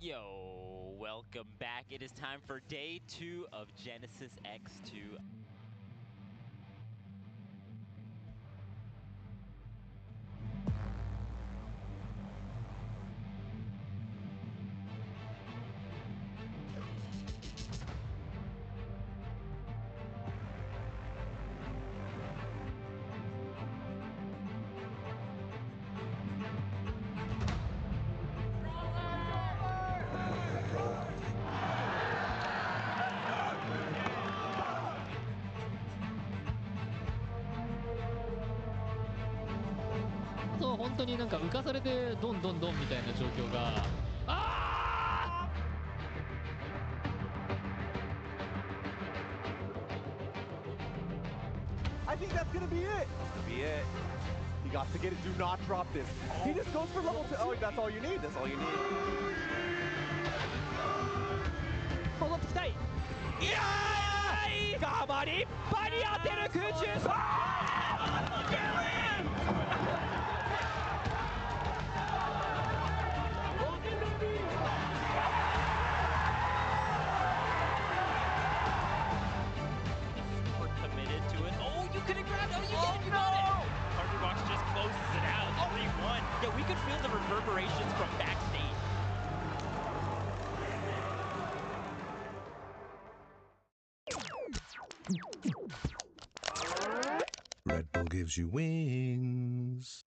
Yo, welcome back. It is time for day 2 of Genesis X2.本当になんか浮かされてドンドンドンみたいな状況がI think that's gonna be it. Be it. He got to get it. Do not drop this. He just goes for level 2. Oh, that's all you need. That's all you need. 戻ってきたい。いやー、ガバリッパに当てる空中戦。Committed to it. Oh, you could have grabbed it. Oh, you did. You got it. Thunderbox just closes it out. 3-1. Yeah, we could feel the reverberations from backstage. Red Bull gives you wings.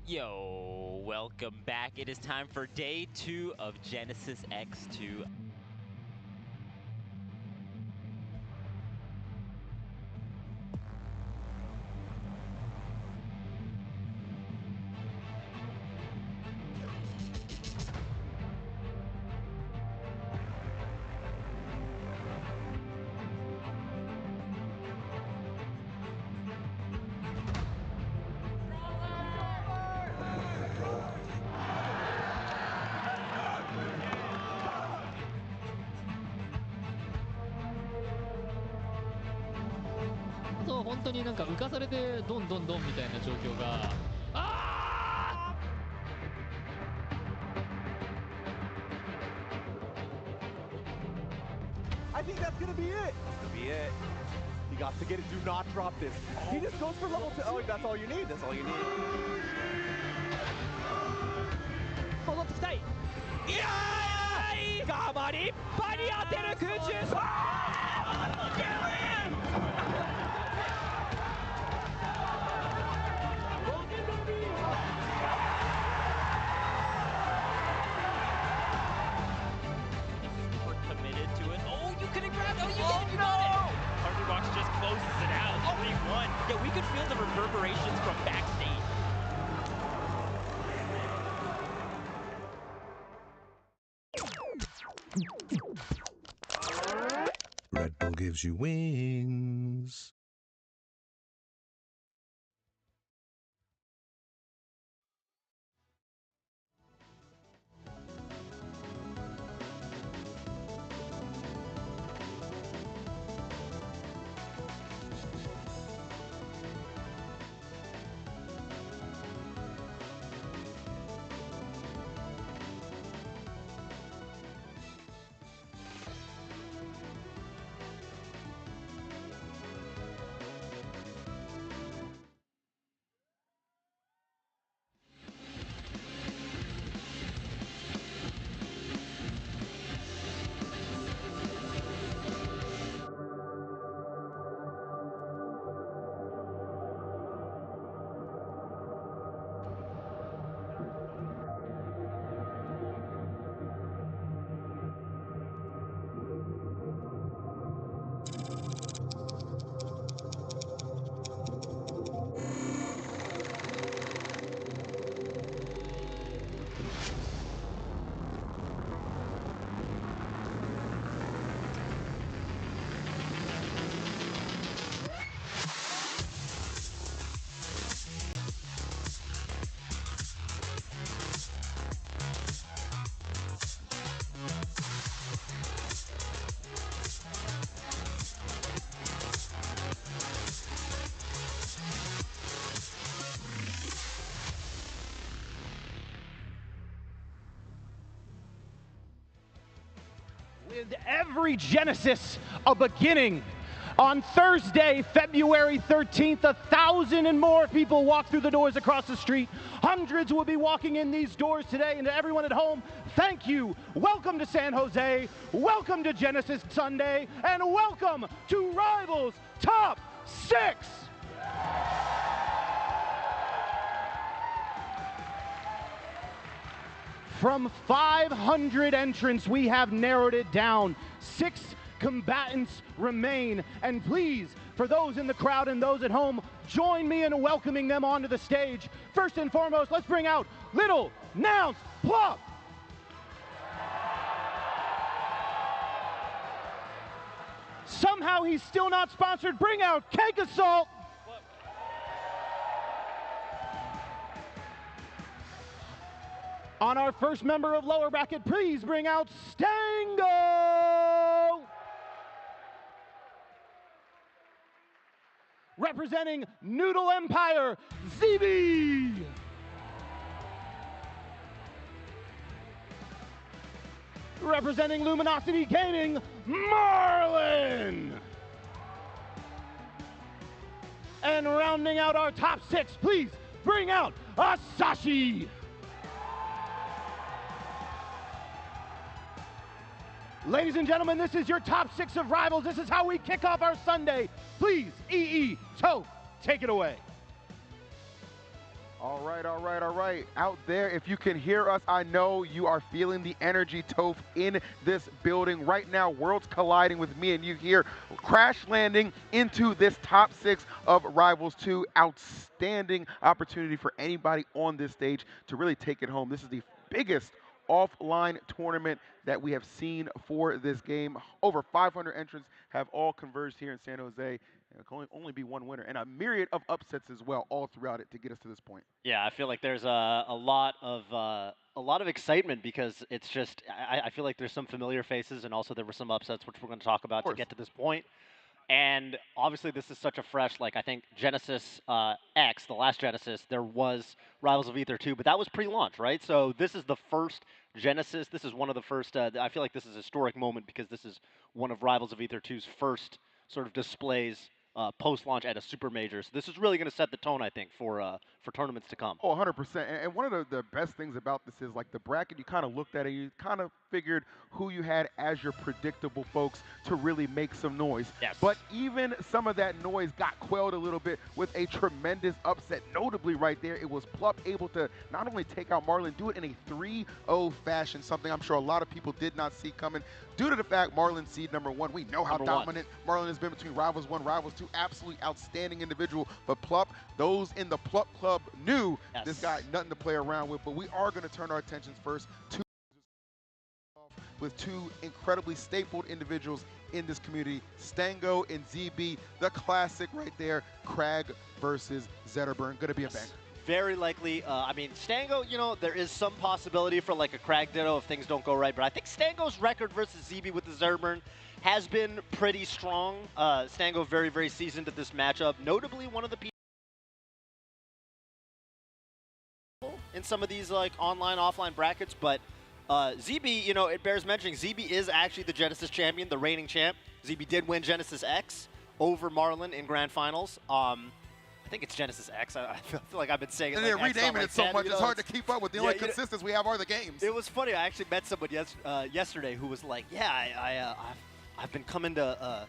Yo, welcome back. It is time for day 2 of Genesis X2.そう本当になんか浮かされてどんどんどんみたいな状況が。I think that's gonna be it. Be it. He got to get it. Do not drop this. He just goes for level 2. Oh, that's all you need. That's all you need. 戻ってきたい。いやー、ガバリッパに当てる空中。We're committed to it. Oh, you could have grabbed. Oh, you got it. Thunderbox just closes it out. 3-1. Yeah, we could feel the reverberations from backstage. Red Bull gives you wings. With every Genesis a beginning. On Thursday, February 13th, 1,000 and more people walk through the doors across the street. Hundreds will be walking in these doors today. And to everyone at home, thank you. Welcome to San Jose. Welcome to Genesis Sunday. And welcome to Rivals Top 6. From 500 entrants, we have narrowed it down. 6 combatants remain. And please, for those in the crowd and those at home, join me in welcoming them onto the stage. First and foremost, let's bring out Little Nouns Plop. Somehow he's still not sponsored. Bring out Cake Assault. On our first member of lower bracket, please bring out Stango. Representing Noodle Empire, ZB. Representing Luminosity Gaming, Marlin. And rounding out our top 6, please bring out Asashi. Ladies and gentlemen, this is your top 6 of Rivals. This is how we kick off our Sunday. Please, EE, Toe, take it away. All right, all right, all right. Out there, if you can hear us, I know you are feeling the energy, Toph, in this building. Right now, worlds colliding with me and you here, crash landing into this top 6 of Rivals 2. Outstanding opportunity for anybody on this stage to really take it home. This is the biggest offline tournament that we have seen for this game. Over 500 entrants have all converged here in San Jose. And it can only be one winner, and a myriad of upsets as well, all throughout it to get us to this point. Yeah, I feel like there's a lot of excitement because it's just I feel like there's some familiar faces and also there were some upsets which we're going to talk about to get to this point. And obviously this is such a fresh, like I think Genesis X, the last Genesis, there was Rivals of Aether 2, but that was pre-launch, right? So this is the first Genesis. This is one of the first, I feel like this is a historic moment because this is one of Rivals of Aether 2's first sort of displays post-launch at a super major. So this is really going to set the tone, I think, for tournaments to come. Oh, 100%. And one of the best things about this is, like, the bracket, you kind of looked at it, you kind of figured who you had as your predictable folks to really make some noise. Yes. But even some of that noise got quelled a little bit with a tremendous upset. Notably right there, it was Plup able to not only take out Marlon, do it in a 3-0 fashion, something I'm sure a lot of people did not see coming. Due to the fact Marlon seed number 1, we know how dominant Marlon has been between Rivals 1, Rivals 2, absolutely outstanding individual. But Plup, those in the Plup Club knew this guy nothing to play around with. But we are going to turn our attentions first to with two incredibly stapled individuals in this community, Stango and ZB, the classic right there, Crag versus Zetterburn. Going to be a banger. Very likely. I mean, Stango, you know, there is some possibility for like a Crag Ditto if things don't go right, but I think Stango's record versus ZB with the Zetterburn has been pretty strong. Stango very, very seasoned at this matchup, notably one of the people in some of these like online, offline brackets, but ZB, you know, it bears mentioning, ZB is actually the Genesis champion, the reigning champ. ZB did win Genesis X over Marlon in Grand Finals. I think it's Genesis X. I feel like I've been saying it. And they're renaming it so much, it's hard to keep up with. The only consistency we have are the games. It was funny. I actually met someone yesterday who was like, yeah, I've been coming to,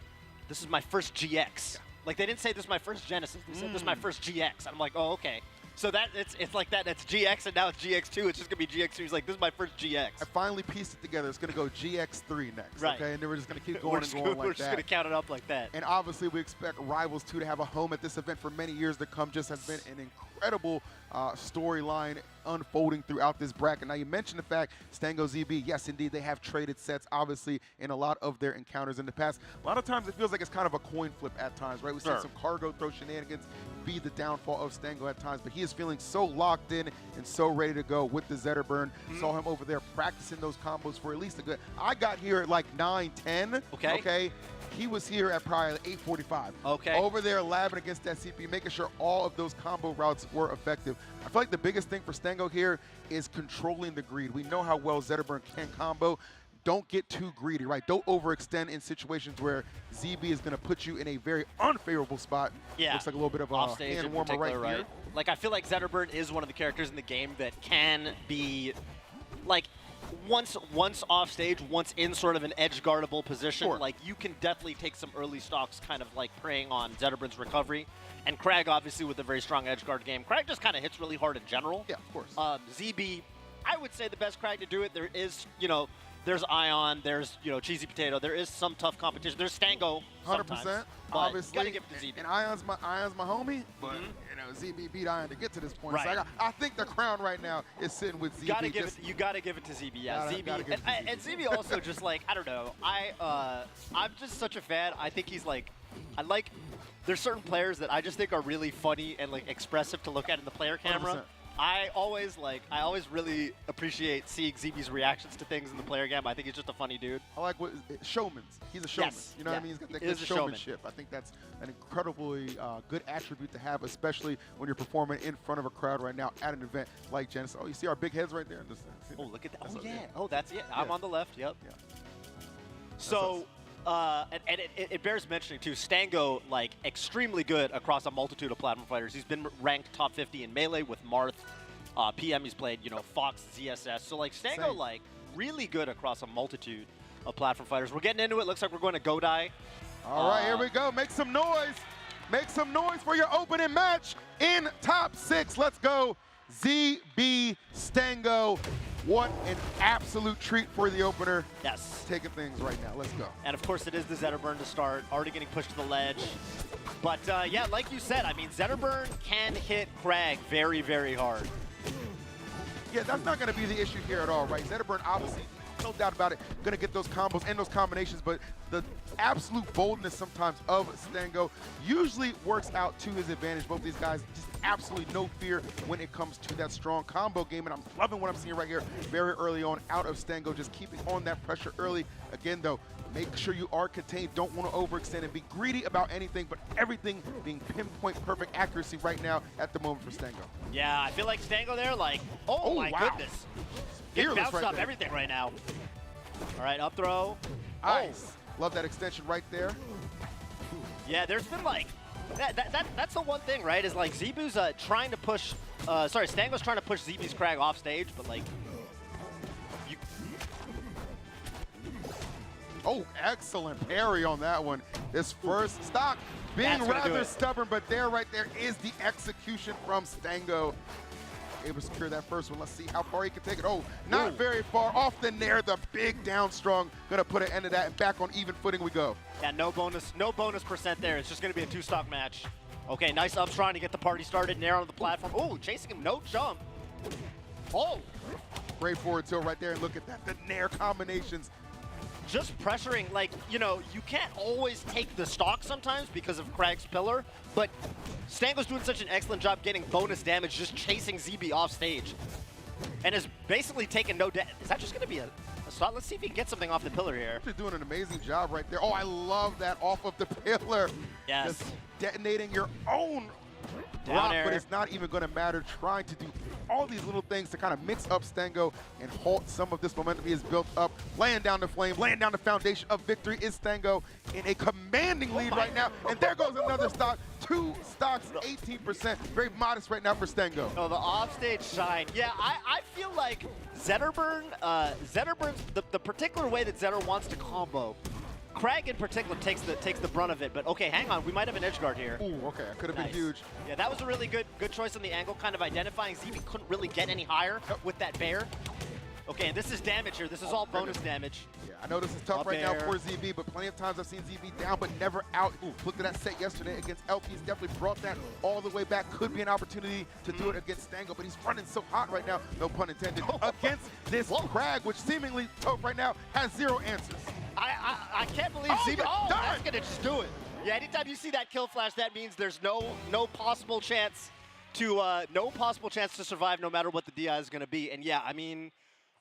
this is my first GX. Like, they didn't say this is my first Genesis. They said this is my first GX. And I'm like, oh, okay. So that it's like that. It's GX, and now it's GX2. It's just going to be GX2. He's like, this is my first GX. I finally pieced it together. It's going to go GX3 next, right. Okay? And then we're just going to keep going and going like that. We're just going to count it up like that. And obviously, we expect Rivals 2 to have a home at this event for many years to come. Just has been an incredible storyline unfolding throughout this bracket. Now, you mentioned the fact Stango ZB, yes, indeed, they have traded sets, obviously, in a lot of their encounters in the past. A lot of times, it feels like it's kind of a coin flip at times, right? We've seen some cargo throw shenanigans be the downfall of Stango at times, but he is feeling so locked in and so ready to go with the Zetterburn. Saw him over there practicing those combos for at least a good, I got here at like 9-10. Okay. He was here at probably 8:45. Okay. Over there labbing against that CP, making sure all of those combo routes were effective. I feel like the biggest thing for Stango here is controlling the greed. We know how well Zetterburn can combo. Don't get too greedy, right? Don't overextend in situations where ZB is going to put you in a very unfavorable spot. Yeah. Looks like a little bit of a hand warmer right here. Like, I feel like Zetterburn is one of the characters in the game that can be, like, once off stage, once in sort of an edge guardable position, like, you can definitely take some early stocks kind of like preying on Zetterburn's recovery. And Crag, obviously, with a very strong edge guard game. Crag just kind of hits really hard in general. Yeah, of course. ZB, I would say the best Crag to do it. There is, you know, there's Ion, there's, you know, Cheesy Potato. There is some tough competition. There's Stango 100%. Obviously. Gotta give it to ZB. And Ion's my homie, but, you know, ZB beat Ion to get to this point. Right. So I think the crown right now is sitting with ZB. You gotta give it to ZB, yeah. ZB. And ZB also just, like, I don't know. I'm just such a fan. I think he's, like, there's certain players that I just think are really funny and, like, expressive to look at in the player camera. 100%. I always really appreciate seeing ZB's reactions to things in the player game. I think he's just a funny dude. I like what showman's. He's a showman. Yes. You know what I mean? He's got that good showmanship. I think that's an incredibly good attribute to have, especially when you're performing in front of a crowd right now at an event like Genesis. Oh, you see our big heads right there? Oh, look at that. Oh, yeah. Oh, that's it. I'm on the left. Yep. Yeah. So, and it bears mentioning, too, Stango, like, extremely good across a multitude of platform fighters. He's been ranked top 50 in Melee with Marth. PM, he's played, you know, Fox, ZSS. So, like, Stango, like, really good across a multitude of platform fighters. We're getting into it. Looks like we're going to Godai. All right, here we go. Make some noise. Make some noise for your opening match in top 6. Let's go. ZB Stango. What an absolute treat for the opener. Yes. Taking things right now. Let's go. And of course, it is the Zetterburn to start. Already getting pushed to the ledge. But yeah, like you said, I mean, Zetterburn can hit Crag very, very hard. Yeah, that's not going to be the issue here at all, right? Zetterburn, obviously, no doubt about it, going to get those combos and those combinations, but the absolute boldness sometimes of Stango usually works out to his advantage. Both these guys, just absolutely no fear when it comes to that strong combo game, and I'm loving what I'm seeing right here very early on out of Stango, just keeping on that pressure early. Again, though, make sure you are contained, don't want to overextend and be greedy about anything, but everything being pinpoint perfect accuracy right now at the moment for Stango. Yeah, I feel like Stango there, like, oh my wow. goodness. Getting Fearless bounced right off there. everything right now. All right, up throw. Nice. Love that extension right there. Yeah, there's been like, that's the one thing, right? Is like Zebu's trying to push, Stango's trying to push Zebu's Crag off stage, but like, Oh, excellent parry on that one. His first stock being rather stubborn, but right there is the execution from Stango. Able to secure that first one. Let's see how far he can take it. Oh, not very far off the nair. The big down strong. Gonna put an end to that, and back on even footing we go. Yeah, no bonus percent there. It's just gonna be a 2-stock match. Okay, nice up trying to get the party started. Nair on the platform. Oh, chasing him, no jump. Oh. Great forward tilt right there, and look at that. The nair combinations. Just pressuring, like, you know, you can't always take the stock sometimes because of Crag's pillar, but Stango's doing such an excellent job getting bonus damage just chasing ZB off stage. And is basically taking no damage. Is that just gonna be a stock? Let's see if he can get something off the pillar here. He's doing an amazing job right there. Oh, I love that off of the pillar. Yes. Just detonating your own rock, but it's not even gonna matter. Trying to do all these little things to kind of mix up Stango and halt some of this momentum he has built up. Laying down the flame, laying down the foundation of victory is Stango in a commanding lead right now. And there goes another stock. 2 stocks, 18%. Very modest right now for Stango. Oh, the offstage shine. Yeah, I feel like Zetterburn, the particular way that Zetter wants to combo, Crag in particular takes the brunt of it, but okay, hang on, we might have an edge guard here. Ooh, okay, could have been huge. Yeah, that was a really good choice on the angle, kind of identifying ZB couldn't really get any higher with that bear. Okay, and this is damage here. This is all bonus damage. Yeah, I know this is tough right now for ZB, but plenty of times I've seen ZB down, but never out. Ooh, looked at that set yesterday against LP. He's definitely brought that all the way back. Could be an opportunity to do it against Stango, but he's running so hot right now, no pun intended, against this Crag, which seemingly, right now, has 0 answers. I can't believe ZB. Oh, that's gonna just do it. Yeah, anytime you see that kill flash, that means there's no possible chance to survive, no matter what the DI is gonna be. And yeah, I mean,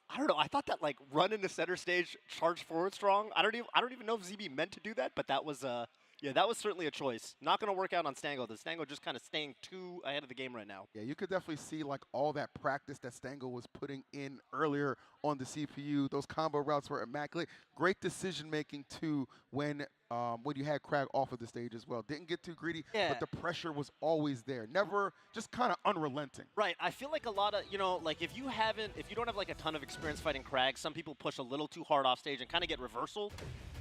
I don't know. I thought that like run into center stage, charge forward strong. I don't even know if ZB meant to do that, but that was yeah, that was certainly a choice. Not going to work out on Stango. The Stango just kind of staying too ahead of the game right now. Yeah, you could definitely see like all that practice that Stango was putting in earlier on the CPU. Those combo routes were immaculate. Great decision making too when you had Crag off of the stage as well. Didn't get too greedy, but the pressure was always there. Never just kind of unrelenting. Right. I feel like a lot of, you know, like if you don't have like a ton of experience fighting Crag, some people push a little too hard off stage and kind of get reversal.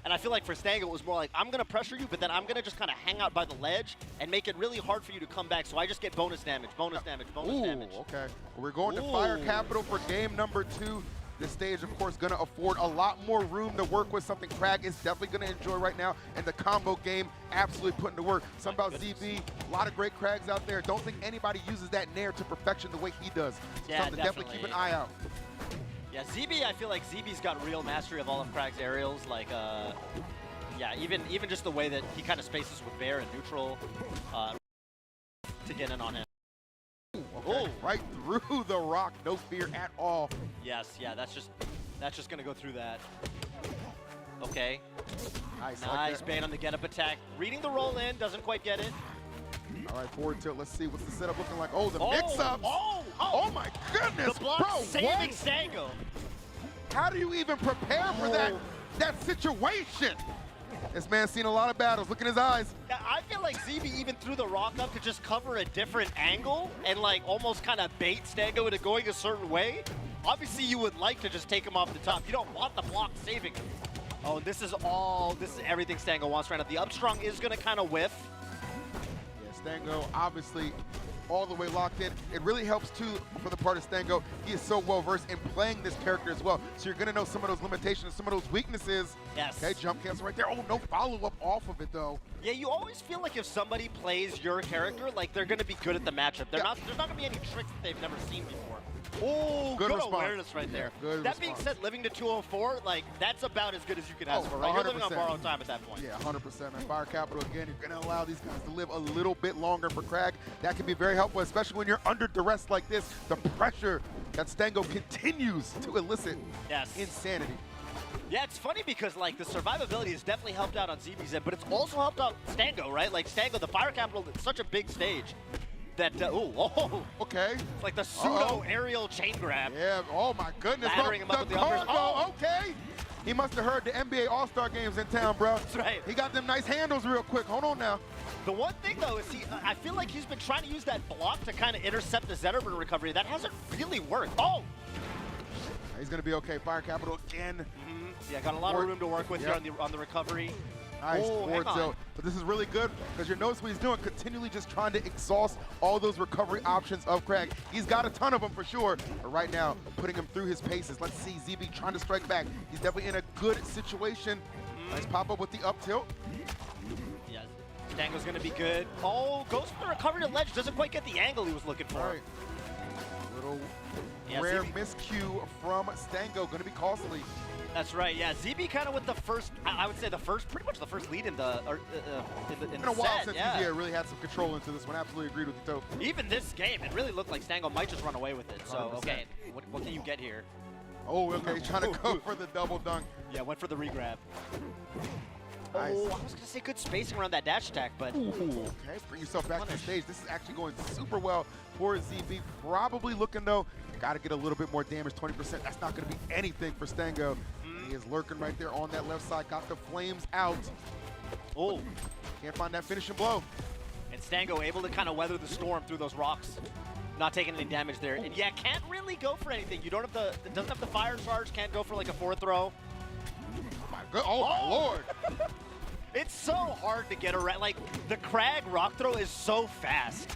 And I feel like for Stango, it was more like, I'm going to pressure you, but then I'm going to just kind of hang out by the ledge and make it really hard for you to come back. So I just get bonus damage, bonus damage, bonus damage. Okay. We're going to Fire Capital for game number 2. This stage, of course, going to afford a lot more room to work with, something Crag is definitely going to enjoy right now. And the combo game, absolutely putting to work. Something about ZB, a lot of great Crags out there. Don't think anybody uses that nair to perfection the way he does. Yeah, something to definitely keep an eye out. Yeah, ZB, I feel like ZB's got real mastery of all of Crag's aerials. Like, yeah, even just the way that he kind of spaces with Bear and neutral to get in on him. Okay. Right through the rock, no fear at all. Yes, yeah, that's just gonna go through that. Okay. Nice bait on the get up attack. Reading the roll in, doesn't quite get it. All right, forward tilt. Let's see what's the setup looking like. Oh, the mix-ups. Oh my goodness, the block bro. Saving Stango. How do you even prepare for that situation? This man's seen a lot of battles. Look in his eyes. Yeah, I feel like ZB even threw the rock up to just cover a different angle and like almost kind of bait Stango into going a certain way. Obviously, you would like to just take him off the top. You don't want the block saving him. Oh, this is everything Stango wants right now. The up strong is going to kind of whiff. Stango obviously all the way locked in. It really helps too for the part of Stango. He is so well versed in playing this character as well. So you're gonna know some of those limitations, some of those weaknesses. Yes. Okay, jump cancel right there. Oh, no follow-up off of it though. Yeah, you always feel like if somebody plays your character, like they're gonna be good at the matchup. There's not gonna be any tricks that they've never seen before. Oh, good response. awareness right there. Good that being said, living to 204, like that's about as good as you can ask for, right? You're living on 100%. borrowed time at that point. Yeah, 100%. Man, Fire Capital, again, you're going to allow these guys to live a little bit longer for Crag. That can be very helpful, especially when you're under duress like this. The pressure that Stango continues to elicit. Yes. Insanity. Yeah, it's funny because like the survivability has definitely helped out on ZBZ, but it's also helped out Stango, right? Like Stango, the Fire Capital, it's such a big stage that, Okay. It's like the pseudo aerial chain grab. Yeah, oh my goodness. Laddering him up with the uppers. combo, okay. He must have heard the NBA All-Star games in town, bro. That's right. He got them nice handles real quick. Hold on now. The one thing, though, is I feel like he's been trying to use that block to kind of intercept the Zetterburn recovery. That hasn't really worked. Oh! He's going to be okay. Fire Capital again. Yeah, got a lot of room to work with here on the recovery. Nice Oh, forward hang on. tilt. But this is really good because you notice what he's doing, continually just trying to exhaust all those recovery options of Crag. He's got a ton of them for sure, but right now, putting him through his paces. Let's see ZB trying to strike back. He's definitely in a good situation. Nice pop-up with the up tilt. Yeah, Stango's going to be good. Oh, goes for the recovery to ledge. Doesn't quite get the angle he was looking for. All right. Little Yeah, rare ZB miscue from Stango, going to be costly. That's right, yeah. ZB kind of with the first, I would say pretty much the first lead in the, in Been a while set, since yeah. he really had some control into this one. Absolutely agreed with you, Tope. Even this game, it really looked like Stango might just run away with it. So, 100%. okay, what can you get here? Oh, okay, he's trying to go for the double dunk. Yeah, went for the regrab. Nice. Oh, I was going to say good spacing around that dash attack, but... Okay, bring yourself back to the stage. This is actually going super well for ZB. Probably looking, though, got to get a little bit more damage, 20%. That's not going to be anything for Stango. He is lurking right there on that left side. Got the flames out. Oh. Can't find that finishing blow. And Stango able to kind of weather the storm through those rocks. Not taking any damage there. And yeah, can't really go for anything. You don't have the, doesn't have the fire charge, can't go for like a forward throw. Oh my lord. It's so hard to get around. Like, the Crag rock throw is so fast.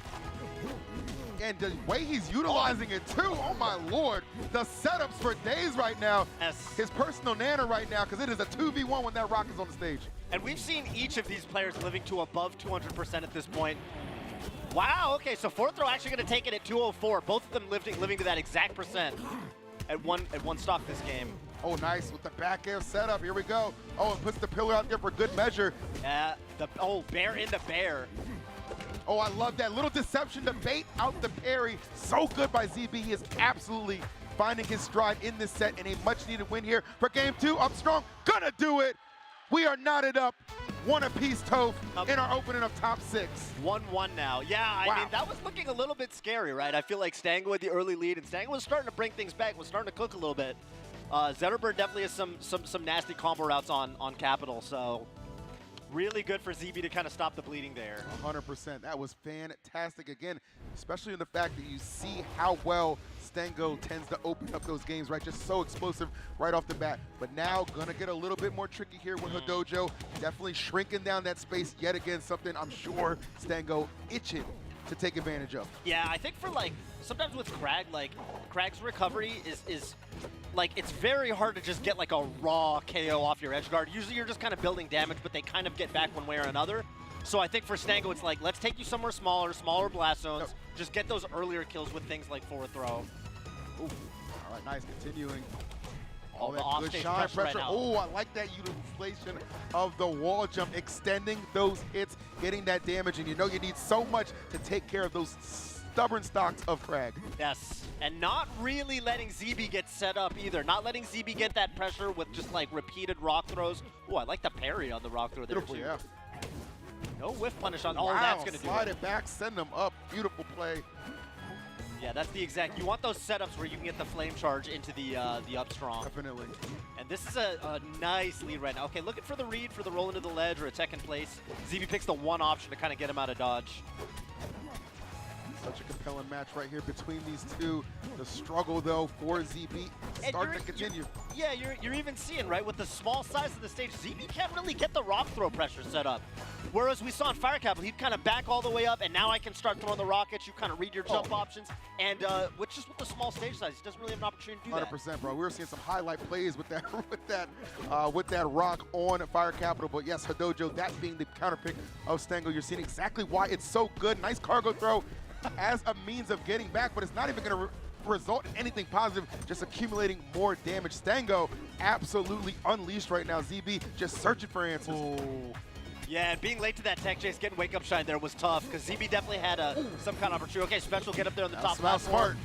And the way he's utilizing it too, oh my lord. The setups for days right now. Yes. His personal nana right now, because it is a 2v1 when that rock is on the stage. And we've seen each of these players living to above 200% at this point. Wow, okay, so fourth throw actually going to take it at 204. Both of them living to that exact percent at one stock this game. Oh, nice with the back air setup. Here we go. Oh, and puts the pillar out there for good measure. Yeah, bear into bear. Oh, I love that little deception to bait out the parry. So good by ZB. He is absolutely finding his stride in this set and a much-needed win here for game 2. Up strong, gonna do it. We are knotted up, one apiece, Toph, in our opening of top 6. 1-1 now. Yeah, I mean, that was looking a little bit scary, right? I feel like Stango had the early lead, and Stango was starting to bring things back, was starting to cook a little bit. Zetterburn definitely has some nasty combo routes on Capital, so really good for ZB to kind of stop the bleeding there. 100%. That was fantastic. Again, especially in the fact that you see how well Stango tends to open up those games, right? Just so explosive right off the bat. But now gonna get a little bit more tricky here with Hodojo. Definitely shrinking down that space yet again, something I'm sure Stango itching to take advantage of. Yeah, I think for like, sometimes with Crag, like, Crag's recovery is like, it's very hard to just get like a raw KO off your edge guard. Usually you're just kind of building damage, but they kind of get back one way or another. So I think for Stango, it's like, let's take you somewhere smaller blast zones, just get those earlier kills with things like forward throw. Ooh. All right, nice, continuing. All the that good off-stage shine pressure right pressure. now. Oh, I like that utilization of the wall jump, extending those hits, getting that damage, and you know you need so much to take care of those stubborn stocks of Crag. Yes, and not really letting ZB get set up either. Not letting ZB get that pressure with just like repeated rock throws. Oh, I like the parry on the rock throw there Beautiful, too. yeah. No whiff punish on. Oh, Wow, that's gonna do slide it. it back, send them up. Beautiful play. Yeah, that's the exact. You want those setups where you can get the flame charge into the up strong. Definitely. And this is a nice lead right now. Okay, looking for the read for the roll into the ledge or a tech in place. ZB picks the one option to kind of get him out of dodge. Such a compelling match right here between these two. The struggle, though, for ZB starting to continue. Yeah, you're even seeing, right, with the small size of the stage, ZB can't really get the rock throw pressure set up. Whereas we saw in Fire Capital, he'd kind of back all the way up, and now I can start throwing the rockets. You kind of read your jump options. And with the small stage size, he doesn't really have an opportunity to do that. 100%, bro. We were seeing some highlight plays with that with that rock on Fire Capital. But yes, Hadojo, that being the counter pick of Stango, you're seeing exactly why it's so good. Nice cargo throw as a means of getting back, but it's not even going to result in anything positive, just accumulating more damage. Stango absolutely unleashed right now. ZB just searching for answers. Ooh. Yeah, and being late to that tech chase, getting wake up shine there was tough because ZB definitely had some kind of opportunity. Okay, Special get up there on the top platform. Smart.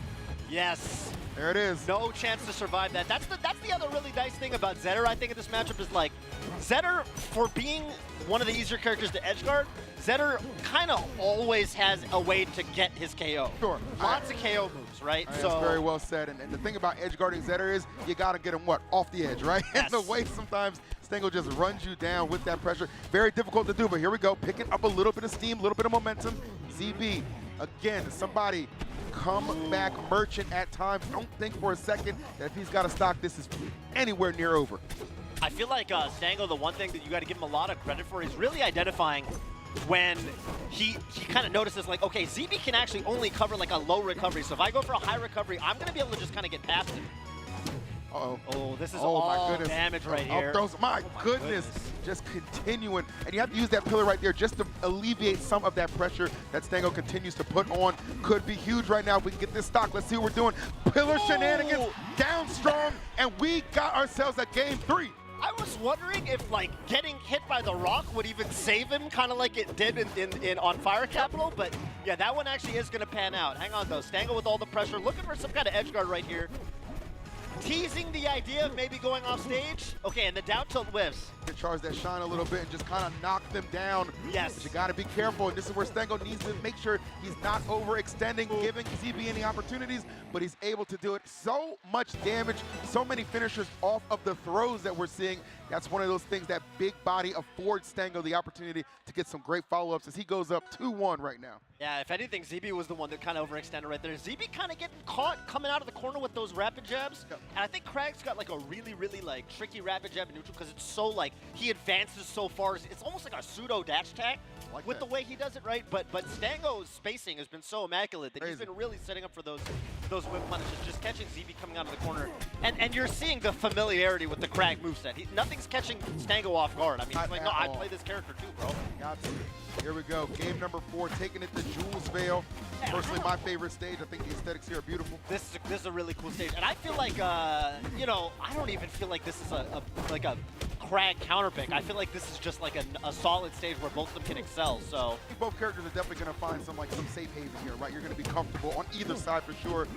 Yes. There it is. No chance to survive that. That's the other really nice thing about Zedder, I think, in this matchup is like, Zedder, for being one of the easier characters to edgeguard, Zedder kind of always has a way to get his KO. Sure. Lots of KO moves, right? So that's very well said. And the thing about edgeguarding Zedder is you got to get him, off the edge, right? Yes. And the way sometimes Stango just runs you down with that pressure. Very difficult to do, but here we go. Picking up a little bit of steam, a little bit of momentum. ZB, again, somebody come back merchant at times. Don't think for a second that if he's got a stock, this is anywhere near over. I feel like Stango, the one thing that you got to give him a lot of credit for is really identifying when he kind of notices, like, okay, ZB can actually only cover like a low recovery. So if I go for a high recovery, I'm going to be able to just kind of get past him. Uh-oh. Oh, this is my all goodness. damage right here. My goodness. Just continuing. And you have to use that pillar right there just to alleviate some of that pressure that Stango continues to put on. Could be huge right now if we can get this stock. Let's see what we're doing. Pillar shenanigans, down strong, and we got ourselves a game 3. I was wondering if, like, getting hit by the rock would even save him, kind of like it did on Fire Capital, but yeah, that one actually is going to pan out. Hang on, though. Stango with all the pressure, looking for some kind of edge guard right here. Teasing the idea of maybe going off stage. Okay, and the down tilt whiffs. To charge that shine a little bit and just kind of knock them down. Yes. But you got to be careful, and this is where Stango needs to make sure he's not overextending, giving ZB any opportunities, but he's able to do it. So much damage, so many finishers off of the throws that we're seeing. That's one of those things that big body affords Stango the opportunity to get some great follow-ups as he goes up 2-1 right now. Yeah, if anything, ZB was the one that kind of overextended right there. ZB kind of getting caught coming out of the corner with those rapid jabs. Yep. And I think Krag's got like a really, really like tricky rapid jab in neutral because it's so like, he advances so far. It's almost like a pseudo dash attack with the way he does it, right? But Stango's spacing has been so immaculate that he's been really setting up for those whip punishes, just catching ZB coming out of the corner. And you're seeing the familiarity with the Krag moveset. Nothing's catching Stango off guard. I mean, he's like, no, I play this character too, bro. Got to. Here we go. Game number 4, taking it to Jules Vale. Personally, my favorite stage. I think the aesthetics here are beautiful. This is a really cool stage. And I feel like, you know, I don't even feel like this is a Krag counterpick. I feel like this is just like a solid stage where both of them can excel, so. Both characters are definitely going to find some safe haven here, right? You're going to be comfortable on either side for sure.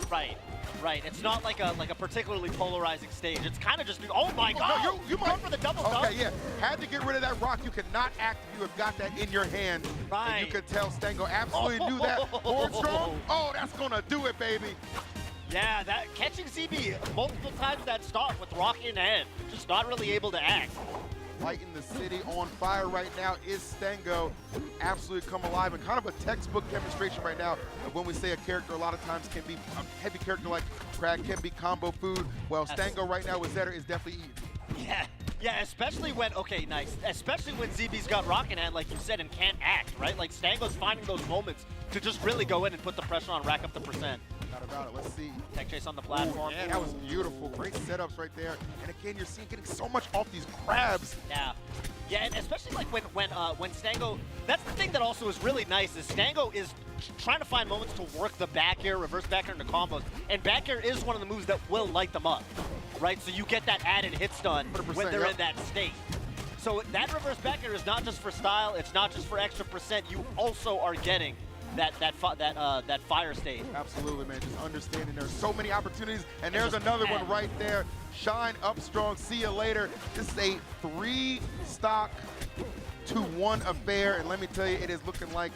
Right. It's not like a particularly polarizing stage. It's kind of just, oh my god! No, you might go for the double dunk. Okay, yeah. Had to get rid of that rock. You cannot act if you have got that in your hand. Right. And you could tell Stango absolutely knew that. Forward strong. Oh, that's going to do it, baby. Yeah, that catching ZB multiple times that stock with rock in hand. Just not really able to act. Lighting the city on fire right now is Stango. Absolutely come alive, and kind of a textbook demonstration right now of when we say a character a lot of times can be a heavy character like Krag can be combo food. Well, Stango right now with Zedder is definitely eating. Yeah, especially when, okay, nice. Especially when ZB's got rock in hand, like you said, and can't act, right? Like Stango's finding those moments to just really go in and put the pressure on, rack up the percent. Not about it. Let's see. Tech chase on the platform. Ooh, yeah, that was beautiful. Great setups right there. And again, you're seeing getting so much off these crabs. Yeah, and especially like when Stango, that's the thing that also is really nice is Stango is trying to find moments to work the back air, reverse back air into combos. And back air is one of the moves that will light them up, right? So you get that added hit stun when they're in that state. So that reverse back air is not just for style, it's not just for extra percent. You also are getting that fire state. Absolutely, man. Just understanding there's so many opportunities, and there's another one right there. Shine up strong. See you later. This is a 3-stock to 1 affair, and let me tell you, it is looking like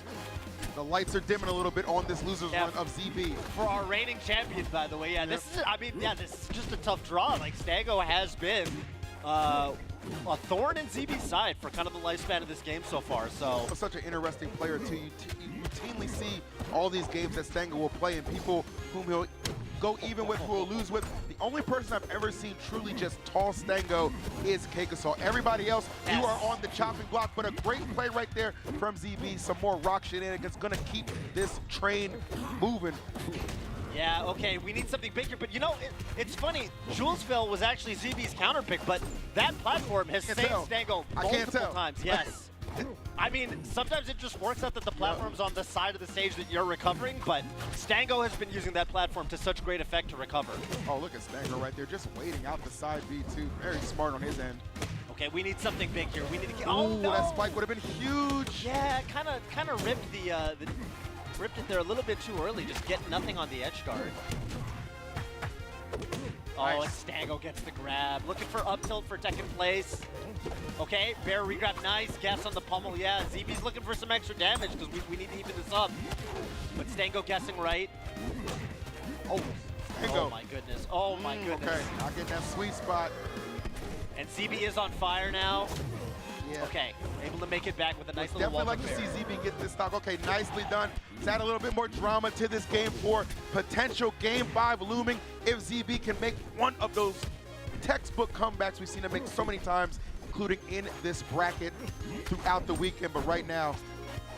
the lights are dimming a little bit on this loser's run of ZB. For our reigning champions, by the way, this is just a tough draw. Like Stango has been a thorn in ZB's side for kind of the lifespan of this game so far. So such an interesting player too. You routinely see all these games that Stango will play and people whom he'll go even with, who will lose with. The only person I've ever seen truly just toss Stango is Kakasol. Everybody else, you are on the chopping block, but a great play right there from ZB. Some more rock shenanigans gonna keep this train moving. Yeah, okay, we need something bigger, but you know, it's funny, Julesville was actually ZB's counter pick, but that platform has saved Stango multiple times, yes. I mean, sometimes it just works out that the platform's on the side of the stage that you're recovering, but Stango has been using that platform to such great effect to recover. Oh, look at Stango right there, just waiting out the side B too. Very smart on his end. Okay, we need something big here. We need to get. Oh, no. That spike would have been huge. Yeah, kind of ripped ripped it there a little bit too early. Just get nothing on the edge guard. Nice. Oh, and Stango gets the grab. Looking for up tilt for second place. Okay, Bear regrab, nice. Guess on the pummel, yeah. ZB's looking for some extra damage because we need to even this up. But Stango guessing right. Oh, Stango. Oh my goodness. Oh my goodness. Okay, I'll get that sweet spot. And ZB is on fire now. Yeah. Okay, able to make it back with a nice little Definitely like to see ZB get this stock. Okay, nicely done. Let's add a little bit more drama to this game for potential Game 5 looming. If ZB can make one of those textbook comebacks we've seen him make so many times, including in this bracket throughout the weekend. But right now,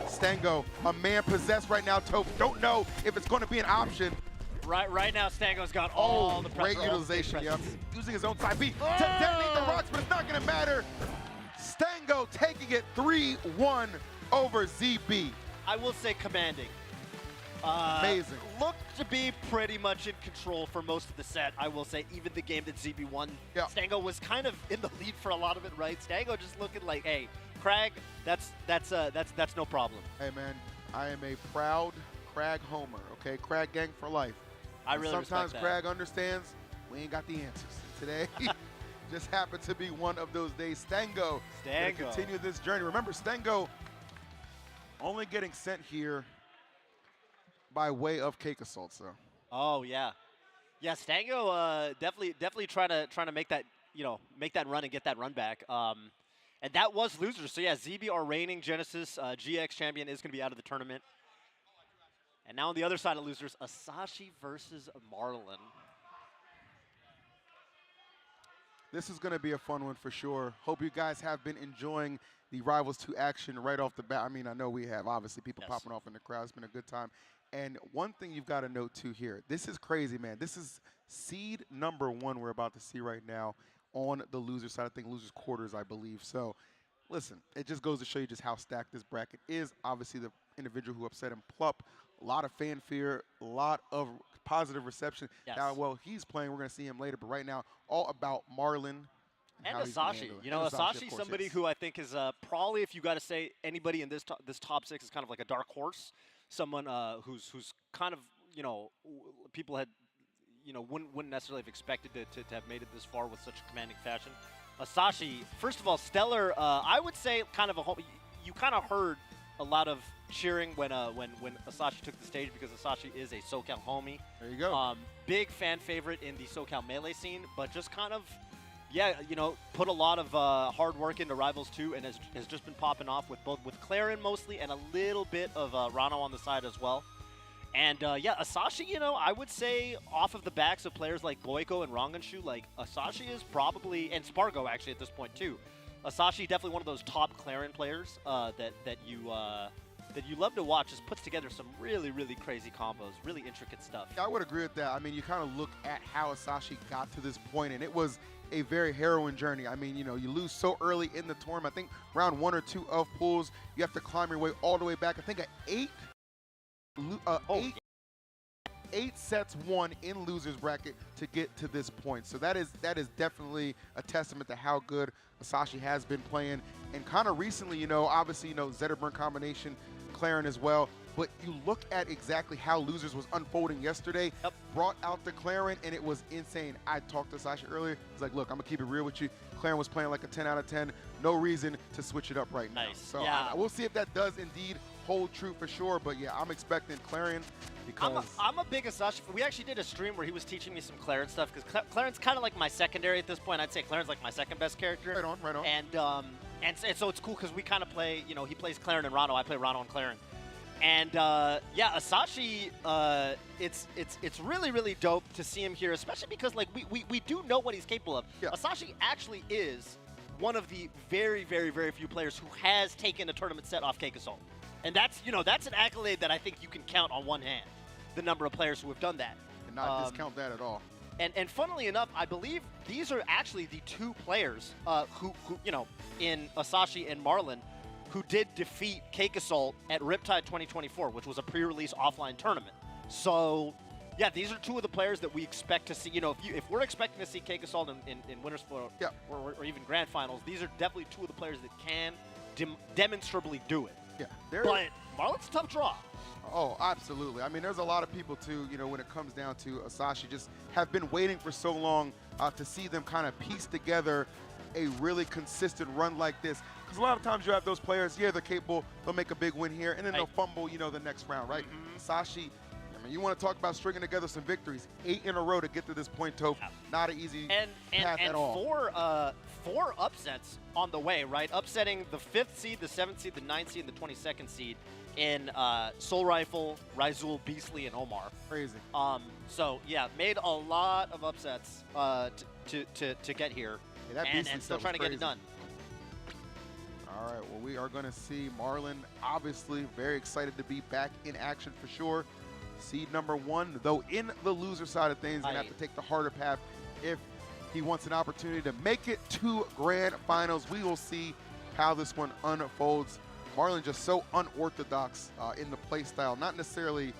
Stango, a man possessed right now. Toph, don't know if it's going to be an option. Right now, Stango's got all the pressure. Great utilization, yep. Using his own side B to detonate the rocks, but it's not going to matter. Stango taking it 3-1 over ZB. I will say commanding. Amazing. Looked to be pretty much in control for most of the set, I will say. Even the game that ZB won, Stango was kind of in the lead for a lot of it, right? Stango just looking like, hey, Crag, that's no problem. Hey man, I am a proud Crag homer, okay? Crag gang for life. I really sometimes respect that. Crag understands we ain't got the answers. Today just happened to be one of those days. Stango gonna continue this journey. Remember, Stango only getting sent here by way of Kakasol, so. Oh yeah, yeah. Stango definitely trying to make that make that run and get that run back. And that was losers. So yeah, ZB, our reigning Genesis GX champion, is gonna be out of the tournament. And now on the other side of losers, Asashi versus Marlon. This is going to be a fun one for sure. Hope you guys have been enjoying the Rivals 2 action right off the bat. I mean, I know we have. Obviously, people popping off in the crowd. It's been a good time. And one thing you've got to note, too, here. This is crazy, man. This is seed number 1 we're about to see right now on the loser side. I think losers quarters, I believe. So, listen, it just goes to show you just how stacked this bracket is. Obviously, the individual who upset him, Plup, a lot of fanfare, a lot of positive reception. Now, well, he's playing. We're going to see him later. But right now, all about Marlon. And Asashi. You know, Asashi's somebody who I think is probably, if you got to say anybody in this top 6 is kind of like a dark horse. Someone who's kind of, people had, wouldn't necessarily have expected to have made it this far with such a commanding fashion. Asashi, first of all, stellar. I would say kind of you kind of heard a lot of cheering when Asashi took the stage because Asashi is a SoCal homie. There you go. Big fan favorite in the SoCal Melee scene, but just kind of, put a lot of hard work into Rivals 2 and has just been popping off with Claren mostly and a little bit of Rano on the side as well. And Asashi, I would say off of the backs of players like Goiko and Rongenshu, like Asashi is probably, and Spargo actually at this point too. Asashi definitely one of those top Claren players that you love to watch. Just puts together some really, really crazy combos, really intricate stuff. Yeah, I would agree with that. I mean, you kind of look at how Asashi got to this point, and it was a very harrowing journey. I mean, you lose so early in the tournament. I think round 1 or 2 of pools, you have to climb your way all the way back. I think eight sets won in losers bracket to get to this point. So that is definitely a testament to how good Asashi has been playing. And kind of recently, obviously, Zetterburn combination, Claren as well. But you look at exactly how losers was unfolding yesterday, brought out the Claren, and it was insane. I talked to Asashi earlier. He's like, look, I'm going to keep it real with you. Claren was playing like a 10 out of 10. No reason to switch it up right now. So we'll see if that does indeed hold true for sure. But yeah, I'm expecting Claren because I'm a big Asashi. We actually did a stream where he was teaching me some Claren stuff because Claren's kind of like my secondary at this point. I'd say Claren's like my second best character. Right on. And so it's cool because we kind of play, he plays Claren and Rano. I play Rano and Claren. And yeah, Asashi, it's really dope to see him here, especially because like we do know what he's capable of. Yeah. Asashi actually is one of the very few players who has taken a tournament set off Cake Assault. And that's, that's an accolade that I think you can count on one hand, the number of players who have done that. And not discount that at all. And funnily enough, I believe these are actually the two players who in Asashi and Marlon, who did defeat Cake Assault at Riptide 2024, which was a pre-release offline tournament. So, yeah, these are two of the players that we expect to see. If we're expecting to see Cake Assault in Winners Flow or even Grand Finals, these are definitely two of the players that can demonstrably do it. Yeah, but Marlon's a tough draw. Oh, absolutely. I mean, there's a lot of people, too, when it comes down to Asashi, just have been waiting for so long to see them kind of piece together a really consistent run like this. Because a lot of times you have those players, they're capable, they'll make a big win here, and then they'll fumble, the next round, right? Asashi, I mean, you want to talk about stringing together some victories. 8 in a row to get to this point, Toph. Not an easy path at all. Four upsets on the way, right? Upsetting the 5th seed, the 7th seed, the 9th seed, and the 22nd seed in Soul Rifle, Raizul, Beastly, and Omar. Crazy. So yeah, made a lot of upsets to get here, and still trying to get it done. All right, well, we are going to see Marlon, obviously very excited to be back in action for sure. Seed number 1, though in the loser side of things, going to have to take the harder path if he wants an opportunity to make it to Grand Finals. We will see how this one unfolds. Marlon just so unorthodox in the play style, not necessarily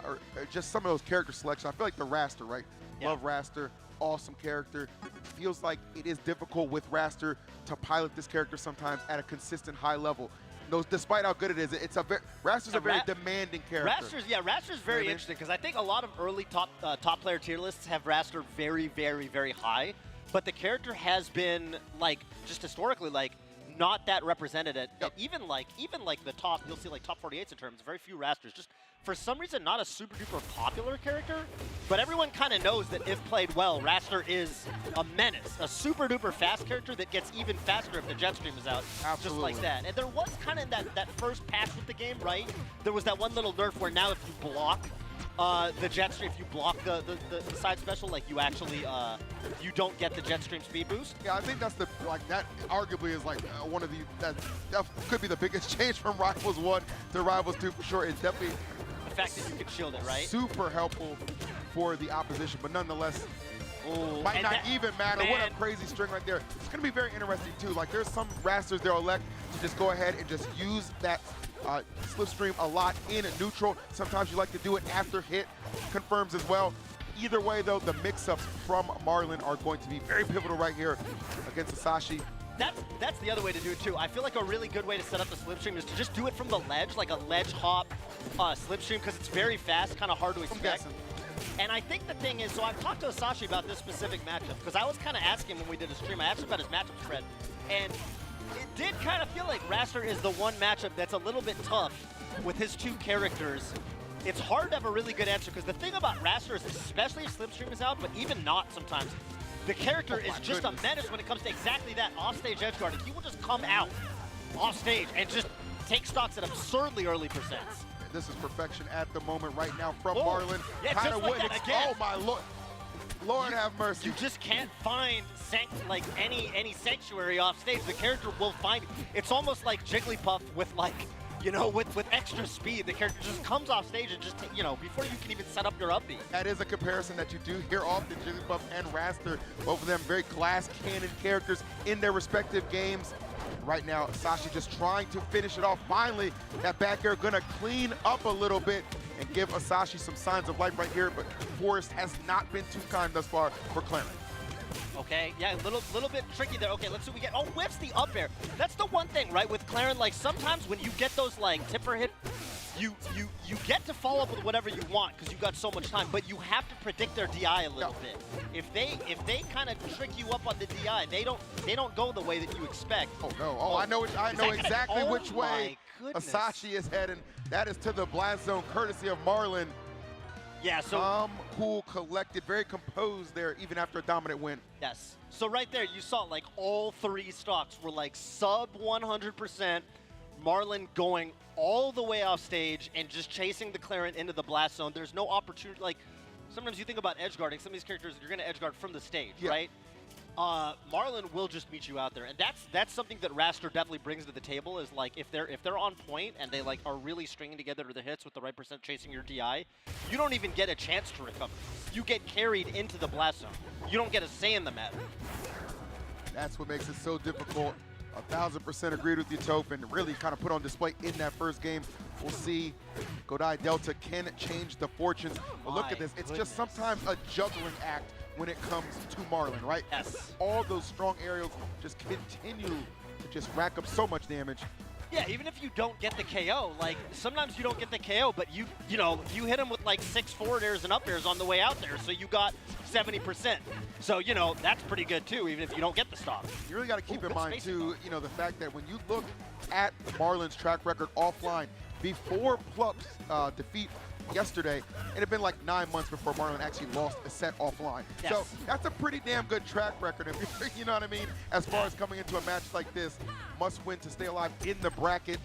or just some of those character selections. I feel like the Raster, right? Yeah. Love Raster, awesome character. Feels like it is difficult with Raster to pilot this character sometimes at a consistent high level. Despite how good it is, Raster's a very demanding character. Raster's very interesting because I think a lot of early top player tier lists have Raster very high, but the character has been just historically not that represented at even the top. You'll see top 48s in terms. Very few Rasters. Just for some reason, not a super duper popular character, but everyone kind of knows that if played well, Raster is a menace, a super duper fast character that gets even faster if the jet stream is out. Absolutely. Just like that. And there was kind of that first pass with the game, right? There was that one little nerf where now if you block the jet stream, if you block the side special, you actually you don't get the jet stream speed boost. Yeah, I think that's that arguably is one of that could be the biggest change from Rivals 1 to Rivals 2 for sure. It's definitely the fact that you can shield it, right? Super helpful for the opposition, but nonetheless, might and not even matter. Man. What a crazy string right there. It's going to be very interesting too. There's some Rasters they'll elect to just go ahead and just use that slipstream a lot in neutral. Sometimes you like to do it after hit confirms as well. Either way, though, the mix-ups from Marlon are going to be very pivotal right here against Asashi. That's the other way to do it, too. I feel like a really good way to set up the slipstream is to just do it from the ledge, like a ledge hop slipstream, because it's very fast, kind of hard to expect. And I think the thing is, so I've talked to Asashi about this specific matchup, because I was kind of asking when we did a stream, I asked him about his matchup spread, and it did kind of feel like Raster is the one matchup that's a little bit tough with his two characters. It's hard to have a really good answer, because the thing about Raster is, especially if Slipstream is out, but even not sometimes, the character is just a menace when it comes to exactly that offstage edge guarding. He will just come out off stage and just take stocks at absurdly early percents. This is perfection at the moment right now from Marlon. Yeah, kind of like that again. Oh my Lord. Lord have mercy. You just can't find any sanctuary off stage. The character will find it. It's almost like Jigglypuff with with extra speed. The character just comes off stage and just before you can even set up your up B. That is a comparison that you do hear often. Jigglypuff and Raster, both of them very glass cannon characters in their respective games. Right now, Asashi just trying to finish it off. Finally, that back air gonna clean up a little bit and give Asashi some signs of life right here, but Forrest has not been too kind thus far for Clarence. Okay, yeah, a little bit tricky there. Okay, let's see what we get. Oh, whiffs the up air. That's the one thing, right, with Clarence, sometimes when you get those, tipper hit, you get to follow up with whatever you want because you've got so much time, but you have to predict their DI a little bit. If they kind of trick you up on the DI, they don't go the way that you expect. Oh no! Oh, I know exactly which way Asashi is heading. That is to the blast zone, courtesy of Marlon. Yeah, so calm, cool, collected, very composed there, even after a dominant win. Yes. So right there, you saw all three stocks were sub 100%. Marlon going all the way off stage and just chasing the Clarent into the blast zone. There's no opportunity. Like, sometimes you think about edge guarding. Some of these characters, you're going to edge guard from the stage, right? Marlon will just meet you out there, and that's something that Raster definitely brings to the table. Is like if they're on point and they like are really stringing together the hits with the right percent chasing your DI, you don't even get a chance to recover. You get carried into the blast zone. You don't get a say in the matter. That's what makes it so difficult. 1000% agreed with you, Toph, and really kind of put on display in that first game. We'll see Godai Delta can change the fortunes. But look at this. It's just sometimes a juggling act when it comes to Marlon, right? Yes. All those strong aerials just continue to just rack up so much damage. Yeah, even if you don't get the KO, like sometimes you don't get the KO, but you know, you hit him with like 6 forward airs and up airs on the way out there, so you got 70%. So, you know, that's pretty good too, even if you don't get the stock. You really got to keep in mind too, you know, the fact that when you look at Marlon's track record offline, before Plup's defeat yesterday, it had been like 9 months before Marlon actually lost a set offline. Yes. So that's a pretty damn good track record, if you know what I mean, as far as coming into a match like this. Must win to stay alive in the bracket.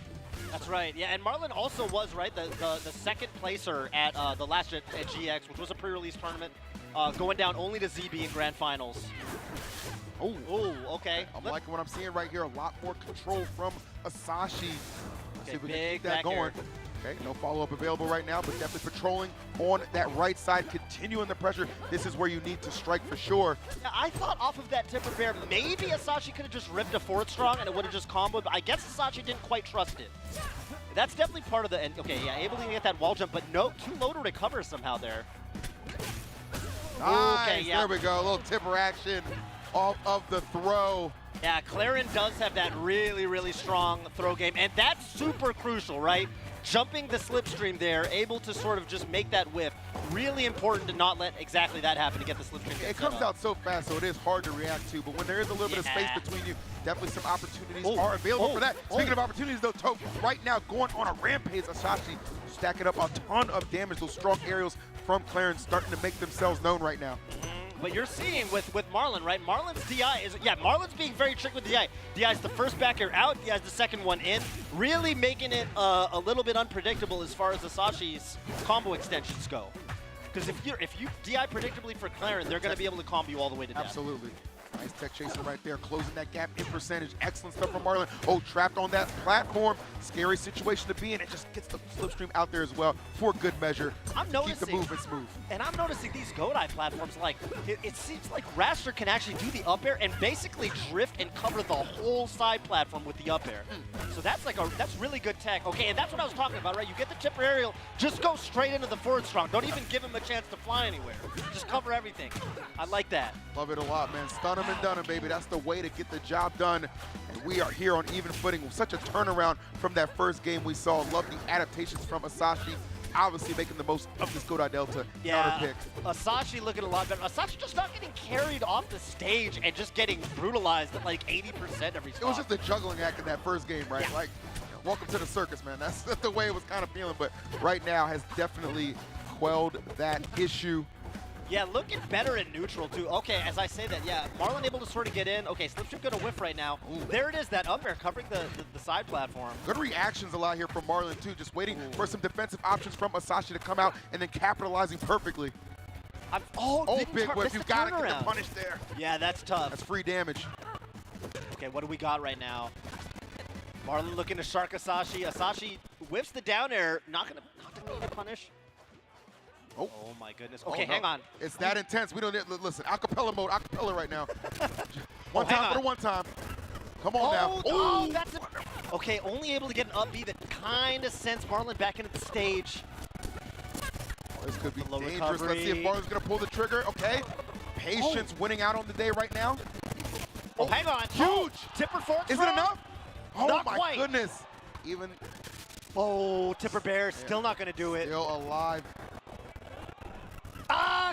That's right, yeah, and Marlon also was, right, the second placer at the last at GX, which was a pre-release tournament, going down only to ZB in grand finals. Oh, okay. I'm liking what I'm seeing right here. A lot more control from Asashi. Okay, See if we can keep that back going. air. Okay, no follow-up available right now, but definitely patrolling on that right side, continuing the pressure. This is where you need to strike for sure. Yeah, I thought off of that tipper bear, maybe Asashi could have just ripped a forward strong and it would have just comboed, but I guess Asashi didn't quite trust it. That's definitely part of the, and okay, yeah, able to get that wall jump, but no, too low to recover somehow there. Nice, Okay, yeah. there we go, a little tipper action off of the throw. Yeah, Clarent does have that really, really strong throw game, and that's super crucial, right? Jumping the slipstream there, able to sort of just make that whiff. Really important to not let exactly that happen to get the slipstream. It comes out so fast, so it is hard to react to, but when there is a little bit of space between you, definitely some opportunities are available for that. Speaking of opportunities though, Toph, right now going on a rampage, Asashi stacking up a ton of damage. Those strong aerials from Clarence starting to make themselves known right now. But you're seeing with Marlon, right? Marlon's DI is, yeah, Marlon's being very tricky with DI. DI's the first back air out, DI's the second one in, really making it a little bit unpredictable as far as Asashi's combo extensions go. Because if you DI predictably for Clarence, they're going to be able to combo you all the way to death. Absolutely. Nice tech chaser right there, closing that gap in percentage. Excellent stuff from Marlon. Oh, trapped on that platform. Scary situation to be in. It just gets the slipstream out there as well for good measure. I'm noticing, keep the movement smooth. And I'm noticing these Godai platforms, like, it seems like Raster can actually do the up air and basically drift and cover the whole side platform with the up air. So that's like that's really good tech. Okay, and that's what I was talking about, right? You get the tipper aerial, just go straight into the forward strong. Don't even give him a chance to fly anywhere. Just cover everything. I like that. Love it a lot, man. Stun him and done him, baby. That's the way to get the job done. And we are here on even footing. Such a turnaround from that first game we saw. Love the adaptations from Asashi. Obviously making the most of this Godai Delta counter pick. Asashi looking a lot better. Asashi just not getting carried off the stage and just getting brutalized at like 80% every spot. It was just a juggling act in that first game, right? Yeah. Like, welcome to the circus, man. That's the way it was kind of feeling. But right now has definitely quelled that issue. Yeah, looking better in neutral, too. Okay, as I say that, yeah, Marlon able to sort of get in. Okay, Slipstream gonna whiff right now. Ooh. There it is, that up air covering the side platform. Good reactions a lot here from Marlon, too. Just waiting for some defensive options from Asashi to come out and then capitalizing perfectly. Big whip. You gotta get the punish there. Yeah, that's tough. That's free damage. Okay, what do we got right now? Marlon looking to shark Asashi. Asashi whiffs the down air. Not gonna need a punish. Oh my goodness. Okay, hang on. It's that intense. We don't need, listen, acapella mode, acapella right now. One time for the one time. Come on now. Oh, that's it. Okay, only able to get an up B that kind of sends Marlon back into the stage. This could be low dangerous. recovery. Let's see if Marlon's going to pull the trigger. Okay. Patience winning out on the day right now. Oh, hang on. Huge. Tipper fork. Is it enough? Oh, Not my quite. goodness. Even. Oh, Tipper Bear still not going to do it. Still alive.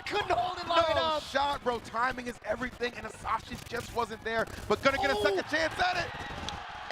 Couldn't hold it long enough. Shot, bro. Timing is everything, and Asashi just wasn't there, but gonna get a second chance at it,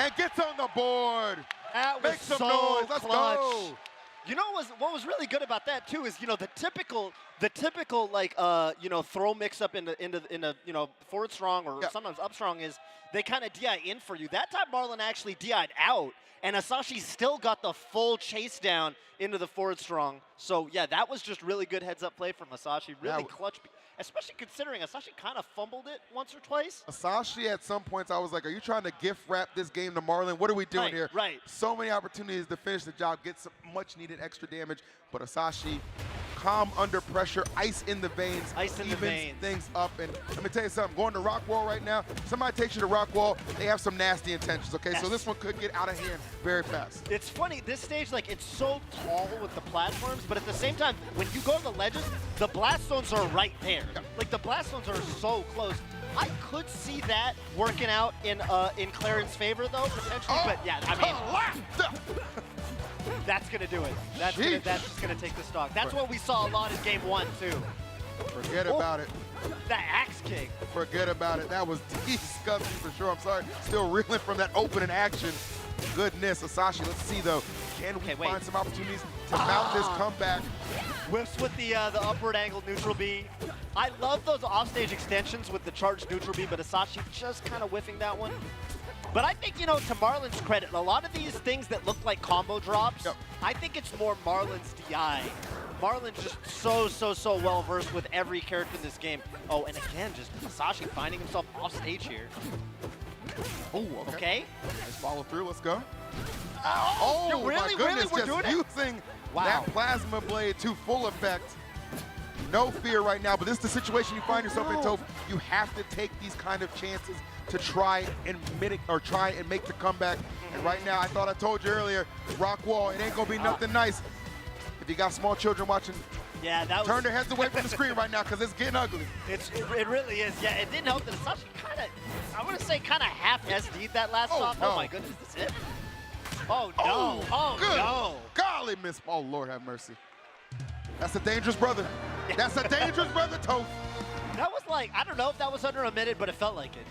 and gets on the board. That was Make some so noise. Let's clutch. go. You know what was really good about that too is, you know, the typical the typical like throw mix up in the forward strong or sometimes up strong is they kind of DI in for you. That time Marlon actually DI'd out, and Asashi still got the full chase down into the forward strong. So yeah, that was just really good heads up play from Asashi. Really clutch, especially considering Asashi kind of fumbled it once or twice. Asashi at some points I was like, are you trying to gift wrap this game to Marlon? What are we doing here? Right. So many opportunities to finish the job, get some much needed extra damage, but Asashi calm under pressure, ice in the veins, evens things up. And let me tell you something, going to rock wall right now, somebody takes you to rock wall, they have some nasty intentions, okay? So this one could get out of hand very fast. It's funny, this stage, like, it's so tall with the platforms, but at the same time, when you go to the ledges, the blast zones are right there. Like, the blast zones are so close. I could see that working out in Clarence' favor, though, potentially, but yeah, I mean, that's gonna do it. That's just gonna take the stock. That's what we saw a lot in game 1 too. Forget about it. That axe kick. Forget about it. That was disgusting for sure. I'm sorry. Still reeling from that opening action. Goodness, Asashi. Let's see though. Can we find some opportunities to mount this comeback? Whiffs with the upward angle neutral B. I love those offstage extensions with the charged neutral B, but Asashi just kind of whiffing that one. But I think, to Marlon's credit, a lot of these things that look like combo drops, I think it's more Marlon's DI. Marlon's just so well-versed with every character in this game. Oh, and again, just Asashi finding himself off stage here. Oh, okay. Nice follow through. Let's go. Oh, my goodness, we're doing using that plasma blade to full effect. No fear right now, but this is the situation you find yourself in, Toph. You have to take these kind of chances to try and make the comeback. And right now, I thought I told you earlier, rock wall, it ain't gonna be nothing nice. If you got small children watching, turn their heads away from the screen right now because it's getting ugly. It really is. Yeah, it didn't help that Asashi I want to say kind of half SD'd that last stop. No. Oh my goodness, is this it? Oh no. Oh good no. Golly, miss. Oh Lord have mercy. That's a dangerous brother. That's a dangerous brother, Toph. That was like, I don't know if that was under a minute, but it felt like it.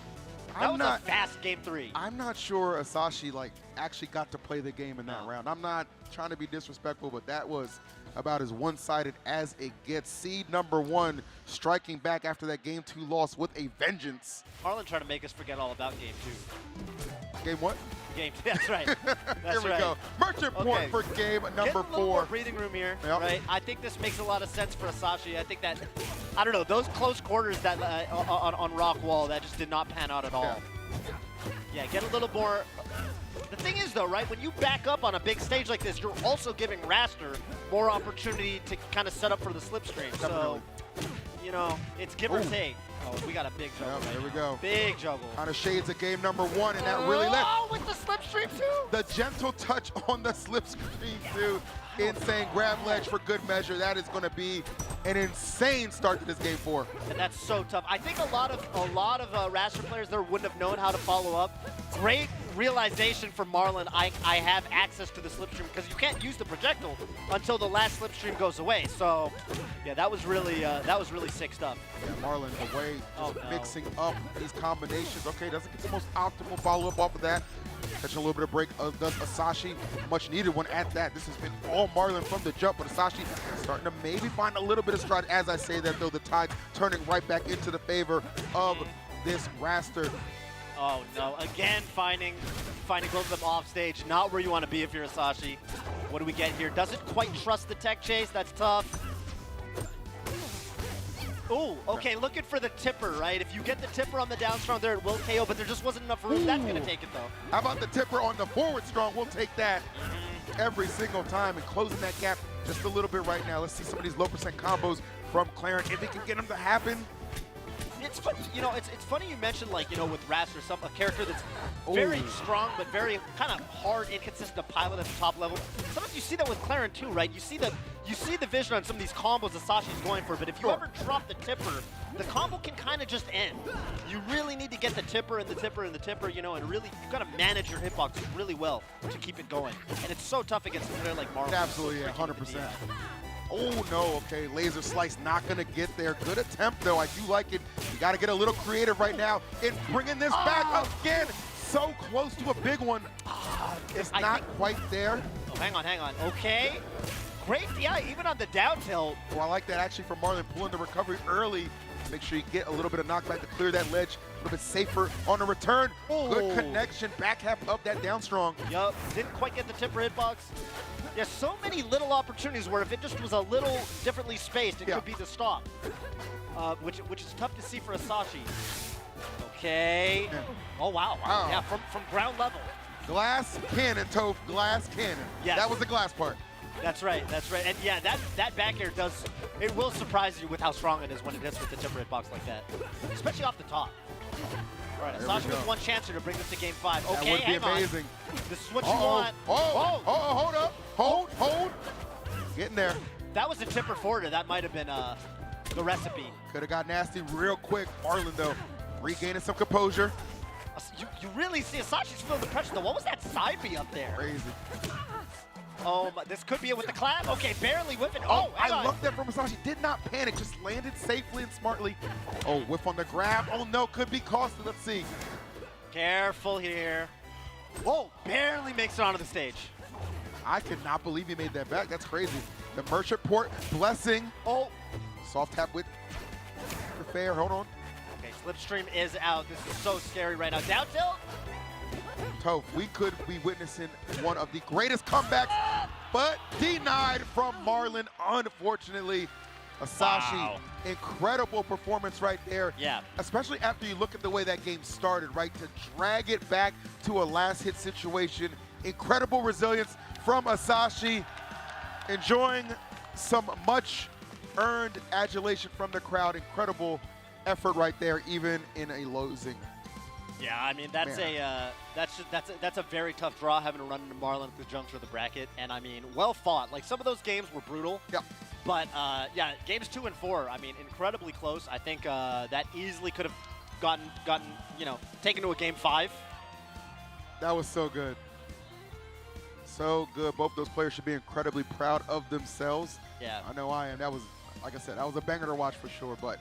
That was a fast game 3. I'm not sure Asashi actually got to play the game in that round. I'm not trying to be disrespectful, but that was about as one-sided as it gets. Seed number 1 striking back after that game 2 loss with a vengeance. Marlon trying to make us forget all about game 2. Game what? Game 2. That's right. Here we go. Merchant point for game number 4. More breathing room here, right? I think this makes a lot of sense for Asashi. I think that, I don't know, those close quarters that on rock wall, that just did not pan out at all. Yeah, get a little more. The thing is, though, right, when you back up on a big stage like this, you're also giving Raster more opportunity to kind of set up for the slipstream. So, it's give or take. Oh, we got a big juggle. There we go. Big juggle. Kind of shades of game number 1, and that really left. Oh, with the slipstream, too. The gentle touch on the slipstream, too. Insane grab ledge for good measure. That is going to be an insane start to this game 4. And that's so tough. I think a lot of Raster players there wouldn't have known how to follow up. Great realization for Marlon. I have access to the slipstream because you can't use the projectile until the last slipstream goes away. So, yeah, that was really sick stuff. Yeah, Marlon away, mixing up these combinations. Okay, doesn't get the most optimal follow-up off of that. Catching a little bit of break does Asashi. Much needed one at that. This has been all Marlon from the jump, but Asashi starting to maybe find a little bit of stride. As I say that, though, the tide's turning right back into the favor of this Raster. Oh no, again finding both of them off stage. Not where you want to be if you're Asashi. What do we get here? Doesn't quite trust the tech chase. That's tough. Ooh, okay, looking for the tipper, right? If you get the tipper on the down strong there, it will KO, but there just wasn't enough room. That's going to take it, though. How about the tipper on the forward strong? We'll take that every single time and closing that gap just a little bit right now. Let's see some of these low percent combos from Clarence. If we can get them to happen. It's funny, it's funny you mentioned, with Raster, a character that's very strong, but very kind of hard, inconsistent to pilot at the top level. Sometimes you see that with Clarence too, right? You see the vision on some of these combos Asashi's going for, but if you ever drop the tipper, the combo can kind of just end. You really need to get the tipper and the tipper and the tipper, and really, you've got to manage your hitbox really well to keep it going. And it's so tough against a player like Marlon. Absolutely, yeah, 100%. Oh no, okay, laser slice not gonna get there. Good attempt though, I do like it. You gotta get a little creative right now in bringing this back again. So close to a big one. It's not quite there. Oh, hang on, okay. great, yeah, even on the down tilt. Well, I like that actually from Marlon, pulling the recovery early. Make sure you get a little bit of knockback to clear that ledge, a little bit safer on the return. Good connection, back half up that down strong. Yup, didn't quite get the tipper hitbox. Yeah, so many little opportunities where if it just was a little differently spaced, it could be the stop. Which is tough to see for Asashi. Okay. Oh, wow. Yeah, from ground level. Glass cannon, Toph, glass cannon. Yes. That was the glass part. That's right, that's right. And yeah, that back air does, it will surprise you with how strong it is when it hits with the timber hitbox like that. Especially off the top. All right, Asashi with one chance here to bring this to game 5. Okay, that would be amazing. This is what you want. Hold up. Hold. Getting there. That was a tipper forward. That might have been the recipe. Could have got nasty real quick. Marlon, though, regaining some composure. You really see Asashi's feeling the pressure, though. What was that side B up there? Crazy. Oh, this could be it with the clap. Okay, barely whiffing. Oh, I love that from Asashi. Did not panic, just landed safely and smartly. Oh, whiff on the grab. Oh, no, could be costly. Let's see. Careful here. Oh, barely makes it onto the stage. I could not believe he made that back. That's crazy. The merchant port, blessing. Oh. Soft tap with the fair. Hold on. Okay, Slipstream is out. This is so scary right now. Down tilt. Toph, we could be witnessing one of the greatest comebacks, but denied from Marlon, unfortunately. Asashi, incredible performance right there. Yeah. Especially after you look at the way that game started, right? To drag it back to a last hit situation. Incredible resilience from Asashi. Enjoying some much earned adulation from the crowd. Incredible effort right there, even in a losing. Yeah, I mean that's that's a very tough draw, having to run into Marlon at the juncture of the bracket, and I mean well fought. Like some of those games were brutal. Yeah. But yeah, games 2 and 4, I mean incredibly close. I think that easily could have gotten taken to a game 5. That was so good. So good. Both those players should be incredibly proud of themselves. Yeah. I know I am. That was, like I said, that was a banger to watch for sure. But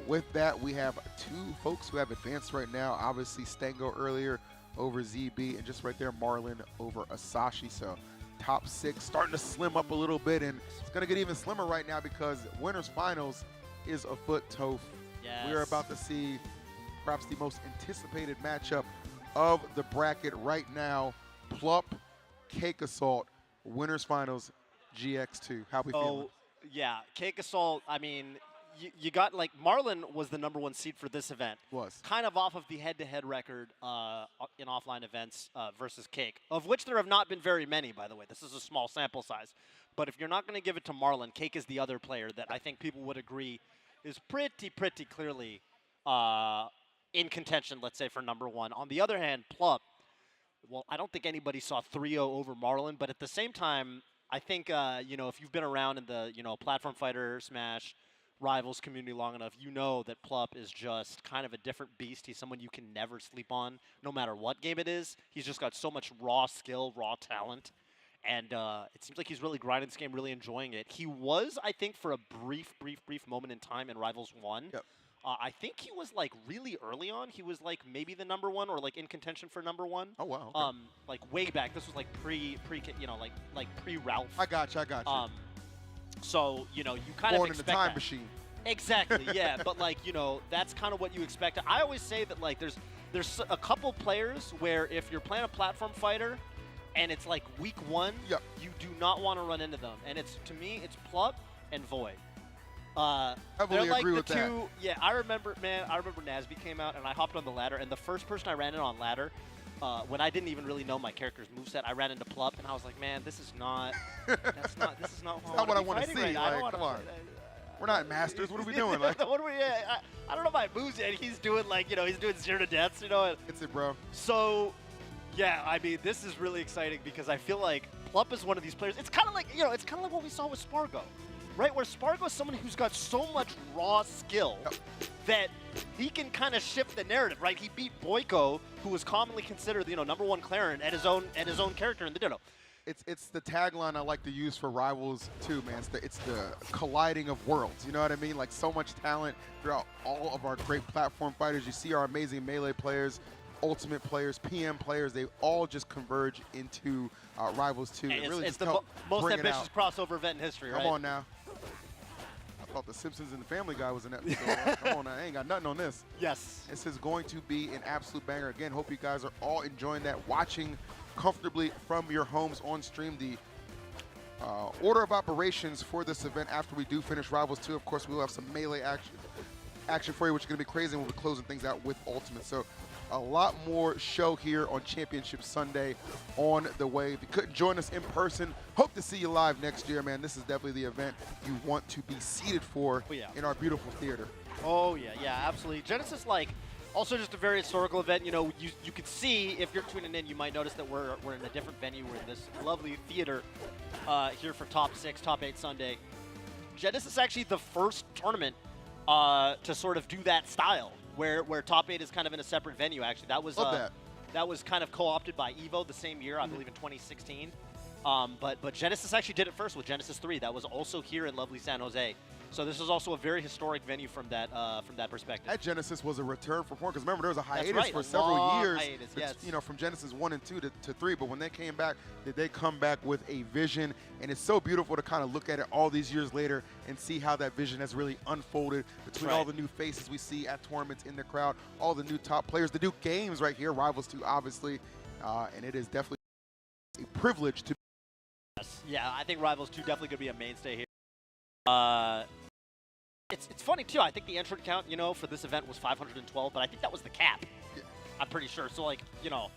with that, we have 2 folks who have advanced right now. Obviously, Stango earlier over ZB, and just right there, Marlon over Asashi. So top 6 starting to slim up a little bit, and it's going to get even slimmer right now because winners finals is afoot, Toph. Yes. We are about to see perhaps the most anticipated matchup of the bracket right now. Plup, Cake Assault, winners finals, GX2. How we feeling? Oh, yeah. Cake Assault, I mean, you got, like, Marlon was the #1 seed for this event. Was. Kind of off of the head-to-head record in offline events versus Cake, of which there have not been very many, by the way. This is a small sample size. But if you're not going to give it to Marlon, Cake is the other player that I think people would agree is pretty clearly in contention, let's say, for #1. On the other hand, Plup, well, I don't think anybody saw 3-0 over Marlon, but at the same time, I think, if you've been around in the, platform fighter, Smash, Rivals community long enough, you know that Plup is just kind of a different beast. He's someone you can never sleep on, no matter what game it is. He's just got so much raw skill, raw talent, and it seems like he's really grinding this game, really enjoying it. He was, I think, for a brief moment in time in Rivals 1. Yep. I think he was, like, really early on. He was, like, maybe the #1 or, like, in contention for #1. Oh, wow. Okay. Like, way back. This was, like, pre-Ralph. I got you. So, you kind of Born in expect the time that. machine. Exactly, yeah. But, like, that's kind of what you expect. I always say that, like, there's a couple players where if you're playing a platform fighter and it's, like, week 1, yep, you do not want to run into them. And to me, it's Plup and Void. Heavily like agree the with that. Yeah, I remember Nasby came out, and I hopped on the ladder, and the first person I ran in on ladder, when I didn't even really know my character's moveset, I ran into Plup, and I was like, man, this is not what I want to see. Right. Like, come on. We're not masters. What are we doing? Like, what are we? I don't know my moves yet. He's doing he's doing 0 to deaths. It's it, bro. So, yeah, I mean, this is really exciting because I feel like Plup is one of these players. It's kind of like it's kind of like what we saw with Spargo. Right, where Spargo is someone who's got so much raw skill that he can kind of shift the narrative, right? He beat Boyko, who was commonly considered, #1 Clarent at his own character in the Ditto. It's the tagline I like to use for Rivals too, man. It's the colliding of worlds. You know what I mean? Like so much talent throughout all of our great platform fighters. You see our amazing Melee players Ultimate players, PM players, they all just converge into Rivals 2. Hey, really it's just the help most bring it ambitious out. crossover event in history, right? Come on now. I thought The Simpsons and the Family Guy was in that. So, come on now, I ain't got nothing on this. Yes. This is going to be an absolute banger. Again, hope you guys are all enjoying that, watching comfortably from your homes on stream. The order of operations for this event after we do finish Rivals 2, of course, we will have some melee action for you, which is going to be crazy, and we'll be closing things out with Ultimate. So a lot more show here on Championship Sunday on the way. If you couldn't join us in person, hope to see you live next year, man. This is definitely the event you want to be seated for in our beautiful theater. Oh, yeah, absolutely. Genesis, like, also just a very historical event. You know, you could see, if you're tuning in, you might notice that we're in a different venue. We're in this lovely theater here for Top 6, Top 8 Sunday. Genesis is actually the first tournament to sort of do that style, where Top 8 is kind of in a separate venue, actually. That was that was kind of co-opted by EVO the same year, I believe in 2016. But Genesis actually did it first with Genesis 3. That was also here in lovely San Jose. So this is also a very historic venue from that perspective. That Genesis was a return for porn, because remember there was a hiatus right, for a several long years. hiatus, yes. You know, from Genesis 1 and 2 to 3. But when they came back, did they come back with a vision? And it's so beautiful to kind of look at it all these years later and see how that vision has really unfolded between all the new faces we see at tournaments in the crowd, all the new top players, the new games right here, Rivals 2 obviously, and it is definitely a privilege to. Yes, yeah, I think Rivals 2 definitely could be a mainstay here. It's funny too. I think the entrant count, you know, for this event was 512, but I think that was the cap. Yeah. I'm pretty sure. So like, you know,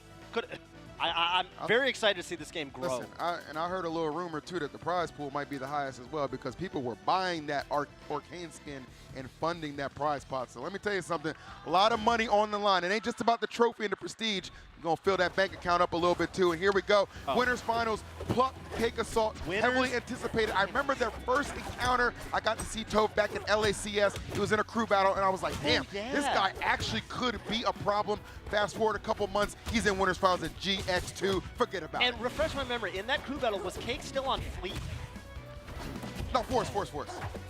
I'm very excited to see this game grow. Listen, I heard a little rumor too that the prize pool might be the highest as well, because people were buying that Arcane skin and funding that prize pot. So let me tell you something, a lot of money on the line. It ain't just about the trophy and the prestige. You're going to fill that bank account up a little bit too. And here we go. Winners finals, Pluck, Cake Assault, heavily anticipated. I remember their first encounter. I got to see Toph back at LACS. He was in a crew battle, and I was like, damn, this guy actually could be a problem. Fast forward a couple months, he's in Winners finals at GX2. Forget about it. And refresh my memory, in that crew battle, was Cake still on Fleet? No, Force.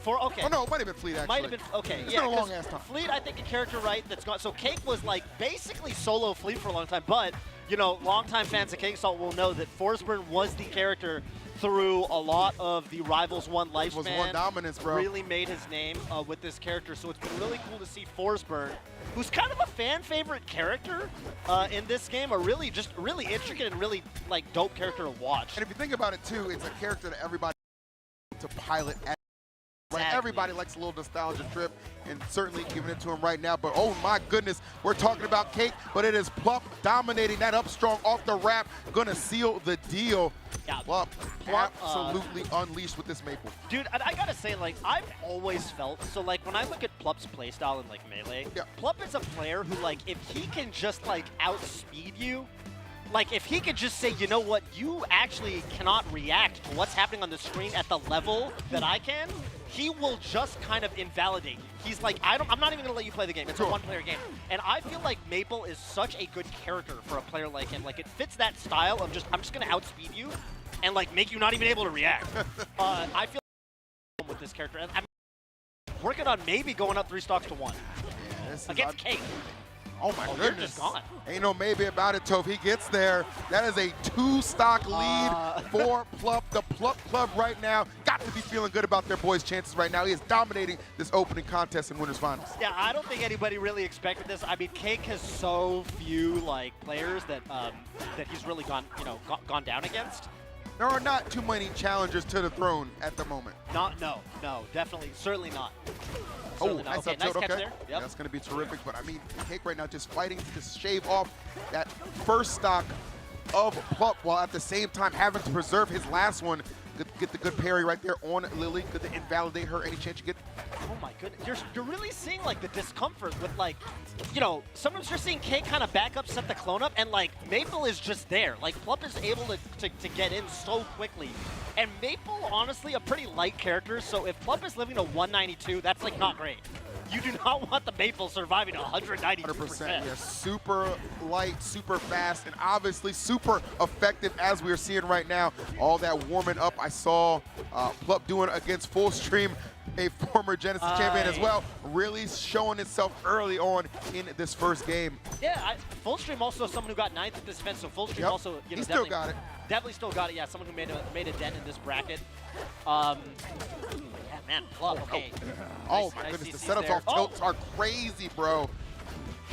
Okay. Oh no, it might have been Fleet actually. Might have been, okay. It's yeah, been a long ass time. Fleet, I think, a character, right, that's gone. So Cake was like basically solo Fleet for a long time, but, you know, longtime fans of Cake Assault will know that Forsburn was the character through a lot of the Rivals 1 lifespan. Was one dominance, bro. Really made his name with this character, so it's been really cool to see Forsburn, who's kind of a fan favorite character in this game, a really intricate and really like dope character to watch. And if you think about it too, it's a character that everybody to pilot at. Right, everybody likes a little nostalgia trip, and certainly giving it to him right now. But oh my goodness, we're talking about Cake, but it is Plup dominating that up strong off the wrap, gonna seal the deal. Yeah, Plup absolutely unleashed with this Maple. Dude, I gotta say, like, I've always felt, so like when I look at Plup's playstyle in like Melee, Plup is a player who, like, if he can just like outspeed you, like, if he could just say, you know what, you actually cannot react to what's happening on the screen at the level that I can, he will just kind of invalidate you. He's like, I'm not even going to let you play the game. It's a one-player game. And I feel like Maple is such a good character for a player like him. Like, it fits that style of just, I'm just going to outspeed you and, like, make you not even able to react. I feel like with this character. I'm working on maybe going up 3 stocks to 1 against Cake. Oh my goodness. You're just gone. Ain't no maybe about it, Toph. He gets there. That is a 2-stock lead for Plup. The Plup Club right now got to be feeling good about their boys' chances right now. He is dominating this opening contest in Winners Finals. Yeah, I don't think anybody really expected this. I mean, Cake has so few like players that that he's really gone down against. There are not too many challengers to the throne at the moment. No, definitely, certainly not. Oh, nice okay, nice catch there. Yep. Yeah, that's going to be terrific. But I mean, Cake right now just fighting to shave off that first stock of Plup while at the same time having to preserve his last one. Get the good parry right there on Lily. Good to invalidate her any chance you get. Oh my goodness, you're really seeing like the discomfort with, like, you know, sometimes you're seeing Cake kind of back up, set the clone up, and like Maple is just there. Like Plup is able to get in so quickly. And Maple, honestly, a pretty light character, so if Plup is living to 192, that's like not great. You do not want the Maple surviving 192%. 100%, yeah, super light, super fast, and obviously super effective as we're seeing right now. All that warming up I saw Plup doing against Fullstream. a former Genesis champion as well, really showing itself early on in this first game. Yeah, Fullstream also someone who got 9th at this event, so Fullstream also, you know, he still got it. Definitely still got it. Yeah, someone who made a dent in this bracket. Yeah, man, Plup, okay. Oh Nice- my nice goodness, the CCs setups there. off tilts are crazy, bro.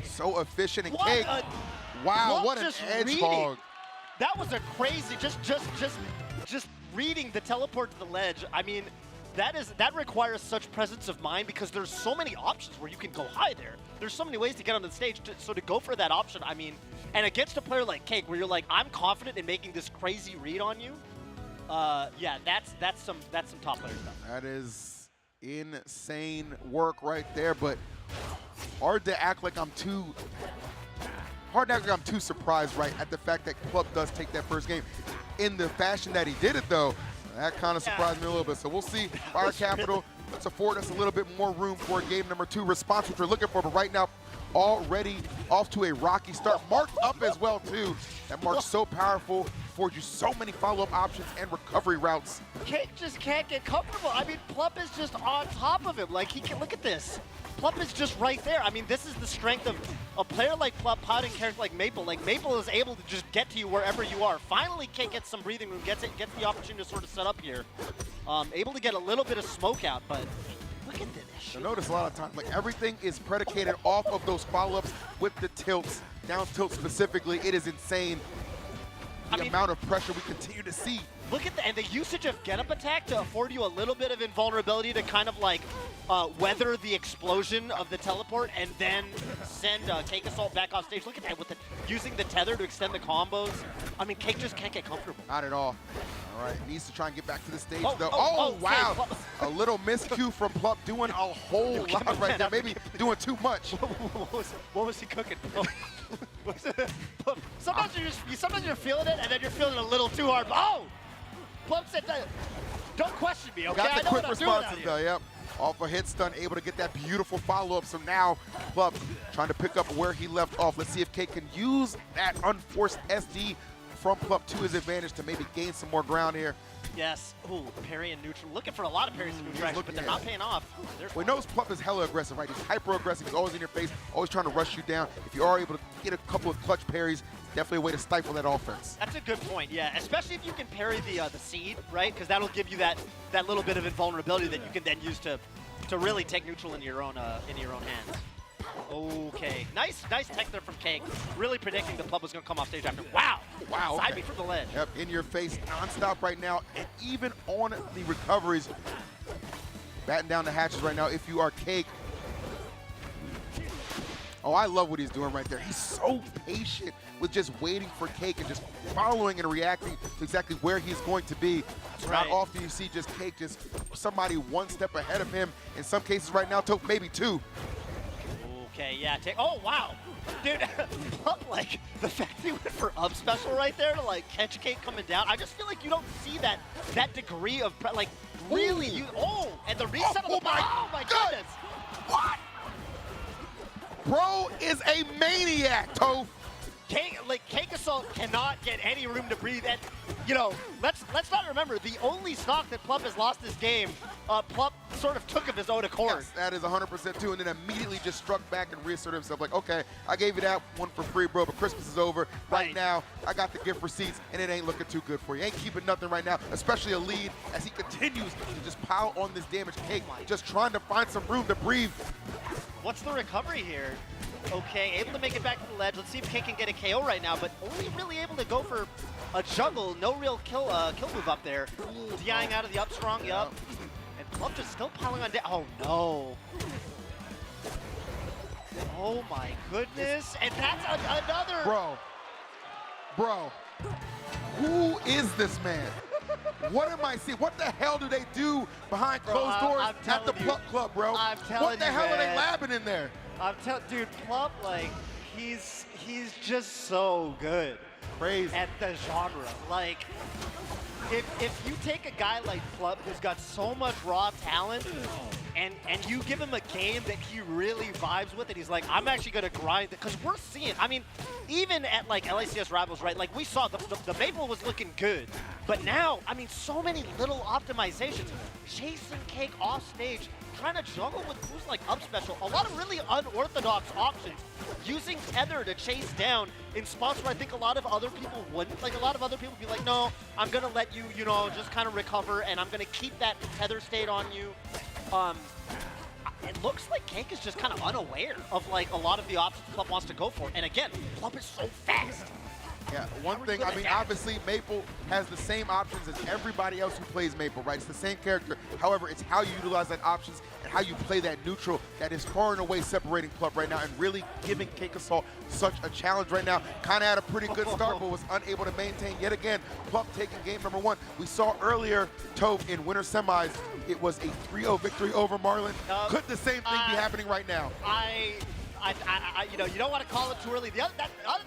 So efficient and What Cake. a- Wow, Plup what an just edge reading. hog. That was a crazy, just reading the teleport to the ledge. I mean, that requires such presence of mind because there's so many options where you can go high there. There's so many ways to get on the stage, so to go for that option, I mean, and against a player like Cake where you're like, I'm confident in making this crazy read on you, yeah, that's some top player stuff. That is insane work right there, but hard to act like I'm too surprised, right, at the fact that Plup does take that first game. In the fashion that he did it, though, that kind of surprised me a little bit. So we'll see. Fire Capital, let's afford us a little bit more room for game number 2 response, which we're looking for. But right now, already off to a rocky start. Marked up as well, too. That mark's so powerful, affords you so many follow-up options and recovery routes. Cake just can't get comfortable. I mean, Plup is just on top of him. Like, he can look at this. Plup is just right there. I mean, this is the strength of a player like Plup piloting a character like Maple. Like, Maple is able to just get to you wherever you are. Finally, Cake gets some breathing room, gets the opportunity to sort of set up here. Able to get a little bit of smoke out, but look at this. So notice a lot of times, like, everything is predicated off of those follow-ups with the tilts, down tilt specifically. It is insane the amount of pressure we continue to see. Look at and the usage of get-up attack to afford you a little bit of invulnerability to kind of like weather the explosion of the teleport and then send Cake Assault back off stage. Look at that with using the tether to extend the combos. I mean, Cake just can't get comfortable. Not at all. All right, needs to try and get back to the stage, Oh, though. oh, Wow. A little miscue from Plup, doing a whole lot right there. Maybe doing too much. What was he cooking? Sometimes you're feeling it, and then you're feeling it a little too hard. Oh! Plup said, don't question me, okay? Got I the know quick what I'm doing out responses, here. though, yep. Off a hit stun, able to get that beautiful follow-up. So now, Plup trying to pick up where he left off. Let's see if Cake can use that unforced SD from Plup to his advantage to maybe gain some more ground here. Yes. Ooh, parry and neutral. Looking for a lot of parries and neutral action, but they're not paying off. We know Plup is hella aggressive, right? He's hyper-aggressive. He's always in your face, always trying to rush you down. If you are able to get a couple of clutch parries, definitely a way to stifle that offense. That's a good point, yeah. Especially if you can parry the seed, right? Because that'll give you that little bit of invulnerability that you can then use to really take neutral into your own hands. Okay, nice tech there from Cake. Really predicting the Plup was going to come off stage after. Wow, side okay. B from the ledge. Yep, in your face, nonstop right now, and even on the recoveries, batting down the hatches right now. If you are Cake. Oh, I love what he's doing right there. He's so patient with just waiting for Cake and just following and reacting to exactly where he's going to be. It's not often you see just Cake, just somebody one step ahead of him. In some cases right now, maybe 2. Okay, yeah, oh, wow. Dude, Plup, like, the fact that he went for up special right there to, like, catch Cake coming down, I just feel like you don't see that degree of, like, really, and the reset of the oh my goodness. What? Bro is a maniac, Toph. Cake Assault cannot get any room to breathe. And, you know, let's not remember, the only stock that Plup has lost this game, Plup sort of took of his own accord. Yes, that is 100% too, and then immediately just struck back and reasserted himself like, okay, I gave you that one for free, bro, but Christmas is over. Right now, I got the gift receipts, and it ain't looking too good for you. Ain't keeping nothing right now, especially a lead as he continues to just pile on this damage. Cake just trying to find some room to breathe. What's the recovery here? Okay, able to make it back to the ledge. Let's see if Cake can get a KO right now, but only really able to go for a juggle. No real kill move up there. DIing out of the up strong, yup. And Plup just still piling on down. Oh, no. Oh, my goodness. And that's another. Bro, who is this man? What am I seeing? What the hell do they do behind closed doors at the Plup Club, bro? I'm telling what the you, hell man. are they labbing in there? Dude, Plup, like, he's just so good. Crazy. At the genre. Like, if you take a guy like Plup who's got so much raw talent and you give him a game that he really vibes with and he's like, I'm actually going to grind it. Because we're seeing, I mean, even at like LACS Rivals, right, like we saw the Maple was looking good But now, I mean, so many little optimizations. Chasing Cake off stage, trying to juggle with boost like up special. A lot of really unorthodox options. Using Tether to chase down in spots where I think a lot of other people wouldn't. Like, a lot of other people would be like, no, I'm going to let you, you know, just kind of recover, and I'm going to keep that Tether state on you. It looks like Cake is just kind of unaware of, like, a lot of the options Plup wants to go for. And again, Plup is so fast. Yeah, one thing, I mean, obviously, Maple has the same options as everybody else who plays Maple, right? It's the same character. However, it's how you utilize that options and how you play that neutral that is far and away separating Plup right now and really giving Cake Assault such a challenge right now. Kind of had a pretty good start, but was unable to maintain yet again. Plup taking game number 1. We saw earlier, Tove, in winter semis, it was a 3-0 victory over Marlon. Could the same thing be happening right now? You know, you don't want to call it too early. The other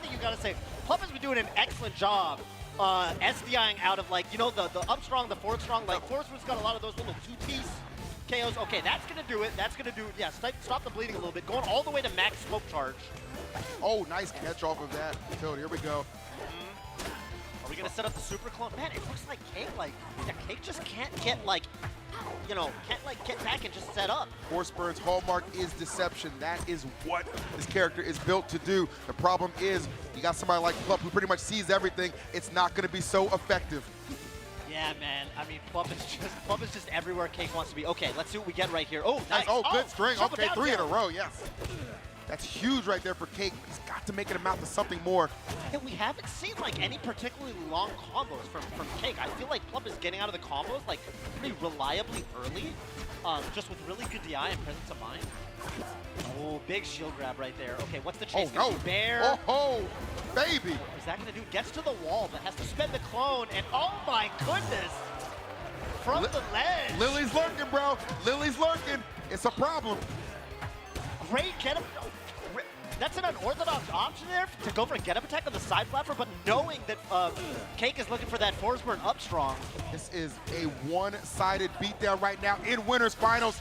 thing you got to say, Plup has been doing an excellent job SDIing out of, like, you know, the up strong, the forward strong. Like, Forrest's got a lot of those little 2-piece KOs. Okay, that's going to do it. That's going to do, yeah, stop the bleeding a little bit. Going all the way to max smoke charge. Oh, nice catch off of that. So here we go. Are we going to set up the super clone? Man, it looks like Cake, like, yeah, Cake just can't get, like, you know, can't, like, get back and just set up. Forcebird's hallmark is deception. That is what this character is built to do. The problem is, you got somebody like Plup who pretty much sees everything. It's not going to be so effective. Yeah, man. I mean, Plup is just everywhere Cake wants to be. Okay, let's see what we get right here. Oh, nice. Oh, good string. Okay, 3 in a down. row, yes. That's huge right there for Cake. He's got to make it amount to something more. And we haven't seen, like, any particularly long combos from Cake. I feel like Plup is getting out of the combos, like, pretty reliably early, just with really good DI and presence of mind. Oh, big shield grab right there. Okay, what's the chase? Oh, no. Bear. Oh, baby. What is that going to do? Gets to the wall, but has to spend the clone, and oh my goodness! From the ledge. Lily's lurking, bro. Lily's lurking. It's a problem. Great get up. That's an unorthodox option there to go for a get-up attack on the side platform, but knowing that Cake is looking for that force burn up strong. This is a one-sided beatdown right now in Winners Finals.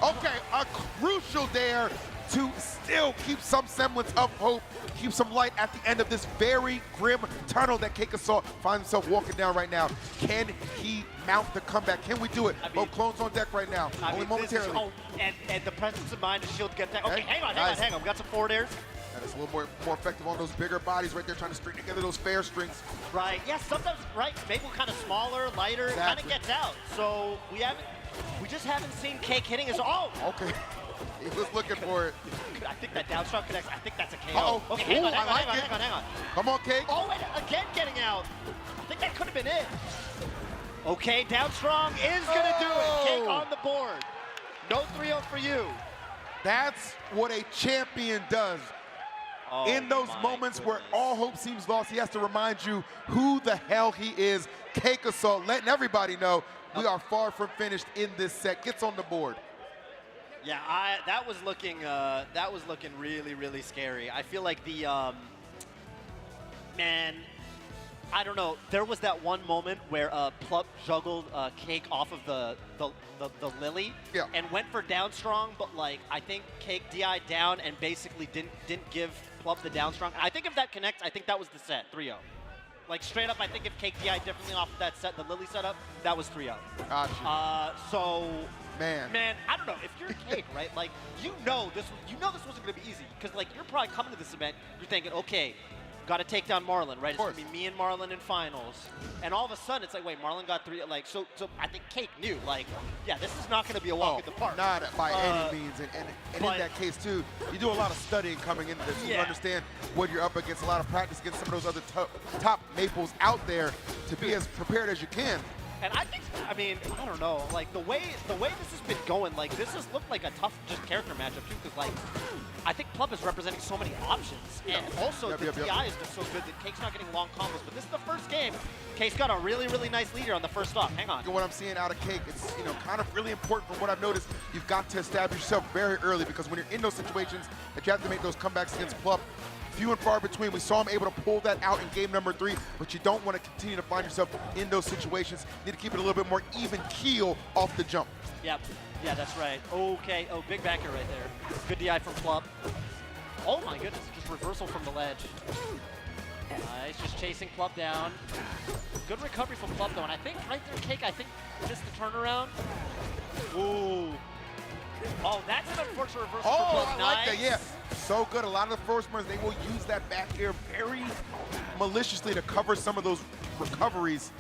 Okay, a crucial dare to still keep some semblance of hope, keep some light at the end of this very grim tunnel that Cake Assault finds himself walking down right now. Can he mount the comeback? Can we do it? Both clones on deck right now, only momentarily. And the presence of mind to shield get that. Okay, hang on. We got some forward airs. That is a little more effective on those bigger bodies right there, trying to string together those fair strings. Right, yeah, sometimes, right, Maple kind of smaller, lighter, kind of gets out. So we just haven't seen Cake hitting his, Okay, he was looking for it. I think that down strong connects, I think that's a KO. Uh-oh. Okay, hang on. Come on, Cake. Oh, and again getting out. I think that could have been it. Okay, down strong is going to do it. Cake on the board. No 3-0 for you. That's what a champion does. In those moments where all hope seems lost, he has to remind you who the hell he is. Cake Assault, letting everybody know we are far from finished in this set. Gets on the board. Yeah, that was looking really, really scary. I feel like the man, I don't know. There was that one moment where Plup juggled Cake off of the Lily, and went for down strong, but like I think Cake DI down and basically didn't give Plup the down strong. I think if that connects, I think that was the set 3-0. Like straight up, I think if Cake DI differently off of that set, the Lily setup, that was 3-0. Gotcha. So. Man, I don't know. If you're Cake, right? Like you know this wasn't going to be easy because like you're probably coming to this event, you're thinking, okay, got to take down Marlon, right? It's going to be me and Marlon in finals. And all of a sudden, it's like, wait, Marlon got 3. Like, so I think Cake knew, like, yeah, this is not going to be a walk in the park. Not by any means. And in that case, too, you do a lot of studying coming into this. You understand what you're up against, a lot of practice against some of those other top Maples out there to be as prepared as you can. And I think, I mean, I don't know, like the way this has been going, like this has looked like a tough just character matchup too, because like I think Plup is representing so many options, and also the DI is just so good that Cake's not getting long combos. But this is the first game. Cake's got a really, really nice lead here on the first stock. Hang on. What I'm seeing out of Cake, it's kind of really important from what I've noticed. You've got to establish yourself very early because when you're in those situations that you have to make those comebacks against Plup, few and far between. We saw him able to pull that out in game number 3, but you don't want to continue to find yourself in those situations. You need to keep it a little bit more even keel off the jump. Yep. Yeah, that's right. Okay. Oh, big backer right there. Good DI from Plup. Oh my goodness, just reversal from the ledge. Nice, just chasing Plup down. Good recovery from Plup though, and I think right there, Cake, I think missed the turnaround. Ooh. Oh, that's an unfortunate reversal for Plup. I like that, yeah. So good. A lot of the first runners, they will use that back air very maliciously to cover some of those recoveries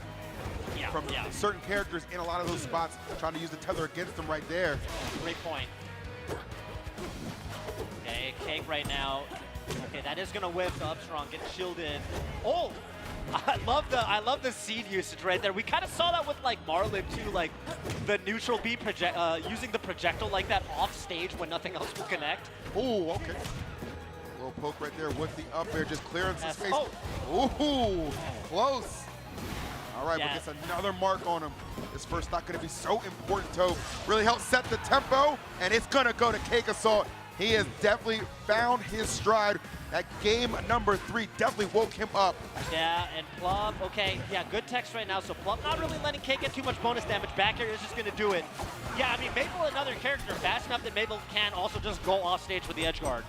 from certain characters in a lot of those spots, trying to use the tether against them right there. Great point. Okay, Cake right now. Okay, that is gonna whiff the Upstrong, get shielded. Oh! I love the seed usage right there. We kind of saw that with like Marlin too, like the neutral B project, using the projectile like that off stage when nothing else will connect. Oh, okay. A little poke right there with the up air, just clearing some space. Oh. Ooh, close. All right, but gets another mark on him. This first stock gonna be so important to really help set the tempo, and it's gonna go to Cake Assault. He has definitely found his stride. That game number 3 definitely woke him up. Yeah, and Plup, okay, yeah, good text right now. So Plup not really letting Cake get too much bonus damage. Back here is just gonna do it. Yeah, I mean, Maple, another character fast enough that Maple can also just go off stage with the edge guard.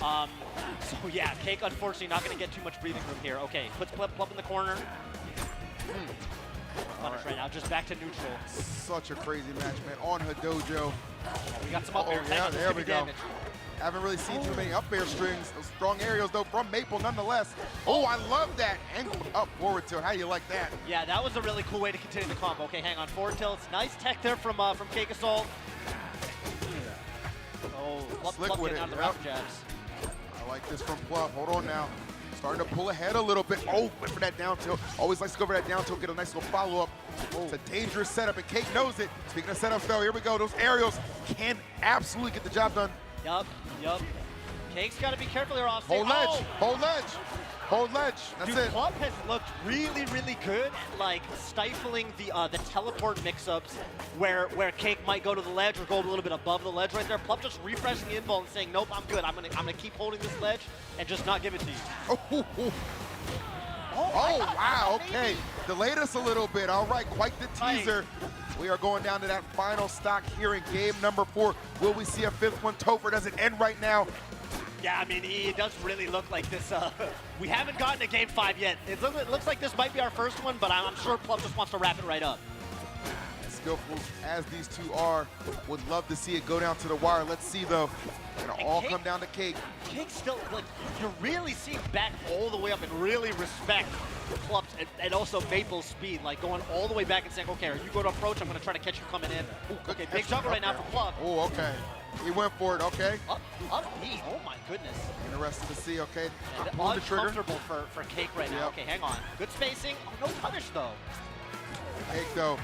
So yeah, Cake unfortunately not gonna get too much breathing room here. Okay, puts Plup in the corner. Punish right now, just back to neutral. Such a crazy match, man. On Hadojo. Oh, we got some up air. Yeah, there we go. Haven't really seen too many up air strings. Those strong aerials, though, from Maple nonetheless. Oh, I love that. Angled up forward tilt. How do you like that? Yeah, that was a really cool way to continue the combo. Okay, hang on. Forward tilts. Nice tech there from Cake Assault. Oh, Plup getting out of the rough jabs. I like this from Plup. Hold on now. Starting to pull ahead a little bit. Oh, went for that down tilt. Always likes to go for that down tilt, get a nice little follow-up. Oh. It's a dangerous setup, and Cake knows it. Speaking of setups, though, here we go. Those aerials can absolutely get the job done. Yup. Cake's got to be careful here off stage. Hold ledge, hold ledge, hold ledge. That's Dude, it. Plup has looked really, really good at like stifling the teleport mix-ups where Cake might go to the ledge or go a little bit above the ledge right there. Plup just refreshing the invul and saying, nope, I'm good. I'm gonna keep holding this ledge and just not give it to you. Oh wow, okay. Delayed us a little bit. All right, quite the teaser. We are going down to that final stock here in game number 4. Will we see a 5th one? Topher, does it end right now? Yeah, I mean, it does really look like this. We haven't gotten to game 5 yet. It looks like this might be our first one, but I'm sure Plup just wants to wrap it right up. As skillful as these two are, would love to see it go down to the wire. Let's see, though. It'll all come down to Cake. Cake still, like, you're really seeing back all the way up and really respect Plup's and also Maple's speed, like going all the way back and saying, okay, are you going to approach? I'm going to try to catch you coming in. Ooh, okay, big jumper right now for Plup. Oh, okay. He went for it, okay. Up B, oh my goodness. Interesting to see, okay. Uncomfortable for Cake right now. Yep. Okay, hang on. Good spacing. Oh, no punish, though. Cake, though,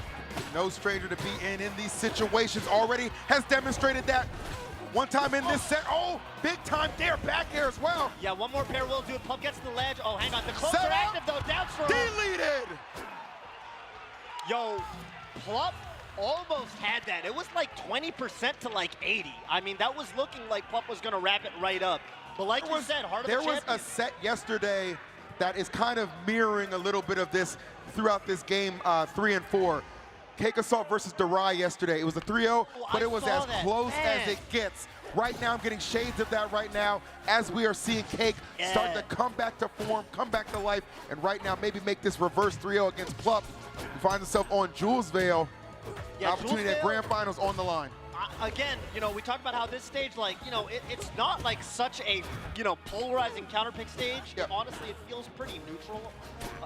no stranger to be in these situations. Already has demonstrated that. One time in this set, oh, big time there, back air as well. Yeah, one more pair will do it. Plup gets to the ledge. Oh, hang on, the clones are active though, down throw. Deleted! Yo, Plup almost had that. It was like 20% to like 80. I mean, that was looking like Plup was gonna wrap it right up. But like you said, heart of the champion. There was a set yesterday that is kind of mirroring a little bit of this throughout this game 3 and 4. Cake Assault versus Durai yesterday. It was a 3-0, but it was as close as it gets. Right now, I'm getting shades of that right now as we are seeing Cake start to come back to form, come back to life, and right now maybe make this reverse 3-0 against Plup. He finds himself on Jules Vale. Opportunity at Grand Finals on the line. Again, you know, we talked about how this stage, like, you know, it's not like such a, you know, polarizing counterpick stage. Yep. Honestly, it feels pretty neutral.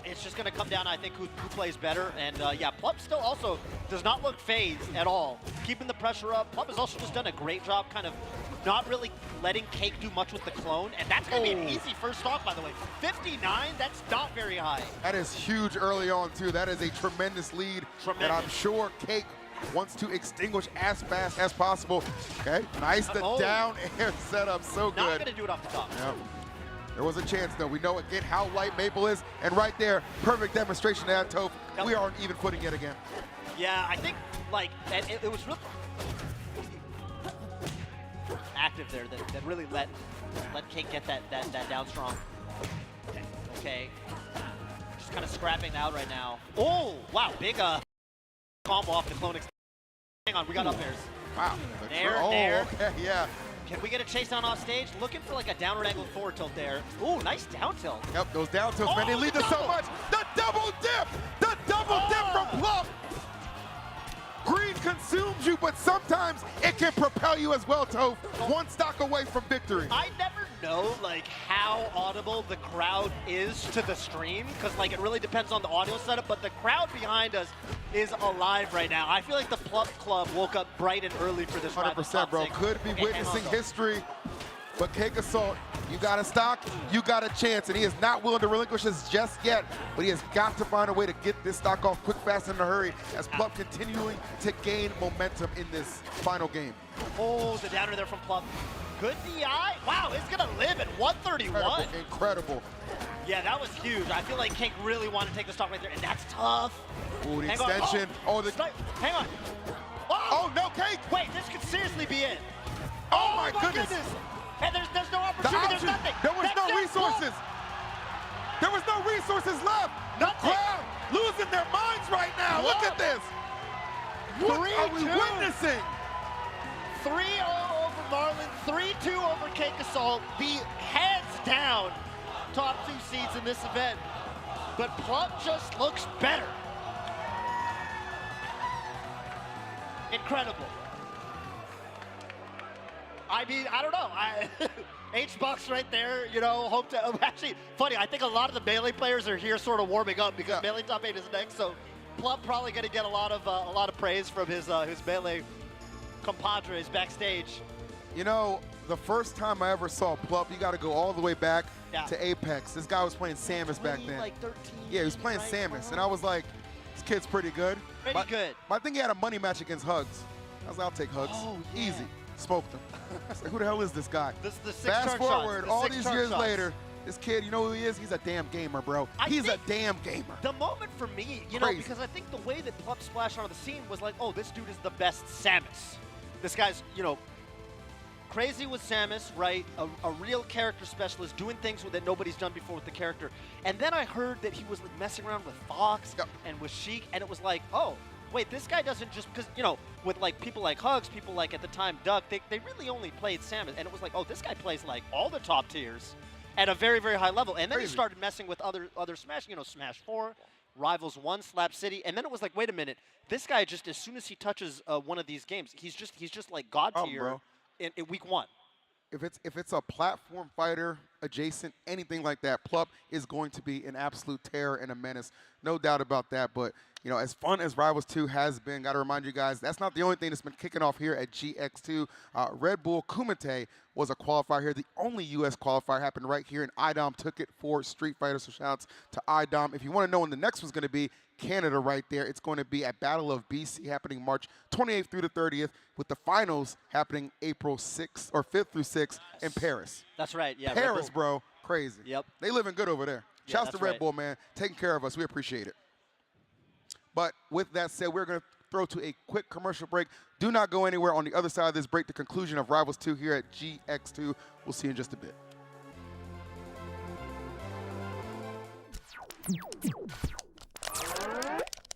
It's just going to come down, I think, who plays better. And, yeah, Plup still also does not look phased at all. Keeping the pressure up. Plup has also just done a great job kind of not really letting Cake do much with the clone. And that's going to be an easy first stock, by the way. 59, that's not very high. That is huge early on, too. That is a tremendous lead that I'm sure Cake wants to extinguish as fast as possible. Okay, nice the down air setup, so good. Not gonna do it off the top. Yep. There was a chance though. We know again how light Maple is, and right there, perfect demonstration of that, Toph. Yep. We are on even footing yet again. Yeah, I think like it was really active there that really let Cake get that down strong. Okay, just kind of scrapping out right now. Oh wow, big combo off the clone. Hang on, we got up airs. Wow. There. Okay, yeah. Can we get a chase down off stage? Looking for like a downward angled forward tilt there. Ooh, nice down tilt. Yep, those down tilts, man, they Oh, lead the to so double. much. The double dip! The double dip from Plup! Greed consumes you, but sometimes it can propel you as well, Toph. One stock away from victory. I never know like how audible the crowd is to the stream, because like it really depends on the audio setup, but the crowd behind us is alive right now. I feel like the Plup Club woke up bright and early for this Rivals 100%, Top bro. 6. Could be Okay, hang witnessing on, though. history, but Cake Assault, you got a stock, you got a chance, and he is not willing to relinquish this just yet, but he has got to find a way to get this stock off quick, fast, and in a hurry as Plup continuing to gain momentum in this final game. Oh, the downer there from Plup. Good DI. Wow, it's gonna live at 131. Incredible, incredible. Yeah, that was huge. I feel like Cake really wanted to take the stock right there, and that's tough. Ooh, the Hang on. extension. Oh, the. Hang on. Oh, no, Cake! Wait, this could seriously be it. Oh, my goodness. And there's no The opportunity. There's option. nothing. There was That's no it. resources. There was no resources left. The Nothing. crowd losing their minds right now. Look at this. What are we 3-2. witnessing? 3-0 over Marlon, 3-2 over Cake Assault. The hands down top 2 seeds in this event. But Plup just looks better. Incredible. I mean, I don't know. H-Bucks right there, you know, hope to, actually, funny, I think a lot of the Melee players are here sort of warming up because Melee top 8 is next, so Plup probably going to get a lot of praise from his Melee compadres backstage. You know, the first time I ever saw Plup, you got to go all the way back to Apex. This guy was playing Samus back then. Like 13. Yeah, he was playing right? Samus, and I was like, this kid's pretty good. Pretty good. But I think he had a money match against Hugs. I was like, I'll take Hugs. Oh, yeah. Easy. Smoked him. I was like, who the hell is this guy? This is the 6 Fast chart forward, shots. all The 6 these chart years shots. later, this kid, you know who he is? He's a damn gamer, bro. He's a damn gamer. The moment for me, you know, because I think the way that Plup splashed onto the scene was like, oh, this dude is the best Samus. This guy's, you know, crazy with Samus, right? A real character specialist, doing things that nobody's done before with the character. And then I heard that he was like messing around with Fox and with Sheik, and it was like, oh, wait, this guy doesn't just, because, you know, with like people like Hugs, people like at the time Duck, they really only played Samus. And it was like, oh, this guy plays like all the top tiers at a very, very high level. And then he started messing with other Smash, you know, Smash 4, Rivals 1, Slap City. And then it was like, wait a minute, this guy just, as soon as he touches one of these games, he's just like God tier in week 1. If it's a platform fighter adjacent, anything like that, Plup is going to be an absolute terror and a menace. No doubt about that. But, you know, as fun as Rivals 2 has been, got to remind you guys, that's not the only thing that's been kicking off here at GX2. Red Bull Kumite was a qualifier here. The only U.S. qualifier happened right here, and IDOM took it for Street Fighter. So shout-outs to IDOM. If you want to know when the next one's going to be, Canada right there. It's going to be at Battle of BC happening March 28th through the 30th, with the finals happening April 6th or 5th through 6th in Paris. That's right, yeah. Paris, bro. Crazy. Yep. They living good over there. Yeah, Shouts to that's Red right. Bull, man. Taking care of us. We appreciate it. But with that said, we're going to throw to a quick commercial break. Do not go anywhere. On the other side of this break, the conclusion of Rivals 2 here at GX2. We'll see you in just a bit.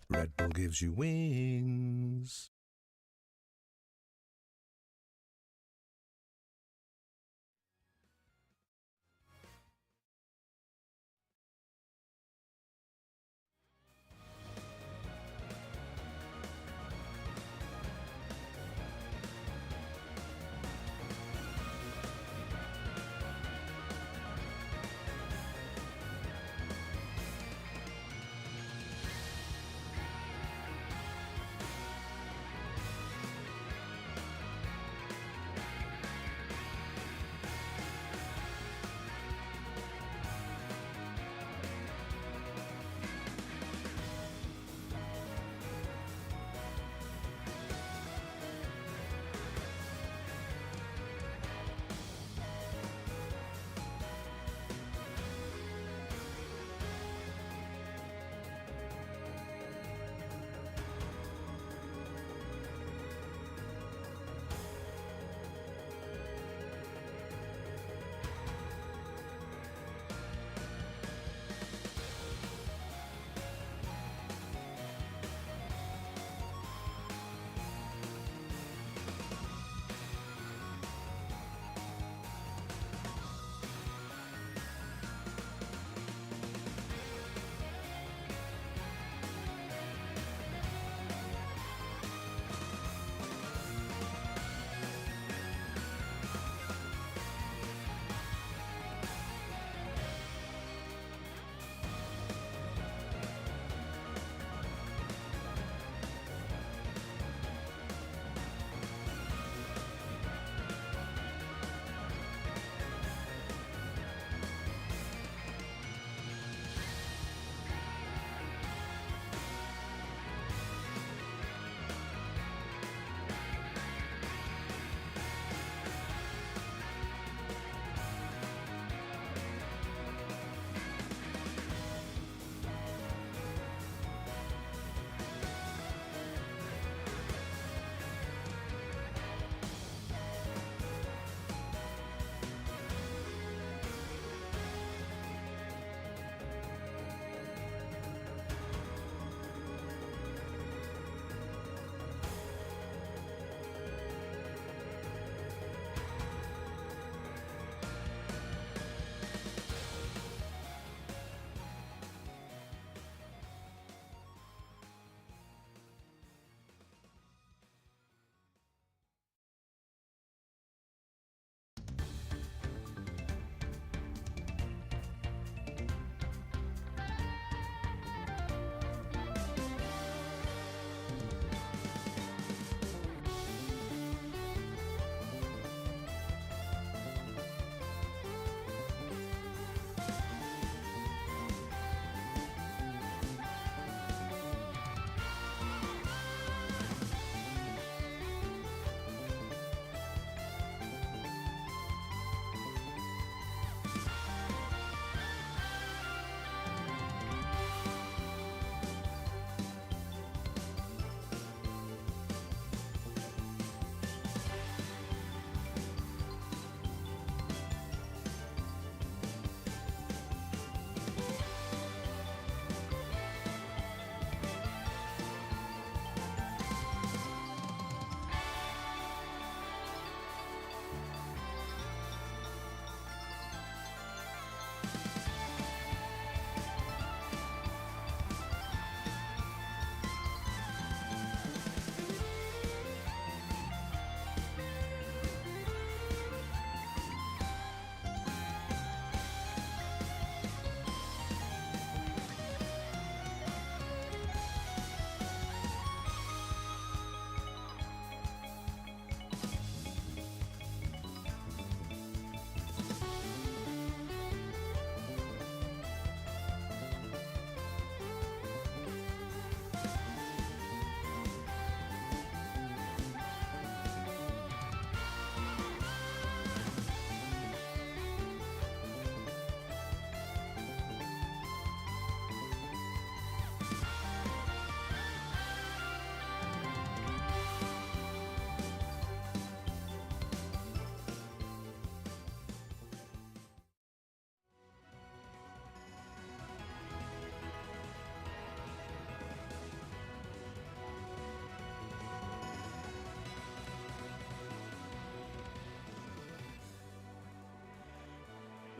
Red Bull gives you wings.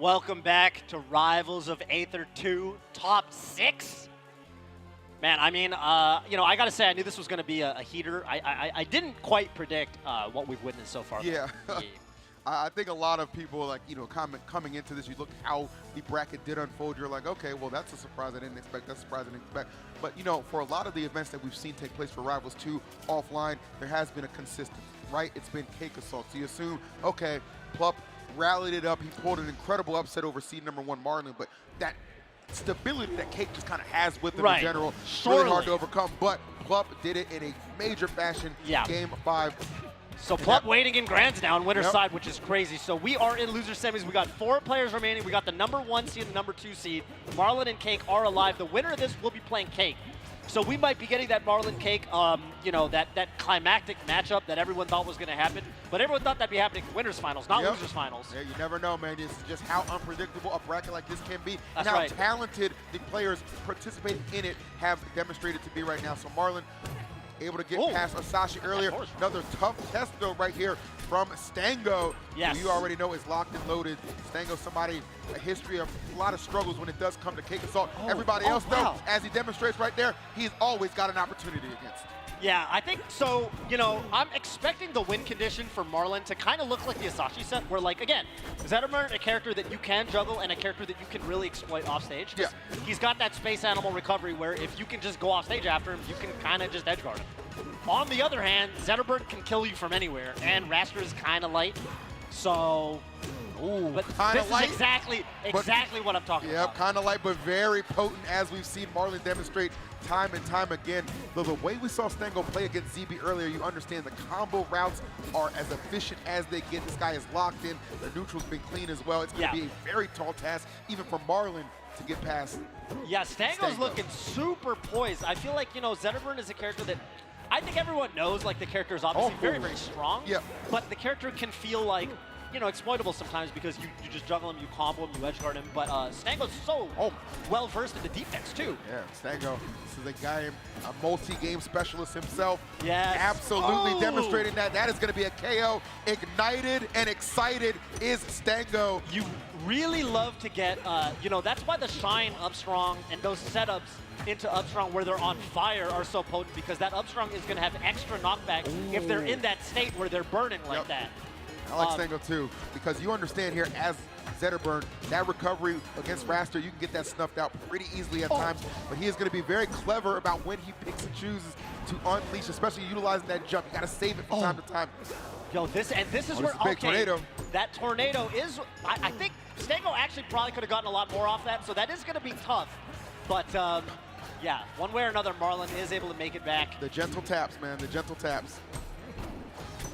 Welcome back to Rivals of Aether 2 Top 6. Man, I mean, you know, I got to say, I knew this was going to be a heater. I didn't quite predict what we've witnessed so far. Yeah. I think a lot of people, like, you know, coming into this, you look how the bracket did unfold, you're like, okay, well, that's a surprise I didn't expect, that's a surprise I didn't expect. But, you know, for a lot of the events that we've seen take place for Rivals 2 offline, there has been a consistency, right? It's been Cake Assault. So you assume, okay, Plup rallied it up. He pulled an incredible upset over seed number 1 Marlon, but that stability that Cake just kind of has with him in general, really hard to overcome. But Plup did it in a major fashion. Game 5. So Plup waiting in grands now on winner's side, which is crazy. So we are in loser semis. We got 4 players remaining. We got the number 1 seed and the number 2 seed. Marlon and Cake are alive. The winner of this will be playing Cake. So we might be getting that Marlon Cake, you know, that climactic matchup that everyone thought was going to happen. But everyone thought that'd be happening in winners finals, not losers finals. Yeah, you never know, man. This is just how unpredictable a bracket like this can be. That's and how right. talented the players participating in it have demonstrated to be right now. So Marlon able to get past Asashi earlier. Another tough test, though, right here from Stango, who you already know is locked and loaded. Stango, somebody, a history of a lot of struggles when it does come to Cake Assault. Everybody else, though, as he demonstrates right there, he's always got an opportunity against. Yeah, I think so. You know, I'm expecting the win condition for Marlon to kind of look like the Asashi set, where, like, again, Zetterburn, a character that you can juggle and a character that you can really exploit off stage. Yeah. He's got that space animal recovery where if you can just go off stage after him, you can kind of just edge guard him. On the other hand, Zetterburn can kill you from anywhere, and Raster is kind of light. So, but this is exactly what I'm talking about. Yep, kind of light, but very potent, as we've seen Marlon demonstrate time and time again. Though the way we saw Stango play against ZB earlier, you understand the combo routes are as efficient as they get. This guy is locked in. The neutral's been clean as well. It's going to be a very tall task, even for Marlon, to get past. Yeah, Stango's looking super poised. I feel like, you know, Zetterburn is a character that I think everyone knows, like, the character is obviously very, very strong. Yeah. But the character can feel like, you know, exploitable sometimes because you just juggle him, you combo him, you edge guard him. But Stango's so well versed in the defense too. Yeah, Stango, this is a guy, a multi-game specialist himself. Yes. Absolutely demonstrating that. That is going to be a KO. Ignited and excited is Stango. You really love to get, you know, that's why the Shine Upstrong and those setups into Upstrong where they're on fire are so potent, because that Upstrong is going to have extra knockback if they're in that state where they're burning like that. I like Stango too, because you understand here as Zetterburn, that recovery against Raster, you can get that snuffed out pretty easily at times, but he is going to be very clever about when he picks and chooses to unleash, especially utilizing that jump. You got to save it from time to time. Yo, this is where, tornado. That tornado is, I think Stango actually probably could have gotten a lot more off that, so that is going to be tough. But, yeah, one way or another, Marlon is able to make it back. The gentle taps, man, the gentle taps.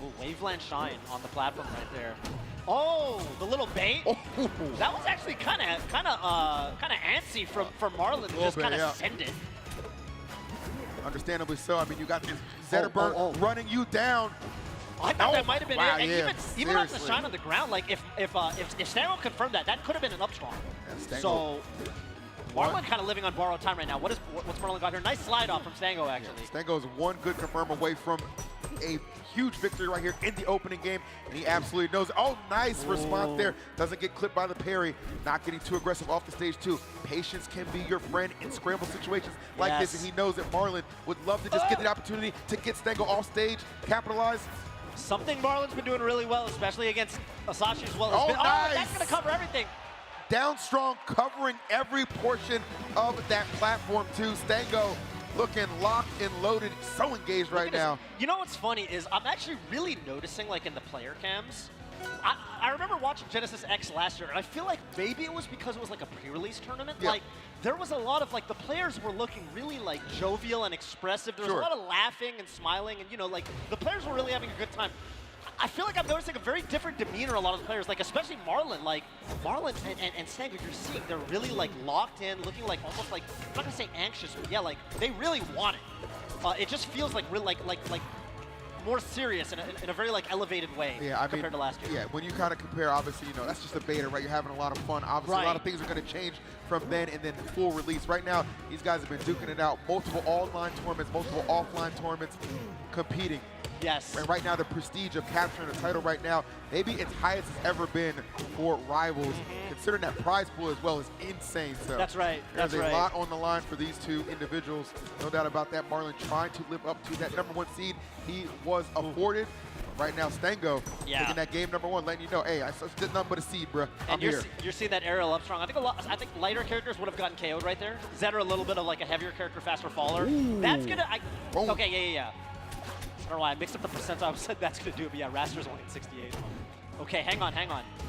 Ooh, Waveland Shine on the platform right there. Oh, the little bait. That was actually kind of antsy from Marlon to just kind of send it. Understandably so. I mean, you got this Zetterburn running you down. I thought that might have been it. And yeah, even off the Shine on the ground, like if Stango confirmed that, that could have been an Upstrong. Yeah, so Marlon kind of living on borrowed time right now. What's Marlon got here? Nice slide off from Stango, actually. Yeah, Stango is one good confirm away from a huge victory right here in the opening game, and he absolutely knows it. Oh, nice response there. Doesn't get clipped by the parry. Not getting too aggressive off the stage, too. Patience can be your friend in scramble situations like this, and he knows that Marlon would love to just get the opportunity to get Stango off stage, capitalize. Something Marlon's been doing really well, especially against Asashi as well. Nice. That's going to cover everything. Down strong, covering every portion of that platform, too. Stango looking locked and loaded, so engaged right now. You know what's funny is I'm actually really noticing, like, in the player cams, I remember watching Genesis X last year, and I feel like maybe it was because it was like a pre-release tournament. Like, there was a lot of, like, the players were looking really, like, jovial and expressive. There was a lot of laughing and smiling, and, you know, like, the players were really having a good time. I feel like I'm noticing a very different demeanor a lot of the players, like especially Marlon. Like Marlon and Stango, you're seeing they're really like locked in, looking like almost like, I'm not gonna say anxious, but yeah, like they really want it. It just feels like real, like more serious in a very like elevated way compared to last year. Yeah, when you kind of compare, obviously, you know, that's just a beta, right? You're having a lot of fun. Obviously, a lot of things are going to change from then and then full release. Right now, these guys have been duking it out. Multiple online tournaments, multiple offline tournaments, competing. Yes. And right now, the prestige of capturing a title right now, maybe its highest it's ever been for Rivals. Considering that prize pool as well is insane. So That's right. there's That's right. a lot on the line for these two individuals. No doubt about that. Marlon trying to live up to that #1 seed he was afforded. Right now, Stango taking that game #1, letting you know, hey, I did nothing but a seed, bro. I'm And here. you're seeing that aerial up strong. I think lighter characters would have gotten KO'd right there. Zetter a little bit of like a heavier character, faster faller. That's gonna. Okay, yeah. I don't know why I mixed up the percentile. I said that's gonna do it, but yeah, Raster's only at 68. Okay, hang on.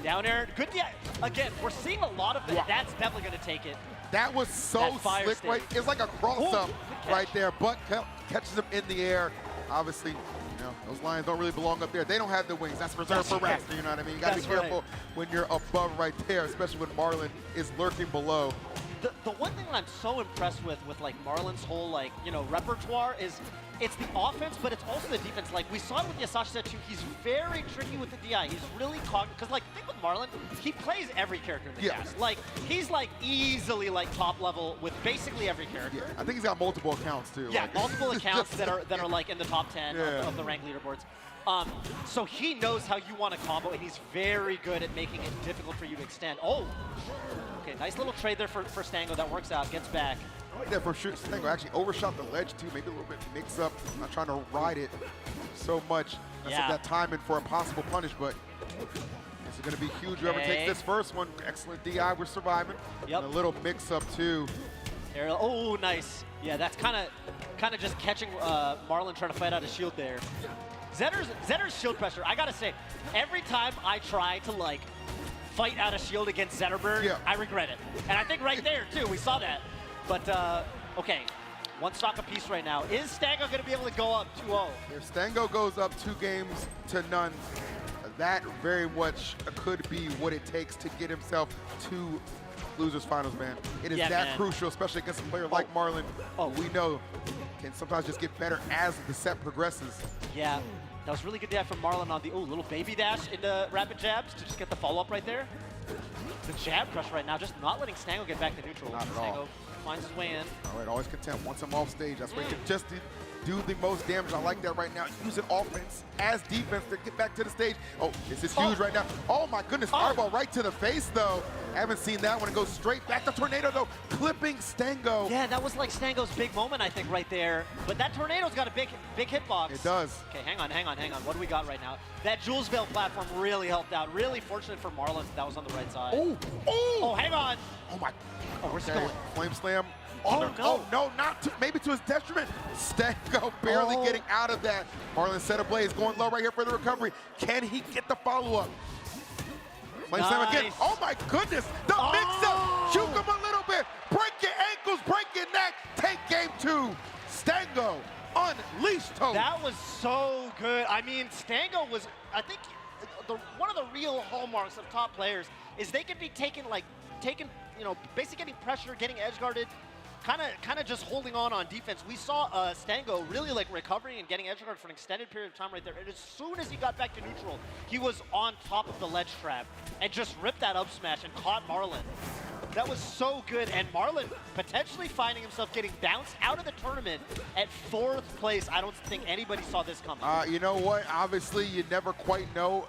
Down air, good. Yeah, again, we're seeing a lot of that. That's definitely gonna take it. That was so slick, right? It's like a cross-up right there, but catches him in the air. Obviously, you know, those lions don't really belong up there. They don't have the wings. That's reserved for Raster, you know what I mean? You gotta be careful when you're above right there, especially when Marlon is lurking below. The one thing that I'm so impressed with like Marlon's whole like, you know, repertoire is it's the offense, but it's also the defense. Like we saw it with Yasashita too. He's very tricky with the DI. He's really because like the thing with Marlon, he plays every character in the cast. Like he's like easily like top level with basically every character. Yeah, I think he's got multiple accounts too. Yeah, like, multiple accounts that are like in the top 10 of the rank leaderboards. So he knows how you want to combo, and he's very good at making it difficult for you to extend. Oh, okay, nice little trade there for Stango. That works out, gets back. I like that for sure. Stango actually overshot the ledge too, maybe a little bit mix up, not trying to ride it so much. That's that timing for a possible punish, but this is going to be huge. Whoever takes this first one, excellent DI, we're surviving. Yep. And a little mix up too. Aerial, oh, nice. Yeah, that's kind of just catching Marlon trying to fight out a shield there. Zetter's shield pressure, I gotta say, every time I try to like fight out a shield against Zetterberg, I regret it. And I think right there too, we saw that. But okay, one stock apiece right now. Is Stango gonna be able to go up 2-0? If Stango goes up 2-0, that very much could be what it takes to get himself to losers finals, man. It is that crucial, especially against a player like Marlon, we know can sometimes just get better as the set progresses. Yeah, that was really good dash from Marlon on the little baby dash into rapid jabs to just get the follow-up right there. The jab crush right now, just not letting Stango get back to neutral. Not at Stango all. finds his way in. All right, always content. Once I'm off stage, that's where you can just do the most damage. I like that right now. Using offense as defense to get back to the stage. Oh, this is huge right now. Oh my goodness, fireball right to the face though. Haven't seen that one. It goes straight back to Tornado though, clipping Stango. Yeah, that was like Stango's big moment, I think, right there. But that Tornado's got a big hitbox. It does. Okay, hang on. What do we got right now? That Jules Veil platform really helped out. Really fortunate for Marlon that was on the right side. Oh, hang on. Oh my. Oh, where's he going? Flame slam. Oh, no, maybe to his detriment. Stango barely getting out of that. Marlon set ablaze, going low right here for the recovery. Can he get the follow-up? Flame slam again. Oh my goodness, the mix-up. Juke him a little bit. Break your ankles, break your neck. Take game 2. Stango unleashed Toad. That was so good. I mean, Stango was, I think, one of the real hallmarks of top players is they can be taken, you know, basically getting pressure, getting edge guarded, kind of just holding on defense. We saw Stango really like recovering and getting edge guarded for an extended period of time right there. And as soon as he got back to neutral, he was on top of the ledge trap and just ripped that up smash and caught Marlon. That was so good, and Marlon potentially finding himself getting bounced out of the tournament at 4th place. I don't think anybody saw this coming. You know what? Obviously, you never quite know.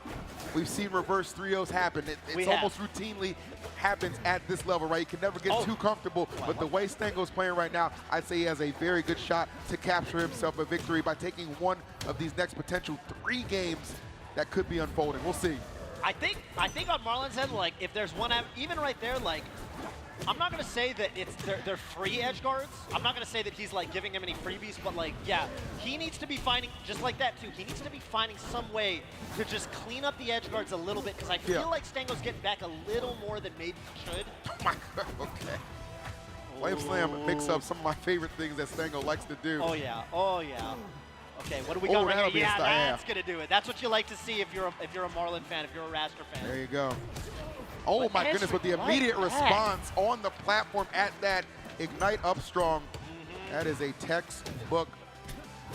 We've seen reverse 3-0s happen. It's almost routinely happens at this level, right? You can never get too comfortable, but the way Stango's playing right now, I'd say he has a very good shot to capture himself a victory by taking one of these next potential 3 games that could be unfolding. We'll see. I think on Marlon's end, like, if there's one, even right there, like, I'm not going to say that they're free edge guards. I'm not going to say that he's like giving him any freebies, but like, yeah, he needs to be finding, just like that too, he needs to be finding some way to just clean up the edge guards a little bit, because I feel like Stango's getting back a little more than maybe he should. Oh my God, okay. Flame slam mix up some of my favorite things that Stango likes to do. Oh yeah. Okay, what do we got right here? Yeah, that's going to do it. That's what you like to see if you're a Marlon fan, if you're a Raster fan. There you go. Oh my goodness, with the immediate response on the platform at that Ignite up strong. That is a textbook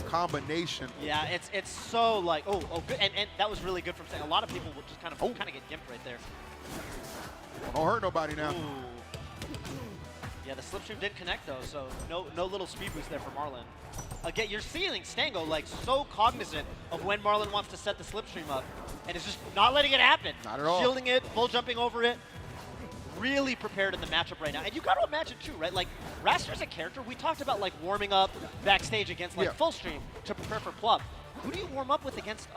combination. Yeah, it's so like, oh good, and that was really good from Stango. A lot of people will just kind of get gimped right there. Don't hurt nobody now. Yeah, the slipstream didn't connect though, so no little speed boost there for Marlon. Again, you're seeing Stango like so cognizant of when Marlon wants to set the slipstream up, and is just not letting it happen. Not at all. Shielding it, full jumping over it. Really prepared in the matchup right now. And you got to imagine too, right? Like, Raster's a character. We talked about like warming up backstage against like full stream to prepare for Plup. Who do you warm up with against,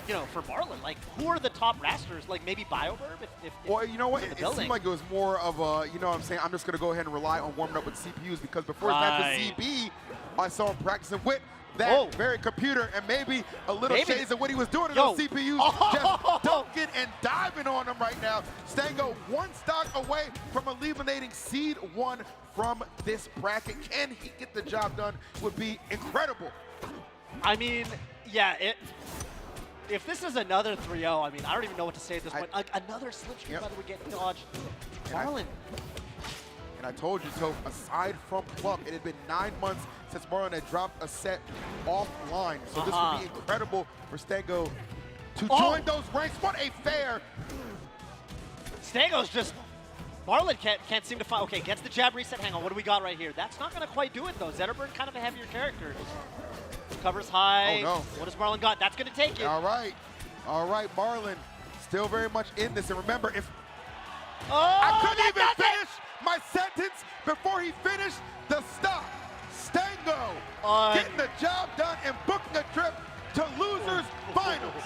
you know, for Marlon? Like, who are the top Rasters? Like, maybe BioVerb? Well, you know what? It seemed like it was more of a, you know what I'm saying, I'm just going to go ahead and rely on warming up with CPUs because before his match with CB, I saw him practicing with that very computer and maybe a little shades of what he was doing to those CPUs, just dunking and diving on them right now. Stango one stock away from eliminating Seed 1 from this bracket. Can he get the job done would be incredible. I mean, yeah, if this is another 3-0, I mean, I don't even know what to say at this point. Like, another slipstream, by the way, getting dodged. Marlon. And I told you, so aside from Plup, it had been 9 months since Marlon had dropped a set offline. So this would be incredible for Stango to join those ranks. What a fair. Stango's just, Marlon can't seem to find, okay, gets the jab reset. Hang on, what do we got right here? That's not going to quite do it, though. Zetterburn, kind of a heavier character. Covers high. Oh, no. What has Marlon got? That's going to take it. All right, Marlon still very much in this. And remember, if I couldn't even finish my sentence before he finished the stop. Stango getting the job done and booking a trip to losers finals.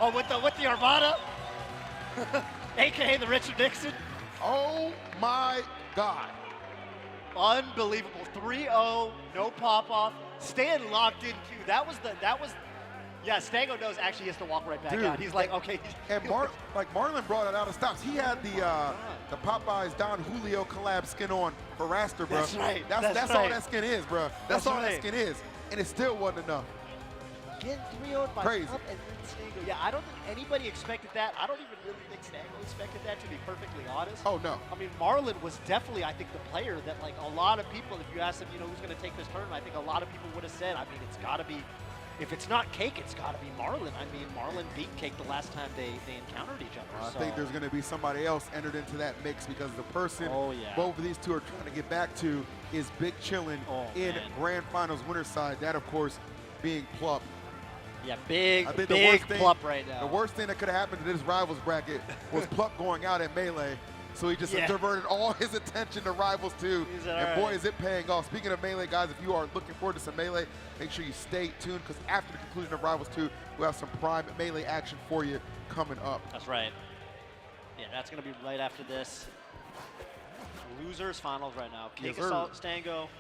Oh, with the Armada, aka the Richard Nixon. Oh my God! Unbelievable. 3-0, no pop off. Staying locked in too. That was. Yeah, Stango knows actually he has to walk right back out. He's like, okay. And Marlon brought it out of stops. He had the Popeyes Don Julio collab skin on for Raster, bro. That's right. That's all that skin is, bro. That's all that skin is. And it still wasn't enough. Getting 3-0'd by Crazy. Plup and then Stango. Yeah, I don't think anybody expected that. I don't even really think Stango expected that, to be perfectly honest. Oh, no. I mean, Marlon was definitely, I think, the player that, like, a lot of people, if you asked them, you know, who's going to take this tournament, I think a lot of people would have said, I mean, it's got to be, if it's not Cake, it's got to be Marlon. I mean, Marlon beat Cake the last time they encountered each other. I think there's going to be somebody else entered into that mix because the person both of these two are trying to get back to is Big Chillin' in Grand Finals winner side. That, of course, being Plup. Yeah, big Plup right now. The worst thing that could have happened to this Rivals bracket was Plup going out at Melee. So he just diverted all his attention to Rivals 2. And boy, is it paying off. Speaking of Melee, guys, if you are looking forward to some Melee, make sure you stay tuned because after the conclusion of Rivals 2, we'll have some prime Melee action for you coming up. That's right. Yeah, that's going to be right after this. Losers finals right now. Cake Assault, Stango.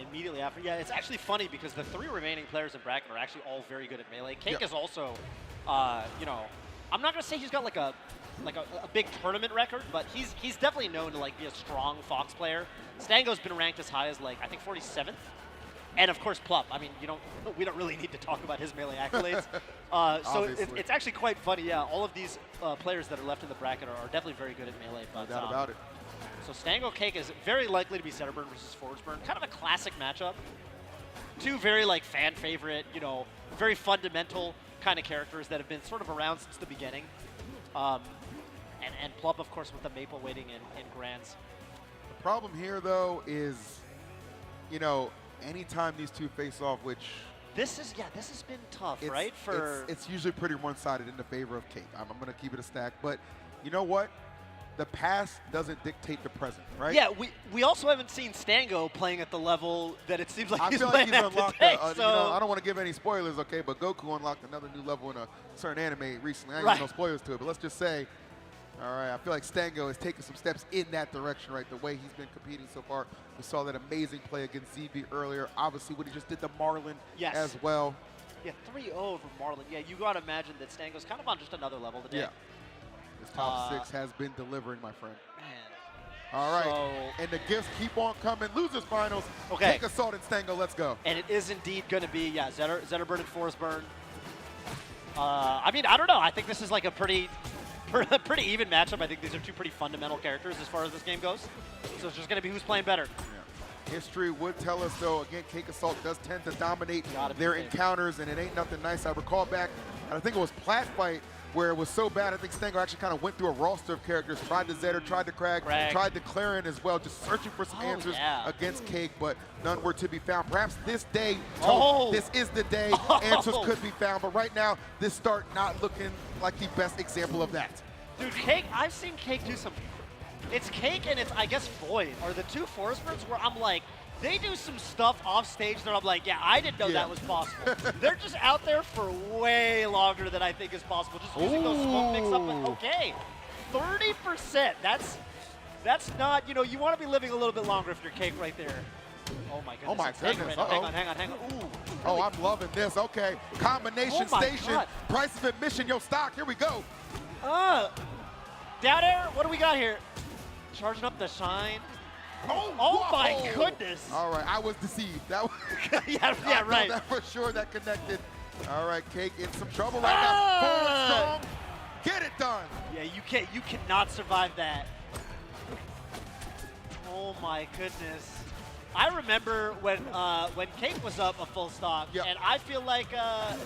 Immediately after. Yeah, it's actually funny because the 3 remaining players in bracket are actually all very good at Melee. Cake is also, you know, I'm not going to say he's got like a big tournament record, but he's definitely known to like be a strong Fox player. Stango's been ranked as high as like, I think 47th. And of course Plup. I mean, we don't really need to talk about his Melee accolades. So it's actually quite funny. Yeah, all of these players that are left in the bracket are definitely very good at Melee. But, no doubt about it. So Stango Cake is very likely to be Zetterburn versus Forsburn. Kind of a classic matchup. Two very like fan favorite, you know, very fundamental kind of characters that have been sort of around since the beginning. And Plup, of course, with the Maple waiting in Grands. The problem here, though, is, you know, anytime these two face off, which... This has been tough, right? It's usually pretty one-sided in the favor of Cake. I'm going to keep it a stack. But you know what? The past doesn't dictate the present, right? Yeah, we also haven't seen Stango playing at the level that it seems like he's playing at unlocked today. You know, I don't want to give any spoilers, okay, but Goku unlocked another new level in a certain anime recently. I ain't giving no spoilers to it, but let's just say, all right, I feel like Stango is taking some steps in that direction, right? The way he's been competing so far. We saw that amazing play against ZB earlier. Obviously, what he just did to Marlon as well. Yeah, 3-0 over Marlon. Yeah, you got to imagine that Stango's kind of on just another level today. Yeah. This top 6 has been delivering, my friend. Man. All right, and the gifts keep on coming. Losers finals. Cake Assault and Stango, let's go. And it is indeed going to be, Zetterburn and Forsburn. I mean, I don't know. I think this is like a pretty even matchup. I think these are two pretty fundamental characters as far as this game goes. So it's just going to be who's playing better. Yeah. History would tell us, though, again, Cake Assault does tend to dominate their encounters, and it ain't nothing nice. I recall back, and I think it was Plat Fight, where it was so bad, I think Stango actually kind of went through a roster of characters, tried the Zetter, tried the Crag, tried the Clarin as well, just searching for some answers against Cake, but none were to be found. Perhaps this day, this is the day answers could be found, but right now, this start not looking like the best example of that. Dude, Cake, I've seen Cake do some, it's Cake and it's, I guess, Void are the two Force Birds where I'm like, they do some stuff off stage that I'm like, yeah, I didn't know that was possible. They're just out there for way longer than I think is possible, just using those smoke mix-up. Okay, 30%. That's not, you know, you want to be living a little bit longer if you're Cake right there. Oh my goodness. Oh my goodness. Hang on. Ooh. Oh, I'm loving this. Okay, combination station, price of admission, your stock. Here we go. Down air. What do we got here? Charging up the shine. Oh my goodness! All right, I was deceived. That was yeah, right. That for sure that connected. All right, Cake in some trouble right now. Forward strong, get it done. Yeah, you cannot survive that. Oh my goodness! I remember when Cake was up a full stock, and I feel like that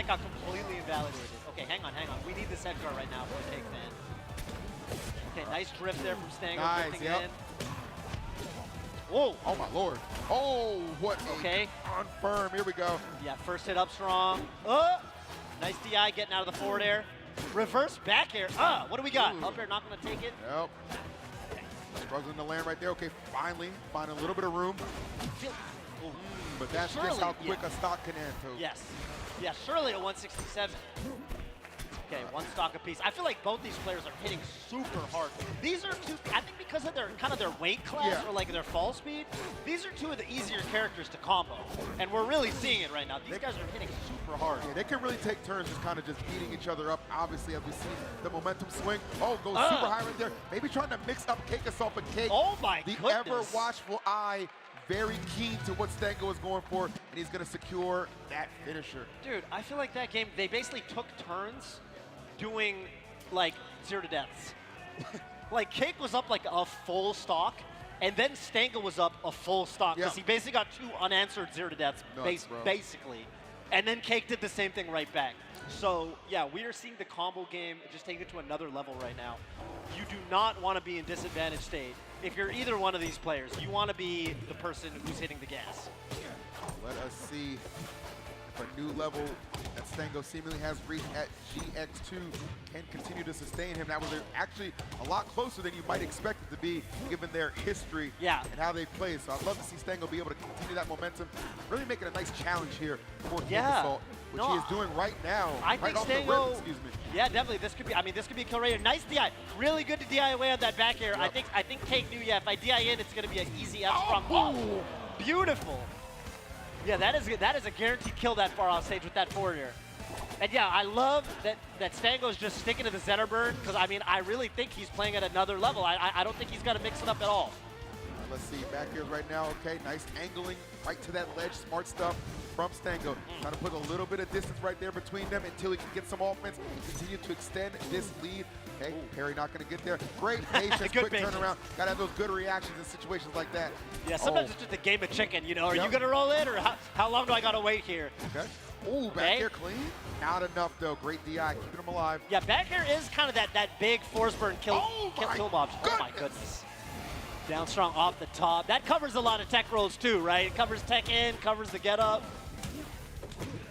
got completely invalidated. Okay, hang on. We need this Edgar right now for the Cake fan. Okay, nice drift there from Stango. Nice, in. Whoa! Oh my lord! Oh, what a confirm. Here we go. Yeah, first hit up strong. Nice DI getting out of the forward air. Reverse back air. What do we got? Up air not going to take it. Yep. Struggling to land right there. Okay, finally finding a little bit of room. But that's just how quick a stock can end, too. Yes. Yeah, surely a 167. Okay, one stock apiece. I feel like both these players are hitting super hard. These are two, I think because of their kind of their weight class or like their fall speed, these are two of the easier characters to combo. And we're really seeing it right now. These guys are hitting super hard. Yeah, they can really take turns just kind of just beating each other up. Obviously, as we see the momentum swing. Oh, goes super high right there. Maybe trying to mix up Cake Assault, but Cake, oh my the ever-watchful eye, very keen to what Stango is going for, and he's going to secure that finisher. Dude, I feel like that game, they basically took turns doing like 0 to deaths. Like Cake was up like a full stock, and then Stango was up a full stock because he basically got 2 unanswered 0 to deaths, basically. And then Cake did the same thing right back. So yeah, we are seeing the combo game just take it to another level right now. You do not want to be in disadvantage state. If you're either one of these players, you want to be the person who's hitting the gas. Let us see if a new level that Stango seemingly has reached at GX2 can continue to sustain him. That was actually a lot closer than you might expect it to be, given their history and how they play. So I'd love to see Stango be able to continue that momentum, really making a nice challenge here for Cake Assault, which he is doing right now. I think Stango, yeah, definitely. This could be. I mean, this could be a kill rate. Nice DI, really good to DI away on that back air. I think Cake knew. Yeah, if I DI in, it's going to be an easy F from. Oh, beautiful. Yeah, that is a guaranteed kill that far off stage with that forward air. And yeah, I love that Stango's just sticking to the Zetter burn, because I mean, I really think he's playing at another level. I don't think he's got to mix it up at all. Let's see, back airs right now. Okay, nice angling right to that ledge. Smart stuff from Stango. Trying to put a little bit of distance right there between them until he can get some offense and continue to extend this lead. Okay, Perry not going to get there. Great patience, quick turnaround. Got to have those good reactions in situations like that. Yeah, sometimes it's just a game of chicken, you know. Are you going to roll in, or how long do I got to wait here? Okay. Oh, back air clean. Not enough, though. Great DI, keeping him alive. Yeah, back air is kind of that big force burn kill mob. Oh, my goodness. Down strong off the top. That covers a lot of tech rolls, too, right? It covers tech in, covers the get up.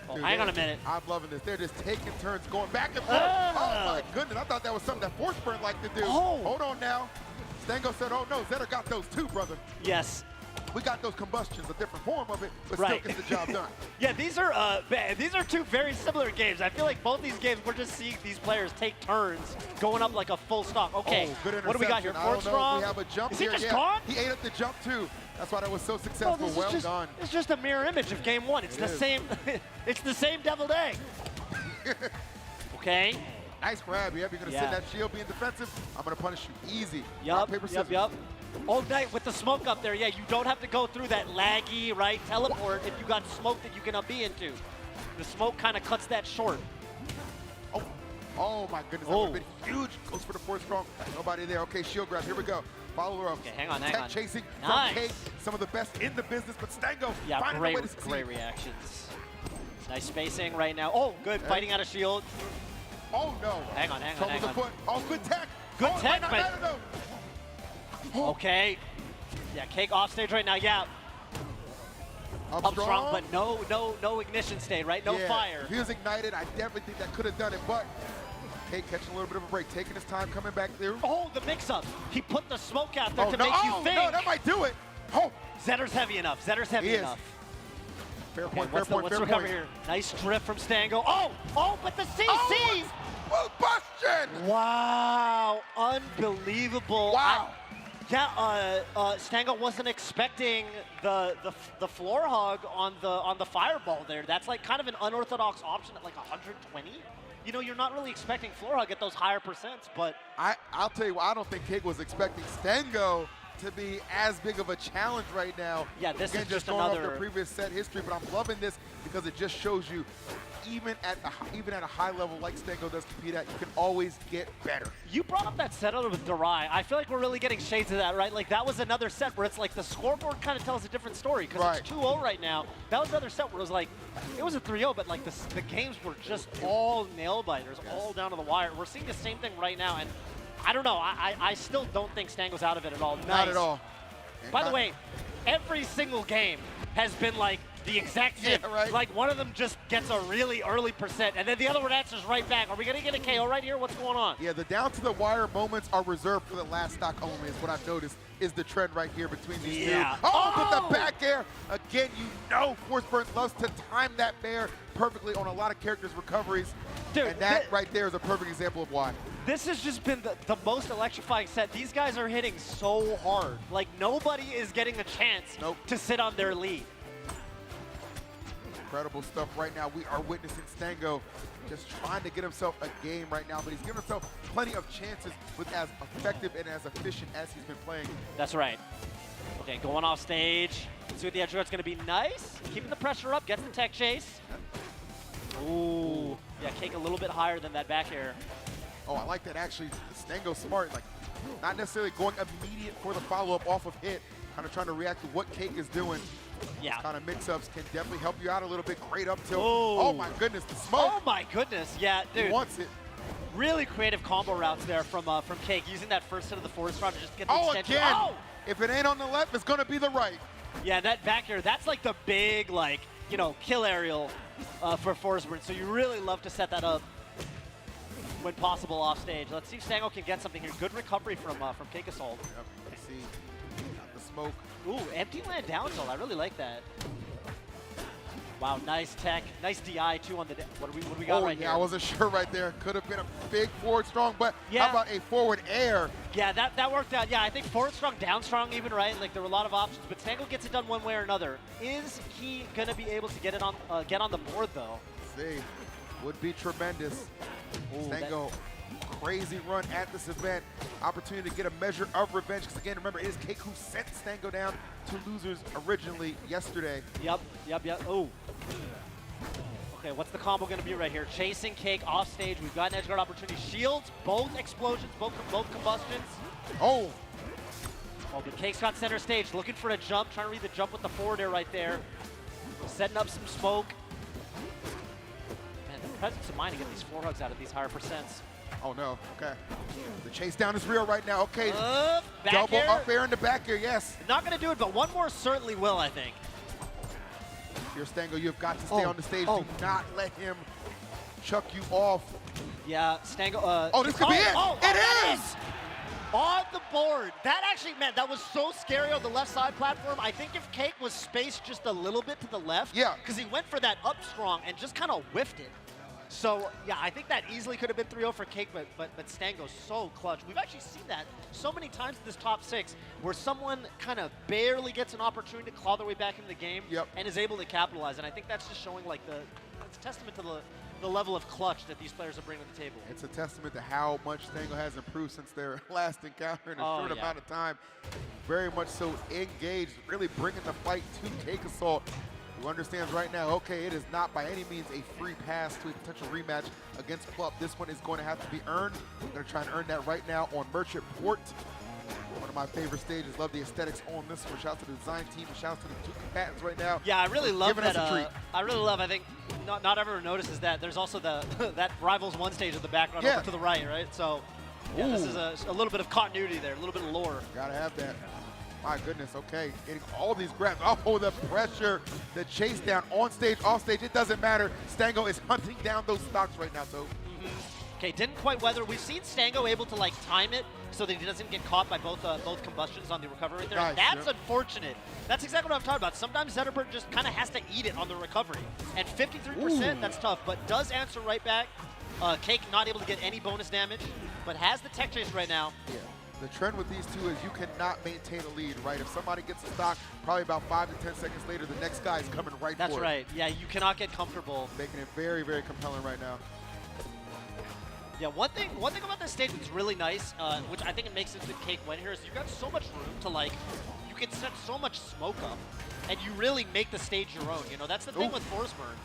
Oh, dude, hang on a minute. I'm loving this. They're just taking turns, going back and forth. Oh, my goodness. I thought that was something that Force Burn liked to do. Hold on now. Stango said, oh, no, Zetter got those too, brother. Yes. We got those combustions, a different form of it, but still gets the job done. Yeah, these are two very similar games. I feel like both these games, we're just seeing these players take turns going up like a full stock. Okay, what do we got here? Forward strong. We have a jump Is here. he just gone? He ate up the jump too. That's why that was so successful. Well done. It's just a mirror image of game one. It's the same. It's the same deviled egg. Okay. Nice grab. Yep, you're gonna send that shield being defensive. I'm gonna punish you easy. Yup. All night with the smoke up there. Yeah, you don't have to go through that laggy, right, teleport if you got smoke that you can be into. The smoke kind of cuts that short. Oh my goodness, that would have been huge. Goes for the force strong. Nobody there. Okay, shield grab. Here we go. Follow her up. Okay, hang on. Tech chasing from Cake. Some of the best in the business, but Stango finding a way to succeed. Great reactions. Nice spacing right now. Oh, good, fighting out of shield. Oh no. Hang on, hang on, Trouble hang the on. foot. Oh, good tech. Good oh, tech, no, but- no, no. Okay. Yeah, Cake off stage right now, yeah. Up strong, but no ignition state, right? No Yeah, fire. If he was ignited, I definitely think that could have done it, but Cake catching a little bit of a break, taking his time, coming back through. Oh, the mix-up. He put the smoke out there to no, make you think. no, that might do it. Oh, Zetter's heavy enough. Zetter's heavy He is. enough. fair Okay, point, fair point, what's fair the recovery point. here? Nice drift from Stango. Oh, but the CC! Oh, Bustion! Wow, unbelievable. Wow. Stango wasn't expecting the floor hug on the fireball there. That's like kind of an unorthodox option at like 120. You know, you're not really expecting floor hug at those higher percents, but I'll tell you what, I don't think Cake was expecting Stango to be as big of a challenge right now. Yeah, this Again, is just going off another- the previous set history, but I'm loving this because it just shows you even at a high level like Stango does compete at, you can always get better. you brought up that setup with Darai. I feel like we're really getting shades of that, right? Like that was another set where it's like the scoreboard kind of tells a different story because Right. it's 2-0 right now. That was another set where it was like, it was a 3-0, but like the games were just all nail biters, all down to the wire. We're seeing the same thing right now, and I don't know. I still don't think Stango's out of it at all. Nice. Not at all. By the way, every single game has been like the exact same. Yeah, right. Like one of them just gets a really early percent, and then the other one answers right back. Are we gonna get a KO right here? What's going on? Yeah, the down to the wire moments are reserved for the last stock only is what I've noticed is the trend right here between these Yeah. two. Oh, but the back air, again, you know Forsberg loves to time that bear perfectly on a lot of characters' recoveries. Dude, and that right there is a perfect example of why. This has just been the most electrifying set. These guys are hitting so hard. Like nobody is getting a chance Nope. to sit on their lead. Incredible stuff right now. We are witnessing Stango just trying to get himself a game right now, but he's given himself plenty of chances with as effective and as efficient as he's been playing. That's right. Okay, going off stage. Let's see what the edge guard's gonna be. Nice. Keeping the pressure up, gets the tech chase. Ooh. Yeah, Cake a little bit higher than that back air. Oh, I like that actually. Stango's smart, like not necessarily going immediate for the follow-up off of hit, kind of trying to react to what Cake is doing. Yeah. Kind of mix-ups can definitely help you out a little bit. Great up tilt. Oh. Oh my goodness, the smoke. Oh my goodness. Yeah, He dude. wants it. Really creative combo routes there from Cake, using that first hit of the force round to just get the Oh, extension. again. Oh! If it ain't on the left, it's gonna be the right. Yeah, that back air, that's like the big, like, you know, kill aerial for Forsberg. So you really love to set that up when possible off stage. Let's see if Stango can get something here. Good recovery from Cake Assault. Yep, let's see. Got the smoke. Ooh, empty land down tilt. I really like that. Wow, nice tech. Nice DI too on the. What do we got Oh, right yeah, here? I wasn't sure right there. Could have been a big forward strong, but Yeah. how about a forward air? Yeah, that worked out. Yeah, I think forward strong, down strong even, right? Like there were a lot of options, but Stango gets it done one way or another. Is he gonna be able to get it on get on the board though? Let's see, would be tremendous. Ooh, Stango, crazy run at this event. Opportunity to get a measure of revenge, because again, remember, it is Cake who sent Stango down to losers originally yesterday. Yep. Oh. Okay, what's the combo gonna be right here? Chasing Cake off stage. We've got an edge guard opportunity. Shields, both explosions, both combustions. Oh, Oh, but Cake's got center stage, looking for a jump, trying to read the jump with the forward air right there. Setting up some smoke. Man, the presence of mind to get these floor hugs out of these higher percents. oh no, okay. The chase down is real right now, okay. Back Double air. up air in the back air, yes. Not gonna do it, but one more certainly will, I think. Here, Stango, you've got to stay Oh, on the stage. oh. Do not let him chuck you off. Yeah, Stango. Oh, this could be it. It is! On the board. That actually, man, that was so scary on the left side platform. I think if Cake was spaced just a little bit to the left, Yeah. because he went for that up strong and just kind of whiffed it. So, yeah, I think that easily could have been 3-0 for Cake, but Stango's so clutch. We've actually seen that so many times in this top six where someone kind of barely gets an opportunity to claw their way back into the game Yep. and is able to capitalize. And I think that's just showing, like, it's a testament to the level of clutch that these players are bringing to the table. It's a testament to how much Stango has improved since their last encounter in a Oh, short yeah. amount of time. Very much so engaged, really bringing the fight to Cake Assault, who understands right now, okay, it is not by any means a free pass to a potential rematch against Plup. This one is going to have to be earned. I'm going to try and earn that right now on Merchant Port. One of my favorite stages. Love the aesthetics on this one. Shout out to the design team and shout out to the two combatants right now. Yeah, I really love giving us that. a treat. I really love. I think not everyone notices that. There's also the that Rivals 1 stage in the background Yeah. over to the right, right? So yeah, this is a little bit of continuity there, a little bit of lore. Gotta have that. My goodness, okay. Getting all these grabs. Oh, the pressure, the chase down, on stage, off stage, it doesn't matter. Stango is hunting down those stocks right now, so. Okay, didn't quite weather. We've seen Stango able to like time it so that he doesn't get caught by both combustions on the recovery right there. Nice, That's yep. unfortunate. That's exactly what I'm talking about. Sometimes Zetterberg just kind of has to eat it on the recovery. And 53%, that's tough, but does answer right back. Cake not able to get any bonus damage, but has the tech chase right now. Yeah. The trend with these two is you cannot maintain a lead, right? If somebody gets a stock, probably about 5 to 10 seconds later, the next guy is coming right That's for it. right. Yeah, you cannot get comfortable. Making it very, very compelling right now. Yeah, one thing about this stage that's really nice, which I think it makes it the Cake win here, is you got so much room to like, you can set so much smoke up, and you really make the stage your own. You know, that's the thing with Force Burn,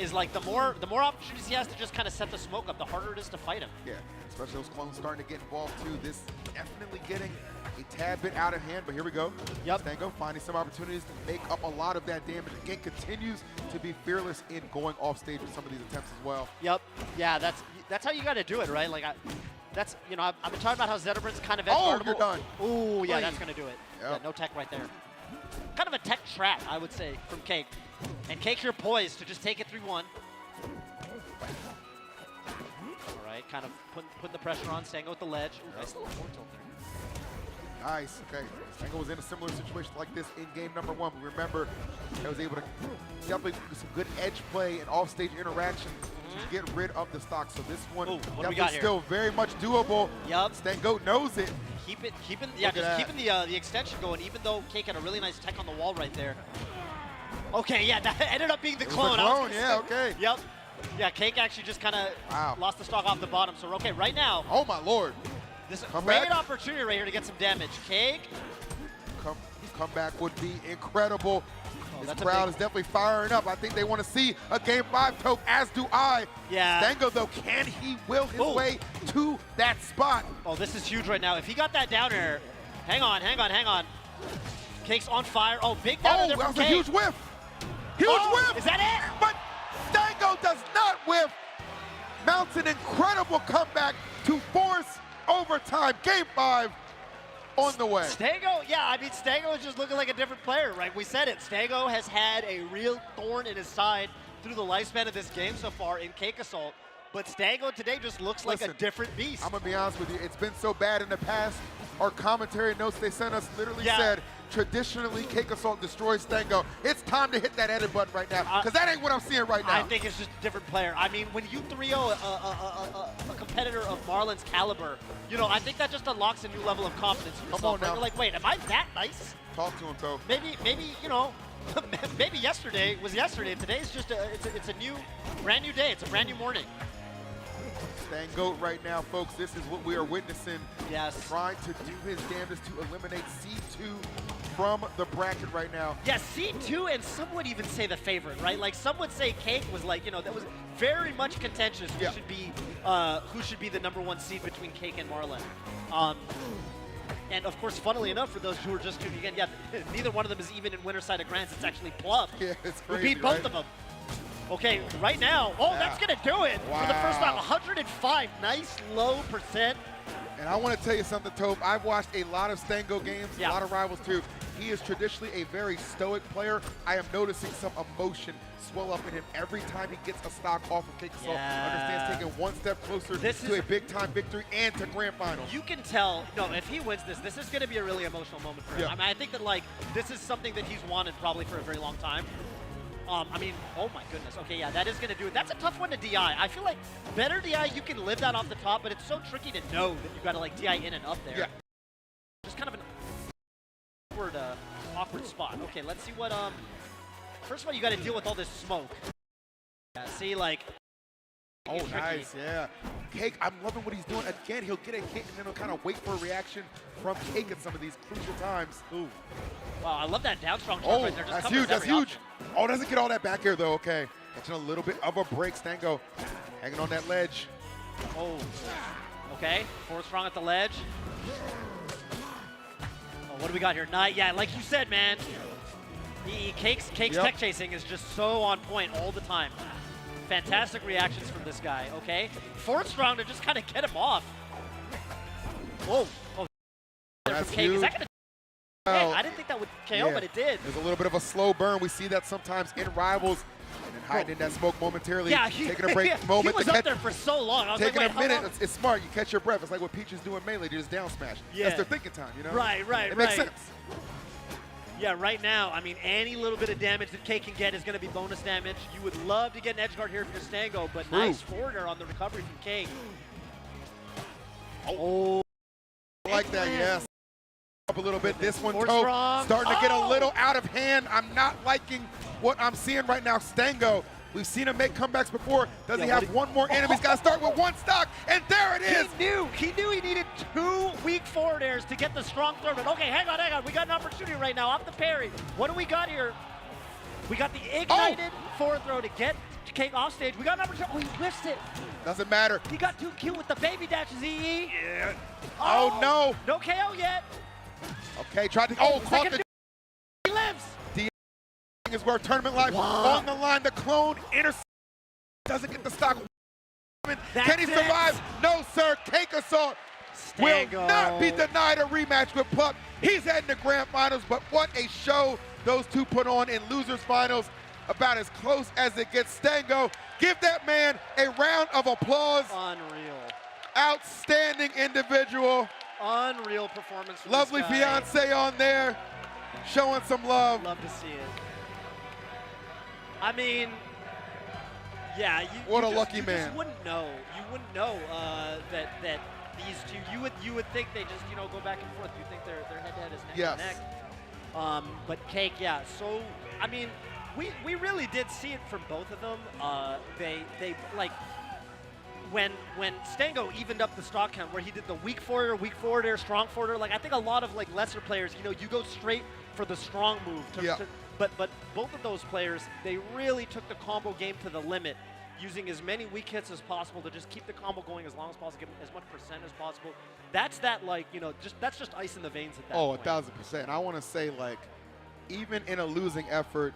is like the more opportunities he has to just kind of set the smoke up, the harder it is to fight him. Yeah, especially those clones starting to get involved too. This definitely getting a tad bit out of hand, but here we go. Yep. Stango finding some opportunities to make up a lot of that damage. Again, continues to be fearless in going off stage with some of these attempts as well. Yep. Yeah, that's how you got to do it, right? Like, that's, you know, I've been talking about how Zetterberg's kind of edge Oh, guardable. you're done. Ooh, yeah, Clean. that's going to do it. Yep. Yeah, no tech right there. Kind of a tech trap, I would say, from Cake. And Cake here poised to just take it 3-1. All right, kind of putting the pressure on Stango with the ledge. Ooh, nice little forward tilt there. Nice, okay. Stango was in a similar situation like this in game number 1. But remember, I was able to definitely do some good edge play and off-stage interaction to get rid of the stock. So this one Ooh, what do we definitely got here? still very much doable. Yup. Stango knows it. Keeping the extension going, even though Cake had a really nice tech on the wall right there. Okay, yeah, that ended up being the It was clone. a I was clone, gonna yeah, say. okay. Yep. Yeah, Cake actually just kind of lost the stock off the bottom. So, okay, right now, Oh my lord. this is a Come great back. opportunity right here to get some damage. Cake. Comeback would be incredible. This that's a crowd big- is definitely firing up. I think they want to see a Game 5 Tope, as do I. Yeah. Stango, though, can he will his Ooh. way to that spot? Oh, this is huge right now. If he got that down air, hang on. Cake's on fire. Oh, big down air Oh, there that from was a Cake. huge whiff. Huge Oh, whiff. is that it? But Stango does not whiff. Mounts an incredible comeback to force overtime. Game 5 on the way. Stango, yeah, I mean, Stango is just looking like a different player, right? We said it. Stango has had a real thorn in his side through the lifespan of this game so far in Cake Assault. But Stango today just looks like a Listen, different beast. I'm going to be honest with you. It's been so bad in the past. Our commentary notes they sent us literally Yeah. said, traditionally, Cake Assault destroys Stango. It's time to hit that edit button right now, because that ain't what I'm seeing right now. I think it's just a different player. I mean, when you 3-0 a competitor of Marlon's caliber, you know, I think that just unlocks a new level of confidence in Come yourself. on Right? now. You're like, wait, am I that nice? Talk to him, Toe. Maybe, you know, maybe yesterday was yesterday. Today's just it's a new, brand new day. It's a brand new morning. Stango right now, folks. This is what we are witnessing. Yes. Trying to do his damnedest to eliminate C2 from the bracket right now. Yeah, C2, and some would even say the favorite, right? Like, some would say Cake was like, you know, that was very much contentious Yeah. who should be the #1 seed between Cake and Marlon. And of course, funnily enough, for those who are just tuning in, yeah, neither one of them is even in winner's side of Grands. It's actually Pluff. Yeah, it's Who crazy, beat both right? of them. Okay, right now, that's gonna do it for the first time. Wow. 105, nice low percent. And I want to tell you something, Tope. I've watched a lot of Stango games, Yeah. a lot of Rivals too. He is traditionally a very stoic player. I am noticing some emotion swell up in him every time he gets a stock off of Cake Assault. Yeah. Understands taking one step closer This to is- a big-time victory and to grand finals. You can tell, no, if he wins this is going to be a really emotional moment for him. Yeah. I mean, I think that, like, this is something that he's wanted probably for a very long time. I mean, oh my goodness. Okay, yeah, that is going to do it. That's a tough one to DI. I feel like better DI, you can live that off the top, but it's so tricky to know that you've got to, like, DI in and up there. Yeah. Just kind of an awkward spot. Okay, let's see what, first of all, you got to deal with all this smoke. Yeah, see, like, Oh, it's tricky. nice, yeah. Cake, I'm loving what he's doing. Again, he'll get a hit and then he'll kind of wait for a reaction from Cake at some of these crucial times. Ooh. Wow, I love that down strong Oh, right there. Just that's covers huge, that's every huge. option. Oh, doesn't get all that back here, though, okay. Catching a little bit of a break. Stango hanging on that ledge. Oh, okay. Forward strong at the ledge. What do we got here? Yeah, like you said, man. Cake's tech chasing is just so on point all the time. Fantastic reactions from this guy, okay? Forced round to just kind of get him off. Whoa. Oh, That's from Cake. Is that huge. gonna I didn't think that would KO, but it did. There's a little bit of a slow burn. We see that sometimes in Rivals. And then hiding in that smoke momentarily. Yeah, taking a break moment he was to up catch. there for so long. I was Taking like, a wait, minute. It's smart. You catch your breath. It's like what Peach is doing mainly. They just down smash. Yeah. That's their thinking time, you know? Right. It makes sense. Yeah, right now, I mean, any little bit of damage that Cake can get is going to be bonus damage. You would love to get an edge guard here if you're Stango, but nice forwarder on the recovery from Cake. Oh. I like that, yes. Up a little bit. This one, Force Toe, strong. starting to get a little out of hand. I'm not liking what I'm seeing right now. Stango, we've seen him make comebacks before. Does he have one more enemy? He's got to start with one stock, and there it is. He knew he needed 2 weak forward airs to get the strong throw. But okay, hang on. We got an opportunity right now off the parry. What do we got here? We got the ignited forward throw to get Cake off stage. We got an opportunity. Oh, he whiffed it. Doesn't matter. He got too cute with the baby dashes, EE. Yeah. Oh, no. No KO yet. Okay, tried to. Oh, caught the. He lives. The is worth tournament life on the line. The clone intercepts. Doesn't get the stock. Can he survive? No, sir. Cake Assault will not be denied a rematch with Plup. He's heading to grand finals, but what a show those two put on in losers finals. About as close as it gets. Stango, give that man a round of applause. Unreal. Outstanding individual. Unreal performance from Lovely this guy. fiance on there, showing some love. Love to see it. I mean, yeah. What a just, lucky you man. Just wouldn't know. You wouldn't know that these two. You would think they just go back and forth. You think their head-to-head is neck to neck. But Cake, yeah. So I mean, we really did see it from both of them. They like. When Stango evened up the stock count, where he did the weak forward air, strong forward air, like I think a lot of like lesser players, you go straight for the strong move. But both of those players, they really took the combo game to the limit, using as many weak hits as possible to just keep the combo going as long as possible, give as much percent as possible. That's that's just ice in the veins at that point. 1,000%. I want to say, like, even in a losing effort,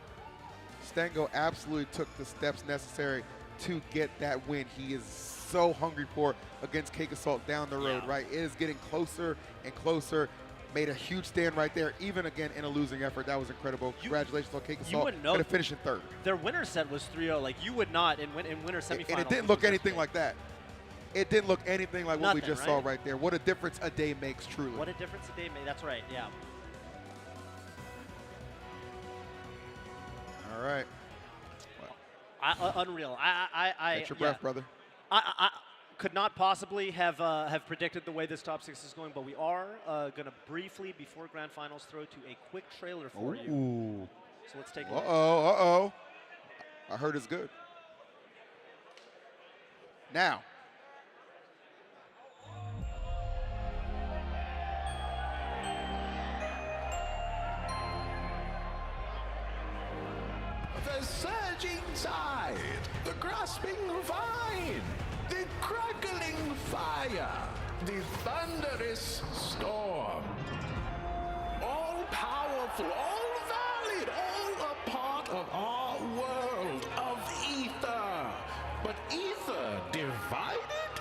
Stango absolutely took the steps necessary to get that win. He is so hungry for against Cake Assault down the road, right? It is getting closer and closer. Made a huge stand right there, even again in a losing effort. That was incredible. Congratulations on Cake Assault. You wouldn't know. Going to finish in third. Their winner set was 3-0. Like, you would not in winner semifinals. And it didn't look anything like that. It didn't look anything like what we just saw right there. What a difference a day makes, truly. What a difference a day makes. That's right, yeah. All right. Unreal. Catch your breath, brother. I could not possibly have predicted the way this top 6 is going, but we are going to briefly, before grand finals, throw to a quick trailer for you. So let's take a look. Uh-oh. I heard it's good. Now. The surging tide, the grasping vine, the crackling fire, the thunderous storm. All powerful, all valid, all a part of our world of ether. But ether divided?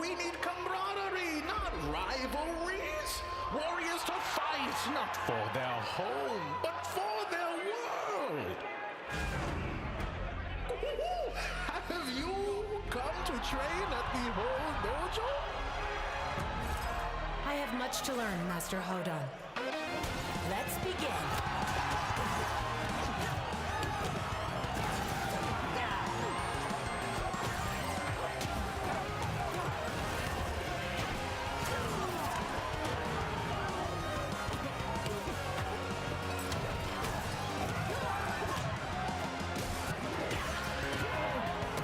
We need camaraderie, not rivalries. Warriors to fight, not for their home, but for their world. Have you come to train at the whole dojo? I have much to learn, Master Hodon. Let's begin.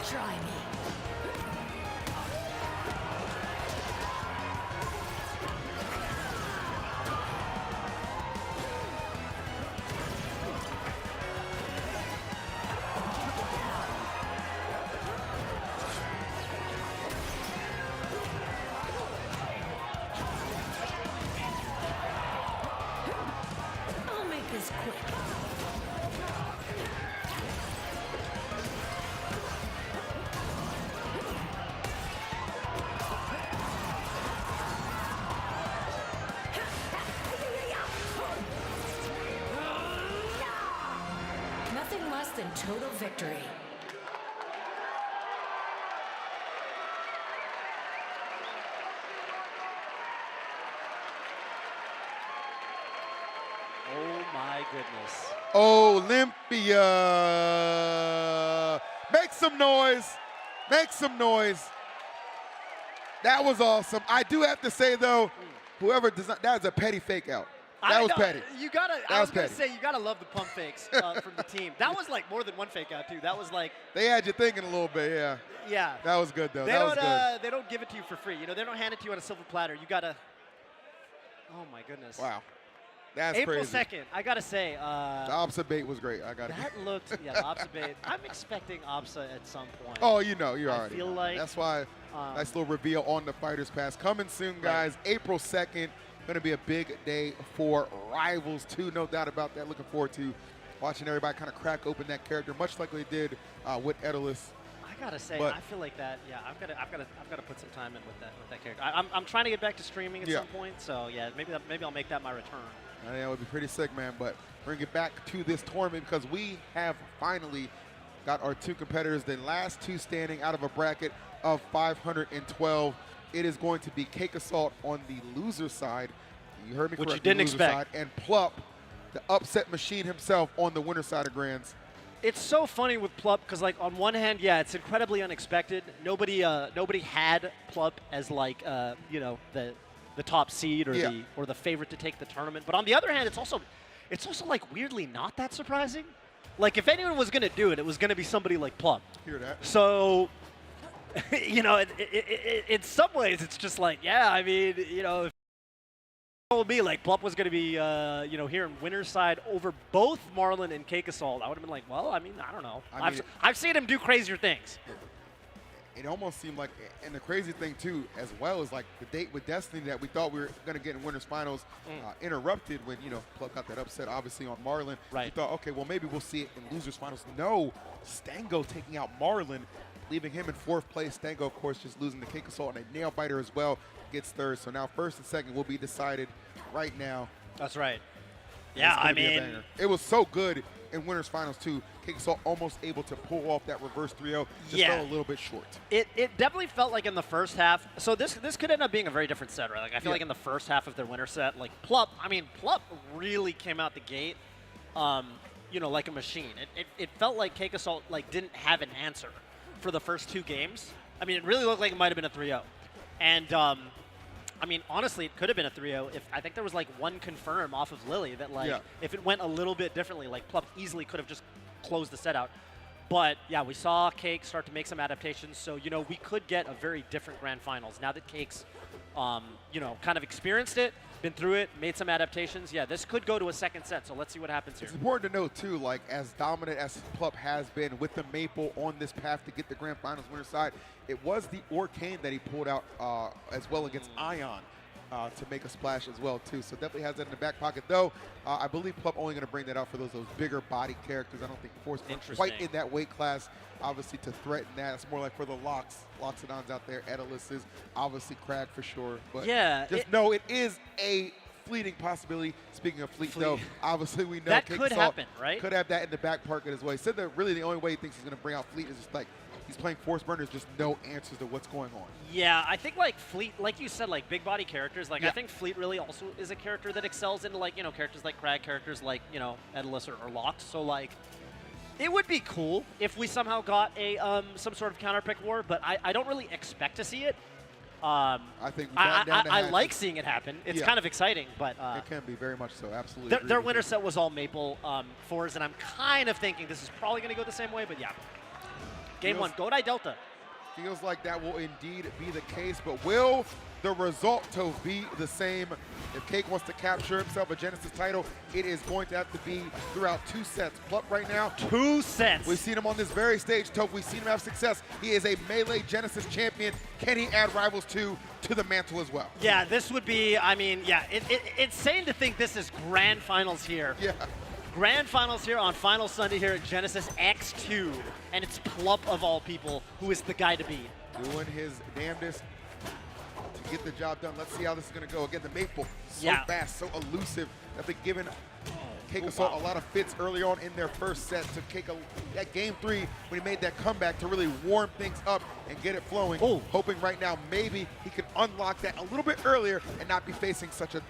Try me. total victory. Oh my goodness. Olympia. Make some noise. Make some noise. That was awesome. I do have to say, though, whoever designed that was a petty fake out. That was petty. You gotta. That I was was gonna petty. say you gotta love the pump fakes from the team. That was like more than one fake out too. That was like. They had you thinking a little bit, yeah. Yeah. That was good, though. They That don't. was good. They don't give it to you for free. You know, they don't hand it to you on a silver platter. You gotta. Oh my goodness. Wow. That's April crazy. 2nd. I gotta say. The Opsa bait was great. I got it. That looked. Yeah, the Opsa bait. I'm expecting Opsa at some point. Oh, you know, you I already feel know. like, That's why nice little reveal on the Fighters Pass. Coming soon, guys. April 2nd. Going to be a big day for Rivals 2. No doubt about that. Looking forward to watching everybody kind of crack open that character, much like they did with Edalus. I gotta say, But- I feel like that. Yeah, I've gotta put some time in with that character. I'm trying to get back to streaming at some point. So yeah, maybe I'll make that my return. That would be pretty sick, man. But bring it back to this tournament because we have finally got our two competitors, the last two standing out of a bracket of 512. It is going to be Cake Assault on the loser side. You heard me correctly. Which you didn't loser expect. Side, and Plup, the upset machine himself, on the winner side of Grands. It's so funny with Plup because, like, on one hand, yeah, it's incredibly unexpected. Nobody had Plup as like, you know, the top seed or the favorite to take the tournament. But on the other hand, it's also like weirdly not that surprising. Like, if anyone was gonna do it, it was gonna be somebody like Plup. Hear that? So, you know, in some ways, it's just like, yeah, I mean, you know, if it told me like Plup was going to be, you know, here in winner's side over both Marlon and Cake Assault, I would have been like, well, I mean, I don't know. I've seen him do crazier things. It almost seemed like, and the crazy thing too, as well, is like the date with Destiny that we thought we were going to get in winners finals interrupted when, you know, Plup got that upset obviously on Marlon. Right. We thought, okay, well maybe we'll see it in losers finals. No, Stango taking out Marlon, leaving him in fourth place. Stango, of course, just losing to Cake Assault, and a nail biter as well gets third. So now first and second will be decided right now. That's right. And Yeah, it's gonna I be a mean, banger. It was so good in winners finals too. Cake Assault almost able to pull off that reverse 3-0. Just Yeah. fell a little bit short. it definitely felt like in the first half. So this could end up being a very different set, right? Like I feel Yeah. like in the first half of their winner set, like Plup really came out the gate, you know, like a machine. It felt like Cake Assault like didn't have an answer for the first two games. I mean, it really looked like it might have been a 3-0. And I mean, honestly, it could have been a 3-0 if I think there was like one confirm off of Lily that like if it went a little bit differently, like Plup easily could have just closed the set out. But yeah, we saw Cake start to make some adaptations, so you know we could get a very different grand finals now that Cake's, you know, kind of experienced it, been through it, made some adaptations. Yeah, this could go to a second set, so let's see what happens here. It's important to note too, like as dominant as Plup has been with the Maple on this path to get the grand finals winner side, it was the Orcane that he pulled out as well against Ion to make a splash as well too. So definitely has that in the back pocket. Though I believe Plup only going to bring that out for those bigger body characters. I don't think Force quite in that weight class, obviously, to threaten that. It's more like for the Loxodons out there. Edalus is obviously Crag for sure. But yeah, just know it is a fleeting possibility. Speaking of fleet, though, obviously we know that Cake could Assault happen, right? Could have that in the back pocket as well. He said that really the only way he thinks he's going to bring out Fleet is just like he's playing Force Burners, just no answers to what's going on. Yeah, I think like Fleet, like you said, like big body characters, like I think Fleet really also is a character that excels into like, you know, characters like Crag, characters like, you know, Edalus or Lox. So like, it would be cool if we somehow got a some sort of counter pick war, but I don't really expect to see it. I think I like seeing it happen. It's kind of exciting, but it can be very much so. Absolutely. Their winner set was all Maple fours, and I'm kind of thinking this is probably going to go the same way. But yeah, game one, Godai Delta. Feels like that will indeed be the case, but will the result to be the same? If Cake wants to capture himself a Genesis title, it is going to have to be throughout 2 sets. Plup right now. 2 sets. We've seen him on this very stage, Tope. We've seen him have success. He is a Melee Genesis champion. Can he add Rivals 2 to the mantle as well? Yeah, this would be, I mean, yeah, it's insane to think this is grand finals here. Yeah. Grand finals here on Final Sunday here at Genesis X2, and it's Plup of all people who is the guy to beat. Doing his damnedest to get the job done. Let's see how this is going to go. Again, the Maple, so fast, so elusive, that they've given Keiko saw a lot of fits early on in their first set to Keiko that game 3 when he made that comeback to really warm things up and get it flowing. Hoping right now maybe he can unlock that a little bit earlier and not be facing such a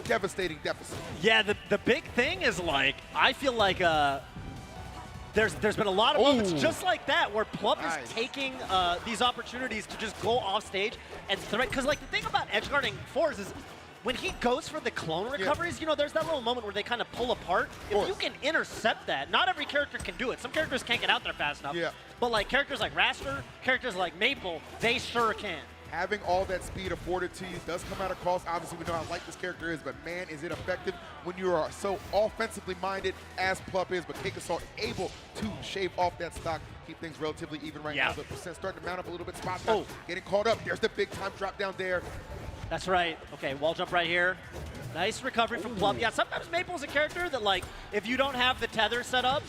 devastating deficit. Yeah, the big thing is like, I feel like there's been a lot of moments just like that where Plup is taking these opportunities to just go off stage and threat. Because like the thing about edge guarding fours is when he goes for the clone recoveries, you know, there's that little moment where they kind of pull apart. If you can intercept that, not every character can do it. Some characters can't get out there fast enough. But like characters like Raster, characters like Maple, they sure can. Having all that speed afforded to you does come at a cost. Obviously, we know how light this character is, but man, is it effective when you are so offensively minded as Plup is. But Keikosalt able to shave off that stock, keep things relatively even right now. The percent starting to mount up a little bit. Spot getting caught up. There's the big time drop down there. That's right. Okay, wall jump right here. Nice recovery from Plup. Yeah, sometimes Maple's a character that, like, if you don't have the tether set up,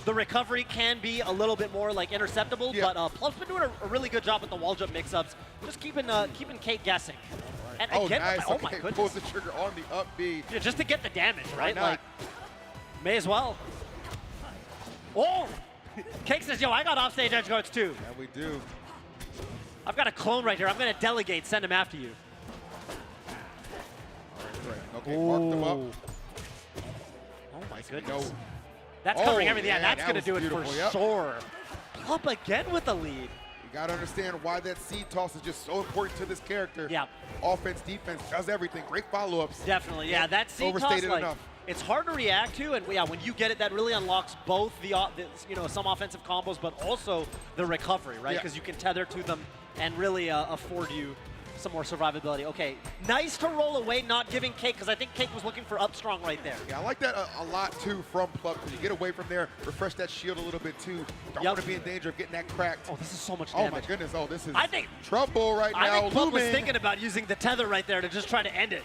the recovery can be a little bit more, like, interceptable. But Plup's been doing a really good job with the wall jump mix-ups, just keeping Kate guessing. And again, nice. Oh my goodness. Pulls the trigger on the up B. Yeah, just to get the damage, right? Not? Like, may as well. Oh! Cake says, yo, I got offstage edge guards too. Yeah, we do. I've got a clone right here. I'm going to delegate, send him after you. Okay, mark them up. Oh my goodness. That's covering everything. Yeah, that's going to do it for sure. Plup again with the lead. You got to understand why that seed toss is just so important to this character. Yeah. Offense, defense, does everything. Great follow-ups. Definitely. Yeah, that seed toss, overstated like, enough. It's hard to react to, and yeah, when you get it, that really unlocks both the you know, some offensive combos, but also the recovery, right? Because you can tether to them and really afford you some more survivability. Okay, nice to roll away, not giving Cake, because I think Cake was looking for up strong right there. Yeah, I like that a lot too from Plup, because you get away from there, refresh that shield a little bit too. Don't want to be in danger of getting that cracked. Oh, this is so much damage. Oh my goodness, this is I think trouble right now. I think Plup was thinking about using the tether right there to just try to end it.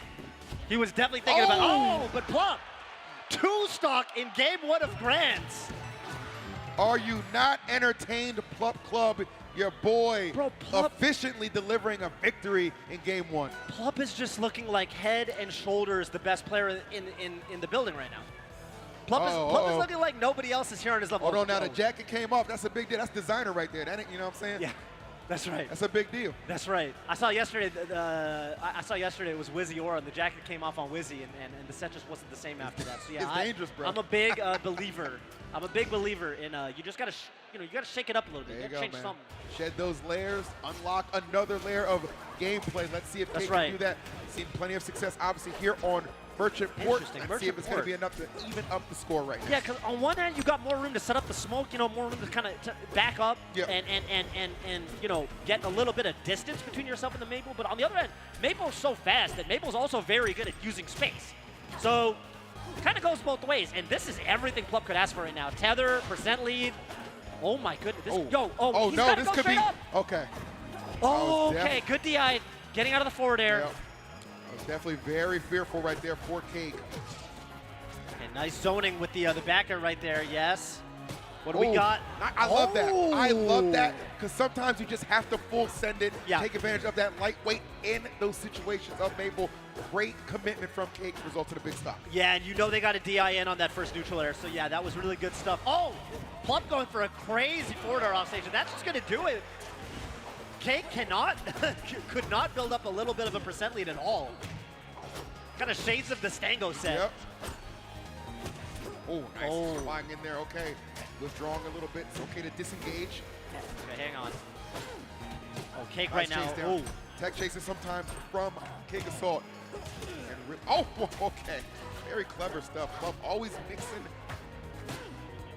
He was definitely thinking about, but Plup, 2 stock in game 1 of Grands. Are you not entertained, Plup Club? Your boy efficiently delivering a victory in game 1. Plup is just looking like head and shoulders the best player in the building right now. Plup is looking like nobody else is here on his level. Hold on, now the jacket came off. That's a big deal. That's designer right there. That ain't, you know what I'm saying? Yeah, that's right. That's a big deal. That's right. I saw yesterday. I saw yesterday it was Wizzy Aura, and the jacket came off on Wizzy, and the set just wasn't the same after that. So yeah, it's dangerous, bro. I'm a big believer. I'm a big believer in you just gotta you gotta shake it up a little bit. There you gotta go, change man. something. Shed those layers, unlock another layer of gameplay. Let's see if Kate can do that. Seen plenty of success, obviously, here on Merchant Port. Let's see if it's going to be enough to even up the score right now. Yeah, because on one hand, you got more room to set up the smoke, you know, more room to kind of back up and you know, get a little bit of distance between yourself and the Maple. But on the other hand, Maple's so fast that Maple's also very good at using space. So kind of goes both ways. And this is everything Plup could ask for right now. Tether, percent lead. Oh my goodness. This, he's no, gotta this go could be up. okay. Oh, okay, good DI, getting out of the forward air. Yep. I was definitely very fearful right there for Cake. And nice zoning with the back air right there. Yes. What do we got? I love that. I love that because sometimes you just have to full send it, take advantage of that lightweight in those situations of Maple. Great commitment from Cake results in a big stop. Yeah, and you know they got a DI in on that first neutral air, so yeah, that was really good stuff. Oh, Plup going for a crazy forward air off stage, and that's just going to do it. Cake could not build up a little bit of a percent lead at all. Kind of shades of the Stango set. Yep. Oh, nice. Flying in there, okay. Withdrawing a little bit. It's okay to disengage. Okay, hang on. Oh, Cake nice right now. Tech chases sometimes from Keikosalt. Oh, okay. Very clever stuff. Plup always mixing.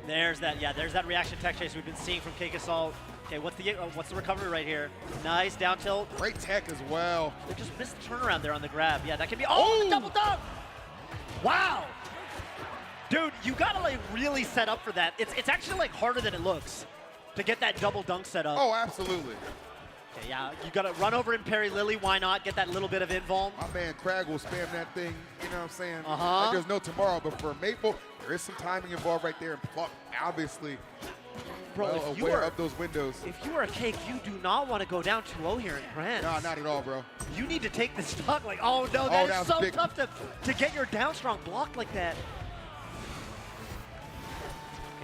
There's that, there's that reaction tech chase we've been seeing from Keikosalt. Okay, what's the recovery right here? Nice down tilt. Great tech as well. They just missed the turnaround there on the grab. Yeah, that can be, the double dunk! Wow! Dude, you gotta like really set up for that. It's actually like harder than it looks to get that double dunk set up. Oh, absolutely. Okay, yeah, you gotta run over and parry Lily. Why not? Get that little bit of invuln. My man Crag will spam that thing, you know what I'm saying? Like there's no tomorrow, but for Maple, there is some timing involved right there, and Plup obviously aware of those windows. If you are a Cake, you do not want to go down 2-0 here in Grands. No, not at all, bro. You need to take this stock like, oh no, that is so tough to get your down strong blocked like that.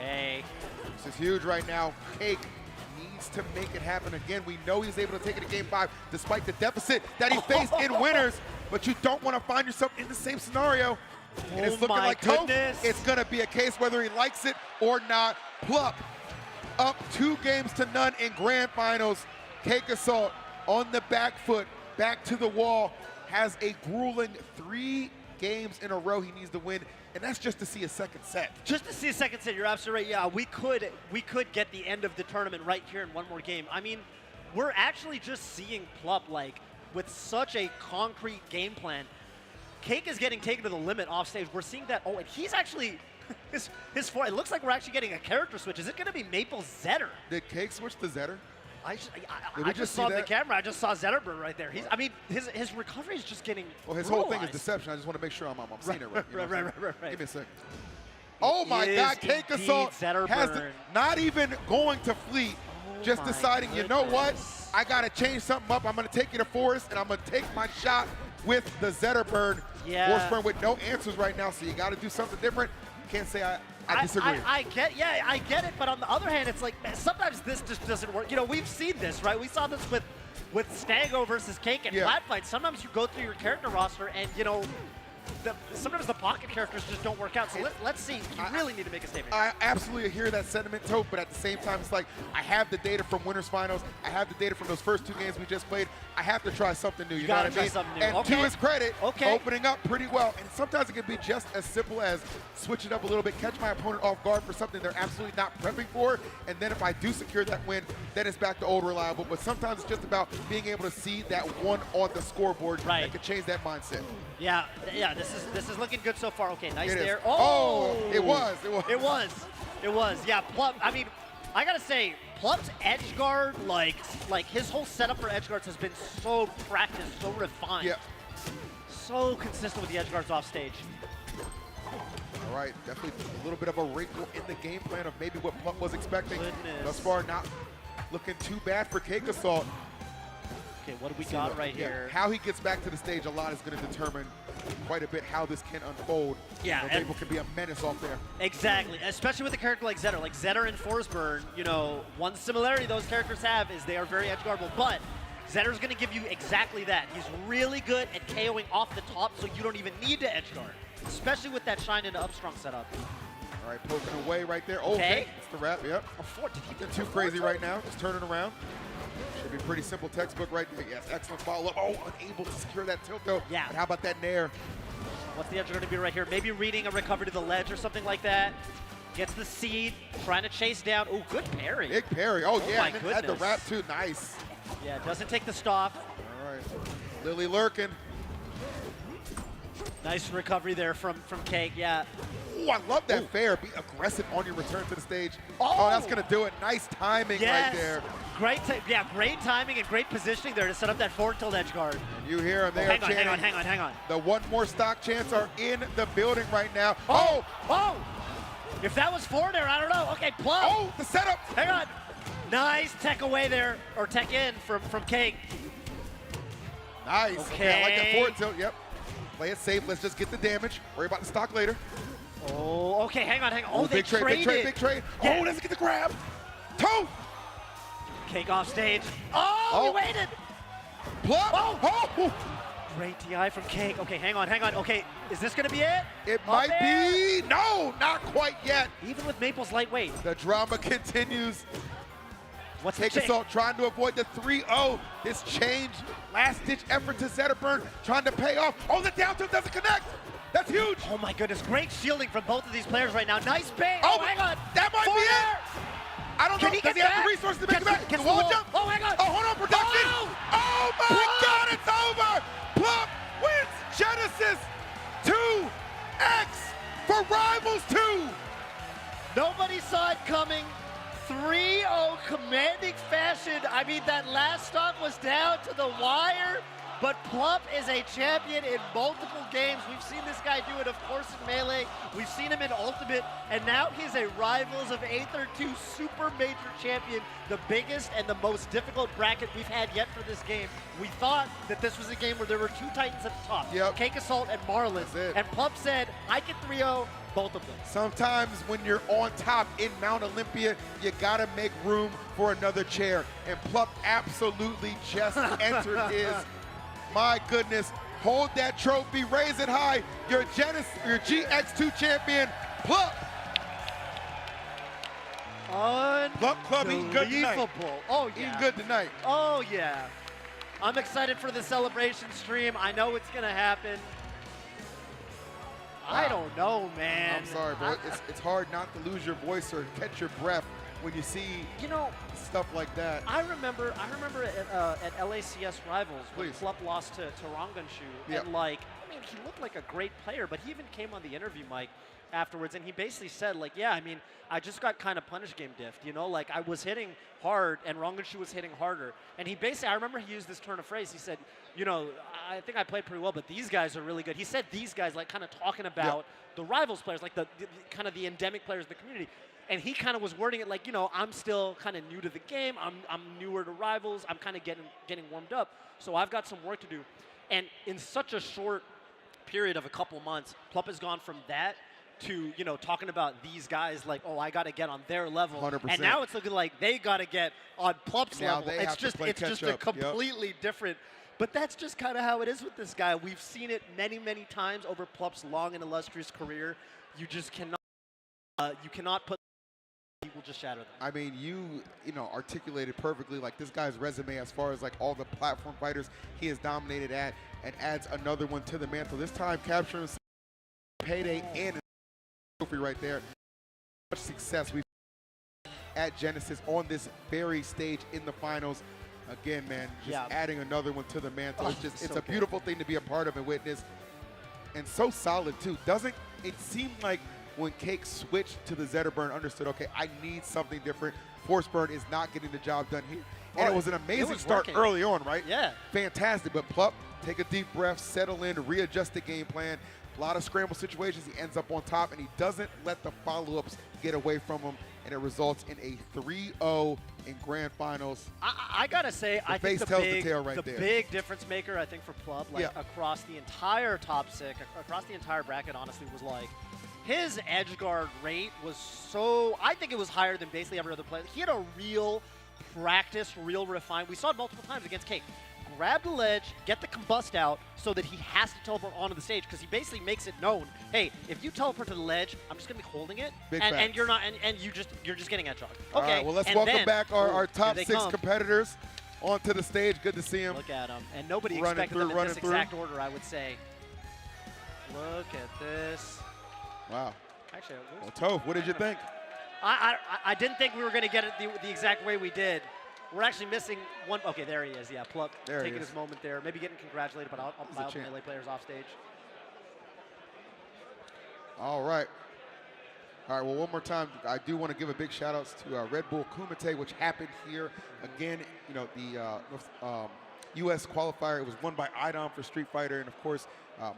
Okay. This is huge right now. Cake needs to make it happen again. We know he's able to take it to game 5 despite the deficit that he faced in winners, but you don't want to find yourself in the same scenario. And it's looking like Toph, it's going to be a case whether he likes it or not. Plup up 2-0 in grand finals. Cake Assault on the back foot, back to the wall, has a grueling 3 games in a row he needs to win, and that's just to see a second set. Just to see a second set, you're absolutely right. Yeah, we could get the end of the tournament right here in one more game. I mean, we're actually just seeing Plup like with such a concrete game plan. Cake is getting taken to the limit off stage. We're seeing that. Oh, and he's actually his four. It looks like we're actually getting a character switch. Is it going to be Maple Zetter? Did Cake switch to Zetter? I just saw the camera. I just saw Zetterberg right there. I mean, his recovery is just getting. Well, his whole thing is deception. I just want to make sure I'm seeing it right. Right. Give me a second. Oh my God, Cake Assault has not even going to fleet, just deciding, you know what? I got to change something up. I'm going to take you to Forest, and I'm going to take my shot with the Zetterberg. Yeah. Forest Burn with no answers right now, so you got to do something different. Can't say I disagree. I get it, but on the other hand, it's like, man, sometimes this just doesn't work. You know, we've seen this, right? We saw this with Stago versus Cake and Flat Fight. Sometimes you go through your character roster and, you know, sometimes the pocket characters just don't work out. So let's see. You really need to make a statement. I absolutely hear that sentiment, Tope, but at the same time, it's like I have the data from Winners Finals. I have the data from those first 2 games we just played. I have to try something new. You know what I mean? And to his credit, opening up pretty well. And sometimes it can be just as simple as switch it up a little bit, catch my opponent off guard for something they're absolutely not prepping for. And then if I do secure that win, then it's back to old reliable. But sometimes it's just about being able to see that one on the scoreboard that can change that mindset. Yeah. This is looking good so far. Okay, nice it there. Is. Oh, it was. Yeah, Plup. I mean, I gotta say, Plup's edge guard, like his whole setup for edge guards has been so practiced, so refined. Yeah. So consistent with the edge guards off stage. All right, definitely a little bit of a wrinkle in the game plan of maybe what Plup was expecting. Thus far, not looking too bad for Cake Assault. Okay, what do we got right here? How he gets back to the stage, a lot is going to determine quite a bit how this can unfold. Yeah, Maple can be a menace off there. Exactly, especially with a character like Zetter. Like Zetter and Forsburn, you know, one similarity those characters have is they are very edge guardable, but Zetter's going to give you exactly that. He's really good at KOing off the top, so you don't even need to edge guard, especially with that Shine into Upstrong setup. All right, poking away right there. Okay, it's the wrap, yep. Did he get too crazy right now? Just turning around. Should be pretty simple textbook right there. Yes, excellent follow-up. Oh, unable to secure that tilt though. Yeah. But how about that nair? What's the edge going to be right here? Maybe reading a recovery to the ledge or something like that. Gets the seed, trying to chase down. Oh, good parry. Big parry. Oh yeah, my and goodness. had the wrap too. Nice. Yeah, doesn't take the stop. All right, Lily lurking. Nice recovery there from Cake. Yeah. Oh, I love that fair. Be aggressive on your return to the stage. Oh, that's gonna do it. Nice timing right there. Great timing and great positioning there to set up that forward tilt edge guard. And you hear him there. Hang on. The one more stock chance are in the building right now. Oh! If that was forward air, I don't know. Okay, Plup. Oh, the setup. Hang on. Nice tech away there, or tech in from Cake. Nice. Okay. I like that forward tilt. Yep. Play it safe. Let's just get the damage. Worry about the stock later. Oh, okay. Hang on. Oh, they big trade. Big trade. Yeah. Oh, let's get the grab. Toe. Cake off stage. Oh, he waited. Plup. Oh. Great DI from Cake. Okay, hang on. Okay, is this going to be it? It might be. No, not quite yet. Even with Maple's lightweight. The drama continues. What's Cake Assault trying to avoid the 3-0. This change, last-ditch effort to Zetterberg, trying to pay off. Oh, the down tilt doesn't connect. That's huge. Oh my goodness, great shielding from both of these players right now. Nice bait. Oh, hang on. That might be it. I don't know. Does he have the resources to make it back? The wall jump. Oh, hang on. Oh, hold on, production. Oh my God, it's over. Plup wins Genesis 2X for Rivals 2. Nobody saw it coming. 3-0 commanding fashion. I mean, that last stock was down to the wire, But Plup is a champion in multiple games. We've seen this guy do it, of course, in Melee. We've seen him in Ultimate, and now he's a Rivals of Aether 2 Super Major champion, the biggest and the most difficult bracket we've had yet for this game. We thought that this was a game where there were 2 Titans at the top, Cake Assault and Marlin, and Plup said, I can 3-0 both of them. Sometimes when you're on top in Mount Olympia, you gotta make room for another chair. And Plup absolutely just entered his. My goodness, hold that trophy, raise it high. Your GX2 champion, Plup. Plup Club eating good tonight. Oh, yeah. Eating good tonight. Oh, yeah. I'm excited for the celebration stream. I know it's gonna happen. I don't know, man. I'm sorry, bro. It's hard not to lose your voice or catch your breath when you see stuff like that. I remember at LACS Rivals when Plup lost to Ranganshu, and like, I mean, he looked like a great player, but he even came on the interview mic afterwards, and he basically said, like, yeah, I mean, I just got kind of punish game diffed, you know, like I was hitting hard and Ranganshu was hitting harder, and he basically, I remember he used this turn of phrase. He said, you know, I think I played pretty well, but these guys are really good. He said these guys, like, kind of talking about the Rivals players, like the kind of the endemic players of the community. And he kind of was wording it like, you know, I'm still kind of new to the game. I'm newer to Rivals. I'm kind of getting warmed up. So I've got some work to do. And in such a short period of a couple months, Plup has gone from that to, you know, talking about these guys like, oh, I got to get on their level. 100%. And now it's looking like they got to get on Plup's now level. It's just a completely different. But that's just kind of how it is with this guy. We've seen it many, many times over Plup's long and illustrious career. You just cannot put. He will just shatter them. I mean, you know, articulated perfectly like this guy's resume as far as like all the platform fighters he has dominated at, and adds another one to the mantle. This time capturing payday and a trophy right there. Much success we've at Genesis on this very stage in the finals. Again, man, just adding another one to the mantle. It's a beautiful thing to be a part of and witness. And so solid too. Doesn't it seem like when Cake switched to the Zetterburn, understood, okay, I need something different. Force Burn is not getting the job done here. And it was an amazing start early on, right? Yeah. Fantastic, but Plup, take a deep breath, settle in, readjust the game plan. A lot of scramble situations, he ends up on top, and he doesn't let the follow-ups get away from him, and it results in a 3-0 in grand finals. I gotta say, I think the big difference maker, I think, for Plup, like across the entire top 6, across the entire bracket, honestly, was like, his edge guard rate was so, I think it was higher than basically every other player. He had a real practice, real refine. We saw it multiple times against Cake. Grab the ledge, get the combust out so that he has to teleport onto the stage, because he basically makes it known, hey, if you teleport to the ledge, I'm just gonna be holding it, and you're not, and you're just getting edge jogged. Okay. All right, well, let's welcome back our top 6 competitors onto the stage. Good to see him. Look at him, and nobody expected them in this exact order, I would say. Look at this. Wow. Actually, well, Toph, what did you think? I didn't think we were going to get it the exact way we did. We're actually missing one. Okay, there he is. Yeah, Plup taking his moment there. Maybe getting congratulated by all the Melee players off stage. All right. All right, well, one more time, I do want to give a big shout out to Red Bull Kumite, which happened here. Again, you know, the U.S. qualifier, it was won by Idom for Street Fighter, and of course,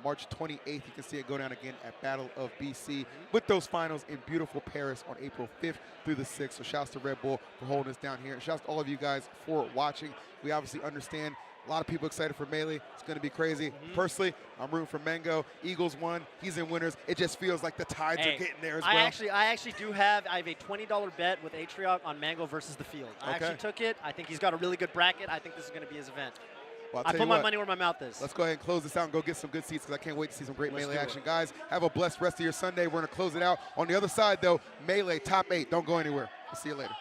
March 28th, you can see it go down again at Battle of BC with those finals in beautiful Paris on April 5th through the 6th. So shouts to Red Bull for holding us down here. And shouts to all of you guys for watching. We obviously understand a lot of people excited for Melee. It's going to be crazy. Personally, I'm rooting for Mango. Eagles won. He's in winners. It just feels like the tides are getting there as well. I actually do have a $20 bet with Atrioc on Mango versus the field. I actually took it. I think he's got a really good bracket. I think this is going to be his event. Well, I put my money where my mouth is. Let's go ahead and close this out and go get some good seats, because I can't wait to see some great Melee action. Guys, have a blessed rest of your Sunday. We're going to close it out. On the other side, though, Melee top 8. Don't go anywhere. We'll see you later.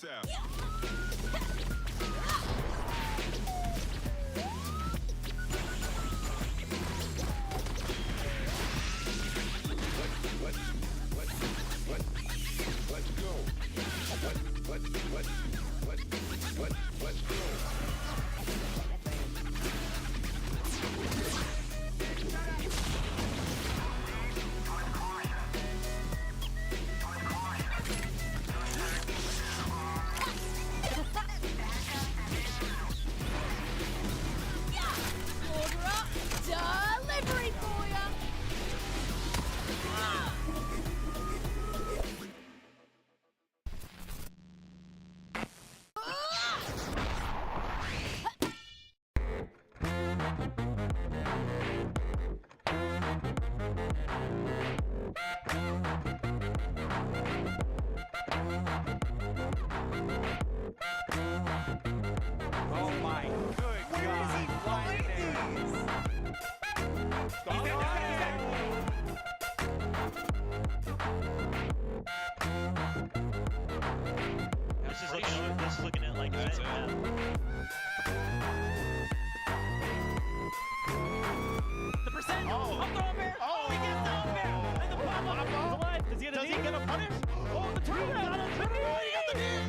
down. Let's go. Let's go. Delivery for ya! Oh my good God. Is he flying these? This is looking at like that. The percent! Oh, throw bear! Oh, he gets the bear! And the pop-up is alive! Does he get a punish? Oh, the turnaround! Oh, he got the knee!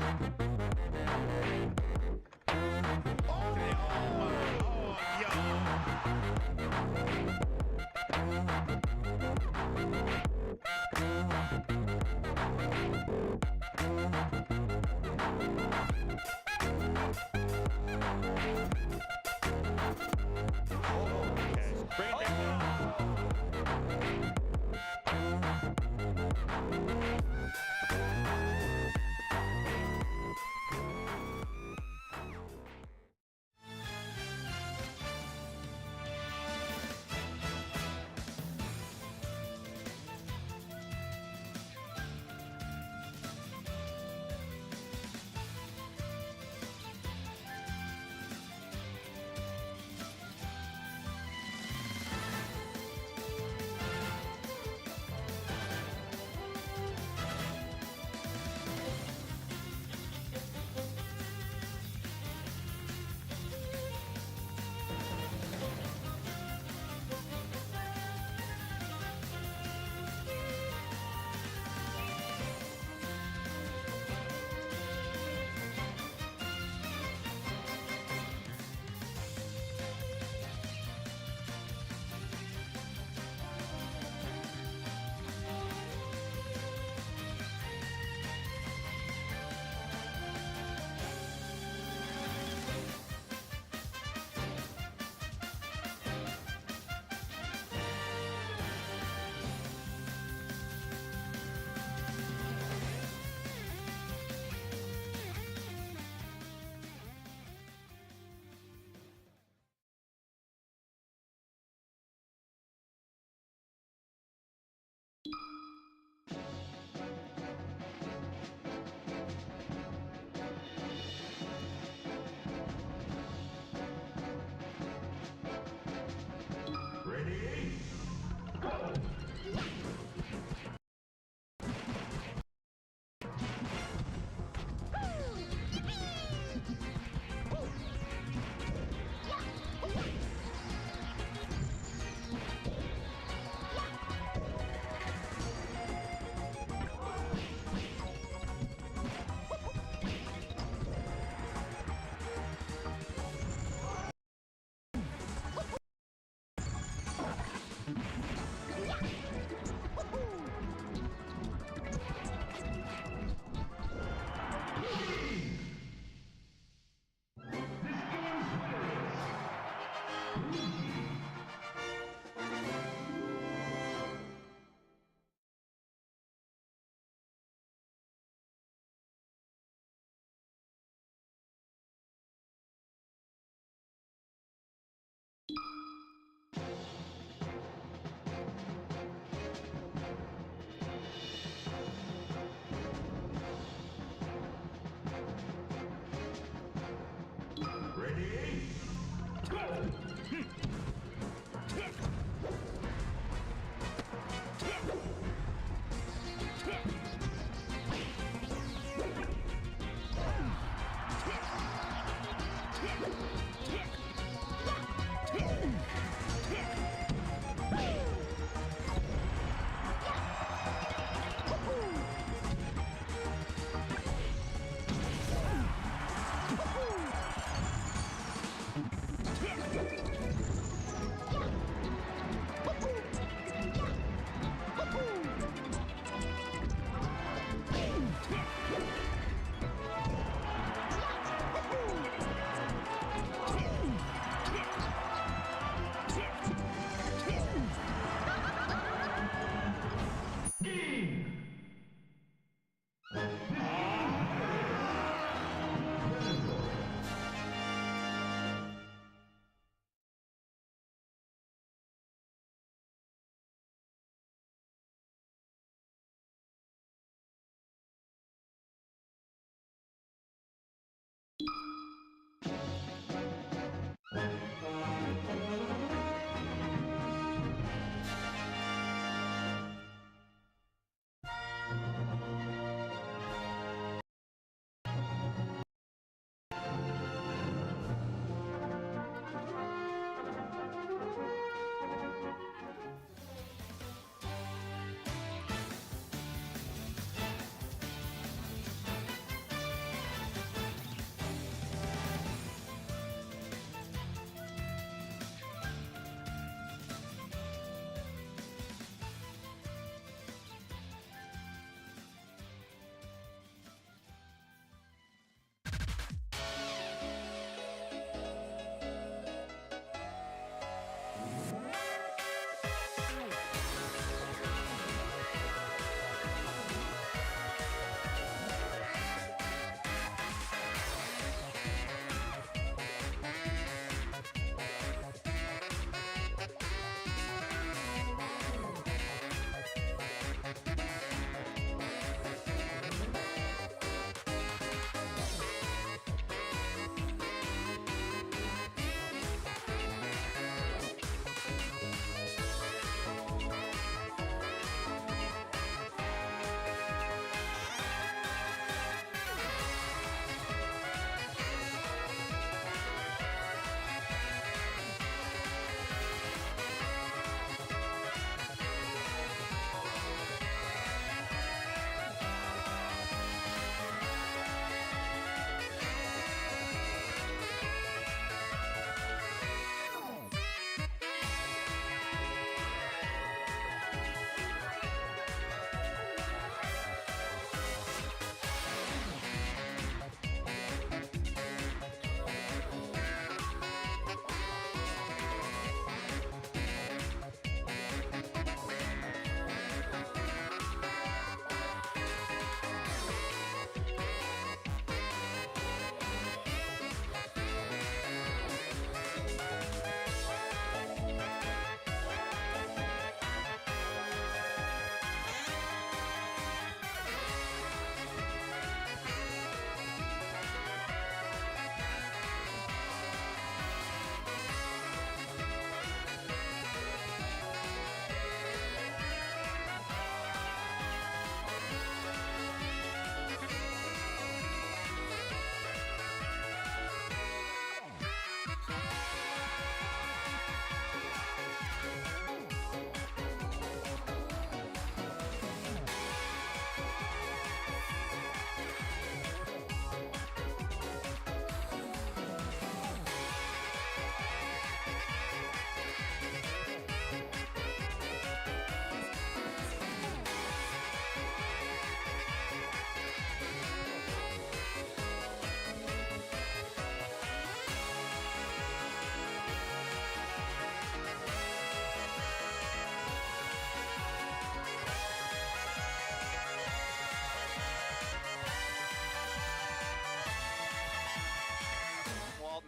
Bring it down.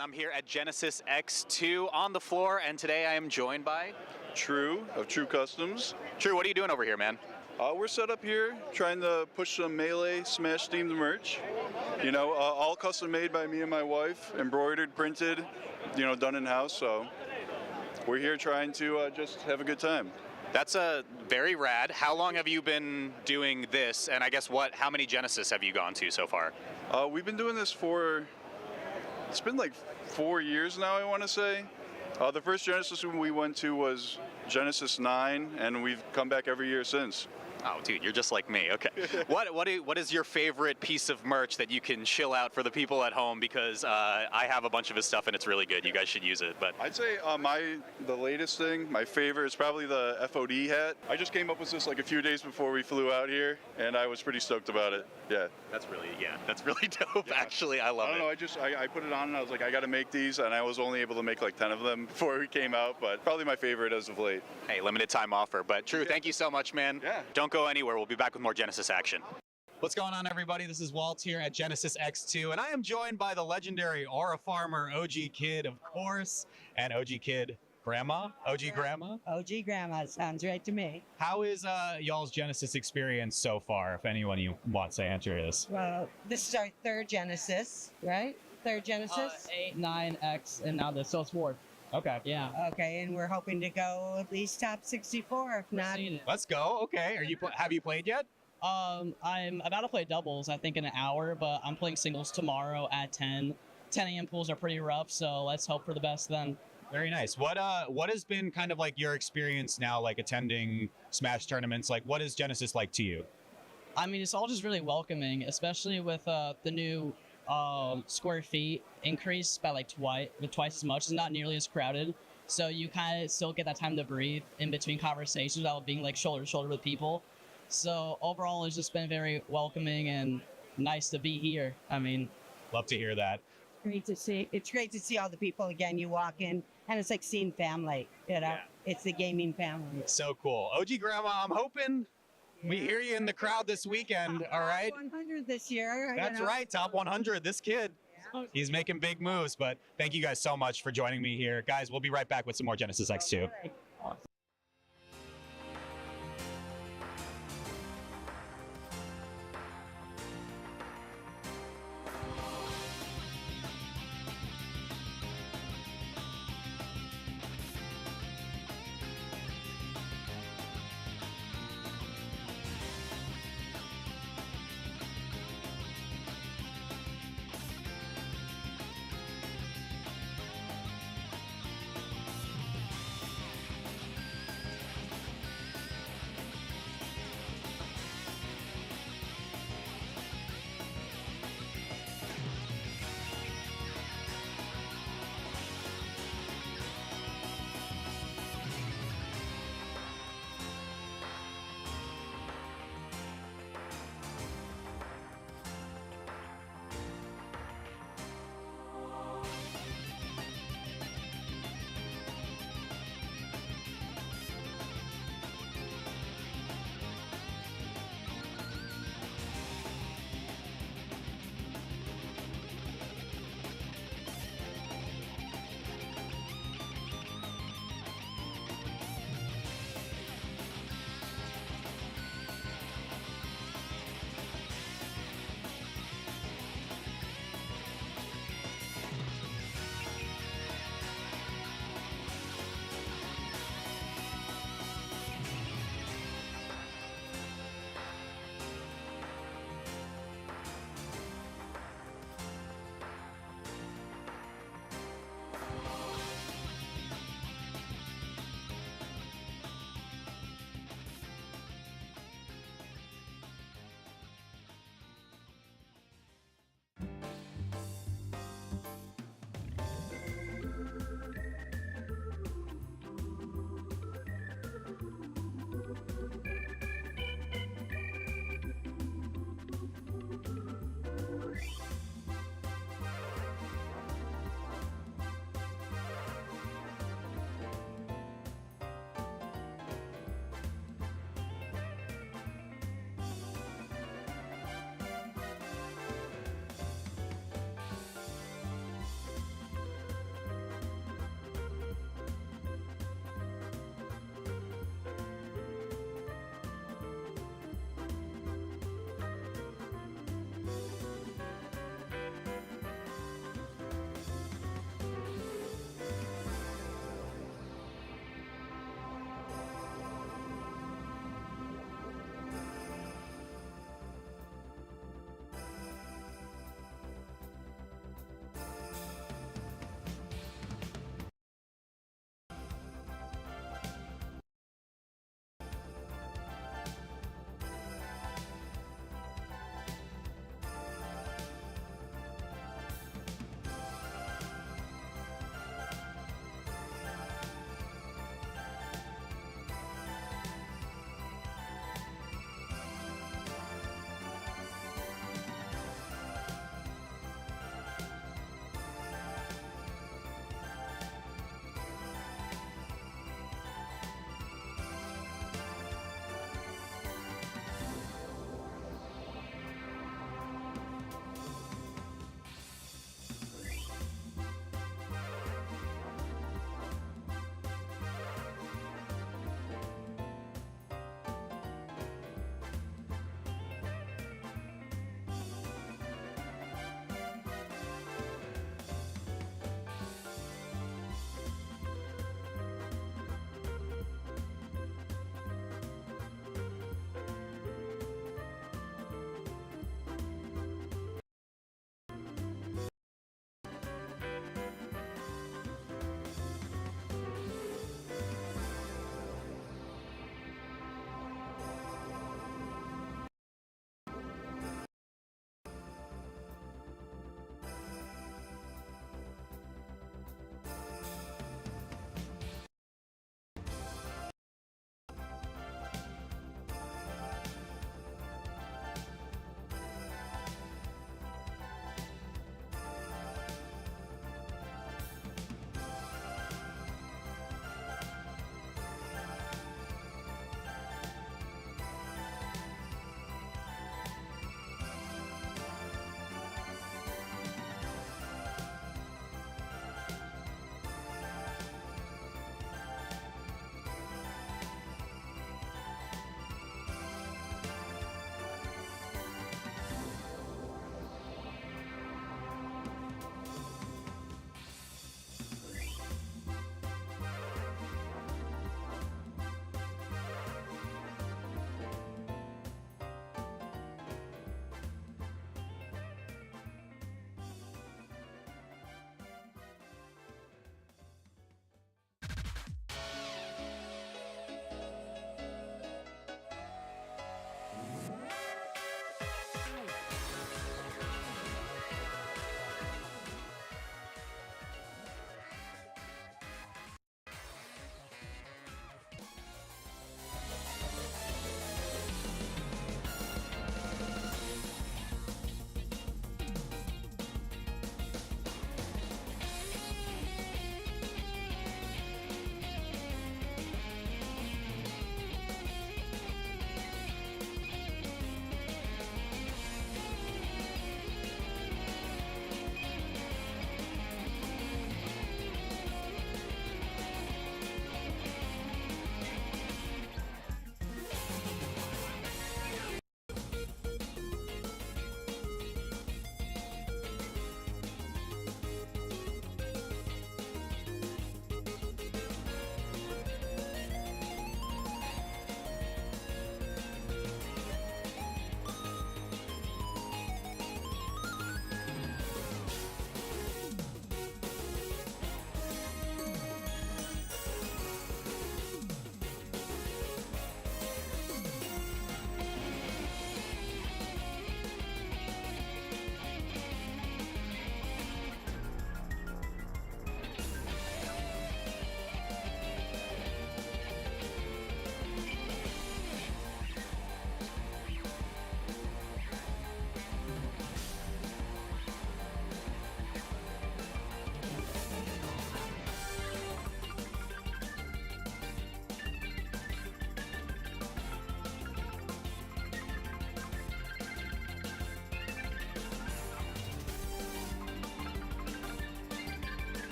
I'm here at Genesis X2 on the floor, and today I am joined by True of True Customs. True. What are you doing over here, man? We're set up here trying to push some Melee Smash themed merch. You know, all custom made by me and my wife, embroidered, printed, you know, done in house. So we're here trying to just have a good time. That's very rad. How long have you been doing this? And I guess how many Genesis have you gone to so far? We've been doing this for It's been like 4 years now, I want to say. The first Genesis we went to was Genesis 9, and we've come back every year since. Oh, dude, you're just like me. Okay. What is your favorite piece of merch that you can chill out for the people at home? Because I have a bunch of his stuff and it's really good. You guys should use it. But I'd say the latest thing, my favorite, is probably the FOD hat. I just came up with this like a few days before we flew out here, and I was pretty stoked about it. Yeah. that's really dope. Yeah. Actually, I love it. I don't know. I put it on and I was like, I got to make these, and I was only able to make like 10 of them before we came out. But probably my favorite as of late. Hey, limited time offer. But Drew, thank you so much, man. Yeah. Don't go anywhere. We'll be back with more Genesis action. What's going on, everybody? This is Walt here at Genesis X2, and I am joined by the legendary Aura Farmer, OG Kid, of course, and OG Kid Grandma. OG Grandma? OG Grandma, sounds right to me. How is y'all's Genesis experience so far, if anyone you wants to answer this? Well, this is our third Genesis, right? Third Genesis? 8, 9X, and now this, so it's 4th. Okay. Yeah. Okay, and we're hoping to go at least top 64, if not. Let's go. Okay. Have you played yet? I'm about to play doubles, I think in an hour, but I'm playing singles tomorrow at 10. 10 a.m. pools are pretty rough, so let's hope for the best then. Very nice. What has been kind of like your experience now, like attending Smash tournaments? Like, what is Genesis like to you? I mean, it's all just really welcoming, especially with the new square feet increase by like twice as much. It's not nearly as crowded, so you kind of still get that time to breathe in between conversations without being like shoulder to shoulder with people. So overall, it's just been very welcoming and nice to be here. I mean, love to hear that. Great to see. It's great to see all the people again. You walk in, and it's like seeing family. You know, It's the gaming family. So cool. OG Grandma, I'm hoping we hear you in the crowd this weekend. All right. 100 this year. That's right. Top 100. This kid. He's making big moves. But thank you guys so much for joining me here, guys. We'll be right back with some more Genesis X2.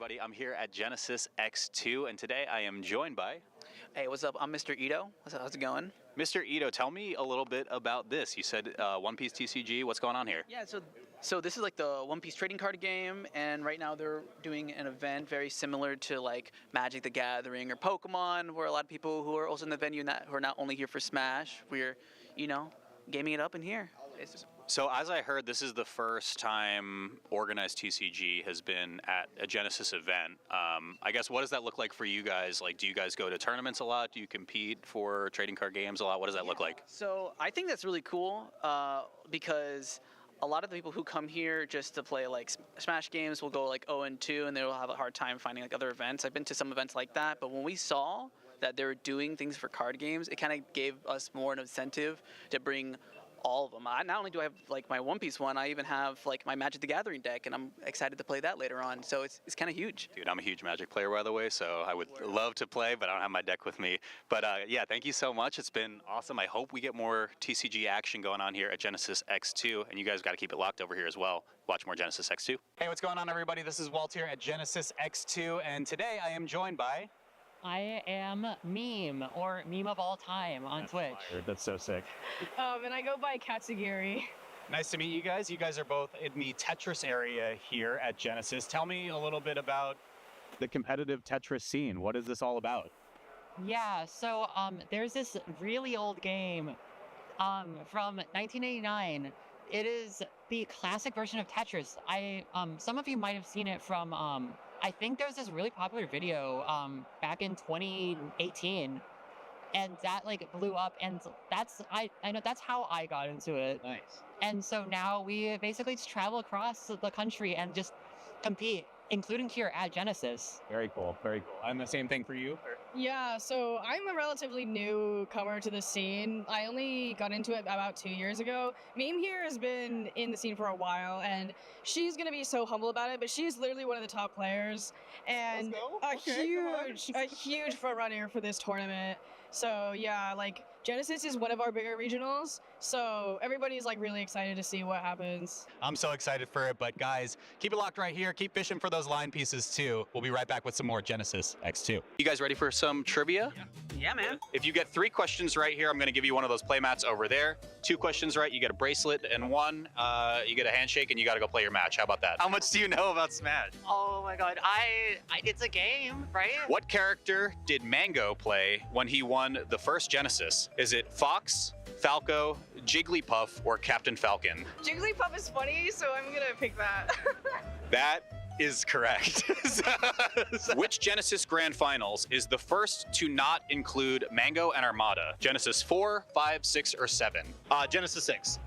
everybody. I'm here at Genesis X2, and today I am joined by... Hey, what's up? I'm Mr. Ito. How's it going? Mr. Ito, tell me a little bit about this. You said One Piece TCG. What's going on here? Yeah, so this is like the One Piece trading card game, and right now they're doing an event very similar to like Magic the Gathering or Pokemon, where a lot of people who are also in the venue who are not only here for Smash, we're, gaming it up in here. So as I heard, this is the first time organized TCG has been at a Genesis event. I guess, what does that look like for you guys? Like, do you guys go to tournaments a lot? Do you compete for trading card games a lot? What does that look like? So I think that's really cool because a lot of the people who come here just to play like Smash games will go like 0-2 and they'll have a hard time finding like other events. I've been to some events like that, but when we saw that they were doing things for card games, it kind of gave us more an incentive to bring all of them. Not only do I have like my One Piece one, I even have like my Magic the Gathering deck, and I'm excited to play that later on. So it's kind of huge. Dude, I'm a huge Magic player, by the way, so I would love to play, but I don't have my deck with me. But yeah, thank you so much. It's been awesome. I hope we get more TCG action going on here at Genesis X2, and you guys got to keep it locked over here as well. Watch more Genesis X2. Hey, what's going on, everybody? This is Walt here at Genesis X2, and today I am joined by... I am Meme, or Meme of All Time on Twitch. That's so sick. And I go by Katsugiri. Nice to meet you guys. You guys are both in the Tetris area here at Genesis. Tell me a little bit about the competitive Tetris scene. What is this all about? Yeah, so there's this really old game from 1989. It is the classic version of Tetris. Some of you might have seen it from I think there was this really popular video back in 2018, and that like blew up, and I know that's how I got into it. Nice. And so now we basically just travel across the country and just compete, including here at Genesis. Very cool, very cool. And the same thing for you? Yeah, so I'm a relatively newcomer to the scene. I only got into it about 2 years ago. Meme here has been in the scene for a while, and she's gonna be so humble about it, but she's literally one of the top players and a huge front runner for this tournament. So yeah, like Genesis is one of our bigger regionals, so everybody's like really excited to see what happens. I'm so excited for it, but guys, keep it locked right here. Keep fishing for those line pieces too. We'll be right back with some more Genesis X2. You guys ready for some trivia? Yeah, man. If you get 3 questions right here, I'm going to give you one of those play mats over there. 2 questions right, you get a bracelet, and 1, you get a handshake, and you got to go play your match. How about that? How much do you know about Smash? Oh my god, it's a game, right? What character did Mango play when he won the first Genesis? Is it Fox, Falco, Jigglypuff, or Captain Falcon? Jigglypuff is funny, so I'm gonna pick that. That is correct. Which Genesis Grand Finals is the first to not include Mango and Armada? Genesis 4, 5, 6, or 7? Genesis 6.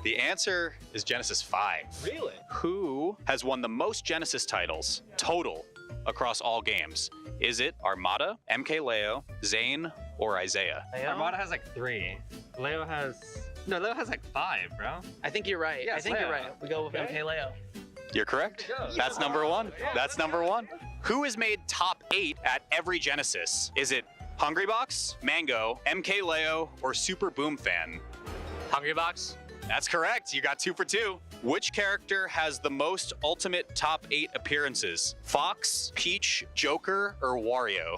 The answer is Genesis 5. Really? Who has won the most Genesis titles total across all games? Is it Armada, MKLeo, Zane, or Isaiah? Armada has like 3. Leo has like 5, bro. I think you're right. Yeah, I think you're right. We go with MKLeo. You're correct. That's number 1. That's number 1. Who has made top 8 at every Genesis? Is it Hungrybox, Mango, MKLeo, or Super Boom Fan? Hungrybox. That's correct. You got 2 for 2. Which character has the most ultimate top 8 appearances? Fox, Peach, Joker, or Wario?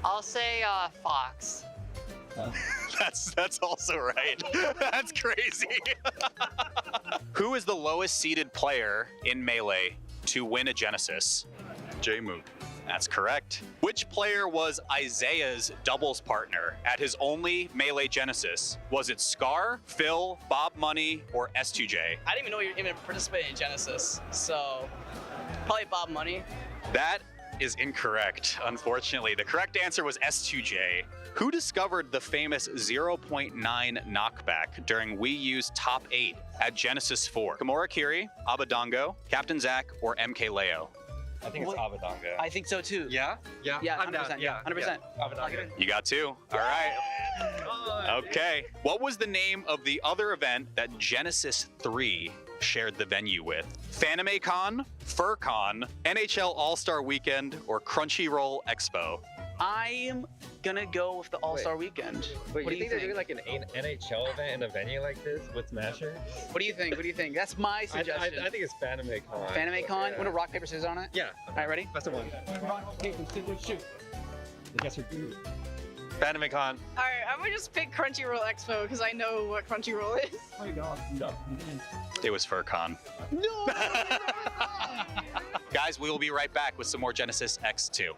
I'll say Fox. That's also right. That's crazy. Who is the lowest seeded player in Melee to win a Genesis? J-Moog. That's correct. Which player was Isaiah's doubles partner at his only Melee Genesis? Was it Scar, Phil, Bob Money, or S2J? I didn't even know you even participated in Genesis, so probably Bob Money. That is incorrect, unfortunately. The correct answer was S2J. Who discovered the famous 0.9 knockback during Wii U's top 8 at Genesis 4? Gamora Kiri, Abadongo, Captain Zack, or MKLeo? I think it's Abadongo. I think so too. Yeah? Yeah, 100%. Yeah, 100%. Abadongo. You got 2. All right. Okay. What was the name of the other event that Genesis 3 shared the venue with? FanimeCon, FurCon, NHL All-Star Weekend, or Crunchyroll Expo? I'm gonna go with the All-Star Weekend. Wait, What do you think they're doing like an NHL event in a venue like this with Smasher? What do you think? What do you think? That's my suggestion. I think it's FanimeCon. FanimeCon? Yeah. Want to rock, paper, scissors on it? Yeah. All right, ready? Best of one. Rock, paper, scissors, shoot. Yes, sir. FanimeCon. All right, I'm gonna just pick Crunchyroll Expo because I know what Crunchyroll is. Oh my God. No. It was FurCon. No! Guys, we will be right back with some more Genesis X2.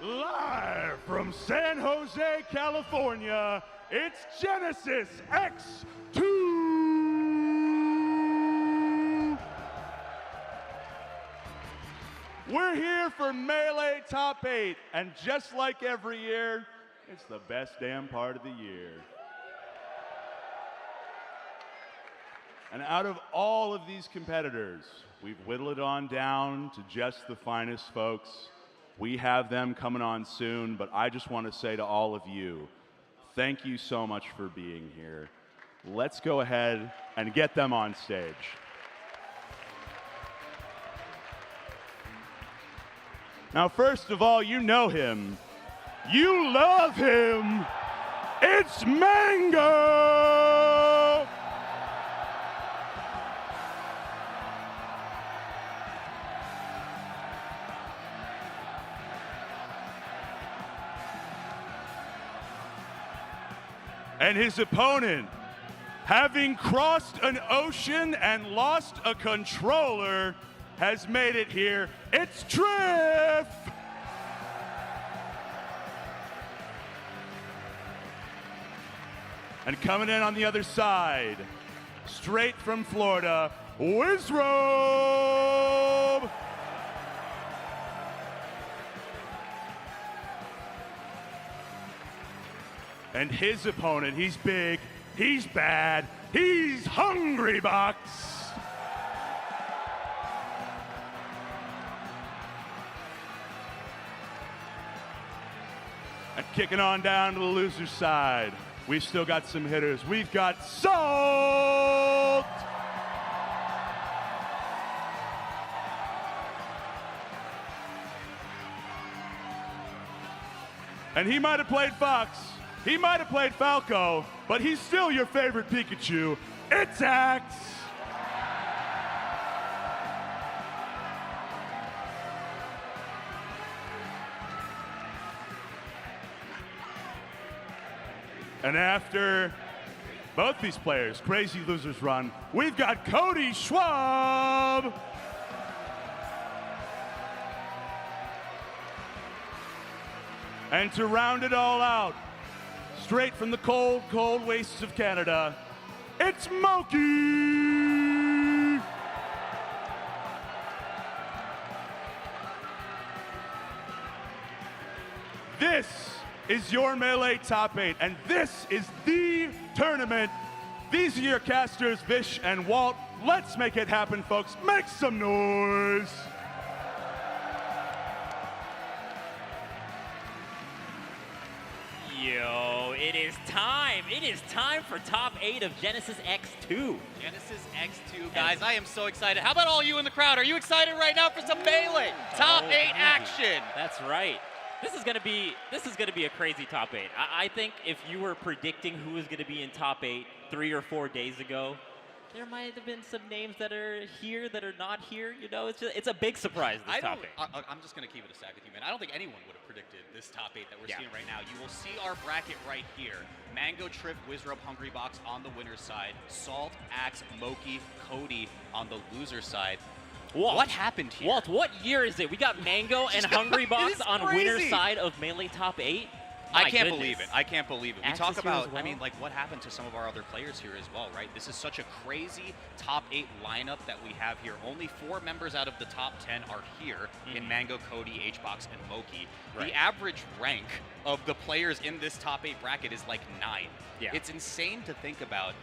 Live from San Jose, California, it's Genesis X2! We're here for Melee Top 8, and just like every year, it's the best damn part of the year. And out of all of these competitors, we've whittled it on down to just the finest folks. We have them coming on soon, but I just want to say to all of you, thank you so much for being here. Let's go ahead and get them on stage. Now, first of all, you know him. You love him. It's Mango! And his opponent, having crossed an ocean and lost a controller, has made it here. It's Triff! And coming in on the other side, straight from Florida, Wizrobe! And his opponent, he's big, he's bad, he's Hungrybox. And kicking on down to the loser side, we've still got some hitters. We've got Salt! And he might have played Fox, he might have played Falco, but he's still your favorite Pikachu. It's Axe! And after both these players' crazy losers run, we've got Cody Schwab! And to round it all out, straight from the cold, cold wastes of Canada, it's Moki! This is your Melee Top 8, and this is the tournament. These are your casters, Vish and Walt. Let's make it happen, folks. Make some noise! Yo, it is time. It is time for Top 8 of Genesis X2. Genesis X2, guys. I am so excited. How about all you in the crowd? Are you excited right now for some Melee Top 8 action? That's right. This is gonna be a crazy Top 8. I think if you were predicting who was gonna be in Top 8 3 or 4 days ago, there might have been some names that are here that are not here. You know, it's a big surprise, this Top 8. I'm just going to keep it a stack with you, man. I don't think anyone would have predicted this Top 8 that we're seeing right now. You will see our bracket right here. Mango, Trip, Wizrub, Hungrybox on the winner's side. Salt, Axe, Moki, Cody on the loser's side. Walt, what happened here? Walt, what year is it? We got Mango and Hungrybox on winner's side of Melee Top 8? I can't believe it. I can't believe it. We Axis talk here about, as well? I mean, like what happened to some of our other players here as well, right? This is such a crazy Top 8 lineup that we have here. Only 4 members out of the top 10 are here in Mango, Cody, HBox, and Moki. Right. The average rank of the players in this Top 8 bracket is like 9. Yeah. It's insane to think about.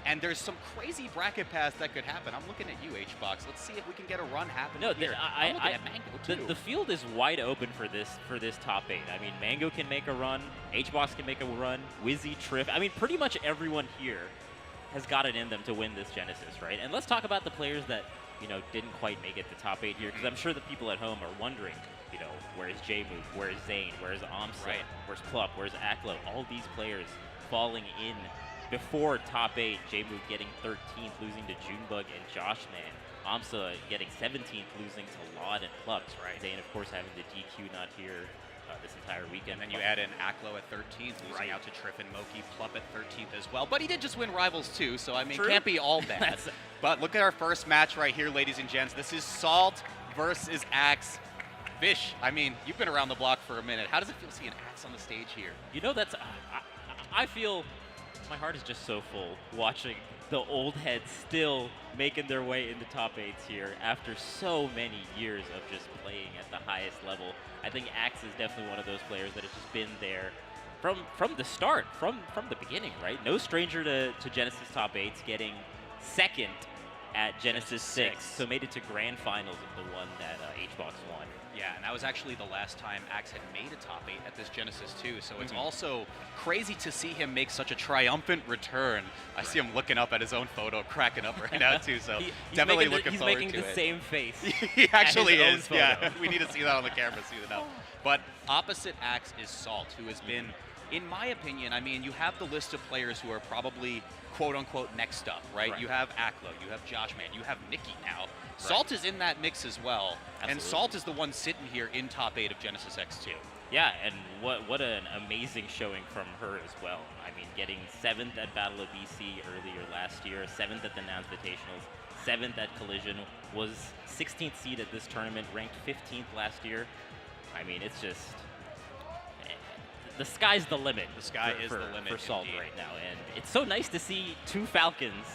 And there's some crazy bracket paths that could happen. I'm looking at you, HBox. Let's see if we can get a run happening No, here. I'm looking at Mango, too. The field is wide open for this Top 8. I mean, Mango can make a run, HBox can make a run, Wizzy, Trip. I mean, pretty much everyone here has got it in them to win this Genesis, right? And let's talk about the players that, you know, didn't quite make it to Top 8 here, because I'm sure the people at home are wondering, you know, where's J-Move, where's Zane, where's Amsa, where's Plup, where's Aklo? All these players falling in before Top 8, J-Move getting 13th, losing to Junebug and Joshman. Amsa getting 17th, losing to Laud and Plup. Zane, of course, having the DQ not here this entire weekend. And then you add in Aklo at 13th, losing out to Trip and Moki, Plup at 13th as well. But he did just win Rivals too, so I mean, can't be all bad. But look at our first match right here, ladies and gents. This is Salt versus Axe. Vish, I mean, you've been around the block for a minute. How does it feel seeing Axe on the stage here? You know, that's I feel my heart is just so full watching the old heads still making their way into Top 8s here after so many years of just playing at the highest level. I think Axe is definitely one of those players that has just been there from the start, from the beginning, right? No stranger to Genesis Top 8s, getting second at Genesis 6, so made it to grand finals of the one that HBox won. Yeah, and that was actually the last time Axe had made a Top 8 at this Genesis 2, so it's also crazy to see him make such a triumphant return. I see him looking up at his own photo, cracking up right now too, so definitely looking forward to it. He's making the same face. He actually is, yeah. We need to see that on the camera soon enough. But opposite Axe is Salt, who has been, in my opinion, I mean, you have the list of players who are probably quote-unquote next up, right? You have Aklo, you have Joshman, you have Nikki now. Salt is in that mix as well, and Salt is the one sitting here in Top 8 of Genesis X2. Yeah, and what an amazing showing from her as well. I mean, getting 7th at Battle of BC earlier last year, 7th at the NAMS Invitationals, 7th at Collision, was 16th seed at this tournament, ranked 15th last year. I mean, it's just, the sky's the limit. The sky is the limit for Salt indeed. right now, and it's so nice to see 2 Falcons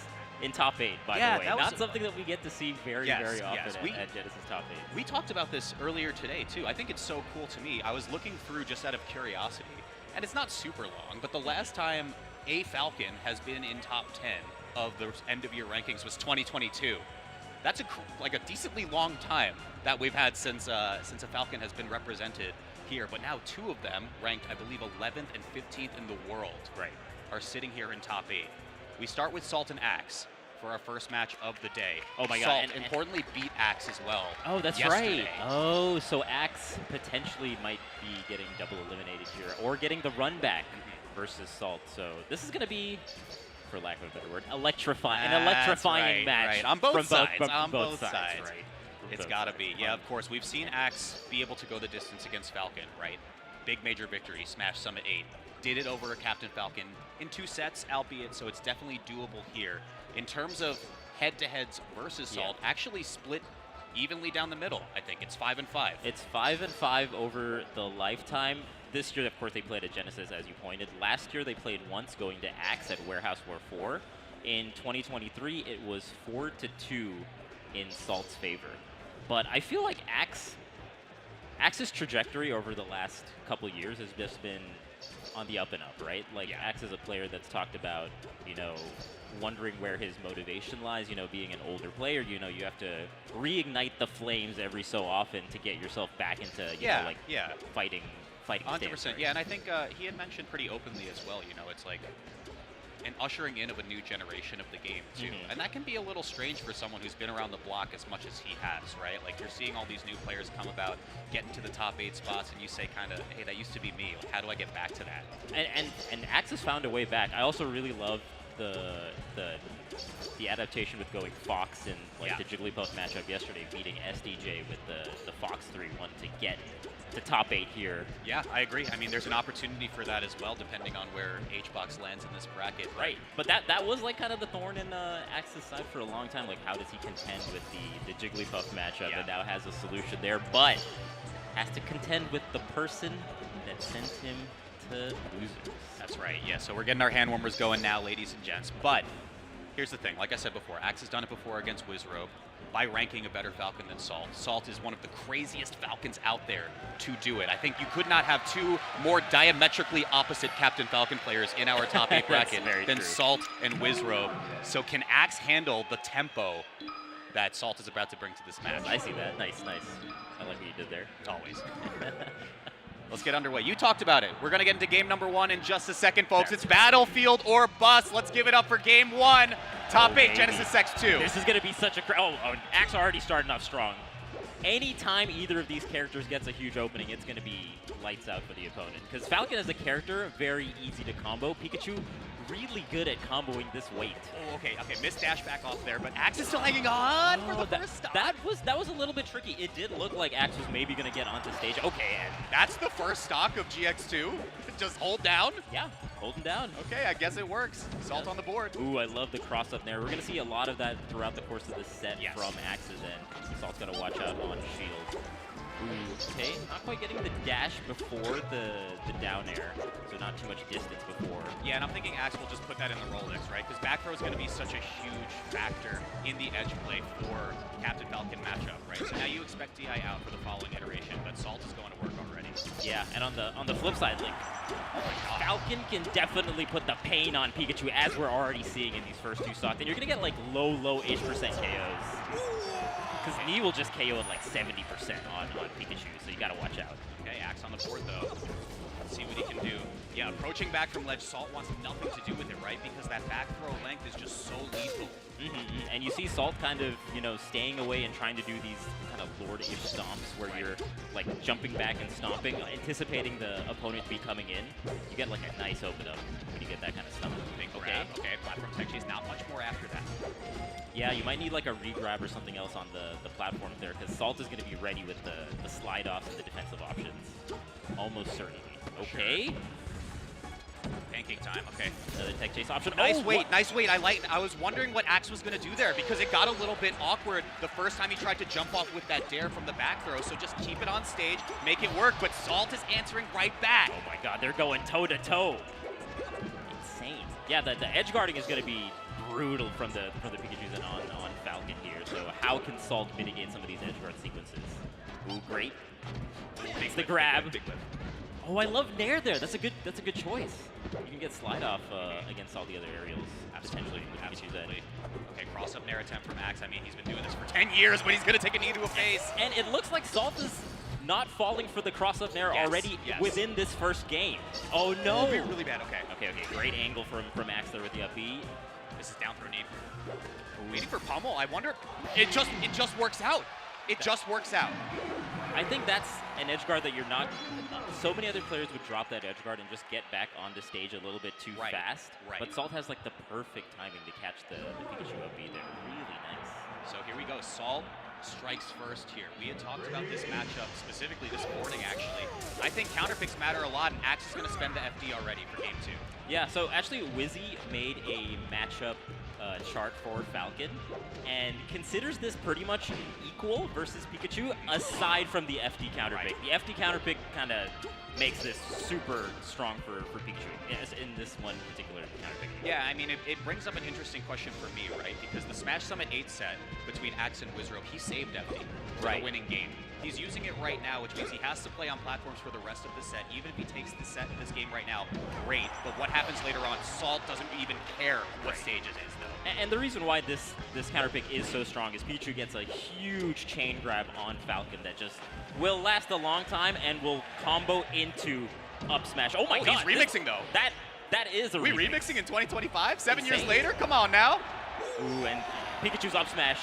in Top 8, by the way. Not something that we get to see very often at Genesis Top 8. We talked about this earlier today, too. I think it's so cool to me. I was looking through just out of curiosity, and it's not super long, but the last time a Falcon has been in Top 10 of the end-of-year rankings was 2022. That's like a decently long time that we've had since a Falcon has been represented here. But now 2 of them, ranked, I believe, 11th and 15th in the world, are sitting here in top 8. We start with Salt and Axe for our first match of the day. Oh my Salt, god. And importantly, beat Axe as well. Oh, that's yesterday. right. Oh, so Axe potentially might be getting double eliminated here, or getting the run back versus Salt. So this is going to be, for lack of a better word, an electrifying match. Right. On both from sides. From both sides. Right. It's got to be. Yeah, of course. We've seen Axe be able to go the distance against Falcon, right? Big major victory, Smash Summit 8. Did it over Captain Falcon in 2 sets, albeit, so it's definitely doable here. In terms of head-to-heads versus Salt, actually split evenly down the middle, I think. It's 5-5. It's 5-5 over the lifetime. This year, of course, they played at Genesis, as you pointed. Last year, they played once, going to Axe at Warehouse War 4. In 2023, it was 4-2 in Salt's favor. But I feel like Axe's trajectory over the last couple years has just been on the up and up, right? Like, Axe is a player that's talked about, you know, wondering where his motivation lies, you know, being an older player, you know, you have to reignite the flames every so often to get yourself back into, you know, like, fighting 100%, stance, right? yeah, and I think he had mentioned pretty openly as well, you know, it's like an ushering in of a new generation of the game, too. And that can be a little strange for someone who's been around the block as much as he has, right? Like, you're seeing all these new players come about, get into the top 8 spots, and you say kind of, hey, that used to be me. Like, how do I get back to that? And Axe has found a way back. I also really love the adaptation with going Fox in like the Jigglypuff matchup yesterday, beating SDJ with the Fox 3-1 to get to top 8 here. Yeah, I agree. I mean, there's an opportunity for that as well, depending on where HBox lands in this bracket. Right, but that was like kind of the thorn in Axe's side for a long time. Like, how does he contend with the Jigglypuff matchup? And now has a solution there, but has to contend with the person that sent him to losers. That's right, yeah. So we're getting our hand warmers going now, ladies and gents. But here's the thing. Like I said before, Axe has done it before against Wizrobe by ranking a better Falcon than Salt. Salt is one of the craziest Falcons out there to do it. I think you could not have 2 more diametrically opposite Captain Falcon players in our top 8 bracket than Salt and Wizrobe. So can Axe handle the tempo that Salt is about to bring to this match? I see that. Nice. I like what you did there. Always. Let's get underway. You talked about it. We're going to get into game number 1 in just a second, folks. It's Battlefield or Bust. Let's give it up for game 1. Top 8, Genesis X2. This is going to be such a... Axe already starting off strong. Anytime either of these characters gets a huge opening, it's going to be lights out for the opponent. Because Falcon as a character, very easy to combo. Pikachu, really good at comboing this weight. Oh, okay. Missed dash back off there, but Axe is still hanging on for the first stop. That was a little bit tricky. It did look like Axe was maybe going to get onto stage. Okay, and that's the first stock of GX2. Just hold down. Yeah, holding down. Okay, I guess it works. Salt on the board. Ooh, I love the cross up there. We're going to see a lot of that throughout the course of this set from Axe's end. Salt's got to watch out on shield. Ooh, okay, not quite getting the dash before the down air, so not too much distance before. Yeah, and I'm thinking Axe will just put that in the Rolodex, right? Because back throw is going to be such a huge factor in the edge play for Captain Falcon matchup, right? So now you expect DI out for the following iteration, but Salt is going to work already. Yeah, and on the flip side, like, Falcon can definitely put the pain on Pikachu, as we're already seeing in these first 2 stocks. And you're going to get like low-ish percent KOs. Because Knee will just KO at like 70% on Pikachu, so you gotta watch out. Okay, Axe on the board though. Let's see what he can do. Yeah, approaching back from ledge, Salt wants nothing to do with it, right? Because that back throw length is just so lethal. And you see Salt kind of, you know, staying away and trying to do these kind of Lord-ish stomps where you're like jumping back and stomping, anticipating the opponent to be coming in. You get like a nice open up when you get that kind of stomp. Okay, platform tech chase, not much more after that. Yeah, you might need like a re-grab or something else on the platform there, because Salt is going to be ready with the slide-offs and the defensive options. Almost certainly. Okay. Pancake time, okay. Another tech chase option. Nice wait. I was wondering what Axe was going to do there, because it got a little bit awkward the first time he tried to jump off with that dare from the back throw, so just keep it on stage, make it work, but Salt is answering right back. Oh my god, they're going toe-to-toe. Insane. Yeah, the edge guarding is going to be brutal from the Pikachus and on Falcon here. So how can Salt mitigate some of these edge guard sequences? Ooh, great. Makes the grab. Big whip. Oh, I love Nair there. That's a good choice. You can get slide off against all the other aerials. Potentially with Pikachus edge. Okay, cross up Nair attempt from Axe. I mean, he's been doing this for 10 years, but he's going to take a knee to a face. And it looks like Salt is not falling for the cross-up nair already yes. within this first game. Oh no! It'll be really bad. Okay. Okay. Great angle from Axe there with the up B. This is down throw knee. Waiting for pummel. I wonder. It just works out. It just works out. I think that's an edge guard that you're not. So many other players would drop that edge guard and just get back on the stage a little bit too fast. Right. But Salt has like the perfect timing to catch the Pikachu up B there. Really nice. So here we go. Salt strikes first here. We had talked about this matchup specifically this morning, actually. I think counterpicks matter a lot, and Axe is going to spend the FD already for game 2. Yeah, so actually Wizzy made a matchup chart for Falcon and considers this pretty much equal versus Pikachu, aside from the FD counterpick. The FD counterpick kind of makes this super strong for Pikachu in this one particular counterpick. Yeah, I mean, it brings up an interesting question for me, right? Because the Smash Summit 8 set between Axe and Wizrobe, he saved FD for the winning game. He's using it right now, which means he has to play on platforms for the rest of the set. Even if he takes the set in this game right now, great. But what happens later on, Salt doesn't even care what stage it is, though. And the reason why this counterpick is so strong is Pikachu gets a huge chain grab on Falcon that just will last a long time and will combo into up smash. Oh my god. He's remixing, though. That is a remix. We remixing in 2025? 7 years later? Come on now. Ooh, and Pikachu's up smash,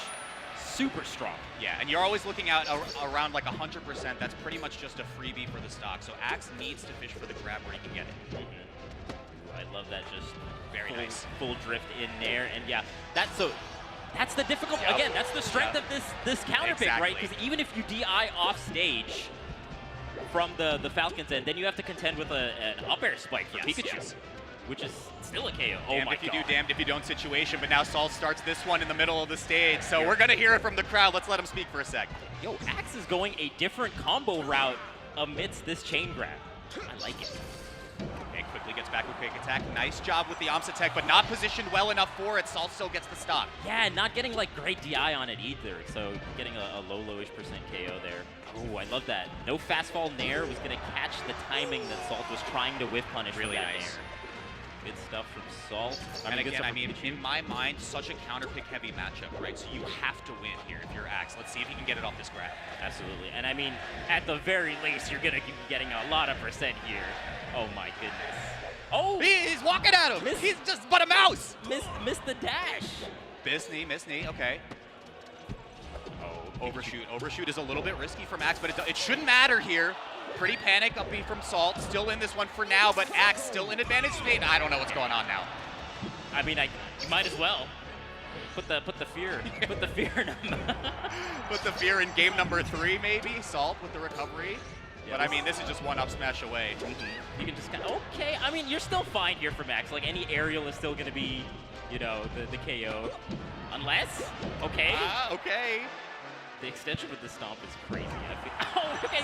super strong. Yeah, and you're always looking out around like 100%. That's pretty much just a freebie for the stock. So Axe needs to fish for the grab where he can get it. Ooh, I love that, just very nice full drift in there, and yeah, that's the difficult. Again, that's the strength of this counterpick, right? Because even if you DI off stage from the Falcons end, then you have to contend with an up air spike for Pikachu. Which is still a KO. Oh Damned my if you god. do, damned if you don't situation, but now Salt starts this one in the middle of the stage, so we're going to hear it from the crowd. Let's let him speak for a sec. Yo, Axe is going a different combo route amidst this chain grab. I like it. Okay, quickly gets back with quick attack. Nice job with the Omsa tech, but not positioned well enough for it. Salt still gets the stock. Yeah, not getting like great DI on it either, so getting a lowish % KO there. Oh, I love that. No fast fall nair was going to catch the timing that Salt was trying to whiff punish really nice. Nair. Good stuff from Salt. And again, I mean, in my mind, such a counterpick heavy matchup, right? So you have to win here if you're Axe. Let's see if you can get it off this grab. Absolutely. And I mean, at the very least, you're going to be getting a lot of % here. Oh my goodness. Oh! He's walking at him! He's just but a mouse! Missed the dash. Miss knee, okay. Oh, overshoot. Overshoot is a little bit risky from Axe, but it shouldn't matter here. Pretty panic up B from Salt, still in this one for now, but Axe still in advantage state. I don't know what's going on now. I mean, you might as well put the fear in him. Put the fear in game number 3, maybe. Salt with the recovery. Yeah, but I mean, this is just one up smash away. You can just kind of, okay. I mean, you're still fine here for Max. Like any aerial is still going to be, you know, the KO, unless, okay. Okay. The extension with the stomp is crazy. Oh, okay.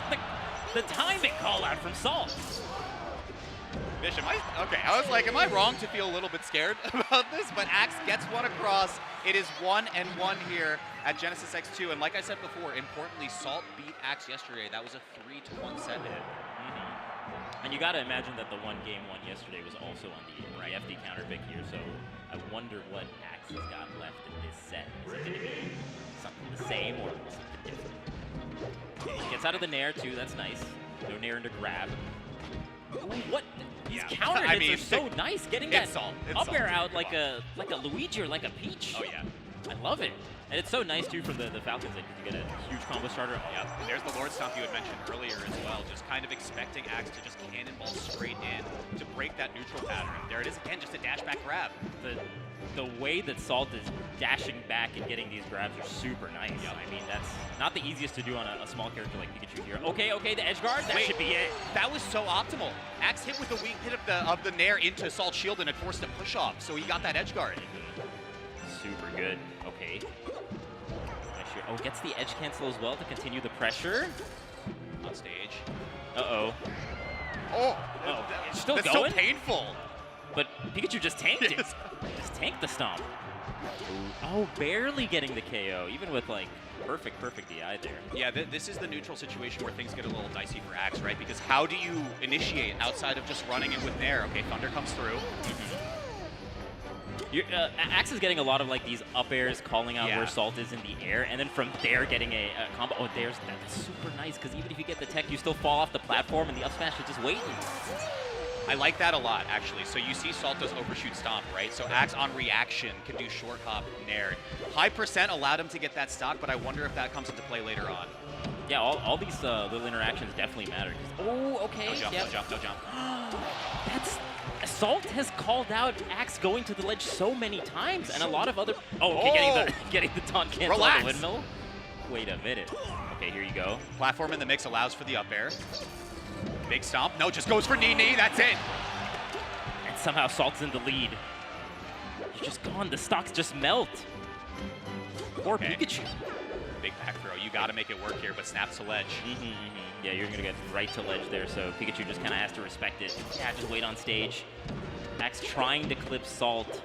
The timing call out from Salt. Bish, I was like, am I wrong to feel a little bit scared about this? But Axe gets one across. It is 1-1 here at Genesis X2. And like I said before, importantly, Salt beat Axe yesterday. That was a 3-1 set hit. And you got to imagine that the game one yesterday was also on the FD counterpick here. So I wonder what Axe has got left in this set. Is it going to be something the same or something different? Okay, he gets out of the nair too. That's nice. No nair into grab. Ooh, what? These counter hits are so nice. Getting that up air out like a Luigi or like a Peach. Oh yeah. I love it. And it's so nice too from the Falcons because you get a huge combo starter. Yeah, and there's the Lord Stomp you had mentioned earlier as well. Just kind of expecting Axe to just cannonball straight in to break that neutral pattern. There it is again, just a dash back grab. The way that Salt is dashing back and getting these grabs are super nice. Yep. I mean, that's not the easiest to do on a small character like Pikachu here. Okay, the edge guard, that should be it. That was so optimal. Axe hit with the weak hit of the nair into Salt's shield and it forced a push off, so he got that edge guard. Super good. Okay. Oh, gets the edge cancel as well to continue the pressure. On stage. Uh-oh. Oh! It's still that's going? So painful. But Pikachu just tanked it. Just tanked the stomp. Oh, barely getting the KO, even with like perfect DI there. Yeah, this is the neutral situation where things get a little dicey for Axe, right? Because how do you initiate outside of just running it with nair? Okay, Thunder comes through. Axe is getting a lot of like these up airs, calling out where Salt is in the air, and then from there getting a combo. Oh, that's super nice, because even if you get the tech, you still fall off the platform, and the up smash is just waiting. I like that a lot, actually. So you see Salt does overshoot stomp, right? So Axe on reaction can do short hop nair. High percent allowed him to get that stock, but I wonder if that comes into play later on. Yeah, all these little interactions definitely matter. Oh, okay. No jump, no jump, no jump. That's... Salt has called out Axe going to the ledge so many times, and a lot of other... Oh, okay, getting the taunt cancel on the windmill. Wait a minute. Okay, here you go. Platform in the mix allows for the up air. Big stomp. No, just goes for knee. That's it. And somehow Salt's in the lead. You're just gone. The stocks just melt. Poor Pikachu. Big back throw. You got to make it work here, but snaps to ledge. Yeah, you're going to get right to ledge there, so Pikachu just kind of has to respect it. Yeah, just wait on stage. Axe trying to clip Salt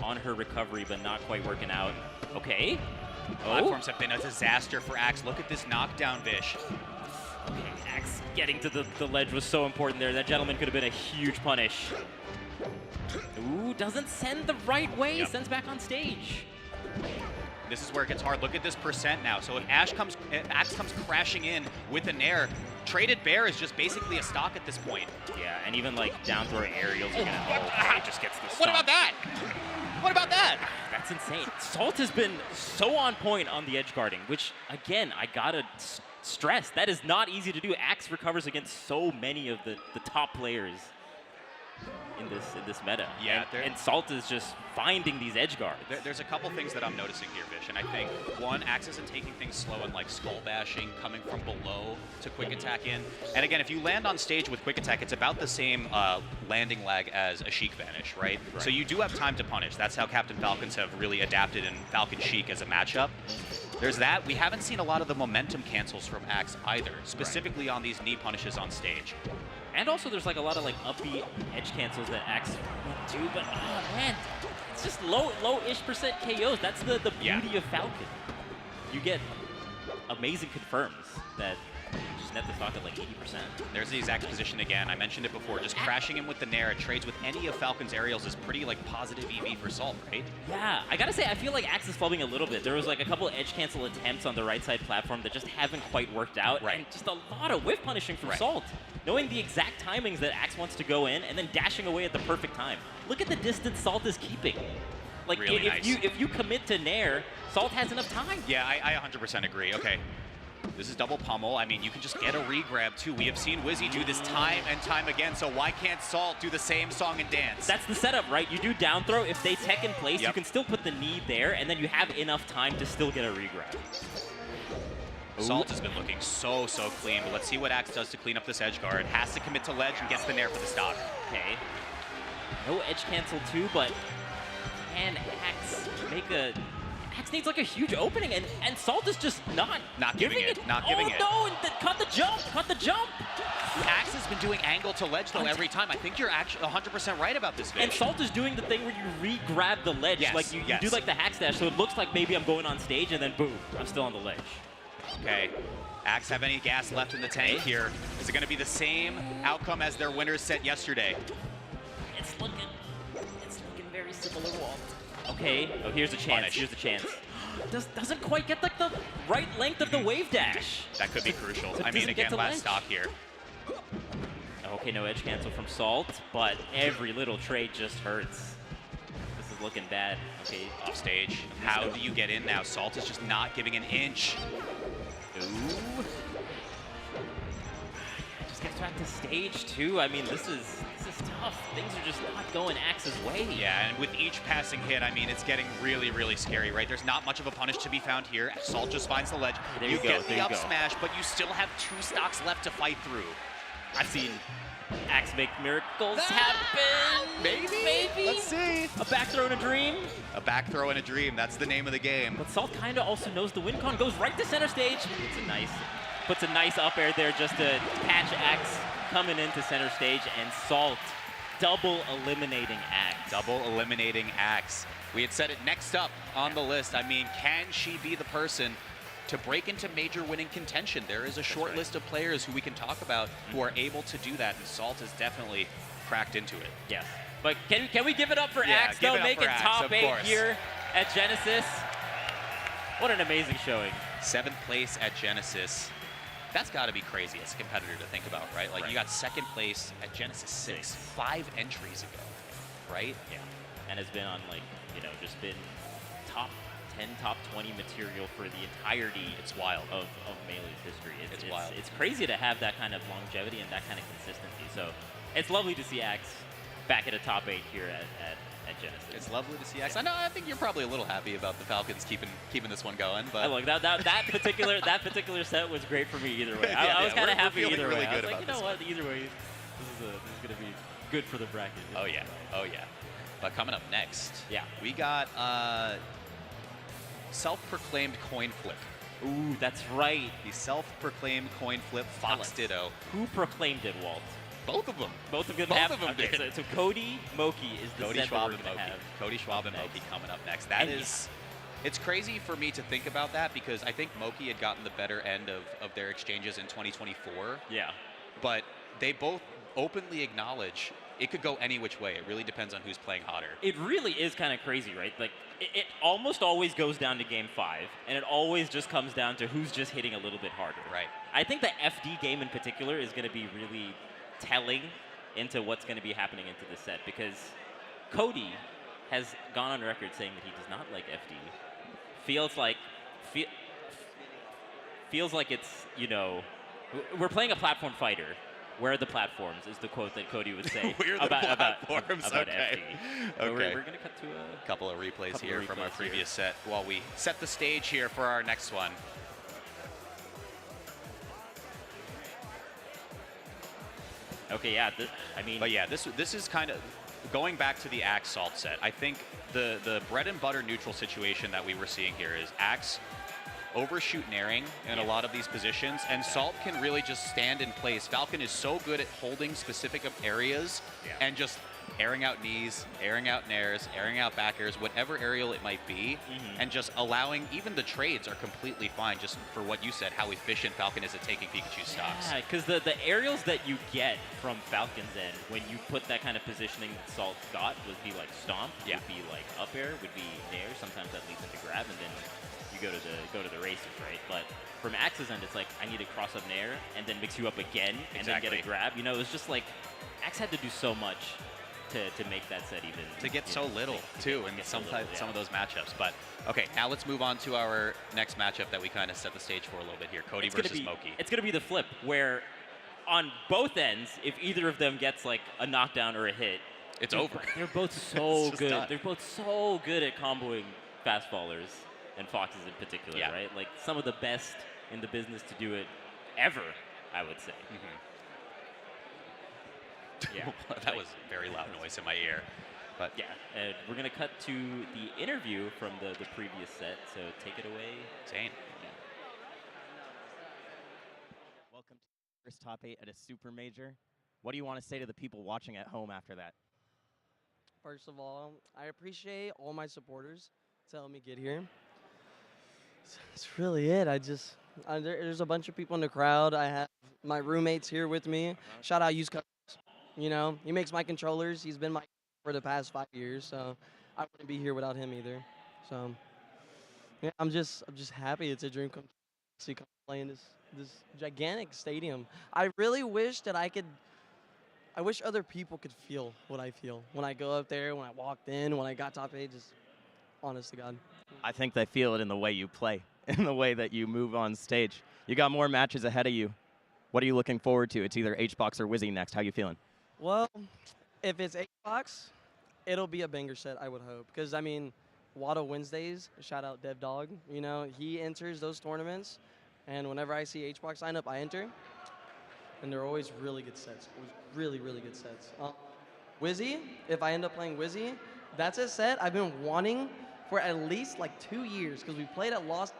on her recovery, but not quite working out. Okay. Platforms have been a disaster for Axe. Look at this knockdown, Vish. Okay, Axe getting to the ledge was so important there. That gentleman could have been a huge punish. Ooh, doesn't send the right way. Sends back on stage. This is where it gets hard. Look at this percent now. So if Axe comes crashing in with an air, Traded Bear is just basically a stock at this point. Yeah, and even like down throw aerials are gonna it just gets the What about that? What about that? That's insane. Salt has been so on point on the edge guarding, which again, I gotta stress, that is not easy to do. Axe recovers against so many of the top players in this meta. Yeah, and Salt is just finding these edge guards. There's a couple things that I'm noticing here, Vish, and I think one, Axe isn't taking things slow and like skull bashing, coming from below to quick attack in. And again, if you land on stage with quick attack, it's about the same landing lag as a Sheik Vanish, right? So you do have time to punish. That's how Captain Falcons have really adapted in Falcon Sheik as a matchup. There's that. We haven't seen a lot of the momentum cancels from Axe either, specifically on these knee punishes on stage. And also there's like a lot of like upbeat edge cancels that Axe went to, but oh man, it's just low-ish percent KOs. That's the beauty of Falcon. You get amazing confirms that just net the stock at like 80%. There's the exact position again. I mentioned it before. Just crashing in with the Nair, trades with any of Falcon's aerials is pretty like positive EV for Salt, right? Yeah, I gotta say, I feel like Axe is flubbing a little bit. There was like a couple edge cancel attempts on the right side platform that just haven't quite worked out. And just a lot of whiff punishing from Salt. Knowing the exact timings that Axe wants to go in and then dashing away at the perfect time. Look at the distance Salt is keeping. Like, really if you commit to Nair, Salt has enough time. Yeah, I 100% agree. Okay. This is double pummel. I mean, you can just get a re-grab, too. We have seen Wizzy do this time and time again, so why can't Salt do the same song and dance? That's the setup, right? You do down throw. If they tech in place, you can still put the knee there, and then you have enough time to still get a re-grab. Salt has been looking so clean, but let's see what Axe does to clean up this edge guard. Has to commit to ledge and gets the Nair for the stock. Okay. No edge cancel, too, but can Axe make a... Axe needs like a huge opening, and Salt is just not giving it. Not giving it. Oh no, and cut the jump, cut the jump. Axe has been doing angle to ledge though every time. I think you're actually 100% right about this, Vish. And Salt is doing the thing where you re-grab the ledge, like you do like the hack stash, so it looks like maybe I'm going on stage, and then boom, I'm still on the ledge. Okay, Axe have any gas left in the tank here? Is it going to be the same outcome as their winners set yesterday? It's looking very similar, Walt. Okay, oh, here's a chance. Here's the chance. Doesn't quite get like the right length of the wave dash. That could be crucial. So I mean, again, last stock here. Okay, no edge cancel from Salt, but every little trade just hurts. This is looking bad. Okay, off stage. How do you get in now? Salt is just not giving an inch. Ooh. Just gets back to stage 2. I mean, this is tough. Things are just not going Axe's way. Yeah, and with each passing hit, I mean, it's getting really scary, right? There's not much of a punish to be found here. Salt just finds the ledge. There you go, get there the you up go. smash, but you still have 2 stocks left to fight through. I've seen Axe make miracles happen. Maybe. Let's see. A back throw in a dream. A back throw in a dream. That's the name of the game. But Salt kind of also knows the win con. Goes right to center stage. Puts a nice up air there just to catch Axe coming into center stage, and Salt double eliminating Axe. Double eliminating Axe. We had said it next up on the list. I mean, can she be the person to break into major winning contention? There is a short list of players who we can talk about who are able to do that, and Salt has definitely cracked into it. Yeah. But can we give it up for Yeah, Axe, give though, it up making for Axe, top of 8 course. here at Genesis? What an amazing showing. 7th place at Genesis. That's got to be crazy as a competitor to think about, right? Like, you got 2nd place at Genesis 6, 5 entries ago, right? Yeah. And has been on, like, just been top 10, top 20 material for the entirety It's wild. of Melee's history. It's wild. It's crazy to have that kind of longevity and that kind of consistency. So it's lovely to see Axe back at a top 8 here at Genesis. It's lovely to see Axe. I think you're probably a little happy about the Falcons keeping this one going, but Look, that particular set was great for me either way. I was kind of happy either way. I was like, you know what? Either way, this is going to be good for the bracket. Oh yeah. But coming up next, yeah, we got self-proclaimed coin flip. Ooh, that's right. The self-proclaimed coin flip Fox Ditto. Who proclaimed it, Walt? Both of them. Both of them Both have. of them Okay, did. so Cody Moki is the Cody set Schwab that and we're gonna Moki. have. Cody Schwab and Moki coming up next. That And is, it's crazy for me to think about that because I think Moki had gotten the better end of their exchanges in 2024. Yeah. But they both openly acknowledge it could go any which way. It really depends on who's playing hotter. It really is kind of crazy, right? Like, it almost always goes down to game 5, and it always just comes down to who's just hitting a little bit harder. Right. I think the FD game in particular is going to be really telling into what's going to be happening into the set because Cody has gone on record saying that he does not like FD. Feels like it's, we're playing a platform fighter. Where are the platforms is the quote that Cody would say We're the about platforms. FD. Okay. We're going to cut to a couple of replays here from our previous set while we set the stage here for our next one. Okay, yeah. But yeah, this is kind of going back to the Axe Salt set. I think the bread and butter neutral situation that we were seeing here is Axe overshoot naring in a lot of these positions, and Salt can really just stand in place. Falcon is so good at holding specific areas and just airing out knees, airing out nairs, airing out backers, whatever aerial it might be, and just allowing, even the trades are completely fine, just for what you said, how efficient Falcon is at taking Pikachu stocks. Yeah, because the aerials that you get from Falcon's end when you put that kind of positioning that Salt got would be like stomp, would be like up air, would be nair, sometimes that leads into grab, and then you go to the races, right? But from Axe's end, it's like, I need to cross up nair and then mix you up again and then get a grab. It was just like, Axe had to do so much to make that set even. To get so little, too, in some of those matchups. But, okay, now let's move on to our next matchup that we kind of set the stage for a little bit here. Cody versus Moki. It's going to be the flip, where on both ends, if either of them gets like a knockdown or a hit, it's over. They're both so It's good. done. They're both so good at comboing fast fallers, and Foxes in particular, right? Like some of the best in the business to do it ever, I would say. Yeah, that was very loud noise in my ear. But yeah, we're gonna cut to the interview from the previous set. So take it away, Zane. Welcome to the first top 8 at a super major. What do you want to say to the people watching at home after that? First of all, I appreciate all my supporters telling me get here. That's really it. There's a bunch of people in the crowd. I have my roommates here with me. Shout out Use Cups. He makes my controllers. He's been my for the past 5 years, so I wouldn't be here without him either. So yeah, I'm just happy. It's a dream come true to come play in this gigantic stadium. I really wish that I wish other people could feel what I feel when I go up there, when I walked in, when I got top 8. Just honest to God. I think they feel it in the way you play, in the way that you move on stage. You got more matches ahead of you. What are you looking forward to? It's either HBox or Wizzy next. How you feeling? Well, if it's HBox, it'll be a banger set, I would hope. Because, Waddle Wednesdays, shout out Dev Dog, he enters those tournaments. And whenever I see HBox sign up, I enter. And they're always really good sets. Really, really good sets. Wizzy, if I end up playing Wizzy, that's a set I've been wanting for at least 2 years. Because we played at Lost.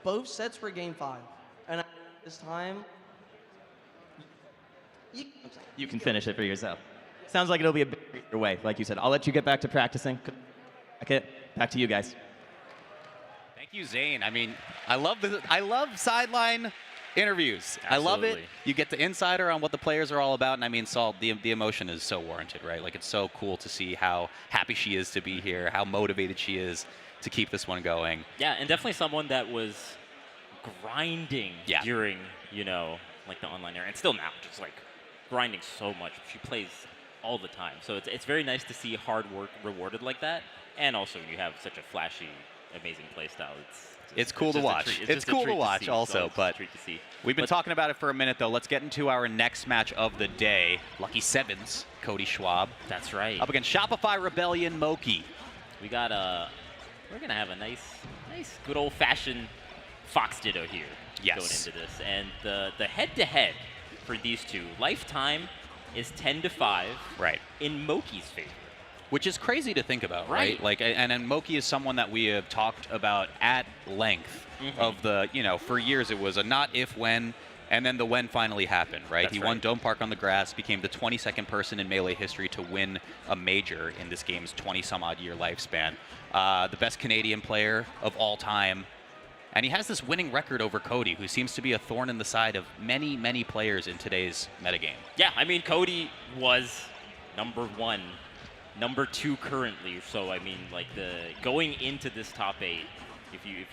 Both sets were game 5. And this time, You can finish it for yourself. Sounds like it'll be a big your way, like you said. I'll let you get back to practicing. Okay, back to you guys. Thank you, Zane. I love sideline interviews. I love it. Absolutely. You get the insider on what the players are all about, and I mean, Saul, the emotion is so warranted, right? Like, it's so cool to see how happy she is to be here, how motivated she is to keep this one going. Yeah, and definitely someone that was grinding during, you know, like the online era, and still now, just like grinding so much. She plays all the time, so it's very nice to see hard work rewarded like that, and also you have such a flashy, amazing play style. It's cool to watch. It's cool to watch also, but we've been talking about it for a minute, though. Let's get into our next match of the day. Lucky Sevens, Cody Schwab. That's right. Up against Shopify Rebellion, Moki. We got we're going to have a nice good old-fashioned Fox Ditto here going into this. And the head-to-head for these two, lifetime is 10-5 in Moki's favor. Which is crazy to think about, right? Like, and Moki is someone that we have talked about at length of the, you know, for years it was a not if, when, and then the when finally happened, right? He won Dome Park on the grass, became the 22nd person in Melee history to win a major in this game's 20-some-odd year lifespan. The best Canadian player of all time. And he has this winning record over Cody, who seems to be a thorn in the side of many, many players in today's metagame. Yeah, I mean, Cody was number 1. Number 2 currently, so I mean, like going into this top 8, if you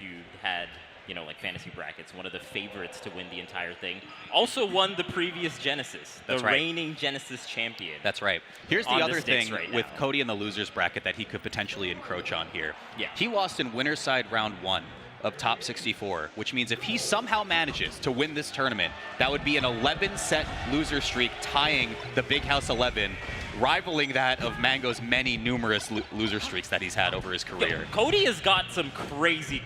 had, you know, like fantasy brackets, one of the favorites to win the entire thing. Also won the previous Genesis, the reigning Genesis champion. That's right. Here's the other thing right with Cody in the losers bracket that he could potentially encroach on here. Yeah. He lost in winner's side round 1 of top 64, which means if he somehow manages to win this tournament, that would be an 11-set loser streak, tying the Big House 11, rivaling that of Mango's many numerous loser streaks that he's had over his career. Cody has got some crazy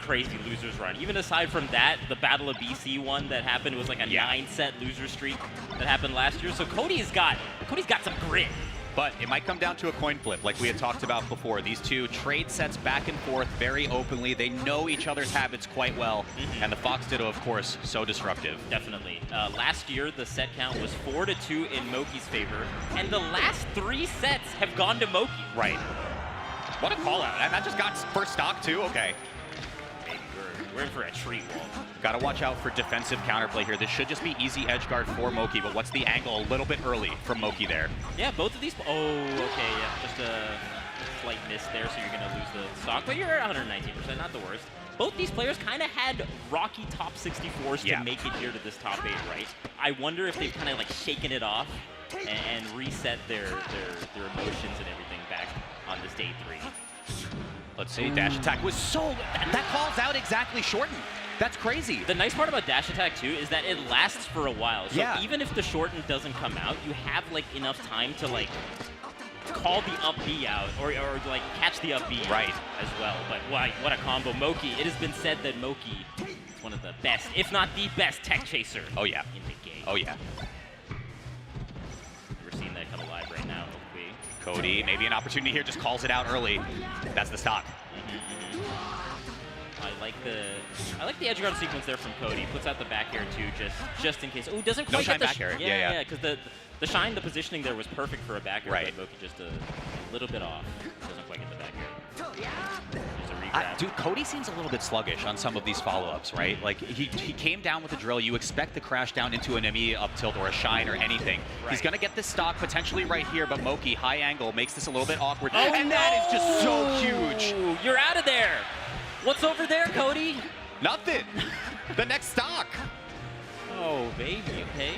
losers run. Even aside from that, the Battle of BC one that happened was like a 9-set loser streak that happened last year. So Cody's got some grit. But it might come down to a coin flip, like we had talked about before. These two trade sets back and forth very openly. They know each other's habits quite well. And the Fox Ditto, of course, so disruptive. Definitely. Last year, the set count was 4-2 in Moki's favor. And the last 3 sets have gone to Moki. Right. What a call out. And that just got first stock, too? Okay. Maybe we're in for a treat, Walt. Got to watch out for defensive counterplay here. This should just be easy edge guard for Moki, but what's the angle a little bit early from Moki there? Yeah, both of these... Oh, okay, yeah, just a slight miss there, so you're going to lose the stock, but you're at 119%, not the worst. Both these players kind of had rocky top 64s to make it here to this top 8, right? I wonder if they've kind of like shaken it off and reset their emotions and everything back on this day 3. Let's see, dash attack was so... That calls out exactly shortened. That's crazy. The nice part about dash attack too is that it lasts for a while. So even if the shorten doesn't come out, you have like enough time to like call the up B out or like catch the up B as well. But what a combo. Moki, it has been said that Moki is one of the best, if not the best tech chaser in the game. Oh yeah. We're seeing that come alive right now. Cody, maybe an opportunity here, just calls it out early. That's the stock. I like the edge guard sequence there from Cody. Puts out the back air too, just in case. Oh, doesn't quite shine get the back air. Yeah, because the shine, the positioning there was perfect for a back air. But Moki just a little bit off. Doesn't quite get the back air. There's a regrab. Dude, Cody seems a little bit sluggish on some of these follow-ups, right? Like he came down with a drill. You expect the crash down into an immediate up tilt or a shine or anything. He's gonna get this stock potentially right here, but Moki, high angle, makes this a little bit awkward. Oh, and that is just so huge. You're out of there. What's over there, Cody? Nothing. The next stock. Oh, baby, okay.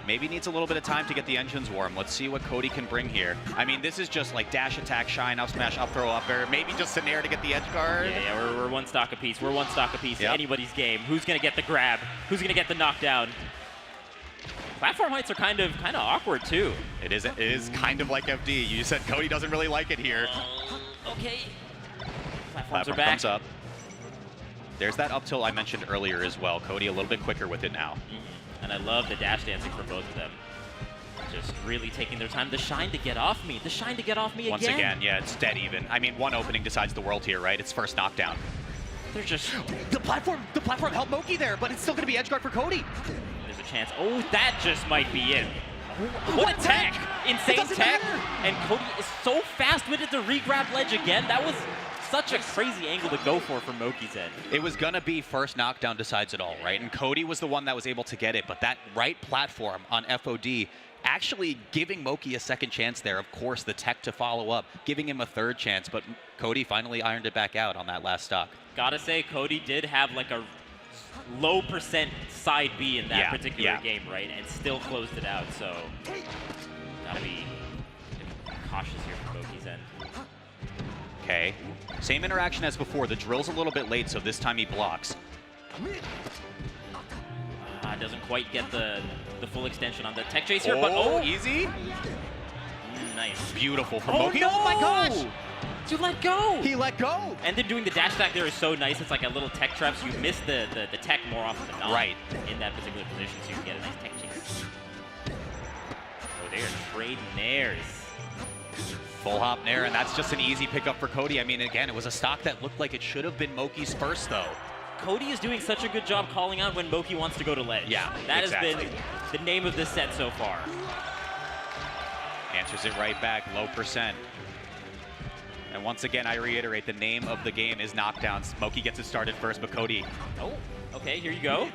Maybe needs a little bit of time to get the engines warm. Let's see what Cody can bring here. I mean, this is just like dash attack, shine, up smash, up throw, up air. Maybe just an air to get the edge guard. Yeah, we're one stock apiece. We're one stock apiece. Anybody's game. Who's gonna get the grab? Who's gonna get the knockdown? Platform heights are kind of awkward too. It is kind of like FD. You said Cody doesn't really like it here. Okay. Platforms are back. Comes up. There's that up tilt I mentioned earlier as well. Cody a little bit quicker with it now. And I love the dash dancing from both of them. Just really taking their time. The shine to get off me. The shine to get off me again. Once again, yeah, it's dead even. I mean, one opening decides the world here, right? It's first knockdown. They're just... The platform helped Moki there, but it's still going to be edge guard for Cody. There's a chance. Oh, that just might be it. What a tech! Insane tech! And Cody is so fast-witted to re-grab ledge again. That was such a crazy angle to go for from Moki's end. It was going to be first knockdown decides it all, right? And Cody was the one that was able to get it, but that right platform on FOD actually giving Moki a second chance there. Of course, the tech to follow up, giving him a third chance, but Cody finally ironed it back out on that last stock. Gotta say, Cody did have like a low percent side B in that particular game, right? And still closed it out, so gotta be cautious here from Moki's end. Okay, same interaction as before. The drill's a little bit late, so this time he blocks. Doesn't quite get the full extension on the tech chase here, but easy. Nice. Beautiful from Oh, Moki. no! Oh my gosh! You let go! He let go! And then doing the dash attack there is so nice. It's like a little tech trap, so you miss the tech more often than not. Right. In that particular position, so you can get a nice tech chase. Oh, they are trading nairs. Full hop nair, and that's just an easy pickup for Cody. I mean, again, it was a stock that looked like it should have been Moki's first, though. Cody is doing such a good job calling out when Moki wants to go to ledge. Yeah, that exactly. has been the name of this set so far. Answers it right back, low percent. And once again, I reiterate, the name of the game is knockdowns. Moki gets it started first, but Cody. Oh, okay, here you go.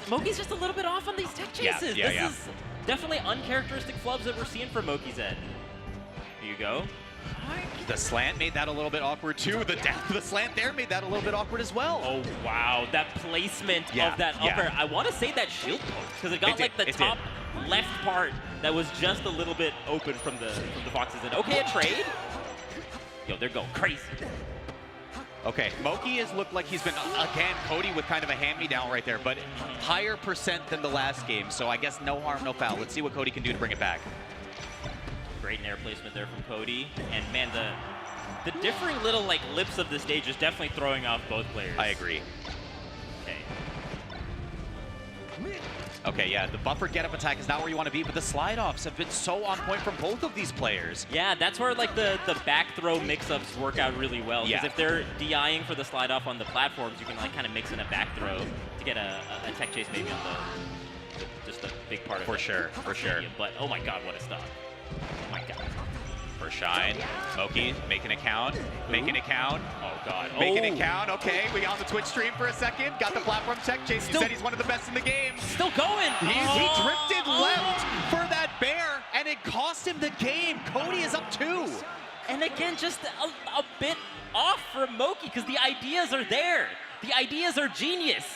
Moki's just a little bit off on these tech chases. This is definitely uncharacteristic flubs that we're seeing from Moki's end. Here you go. The slant made that a little bit awkward too. The slant there made that a little bit awkward as well. Oh wow, that placement of that upper. I want to say that shield poke because it got like the top left part that was just a little bit open from the Fox's end. Okay, a trade. Yo, they're going crazy. Okay, Moki has looked like he's been, again, Cody with kind of a hand-me-down right there, but higher percent than the last game, so I guess no harm, no foul. Let's see what Cody can do to bring it back. Great nair placement there from Cody, and man, the differing little like lips of the stage is definitely throwing off both players. I agree. Okay. Okay, yeah, the buffer get-up attack is not where you want to be, but the slide-offs have been so on point from both of these players. Yeah, that's where like the back throw mix-ups work out really well. Because Yeah. if they're DIing for the slide-off on the platforms, you can like kind of mix in a back throw to get a tech chase maybe on just a big part of For sure. But oh my god, what a stop. Oh my god. For Shine, Moki making a count, making a count. Oh god. Making it count, okay, we on the Twitch stream for a second, got the platform tech chase, he said he's one of the best in the game. Still going! He drifted left for that bear, and it cost him the game. Cody is up 2. And again, just a bit off from Moki, because the ideas are there. The ideas are genius.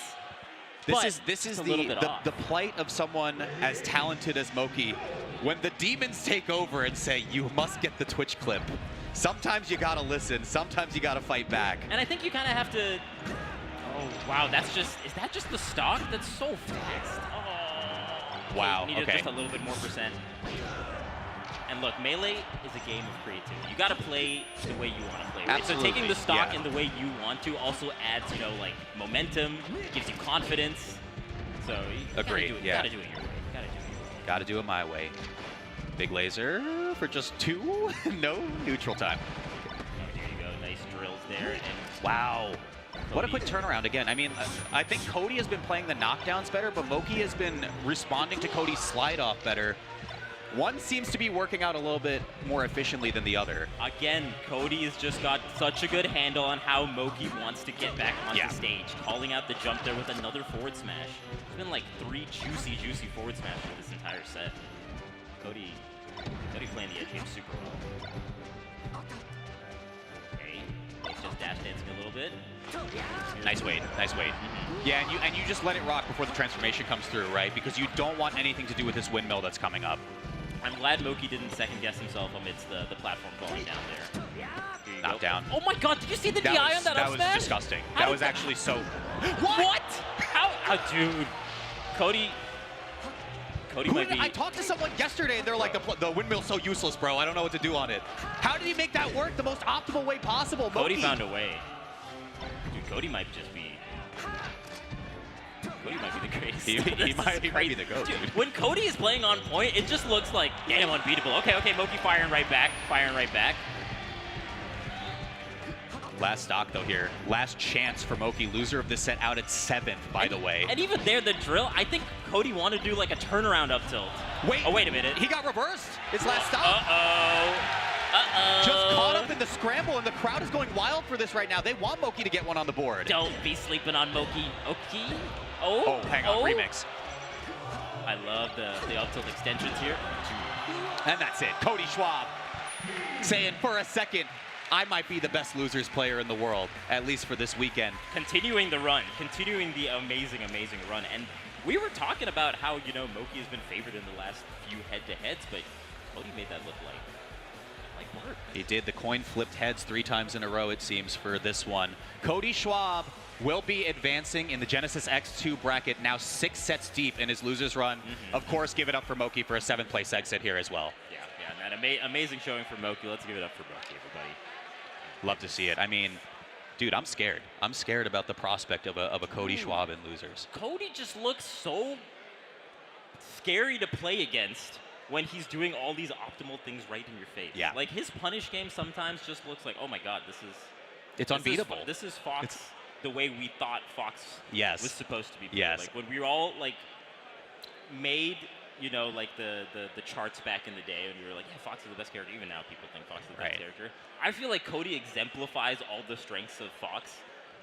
This is the plight of someone as talented as Moki. When the demons take over and say, you must get the Twitch clip, sometimes you gotta listen, sometimes you gotta fight back. And I think you kind of have to... Oh, wow, is that just the stock? That's so fast. Oh. Wow, Needed okay. just a little bit more percent. And look, Melee is a game of creativity. You gotta play the way you want to play. Right? So Absolutely, taking the stock yeah. in the way you want to also adds, you know, like momentum, gives you confidence. So you Agreed, gotta do it, yeah. gotta do it your way. Gotta do it my way. Big laser for just 2, no neutral time. Oh, there you go, nice drills there. And wow. What a Cody. quick turnaround again. I mean, I think Cody has been playing the knockdowns better, but Moki has been responding to Cody's slide off better. One seems to be working out a little bit more efficiently than the other. Again, Cody has just got such a good handle on how Moki wants to get back onto stage. Calling out the jump there with another forward smash. It's been like 3 juicy forward smashes this entire set. Cody playing the edge game super well. Okay, he's just dash dancing a little bit. Nice weight, nice weight. Yeah, and you just let it rock before the transformation comes through, right? Because you don't want anything to do with this windmill that's coming up. I'm glad Moki didn't second guess himself amidst the platform falling down there. Knocked down. Oh my god, did you see the DI on that up was smash? disgusting. How That did was actually so... What? How? Dude. Cody might be... I talked to someone yesterday and they're like, the windmill's so useless, bro. I don't know what to do on it. How did he make that work the most optimal way possible, Cody Moki? found a way. Dude, Cody might just be... Cody might be the greatest. He might be the GOAT, dude. When Cody is playing on point, it just looks like, damn, unbeatable. Okay, Moki firing right back. Last stock, though, here. Last chance for Moki. Loser of this set out at 7th, by the way. And even there, the drill, I think Cody wanted to do like a turnaround up tilt. Wait. Oh, wait a minute. He got reversed. His last stop. Uh-oh. Just caught up in the scramble, and the crowd is going wild for this right now. They want Moki to get one on the board. Don't be sleeping on Moki. Okay. Oh, hang on, remix. I love the up tilt extensions here. And that's it. Cody Schwab saying for a second, I might be the best losers player in the world, at least for this weekend. Continuing the run, continuing the amazing, amazing run. And we were talking about how, you know, Moki has been favored in the last few head-to-heads, but Cody made that look like work. He did. The coin flipped heads 3 times in a row, it seems, for this one. Cody Schwab will be advancing in the Genesis X2 bracket, now 6 sets deep in his losers run. Of course, give it up for Moki for a 7th place exit here as well. Yeah, man, amazing showing for Moki. Let's give it up for Moki, everybody. Love to see it. I mean, dude, I'm scared. I'm scared about the prospect of a Cody Schwab in losers. Cody just looks so scary to play against when he's doing all these optimal things right in your face. Yeah. Like, his punish game sometimes just looks like, oh my god, this is... It's unbeatable. This is Fox the way we thought Fox was supposed to be played. Yes. Like, when we were all, like, made... You know, like the charts back in the day, and we were like, yeah, Fox is the best character. Even now, people think Fox is the best character. I feel like Cody exemplifies all the strengths of Fox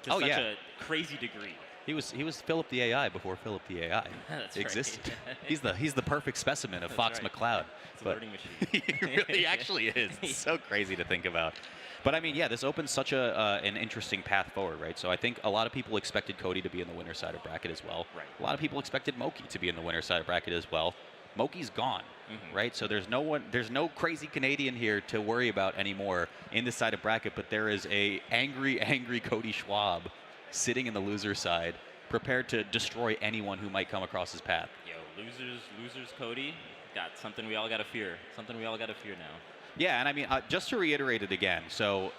to such a crazy degree. He was Philip the AI before Philip the AI That's existed. right. He's the perfect specimen of That's Fox right. McCloud. It's a learning machine. He really actually is. It's so crazy to think about. But I mean, yeah, this opens such an interesting path forward, right? So I think a lot of people expected Cody to be in the winner's side of bracket as well. Right. A lot of people expected Moki to be in the winner's side of bracket as well. Moki's gone, right? So there's no crazy Canadian here to worry about anymore in this side of bracket, but there is a angry Cody Schwab sitting in the loser side, prepared to destroy anyone who might come across his path. Yo, losers Cody, got something we all got to fear. Something we all got to fear now. Yeah, and I mean, just to reiterate it again, so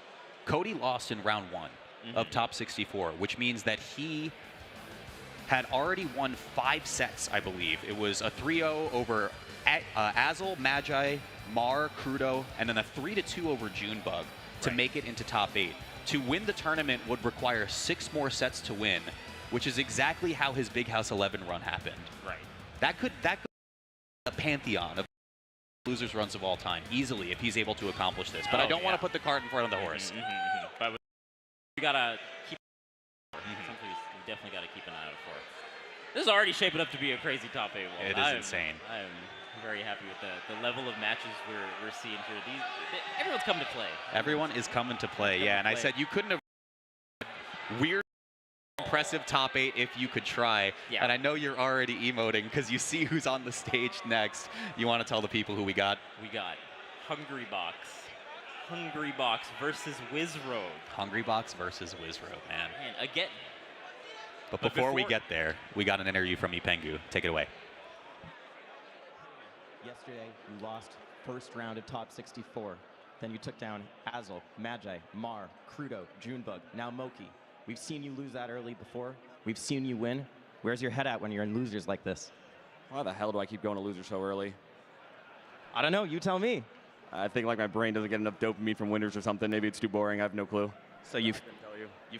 Cody lost in round 1 of top 64, which means that he had already won 5 sets, I believe. It was a 3-0 over Azel, Magi, Mar, Crudo, and then a 3-2 over Junebug to make it into top 8. To win the tournament would require 6 more sets to win, which is exactly how his Big House 11 run happened. Right. That could be a pantheon of losers runs of all time, easily, if he's able to accomplish this. But I don't want to put the cart in front of the horse. But we gotta keep. Something we definitely gotta keep an eye out for. This is already shaping up to be a crazy top 8 wall. It is insane. I am very happy with the level of matches we're seeing here. Everyone's coming to play. Everyone is coming to play, yeah. And I said you couldn't have weird, impressive top 8 if you could try. Yeah. And I know you're already emoting because you see who's on the stage next. You want to tell the people who we got? We got Hungrybox. Hungrybox versus Wizroad. Hungrybox versus Wizroad, man. Man, again. But before we get there, we got an interview from Ipengu. Take it away. Yesterday, you lost first round of top 64. Then you took down Azel, Magi, Mar, Crudo, Junebug, now Moki. We've seen you lose that early before. We've seen you win. Where's your head at when you're in losers like this? Why the hell do I keep going to losers so early? I don't know. You tell me. I think like my brain doesn't get enough dopamine from winners or something. Maybe it's too boring. I have no clue. So you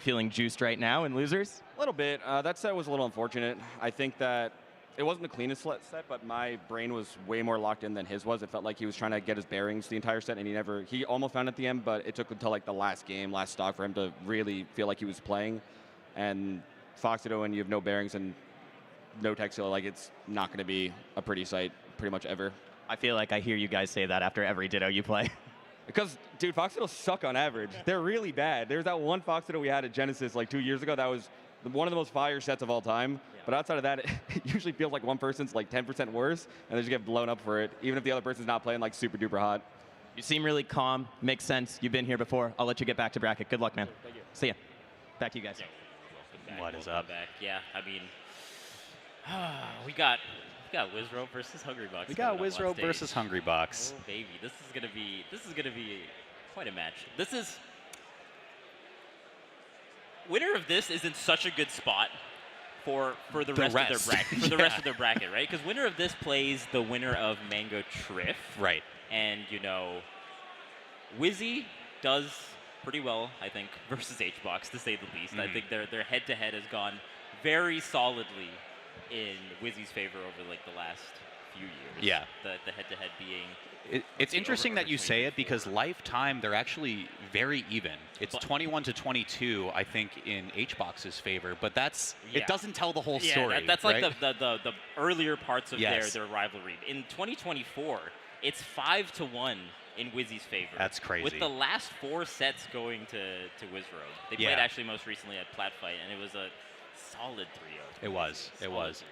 feeling juiced right now in losers? A little bit. That set was a little unfortunate. I think that it wasn't the cleanest set, but my brain was way more locked in than his was. It felt like he was trying to get his bearings the entire set, and he almost found it at the end, but it took until like the last stock for him to really feel like he was playing. And Foxito, and you have no bearings and no Texila, like it's not going to be a pretty sight pretty much ever. I feel like I hear you guys say that after every Ditto you play. Because, dude, Foxittos suck on average. They're really bad. There's that one Foxitto we had at Genesis like 2 years ago that was one of the most fire sets of all time. Yeah. But outside of that, it usually feels like one person's like 10% worse, and they just get blown up for it, even if the other person's not playing like super duper hot. You seem really calm. Makes sense. You've been here before. I'll let you get back to bracket. Good luck, man. Thank you. See ya. Back to you guys. What is up? Back. Yeah, I mean, we got Wizroad versus Hungrybox. We got Wizroad versus Hungrybox. Oh baby, this is gonna be quite a match. Winner of this is in such a good spot for the rest of their bracket. For the rest of their bracket, right? Because winner of this plays the winner of Mango Triff. Right. And you know, Wizzy does pretty well, I think, versus HBox to say the least. I think their head-to-head has gone very solidly in Wizzy's favor over like the last few years. Yeah. The head-to-head being. It's interesting that you say it because lifetime they're actually very even. It's 21 to 22, I think, in HBox's favor, but it doesn't tell the whole story. That's right? like the earlier parts of their rivalry. In 2024, it's 5-1 in Wizzy's favor. That's crazy. With the last 4 sets going to Wizrobe. They played actually most recently at Platfight, and it was a solid 3-0. It was.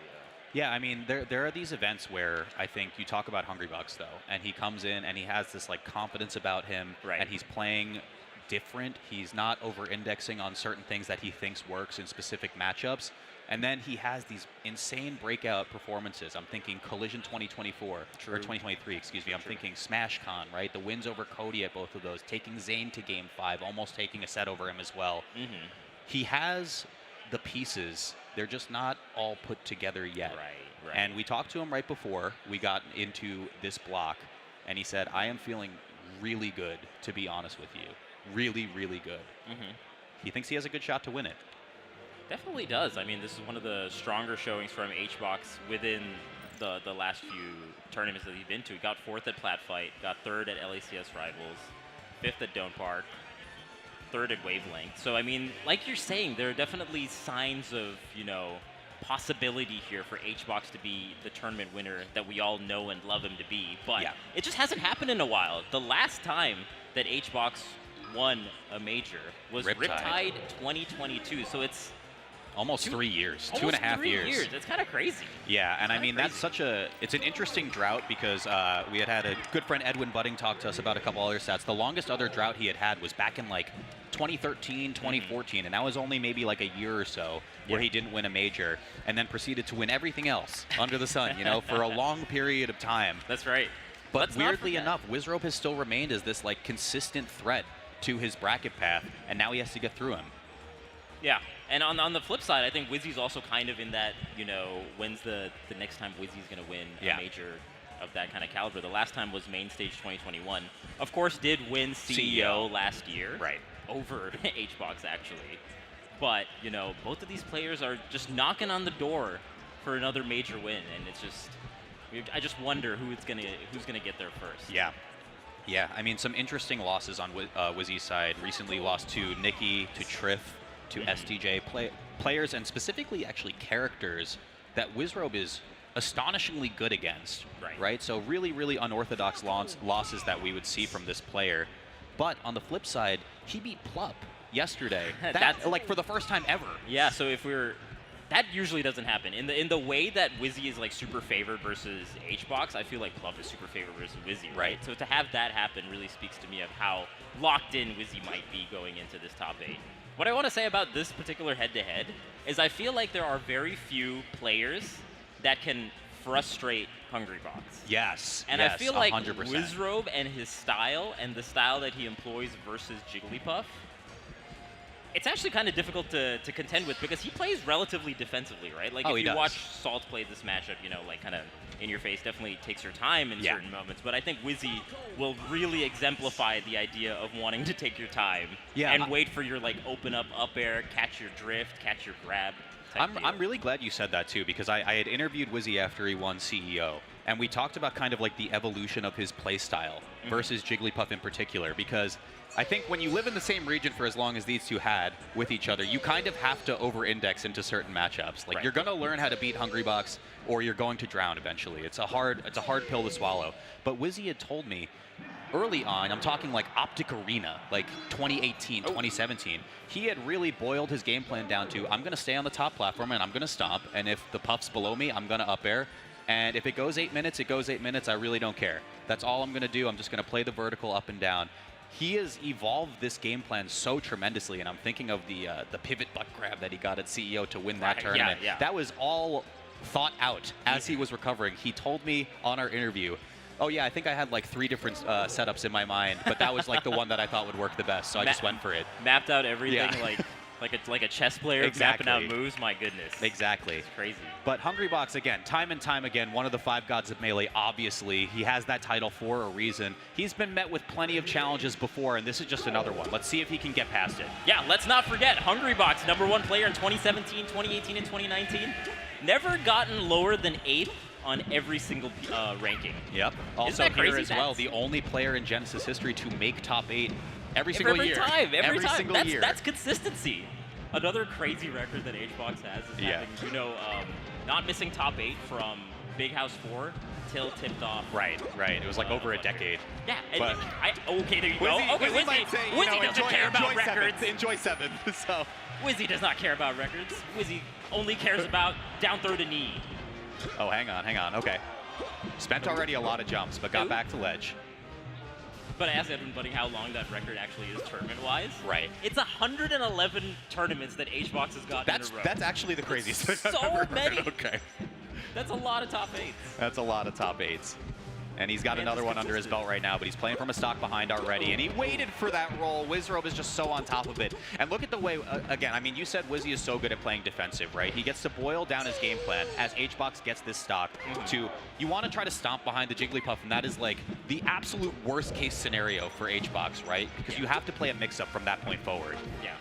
Yeah, I mean, there are these events where I think you talk about Hungrybox, though, and he comes in and he has this like confidence about him, and he's playing different. He's not over-indexing on certain things that he thinks works in specific matchups. And then he has these insane breakout performances. I'm thinking Collision 2024, or 2023, excuse me. I'm thinking SmashCon, right? The wins over Cody at both of those, taking Zayn to Game 5, almost taking a set over him as well. He has the pieces. They're just not all put together yet. Right. And we talked to him right before we got into this block, and he said, I am feeling really good, to be honest with you. Really, really good. He thinks he has a good shot to win it. Definitely does. I mean, this is one of the stronger showings from HBox within the last few tournaments that he's been to. He got 4th at Platfight, got 3rd at LACS Rivals, 5th at Don't Park, 3rd at Wavelength. So, I mean, like you're saying, there are definitely signs of, possibility here for HBox to be the tournament winner that we all know and love him to be. But it just hasn't happened in a while. The last time that HBox won a major was Riptide 2022. So it's almost 3 years, almost 2.5 3 years. It's kind of crazy. Yeah, and I mean, that's it's an interesting drought because we had a good friend Edwin Budding talk to us about a couple other stats. The longest other drought he had was back in like 2013, 2014, and that was only maybe like a year or so where he didn't win a major and then proceeded to win everything else under the sun, for a long period of time. That's right. But weirdly enough, Wizrobe has still remained as this like consistent threat to his bracket path, and now he has to get through him. Yeah, and on the flip side, I think Wizzy's also kind of in that, when's the next time Wizzy's going to win a major of that kind of caliber. The last time was Main Stage 2021. Of course, did win CEO last year. Right. Over HBox, actually. But, both of these players are just knocking on the door for another major win, and it's just, I just wonder who's gonna get there first. Yeah, I mean, some interesting losses on Wizzy's side. Recently lost to Nikki, to Triff, to STJ players, and specifically actually characters that Wizrobe is astonishingly good against. Right? So really, really unorthodox losses that we would see from this player. But on the flip side, he beat Plup yesterday. That's like for the first time ever. Yeah, so that usually doesn't happen. In the way that Wizzy is like super favored versus HBox, I feel like Plup is super favored versus Wizzy, right? So to have that happen really speaks to me of how locked in Wizzy might be going into this top 8. What I want to say about this particular head-to-head is I feel like there are very few players that can frustrate Hungrybox. Yes, and I feel like 100%. Wizrobe and his style and the style that he employs versus Jigglypuff, it's actually kind of difficult to contend with because he plays relatively defensively, right? Like if you watch Salt play this matchup, like kind of in your face, definitely takes your time in certain moments. But I think Wizzy will really exemplify the idea of wanting to take your time and wait for your like open up air, catch your drift, catch your grab. I'm really glad you said that too, because I had interviewed Wizzy after he won CEO, and we talked about kind of like the evolution of his play style versus Jigglypuff in particular, because I think when you live in the same region for as long as these two had with each other, you kind of have to over-index into certain matchups. Like you're going to learn how to beat Hungrybox, or you're going to drown eventually. It's a hard pill to swallow. But Wizzy had told me early on, I'm talking like Optic Arena, like 2018, 2017, he had really boiled his game plan down to, I'm going to stay on the top platform and I'm going to stomp, and if the puff's below me, I'm going to up air. And if it goes 8 minutes, it goes 8 minutes. I really don't care. That's all I'm going to do. I'm just going to play the vertical up and down. He has evolved this game plan so tremendously, and I'm thinking of the pivot butt grab that he got at CEO to win that tournament. That was all thought out as he was recovering. He told me on our interview, oh yeah, I think I had like 3 different setups in my mind, but that was like the one that I thought would work the best, so I just went for it. Mapped out everything like a chess player mapping out moves. My goodness. Exactly. It's crazy. But Hungrybox, again, time and time again, one of the 5 gods of Melee, obviously. He has that title for a reason. He's been met with plenty of challenges before, and this is just another one. Let's see if he can get past it. Yeah, let's not forget, Hungrybox, #1 player in 2017, 2018, and 2019. Never gotten lower than 8th on every single ranking. Yep. Also Isn't that here crazy? as well, the only player in Genesis history to make top 8 every single every year. Every time. Single That's, year. That's consistency. Another crazy record that HBox has is having, you know, not missing top 8 from Big House 4 till tipped off. Right. It was like over a decade. Yeah. And But okay, there you go. Wizzy, Okay, Wizzy might say, you Wizzy know, doesn't care about records. Enjoy 7th. So Wizzy does not care about records. Wizzy only cares about down throw to knee. Oh, hang on. Okay. Spent already a lot of jumps, but got back to ledge. But I asked everybody how long that record actually is tournament-wise. Right. It's 111 tournaments that HBox has gotten in a row. That's actually the craziest thing I've so ever heard. many. Okay. That's a lot of top 8s. That's a lot of top 8s. And he's got another one under his belt right now, but he's playing from a stock behind already, and he waited for that roll. Wizrobe is just so on top of it. And look at the way, again, I mean, you said Wizzy is so good at playing defensive, right? He gets to boil down his game plan as HBox gets this stock to, you want to try to stomp behind the Jigglypuff, and that is like the absolute worst case scenario for HBox, right? Because you have to play a mix-up from that point forward. Yeah.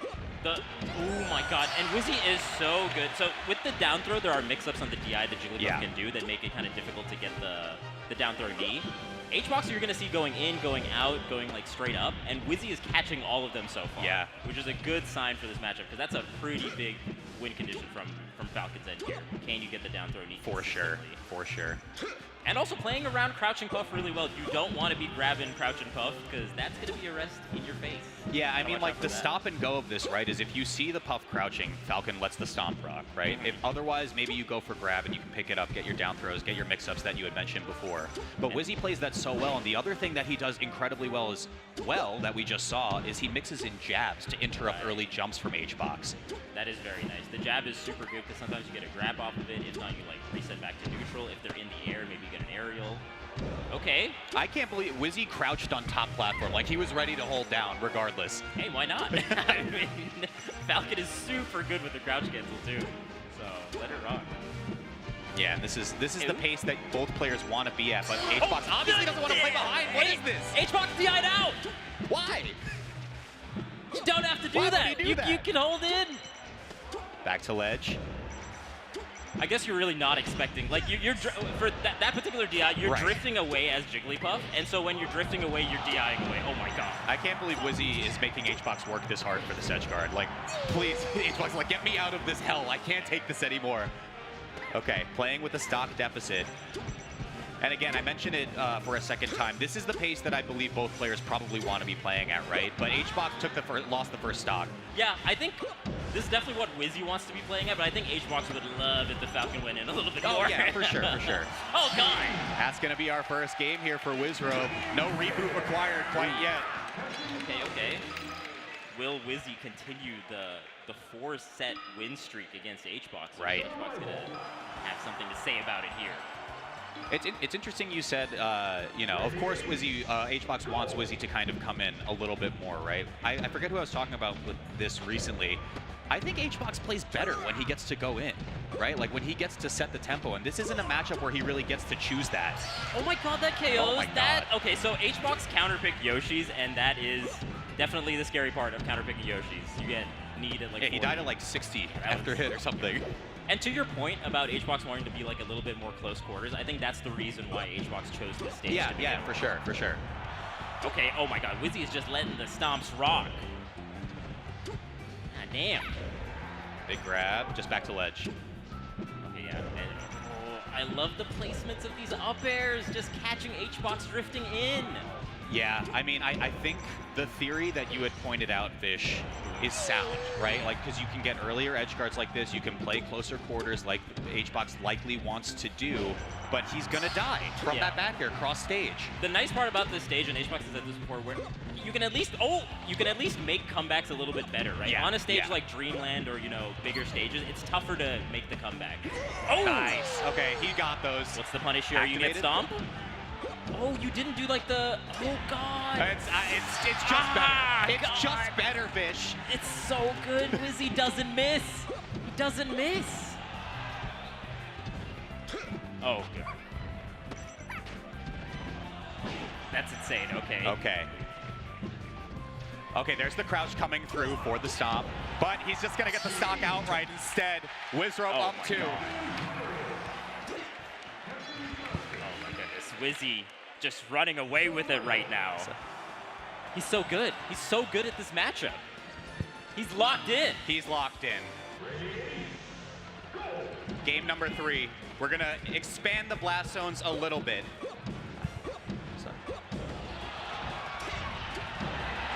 Oh my god, and Wizzy is so good. So with the down throw, there are mix-ups on the DI that Jigglypuff can do that make it kind of difficult to get the down throw knee. HBox you're going to see going in, going out, going like straight up, and Wizzy is catching all of them so far. Yeah. Which is a good sign for this matchup, because that's a pretty big win condition from Falcon's end here. Can you get the down throw knee? For sure. And also playing around crouch and puff really well. You don't want to be grabbing crouch and puff, because that's going to be a rest in your face. Yeah, I mean, like, the stop and go of this, right, is if you see the puff crouching, Falcon lets the stomp rock, right? If otherwise, maybe you go for grab and you can pick it up, get your down throws, get your mix-ups that you had mentioned before. But Wizzy plays that so well, and the other thing that he does incredibly well as well, that we just saw, is he mixes in jabs to interrupt early jumps from HBox. That is very nice. The jab is super good, because sometimes you get a grab off of it. If not, you, like, reset back to neutral. If they're in the air, maybe you get an aerial. Okay. I can't believe Wizzy crouched on top platform. Like, he was ready to hold down regardless. Hey, why not? I mean, Falcon is super good with the crouch cancel, too. So, let it rock. Yeah, and this is the pace that both players want to be at, but HBox obviously doesn't want to play behind. What is this? HBox DI'd out! Why? You don't have to do Why that. would he do that? You can hold in. Back to ledge. I guess you're really not expecting, like, for that particular DI, you're drifting away as Jigglypuff, and so when you're drifting away, you're DIing away. Oh my god. I can't believe Wizzy is making HBox work this hard for this edge guard. Like, please, HBox, like, get me out of this hell. I can't take this anymore. Okay, playing with a stock deficit. And again, I mentioned it for a second time. This is the pace that I believe both players probably want to be playing at, right? But HBox lost the first stock. Yeah, I think this is definitely what Wizzy wants to be playing at, but I think HBox would love if the Falcon went in a little bit more. Oh yeah, for sure. Oh god! That's gonna be our first game here for Wizrobe. No reboot required quite yet. Okay. Will Wizzy continue the 4-set win streak against HBox? Right. HBox gonna have something to say about it here. It's interesting you said, you know, of course Wizzy, HBox wants Wizzy to kind of come in a little bit more, right? I forget who I was talking about with this recently. I think HBox plays better when he gets to go in, right? Like when he gets to set the tempo, and this isn't a matchup where he really gets to choose that. Oh my god, that KOs! Oh my god. Okay, so HBox counterpick Yoshis, and that is definitely the scary part of counterpicking Yoshis. You get need at like he died at like 60 after hit or something. And to your point about HBox wanting to be like a little bit more close quarters, I think that's the reason why HBox chose this stage. Yeah, for sure. Okay, oh my god, Wizzy is just letting the stomps rock. God damn. Big grab, just back to ledge. Okay, yeah. And, I love the placements of these up airs, just catching HBox drifting in. Yeah, I mean, I think the theory that you had pointed out, Vish, is sound, right? Like, because you can get earlier edge guards like this, you can play closer quarters like HBox likely wants to do, but he's gonna die from that back air cross stage. The nice part about this stage, and HBox has said this before, where you can at least make comebacks a little bit better, right? Yeah, On a stage like Dreamland or, you know, bigger stages, it's tougher to make the comeback. Oh! Nice. Okay, he got those. What's the punish here? You get stomp? Oh, you didn't do like the... Oh, God. It's just better. It's just better, Vish. It's so good. Wizzy doesn't miss. He doesn't miss. Oh, good. That's insane. Okay. Okay, there's the crouch coming through for the stomp, but he's just going to get the stock outright instead. Wizrobe up 2. Wizzy just running away with it right now. He's so good. He's so good at this matchup. He's locked in. He's locked in. Game number 3. We're going to expand the blast zones a little bit.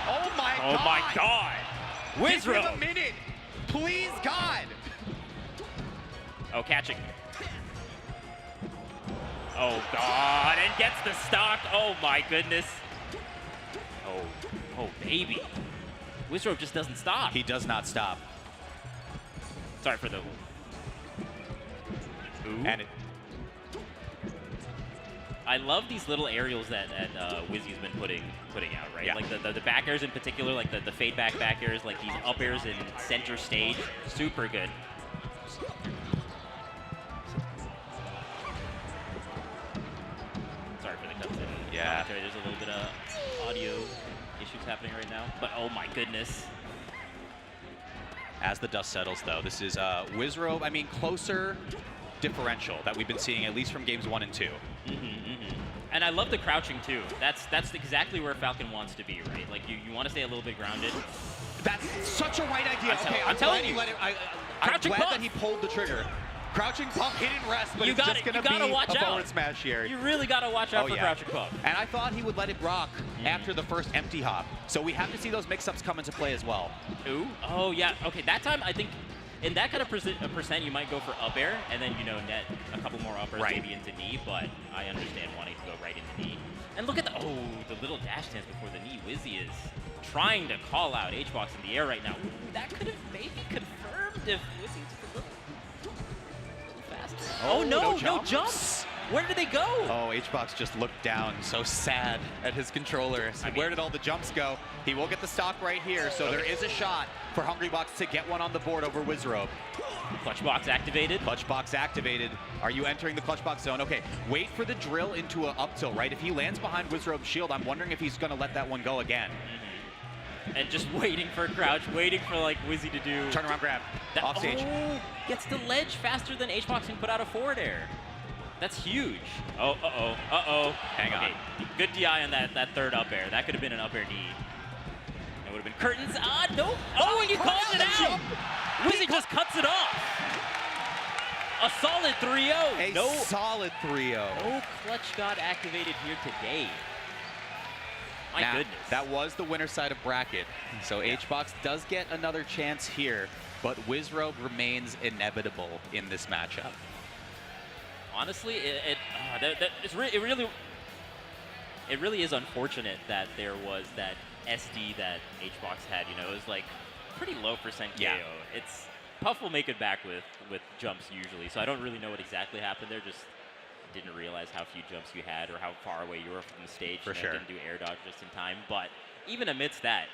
Oh my God! Oh my God! Give him Wizrobe! a minute! Please, God! Oh, catching. Oh God, and gets the stock. Oh my goodness. Oh baby. Wizrobe just doesn't stop. He does not stop. Sorry for the... Ooh. And it, I love these little aerials that Wizzy's been putting out, right? Yeah. Like the back airs in particular, like the fade back airs, like these up airs in center stage, super good. Sorry for the cuts in. Yeah. Commentary. There's a little bit of audio issues happening right now, but oh my goodness. as the dust settles, though, this is Wizrobe, I mean, closer differential that we've been seeing at least from games 1 and 2. And I love the crouching too. That's exactly where Falcon wants to be, right? Like you want to stay a little bit grounded. That's such a right idea. I'm telling you. I'm glad that he pulled the trigger. Crouching pump, hidden rest, but it's just going to be a forward smash here. You really got to watch out for crouching pump. And I thought he would let it rock after the first empty hop. So we have to see those mix-ups come into play as well. Ooh. Oh, yeah. Okay, that time, I think, in that kind of percent, you might go for up air, and then, net a couple more uppers maybe into knee, but I understand wanting to go right into knee. And look at the little dash dance before the knee. Wizzy is trying to call out HBox in the air right now. Ooh, that could have maybe confirmed if Wizzy took a little faster. Oh, no jumps. Where did they go? Oh, HBox just looked down, so sad at his controller. So where did all the jumps go? He will get the stock right here, so there is a shot for Hungrybox to get one on the board over Wizrobe. Clutchbox activated. Clutchbox activated. Are you entering the Clutchbox zone? Okay, wait for the drill into an up tilt, right? If he lands behind Wizrobe's shield, I'm wondering if he's going to let that one go again. And just waiting for crouch, waiting for like Wizzy to do... Turnaround grab, off stage. Oh, gets the ledge faster than HBox can put out a forward air. That's huge. Hang on. Good DI on that third up air. That could have been an up air knee. It would have been curtains. Nope. Oh, and he calls it out. Wizzy just cuts it off. A solid 3-0. Solid 3-0. No clutch god activated here today. My goodness. That was the winner side of bracket. So HBox does get another chance here, but Wizrobe remains inevitable in this matchup. Honestly, it really is unfortunate that there was that SD that HBox had. It was like pretty low percent KO. It's Puff will make it back with jumps usually, so I don't really know what exactly happened there. Just didn't realize how few jumps you had or how far away you were from the stage. For sure. Didn't do air dodge just in time, but even amidst that,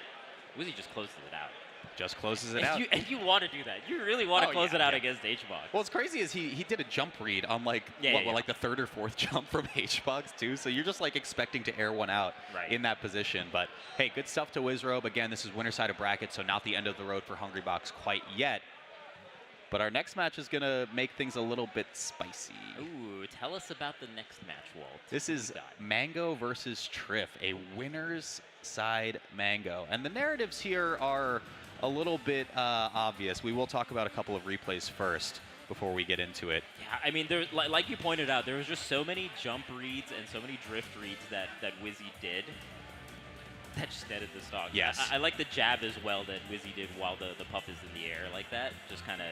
Wizzy just closes it out. Just closes it out. And you want to do that. You really want to close it out against HBox. Well, what's crazy is he did a jump read on like the third or fourth jump from HBox too. So you're just like expecting to air one out in that position. But hey, good stuff to Wizrobe. Again, this is winner side of bracket, so not the end of the road for Hungrybox quite yet. But our next match is gonna make things a little bit spicy. Ooh, tell us about the next match, Walt. This is Mango versus Triff, a winner's side Mango. And the narratives here are a little bit obvious. We will talk about a couple of replays first before we get into it. Yeah, I mean, there, like you pointed out, there was just so many jump reads and so many drift reads that Wizzy did that just netted the stock. Yes. I like the jab as well that Wizzy did while the puff is in the air like that. Just kind of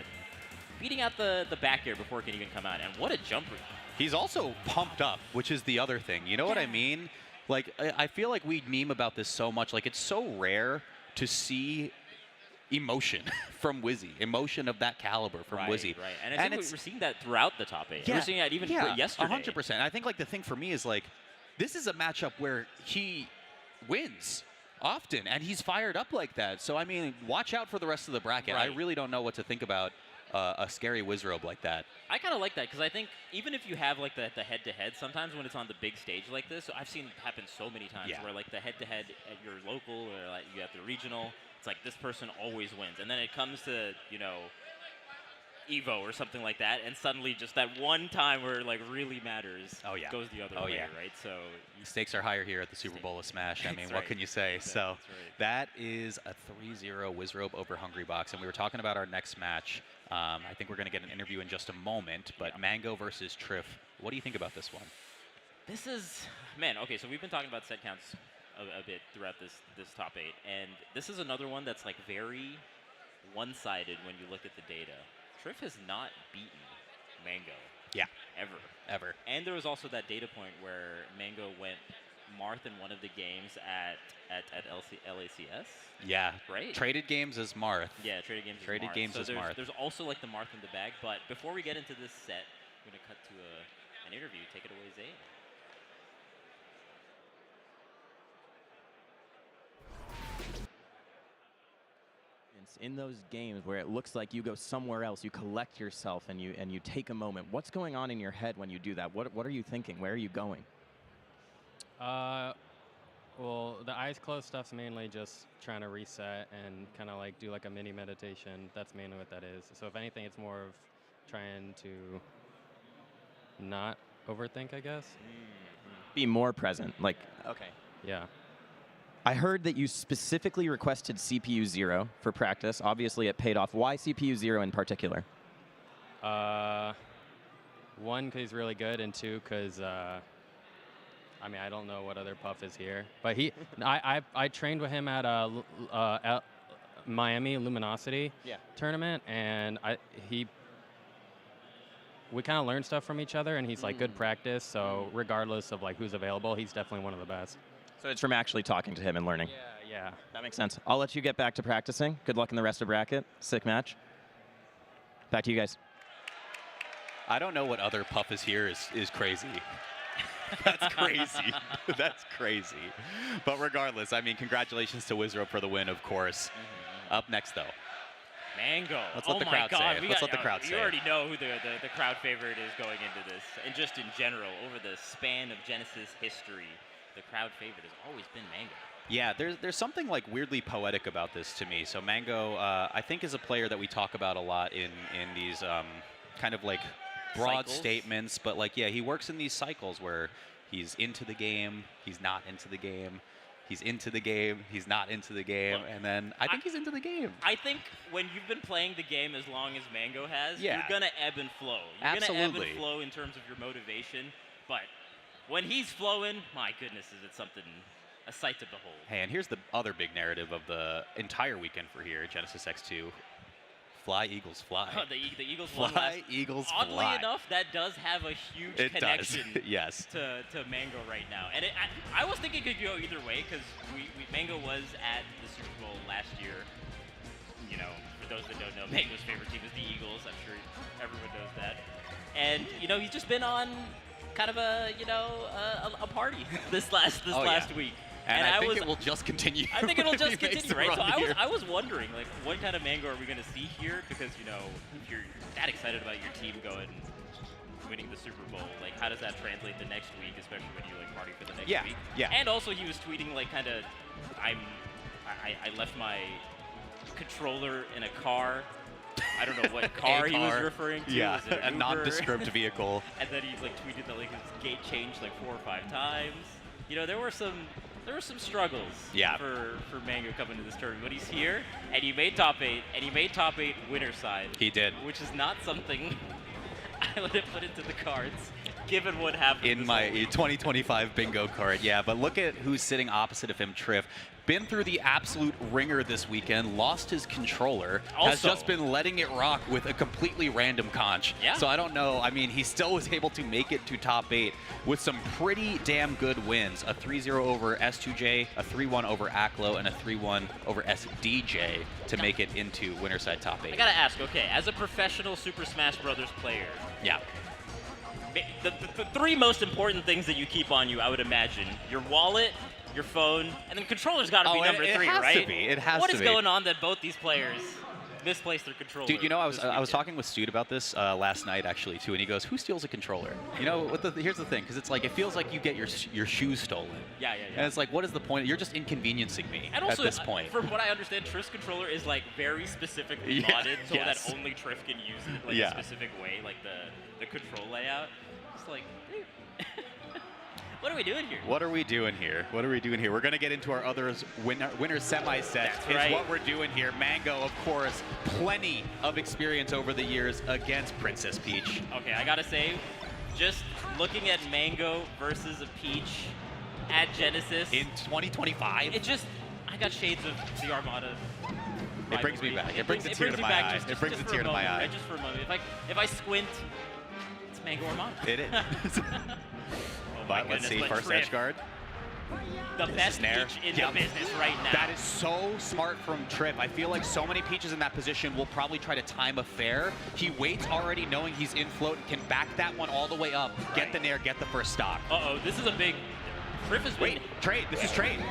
beating out the back air before it can even come out. And what a jump read. He's also pumped up, which is the other thing. You know what I mean? Like, I feel like we meme about this so much. Like, it's so rare to see emotion from Wizzy, emotion of that caliber from Wizzy. Right, and I think we're seeing that throughout the top 8. Yeah, we're seeing that even yesterday. 100%. I think like the thing for me is like, this is a matchup where he wins often, and he's fired up like that. So, I mean, watch out for the rest of the bracket. I really don't know what to think about a scary Wizrobe like that. I kind of like that because I think even if you have like the head-to-head, sometimes when it's on the big stage like this, I've seen it happen so many times where like the head-to-head at your local or like you have the regional, it's like this person always wins. And then it comes to, Evo or something like that, and suddenly just that one time where it like really matters goes the other way, right? So stakes are higher here at the Super Bowl of Smash. I mean, That's what right. can you say? That's So right. that is a 3-0 Wizrobe over Hungrybox, and we were talking about our next match. I think we're going to get an interview in just a moment, but Mango versus Triff. What do you think about this one? This is, man, okay, so we've been talking about set counts a bit throughout this top 8, and this is another one that's like very one-sided when you look at the data. Triff has not beaten Mango. Yeah. Ever. And there was also that data point where Mango went Marth in one of the games at LACS. Yeah. Right? Traded games as Marth. Yeah, traded games Traded as Marth. games so as there's, Marth. There's also like the Marth in the bag, but before we get into this set, we're going to cut to an interview. Take it away, Zayn. In those games where it looks like you go somewhere else, you collect yourself and you take a moment. What's going on in your head when you do that? What are you thinking? Where are you going? Well, the eyes closed stuff's mainly just trying to reset and kind of like do like a mini meditation. That's mainly what that is. So if anything, it's more of trying to not overthink, I guess. Be more present. Like, okay. Yeah. I heard that you specifically requested CPU 0 for practice. Obviously, it paid off. Why CPU 0 in particular? One, because he's really good, and two, because I mean, I don't know what other Puff is here, but I trained with him at Miami Luminosity tournament, and we kind of learned stuff from each other, and he's like good practice. So regardless of like who's available, he's definitely one of the best. So it's from actually talking to him and learning. Yeah. That makes sense. I'll let you get back to practicing. Good luck in the rest of bracket. Sick match. Back to you guys. I don't know what other Puff is here is crazy. That's crazy. That's crazy. But regardless, I mean, congratulations to Wizrobe for the win, of course. Up next, though. Mango. Let's let the crowd say it. Let's let the crowd say You it. already know who the crowd favorite is going into this. And just in general, over the span of Genesis history, the crowd favorite has always been Mango. Yeah, there's something like weirdly poetic about this to me. So Mango, I think, is a player that we talk about a lot in these kind of like broad Cycles? statements, but like, yeah, he works in these cycles where he's into the game, he's not into the game, he's into the game, he's not into the game, and then I think he's into the game. I think when you've been playing the game as long as Mango has, Yeah. you're going to ebb and flow. You're going to ebb Absolutely. and flow in terms of your motivation, but when he's flowing, my goodness, is it something, a sight to behold. Hey, and here's the other big narrative of the entire weekend for here, Genesis X2. Fly, Eagles, fly. The Eagles won Fly, last. Eagles, Oddly fly. enough, that does have a huge It does, connection yes. to Mango right now. And I was thinking it could go either way because Mango was at the Super Bowl last year. You know, for those that don't know, Mango's favorite team is the Eagles. I'm sure everyone knows that. And, you know, he's just been on kind of a party this last week. And I think it will just continue. I think it'll if he just makes continue, the right? So run I was wondering, like, what kind of Mango are we going to see here? Because, you know, if you're that excited about your team going winning the Super Bowl, like, how does that translate the next week, especially when you, like, party for the next week? Yeah. And also he was tweeting, like, kind of, I left my controller in a car. I don't know what car he was referring to. Yeah, Was it a Uber? nondescript vehicle. And then he like tweeted that like his gate changed like 4 or 5 times. You know, there were some struggles for Mango coming to this tournament, but he's here and he made top 8 and he made top 8 winner side. He did. Which is not something I would have put into the cards given what happened In this my whole week. 2025 bingo card, yeah. But look at who's sitting opposite of him, Triff. Been through the absolute ringer this weekend, lost his controller, has Also- just been letting it rock with a completely random conch. Yeah. So I don't know. I mean, he still was able to make it to top 8 with some pretty damn good wins. A 3-0 over S2J, a 3-1 over Aklo, and a 3-1 over SDJ to make it into winner side top 8. I gotta ask, okay, as a professional Super Smash Brothers player, Yeah. the 3 most important things that you keep on you, I would imagine, your wallet, your phone, and then controller's got to be Oh, number it 3, has to right? be. It has What to is be. going on that both these players misplaced their controller. Dude, you know, I was this I was weekend. talking with Stude about this last night actually too, and he goes, "Who steals a controller?" You know, here's the thing, because it's like it feels like you get your shoes stolen. Yeah. And it's like, what is the point? You're just inconveniencing me And also, at this point. from what I understand, Triff's controller is like very specifically Yeah, modded so yes. that only Triff can use it like Yeah. a specific way, like the control layout. It's like, dude. What are we doing here? What are we doing here? What are we doing here? We're going to get into our others winner semi-set. That's Is right. what we're doing here. Mango, of course, plenty of experience over the years against Princess Peach. Okay, I gotta say, just looking at Mango versus a Peach at Genesis in 2025, it just, I got shades of the Armada. It brings me rivalry. back. It brings a tear to me my back eye. just- It brings just a for tear to my moment, eye. right? Just for a moment. If I squint, it's Mango Armada. It is. Oh But my let's see, goodness, first Triff, edge guard. the best Snare. Peach in Yep. the business right now. That is so smart from Triff. I feel like so many Peaches in that position will probably try to time a fair. He waits already knowing he's in float and can back that one all the way up, get the nair, get the first stock. Uh-oh, this is a big... Triff has been... Wait, trade. This is trade.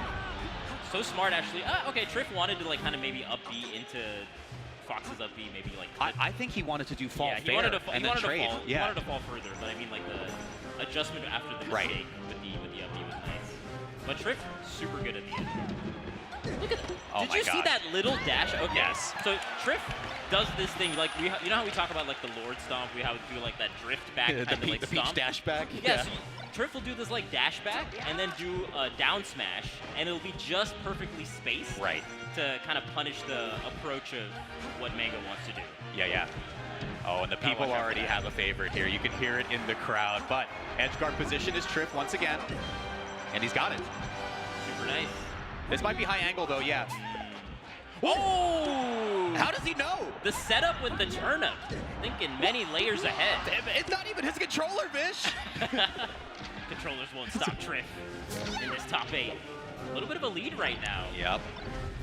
So smart, actually. Okay, Triff wanted to, like, kind of maybe up B into Fox's up B, maybe, like... I think he wanted to do fall yeah, he fair wanted to, and he then wanted trade. to fall. He Yeah. wanted to fall further, but I mean, like, the adjustment after the mistake with the up B was nice. But Triff, super good at the end. Look at that. Oh Did my you see God. that little dash? Okay. Yes. So Triff does this thing, like, you know how we talk about, like, the Lord Stomp? We have to do, like, that drift back The kind of, Pe- like, the Peach stomp? dash back? Yeah, Yeah. so Triff will do this, like, dash back and then do a down smash, and it'll be just perfectly spaced. Right. To kind of punish the approach of what Mango wants to do. Yeah. Oh, and the people watch out for already that. have a favorite here. You can hear it in the crowd. But edge guard position is Triff once again. And he's got it. Super nice. This might be high angle, though, yeah. Oh! How does he know? The setup with the turnip. Thinking many layers ahead. It's not even his controller, Vish. Controllers won't stop Triff in this top 8. A little bit of a lead right now. Yep.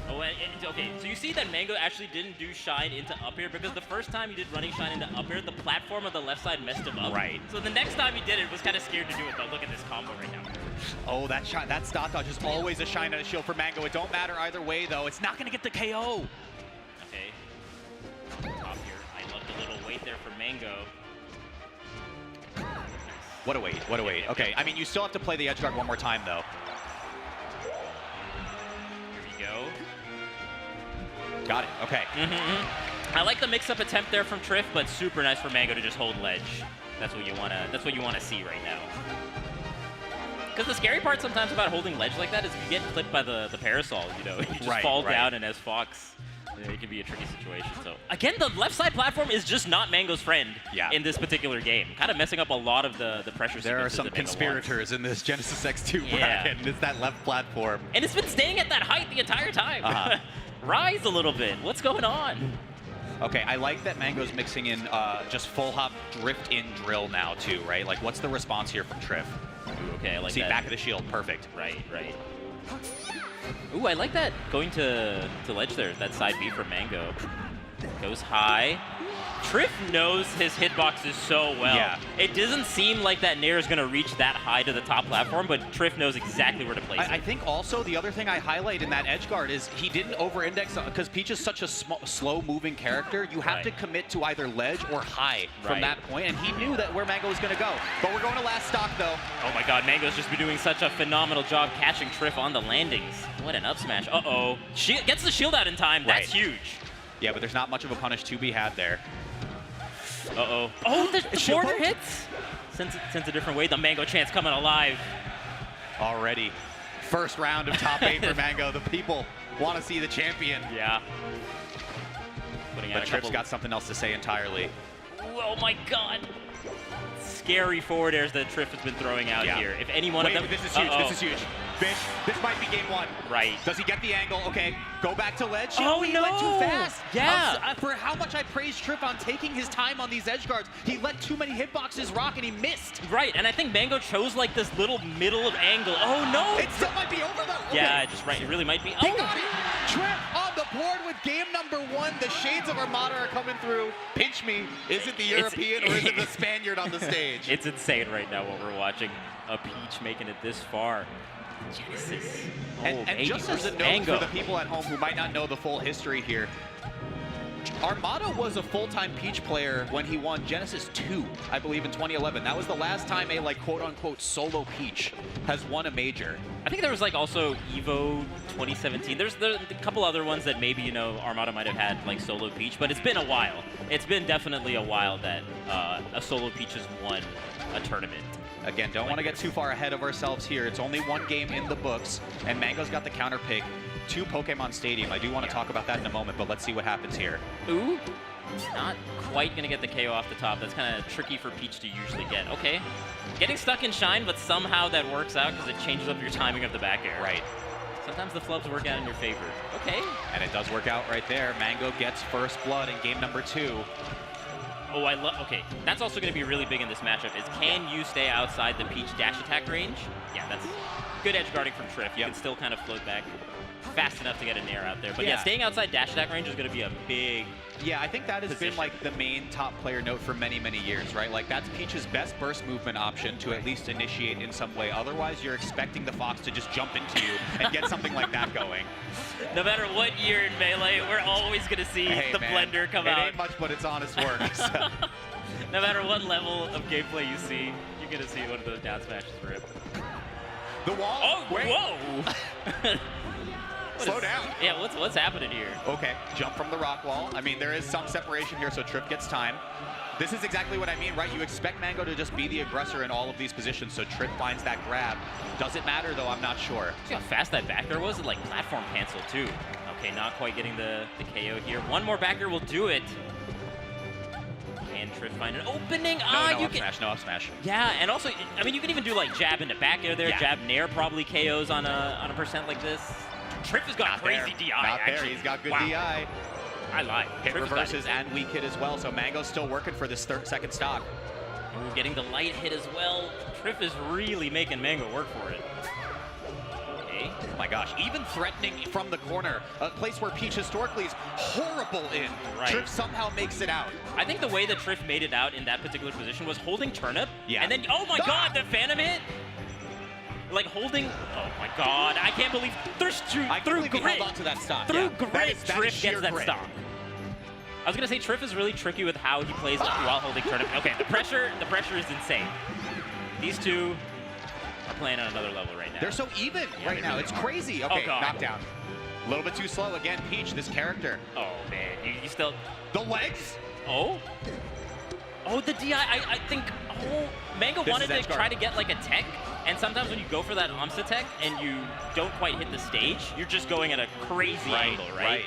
Oh, okay, so you see that Mango actually didn't do Shine into up air because the first time he did running Shine into up air, the platform on the left side messed him up. Right. So the next time he did it, was kind of scared to do it, but look at this combo right now. Oh, that shot, that stock dodge is always a shine on a shield for Mango. It don't matter either way, though. It's not going to get the KO. Okay. Top here. I love the little wait there for Mango. What a wait, what a wait. Okay, I mean, you still have to play the edge guard one more time, though. Here we go. Got it, okay. I like the mix-up attempt there from Triff, but super nice for Mango to just hold ledge. That's what you wanna see right now. Because the scary part sometimes about holding ledge like that is if you get clipped by the parasol, you know, you just Right, fall right. down, and as Fox, you know, it can be a tricky situation. So again, the left side platform is just not Mango's friend in this particular game. Kind of messing up a lot of the pressure. There are sequences some that Mango wants. conspirators in this Genesis X2 Yeah. bracket, and it's that left platform. And it's been staying at that height the entire time. Rise a little bit. What's going on? Okay, I like that Mango's mixing in just full hop drift in drill now too, right? Like, what's the response here from Triff? Ooh, okay, I like See, that. back of the shield, perfect. Right. Ooh, I like that going to ledge there. That side B for Mango. Goes high. Triff knows his hitboxes so well. Yeah. It doesn't seem like that nair is going to reach that high to the top platform, but Triff knows exactly where to place it. I think also the other thing I highlight in that edge guard is he didn't over-index because Peach is such a slow-moving character. You have to commit to either ledge or high from that point, and he knew that where Mango was going to go. But we're going to last stock, though. Oh my god, Mango's just been doing such a phenomenal job catching Triff on the landings. What an up smash. Uh-oh. Gets the shield out in time. That's huge. Yeah, but there's not much of a punish to be had there. Uh-oh. Oh, the border hits! Since a different way, the Mango chance coming alive. Already. First round of top 8 for Mango. The people want to see the champion. Yeah. But Triff's got something else to say entirely. Oh my god. Scary forward airs that Triff has been throwing out here. If any one of them... This is huge. This is huge. Bish, this might be game 1. Right. Does he get the angle? Okay, go back to ledge. Oh, he no. went too fast. Yeah. For how much I praised Triff on taking his time on these edge guards, he let too many hitboxes rock and he missed. Right, and I think Mango chose like this little middle of angle. Oh no! It still might be over though. Yeah, just right. It really might be. He got it. Triff on the board with game number 1. The shades of Armada are coming through. Pinch me. Is it the European or is it the Spaniard on the stage? It's insane right now what we're watching. A Peach making it this far. Genesis. And just as a note for the people at home who might not know the full history here, Armada was a full-time Peach player when he won Genesis 2, I believe, in 2011. That was the last time a, like, quote-unquote solo Peach has won a major. I think there was like also Evo 2017. There's a couple other ones that maybe, you know, Armada might have had like solo Peach, but it's been a while. It's been definitely a while that a solo Peach has won a tournament. Again, don't want to get too far ahead of ourselves here. It's only one game in the books, and Mango's got the counter pick to Pokemon Stadium. I do want to talk about that in a moment, but let's see what happens here. Ooh, not quite going to get the KO off the top. That's kind of tricky for Peach to usually get. Okay, getting stuck in Shine, but somehow that works out because it changes up your timing of the back air. Right. Sometimes the flubs work out in your favor. Okay. And it does work out right there. Mango gets first blood in game number 2. Oh, I love. Okay, that's also going to be really big in this matchup. Is can you stay outside the Peach dash attack range? Yeah, that's good edge guarding from Triff. You can still kind of float back fast enough to get a nair out there. But yeah, staying outside dash attack range is going to be a big. Yeah, I think that has been like the main top player note for many, many years, right? Like that's Peach's best burst movement option to at least initiate in some way. Otherwise, you're expecting the Fox to just jump into you and get something like that going. No matter what year in Melee, we're always going to see the blender come out. It ain't much, but it's honest work. So. No matter what level of gameplay you see, you're going to see one of those down smashes rip. The wall. Oh, wait. Whoa. Slow down. Yeah, what's happening here? Okay, jump from the rock wall. I mean, there is some separation here, so Triff gets time. This is exactly what I mean, right? You expect Mango to just be the aggressor in all of these positions, so Triff finds that grab. Does it matter, though? I'm not sure. See how fast that back air was? It like platform cancel, too. Okay, not quite getting the KO here. One more back air will do it. And Triff find an opening. No up smash. Yeah, and also, I mean, you can even do like jab into back air there. Yeah. Jab nair probably KOs on a percent like this. Triff has got crazy DI, Not actually. there. He's got good Wow. DI. I lied. Hit Triff has got reverses and weak hit as well, so Mango's still working for this second stock. Ooh, getting the light hit as well. Triff is really making Mango work for it. Okay. Oh my gosh, even threatening from the corner, a place where Peach historically is horrible in. Right. Triff somehow makes it out. I think the way that Triff made it out in that particular position was holding turnip. Yeah. And then, oh my god, the Phantom hit! Like holding, oh my god, I can't believe, I through believe he grit. held on to that stock. Through Yeah. grit, That Triff is sheer gets that grit. stock. I was gonna say Triff is really tricky with how he plays while holding turnip. Okay, the pressure is insane. These two are playing on another level right now. They're so even Yeah, right they now. really It's are. crazy. Oh, Okay, God. knockdown. A little bit too slow again. Peach, this character. Oh man, you still. The legs. Oh. Oh, the DI. I think. Oh, Mango This wanted is to edge guard. try to get like a tech, and sometimes when you go for that Amsa tech and you don't quite hit the stage, you're just going at a crazy angle, right?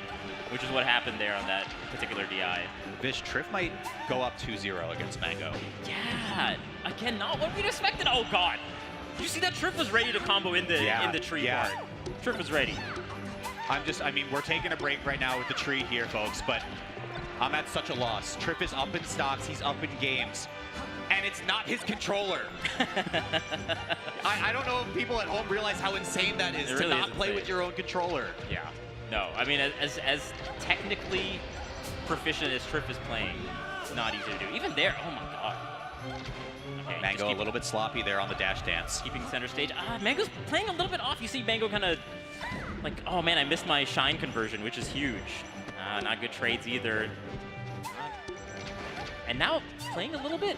Which is what happened there on that particular DI. Vish, Triff might go up 2-0 against Mango. Yeah. Again, not what we'd expected. Oh God. Did you see that Triff was ready to combo in the tree part? Triff was ready. I mean, we're taking a break right now with the tree here, folks, but I'm at such a loss. Triff is up in stocks, he's up in games, and it's not his controller. I don't know if people at home realize how insane that is, It to really not is play insane. with your own controller. Yeah. No, I mean, as technically proficient as Triff is playing, it's not easy to do. Even there, oh my god. Okay, Mango a little bit sloppy there on the dash dance. Keeping center stage. Mango's playing a little bit off. You see Mango kind of like, oh man, I missed my shine conversion, which is huge. Not good trades either. And now playing a little bit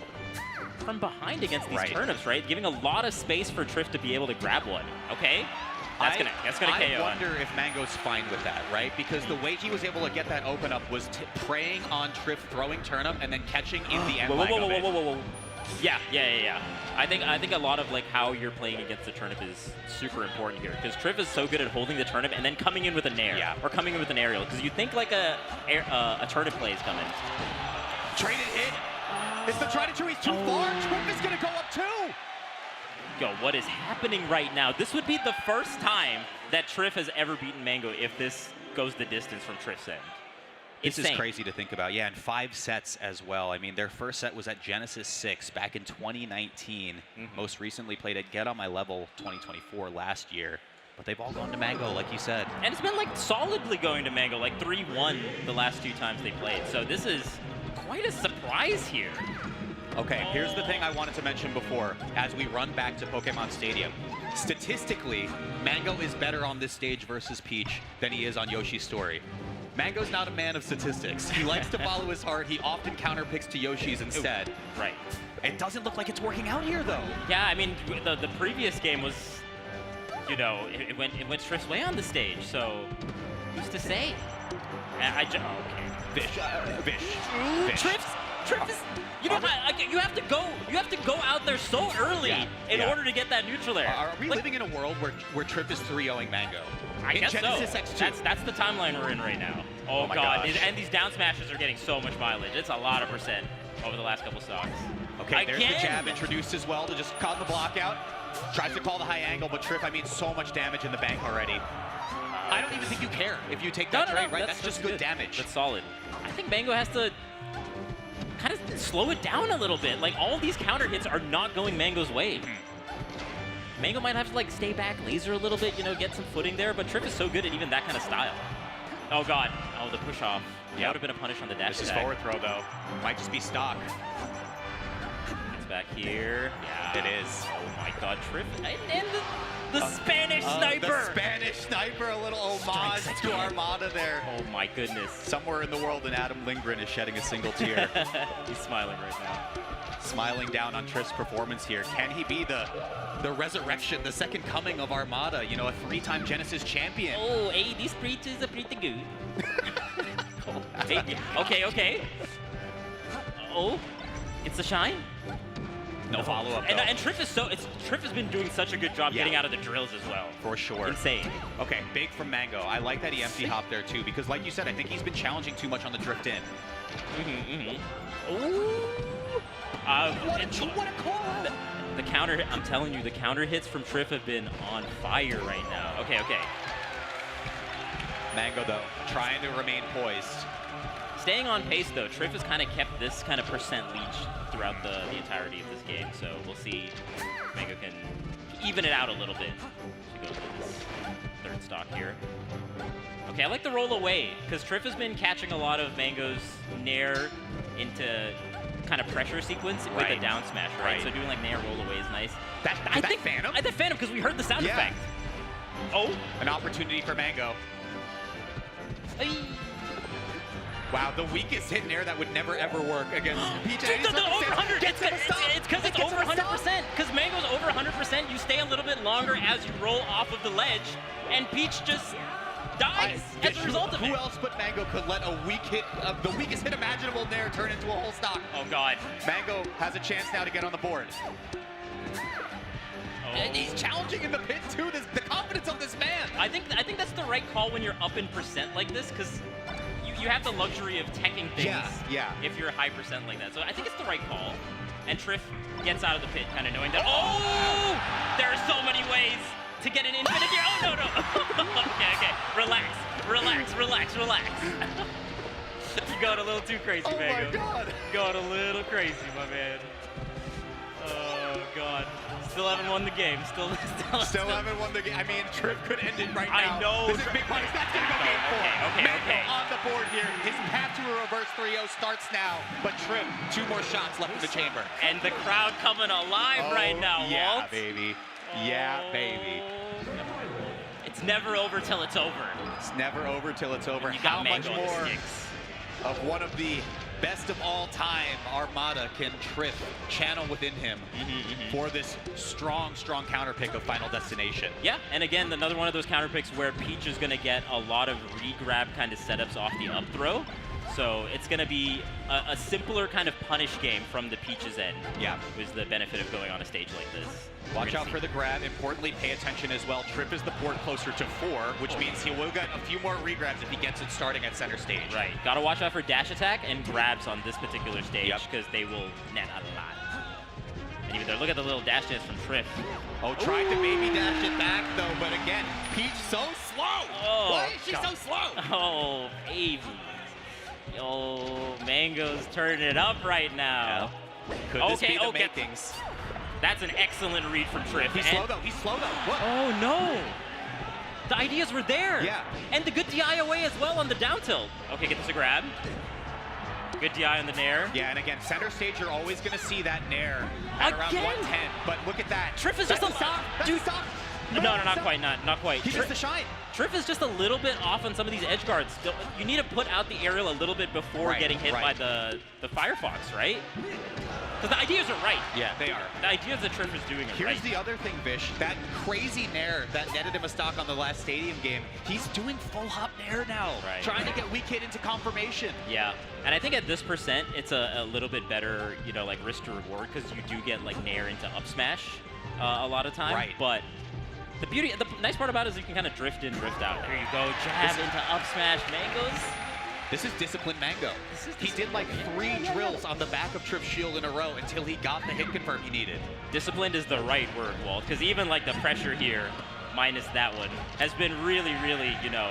from behind against these turnips, right? Giving a lot of space for Triff to be able to grab one. Okay. That's gonna KO. I wonder if Mango's fine with that, right? Because the way he was able to get that open up was preying on Triff throwing turnip and then catching in the end lag of it. Whoa. Yeah. I think a lot of like how you're playing against the turnip is super important here because Triff is so good at holding the turnip and then coming in with a nair or coming in with an aerial because you think like a turnip play is coming. Traded hit. It's the try to two. He's too far. Triff is gonna go up 2. Yo, what is happening right now? This would be the first time that Triff has ever beaten Mango if this goes the distance from Triff's end. This Insane. is crazy to think about. Yeah, and 5 sets as well. I mean, their first set was at Genesis 6 back in 2019. Most recently played at Get On My Level 2024 last year. But they've all gone to Mango, like you said. And it's been like solidly going to Mango, like 3-1 the last 2 times they played. So this is quite a surprise here. Okay, here's the thing I wanted to mention before as we run back to Pokemon Stadium. Statistically, Mango is better on this stage versus Peach than he is on Yoshi's Story. Mango's not a man of statistics. He likes to follow his heart. He often counterpicks to Yoshi's instead. Right. It doesn't look like it's working out here, though. Yeah, I mean, the previous game was, you know, it went Triff's way on the stage, so who's to say? Okay. Vish. Triff is, you know, you have to go out there so early in order to get that neutral air. Are we living in a world where Triff is 3-0ing Mango? I guess Genesis so. X2. That's the timeline we're in right now. Oh my God, gosh. and these down smashes are getting so much mileage. It's a lot of percent over the last couple stocks. Okay, there's the jab introduced as well to just call the block out. Tries to call the high angle, but Triff, I mean, so much damage in the bank already. I don't even think you care if you take that trade, right? That's just good damage. That's solid. I think Mango has to kind of slow it down a little bit. Like, all these counter hits are not going Mango's way. Mango might have to, like, stay back, laser a little bit, you know, get some footing there, but Triff is so good at even that kind of style. Oh, God. Oh, the push-off. That would have been a punish on the dash This is attack. forward throw, though. Might just be stock. It's back here. Yeah. It is. Oh, my God. Triff. And the Spanish sniper. The Spanish sniper, a little homage to Armada there. Oh, my goodness. Somewhere in the world, an Adam Lindgren is shedding a single tear. He's smiling right now. Smiling down on Triff's performance here. Can he be the resurrection, the second coming of Armada? You know, a 3-time Genesis champion. Oh, hey, this breach is pretty good. Hey, okay. Oh, it's the shine. No follow-up. And Triff has been doing such a good job getting out of the drills as well. For sure. Insane. Okay, big from Mango. I like that he empty hopped there too, because like you said, I think he's been challenging too much on the drift in. Ooh. What a call! The counter, I'm telling you, the counter hits from Triff have been on fire right now. Okay. Mango, though, trying to remain poised. Staying on pace, though, Triff has kind of kept this kind of percent leech throughout the entirety of this game, so we'll see if Mango can even it out a little bit. She goes with this third stock here. Okay, I like the roll away, because Triff has been catching a lot of Mango's nair into kind of pressure sequence with a down smash, right? So doing like nair roll away is nice. I think Phantom? I think Phantom because we heard the sound effect. Oh. An opportunity for Mango. Wow, the weakest hit nair that would never ever work against Peach. Dude, the over 100. It's because it's over 100%. Because Mango's over 100%. You stay a little bit longer as you roll off of the ledge, and Peach just dies as a result of it. Who else but Mango could let a weak hit, the weakest hit imaginable nair turn into a whole stock? Oh God. Mango has a chance now to get on the board. And he's challenging in the pit too. The confidence of this man. I think that's the right call when you're up in percent like this, because you have the luxury of teching things. If you're a high percent like that, so I think it's the right call. And Triff gets out of the pit, kind of knowing that. Oh, there are so many ways to get an infinite gear. Oh no. Okay. Relax. You're going a little too crazy, Mango. Oh my God. Going a little crazy, my man. Oh God. Still haven't won the game. Still haven't won the game. I mean, Triff could end it right now. I know. This is big punish. That's going to go game 4. Okay. Mango on the board here. His path to a reverse 3-0 starts now. But Triff, 2 more shots left in the chamber. And the crowd coming alive right now, yeah, Walt. Baby. Yeah, baby. It's never over till it's over. It's never over till it's over. You got How much Mango on the more sticks. of one of the best of all time Armada can Triff channel within him for this strong counter pick of Final Destination? Yeah, and again, another one of those counter picks where Peach is going to get a lot of re-grab kind of setups off the up throw. So it's going to be a simpler kind of punish game from the Peach's end. Yeah. Was the benefit of going on a stage like this. Watch out for the grab. Importantly, pay attention as well. Triff is the port closer to 4, which means he will get a few more regrabs if he gets it starting at center stage. Right. Got to watch out for dash attack and grabs on this particular stage because they will net a lot. And even though, look at the little dash dance from Triff. Oh, tried to maybe dash it back though, but again, Peach so slow. Oh, why is she so slow? Oh, baby. Oh, Mango's turning it up right now. Yeah. Could this be the makings? That's an excellent read from Triff. He's slow though. What? Oh no! The ideas were there. Yeah. And the good DI away as well on the down tilt. Okay, get this a grab. Good DI on the nair. Yeah, and again, center stage, you're always going to see that nair at around 110. But look at that. Triff is just a stop. Dude, No, not quite. Not quite. He missed the shine. Triff is just a little bit off on some of these edge guards. You need to put out the aerial a little bit before getting hit by the Firefox, right? Because the ideas are right. Yeah, they are. The ideas that Triff is doing are Here's right. the other thing, Vish. That crazy nair that netted him a stock on the last Stadium game, he's doing full hop nair now, trying to get weak hit into confirmation. Yeah, and I think at this percent, it's a little bit better, you know, like risk to reward, because you do get like nair into up smash a lot of time. Right. But the nice part about it is you can kind of drift in, drift out. There you go, jab into up smash, Mangoes. This is disciplined Mango. He did like 3 drills on the back of Triff's shield in a row until he got the hit confirm he needed. Disciplined is the right word, Walt, because even like the pressure here, minus that one, has been really, really, you know,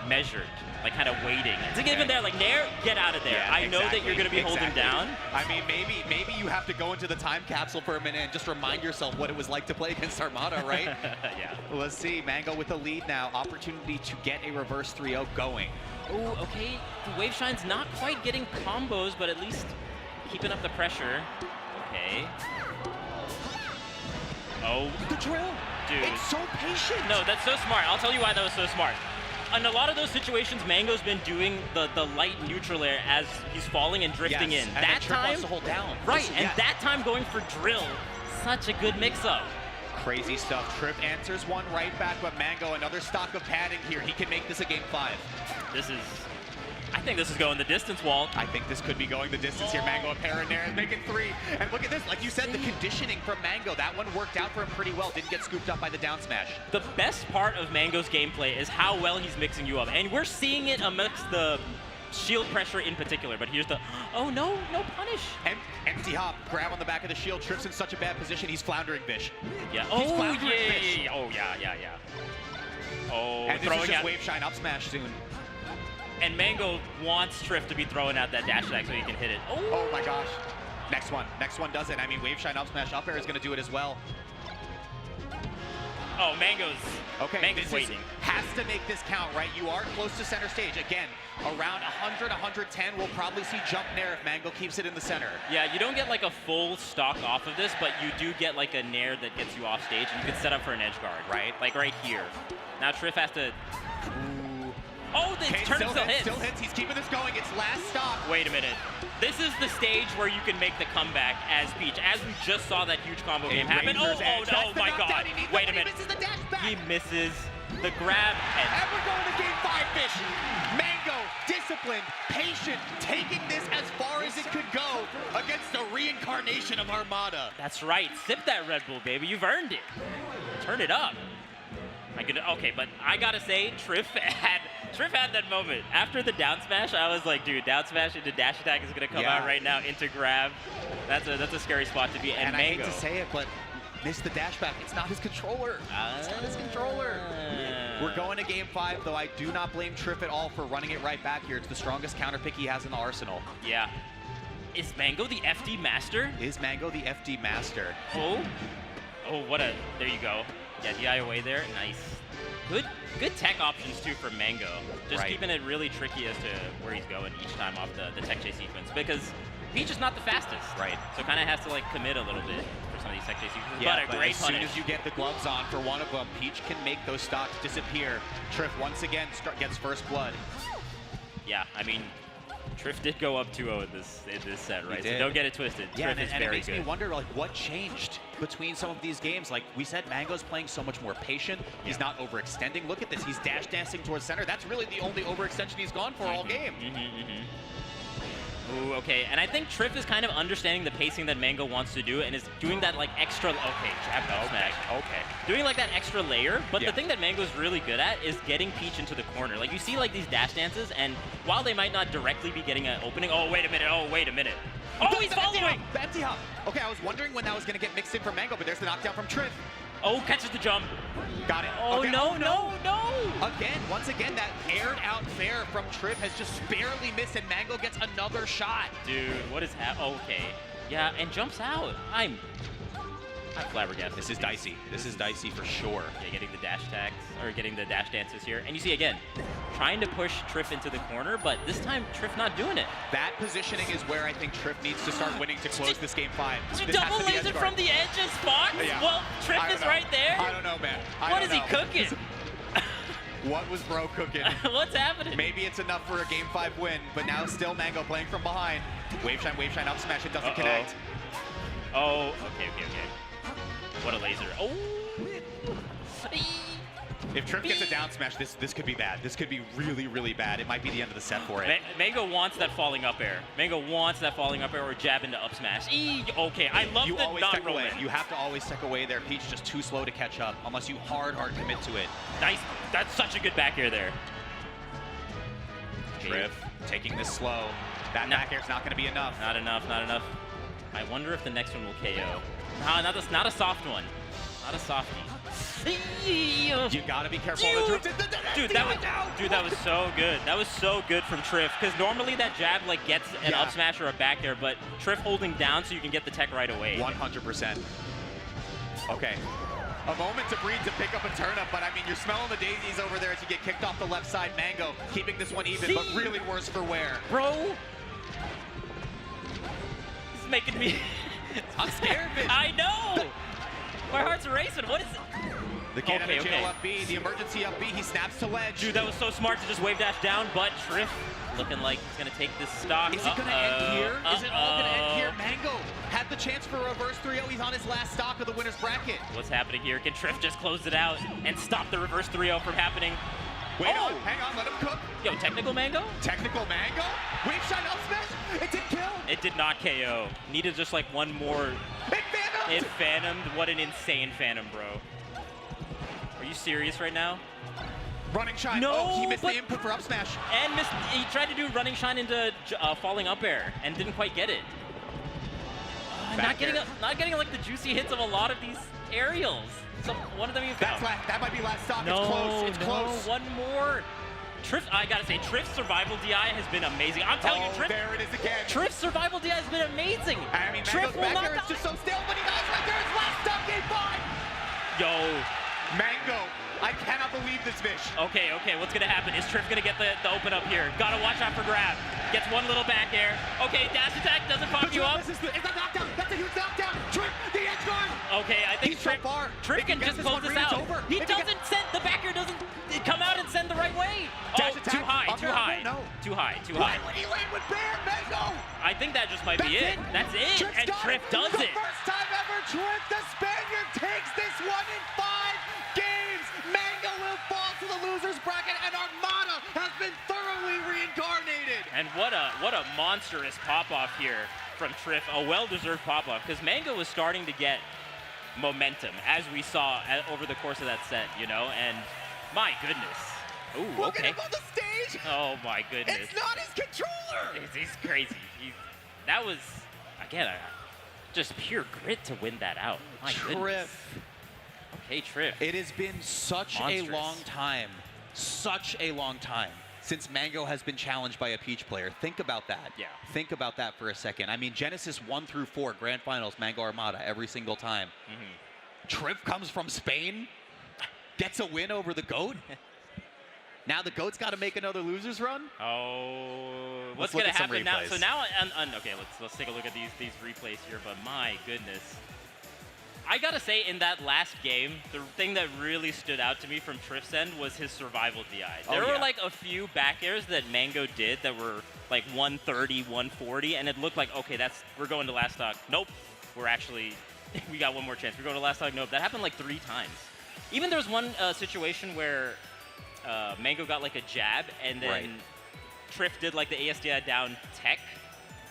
measured, like kind of waiting. It's like even there, like Nair, get out of there. Yeah, I know that you're going to be holding down. I mean, maybe you have to go into the time capsule for a minute and just remind yourself what it was like to play against Armada, right? Yeah. Well, let's see. Mango with the lead now. Opportunity to get a reverse 3-0 going. Oh, okay. The Wave Shine's not quite getting combos, but at least keeping up the pressure. Okay. Oh. The drill. Dude. It's so patient. No, that's so smart. I'll tell you why that was so smart. In a lot of those situations, Mango's been doing the light neutral air as he's falling and drifting in. And that Triff time, wants to hold down. Right, and that time going for drill, such a good mix-up. Crazy stuff. Triff answers one right back, but Mango, another stock of padding here. He can make this a game 5. I think this is going the distance, Walt. I think this could be going the distance here. Mango a pair in there, making 3. And look at this, like you said, the conditioning from Mango, that one worked out for him pretty well. Didn't get scooped up by the down smash. The best part of Mango's gameplay is how well he's mixing you up. And we're seeing it amidst the shield pressure in particular, but here's the, oh no punish. Empty hop, grab on the back of the shield. Triff's in such a bad position, he's floundering Vish. Yeah, He's floundering Vish. yeah. Oh, yeah. Oh, and this throwing is just out Wave Shine up smash soon. And Mango wants Triff to be throwing out that dash attack so he can hit it. Oh my gosh. Next one does it. I mean, Wave Shine up smash up air is going to do it as well. Oh, Mango's waiting. Has to make this count, right? You are close to center stage. Again, around 100, 110, we'll probably see jump nair if Mango keeps it in the center. Yeah, you don't get like a full stock off of this, but you do get like a nair that gets you off stage, and you can set up for an edge guard. Right. Like right here. Now Triff has to... Oh, the turn still hits. Still hits. He's keeping this going. It's last stop. Wait a minute. This is the stage where you can make the comeback as Peach. As we just saw that huge combo game happen. Oh my God. Wait a minute. He misses the grab. And we're going to game 5, Fish. Mango, disciplined, patient, taking this as far as it could go against the reincarnation of Armada. That's right. Sip that Red Bull, baby. You've earned it. Turn it up. Okay, but I gotta say, Triff had that moment. After the down smash, I was like, dude, down smash into dash attack is gonna come out right now into grab. That's a scary spot to be. And Mango, I hate to say it, but missed the dash back. It's not his controller. It's not his controller. We're going to game 5, though I do not blame Triff at all for running it right back here. It's the strongest counter pick he has in the arsenal. Yeah. Is Mango the FD master? Is Mango the FD master? Oh, there you go. Yeah, DI away there, nice. Good tech options too for Mango. Just keeping it really tricky as to where he's going each time off the tech chase sequence, because Peach is not the fastest. Right. So kind of has to like commit a little bit for some of these tech chase sequences. Yeah, but a great punish. As soon as you get the gloves on for one of them, Peach can make those stocks disappear. Triff once again gets first blood. Yeah, I mean, Triff did go up 2-0 in this set, right? So don't get it twisted. Yeah, Triff is and it very makes good. me wonder, like, what changed between some of these games? Like we said, Mango's playing so much more patient. He's not overextending. Look at this. He's dash dancing towards center. That's really the only overextension he's gone for all game. Ooh, okay, and I think Triff is kind of understanding the pacing that Mango wants to do and is doing that like extra, jab down smash. Doing like that extra layer, but the thing that Mango's really good at is getting Peach into the corner. Like you see like these dash dances, and while they might not directly be getting an opening, oh, wait a minute. Oh, he's following! The empty hop. Okay, I was wondering when that was going to get mixed in for Mango, but there's the knockdown from Triff. Oh, catches the jump. Got it. Oh, okay. no. Once again, that aired out fair from Triff has just barely missed, and Mango gets another shot. Dude, what is happening? Okay. Yeah, and jumps out. I'm flabbergasted. This is dicey. This is dicey for sure. Yeah, getting the dash tags, or getting the dash dances here. And you see, again, trying to push Triff into the corner, but this time Triff not doing it. That positioning is where I think Triff needs to start winning to close this game 5. This Double has to be laser edge from guard. the edge of Fox? Yeah. Well, Triff I don't is know. right there. I don't know, man. What is he cooking? What was bro cooking? What's happening? Maybe it's enough for a game 5 win, but now still Mango playing from behind. Wave shine, up smash. It doesn't connect. Oh, okay. What a laser. Oh. If Triff gets a down smash, this could be bad. This could be really, really bad. It might be the end of the set for it. Mango wants that falling up air. Mango wants that falling up air or jab into up smash. Okay, I love You the always tech non-rolling. away. You have to always tech away there. Peach just too slow to catch up unless you hard commit to it. Nice. That's such a good back air there. Triff taking this slow. That back air's not going to be enough. Not enough. I wonder if the next one will KO. Not a soft one. Not a softie. You gotta be careful. Dude, that was so good. That was so good from Triff, because normally that jab like gets an up smash or a back air, but Triff holding down so you can get the tech right away. 100%. Okay. A moment to breathe to pick up a turnip, but I mean, you're smelling the daisies over there as you get kicked off the left side. Mango keeping this one even, but really worse for wear. Bro. This is making me... I'm scared, bitch. I know. My heart's racing. What is it? The get out of jail up B, the emergency up B, he snaps to ledge. Dude, that was so smart to just wave dash down, but Triff looking like he's gonna take this stock. Is it gonna end here? Is it all gonna end here? Mango had the chance for a reverse 3-0. He's on his last stock of the winner's bracket. What's happening here? Can Triff just close it out and stop the reverse 3-0 from happening? Wait on, hang on, let him cook. Yo, technical Mango? Technical Mango? Wave shine up smash? It didn't kill. It did not KO. Needed just like one more. It phantomed. What an insane phantom, bro. Are you serious right now? Running shine. No, oh, he missed the input for up smash. And missed. He tried to do running shine into falling up air and didn't quite get it. Not getting like the juicy hits of a lot of these aerials. One of them is down. That might be last stock. No, it's close. It's close. One more. Triff, I gotta say, Triff's survival DI has been amazing. I'm telling you, Triff. There it is again. Triff's survival DI has been amazing. I mean, Triff Mango's will back not there. It's just so stale, but he dies right there. It's last stock, game 5. Yo. Mango. I cannot believe this, Vish. Okay, what's gonna happen? Is Triff gonna get the open up here? Gotta watch out for grab. Gets one little back air. Okay, dash attack doesn't pop you up. It's a knockdown. That's a huge knockdown. Triff, the edge guard. Okay, I think Triff, Triff can just close this out. He doesn't send, the back air doesn't come out and send the right way. Dash Oh, attack. too high. No. Too high. Why would he land with Bear, Mango? I think that just might be it. That's it. Triff's And Triff does it. The first time ever, Triff, the Spaniard, takes this one in 5 games. Mango will fall to the loser's bracket, and Armada has been thoroughly reincarnated. And what a monstrous pop-off here from Triff. A well-deserved pop-off, because Mango was starting to get momentum, as we saw over the course of that set, you know, and my goodness. Ooh, Look okay. at him on the stage. Oh my goodness. It's not his controller. He's crazy. That was, again, just pure grit to win that out. My goodness. Okay, Triff. It has been such a long time, since Mango has been challenged by a Peach player. Think about that. Yeah. Think about that for a second. I mean, Genesis 1 through 4, Grand Finals, Mango Armada, every single time. Triff comes from Spain, gets a win over the GOAT. Now the GOAT's got to make another loser's run? Oh, Let's what's look going to at some happen now? replays. So now, okay, let's take a look at these replays here, but my goodness. I gotta say, in that last game, the thing that really stood out to me from Triff's end was his survival DI. There were like a few back airs that Mango did that were like 130, 140, and it looked like, okay, we're going to last stock. Nope, we got one more chance. We're going to last stock. Nope, that happened like 3 times. Even there was one situation where Mango got like a jab, and then Triff did like the ASDI down tech,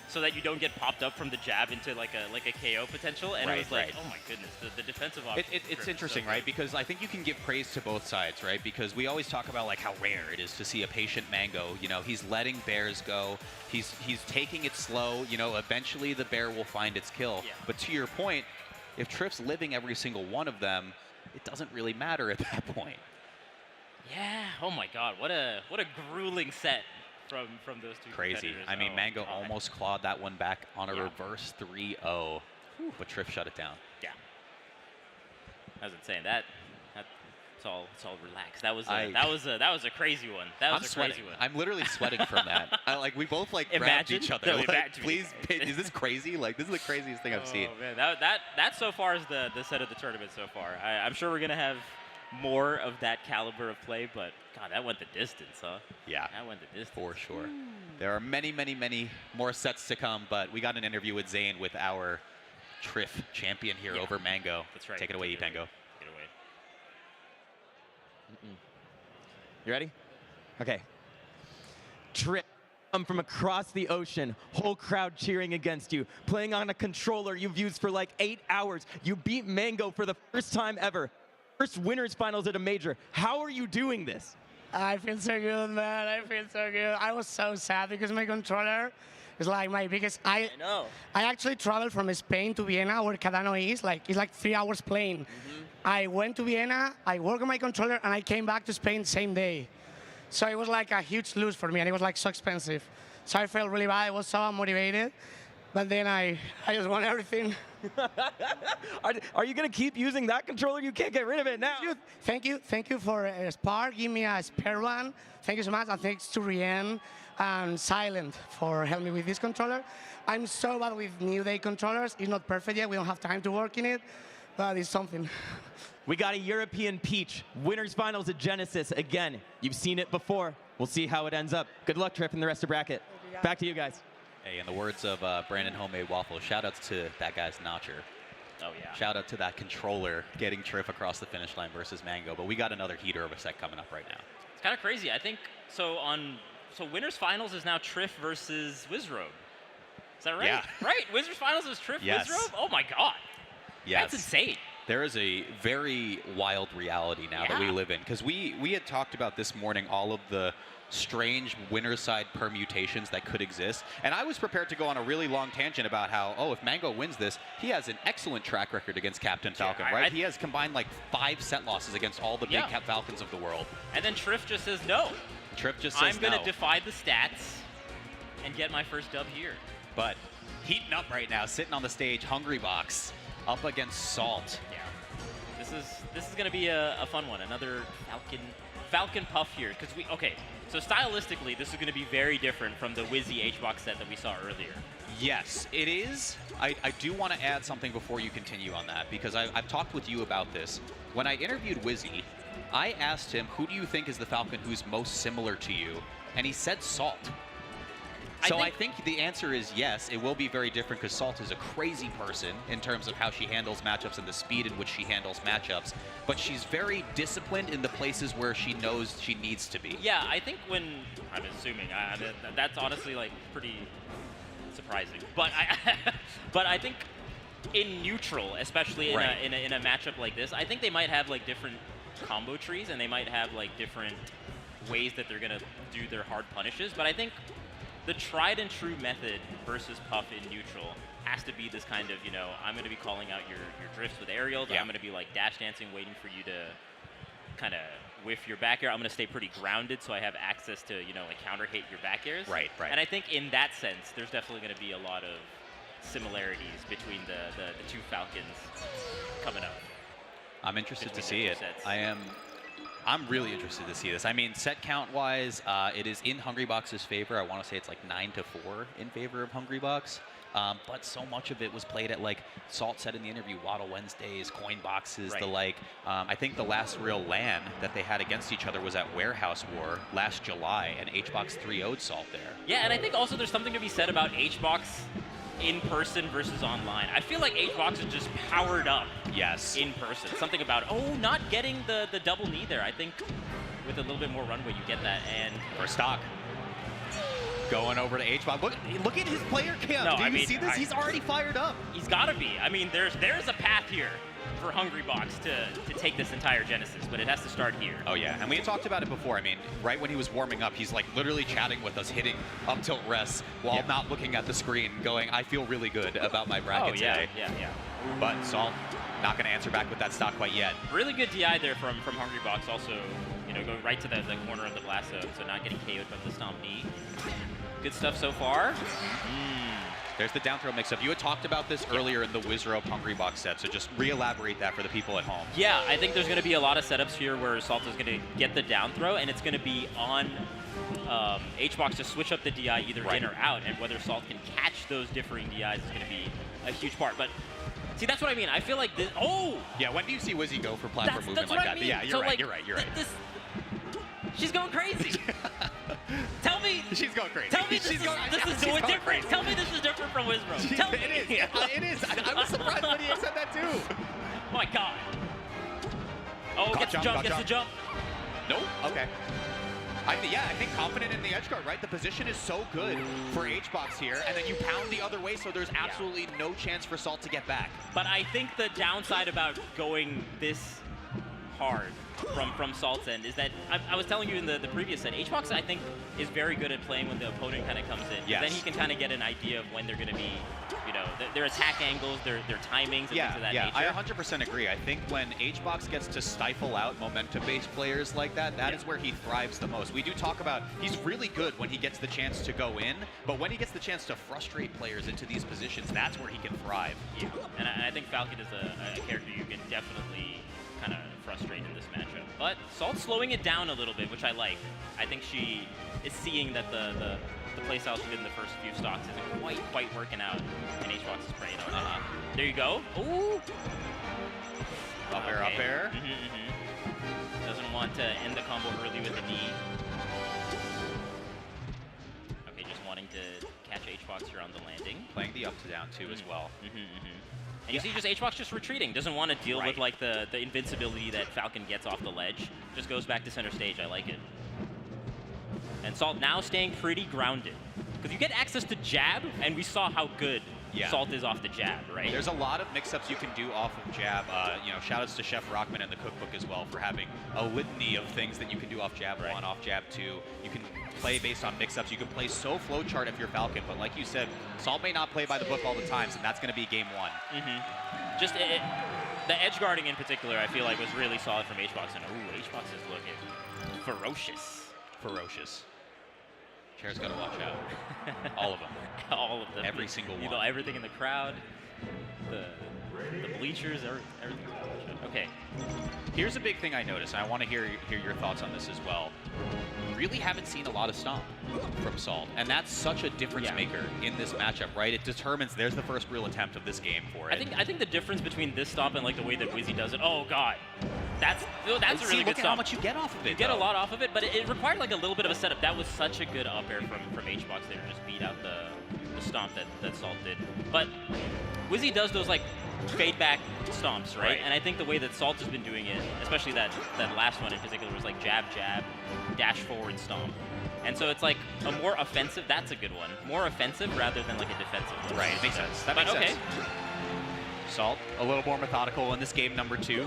so that you don't get popped up from the jab into like a KO potential, and it was like, oh my goodness, the defensive option. It's interesting, right? Because I think you can give praise to both sides, right? Because we always talk about like how rare it is to see a patient Mango. You know, he's letting bears go. He's taking it slow. You know, eventually the bear will find its kill. Yeah. But to your point, if Triff's living every single one of them, it doesn't really matter at that point. Yeah. Oh my God, what a grueling set from those two. Crazy. competitors. I mean, Oh, Mango God. almost clawed that one back on a reverse 3-0, but Triff shut it down. Yeah. I was saying that. It's all relaxed. That was a crazy one. That was I'm a sweating. crazy one. I'm literally sweating from that. We both grabbed Imagine. each other. No, Like, imagine. please, is this crazy? Like, this is the craziest thing I've seen. Oh man, that so far is the set of the tournament so far. I'm sure we're gonna have more of that caliber of play, but God, that went the distance, huh? Yeah, that went the distance for sure. There are many, many, many more sets to come, but we got an interview with Zane with our Triff champion here over Mango. That's right. Take it away, Epango. Get away. You ready? Okay. Triff, come from across the ocean, whole crowd cheering against you, playing on a controller you've used for like 8 hours. You beat Mango for the first time ever. First winners finals at a major. How are you doing this? I feel so good, man. I feel so good. I was so sad because my controller is like my biggest. I know. I actually traveled from Spain to Vienna, where Cardano is. It's like 3 hours plane. I went to Vienna, I worked on my controller, and I came back to Spain same day. So it was like a huge lose for me, and it was like so expensive. So I felt really bad. I was so unmotivated. But then I just won everything. Are you going to keep using that controller? You can't get rid of it now. Thank you for Spark. Give me a spare one. Thank you so much. And thanks to Rien and Silent for helping me with this controller. I'm so bad with New Day controllers. It's not perfect yet. We don't have time to work in it, but it's something. We got a European Peach. Winners finals at Genesis again. You've seen it before. We'll see how it ends up. Good luck, Triff, in the rest of bracket. Back to you guys. Hey, in the words of Brandon Homemade Waffle, shout-outs to that guy's Notcher. Oh, yeah. Shout out to that controller getting Triff across the finish line versus Mango. But we got another heater of a set coming up right now. It's kind of crazy. I think so. So winners finals is now Triff versus Wizrobe. Is that right? Yeah. Right. Winners finals is Triff Yes. Wizrobe. Oh my God. Yes. That's insane. There is a very wild reality now that we Yeah. live in, because we had talked about this morning all of the strange winner's side permutations that could exist. And I was prepared to go on a really long tangent about how, if Mango wins this, he has an excellent track record against Captain Falcon, right? He has combined like 5 set losses against all the big Cap Falcons of the world. And then Triff just says no. Triff just says I'm going to no. defy the stats and get my first dub here. But heating up right now, sitting on the stage, Hungry Box up against Salt. Yeah. This is going to be a fun one. Another Falcon Puff here, because so stylistically, this is going to be very different from the Wizzy H-Box set that we saw earlier. Yes, it is. I do want to add something before you continue on that, because I've talked with you about this. When I interviewed Wizzy, I asked him, who do you think is the Falcon who's most similar to you? And he said Salt. So I think the answer is yes, it will be very different, because Salt is a crazy person in terms of how she handles matchups and the speed in which she handles matchups. But she's very disciplined in the places where she knows she needs to be. Yeah, I think I'm assuming, that's honestly like pretty surprising. But I think in neutral, especially in a matchup like this, I think they might have like different combo trees, and they might have like different ways that they're gonna do their hard punishes. But I think the tried and true method versus Puff in neutral has to be this kind of, I'm going to be calling out your drifts with aerials. I'm going to be like dash dancing, waiting for you to kind of whiff your back air. I'm going to stay pretty grounded so I have access to, like counter hit your back airs. Right. And I think in that sense, there's definitely going to be a lot of similarities between the two Falcons coming up. I'm interested to see it. I'm really interested to see this. I mean, set count-wise, it is in Hungrybox's favor. I want to say it's like 9-4 in favor of Hungrybox. But so much of it was played at, like Salt said in the interview, Waddle Wednesdays, coin boxes, the like. I think the last real LAN that they had against each other was at Warehouse War last July, and HBox 3-0'd Salt there. Yeah, and I think also there's something to be said about HBox in person versus online. I feel like HBox is just powered up. Yes. In person. Something about, not getting the double knee there. I think with a little bit more runway, you get that. And for stock. Going over to HBox. Look at his player cam. No, Do you see this? He's already fired up. He's got to be. I mean, there's a path here for Hungrybox to take this entire Genesis, but it has to start here. Oh, yeah. And we had talked about it before. I mean, right when he was warming up, he's like literally chatting with us, hitting up tilt rests while not looking at the screen, going, I feel really good about my bracket today. Yeah. But Salt not going to answer back with that stock quite yet. Really good DI there from Hungrybox. Also, going right to the corner of the blast zone, so not getting KO'd from the stomp knee. Good stuff so far. There's the down throw mix-up. You had talked about this earlier in the Wizrobe Hungry Box set, so just re-elaborate that for the people at home. Yeah, I think there's going to be a lot of setups here where Salt is going to get the down throw, and it's going to be on HBox to switch up the DI either in or out, and whether Salt can catch those differing DIs is going to be a huge part. But see, that's what I mean. I feel like this. Oh! Yeah, when do you see Wizzy go for platform movement like that? I mean. Yeah, you're so, right. like, You're right. You're right. She's going crazy. Tell me. She's going crazy. Tell me this is different. Crazy. Tell me this is different from Wizrobe. Tell me. It is. It is. I was surprised when he said that too. Oh my God. Oh, gets the jump. Nope. Okay. I think confident in the edge guard, right? The position is so good for HBox here, and then you pound the other way, so there's absolutely no chance for Salt to get back. But I think the downside about going this hard from Salt's end is that I was telling you in the previous set, HBox I think is very good at playing when the opponent kind of comes in. Yes. Then he can kind of get an idea of when they're going to be, their attack angles, their timings, and things of that nature. I 100% agree. I think when HBox gets to stifle out momentum-based players like that, that is where he thrives the most. We do talk about he's really good when he gets the chance to go in, but when he gets the chance to frustrate players into these positions, that's where he can thrive. Yeah, and I think Falcon is a character you can definitely kind of frustrate in this matchup. But Salt's slowing it down a little bit, which I like. I think she is seeing that the playstyle she did in the first few stocks isn't quite working out, and HBox is praying on it. There you go. Ooh! Up air, up air. Doesn't want to end the combo early with the knee. Okay, just wanting to catch HBox here on the landing. Playing the up to down too as well. And you see just HBox just retreating, doesn't want to deal with like the invincibility that Falcon gets off the ledge. Just goes back to center stage, I like it. And Salt now staying pretty grounded. Because you get access to jab, and we saw how good Salt is off the jab, right? There's a lot of mix-ups you can do off of jab. Shout-outs to Chef Rockman and the cookbook as well for having a litany of things that you can do off jab 1, off jab 2. You can play based on mix-ups. You can play so flowchart if you're Falcon, but like you said, Salt may not play by the book all the times, and that's going to be game 1. Just the edge guarding in particular, I feel like was really solid from HBox. And ooh, HBox is looking ferocious. Ferocious. Chair's got to watch out. All of them. All of them. Every single one. You know, everything in the crowd, the bleachers, everything's got to watch out. Okay. Here's a big thing I noticed, and I want to hear your thoughts on this as well. Really haven't seen a lot of stomp from Salt, and that's such a difference maker in this matchup, right? It determines there's the first real attempt of this game for it. I think the difference between this stomp and like the way that Wizzy does it, oh God, that's a really good stomp. Look at how much you get off of it. You get a lot off of it, but it required like a little bit of a setup. That was such a good up air from HBox there, just beat out the stomp that Salt did. But Wizzy does those like fade back stomps, right? And I think the way that Salt has been doing it, especially that last one in particular, was like jab, jab, dash forward stomp. And so it's like a more offensive, that's a good one. More offensive rather than like a defensive one. Right, makes sense. That makes sense. Salt, a little more methodical in this game number 2.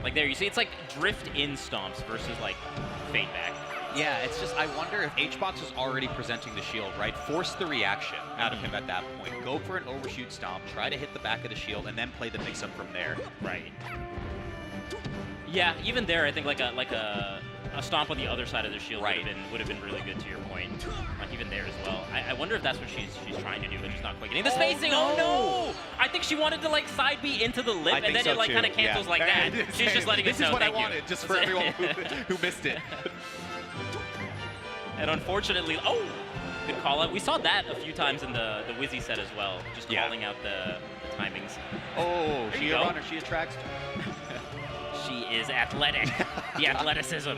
Like there, you see it's like drift in stomps versus like fade back. Yeah, it's just, I wonder if HBox was already presenting the shield, right? Force the reaction out of him at that point. Go for an overshoot stomp, try to hit the back of the shield, and then play the mix-up from there. Right. Yeah, even there, I think like a stomp on the other side of the shield would have been really good to your point. Like even there as well. I wonder if that's what she's trying to do, but she's not quite getting the spacing. Oh no! I think she wanted to like side B into the lip, and then it like kind of cancels like that. She's just letting us know. This is what I wanted, just for everyone who missed it. And unfortunately, good call out. We saw that a few times in the Wizzy set as well, just calling out the timings. Oh, she a runner, she attracts. She is athletic. The athleticism.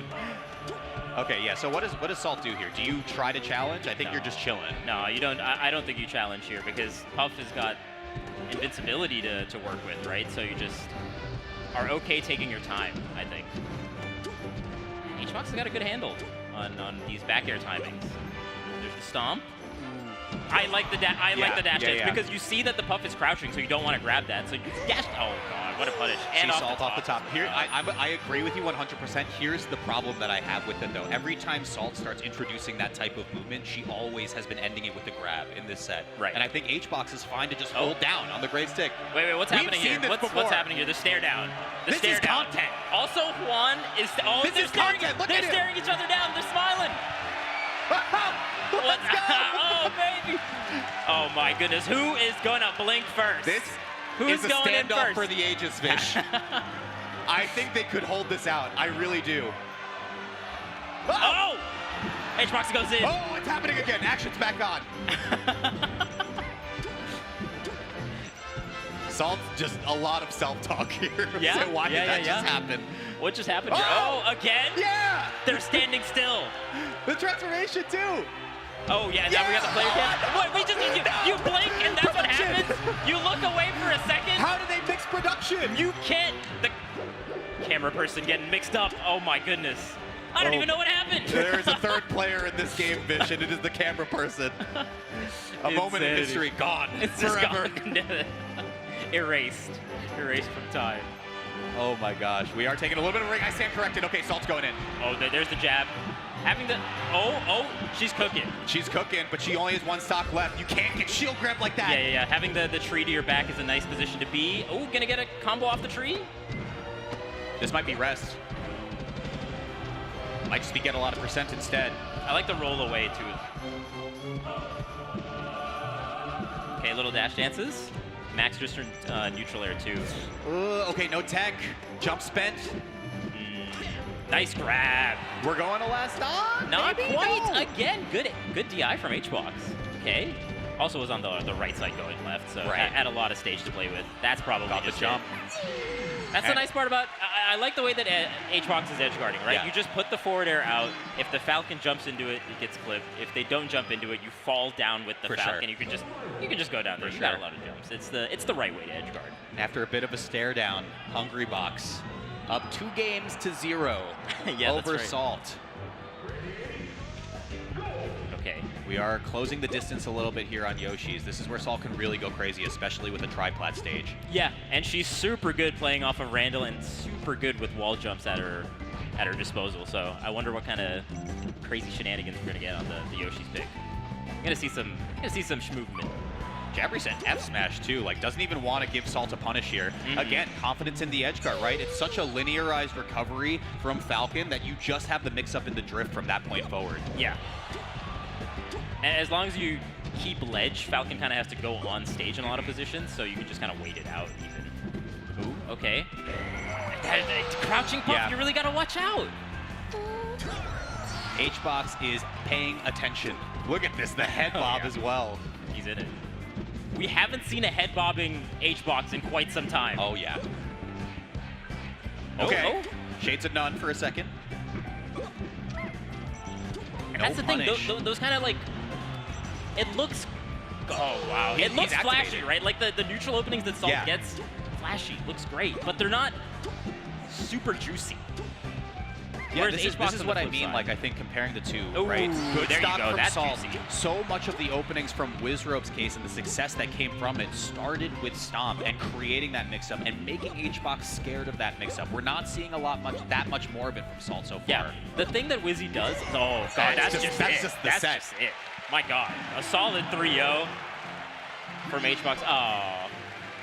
Okay, yeah. So what does Salt do here? Do you try to challenge? I think you're just chilling. No, you don't. I don't think you challenge here because Puff has got invincibility to work with, right? So you just are okay taking your time, I think. HBox has got a good handle on these back air timings. There's the stomp. I like the dash dance because you see that the Puff is crouching, so you don't want to grab that. So you dash. Oh God, what a punish! And Salt off the top. Here, I agree with you 100%. Here's the problem that I have with it though. Every time Salt starts introducing that type of movement, she always has been ending it with the grab in this set. Right. And I think HBox is fine to just hold down on the great stick. Wait, what's happening here? What's happening here? The stare down. The stare down. Content. Also, Juan is. Oh, this is content. Look at They're staring each other down. They're smiling. Let's go! Oh, baby! Oh, my goodness. Who is going to blink first? This Who's is a going in standoff first? for the ages, Vish. I think they could hold this out. I really do. Oh! HBox goes in. Oh, it's happening again. Action's back on. Salt's just a lot of self-talk here. Yeah? So why did that just happen? What just happened here? Oh, again? Yeah! They're standing still. The transformation, too. Oh, yeah, now we got the player cam. What, we just, you blink and that's what happens? You look away for a second? How do they mix production? You can't. The camera person getting mixed up. Oh, my goodness. I don't even know what happened. There is a third player in this game, Vish, and it is the camera person. A moment in history gone. It's just forever. gone. Erased. Erased from time. Oh my gosh. We are taking a little bit of a ring. I stand corrected. Okay, Salt's going in. Oh, there's the jab. Having the... Oh, she's cooking. She's cooking, but she only has one stock left. You can't get shield grab like that. Yeah. Having the tree to your back is a nice position to be. Oh, gonna get a combo off the tree? This might be rest. Might just be get a lot of percent instead. I like the roll away, too. Okay, little dash dances. Max just turned neutral air, too. Okay, no tech. Jump spent. Nice grab. We're going to last on. Not maybe? quite. No. Again, good DI from HBox. Okay. Also was on the right side going left, so had a lot of stage to play with. That's probably Got just the jump. That's the nice part about, I like the way that HBox is edge guarding, right? Yeah. You just put the forward air out. If the Falcon jumps into it, it gets clipped. If they don't jump into it, you fall down with the For Falcon. sure. You can just go down there. For You got sure. a lot of jumps. It's the right way to edge guard. After a bit of a stare down, Hungrybox up 2-0 Yeah, that's over right. Salt. Okay. We are closing the distance a little bit here on Yoshi's. This is where Salt can really go crazy, especially with the triplat stage. Yeah, and she's super good playing off of Randall and super good with wall jumps at her disposal. So I wonder what kind of crazy shenanigans we're gonna get on the Yoshi's pick. I'm gonna see some schmovement. Jabri sent F smash too, like doesn't even want to give Salt a punish here. Again, confidence in the edge guard, right? It's such a linearized recovery from Falcon that you just have the mix up in the drift from that point forward. Yeah. And as long as you keep ledge, Falcon kind of has to go on stage in a lot of positions, so you can just kind of wait it out even. Ooh, okay. Crouching puff, you really got to watch out. HBox is paying attention. Look at this, the head bob as well. He's in it. We haven't seen a head bobbing HBox in quite some time. Oh, yeah. Oh, Okay. oh. Shades of none for a second. And that's the thing, punish. those kind of like, it looks, oh wow, it looks he's flashy, activated. right? Like the neutral openings that Salt Yeah. gets, flashy, looks great, but they're not super juicy. Yeah, Whereas this is HBox on the what I flip mean, side. like I think comparing the two, Ooh, right? Good there you stock go, from that's Salt. juicy. So much of the openings from Wizrobe's case and the success that came from it started with Stomp and creating that mix-up and making HBox scared of that mix-up. We're not seeing that much more of it from Salt so far. Yeah, the thing that Wizzy does, oh god, that's just the that's set. just it. My god, a solid 3-0 from HBox. Oh,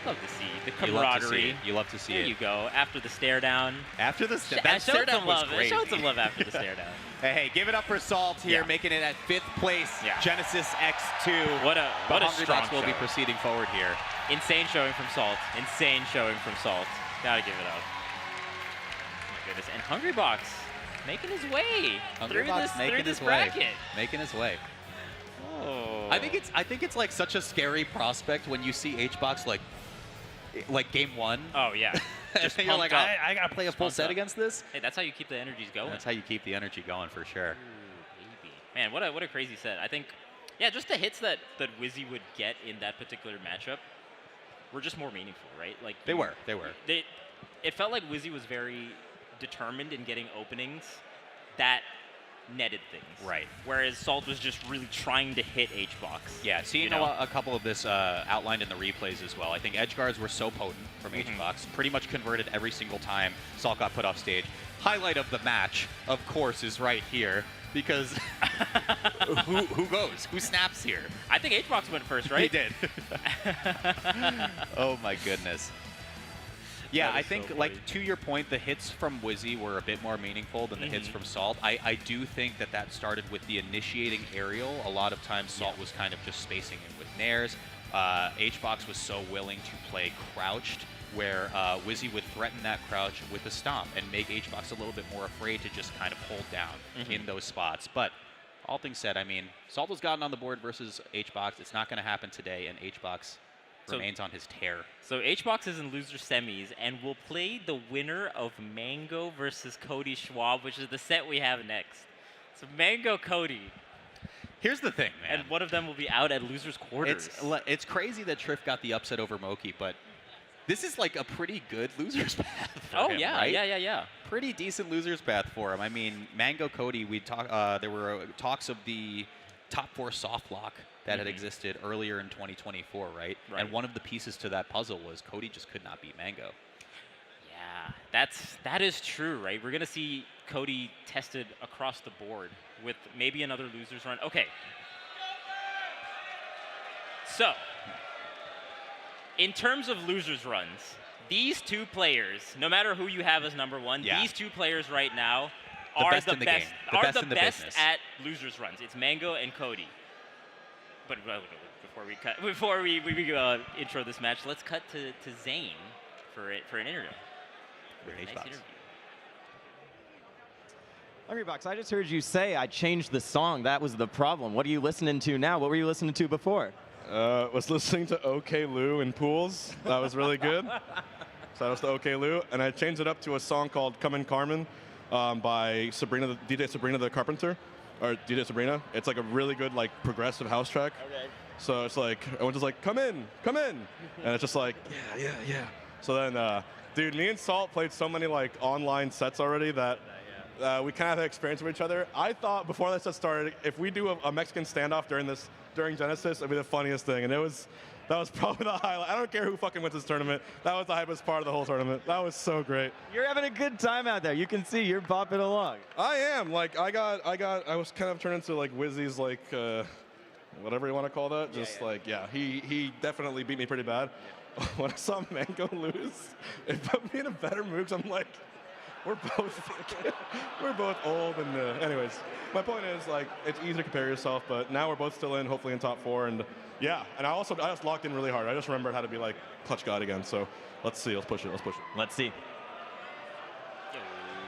love to see the camaraderie. You love to see There it. you go. After the stare down. After the That that stare showed down some was love. great. Showed some love after the stare down. Hey, give it up for Salt here, Yeah. making it at 5th place. Yeah. Genesis X2. What a Hungrybox strong will be show. proceeding forward here. Insane showing from Salt. Insane showing from Salt. Gotta give it up. Oh my goodness. And Hungrybox making his way through this bracket. Making his way. Oh. I think it's like such a scary prospect when you see HBox like game one. Oh yeah. Just you're like, I gotta play a full set against this. Hey, that's how you keep the energies going. That's how you keep the energy going for sure. Baby. Man, what a crazy set. I think, yeah, just the hits that Wizzy would get in that particular matchup were just more meaningful, right? Like They were. It felt like Wizzy was very determined in getting openings that netted things. Right. Whereas Salt was just really trying to hit HBox. Yeah, seeing a couple of this outlined in the replays as well. I think edge guards were so potent from HBox, pretty much converted every single time Salt got put off stage. Highlight of the match, of course, is right here because who goes? Who snaps here? I think HBox went first, right? He did. Oh my goodness. Yeah, That I is so think, funny. like, to your point, the hits from Wizzy were a bit more meaningful than the hits Mhm. from Salt. I do think that started with the initiating aerial. A lot of times Salt was kind of just spacing in with nairs. HBox was so willing to play crouched, where Wizzy would threaten that crouch with a stomp and make HBox a little bit more afraid to just kind of hold down in those spots. But all things said, I mean, Salt has gotten on the board versus HBox. It's not going to happen today, and HBox remains on his tear. So HBox is in loser semis and will play the winner of Mango versus Cody Schwab, which is the set we have next. So Mango, Cody. Here's the thing, man. And one of them will be out at losers quarters. It's crazy that Triff got the upset over Moki, but this is like a pretty good loser's path for him, right? Yeah. Pretty decent loser's path for him. I mean, Mango Cody, there were talks of the top 4 soft lock that had existed earlier in 2024, right? And one of the pieces to that puzzle was Cody just could not beat Mango. Yeah, that is true, right? We're gonna see Cody tested across the board with maybe another losers run. Okay. So, in terms of losers runs, these two players, no matter who you have as number 1, these two players right now are best in the game. The best in the business. at losers runs. It's Mango and Cody. But before we intro this match, let's cut to Zane for an interview. Nice interview. Hungrybox, I just heard you say I changed the song. That was the problem. What are you listening to now? What were you listening to before? Was listening to OK Lou in Pools. That was really good. So that was the OK Lou. And I changed it up to a song called Come in Carmen by DJ Sabrina the Carpenter, or DJ Sabrina. It's like a really good like progressive house track. Okay. So it's like, everyone's just like, come in. And it's just like, yeah. So then, dude, me and Salt played so many like online sets already that we kind of had experience with each other. I thought before that set started, if we do a Mexican standoff during Genesis, it'd be the funniest thing. And that was probably the highlight. I don't care who fucking wins this tournament. That was the hypest part of the whole tournament. That was so great. You're having a good time out there. You can see you're bopping along. I am. Like I was kind of turned into like Wizzy's like whatever you want to call that. Just he definitely beat me pretty bad. When I saw Mango lose, it put me in a better mood. 'Cause I'm like, we're both old, and anyways, my point is like it's easy to compare yourself, but now we're both still in, hopefully in top 4, and yeah, and I just locked in really hard. I just remembered how to be like clutch god again. So let's see, let's push it. Let's see.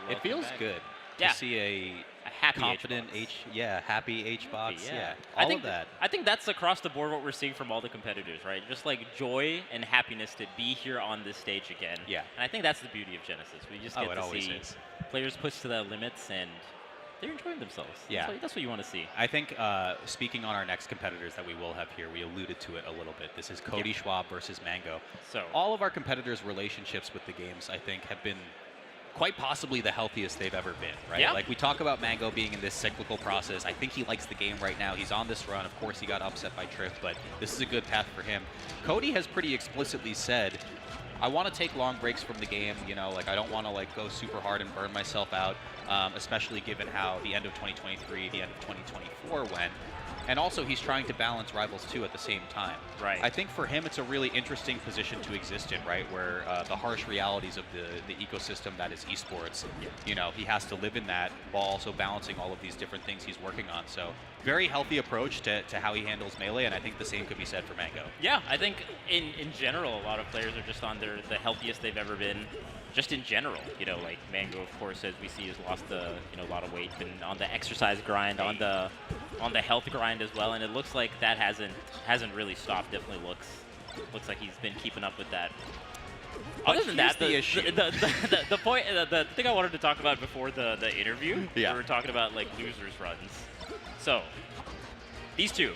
It feels good to see a happy confident happy HBox. Yeah, I all think of that. I think that's across the board what we're seeing from all the competitors, right? Just like joy and happiness to be here on this stage again. Yeah. And I think that's the beauty of Genesis. We just get it to always see is. players push to their limits and they're enjoying themselves. Yeah. That's what you want to see. I think speaking on our next competitors that we will have here, we alluded to it a little bit. This is Cody Schwab versus Mango. So all of our competitors' relationships with the games, I think, have been quite possibly the healthiest they've ever been, right? Yeah. Like we talk about Mango being in this cyclical process. I think he likes the game right now. He's on this run. Of course, he got upset by Triff, but this is a good path for him. Cody has pretty explicitly said, I want to take long breaks from the game, like I don't want to like go super hard and burn myself out, especially given how the end of 2023, the end of 2024 went. And also, he's trying to balance Rivals 2 at the same time. Right. I think for him, it's a really interesting position to exist in, right? Where the harsh realities of the ecosystem that is esports, he has to live in that while also balancing all of these different things he's working on. So very healthy approach to how he handles Melee, and I think the same could be said for Mango. Yeah, I think in general, a lot of players are just on the healthiest they've ever been. Just in general, like Mango, of course, as we see, has lost a lot of weight, been on the exercise grind, on the health grind as well, and it looks like that hasn't really stopped. Definitely looks like he's been keeping up with that. Other than that, the point, the thing I wanted to talk about before the interview, we were talking about like losers runs. So these two,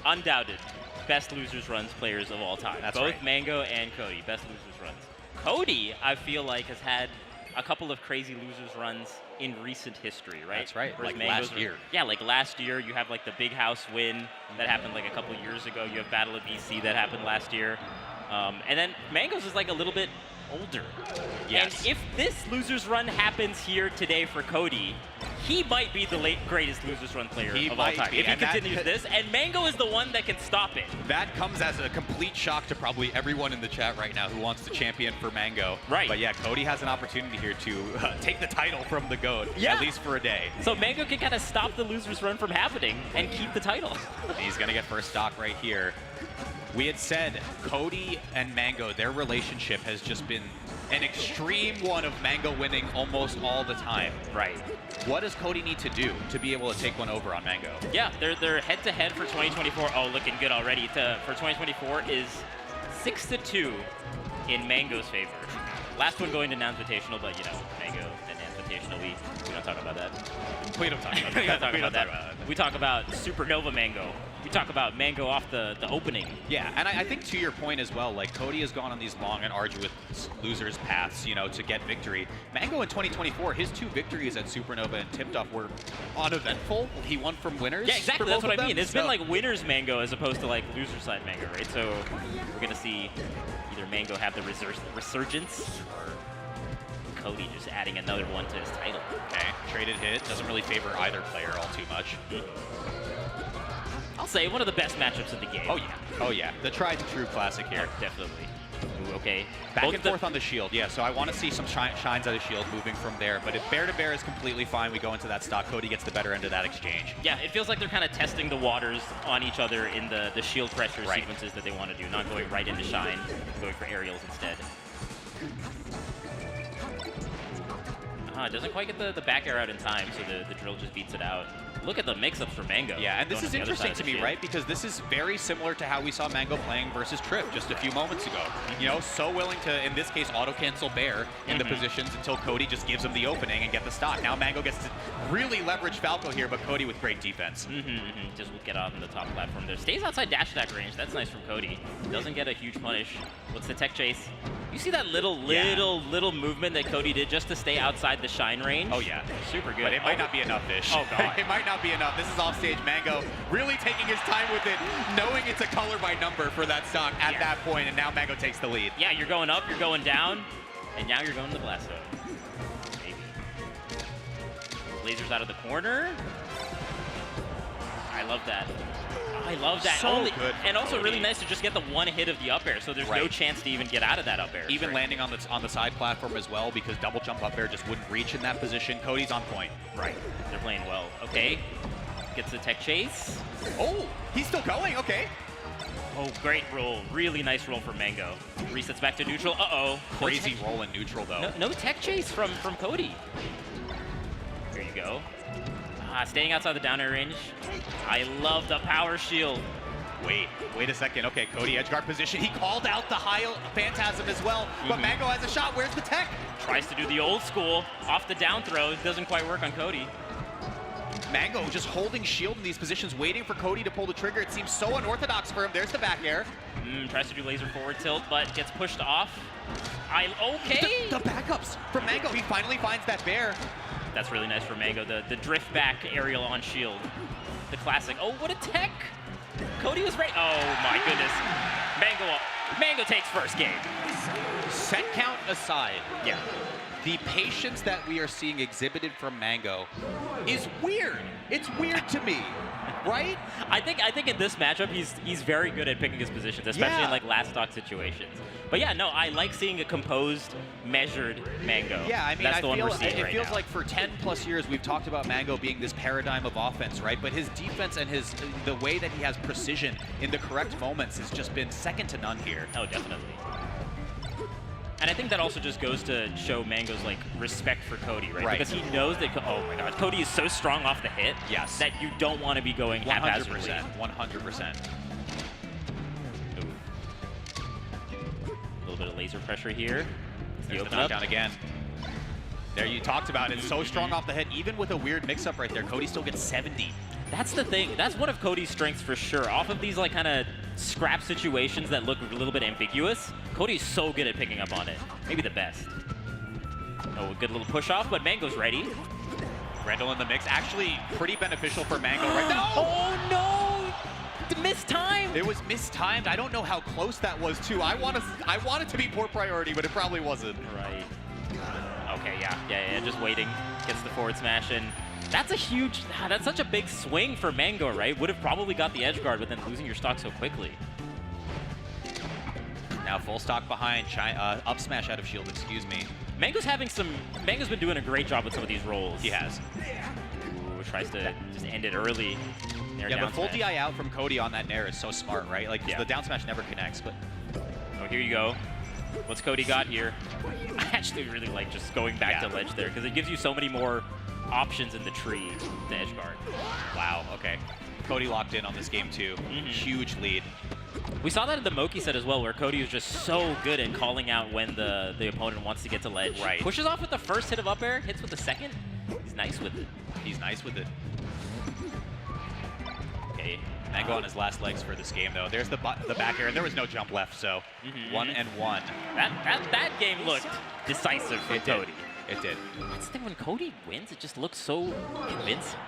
undoubted best losers runs players of all time. That's both right. Mango and Cody, best losers runs. Cody, I feel like, has had a couple of crazy losers runs in recent history, right? That's right, Whereas like Mango's last year. Yeah, like last year, you have like the Big House win that happened like a couple years ago. You have Battle of BC that happened last year. And then Mango's is like a little bit older. Yes. And if this losers run happens here today for Cody, he might be the greatest losers run player He of all might time be, if he and that- continues this. And Mango is the one that can stop it. That comes as a complete shock to probably everyone in the chat right now who wants to champion for Mango. Right. But yeah, Cody has an opportunity here to take the title from the GOAT, Yeah. at least for a day. So Mango can kind of stop the losers run from happening and keep the title. He's going to get first stock right here. We had said Cody and Mango, their relationship has just been an extreme one of Mango winning almost all the time. Right. What does Cody need to do to be able to take one over on Mango? Yeah, they're head-to-head for 2024. Oh, looking good already. For 2024 is 6-2 in Mango's favor. Last one going to non-invitational, but you know, Mango and invitational, we don't talk about that. We don't talk about that. We don't talk about that. We talk about Supernova Mango. We talk about Mango off the opening. Yeah, and I think to your point as well, like Cody has gone on these long and arduous losers paths, you know, to get victory. Mango in 2024, his 2 victories at Supernova and Tipped were uneventful. He won from winners. Yeah, exactly. for That's both what of I mean. them, It's been so- like winners Mango as opposed to like loser side Mango, right? So we're gonna see either Mango have the resurgence or Cody just adding another one to his title. Okay, traded hit doesn't really favor either player all too much. I'll say one of the best matchups in the game. Oh yeah, oh yeah, the tried and true classic here. Definitely. Ooh, okay. Back Both and forth on the shield, yeah, so I want to see some shines out of shield moving from there, but if bear-to-bear is completely fine, we go into that stock, Cody gets the better end of that exchange. Yeah, it feels like they're kind of testing the waters on each other in the shield pressure Right. sequences that they want to do, not going right into Shine, going for aerials instead. It doesn't quite get the back air out in time, so the drill just beats it out. Look at the mix-ups for Mango. Yeah, and this going is on the other interesting side to of the me, shield. right? Because this is very similar to how we saw Mango playing versus Triff just a few moments ago. You know, so willing to, in this case, auto-cancel Bear in the positions until Cody just gives him the opening and get the stock. Now Mango gets to really leverage Falco here, but Cody with great defense. Just get off on the top platform there. Stays outside dash attack range. That's nice from Cody. Doesn't get a huge punish. What's the tech chase? You see that little movement that Cody did just to stay outside the Shine range? Oh yeah, super good. But it might not be enough, Fish. Oh god, it might not be enough. This is offstage Mango really taking his time with it, knowing it's a color by number for that stock at that point, and now Mango takes the lead. Yeah, you're going up, you're going down, and now you're going to the blast zone. Maybe. Lasers out of the corner. I love that. I love that. So good and also Cody. really nice to just get the one hit of the up air, so there's no Right. chance to even get out of that up air. Even landing on the side platform as well, because double jump up air just wouldn't reach in that position. Cody's on point. Right. They're playing well. Okay. Gets the tech chase. Oh, he's still going. Okay. Oh, great roll. Really nice roll for Mango. Resets back to neutral. Uh-oh. Crazy roll in neutral, though. No tech chase from Cody. Here you go. Staying outside the down air range. I love the power shield. Wait a second. Okay, Cody edge guard position. He called out the high Phantasm as well, but Mango has a shot. Where's the tech? Tries to do the old school off the down throw. Doesn't quite work on Cody. Mango just holding shield in these positions, waiting for Cody to pull the trigger. It seems so unorthodox for him. There's the back air. Tries to do laser forward tilt, but gets pushed off. Okay. The backups from Mango. He finally finds that bear. That's really nice for Mango. The drift back aerial on shield. The classic. Oh, what a tech. Cody was right. Oh my goodness. Mango takes first game. Set count aside. Yeah. The patience that we are seeing exhibited from Mango is weird. It's weird to me, right? I think in this matchup he's very good at picking his positions, especially in like last stock situations. But yeah, no, I like seeing a composed, measured Mango. Yeah, I mean, that's the one we're seeing it right feels now. like for 10+ years we've talked about Mango being this paradigm of offense, right? But his defense and the way that he has precision in the correct moments has just been second to none here. Oh, definitely. And I think that also just goes to show Mango's like respect for Cody, right? Right. Because he knows that, oh my God, Cody is so strong off the hit that you don't want to be going haphazardly. 100%. A little bit of laser pressure here. There's the knockdown again. There, you talked about it. So strong off the hit, even with a weird mix-up right there. Cody still gets 70. That's the thing. That's one of Cody's strengths for sure. Off of these like kind of scrap situations that look a little bit ambiguous, Cody's so good at picking up on it. Maybe the best. Oh, a good little push off, but Mango's ready. Grendel in the mix. Actually, pretty beneficial for Mango right now. Oh no! Mistimed. It was mistimed. I don't know how close that was too. I want it to be poor priority, but it probably wasn't. Right. Okay, yeah, just waiting. Gets the forward smash in. That's a huge, that's such a big swing for Mango, right? Would have probably got the edge guard, but then losing your stock so quickly. Now full stock behind, up smash out of shield, excuse me. Mango's been doing a great job with some of these rolls. He has. Ooh, tries to just end it early. Yeah, but full DI out from Cody on that Nair is so smart, right? Like, the down smash never connects, but... Oh, here you go. What's Cody got here? I actually really like just going back to ledge there, because it gives you so many more options in the tree to edge guard. Wow, okay. Cody locked in on this game, too. Huge lead. We saw that in the Moki set as well, where Cody was just so good at calling out when the opponent wants to get to ledge. Right. Pushes off with the first hit of up air, hits with the second. He's nice with it. He's nice with it. Okay, Mango on his last legs for this game, though. There's the back air, and there was no jump left, so 1-1. That game looked decisive for Cody. It did. That's the thing, when Cody wins, it just looks so convincing.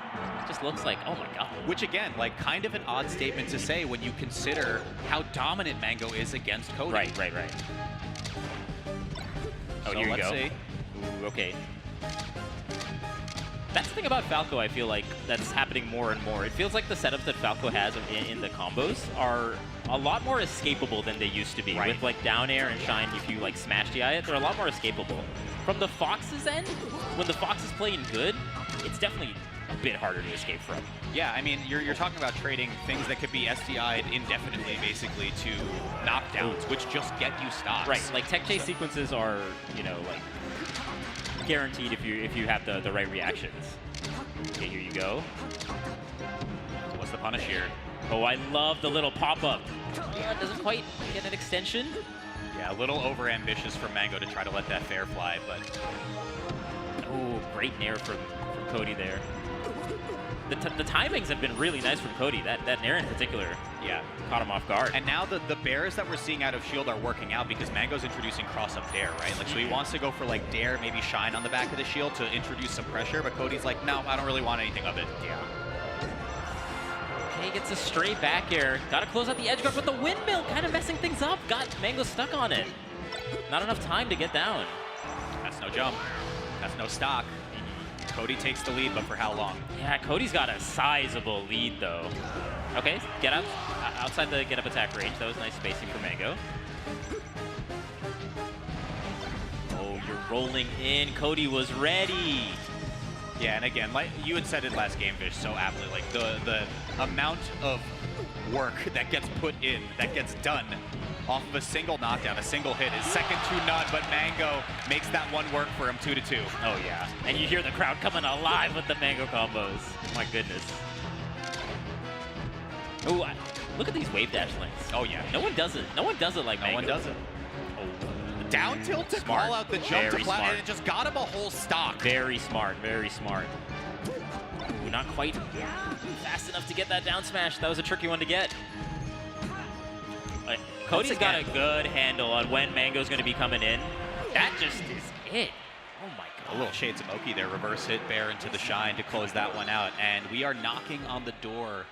It just looks like, oh my god. Which again, like kind of an odd statement to say when you consider how dominant Mango is against Cody. Right. Oh, So here you let's go. see. Ooh, okay. That's the thing about Falco, I feel like, that's happening more and more. It feels like the setups that Falco has in the combos are a lot more escapable than they used to be. Right. With like down air and shine, if you like smash DI it, they're a lot more escapable. From the Fox's end, when the Fox is playing good, it's definitely a bit harder to escape from. Yeah, I mean, you're talking about trading things that could be SDI'd indefinitely, basically, to knockdowns, which just get you stocks. Right, like tech chase sequences are, you know, like guaranteed if you have the right reactions. Okay, here you go. So what's the punish here? Oh, I love the little pop-up. Yeah, doesn't quite get an extension. Yeah, a little over-ambitious for Mango to try to let that fair fly, but... Oh, great nair from Cody there. The timings have been really nice from Cody. That nair in particular, caught him off guard. And now the bears that we're seeing out of shield are working out because Mango's introducing cross-up dare, right? Like, so he wants to go for, like, dare, maybe shine on the back of the shield to introduce some pressure, but Cody's like, no, I don't really want anything of it. Yeah. Okay, gets a straight back air. Gotta close out the edge guard with the windmill, kind of messing things up. Got Mango stuck on it. Not enough time to get down. That's no jump. That's no stock. Cody takes the lead, but for how long? Yeah, Cody's got a sizable lead, though. Okay, get up. Outside the get up attack range. That was nice spacing for Mango. Oh, you're rolling in. Cody was ready. Yeah, and again, like you had said it last game, Vish, so aptly, like the amount of work that gets put in, that gets done off of a single knockdown, a single hit is second to none, but Mango makes that one work for him 2-2. Oh yeah, and you hear the crowd coming alive with the Mango combos. My goodness. Oh, look at these wave dash links. Oh yeah. No one does it. No one does it like Mango. No one does it. Oh. Down tilt to Smart. call out the jump Very to flat, smart. and it just got him a whole stock. Very smart, very smart. Ooh, not quite fast enough to get that down smash. That was a tricky one to get. Cody's got a good handle on when Mango's going to be coming in. That just is it. Oh my god. A little shades of Moki there, reverse hit bear into the shine to close that one out. And we are knocking on the door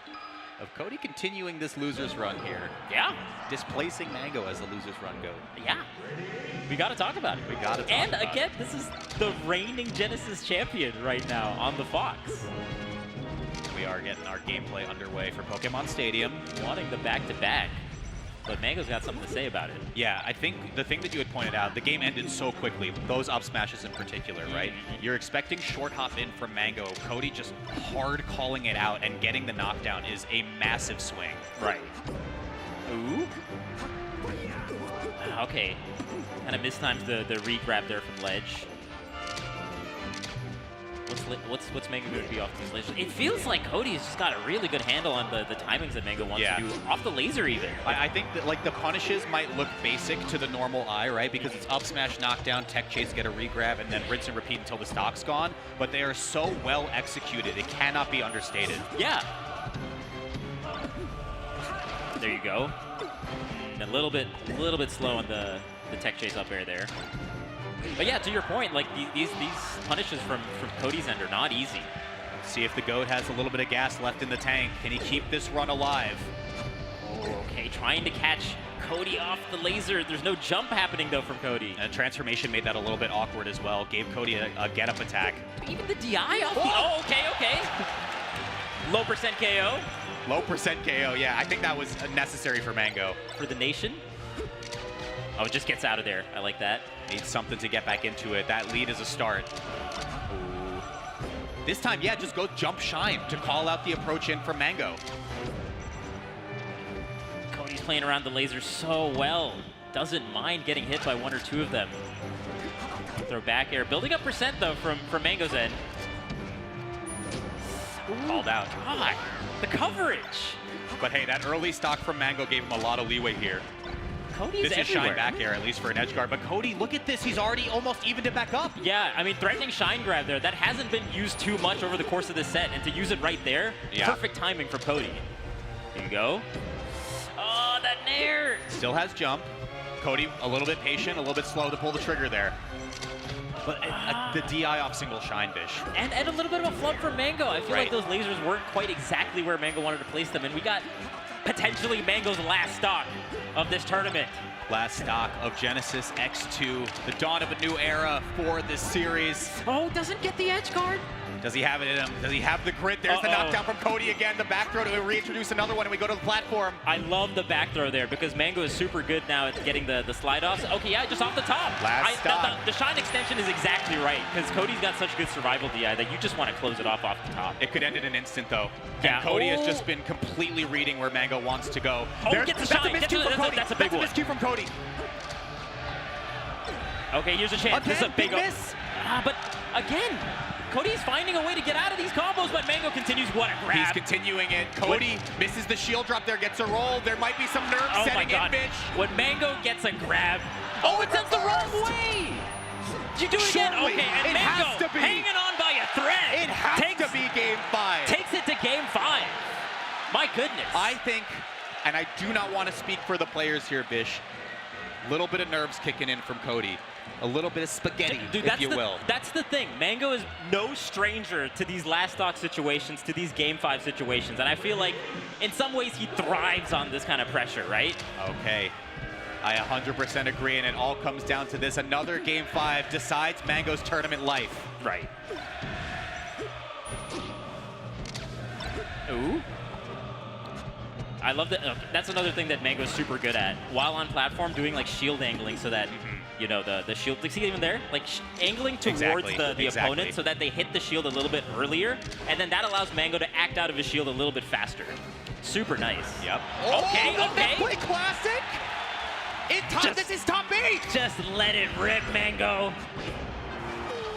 of Cody continuing this loser's run here. Yeah. Displacing Mango as the loser's run goes. Yeah. We got to talk about it. We got to talk and about again, this is the reigning Genesis champion right now on the Fox. We are getting our gameplay underway for Pokemon Stadium. Wanting the back-to-back. But Mango's got something to say about it. Yeah, I think the thing that you had pointed out, the game ended so quickly, those up smashes in particular, right? You're expecting short hop in from Mango. Cody just hard calling it out and getting the knockdown is a massive swing. Right. Ooh. Okay. Kind of mistimes the re-grab there from ledge. What's Mango going to be off these lasers? It feels like Cody's just got a really good handle on the timings that Mango wants to do off the laser even. I think that like the punishes might look basic to the normal eye, right? Because it's up smash, knockdown, tech chase, get a re-grab, and then rinse and repeat until the stock's gone. But they are so well executed, it cannot be understated. Yeah. There you go. And a little bit slow on the tech chase up air there. But yeah, to your point, like these punishes from Cody's end are not easy. See if the GOAT has a little bit of gas left in the tank. Can he keep this run alive? Oh, okay, trying to catch Cody off the laser. There's no jump happening, though, from Cody. And transformation made that a little bit awkward as well. Gave Cody a get-up attack. Even the DI off the... Oh, okay. Low percent KO. Low percent KO, yeah. I think that was necessary for Mango. For the nation. Oh, it just gets out of there. I like that. Needs something to get back into it. That lead is a start. Ooh. This time, yeah, just go jump shine to call out the approach in from Mango. Cody's playing around the laser so well. Doesn't mind getting hit by one or two of them. Throw back air. Building up percent, though, from Mango's end. Called out. God, the coverage. But hey, that early stock from Mango gave him a lot of leeway here. Cody's this is everywhere. shine back air, at least for an edge guard. But Cody, look at this. He's already almost evened it back up. Yeah, I mean, threatening shine grab there. That hasn't been used too much over the course of this set. And to use it right there, perfect timing for Cody. Here you go. Oh, that nair. Still has jump. Cody a little bit patient, a little bit slow to pull the trigger there. But the DI off single shine, Bish. And a little bit of a flub for Mango. I feel like those lasers weren't quite exactly where Mango wanted to place them. And we got potentially Mango's last stock of this tournament. Last stock of Genesis X2, the dawn of a new era for this series. Oh, doesn't get the edge guard. Does he have it in him? Does he have the grit? There's the knockdown from Cody again. The back throw to reintroduce another one, and we go to the platform. I love the back throw there because Mango is super good now at getting the slide offs. Okay, yeah, just off the top. Last stop. The shine extension is exactly right because Cody's got such good survival DI that you just want to close it off the top. It could end in an instant, though. Yeah. And Cody has just been completely reading where Mango wants to go. Oh, get the shine. That's a miscue from Cody. That's a big one. That's a miscue from Cody. Okay, here's a chance. This is a big miss. But again, Cody's finding a way to get out of these combos, but Mango continues. What a grab. He's continuing it. Cody misses the shield drop there, gets a roll. There might be some nerves setting in, Bitch. When Mango gets a grab, it sends the wrong way. You do it again? Okay, and Mango hanging on by a thread. It has to be game 5. Takes it to game 5. My goodness. I think, and I do not want to speak for the players here, Bish, little bit of nerves kicking in from Cody. A little bit of spaghetti, if you will. That's the thing. Mango is no stranger to these last stock situations, to these game 5 situations. And I feel like in some ways he thrives on this kind of pressure, right? Okay. I 100% agree, and it all comes down to this. Another game 5 decides Mango's tournament life. Right. Ooh. I love that. That's another thing that Mango's super good at. While on platform, doing like shield angling so that, you know, the shield, see even there? Like angling towards the opponent so that they hit the shield a little bit earlier. And then that allows Mango to act out of his shield a little bit faster. Super nice. Yep. Okay. Play classic. This is top 8. Just let it rip, Mango.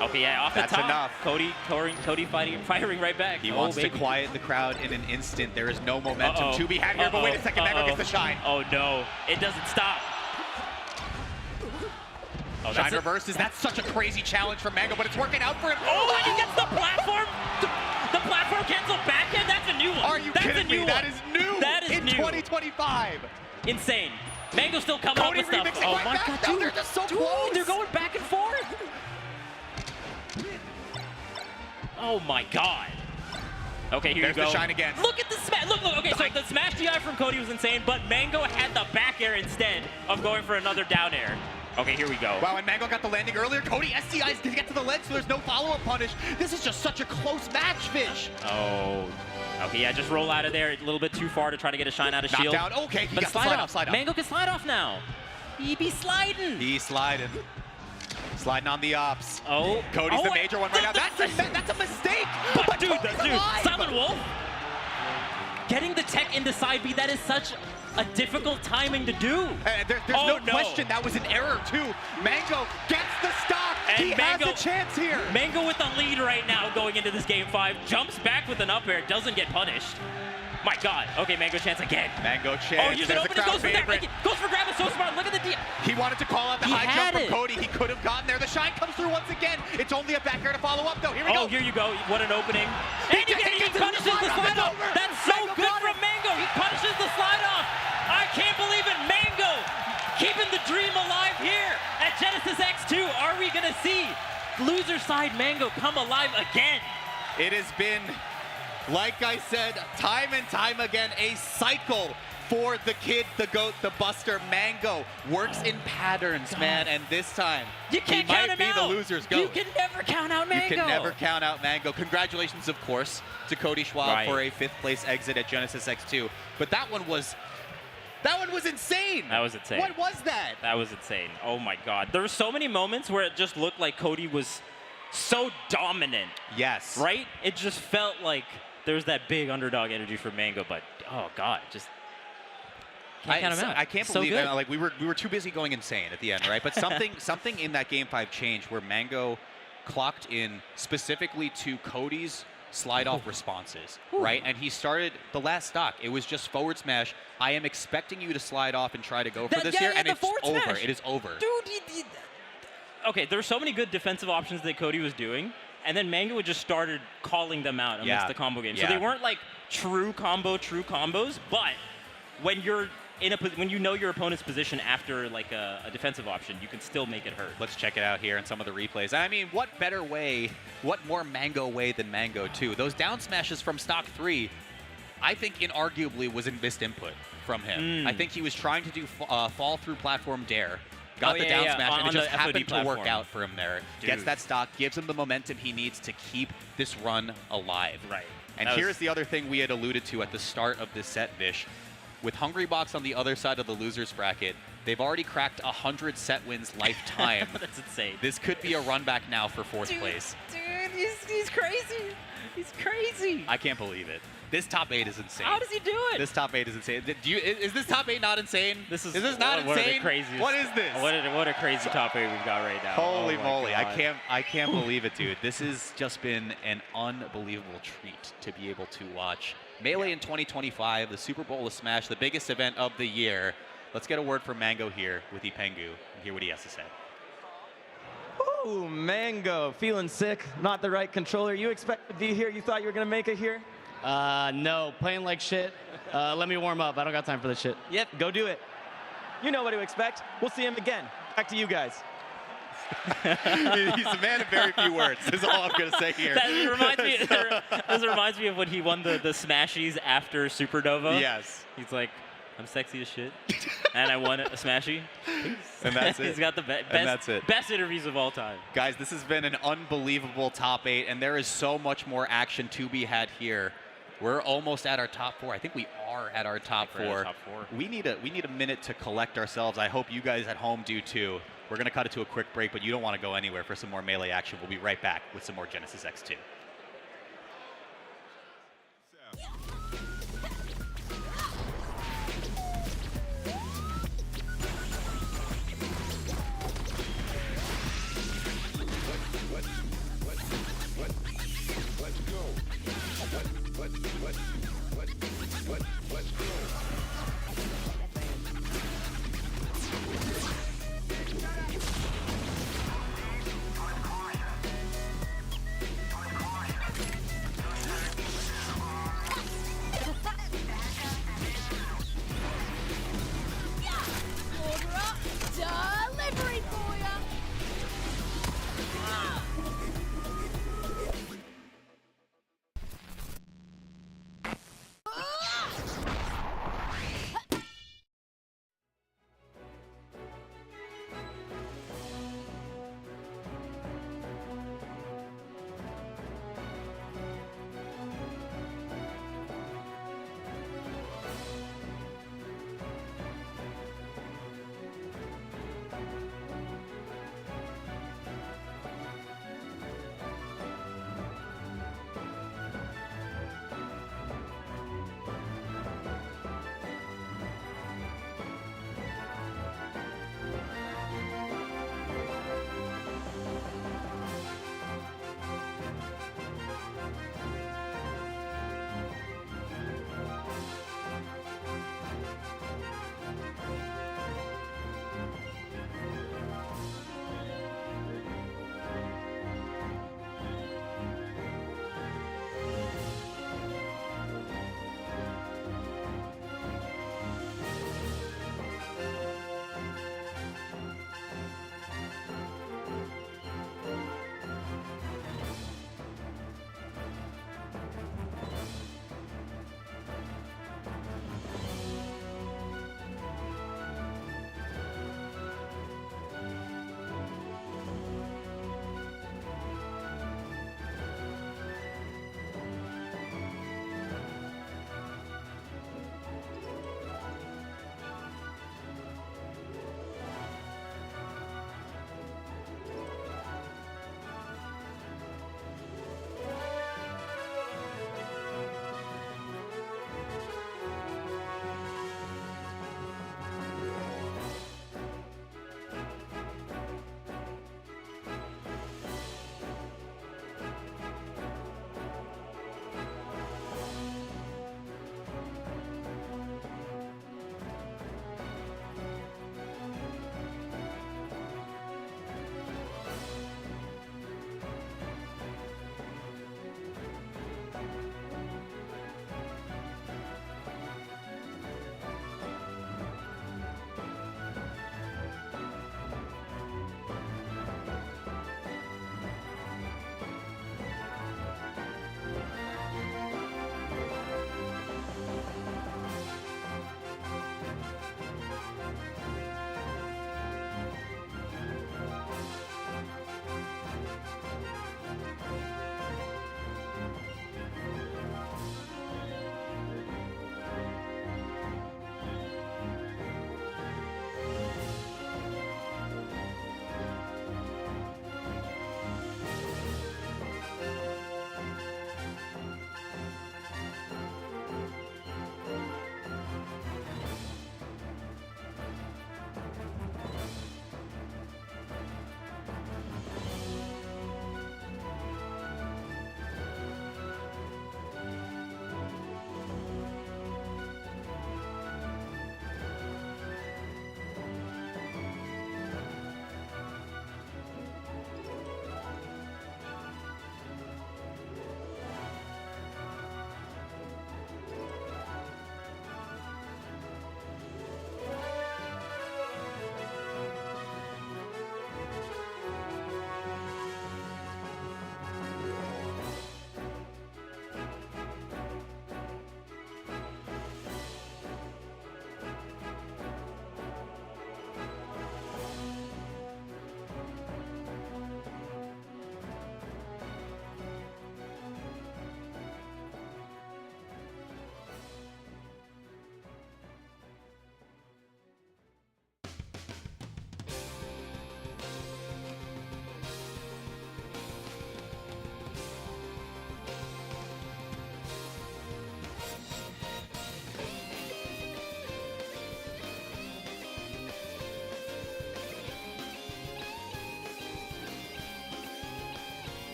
Okay, yeah, off the top. That's enough. Cody firing right back. He wants to quiet the crowd in an instant. There is no momentum to be had here, but wait a second, Mango gets the shine. Oh no, it doesn't stop. Oh, shine reverses. That's such a crazy challenge for Mango, but it's working out for him. Oh, and he gets the platform. The platform cancel backhand. That's a new one. Are you kidding me? That is new. That is in new. 2025. Insane. Mango's still coming up with stuff. Oh my God, dude, they're just so close. They're going back and forth. Oh my God. Okay, here you go. There's the shine again. Look at the smash. Look. Okay, so the smash DI from Cody was insane, but Mango had the back air instead of going for another down air. Okay, here we go. Wow, and Mango got the landing earlier. Cody SDIs to get to the ledge, so there's no follow-up punish. This is just such a close match, Fish. Oh. Okay, yeah, just roll out of there a little bit too far to try to get a shine out of shield. Knockdown. Okay, he but got slide off. Mango can slide off now. He be sliding. He's sliding. Sliding on the ops. Oh. Cody's the major one right now. That's a mistake. But dude, Silent Wolf getting the tech into side B, that is such a difficult timing to do. There's no question that was an error too. Mango gets the stock. And he has a chance here. Mango with the lead right now going into this game 5. Jumps back with an up air, doesn't get punished. My God. Okay, Mango chance again. Mango chance. Oh, here's an opening. Goes for grab. It's so smart. Look at the DI. He wanted to call out the high jump from Cody. He could have gotten there. The shine comes through once again. It's only a back air to follow up, though. Here we go. Oh, here you go. What an opening. And he punishes the slide off. That's so good from Mango. He punishes the slide off. I can't believe it. Mango keeping the dream alive here at Genesis X2. Are we going to see loser side Mango come alive again? It has been, like I said, time and time again, a cycle for the kid, the GOAT, the Buster. Mango works in patterns, man, and this time You can't he count might him be out. the loser's GOAT. You can never count out Mango. You can never count out Mango. Congratulations, of course, to Cody Schwab for a 5th place exit at Genesis X2. But that one was insane. That was insane. What was that? That was insane. Oh my God. There were so many moments where it just looked like Cody was so dominant. Yes. Right? It just felt like there was that big underdog energy for Mango, but oh God, just can't count him out. I can't So believe good. it. Like we were too busy going insane at the end, right? But something in that game 5 changed where Mango clocked in specifically to Cody's slide off responses, right? And he started the last stock. It was just forward smash. I am expecting you to slide off and try to go for this here, and the it's forward over. smash. It is over. Dude, okay, there were so many good defensive options that Cody was doing, and then Mango just started calling them out amidst the combo game. So they weren't like true combos, but when you're when you know your opponent's position after like a defensive option, you can still make it hurt. Let's check it out here in some of the replays. I mean, what better way, what more Mango way than Mango 2? Those down smashes from stock 3, I think inarguably was a missed input from him. I think he was trying to do fall through platform dare. Got the down smash, and it just happened to work out for him there. Gets Dude. that stock, gives him the momentum he needs to keep this run alive. Right. And That was- here's the other thing we had alluded to at the start of this set, Vish. With Hungrybox on the other side of the losers bracket, they've already cracked 100 set wins lifetime. That's insane. This could be a run back now for 4th place. Dude, he's crazy. He's crazy. I can't believe it. This top 8 is insane. How does he do it? This top 8 is insane. Is this top 8 not insane? Is this not one insane? Of the craziest, What is this? What a crazy top 8 we've got right now. Holy Oh my moly! God. I can't believe it, dude. This has just been an unbelievable treat to be able to watch. Melee in 2025, the Super Bowl of Smash, the biggest event of the year. Let's get a word from Mango here with Ipengu and hear what he has to say. Ooh, Mango, feeling sick. Not the right controller. You expect to be here? You thought you were gonna make it here? No, playing like shit. Let me warm up. I don't got time for this shit. Yep, go do it. You know what to expect. We'll see him again. Back to you guys. He's a man of very few words. That's all I'm going to say here. This reminds me of when he won the Smashies after Supernova. Yes. He's like, I'm sexy as shit, and I won a Smashie. And that's it. He's got the best interviews of all time. Guys, this has been an unbelievable top 8, and there is so much more action to be had here. We're almost at our top 4. I think we are at our top 4. We need a minute to collect ourselves. I hope you guys at home do too. We're going to cut it to a quick break, but you don't want to go anywhere for some more Melee action. We'll be right back with some more Genesis X2.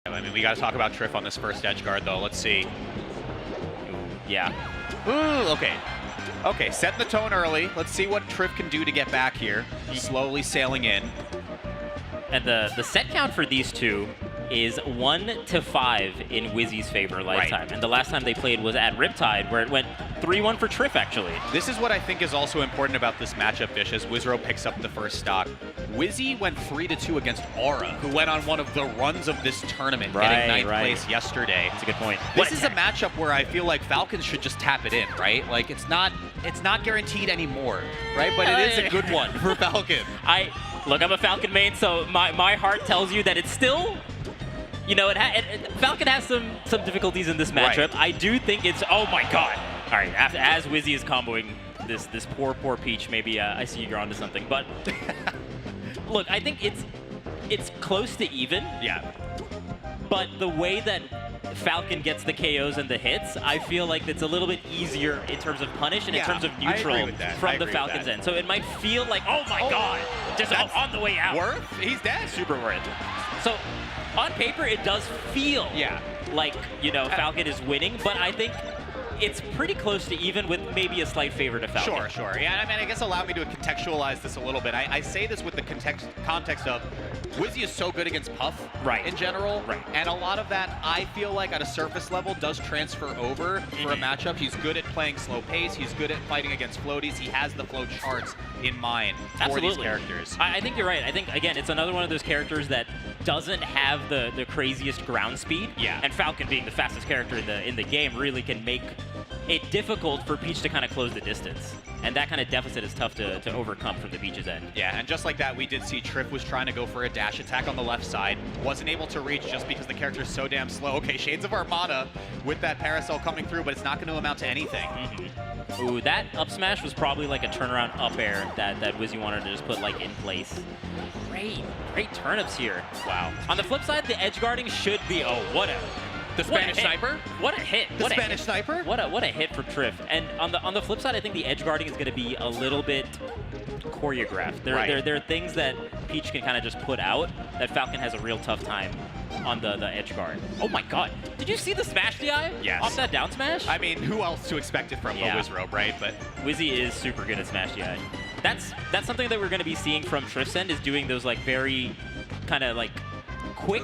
I mean, we got to talk about Triff on this first edge guard, though. Let's see. Yeah. Ooh, okay. Okay, setting the tone early. Let's see what Triff can do to get back here. Slowly sailing in. And the set count for these two is 1-5 in Wizzy's favor lifetime. Right. And the last time they played was at Riptide, where it went 3-1 for Triff, actually. This is what I think is also important about this matchup, Vish, as Wizzro picks up the first stock. Wizzy went 3-2 against Aura, who went on one of the runs of this tournament, getting ninth place yesterday. That's a good point. This is a matchup where I feel like Falcons should just tap it in, right? Like, it's not guaranteed anymore, right? But it is a good one for Falcon. Look, I'm a Falcon main, so my heart tells you that it's still... You know, Falcon has some difficulties in this matchup. Right. I do think it's... Oh, my God. All right, as Wizzy is comboing this poor Peach, maybe I see you're onto something. But, look, I think it's close to even. Yeah. But the way that Falcon gets the KOs and the hits, I feel like it's a little bit easier in terms of punish and in terms of neutral from the Falcons' end. So it might feel like, oh, my God, just on the way out. Worth? He's dead. Super worth. So... On paper, it does feel like, you know, Falcon is winning, but I think it's pretty close to even with maybe a slight favor to Falcon. Sure. Yeah, I mean, I guess allow me to contextualize this a little bit. I say this with the context of Wizzy is so good against Puff in general. Right. And a lot of that, I feel like at a surface level, does transfer over for a matchup. He's good at playing slow pace. He's good at fighting against floaties. He has the float charts in mind for these characters. I think you're right. I think, again, it's another one of those characters that doesn't have the craziest ground speed. Yeah. And Falcon, being the fastest character in the game, really can make it difficult for Peach to kind of close the distance. And that kind of deficit is tough to overcome from the Peach's end. Yeah, and just like that, we did see Triff was trying to go for a dash attack on the left side. Wasn't able to reach just because the character is so damn slow. Okay, Shades of Armada with that Parasol coming through, but it's not going to amount to anything. Ooh, that up smash was probably like a turnaround up air that Wizzy wanted to just put like in place. Great turnips here. Wow. On the flip side, the edge guarding should be, what a... The Spanish sniper? What a hit. The Spanish sniper? What a hit from Triff. And on the flip side, I think the edge guarding is going to be a little bit choreographed. There are things that Peach can kind of just put out that Falcon has a real tough time on the edge guard. Oh my God. Did you see the smash DI? Yes. Off that down smash? I mean, who else to expect it from a Wizzrobe, right? But Wizzy is super good at smash DI. That's something that we're going to be seeing from Triff's end, is doing those like very kind of like quick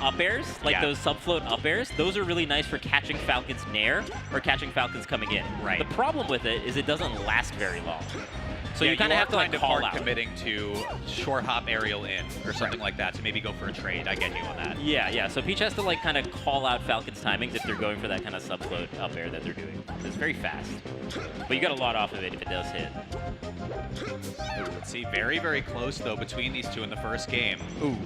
up airs, like those subfloat up airs. Those are really nice for catching Falcon's nair or catching Falcons coming in. Right. The problem with it is it doesn't last very long. So you kind of have to like call out. Committing to short hop aerial in or something like that to maybe go for a trade. I get you on that. Yeah. So Peach has to like kind of call out Falcon's timings if they're going for that kind of subfloat up air that they're doing. It's very fast, but you got a lot off of it if it does hit. Let's see, very, very close though between these two in the first game. Ooh.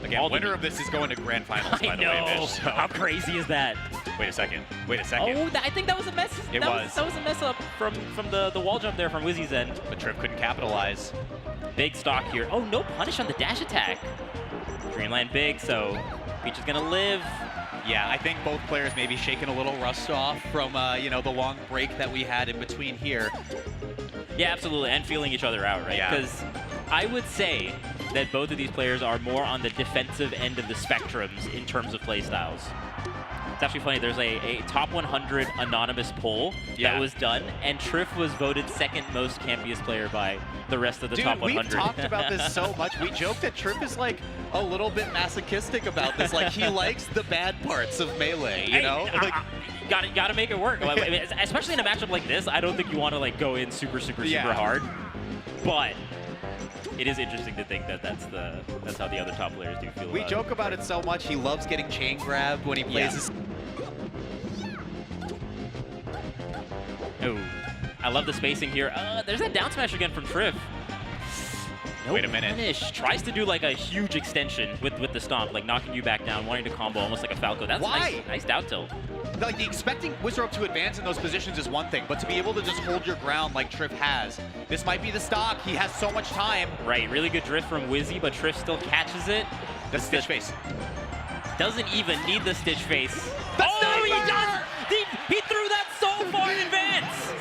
Again, winner of this is going to grand finals, by the way, Vish. So. How crazy is that? Wait a second. Oh, I think that was a mess. That was a mess up from the wall jump there from Wizzy's end. But Triff couldn't capitalize. Big stock here. Oh, no punish on the dash attack. Dreamland big, so Peach is gonna live. Yeah, I think both players maybe shaking a little rust off from the long break that we had in between here. Yeah, absolutely, and feeling each other out, right? Because I would say that both of these players are more on the defensive end of the spectrums in terms of play styles. It's actually funny, there's a top 100 anonymous poll that was done, and Triff was voted second most campiest player by the rest of the top 100. We've talked about this so much. We joked that Triff is like a little bit masochistic about this. Like, he likes the bad parts of Melee, you know? Like, gotta make it work. Especially in a matchup like this, I don't think you want to like go in super hard. But it is interesting to think that that's how the other top players do feel. We joke about it so much. He loves getting chain grabbed when he plays this. Oh, I love the spacing here. There's that down smash again from Triff. No Wait a minute. Punish. Tries to do like a huge extension with the stomp, like knocking you back down, wanting to combo almost like a Falco. That's nice down tilt. Like, the expecting Wizzrobe to advance in those positions is one thing, but to be able to just hold your ground like Triff has, this might be the stock. He has so much time. Right, really good drift from Wizzy, but Triff still catches it. The stitch face. Doesn't even need the stitch face. Oh, he does! He threw that so far in advance!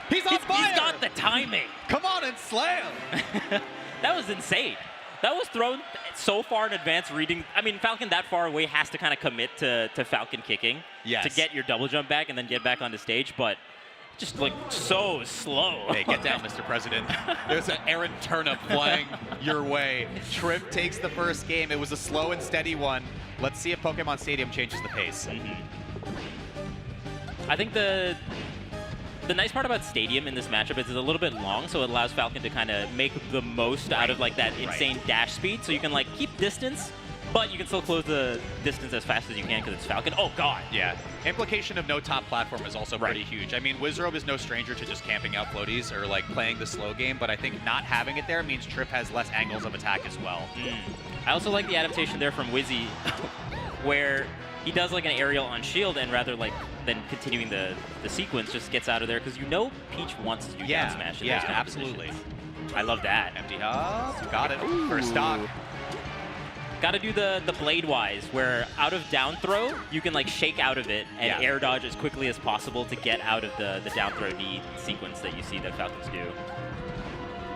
He's on fire! He's got the timing. Come on and slam! That was insane. That was thrown so far in advance reading. I mean, Falcon that far away has to kind of commit to Falcon kicking Yes. to get your double jump back and then get back on the stage, but just like so slow. Hey, get down, Mr. President. There's an Aaron Turnip flying your way. Trip takes the first game. It was a slow and steady one. Let's see if Pokemon Stadium changes the pace. I think the nice part about Stadium in this matchup is it's a little bit long, so it allows Falcon to kind of make the most out of like that insane dash speed. So you can like keep distance, but you can still close the distance as fast as you can because it's Falcon. Oh God! Yeah. Implication of no top platform is also pretty huge. I mean, Wizrobe is no stranger to just camping out floaties or like playing the slow game, but I think not having it there means Trip has less angles of attack as well. I also like the adaptation there from Wizzy, where he does like an aerial on shield and rather like than continuing the sequence just gets out of there because you know Peach wants to do down smash. In those kind of absolutely. positions. I love that. Empty hop. Got it. First stock. Got to do the blade wise where out of down throw you can like shake out of it and air dodge as quickly as possible to get out of the down throw D sequence that you see that Falcons do.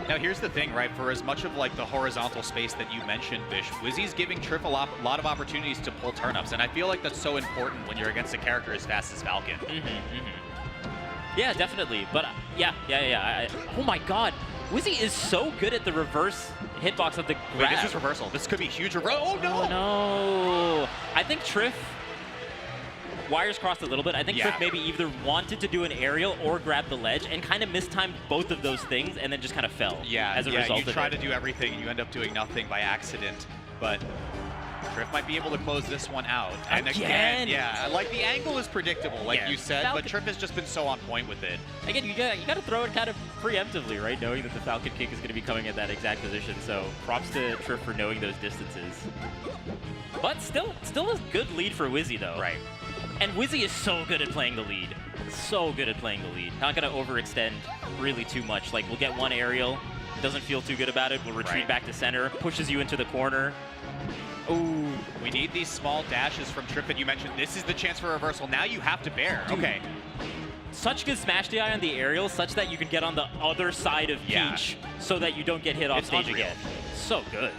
Now here's the thing, right? For as much of like the horizontal space that you mentioned, Bish, Wizzy's giving Trip a lot of opportunities to pull turnips, and I feel like that's so important when you're against a character as fast as Falcon. Yeah, definitely. But yeah. Oh my God, Wizzy is so good at the reverse hitbox of the grab. Wait, this is reversal. This could be huge. Oh no! Oh no! I think Triff wires crossed a little bit. I think Triff maybe either wanted to do an aerial or grab the ledge and kind of mistimed both of those things and then just kind of fell as a result of it. You try to do everything and you end up doing nothing by accident, but Triff might be able to close this one out. And again, like the angle is predictable, like you said, but Triff has just been so on point with it. Again, you got to throw it kind of preemptively, right? Knowing that the Falcon kick is going to be coming at that exact position. So props to Triff for knowing those distances. But still a good lead for Wizzy though. Right. And Wizzy is so good at playing the lead. So good at playing the lead. Not going to overextend really too much. Like, we'll get one aerial, doesn't feel too good about it, we'll retreat back to center, pushes you into the corner. Ooh, we need these small dashes from Trip that you mentioned. This is the chance for reversal. Now you have to bear. Dude, okay. Such good smash DI on the aerial, such that you can get on the other side of Peach so that you don't get hit off stage again. So good.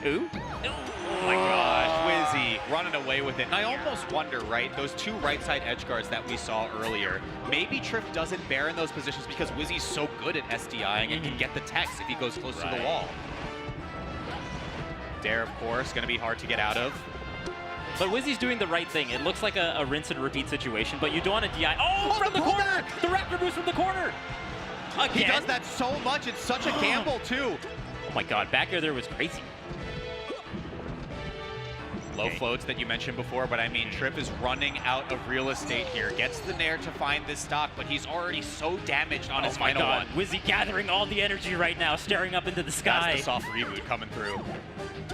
Ooh. Oh my gosh, Wizzy running away with it. And I almost wonder, right, those two right side edge guards that we saw earlier, maybe Trip doesn't bear in those positions because Wizzy's so good at SDIing and can get the text if he goes close to the wall. Dare, of course, going to be hard to get out of. But Wizzy's doing the right thing. It looks like a rinse and repeat situation, but you don't want to DI. Oh, from the corner! The Raptor boost from the corner! Again? He does that so much. It's such a gamble, too. Oh my God, back air there was crazy. Low floats that you mentioned before, but I mean, Trip is running out of real estate here. Gets the Nair to find this stock, but he's already so damaged on his final one. Wizzy gathering all the energy right now, staring up into the sky. That's the soft reboot coming through.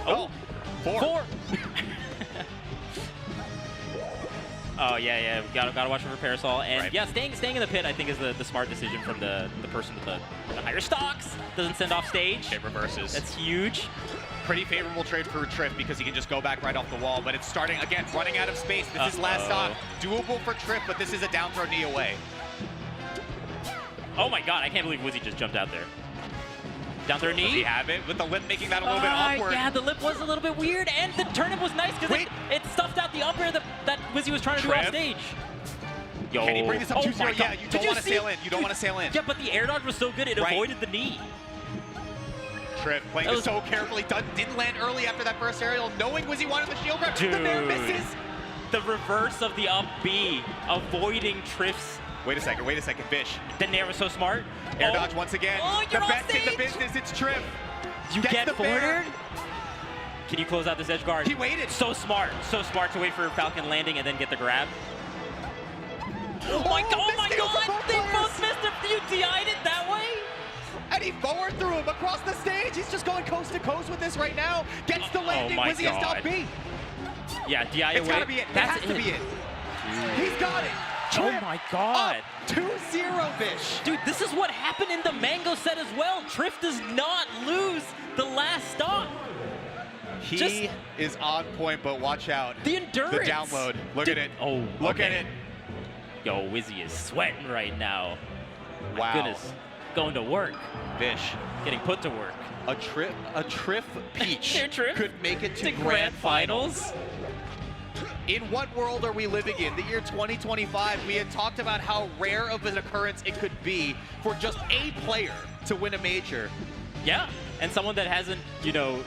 Oh, four. Oh, yeah. Gotta watch for Parasol. And yeah, staying in the pit, I think, is the smart decision from the person with the higher stocks. Doesn't send off stage. It reverses. That's huge. Pretty favorable trade for Trip because he can just go back right off the wall, but it's starting, again, running out of space. This is last stock. Doable for Trip, but this is a down throw knee away. Oh my God, I can't believe Wizzy just jumped out there. Down throw knee. Does he have it? With the lip making that a little bit awkward. Yeah, the lip was a little bit weird, and the turnip was nice because it stuffed out the up air that Wizzy was trying to do off stage. Yo. Can he bring this up 2-0? Yeah, you don't want to sail in. You don't want to sail in. Yeah, but the air dodge was so good, it avoided the knee. Trip playing this so carefully, didn't land early after that first aerial, knowing Wizzy wanted the shield grab. Dude, the Nair misses. The reverse of the up B, avoiding Triff's. Wait a second, Bish. The Nair was so smart. Air dodge once again. Oh, the best in the business, it's Trip. You get forward? Can you close out this edge guard? He waited. So smart to wait for Falcon landing and then get the grab. Oh my God, they both missed it. You DI'd it that way? And he forward threw him across the stage. He's just going coast to coast with this right now. Gets the landing. Wizzy has to B. Yeah, DI away. It's got to be it. That has to be it. He's got it. Oh my God. 2-0, Bish. Dude, this is what happened in the Mango set as well. Triff does not lose the last stock. He is on point, but watch out. The endurance. The download. Look at it. Oh, look at it. Yo, Wizzy is sweating right now. Wow. My goodness. going to work. Vish. Getting put to work. A Triff Peach Their Triff could make it to Grand Finals. In what world are we living in? The year 2025, we had talked about how rare of an occurrence it could be for just a player to win a major. Yeah, and someone that hasn't, you know,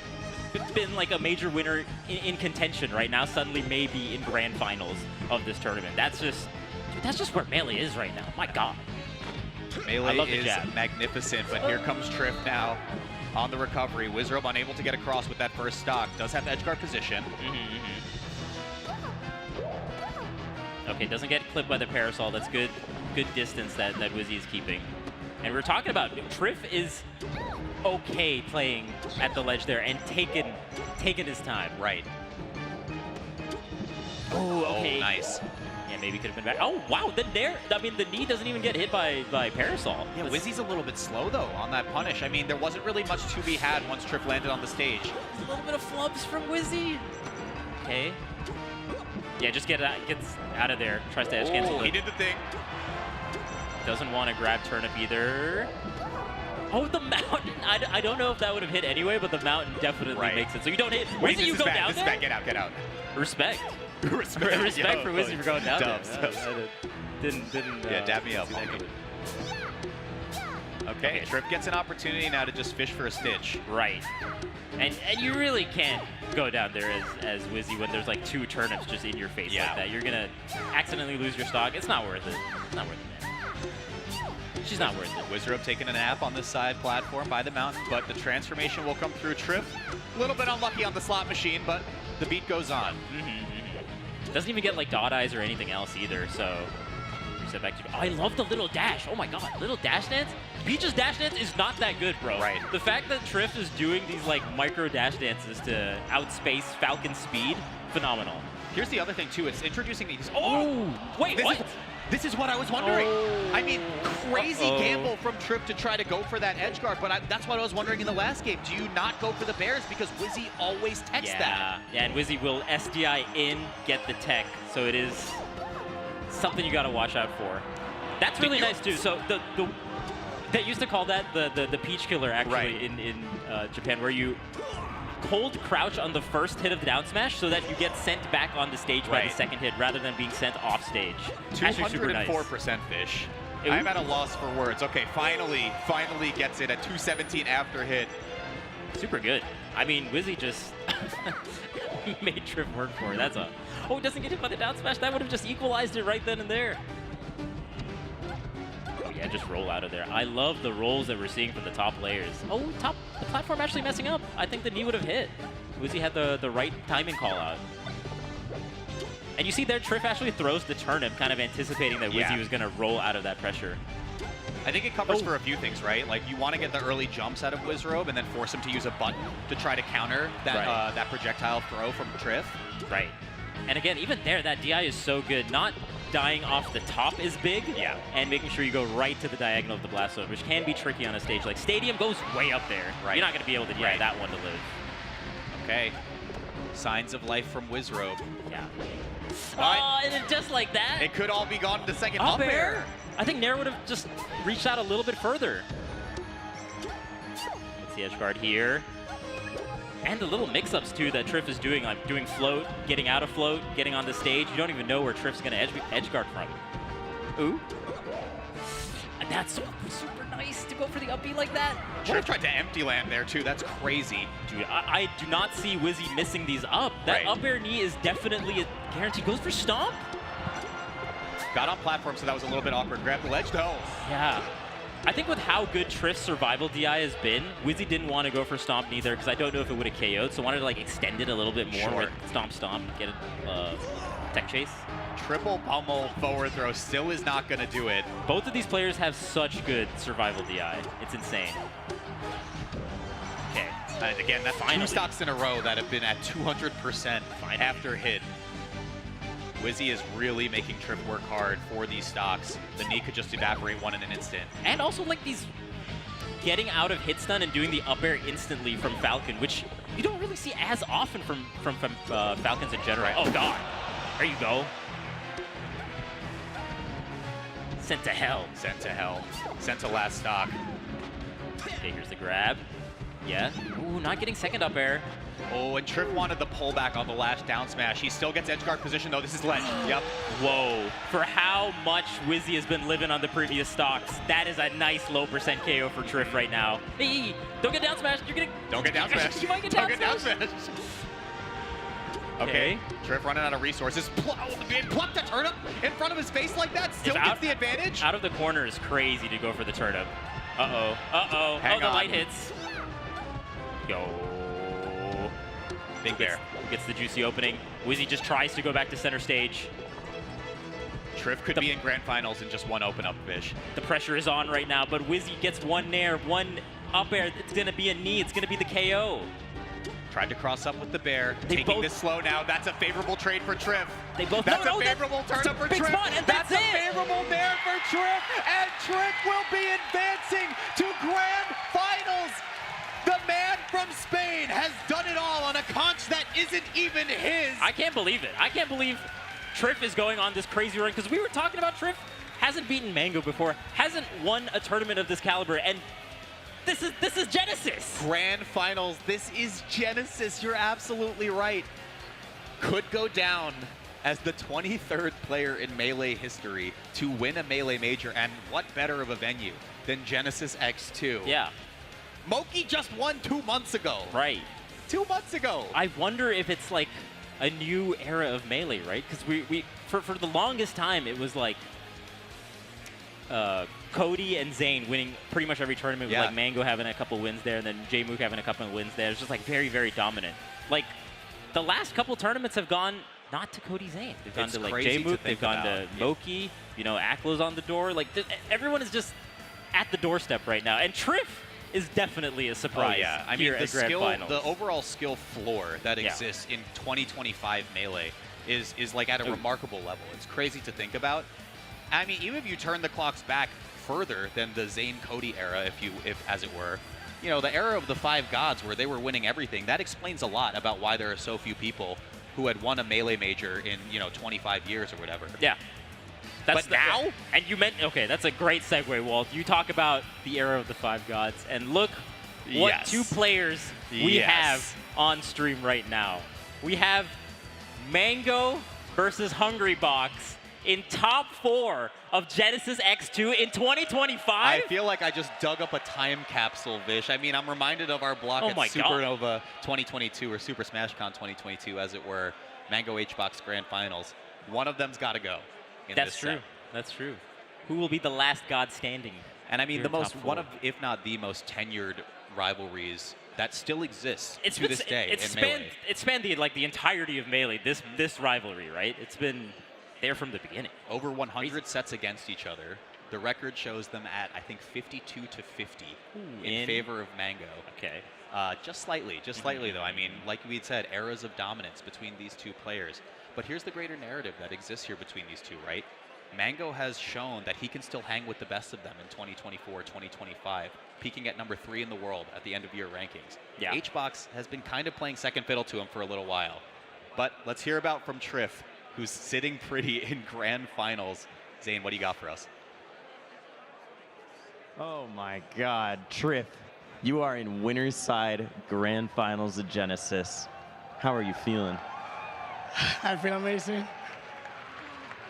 been like a major winner in contention right now suddenly may be in grand finals of this tournament. That's just where Melee is right now. My God. Melee is magnificent, but here comes Triff now on the recovery. Wizrobe unable to get across with that first stock. Does have edge guard position. Okay, doesn't get clipped by the Parasol. That's good distance that Wizzy is keeping. And we're talking about Triff is okay playing at the ledge there and taking his time. Right. Oh, okay. Oh, nice. Yeah, maybe could have been better. Oh, wow. The knee doesn't even get hit by Parasol. Yeah, Wizzy's a little bit slow, though, on that punish. I mean, there wasn't really much to be had once Triff landed on the stage. A little bit of flubs from Wizzy. Okay. Yeah, just gets out of there. Tries to edge cancel. He did the thing. Doesn't want to grab turnip either. Oh, the mountain. I don't know if that would have hit anyway, but the mountain definitely makes it. So you don't hit. Wait, Wizzy, you go down there? Get out, get out. Respect. Respect for Wizzy for going down Dubs. there. Didn't yeah, dab me up. Okay, Triff gets an opportunity now to just fish for a stitch. Right. And you really can't go down there as Wizzy when there's like 2 turnips just in your face like that. You're gonna accidentally lose your stock. It's not worth it. It's not worth it, man. She's not worth it. Wizrobe taking a nap on this side platform by the mountain, but the transformation will come through Triff. A little bit unlucky on the slot machine, but the beat goes on. Doesn't even get like dot eyes or anything else either, so reset back to. Oh, I love the little dash. Oh my God, little dash dance. Peach's dash dance is not that good, bro. Right. The fact that Triff is doing these like micro dash dances to outspace Falcon's speed, phenomenal. Here's the other thing too. It's introducing these. Oh, wait, what? This is what I was wondering. I mean, crazy gamble from Triff to try to go for that edge guard, but that's what I was wondering in the last game. Do you not go for the bears because Wizzy always techs that? Yeah, and Wizzy will SDI in, get the tech, so it is something you got to watch out for. That's really nice too. So they used to call that the Peach Killer actually in Japan, where you cold crouch on the first hit of the down smash so that you get sent back on the stage by the second hit rather than being sent off stage. 204% Fish. I'm at a loss for words. Okay, finally gets it at 217 after hit. Super good. I mean, Wizzy just made Triff work for it. That's a... Oh, it doesn't get hit by the down smash. That would have just equalized it right then and there. Yeah, just roll out of there. I love the rolls that we're seeing from the top layers. Oh, the platform actually messing up. I think the knee would have hit. Wizzy had the right timing call out. And you see there, Triff actually throws the turnip, kind of anticipating that Wizzy was going to roll out of that pressure. I think it covers for a few things, right? Like, you want to get the early jumps out of Wizrobe and then force him to use a button to try to counter that, that projectile throw from Triff. Right. And again, even there, that DI is so good. Not dying off the top is big, and making sure you go right to the diagonal of the blast zone, which can be tricky on a stage. Like, Stadium goes way up there. You're not going to be able to DI that one to live. Okay. Signs of life from Wizrobe. Yeah. Oh, and then just like that. It could all be gone to the second up up air. air. I think Nair would have just reached out a little bit further. Let's see edge guard here. And the little mix-ups, too, that Triff is doing, like doing float, getting out of float, getting on the stage. You don't even know where Triff's going to edge guard from. Ooh. And that's super nice to go for the up B like that. Triff tried to empty land there, too. That's crazy. Dude, I do not see Wizzy missing these up. That up air knee is definitely a guarantee. Goes for stomp. Got on platform, so that was a little bit awkward. Grab the ledge, though. Yeah. I think with how good Triff's survival DI has been, Wizzy didn't want to go for Stomp neither, because I don't know if it would have KO'd, so wanted to like extend it a little bit more with Stomp, get a tech chase. Triple pummel forward throw still is not going to do it. Both of these players have such good survival DI. It's insane. Okay. And again, that's 2 stocks in a row that have been at 200% after hit. Wizzy is really making Triff work hard for these stocks. The knee could just evaporate one in an instant. And also like these getting out of hit stun and doing the up air instantly from Falcon, which you don't really see as often from Falcons in general. Oh God, there you go. Sent to hell. Sent to hell. Sent to last stock. Okay, here's the grab. Yeah. Ooh, not getting second up air. Oh, and Triff wanted the pullback on the last down smash. He still gets edge guard position, though. This is ledge. Yep. Whoa. For how much Wizzy has been living on the previous stocks, that is a nice low percent KO for Triff right now. Hey, don't get down smash. You're gonna. Don't get down smash. You might get Don't down get down smash. smash. Okay, Triff running out of resources. Being plucked a turnip in front of his face like that, still gets the advantage. Out of the corner is crazy to go for the turnip. Uh-oh. Uh-oh. Hang the on. light hits. Yo. Big bear. Gets the juicy opening. Wizzy just tries to go back to center stage. Triff could be in grand finals in just one open up, Vish. The pressure is on right now, but Wizzy gets one nair, one up air. It's going to be a knee. It's going to be the KO. Tried to cross up with the bear, taking this slow now. That's a favorable trade for Triff. They both. That's a favorable turn-up for big Triff. spot, and That's that's a it. favorable nair for Triff, and Triff will be advancing to grand finals. The man from Spain has done it all on a conch that isn't even his. I can't believe it. I can't believe Triff is going on this crazy run, because we were talking about Triff hasn't beaten Mango before, hasn't won a tournament of this caliber, and this is Genesis. Grand finals. This is Genesis. You're absolutely right. Could go down as the 23rd player in Melee history to win a Melee major, and what better of a venue than Genesis X2? Yeah. Moki just won 2 months ago. Right. 2 months ago. I wonder if it's like a new era of Melee, right? Because we for the longest time, it was like Cody and Zane winning pretty much every tournament, with like Mango having a couple wins there, and then J-Mook having a couple of wins there. It's just like very, very dominant. Like the last couple tournaments have gone not to Cody Zane. They've gone It's to like crazy to J-Mook, think they've gone about. to Moki, you know, Aklo's on the door. Like everyone is just at the doorstep right now. And Triff is definitely a surprise. Oh, yeah. I mean, here the at Grand skill, Finals. the overall skill floor that exists in 2025 Melee is like at a remarkable level. It's crazy to think about. I mean, even if you turn the clocks back further than the Zane Cody era, if as it were, you know, the era of the Five Gods where they were winning everything, that explains a lot about why there are so few people who had won a Melee major in, 25 years or whatever. Yeah. That's But now? And you meant, okay, that's a great segue, Walt. You talk about the era of the Five Gods, and look what Yes. two players we Yes. have on stream right now. We have Mango versus Hungrybox in top 4 of Genesis X2 in 2025. I feel like I just dug up a time capsule, Vish. I mean, I'm reminded of our block Oh at my God. Supernova 2022 or Super Smash Con 2022, as it were, Mango HBox Grand Finals. One of them's got to go. That's true. That's true. Who will be the last god standing? And I mean, here the in top most, 4? one of, if not the most tenured rivalries that still exists It's to been- this day it's in spanned, Melee. It's spanned the entirety of Melee, this rivalry, right? It's been there from the beginning. Over 100 sets against each other. The record shows them at, I think, 52 to 50 in favor of Mango. Okay. Just slightly, though. I mean, like we had said, eras of dominance between these two players. But here's the greater narrative that exists here between these two, right? Mango has shown that he can still hang with the best of them in 2024, 2025, peaking at number 3 in the world at the end of year rankings. Yeah. HBox has been kind of playing second fiddle to him for a little while. But let's hear about from Triff, who's sitting pretty in grand finals. Zane, what do you got for us? Oh my God, Triff, you are in winner's side grand finals of Genesis. How are you feeling? I feel amazing.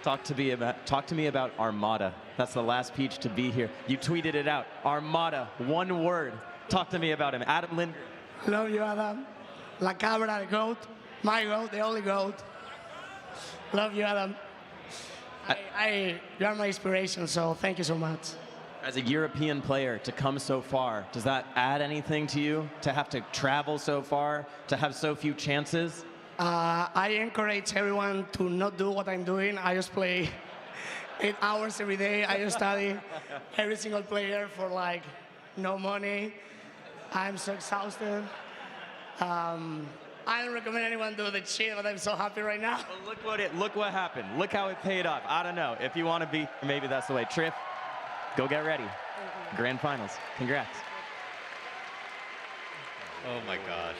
Talk to me about Armada. That's the last Peach to be here. You tweeted it out. Armada, one word. Talk to me about him. Adam Lindgren. Love you, Adam. La Cabra, the GOAT. My GOAT, the only GOAT. Love you, Adam. You are my inspiration, so thank you so much. As a European player, to come so far, does that add anything to you? To have to travel so far? To have so few chances? I encourage everyone to not do what I'm doing. I just play 8 hours every day. I just study every single player for like no money. I'm so exhausted. I don't recommend anyone do the shit, but I'm so happy right now. Well, look what happened. Look how it paid off. I don't know. If you want to be, maybe that's the way. Triff, go get ready. Grand finals. Congrats. Oh my gosh.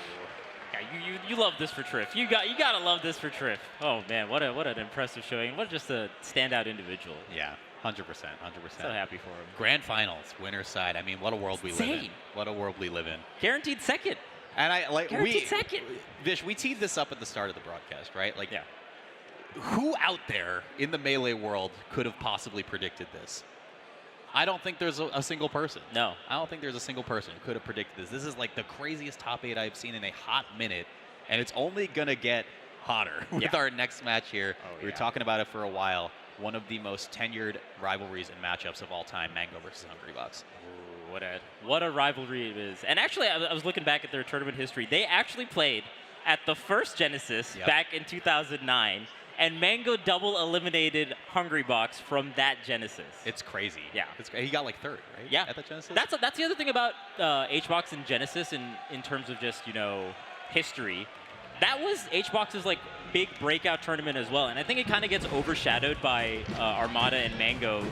Guys you love this for Triff. You gotta love this for Triff. Oh man, what an impressive showing. What just a standout individual. Yeah, 100%, 100%. So happy for him. Grand finals, winner's side. I mean, what a world we live in. Insane. What a world we live in. Guaranteed second. And I like Guaranteed second. Vish, we teed this up at the start of the broadcast, right? Like, who out there in the Melee world could have possibly predicted this? I don't think there's a single person. No. I don't think there's a single person who could have predicted this. This is like the craziest top 8 I've seen in a hot minute, and it's only going to get hotter with our next match here. We were talking about it for a while. One of the most tenured rivalries and matchups of all time, Mango versus Hungrybox. What a rivalry it is. And actually, I was looking back at their tournament history. They actually played at the first Genesis back in 2009. And Mango double eliminated Hungrybox from that Genesis. It's crazy. Yeah. He got like third, right? Yeah. At the Genesis? That's the other thing about HBox and Genesis in terms of just, history. That was HBox's like big breakout tournament as well. And I think it kind of gets overshadowed by Armada and Mango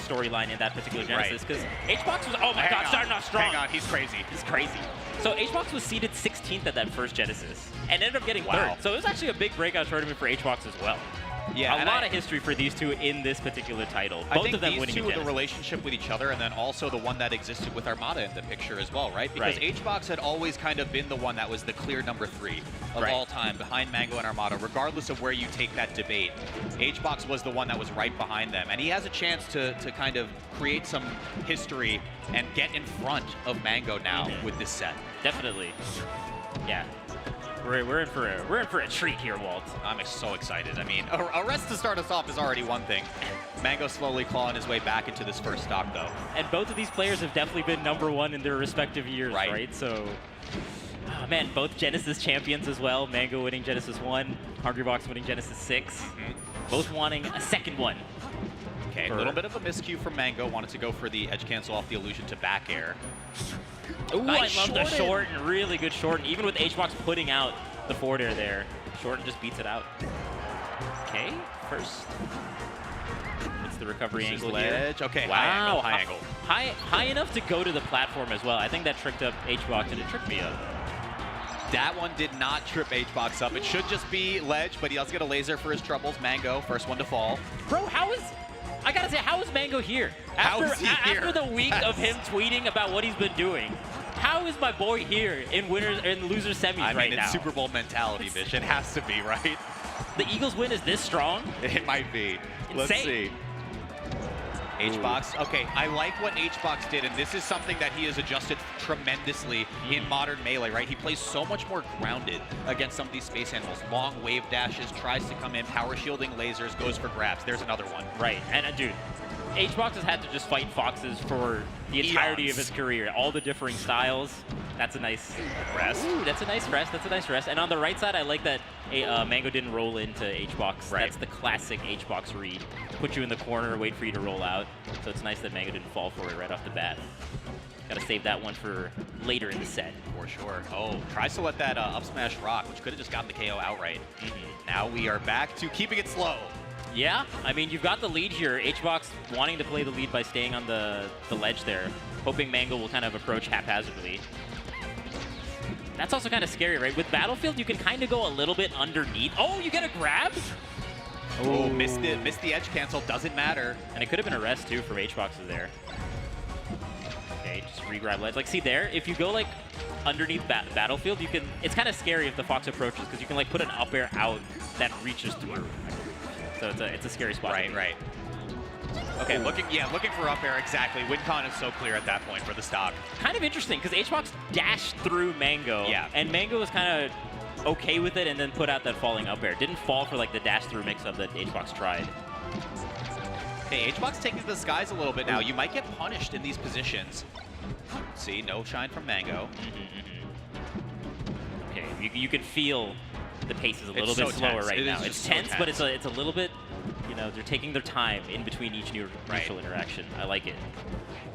storyline in that particular Genesis. Because HBox was, oh my God, starting off strong. Hang on, he's crazy. He's crazy. So HBox was seeded 16th at that first Genesis and ended up getting third. So it was actually a big breakout tournament for HBox as well. Yeah, a lot of history for these two in this particular title. Both of them winning these two, a the Genesis. relationship with each other, and then also the one that existed with Armada in the picture as well, right? Because HBox had always kind of been the one that was the clear number 3 of all time behind Mango and Armada, regardless of where you take that debate. HBox was the one that was right behind them, and he has a chance to kind of create some history and get in front of Mango now with this set. Definitely. Yeah. We're in for a treat here, Walt. I'm so excited. I mean, a rest to start us off is already one thing. Mango slowly clawing his way back into this first stock, though. And both of these players have definitely been #1 in their respective years, right? So, oh man, both Genesis champions as well. Mango winning Genesis 1, Hungrybox winning Genesis 6. Both wanting a second one. Okay, a little bit of a miscue from Mango. Wanted to go for the edge cancel off the illusion to back air. Ooh, nice I love the short and really good short. And even with HBox putting out the forward air there, Shorten just beats it out. Okay, first. It's the recovery angle ledge. here. Okay, wow. high angle. High enough to go to the platform as well. I think that tricked up HBox and it tricked me up. That one did not trip HBox up. It should just be ledge, but he does get a laser for his troubles. Mango, first one to fall. Bro, I gotta say, how is Mango here? After the week of him tweeting about what he's been doing, how is my boy here in loser semis right now? I mean, it's Super Bowl mentality, Vish. It has to be, right? The Eagles win is this strong? It might be. Let's see. HBox. Okay, I like what HBox did, and this is something that he has adjusted tremendously in modern Melee, right? He plays so much more grounded against some of these space animals. Long wave dashes, tries to come in, power shielding lasers, goes for grabs. There's another one. Right, and dude, HBox has had to just fight Foxes for the entirety of his career. All the differing styles. That's a nice rest. Ooh, that's a nice rest. That's a nice rest. And on the right side, I like that Mango didn't roll into HBox. Right. That's the classic HBox read. Put you in the corner, wait for you to roll out. So it's nice that Mango didn't fall for it right off the bat. Gotta save that one for later in the set. For sure. Oh, tries to let that up smash rock, which could have just gotten the KO outright. Now we are back to keeping it slow. Yeah, I mean, you've got the lead here. HBox wanting to play the lead by staying on the ledge there, hoping Mango will kind of approach haphazardly. That's also kind of scary, right? With Battlefield, you can kind of go a little bit underneath. Oh, you get a grab? Oh, missed the edge cancel. Doesn't matter. And it could have been a rest, too, from HBox's there. Okay, just re-grab ledge. Like, see there? If you go, like, underneath Battlefield, you can... It's kind of scary if the Fox approaches, because you can, like, put an up air out that reaches through. So it's a scary spot. Right. Okay, looking for up air, exactly. WinCon is so clear at that point for the stock. Kind of interesting, because HBox dashed through Mango, and Mango was kind of okay with it and then put out that falling up air. Didn't fall for like the dash through mix-up that HBox tried. Hey, HBox taking to the skies a little bit now. You might get punished in these positions. See, no shine from Mango. Okay, you can feel the pace is a little bit slower right now. It's tense, but it's a little bit, you know, they're taking their time in between each neutral interaction. I like it.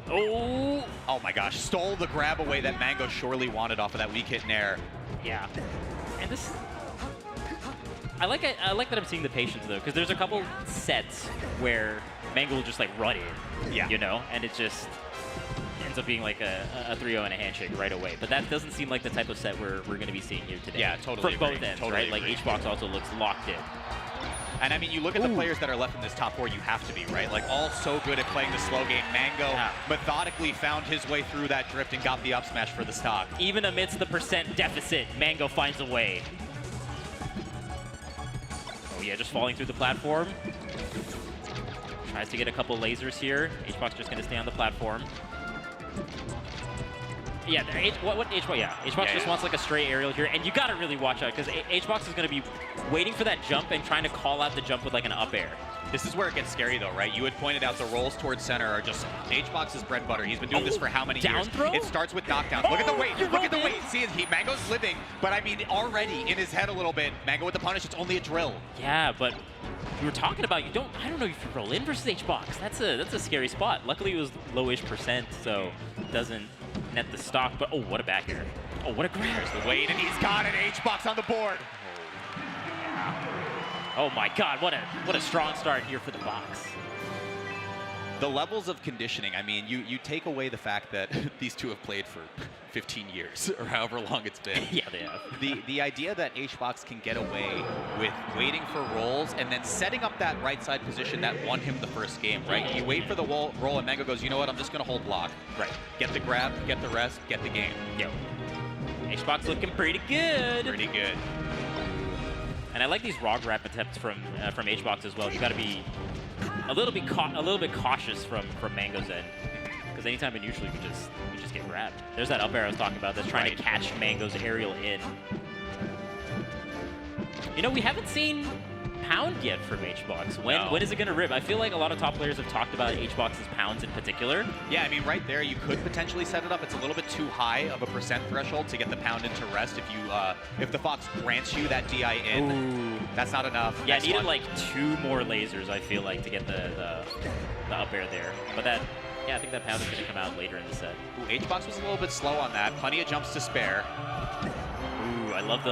Oh my gosh, stole the grab away that Mango surely wanted off of that weak hit nair. Yeah, and this, I like that I'm seeing the patience though, because there's a couple sets where Mango will just like run in, you know, and it's just, ends up being like a 3-0 and a handshake right away. But that doesn't seem like the type of set we're going to be seeing here today. Yeah, totally From agree. both ends, Totally right? Like agree. HBox also looks locked in. And I mean, you look at the players that are left in this top 4, you have to be, right? Like, all so good at playing the slow game. Mango methodically found his way through that drift and got the up smash for the stock. Even amidst the percent deficit, Mango finds a way. Oh yeah, just falling through the platform. Tries to get a couple lasers here. HBox just going to stay on the platform. Yeah, what HBox? Yeah, HBox just wants like a straight aerial here, and you got to really watch out because HBox is going to be waiting for that jump and trying to call out the jump with like an up air. This is where it gets scary, though, right? You had pointed out the rolls towards center are just HBox's bread and butter. He's been doing this for how many down years? throw? It starts with knockdowns. Look at the weight. Look at the weight. See, Mango's living, but I mean, already in his head a little bit. Mango with the punish. It's only a drill. Yeah, but we were talking about I don't know if you roll in versus HBox. That's a scary spot. Luckily, it was lowish percent, so doesn't net the stock. But oh, what a back air! Oh, what a grab! There's the weight, and he's got it. HBox on the board. Oh my God, what a strong start here for the box. The levels of conditioning, I mean, you take away the fact that these two have played for 15 years or however long it's been. Yeah, they have. The idea that HBox can get away with waiting for rolls and then setting up that right side position that won him the first game, right? You wait for the roll and Mango goes, you know what, I'm just going to hold block. Right. Get the grab, get the rest, get the game. Yo. HBox looking pretty good. Pretty good. And I like these raw grab attempts from HBox as well. You got to be a little bit cautious from Mango's end, because anytime in neutral you just get grabbed. There's that up air I was talking about that's trying to catch Mango's aerial in. You know, we haven't seen pound yet from HBox. When is it going to rip? I feel like a lot of top players have talked about HBox's pounds in particular. Yeah, I mean, right there, you could potentially set it up. It's a little bit too high of a percent threshold to get the pound into rest. If the Fox grants you that DI in, that's not enough. Yeah, Next needed one. like 2 more lasers, I feel like, to get the up air there. But that, yeah, I think that pound is going to come out later in the set. Ooh, HBox was a little bit slow on that. Plenty of jumps to spare. Ooh, I love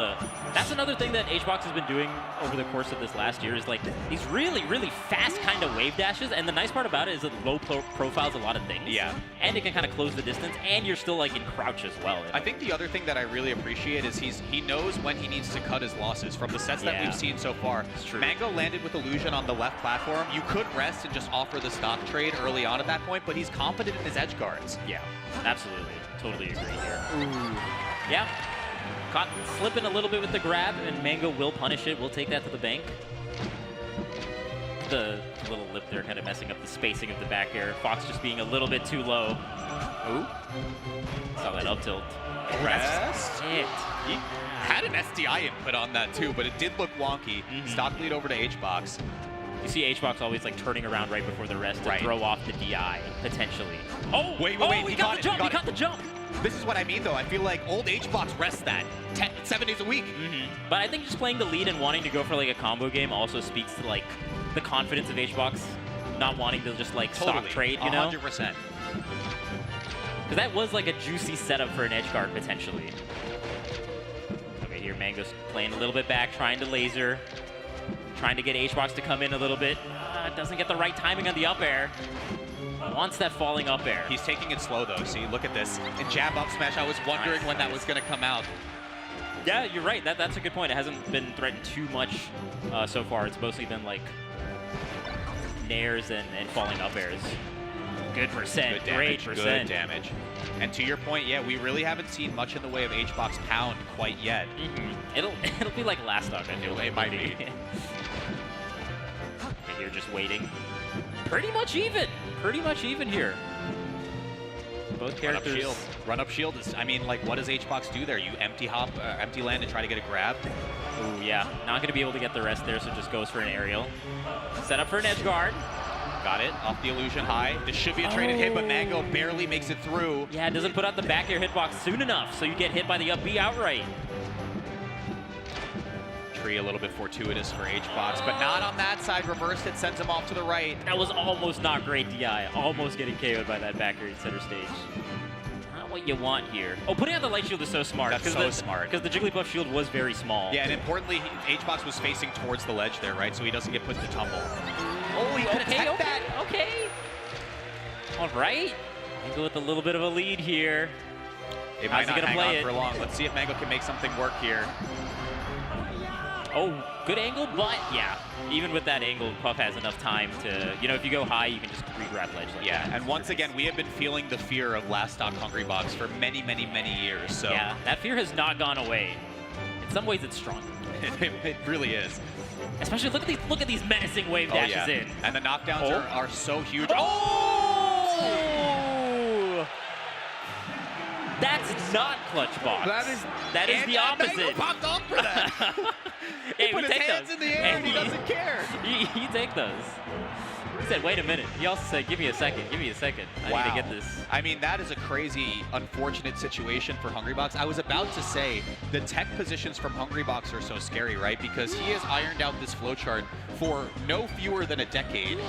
that's another thing that HBox has been doing over the course of this last year is like these really, really fast kind of wave dashes. And the nice part about it is it low profiles a lot of things. Yeah. And it can kind of close the distance, and you're still like in crouch as well. I think the other thing that I really appreciate is he knows when he needs to cut his losses. From the sets that we've seen so far, Mango landed with Illusion on the left platform. You could rest and just offer the stock trade early on at that point, but he's confident in his edge guards. Yeah, absolutely. Totally agree here. Ooh. Yeah. Caught slipping a little bit with the grab, and Mango will punish it. We'll take that to the bank. The little lip there kind of messing up the spacing of the back air. Fox just being a little bit too low. Ooh. Saw that up tilt. Rest. It. He had an SDI input on that too, but it did look wonky. Stock lead over to HBox. You see HBox always like turning around right before the rest to throw off the DI, potentially. Oh, wait, he got the jump, he got the jump. This is what I mean, though. I feel like old HBox rests that 7 days a week. But I think just playing the lead and wanting to go for like a combo game also speaks to like the confidence of HBox, not wanting to just like stock trade, you know? 100%. Because that was like a juicy setup for an edge guard potentially. Okay, here Mango's playing a little bit back, trying to laser, trying to get HBox to come in a little bit. Doesn't get the right timing on the up air. Wants that falling up air. He's taking it slow, though. See, look at this. And jab up smash, I was wondering when that was going to come out. Yeah, you're right. That's a good point. It hasn't been threatened too much so far. It's mostly been like nairs and falling up airs. Good percent. Good damage, Great percent. Good damage. And to your point, yeah, we really haven't seen much in the way of HBox pound quite yet. It'll be like last stock, I feel. It might be. Okay, you're just waiting. Pretty much even. Pretty much even here. Both characters. Run up shield is, I mean, like, what does HBox do there? You empty land and try to get a grab? Ooh, yeah. Not going to be able to get the rest there, so just goes for an aerial. Set up for an edge guard. Got it. Off the illusion high. This should be a traded hit, but Mango barely makes it through. Yeah, it doesn't put out the back air hitbox soon enough, so you get hit by the up B outright. Tree a little bit fortuitous for HBox, but not on that side. Reversed it, sends him off to the right. That was almost not great DI. Almost getting KO'd by that back air in center stage. Not what you want here. Oh, putting out the light shield is so smart. That's so smart. Because the Jigglypuff shield was very small. Yeah, and importantly, HBox was facing towards the ledge there, right? So he doesn't get put to tumble. Oh, he could attack that. Okay. All right. Mango with a little bit of a lead here. It How's might he not gonna hang play on it? for long. Let's see if Mango can make something work here. Oh, good angle, but yeah, even with that angle, Puff has enough time to, you know, if you go high, you can just re-grab ledge like Yeah, that. and once again, we have been feeling the fear of last stock Hungrybox for many, many, many years. So Yeah, that fear has not gone away. In some ways, it's strong. it really is. Especially look at these menacing wave dashes yeah. in. And the knockdowns Oh. are so huge. Oh! That's not clutch box. That is the opposite. Mango popped off for that. Hey, he put we his take hands those. in the air and he doesn't care. You take those. He said, wait a minute. He also said, give me a second. Give me a second. I need to get this. I mean, that is a crazy, unfortunate situation for Hungrybox. I was about to say, the tech positions from Hungrybox are so scary, right? Because he has ironed out this flowchart for no fewer than a decade.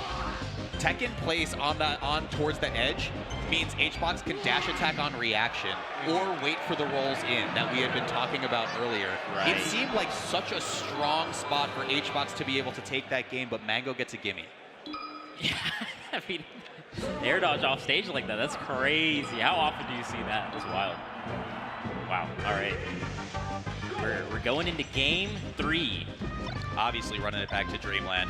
Tech in place on towards the edge means HBox can dash attack on reaction or wait for the rolls in that we had been talking about earlier. Right. It seemed like such a strong spot for HBox to be able to take that game, but Mango gets a gimme. Yeah, I mean, air dodge off stage like that, that's crazy. How often do you see that? That's wild. Wow, all right. We're going into game 3. Obviously running it back to Dreamland.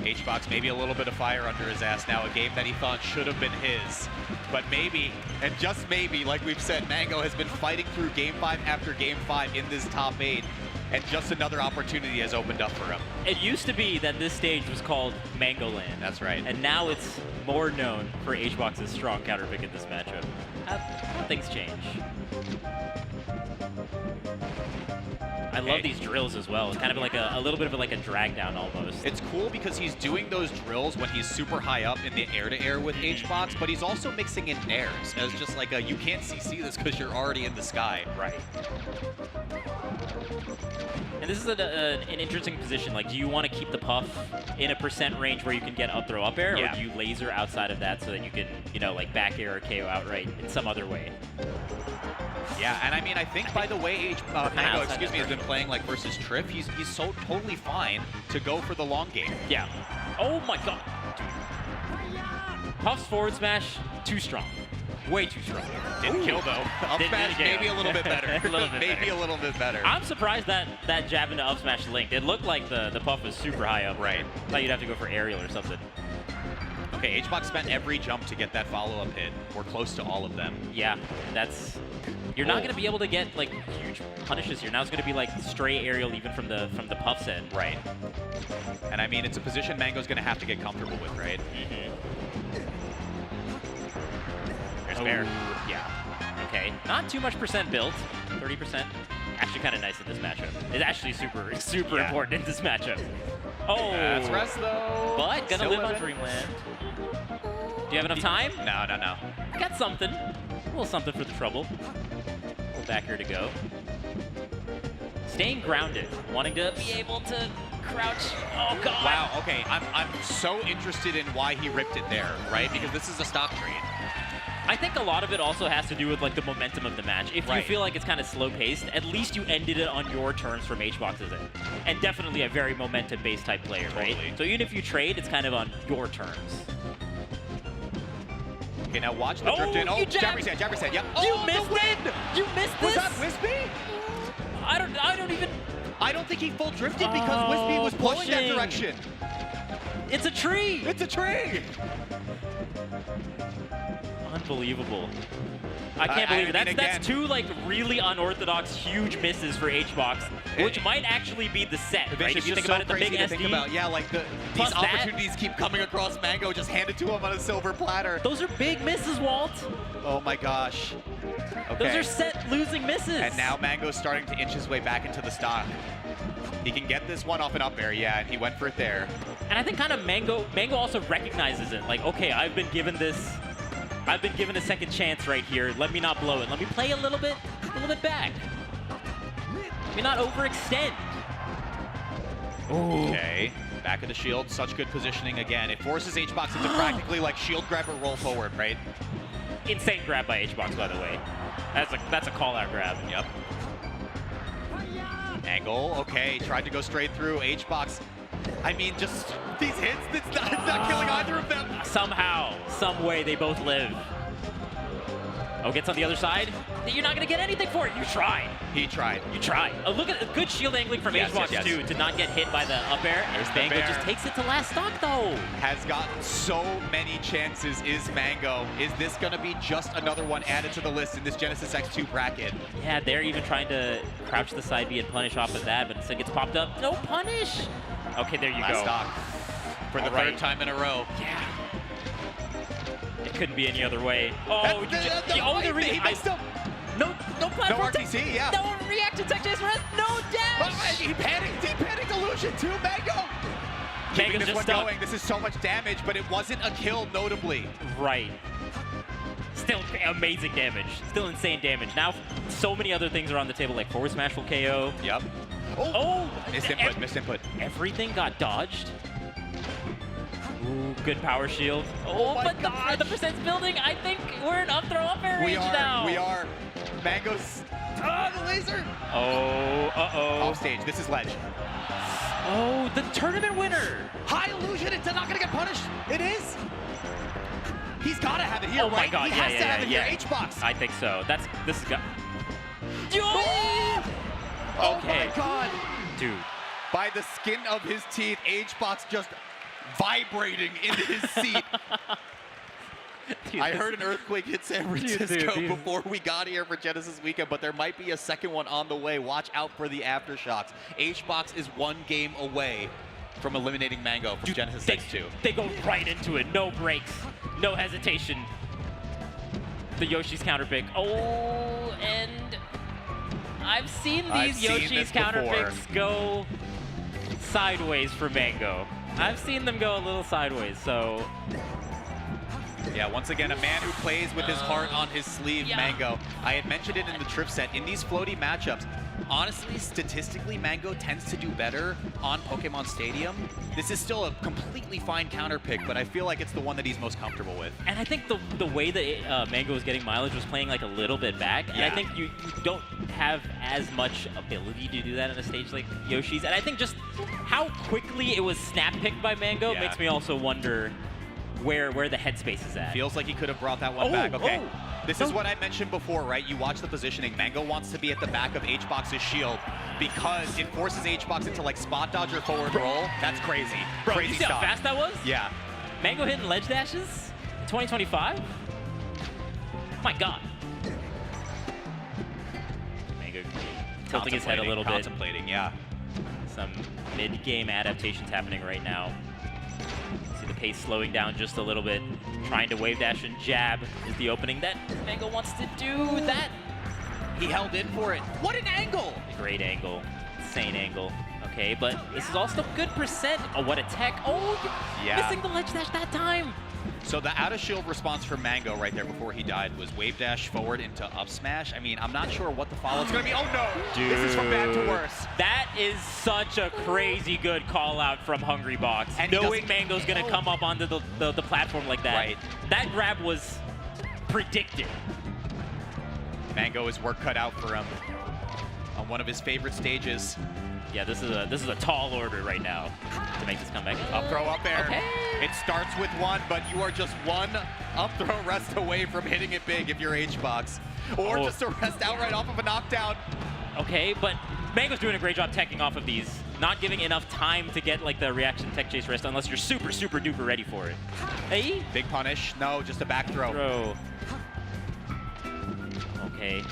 HBox maybe a little bit of fire under his ass now, a game that he thought should have been his. But maybe, and just maybe, like we've said, Mango has been fighting through game 5 after game 5 in this top 8, and just another opportunity has opened up for him. It used to be that this stage was called Mangoland. That's right. And now it's more known for HBox's strong counter pick in this matchup. How things change. I love these drills as well. It's kind of like a little bit of like a drag down almost. It's cool because he's doing those drills when he's super high up in the air-to-air with HBox, but he's also mixing in nairs as just like a, you can't CC this because you're already in the sky. Right. And this is an interesting position. Like, do you want to keep the Puff in a percent range where you can get up throw up air, or do you laser outside of that so that you can, you know, like back air or KO outright in some other way? Yeah, and I mean, I think by the way Mango, excuse me, has been playing like versus Triff, he's so totally fine to go for the long game. Yeah. Oh my god. Dude. Puff's forward smash, too strong. Way too strong. Didn't kill though. Up smash maybe a little bit better. Maybe a little bit better. I'm surprised that jab into up smash linked. It looked like the Puff was super high up. Right. Thought you'd have to go for aerial or something. Okay, HBox spent every jump to get that follow-up hit. We're close to all of them. Yeah, that's... You're not going to be able to get like huge punishes here. Now it's going to be like straight aerial even from the Puff's end. Right. And I mean, it's a position Mango's going to have to get comfortable with, right? There's Bear. Yeah. Okay. Not too much percent built. 30%. Actually kind of nice in this matchup. It's actually super important in this matchup. Oh. That's rest though. But gonna Still live on living. Dreamland. Do you have enough time? No. Got something. A little something for the trouble. A little back here to go. Staying grounded. Wanting to be able to crouch. Oh, God. Wow, okay. I'm so interested in why he ripped it there, right? Because this is a stock trade. I think a lot of it also has to do with like the momentum of the match. If you feel like it's kind of slow paced, at least you ended it on your terms from HBox's end. And definitely a very momentum based type player, right? So even if you trade, it's kind of on your terms. Okay, now watch the drift in. Oh, Jabber's head, yep. You Oh, missed it! You missed Was this! that Wispy? I don't think he full drifted because Wispy was pulling that direction. It's a tree! It's a tree! Unbelievable. I can't believe it. That's two like really unorthodox huge misses for HBox, which might actually be the set, right? If you think about it, the big SD. Think about. Yeah, like these Plus that. opportunities keep coming across Mango, just hand it to him on a silver platter. Those are big misses, Walt. Oh my gosh. Okay. Those are set losing misses. And now Mango's starting to inch his way back into the stock. He can get this one off an up air, yeah, and he went for it there. And I think kind of Mango also recognizes it. Like, okay, I've been given a second chance right here. Let me not blow it. Let me play a little bit back. Let me not overextend. Okay, back of the shield, such good positioning again. It forces HBox into practically like shield grab or roll forward, right? Insane grab by HBox, by the way. That's a call-out grab. Yep. Angle, okay, tried to go straight through. HBox, I mean, just these hits, it's not killing either of them. Somehow some way they both live. Oh, gets on the other side. You're not going to get anything for it. You tried. He tried. You tried. Oh, look at a good shield angling from HBox too to not get hit by the up air. And Mango just takes it to last stock though. Has gotten so many chances is Mango. Is this going to be just another one added to the list in this Genesis X2 bracket? Yeah, they're even trying to crouch the side B and punish off of that, but instead gets popped up. No punish. Okay, there you Last go. stock for the third time in a row. Yeah. It couldn't be any other way. Oh, he missed him. No platform. No RTC, yeah. No reaction tech chase rest. No dash. He panicked illusion too, Mango. Keeping this one going. This is so much damage, but it wasn't a kill, notably. Right. Still amazing damage. Still insane damage. Now, so many other things are on the table, like forward smash will KO. Yep. Oh! Missed input. Everything got dodged. Ooh, good power shield. Oh, but the percent's building. I think we're in up throw up air range now. We are. Mango's. The laser. Oh, uh-oh. Off stage. This is ledge. Oh, the tournament winner. High illusion. It's not going to get punished. It is. He's got to have it here, oh right? My God. He has to have it here. HBox. I think so. This is got. Oh okay. my God. Dude. By the skin of his teeth, HBox just vibrating in his seat. Dude, I heard an earthquake hit San Francisco before we got here for Genesis Weekend, but there might be a second one on the way. Watch out for the aftershocks. HBox is one game away from eliminating Mango from Genesis X2. They go right into it. No breaks. No hesitation. The Yoshi's counter pick. Oh, and I've seen these Yoshi's counter picks go sideways for Mango. I've seen them go a little sideways, so. Yeah, once again, a man who plays with his heart on his sleeve, Mango. I had mentioned it in the trip set. In these floaty matchups, honestly, statistically, Mango tends to do better on Pokemon Stadium. This is still a completely fine counter pick, but I feel like it's the one that he's most comfortable with. And I think the way that Mango was getting mileage was playing like a little bit back. And I think you don't have as much ability to do that on a stage like Yoshi's. And I think just how quickly it was snap picked by Mango makes me also wonder where the headspace is at. Feels like he could have brought that one back. Okay, this is what I mentioned before, right? You watch the positioning. Mango wants to be at the back of HBox's shield because it forces HBox into like spot dodge or forward roll. That's crazy. Bro, crazy you see how fast that was? Yeah. Mango hitting ledge dashes in 2025? My God. Mango tilting his head a little bit. Contemplating, yeah. Some mid-game adaptations happening right now. See the pace slowing down just a little bit. Trying to wave dash and jab is the opening that Mango wants to do. That he held in for it. What an angle! Great angle. Insane angle. Okay, but this is also good percent. Oh, what a tech. Oh, missing the ledge dash that time. So the out of shield response for Mango right there before he died was wave dash forward into up smash. I mean, I'm not sure what the follow-up's gonna be. Oh no! Dude. This is from bad to worse. That is such a crazy good call out from Hungrybox. And knowing Mango's gonna come up onto the platform like that. Right. That grab was predicted. Mango is work cut out for him on one of his favorite stages. Yeah, this is a tall order right now to make this comeback. Up throw, up air. Okay. It starts with one, but you are just one up throw rest away from hitting it big if you're HBox. Or just a rest outright off of a knockdown. Okay, but Mango's doing a great job teching off of these. Not giving enough time to get like the reaction tech chase rest unless you're super, super duper ready for it. Hey? Big punish. No, just a back throw. Okay.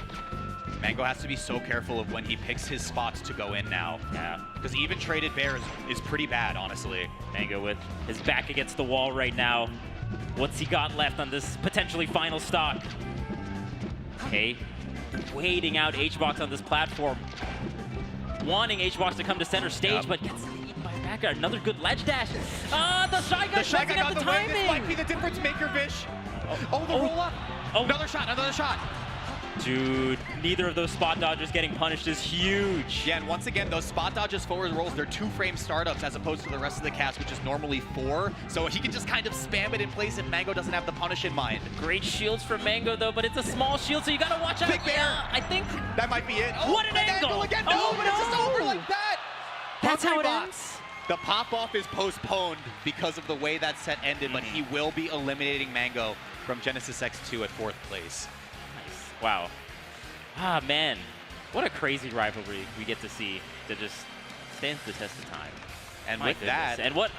Mango has to be so careful of when he picks his spots to go in now. Yeah. Because even traded bear is pretty bad, honestly. Mango with his back against the wall right now. What's he got left on this potentially final stock? Okay. Waiting out HBox on this platform. Wanting HBox to come to center stage, but gets eaten by a back air. Another good ledge dash. Ah, the Shy Guy messing up the timing. This might be the difference maker, Vish. Oh, the roll up. Oh. Another shot, another shot. Dude, neither of those spot dodges getting punished is huge. Yeah, and once again, those spot dodges forward rolls, they're 2-frame startups as opposed to the rest of the cast, which is normally 4. So he can just kind of spam it in place and Mango doesn't have the punish in mind. Great shields for Mango, though, but it's a small shield, so you gotta watch out. Big bear. Yeah, I think that might be it. Oh, what an angle! Again. No, but it's just over like that. That's how it ends. The pop-off is postponed because of the way that set ended, but he will be eliminating Mango from Genesis X2 at 4th place. Nice. Wow. Ah, man. What a crazy rivalry we get to see that just stands the test of time. And My with that, and what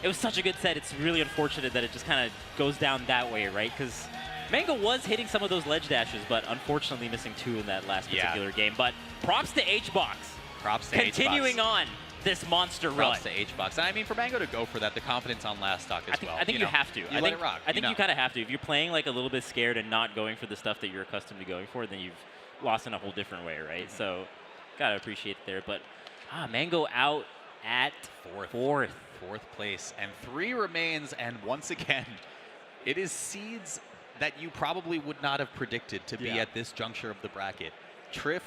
it was such a good set. It's really unfortunate that it just kind of goes down that way, right? Because Mango was hitting some of those ledge dashes, but unfortunately missing 2 in that last particular game. But props to HBox. Props to Continuing HBox. on this monster Props run. to HBox. I mean, for Mango to go for that, the confidence on last stock as well. I think you have to. Let it rock. I think you kind of have to. If you're playing like a little bit scared and not going for the stuff that you're accustomed to going for, then you've lost in a whole different way, right? So, gotta appreciate it there. But Mango out at 4th place, and 3 remains. And once again, it is seeds that you probably would not have predicted to be at this juncture of the bracket. Triff,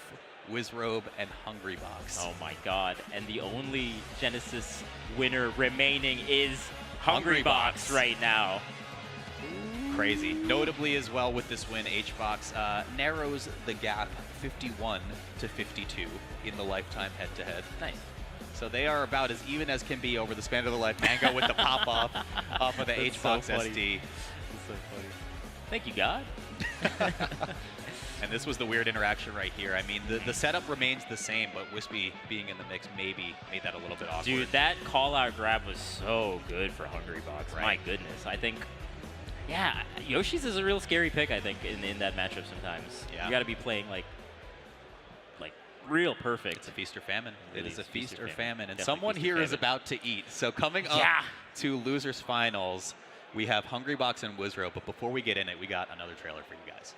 Wizrobe, and Hungrybox. Oh my God! And the only Genesis winner remaining is Hungrybox right now. Crazy. Notably as well with this win, HBox narrows the gap 51 to 52 in the lifetime head-to-head. Nice. So they are about as even as can be over the span of their life. Mango with the pop-off off of the That's HBox so funny. SD. That's so funny. Thank you, God. And this was the weird interaction right here. I mean, the setup remains the same, but Wispy being in the mix maybe made that a little bit awkward. Dude, that call-out grab was so good for Hungrybox. Right. My goodness. I think, yeah, Yoshi's is a real scary pick, I think, in that matchup sometimes. Yeah. You got to be playing, like real perfect. It's a feast or famine. Really It is a feast or famine. famine. And Definitely someone feast or here is famine. about to eat. So coming up to Losers Finals, we have Hungrybox and Wizrobe. But before we get in it, we got another trailer for you guys.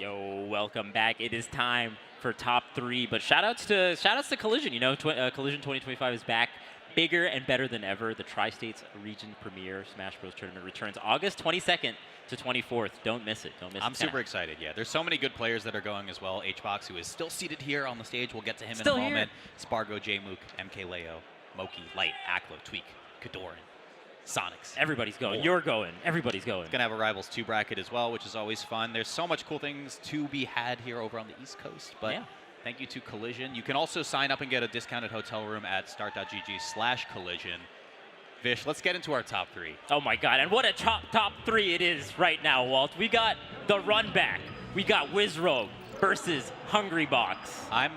Yo, welcome back. It is time for top 3, but shoutouts to Collision. You know, Collision 2025 is back, bigger and better than ever. The Tri-States Region Premier Smash Bros. Tournament returns August 22nd to 24th. Don't miss it. Don't miss it. I'm super excited. Yeah, there's so many good players that are going as well. HBox, who is still seated here on the stage. We'll get to him Still in a here. moment. Spargo, J-Mook, MK Leo, Moki, Light, Aklo, Tweak, Kadoran, Sonics. Everybody's going. More. You're going. Everybody's going. Gonna have a Rivals 2 bracket as well, which is always fun. There's so much cool things to be had here over on the East Coast. But thank you to Collision. You can also sign up and get a discounted hotel room at start.gg/collision. Vish, let's get into our top 3. Oh my God, and what a top 3 it is right now, Walt. We got the run back. We got Wizrobe versus Hungrybox. I'm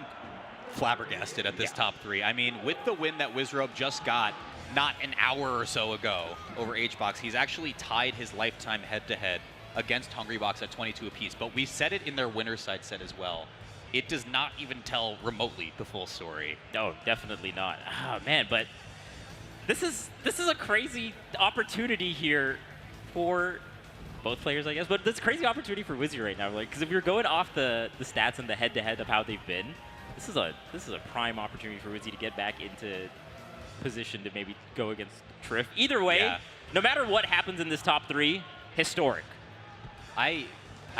flabbergasted at this top 3. I mean, with the win that Wizrobe just got not an hour or so ago over HBox, he's actually tied his lifetime head-to-head against Hungrybox at 22 apiece. But we said it in their winner's side set as well. It does not even tell remotely the full story. No, definitely not. Oh man, but this is a crazy opportunity here for both players, I guess. But it's a crazy opportunity for Wizzy right now, like, because if you're going off the stats and the head-to-head of how they've been, this is a prime opportunity for Wizzy to get back into position to maybe go against Triff. Either way, no matter what happens in this top 3, historic. I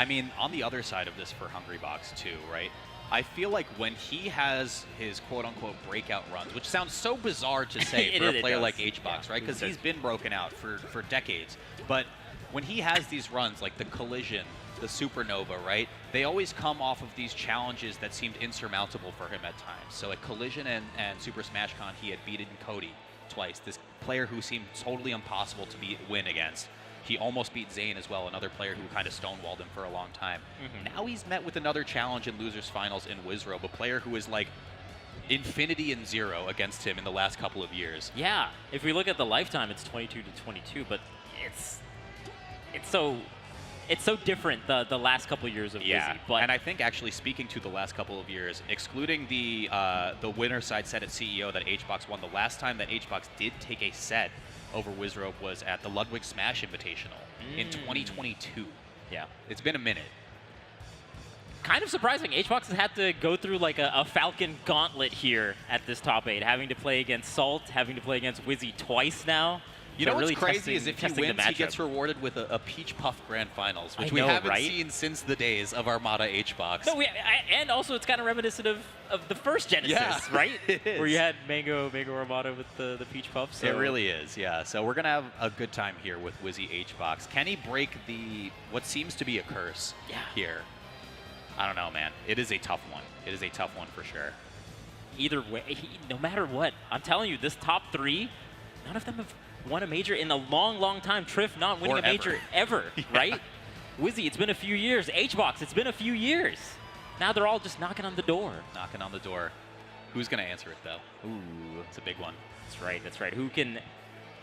mean, on the other side of this for Hungrybox too, right? I feel like when he has his quote-unquote breakout runs, which sounds so bizarre to say for a player like HBox, right? Because he's been broken out for decades. But when he has these runs like the Collision, the Supernova, right? They always come off of these challenges that seemed insurmountable for him at times. So at Collision and Super Smash Con, he had beaten Cody twice, this player who seemed totally impossible to win against. He almost beat Zane as well, another player who kind of stonewalled him for a long time. Now he's met with another challenge in Losers Finals in Wizrobe, a player who is like infinity and zero against him in the last couple of years. Yeah, if we look at the lifetime, it's 22 to 22, but it's so different the last couple of years of Yeah, Wizzy. But and I think actually speaking to the last couple of years, excluding the winner side set at CEO that HBox won, the last time that HBox did take a set over Wizrobe was at the Ludwig Smash Invitational in 2022. Yeah. It's been a minute. Kind of surprising. HBox has had to go through like a Falcon gauntlet here at this top 8, having to play against Salt, having to play against Wizzy twice now. You So know what's really crazy is if he testing the wins, he gets matchup. rewarded with a Peach Puff Grand Finals, which I we know, haven't right? seen since the days of Armada HBox. No, and also it's kind of reminiscent of the first Genesis, Yeah, right? it is. Where you had Mango Armada with the Peach Puff. So It really is, yeah. So we're going to have a good time here with Wizzy HBox. Can he break what seems to be a curse here? I don't know, man. It is a tough one. It is a tough one for sure. Either way, no matter what, I'm telling you, this top 3, none of them have won a major in a long, long time. Triff not winning Or a major ever, right? Wizzy, it's been a few years. HBox, it's been a few years. Now they're all just knocking on the door. Knocking on the door. Who's going to answer it, though? Ooh, it's a big one. That's right, that's right. Who can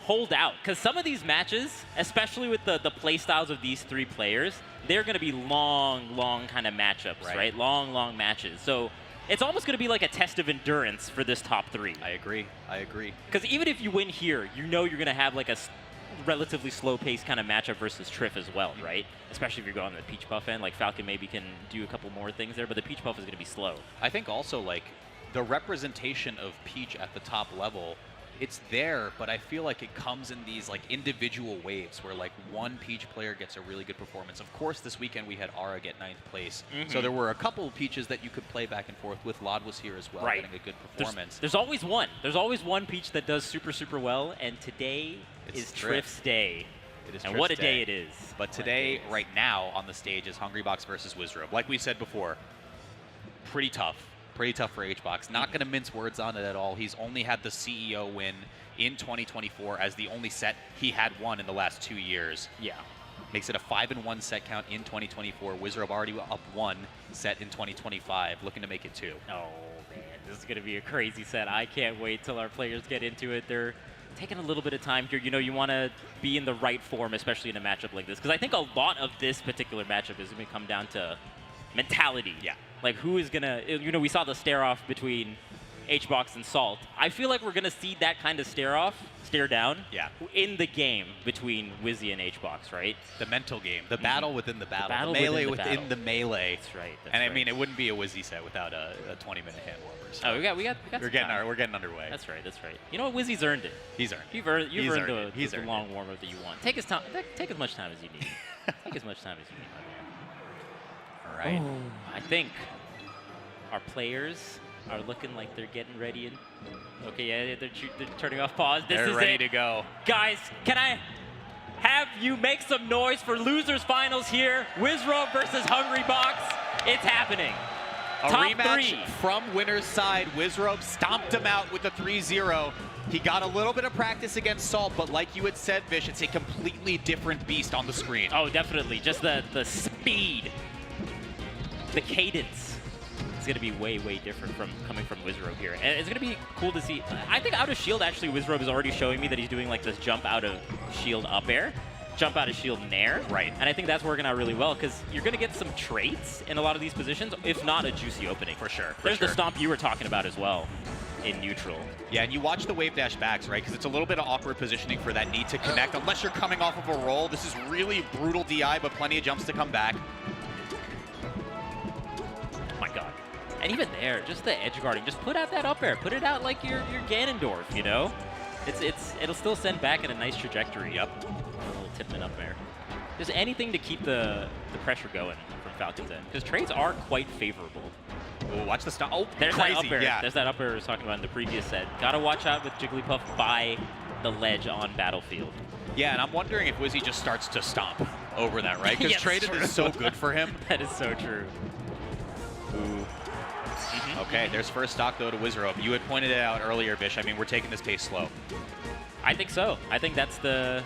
hold out? Because some of these matches, especially with the play styles of these 3 players, they're going to be long, long kind of matchups, right? Long, long matches. So it's almost going to be like a test of endurance for this top 3. I agree. I agree. Because even if you win here, you know you're going to have like a relatively slow-paced kind of matchup versus Triff as well, right? Especially if you're going to the Peach Puff end. Like Falcon maybe can do a couple more things there, but the Peach Puff is going to be slow. I think also, like, the representation of Peach at the top level, it's there, but I feel like it comes in these like individual waves where like one Peach player gets a really good performance. Of course, this weekend we had Ara get 9th place, so there were a couple of Peaches that you could play back and forth with. Lod was here as well, Right. getting a good performance. There's always one. There's always one Peach that does super, super well, and today It's is Triff. Triff's day. It is And Triff's what a day it is. But today, right now, on the stage is Hungrybox versus Wizrobe. Like we said before, pretty tough. Pretty tough for HBox. Not going to mince words on it at all. He's only had the CEO win in 2024 as the only set he had won in the last 2 years. Yeah. Makes it a 5-1 set count in 2024. Wizrobe already up 1 set in 2025, looking to make it 2. Oh, man. This is going to be a crazy set. I can't wait till our players get into it. They're taking a little bit of time here. You know, you want to be in the right form, especially in a matchup like this. Because I think a lot of this particular matchup is going to come down to mentality. Yeah. Like, who is going to... You know, we saw the stare-off between HBox and Salt. I feel like we're going to see that kind of stare-down in the game between Wizzy and HBox, right? The mental game. The battle within the battle. battle The melee within the within the melee. That's right. And I mean, it wouldn't be a Wizzy set without a 20-minute hand warmer. So Oh, we got we're some getting time. we're getting underway. That's right. That's right. You know what? Wizzy's earned it. He's earned. You've earned He's earned it. the, He's the earned long warm up that you want. Take as much time as you need. Take as much time as you need, my man. All right. I think our players are looking like they're getting ready. And okay, yeah, they're turning off pause. This They're is ready it. to go. Guys, can I have you make some noise for losers finals here? Wizrobe versus Hungrybox. It's happening. A Top rematch 3. from winner's side. Wizrobe stomped him out with the 3-0. He got a little bit of practice against Salt, but like you had said, Vish, it's a completely different beast on the screen. Oh, definitely. Just the speed, the cadence. It's going to be way, way different from coming from Wizrobe here. And it's going to be cool to see. I think out of shield, actually, Wizrobe is already showing me that he's doing like this jump out of shield up air, jump out of shield nair. Right. And I think that's working out really well because you're going to get some traits in a lot of these positions, if not a juicy opening. For sure. There's the stomp you were talking about as well in neutral. Yeah, and you watch the wave dash backs, right? Because it's a little bit of awkward positioning for that need to connect. Unless you're coming off of a roll, this is really brutal DI, but plenty of jumps to come back. Oh my god. And even there, just the edge guarding, just put out that up air. Put it out like your Ganondorf, you know? It'll still send back in a nice trajectory. Yep. A little tipman up air. Just anything to keep the pressure going from Falcon's end. Because trades are quite favorable. Oh, watch the stop. Oh, there's crazy, that up air. yeah. There's that up air I was talking about in the previous set. Gotta watch out with Jigglypuff by the ledge on Battlefield. Yeah, and I'm wondering if Wizzy just starts to stomp over that, right? Because Yes, traded true. is so good for him. That is so true. Ooh. Okay, there's first stock, though, to Wizrobe. You had pointed it out earlier, Bish. I mean, we're taking this pace slow. I think so. I think that's the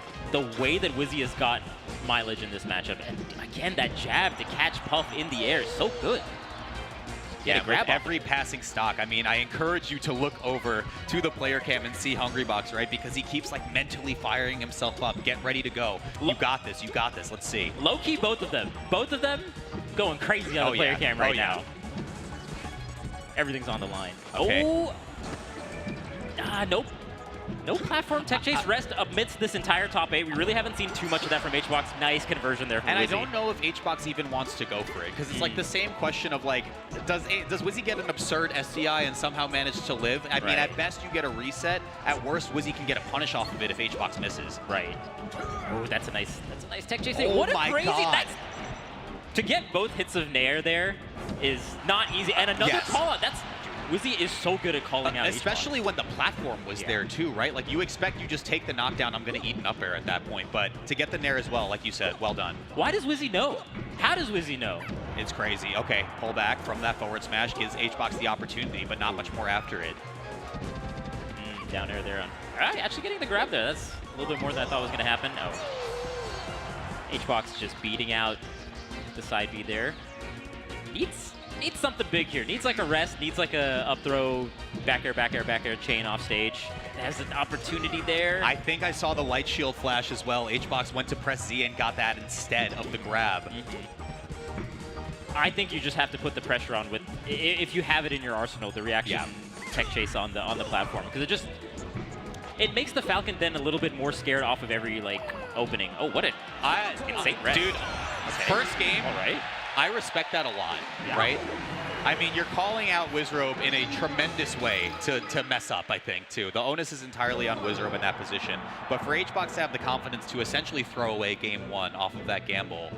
way that Wizzy has got mileage in this matchup. And again, that jab to catch Puff in the air is so good. Yeah, grab with every passing stock. I mean, I encourage you to look over to the player cam and see Hungrybox, right? Because he keeps like mentally firing himself up. Get ready to go. You got this. You got this. Let's see. Low key, both of them. Both of them going crazy on the player cam right now. Everything's on the line. Okay. Oh. Nope. No platform tech chase rest amidst this entire top 8. We really haven't seen too much of that from HBox. Nice conversion there from And Wizzy. I don't know if HBox even wants to go for it, because it's like the same question of like, does Wizzy get an absurd SDI and somehow manage to live? I mean, at best you get a reset. At worst, Wizzy can get a punish off of it if HBox misses. Right. Oh, that's a nice tech chase. Oh What a my crazy! God. To get both hits of Nair there is not easy. And another call out. Wizzy is so good at calling out especially when the platform was there too, right? Like you expect you just take the knockdown, I'm going to eat an up air at that point, but to get the Nair as well, like you said, well done. Why does Wizzy know? How does Wizzy know? It's crazy. Okay, pull back from that forward smash gives HBox the opportunity, but not much more after it. Down air there on. Actually getting the grab there. That's a little bit more than I thought was going to happen. No. HBox just beating out the side B there. Needs something big here. Needs like a rest. Needs like a up throw, back air chain off stage. Has an opportunity there. I think I saw the light shield flash as well. HBox went to press Z and got that instead of the grab. I think you just have to put the pressure on with, if you have it in your arsenal, the reaction tech chase on the platform, because it makes the Falcon then a little bit more scared off of every like opening. Oh, what an insane rest. Dude, first game. All right. I respect that a lot, right? I mean, you're calling out Wizrobe in a tremendous way to mess up, I think, too. The onus is entirely on Wizrobe in that position. But for HBox to have the confidence to essentially throw away game 1 off of that gamble,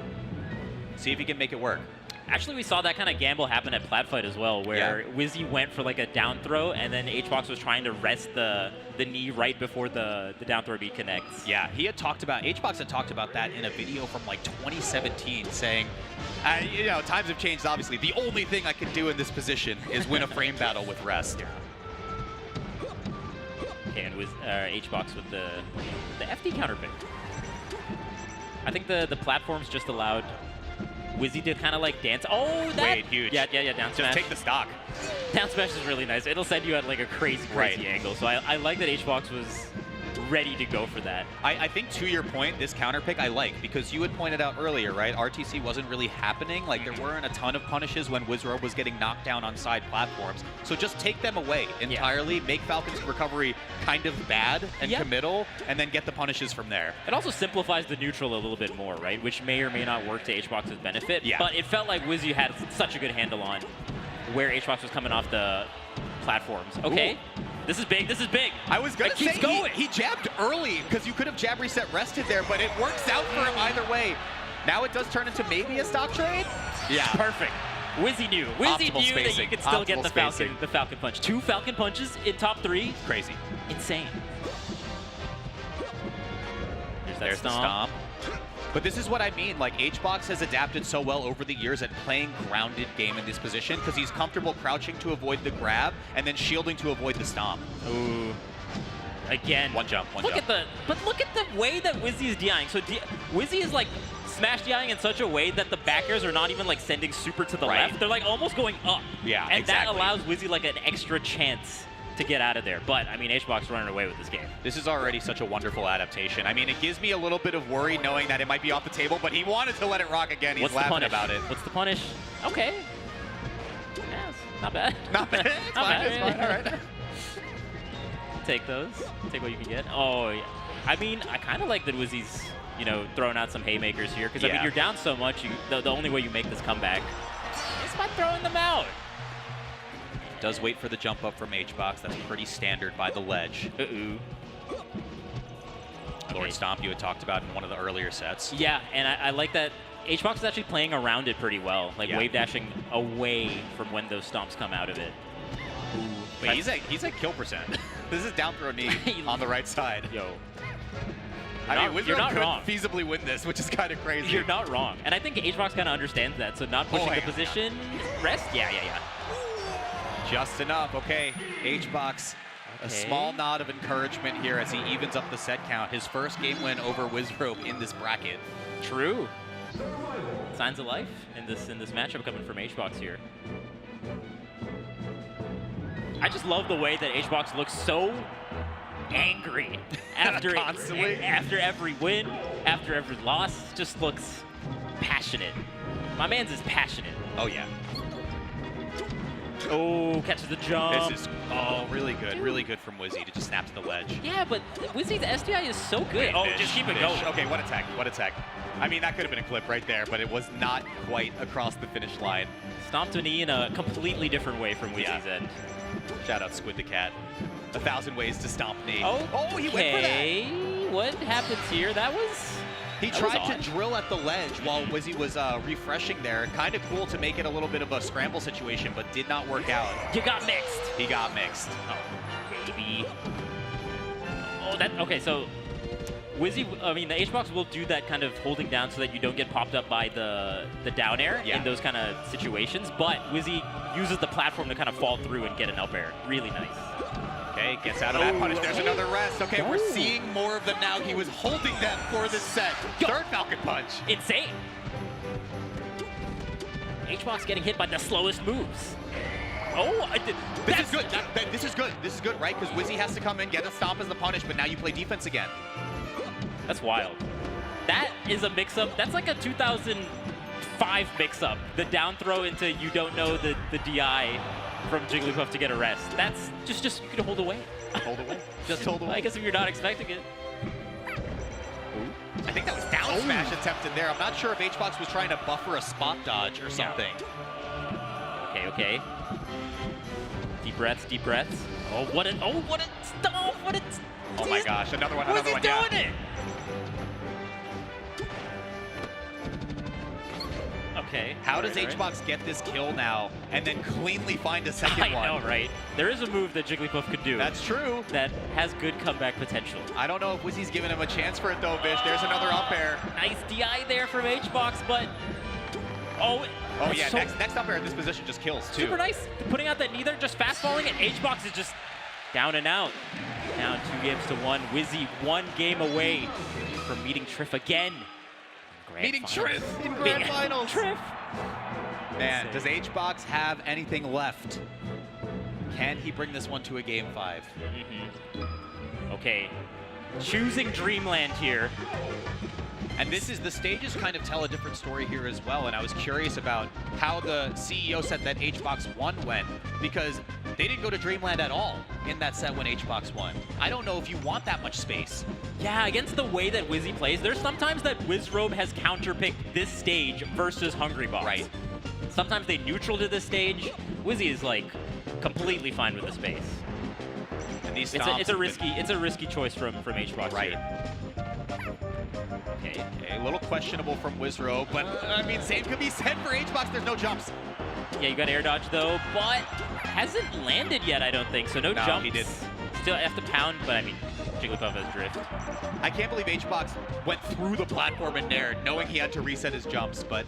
see if he can make it work. Actually, we saw that kind of gamble happen at Platfight as well, where Wizzy went for like a down throw, and then HBox was trying to rest the knee right before the down throw beat connects. Yeah, HBox had talked about that in a video from like 2017, saying, you know, times have changed, obviously. The only thing I can do in this position is win a frame battle with rest. Okay, and with HBox with the FD counter pick. I think the platforms just allowed Wizzy to kind of like dance. Oh, that! Wait, huge. Yeah, down smash. Just take the stock. Down smash is really nice. It'll send you at like a crazy angle. So I like that HBox was ready to go for that. I think to your point, this counter pick I like, because you had pointed out earlier, right? RTC wasn't really happening. Like there weren't a ton of punishes when Wizrobe was getting knocked down on side platforms. So just take them away entirely, make Falcon's recovery kind of bad and committal, and then get the punishes from there. It also simplifies the neutral a little bit more, right? Which may or may not work to HBox's benefit. Yeah. But it felt like Wizzy had such a good handle on where HBox was coming off the platforms. Okay. Ooh. This is big. This is big. I was going to say he jabbed early, because you could have jab reset rested there, but it works out for him either way. Now it does turn into maybe a stock trade. Yeah. Perfect. Wizzy knew. Wizzy knew that you could still get the Falcon punch. 2 Falcon punches in top 3. Crazy. Insane. There's the stomp. But this is what I mean, like HBox has adapted so well over the years at playing grounded game in this position, because he's comfortable crouching to avoid the grab and then shielding to avoid the stomp. Ooh. Again. One jump. Look at the way that Wizzy is DIing. So Wizzy is like smash DIing in such a way that the back airs are not even like sending super to the left. They're like almost going up. Yeah, and that allows Wizzy like an extra chance to get out of there. But, I mean, HBox running away with this game. This is already such a wonderful adaptation. I mean, it gives me a little bit of worry knowing that it might be off the table, but he wanted to let it rock again. He's laughing about it. What's the punish? Okay. Yeah, not bad. Not bad. It's fine. It's fine. All right. Take those. Take what you can get. Oh, yeah. I mean, I kind of like that Wizzy's, you know, throwing out some haymakers here, because, I mean, you're down so much, the only way you make this comeback is by throwing them out. Does wait for the jump up from HBox. That's pretty standard by the ledge. Lord Stomp you had talked about in one of the earlier sets. Yeah, and I like that HBox is actually playing around it pretty well, like wave dashing away from when those stomps come out of it. But he's at kill percent. This is down throw knee on the right side. Yo. I mean, Wizard could feasibly win this, which is kind of crazy. You're not wrong. And I think HBox kind of understands that, so not pushing the position. Rest? Yeah. Just enough. Okay, HBox, a small nod of encouragement here as he evens up the set count. His first game win over Wizrobe in this bracket. True. Signs of life in this matchup coming from HBox here. I just love the way that HBox looks so angry after Constantly. after every win, after every loss. Just looks passionate. My man's is passionate. Oh, yeah. Oh, catches the jump. This is really good from Wizzy to just snap to the ledge. Yeah, but Wizzy's SDI is so good. Oh, Fish, just keep it Fish. going. Okay, what a tech, what a tech. I mean, that could have been a clip right there, but it was not quite across the finish line. Stomped a knee in a completely different way from Wizzy's end. Shout out Squid the Cat. 1,000 ways to stomp knee. Oh, he went for that. What happens here? That was... He that was tried odd. to drill at the ledge while Wizzy was refreshing there. Kind of cool to make it a little bit of a scramble situation, but did not work out. You got mixed. He got mixed. Oh, baby. Oh, that... Okay, so... Wizzy, I mean, the HBox will do that kind of holding down so that you don't get popped up by the down air in those kind of situations, but Wizzy uses the platform to kind of fall through and get an up air. Really nice. Okay, gets out of that punish. There's another rest. Okay, we're seeing more of them now. He was holding them for this set. Third Falcon Punch. Insane. HBox getting hit by the slowest moves. Oh, this is good. This is good. This is good, right? Because Wizzy has to come in, get a stomp as the punish, but now you play defense again. That's wild. That is a mix-up. That's like a 2005 mix-up. The down throw into you don't know the DI from Jigglypuff to get a rest. That's just you can hold away. Hold away. Just hold away. I guess if you're not expecting it. I think that was down smash attempted there. I'm not sure if HBox was trying to buffer a spot dodge or something. Okay. Deep breaths, deep breaths. Oh, what a stomp! What a... Oh my gosh, another one, another one. Who's doing it? Okay. How does HBox get this kill now and then cleanly find a second one? I know, right? There is a move that Jigglypuff could do. That's true. That has good comeback potential. I don't know if Wizzy's giving him a chance for it though, Vish. There's another up air. Nice DI there from HBox, but... Oh yeah, so next up air in this position just kills too. Super nice. Putting out that knee there, just fast falling, and HBox is just down and out. Down 2-1. Wizzy 1 game away from meeting Triff again. Meeting Triff in Grand Finals. Triff. Man, does HBox have anything left? Can he bring this one to a Game 5? Okay. Choosing Dreamland here. And the stages kind of tell a different story here as well, and I was curious about how the CEO said that HBox 1 went, because they didn't go to Dreamland at all in that set when HBox won. I don't know if you want that much space. Yeah, against the way that Wizzy plays, there's sometimes that Wizrobe has counterpicked this stage versus Hungrybox. Right. Sometimes they neutral to this stage. Wizzy is like completely fine with the space. And these it's a risky choice from HBox. Right. Here. Okay, a little questionable from Wizrobe, but I mean, same could be said for HBox. There's no jumps. Yeah, you got air dodge though, but hasn't landed yet, I don't think. So no jumps. He did. Still have to pound, but I mean, Jigglypuff has drift. I can't believe HBox went through the platform in Nair, knowing he had to reset his jumps, but...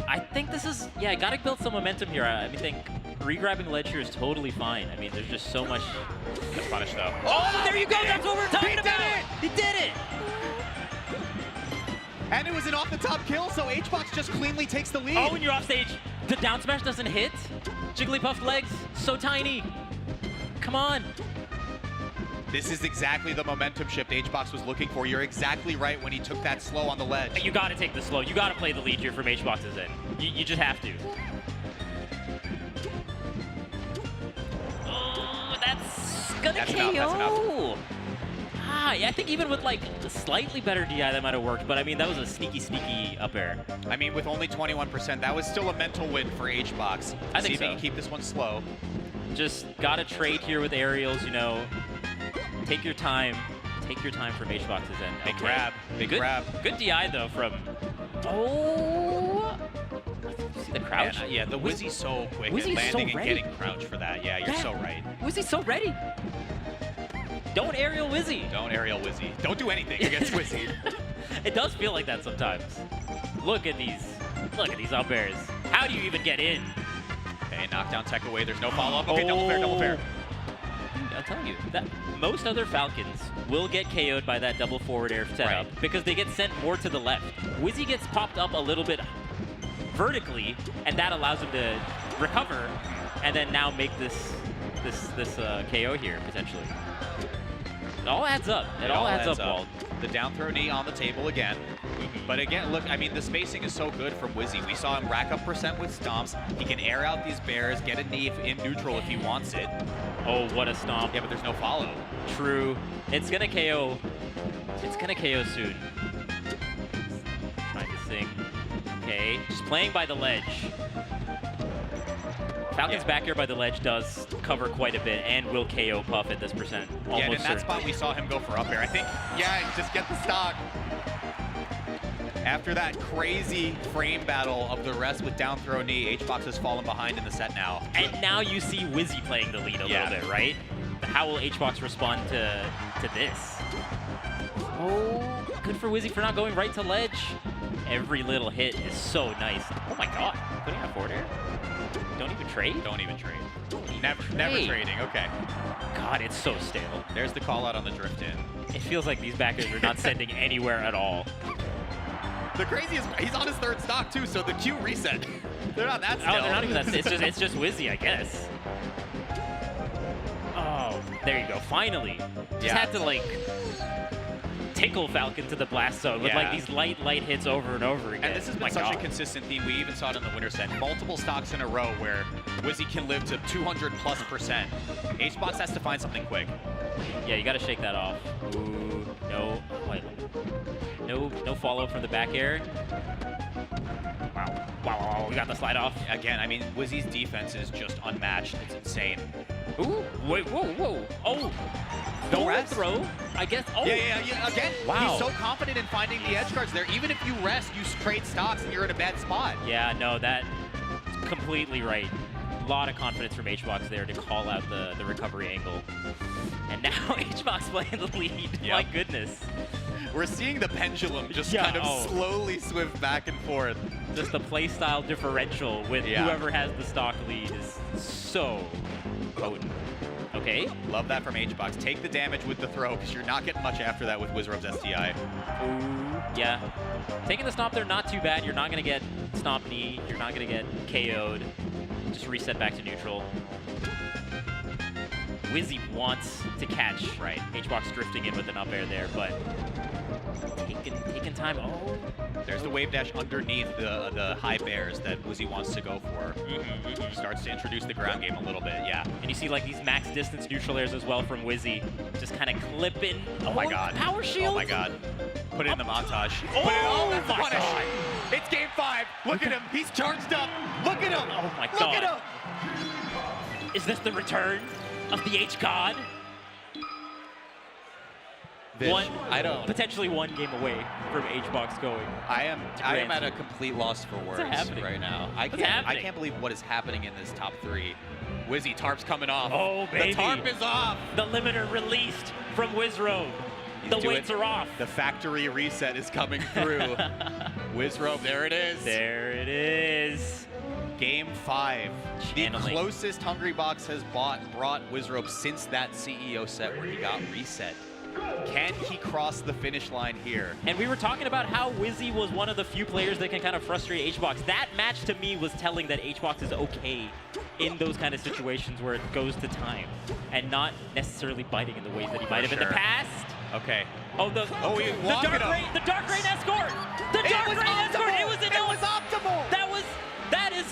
I think this is, yeah, gotta build some momentum here. I think re-grabbing ledge here is totally fine. I mean, there's just so much... That's punish though. Oh, there you go! That's what we're talking about! He did it! And it was an off-the-top kill, so HBox just cleanly takes the lead. Oh, when you're off stage, the down smash doesn't hit. Jigglypuff legs, so tiny. Come on. This is exactly the momentum shift HBox was looking for. You're exactly right when he took that slow on the ledge. You gotta take the slow. You gotta play the lead here from HBox's end. You just have to. Oh, that's gonna KO. That's enough. Yeah, I think even with like a slightly better DI that might have worked, but I mean, that was a sneaky up air. I mean, with only 21%, that was still a mental win for HBox. I think See if he can keep this one slow. Just gotta trade here with aerials, you know. Take your time from HBox's end. Big grab, big grab. Good DI though from, oh. See the crouch? Yeah, the Wizzy's so quick at landing and getting crouch for that. Yeah, you're so right. Wizzy's so ready. Don't aerial Wizzy. Don't aerial Wizzy. Don't do anything against Wizzy. It does feel like that sometimes. Look at these up airs. How do you even get in? Okay, knockdown tech away. There's no follow-up. Okay, double fair. I'll tell you, that most other Falcons will get KO'd by that double forward air setup because they get sent more to the left. Wizzy gets popped up a little bit vertically, and that allows him to recover and then now make this KO here potentially. It all adds up. It all adds up, Walt. The down throw knee on the table again. But again, look, I mean, the spacing is so good from Wizzy. We saw him rack up percent with stomps. He can air out these bears, get a knee in neutral if he wants it. Oh, what a stomp. Yeah, but there's no follow. True. It's gonna KO. It's gonna KO soon. Trying to sing. Okay, just playing by the ledge. Falcon's back here by the ledge does cover quite a bit and will KO Puff at this percent. Almost yeah, and in that spot we saw him go for up air. I think, yeah, just get the stock. After that crazy frame battle of the rest with down throw knee, HBox has fallen behind in the set now. And now you see Wizzy playing the lead a little bit, right? How will HBox respond to this? Oh, good for Wizzy for not going right to ledge. Every little hit is so nice. Oh my god, putting out forward air. Don't even trade? Don't even trade. Never trading, okay. God, it's so stale. There's the call out on the drift in. It feels like these backers are not sending anywhere at all. The craziest, he's on his third stock too, so the Q reset. They're not that stale. Oh, they're not even that stale. It's just Wizzy, I guess. Oh, there you go, finally. Just had to like tickle Falcon to the blast zone with like these light hits over and over again. And this has been such a consistent theme. We even saw it in the winter set. Multiple stocks in a row where Wizzy can live to 200+%. HBox has to find something quick. Yeah, you got to shake that off. Ooh, no, wait. No follow from the back air. Wow, we got the slide off. Again, I mean, Wizzy's defense is just unmatched. It's insane. Ooh, wait, whoa. Oh, no rest throw, I guess. Oh. Yeah. Again, wow. He's so confident in finding the edge guards there. Even if you rest, you trade stocks and you're in a bad spot. Yeah, no, that's completely right. A lot of confidence from HBox there to call out the recovery angle. And now HBox playing the lead. Yep. My goodness. We're seeing the pendulum just kind of slowly swift back and forth. Just the playstyle differential with whoever has the stock lead is so potent. Okay. Love that from HBox. Take the damage with the throw because you're not getting much after that with Wizrobe's STI. Ooh, yeah. Taking the stomp there, not too bad. You're not going to get stomp knee. You're not going to get KO'd. Just reset back to neutral. Wizzy wants to catch, right? HBox drifting in with an up air there, but taking time. Oh, there's the wave dash underneath the high bears that Wizzy wants to go for. Starts to introduce the ground game a little bit, yeah. And you see like these max distance neutral airs as well from Wizzy, just kind of clipping. Oh my god. Power shield. Oh my god. Put it in the montage. Oh, that's the punish. God. It's game 5. Look at him. He's charged up. Look at him. Oh my god. Look at him. Is this the return of the H-God? Potentially one game away from HBox going. I am at a complete loss for words right now. I can't believe what is happening in this top 3. Wizzy, tarp's coming off. Oh, baby. The tarp is off. The limiter released from Wizrobe. The weights are off. The factory reset is coming through. Wizrobe, there it is. There it is. Game 5. The closest Hungrybox has brought Wizrobe since that CEO set where he got reset. Can he cross the finish line here? And we were talking about how Wizzy was one of the few players that can kind of frustrate HBox. That match to me was telling that HBox is okay in those kind of situations where it goes to time and not necessarily biting in the ways that he might have in the past. Okay. Oh, the Dark Rain escort! The Dark Rain escort! It was optimal! That is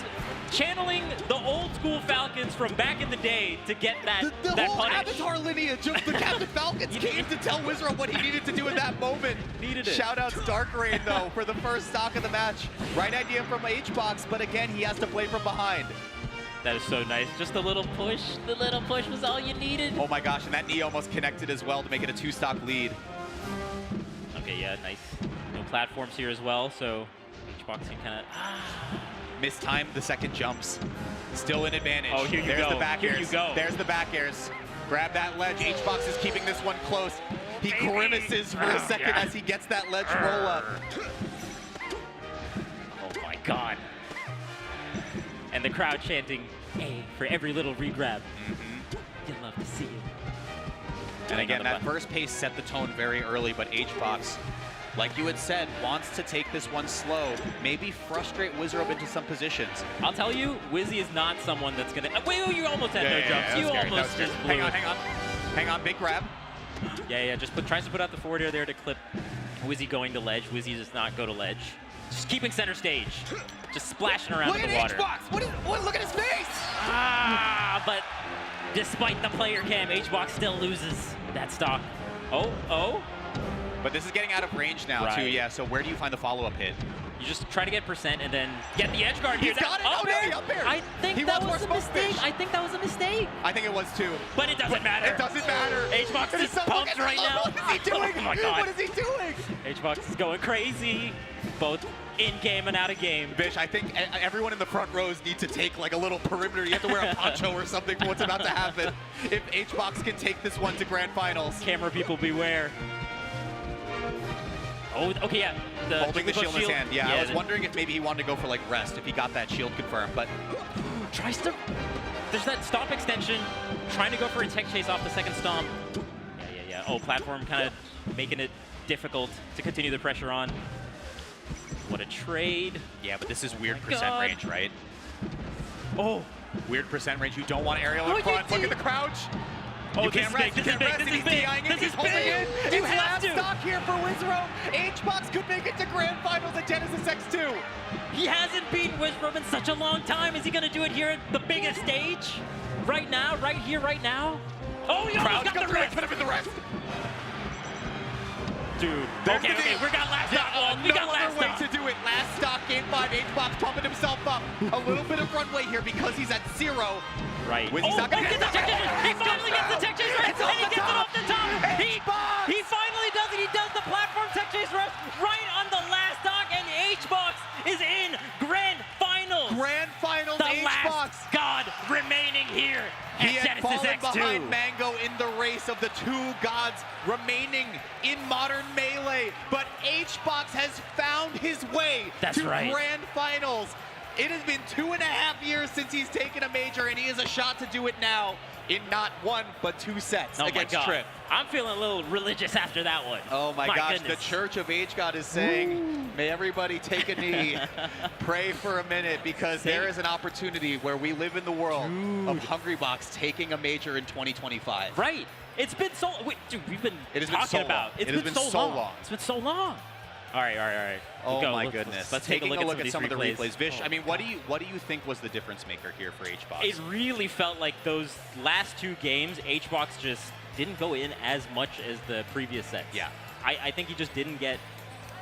channeling the old school Falcons from back in the day to get that the that whole punish. Avatar lineage of the Captain Falcons came to tell Wizrobe what he needed to do in that moment. Needed it. Shout outs Dark Rain though for the first stock of the match. Right idea from HBox, but again he has to play from behind. That is so nice. Just a little push. The little push was all you needed. Oh my gosh, and that knee almost connected as well to make it a 2-stock lead. Okay, yeah, nice. No platforms here as well, so HBox can kind of... Mistimed the second jumps. Still in advantage. Oh, here you There's go. the back airs. Here you go. There's the back airs. Grab that ledge. HBox is keeping this one close. He grimaces for a second as he gets that ledge roll up. Oh my god. And the crowd chanting, "Hey, for every little regrab." You'd love to see it. And again, that first pace set the tone very early, but HBox like you had said, wants to take this one slow, maybe frustrate Wizrobe into some positions. I'll tell you, Wizzy is not someone that's going to... Wait, you almost had no jumps. You almost just blew. Hang on, big grab. Yeah, just tries to put out the forward air there to clip Wizzy going to ledge. Wizzy does not go to ledge. Just keeping center stage. Just splashing around in the water. Look at HBox! Look at his face! But despite the player cam, HBox still loses that stock. Oh. But this is getting out of range now, too, yeah. So where do you find the follow-up hit? You just try to get percent and then get the edge guard here. He's got it! Up air. Up air! I think that was a mistake. I think that was a mistake. I think it was, too. But it doesn't matter. It doesn't matter. HBox is pumped right now. What is he doing? Oh my God. What is he doing? HBox is going crazy, both in-game and out-of-game. Bish, I think everyone in the front rows needs to take like a little perimeter. You have to wear a poncho or something for what's about to happen. If HBox can take this one to grand finals. Camera people beware. Oh, okay, yeah. Holding the shield in his hand. Yeah, I was wondering if maybe he wanted to go for like rest if he got that shield confirmed, but tries to. There's that stomp extension, trying to go for a tech chase off the second stomp. Yeah. Oh, platform kind of making it difficult to continue the pressure on. What a trade. Yeah, but this is weird percent range, right? Oh. Weird percent range. You don't want aerial in front. Look at the crouch. Oh, you can't rest. This is big. This is big. He's holding it. It's last stock here for Wizrobe. HBox could make it to grand finals at Genesis X2. He hasn't beaten Wizrobe in such a long time. Is he going to do it here at the biggest stage? Right now? Right here? Right now? Oh, he almost got the rest. Put him in the rest. Dude. Okay, we got last stock, Walt. We got last way stock. to do it. Last stock, game 5. HBox pumping himself up. A little bit of runway here because he's at 0. Right. Wizzy's not gonna get the tech chase. He finally gets the tech chase right, and he gets it off the top. He finally does it. He does the platform tech chase right on the last stock, and HBox is in grand finals. Grand finals, the HBox. last god remaining here. He had Genesis fallen X2. behind Mango in the race of the 2 gods remaining in modern Melee, but HBox has found his way to grand finals. It has been 2.5 years since he's taken a major, and he has a shot to do it now in not 1, but 2 sets against Trip. I'm feeling a little religious after that one. Oh my gosh, goodness. the Church of H-God is saying, may everybody take a knee, pray for a minute, because there is an opportunity where we live in the world of Hungrybox taking a major in 2025. Right. It's been so, dude, we've been talking about it. It's been so long. It's been so long. All right. Oh my goodness. Let's take a look at some of the replays. replays. Vish, I mean, what do you think was the difference maker here for HBox? It really felt like those last 2 games, HBox just didn't go in as much as the previous sets. Yeah. I think he just didn't give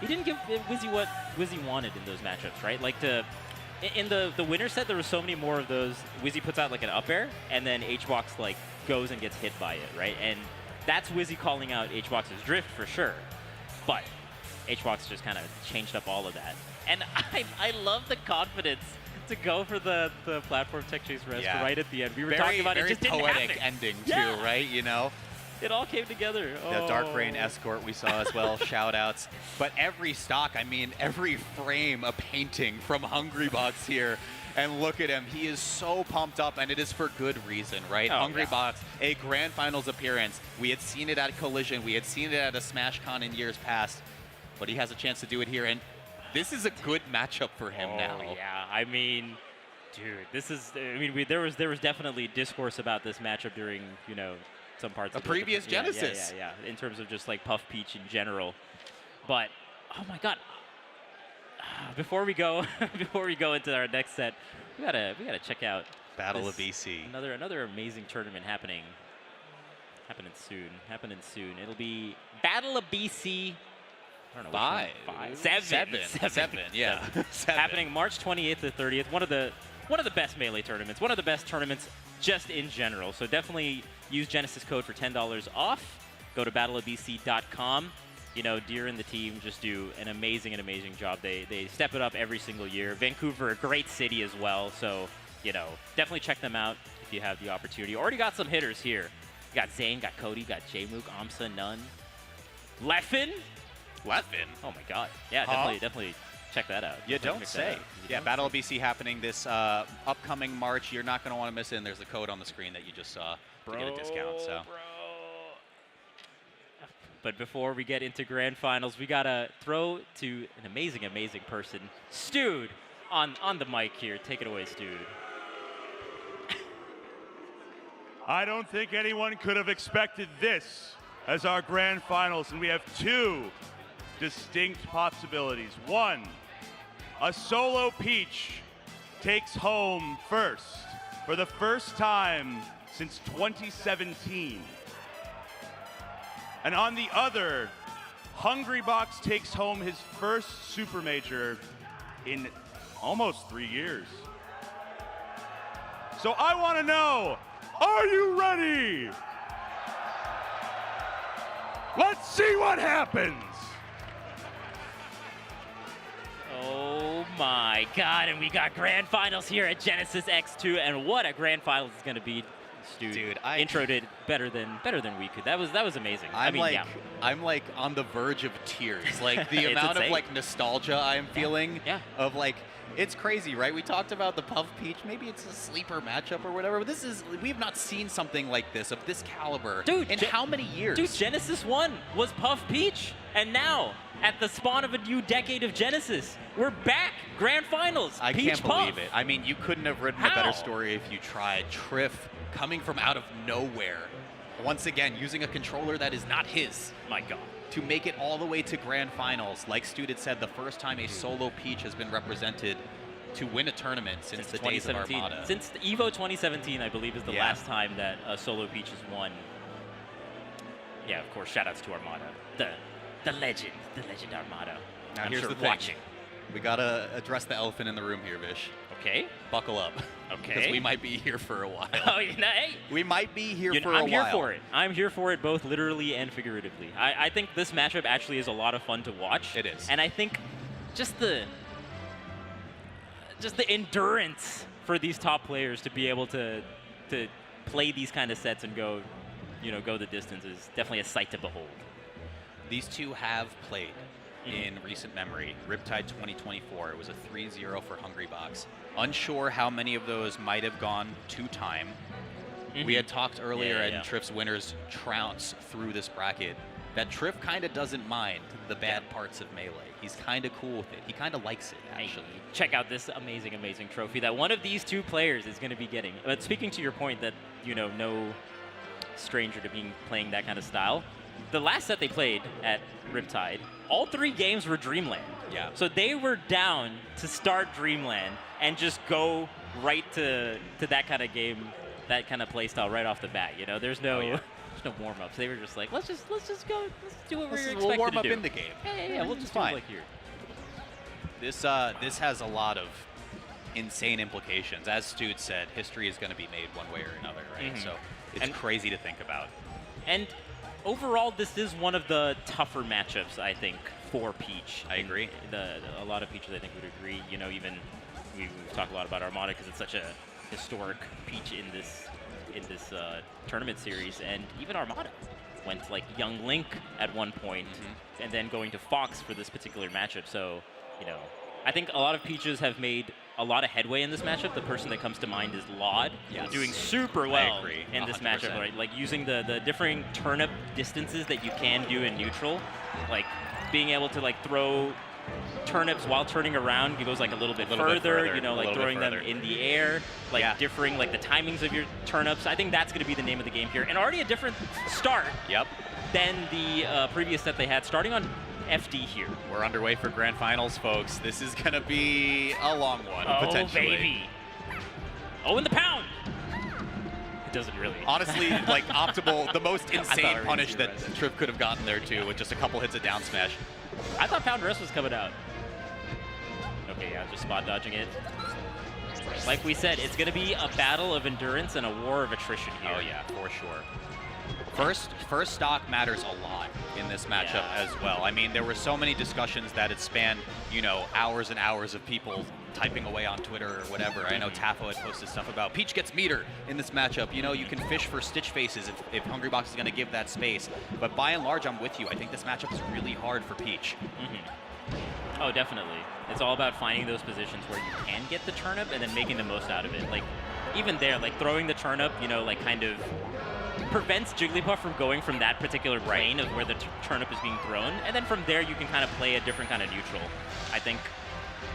Wizzy what Wizzy wanted in those matchups, right? Like in the winner set, there were so many more of those. Wizzy puts out like an up air, and then HBox like goes and gets hit by it, right? And that's Wizzy calling out HBox's drift for sure. But HBox just kind of changed up all of that. And I love the confidence to go for the platform tech chase rest right at the end. We were talking about it just didn't happen. Very poetic ending too, right? You know? It all came together. The Dark Rain escort we saw as well, shout outs. But every stock, I mean, every frame a painting from Hungrybox here. And look at him, he is so pumped up, and it is for good reason, right? Hungrybox, a grand finals appearance. We had seen it at Collision, we had seen it at a SmashCon in years past, but he has a chance to do it here, and this is a good matchup for him now. Yeah, I mean, dude, this is, I mean, there was definitely discourse about this matchup during, you know, some parts of the previous Genesis. Yeah, in terms of just like Puff Peach in general. But, oh my God. Before we go into our next set, we gotta check out Battle of BC. Another amazing tournament happening soon. It'll be Battle of BC. I don't know. Seven. Yeah. Happening March 28th to 30th. One of the best Melee tournaments. One of the best tournaments just in general. So definitely use Genesis code for $10 off. Go to battleofbc.com. You know, Deer and the team just do an amazing job. They step it up every single year. Vancouver, a great city as well. So, you know, definitely check them out if you have the opportunity. Already got some hitters here. You got Zane, got Cody, got Jmook, Amsa, Nunn. Leffen. Oh my God. Yeah, definitely check that out. You don't say. Yeah, Battle of BC happening this upcoming March. You're not going to want to miss it. And there's the code on the screen that you just saw to get a discount. So. But before we get into grand finals, we gotta throw to an amazing, amazing person, Stude, on the mic here. Take it away, Stude. I don't think anyone could have expected this as our grand finals, and we have two distinct possibilities. One, a solo Peach takes home first for the first time since 2017. And on the other, Hungrybox takes home his first Super Major in almost 3 years. So I want to know, are you ready? Let's see what happens. Oh my God, and we got grand finals here at Genesis X2, and what a grand finals is gonna be. Dude, I introed it better than we could. That was amazing. I'm like on the verge of tears. Like the amount of like nostalgia I'm feeling of like, it's crazy, right? We talked about the Puff Peach. Maybe it's a sleeper matchup or whatever. But we've not seen something like this of this caliber in how many years? Dude, Genesis 1 was Puff Peach, and now at the spawn of a new decade of Genesis, we're back. Grand finals. I Peach can't believe it. I mean, you couldn't have written a better story if you tried. Triff coming from out of nowhere, once again using a controller that is not his. My God. To make it all the way to grand finals, like Stu had said, the first time a solo Peach has been represented to win a tournament since the days of Armada. Since the EVO 2017, I believe, is the last time that a solo Peach has won. Yeah, of course, shout outs to Armada. The legend Armada. Now I'm here's sure the thing. watching. We gotta address the elephant in the room here, Vish. Okay. Buckle up. Okay. Because we might be here for a while. Oh, hey. We might be here for a while. I'm here for it. I'm here for it both literally and figuratively. I think this matchup actually is a lot of fun to watch. It is. And I think just the endurance for these top players to be able to play these kind of sets and go the distance is definitely a sight to behold. These two have played in recent memory. Riptide 2024, it was a 3-0 for Hungrybox. Unsure how many of those might have gone to time. We had talked earlier in Triff's winners trounce through this bracket that Triff kind of doesn't mind the bad parts of Melee. He's kind of cool with it. He kind of likes it, actually. Check out this amazing, amazing trophy that one of these two players is going to be getting. But speaking to your point that, no stranger to playing that kind of style, the last set they played at Riptide, all 3 games were Dreamland. Yeah. So they were down to start Dreamland and just go right to that kind of game, that kind of play style right off the bat. There's no there's no warm ups. They were just like, let's just go, let's do what we're expected to do. We'll warm up in the game. Yeah, we'll just do it like here. This has a lot of insane implications. As Stu said, history is going to be made one way or another, right? So it's crazy to think about. And overall, this is one of the tougher matchups, I think, for Peach. I agree. A lot of Peaches, I think, would agree. Even we've talked a lot about Armada because it's such a historic Peach in this tournament series, and even Armada went like Young Link at one point, and then going to Fox for this particular matchup. So, I think a lot of Peaches have made a lot of headway in this matchup. The person that comes to mind is Laud, doing super well in this 100%. Matchup, right? Like using the differing turnip distances that you can do in neutral, like being able to like throw turnips while turning around. He goes like a little bit further, like throwing them in the air, like differing like the timings of your turnips. I think that's going to be the name of the game here, and already a different start than the previous set they had, starting on FD here. We're underway for grand finals, folks. This is going to be a long one, potentially. Oh, baby. Oh, and the pound. It doesn't really. Honestly, like optimal, the most insane punish that Triff could have gotten there, too, with just a couple hits of down smash. I thought Pound Rest was coming out. Okay, yeah, just spot dodging it. Like we said, it's going to be a battle of endurance and a war of attrition here. Oh, yeah, for sure. First stock matters a lot in this matchup as well. I mean, there were so many discussions that it spanned, hours and hours of people typing away on Twitter or whatever. I know Tafo had posted stuff about Peach gets meter in this matchup. You can fish for Stitch faces if Hungrybox is going to give that space. But by and large, I'm with you. I think this matchup is really hard for Peach. Oh, definitely. It's all about finding those positions where you can get the turnip and then making the most out of it. Like, even there, like throwing the turnip, like kind of prevents Jigglypuff from going from that particular plane of where the turnip is being thrown, and then from there you can kind of play a different kind of neutral. I think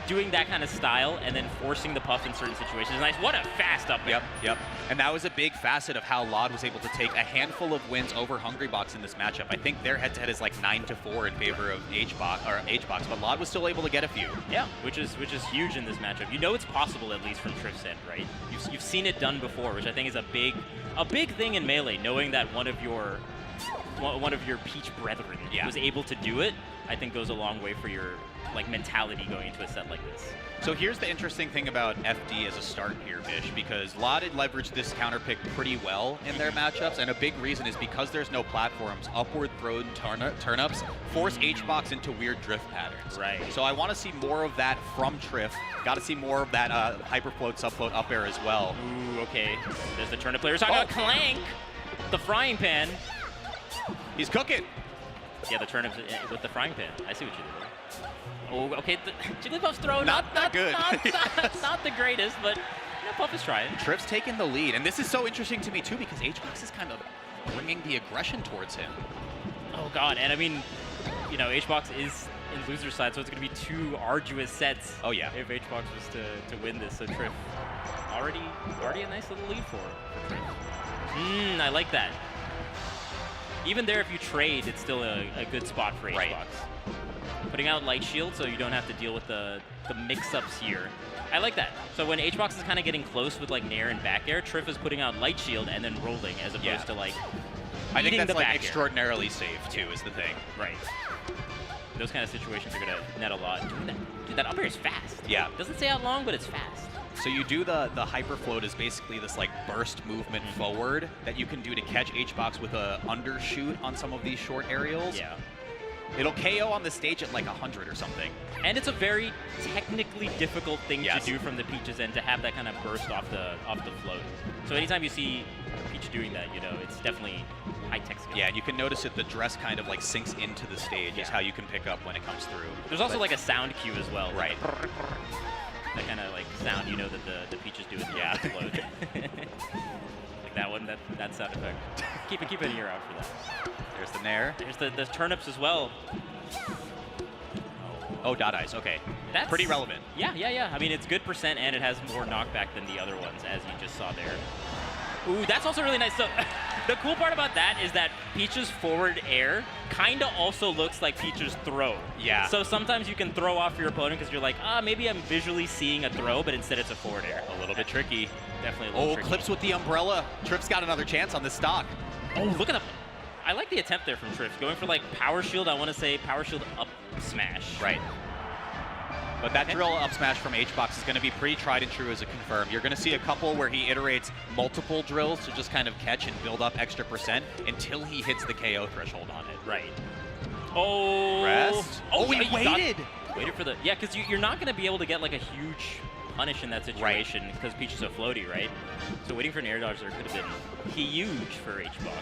doing that kind of style and then forcing the Puff in certain situations is nice. What a fast up there. Yep. And that was a big facet of how Lod was able to take a handful of wins over Hungrybox in this matchup. I think their head-to-head is like 9-4 in favor of HBox, but Lod was still able to get a few. Yeah, which is huge in this matchup. You know it's possible, at least from Triff's end, right? You've seen it done before, which I think is a big thing in Melee, knowing that one of your Peach brethren was able to do it. I think goes a long way for your mentality going into a set like this. So here's the interesting thing about FD as a start here, Bish, because Lod had leveraged this counter pick pretty well in their matchups, and a big reason is because there's no platforms, upward thrown turnips force HBox into weird drift patterns. Right. So I want to see more of that from Triff. Got to see more of that hyper float, sub float up air as well. Ooh, okay. There's the turnip players talking about Clank, the frying pan. He's cooking. Yeah, the turnips with the frying pan. I see what you did there. Oh, okay. Jigglypuff's throw not good. Not the greatest, but Puff is trying. Triff's taking the lead, and this is so interesting to me too because HBox is kind of bringing the aggression towards him. Oh God, and I mean, HBox is in loser side, so it's going to be 2 arduous sets. Oh yeah. If HBox was to win this, so Triff already a nice little lead for Triff. I like that. Even there, if you trade, it's still a good spot for HBox. Right. Putting out Light Shield so you don't have to deal with the mix-ups here. I like that. So when HBox is kind of getting close with Nair and back air, Triff is putting out Light Shield and then rolling as opposed to I think that's the back extraordinarily safe too, is the thing. Right. Those kind of situations are going to net a lot. Dude, that up air is fast. Yeah. Doesn't say how long, but it's fast. So you do the hyper float is basically this burst movement forward that you can do to catch HBox with a undershoot on some of these short aerials. Yeah. It'll KO on the stage at 100 or something. And it's a very technically difficult thing to do from the Peach's end, to have that kind of burst off the float. So anytime you see Peach doing that, it's definitely high-tech skill. Yeah, and you can notice that the dress kind of sinks into the stage is how you can pick up when it comes through. There's also a sound cue as well. Right. That kind of sound that the Peach is doing the float. That one, that sound effect. Keep an ear out for that. There's the Nair. There's the turnips as well. Oh, dot eyes. Okay. That's pretty relevant. Yeah. I mean, it's good percent, and it has more knockback than the other ones, as you just saw there. Ooh, that's also really nice. So the cool part about that is that Peach's forward air kind of also looks like Peach's throw. Yeah. So sometimes you can throw off your opponent because you're like, maybe I'm visually seeing a throw, but instead it's a forward air. A little bit tricky. Definitely a little tricky. Clips with the umbrella. Triff's got another chance on this stock. Oh, look at that. I like the attempt there from Triff. Going for power shield, I want to say power shield up smash. Right. But that drill up smash from HBox is going to be pretty tried and true as a confirm. You're going to see a couple where he iterates multiple drills to just kind of catch and build up extra percent until he hits the KO threshold on it. Right. Oh. Rest. Oh, he waited. Waited for the... Yeah, because you're not going to be able to get a huge punish in that situation because Peach is so floaty, right? So waiting for an air dodge there could have been huge for HBox.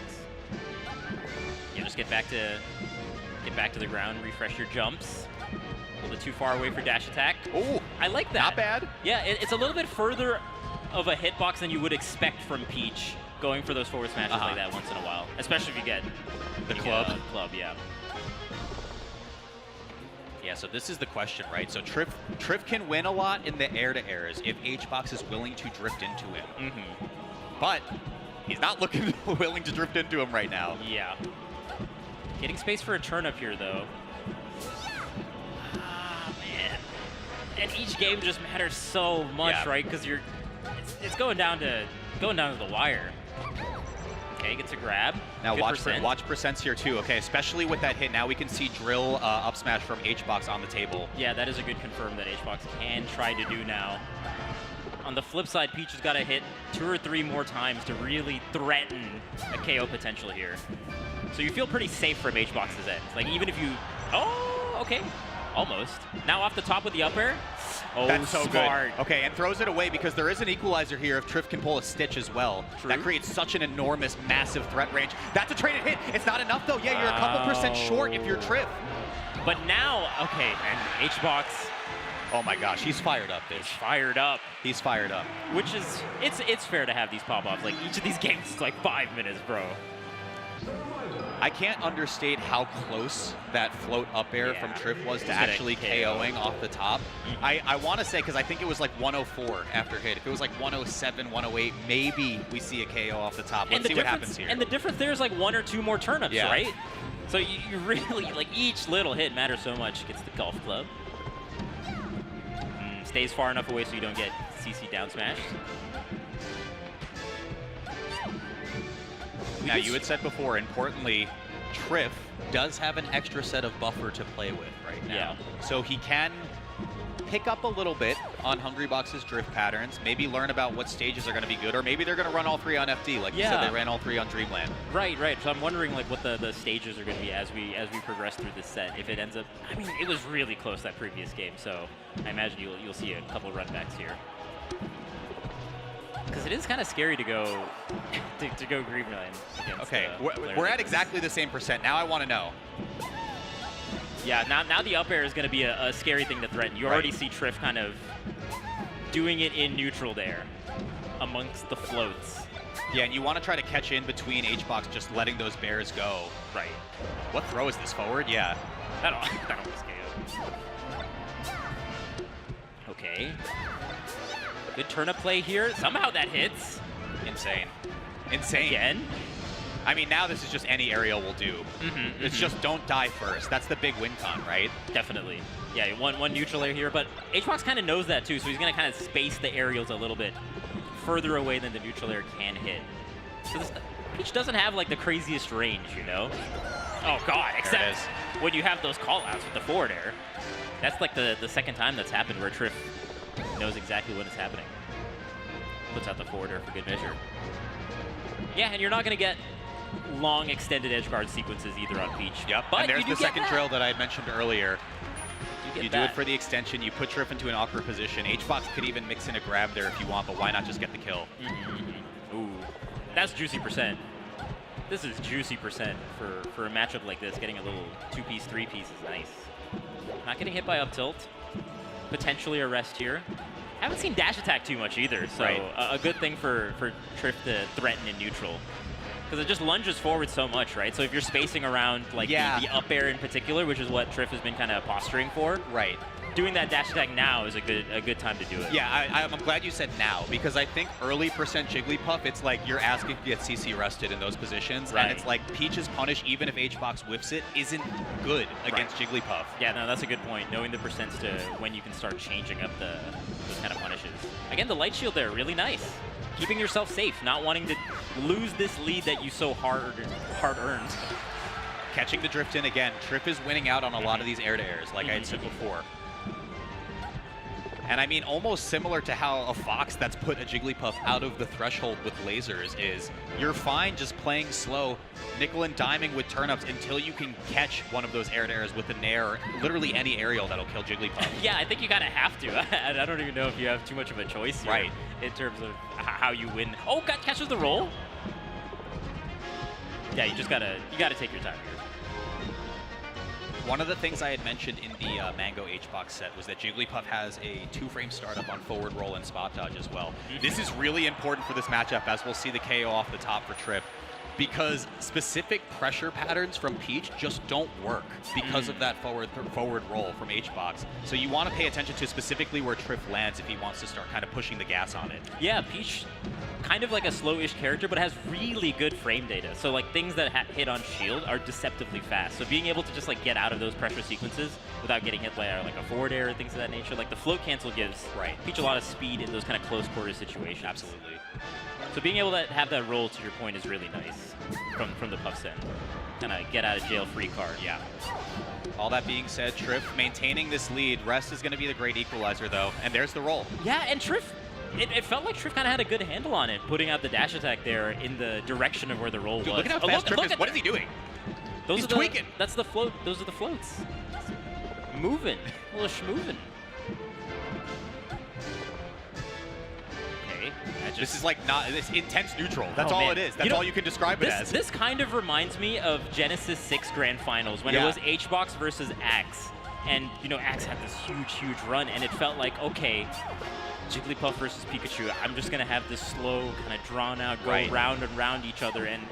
You just get back to the ground, refresh your jumps. A little bit too far away for dash attack. Oh, I like that. Not bad. Yeah, it's a little bit further of a hitbox than you would expect from Peach going for those forward smashes like that once in a while, especially if you get the club. Yeah. Yeah, so this is the question, right? So Triff can win a lot in the air-to-airs if HBox is willing to drift into him. But he's not willing to drift into him right now. Yeah. Getting space for a turnip here, though. And each game just matters so much, right? Because it's going down to the wire. Okay, gets a grab. Now Good watch percent. watch percents here too. Okay, especially with that hit. Now we can see drill up smash from HBox on the table. Yeah, that is a good confirm that HBox can try to do now. On the flip side, Peach has got to hit 2 or 3 more times to really threaten a KO potential here. So you feel pretty safe from HBox's end. Even if you... Oh, okay. Almost. Now off the top with the up air. Oh, that's so smart. Good. Okay, and throws it away because there is an equalizer here if Triff can pull a Stitch as well. True. That creates such an enormous, massive threat range. That's a traded hit. It's not enough, though. Yeah, you're a couple percent short if you're Triff. But now, okay, and HBox Oh my gosh, he's fired up, Bish. Fired up. He's fired up. Which is, it's fair to have these pop-offs. Like, each of these games is like 5 minutes, bro. I can't understate how close that float up air from Triff was to actually KOing off the top. I want to say, because I think it was like 104 after hit. If it was like 107, 108, maybe we see a KO off the top. Let's see what happens here. And the difference there is like 1 or 2 more turnips, Yeah. right? So you really, like, each little hit matters so much against the golf club. Stays far enough away so you don't get CC down smashed. Now, you had said before, importantly, Triff does have an extra set of buffer to play with right now. Yeah. So he can pick up a little bit on Hungrybox's drift patterns, maybe learn about what stages are going to be good, or maybe they're going to run all 3 on FD, like you said they ran all 3 on Dreamland. Right. So I'm wondering like what the stages are going to be as we progress through this set. If it ends up, I mean, it was really close that previous game, so I imagine you'll see a couple runbacks here. Because it is kind of scary to go to go Dreamland against. Okay, we're at exactly the same percent. Now I want to know. Yeah, now the up air is going to be a scary thing to threaten. You already see Triff kind of doing it in neutral there amongst the floats. Yeah, and you want to try to catch in between HBox just letting those bears go. Right. What throw is this, forward? Yeah. That almost KO. Okay. Good turnip play here. Somehow that hits. Insane. Insane. Again? I mean, now this is just any aerial will do. It's just don't die first. That's the big win con, right? Definitely. Yeah, one neutral air here, but HBox kind of knows that too, so he's going to kind of space the aerials a little bit further away than the neutral air can hit. So this Peach doesn't have like the craziest range, you know? Oh god, except when you have those call-outs with the forward air. That's like the second time that's happened where Triff knows exactly what is happening. Puts out the forward air for good measure. Yeah, and you're not going to get long extended edge guard sequences either on Peach. Yep, but and there's the second that. drill that I had mentioned earlier. You do that. it for the extension, you put Triff into an awkward position. HBox could even mix in a grab there if you want, but why not just get the kill? Ooh, that's juicy percent. This is juicy percent for a matchup like this. Getting a little 2-piece, 3-piece is nice. Not getting hit by up tilt. Potentially a rest here. Haven't seen dash attack too much either, so a good thing for Triff to threaten in neutral. Because it just lunges forward so much, right? So if you're spacing around like the up air in particular, which is what Triff has been kind of posturing for, doing that dash attack now is a good time to do it. Yeah, I'm glad you said now, because I think early percent Jigglypuff, it's like you're asking to get CC rested in those positions, and it's like Peach's punish, even if HBox whiffs it, isn't good against Jigglypuff. Yeah, no, that's a good point. Knowing the percents to when you can start changing up those kind of punishes. Again, the light shield there, really nice. Keeping yourself safe, not wanting to lose this lead that you so hard-earned. Catching the drift in again. Triff is winning out on a lot of these air-to-airs, like I had said before. And I mean, almost similar to how a Fox that's put a Jigglypuff out of the threshold with lasers is, you're fine just playing slow, nickel and diming with turnips until you can catch one of those air-to-airs with a nair, or literally any aerial that'll kill Jigglypuff. Yeah, I think you kind of have to. I don't even know if you have too much of a choice here in terms of how you win. Oh, catches the roll. Yeah, you gotta take your time here. One of the things I had mentioned in the Mango HBox set was that Jigglypuff has a 2-frame startup on forward roll and spot dodge as well. This is really important for this matchup, as we'll see the KO off the top for Triff, because specific pressure patterns from Peach just don't work because of that forward roll from HBox. So you want to pay attention to specifically where Triff lands if he wants to start kind of pushing the gas on it. Yeah, Peach, kind of like a slow-ish character, but has really good frame data. So like things that hit on shield are deceptively fast. So being able to just like get out of those pressure sequences without getting hit by like a forward air or things of that nature, like the float cancel gives Peach a lot of speed in those kind of close quarter situations. Absolutely. So being able to have that roll, to your point, is really nice from the Puff's end. Kind of get out of jail free card. Yeah. All that being said, Triff maintaining this lead. Rest is going to be the great equalizer, though. And there's the roll. Yeah, and Triff, it felt like Triff kind of had a good handle on it, putting out the dash attack there in the direction of where the roll was. Look at how fast Triff is. What is he doing? He's tweaking. That's the float. Those are the floats. Moving. A little schmoving. This is like this intense neutral. That's all it is. That's all you can describe it as. This kind of reminds me of Genesis 6 Grand Finals when it was HBox versus Axe. And, you know, Axe had this huge run, and it felt like, okay, Jigglypuff versus Pikachu, I'm just going to have this slow, kind of drawn out, go round and round each other, and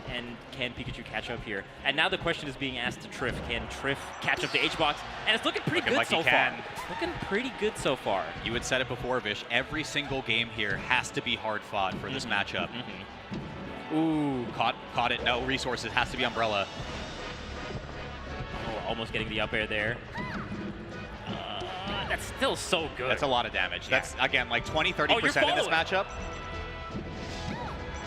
can Pikachu catch up here? And now the question is being asked to Triff. Can Triff catch up to HBox? And it's looking pretty good so far. Looking pretty good so far. You had said it before, Vish. Every single game here has to be hard fought for this matchup. Ooh, caught it. No resources. Has to be Umbrella. Oh, almost getting the up air there. That's still so good. That's a lot of damage. That's, again, like 20-30% in this matchup.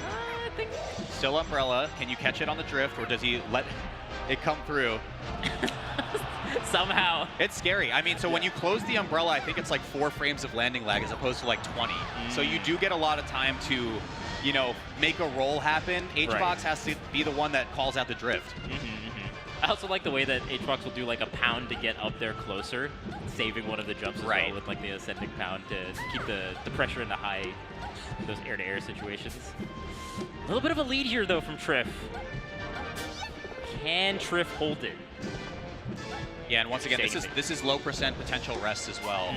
I think still Umbrella. Can you catch it on the drift, or does he let it come through? Somehow. It's scary. I mean, so when you close the Umbrella, I think it's like 4 frames of landing lag as opposed to like 20. So you do get a lot of time to, you know, make a roll happen. HBox has to be the one that calls out the drift. I also like the way that HBox will do like a pound to get up there closer, saving one of the jumps as well with like the ascending pound to keep the pressure in the high, those air-to-air situations. A little bit of a lead here though from Triff. Can Triff hold it? Yeah, and once again, this is low percent potential rest as well.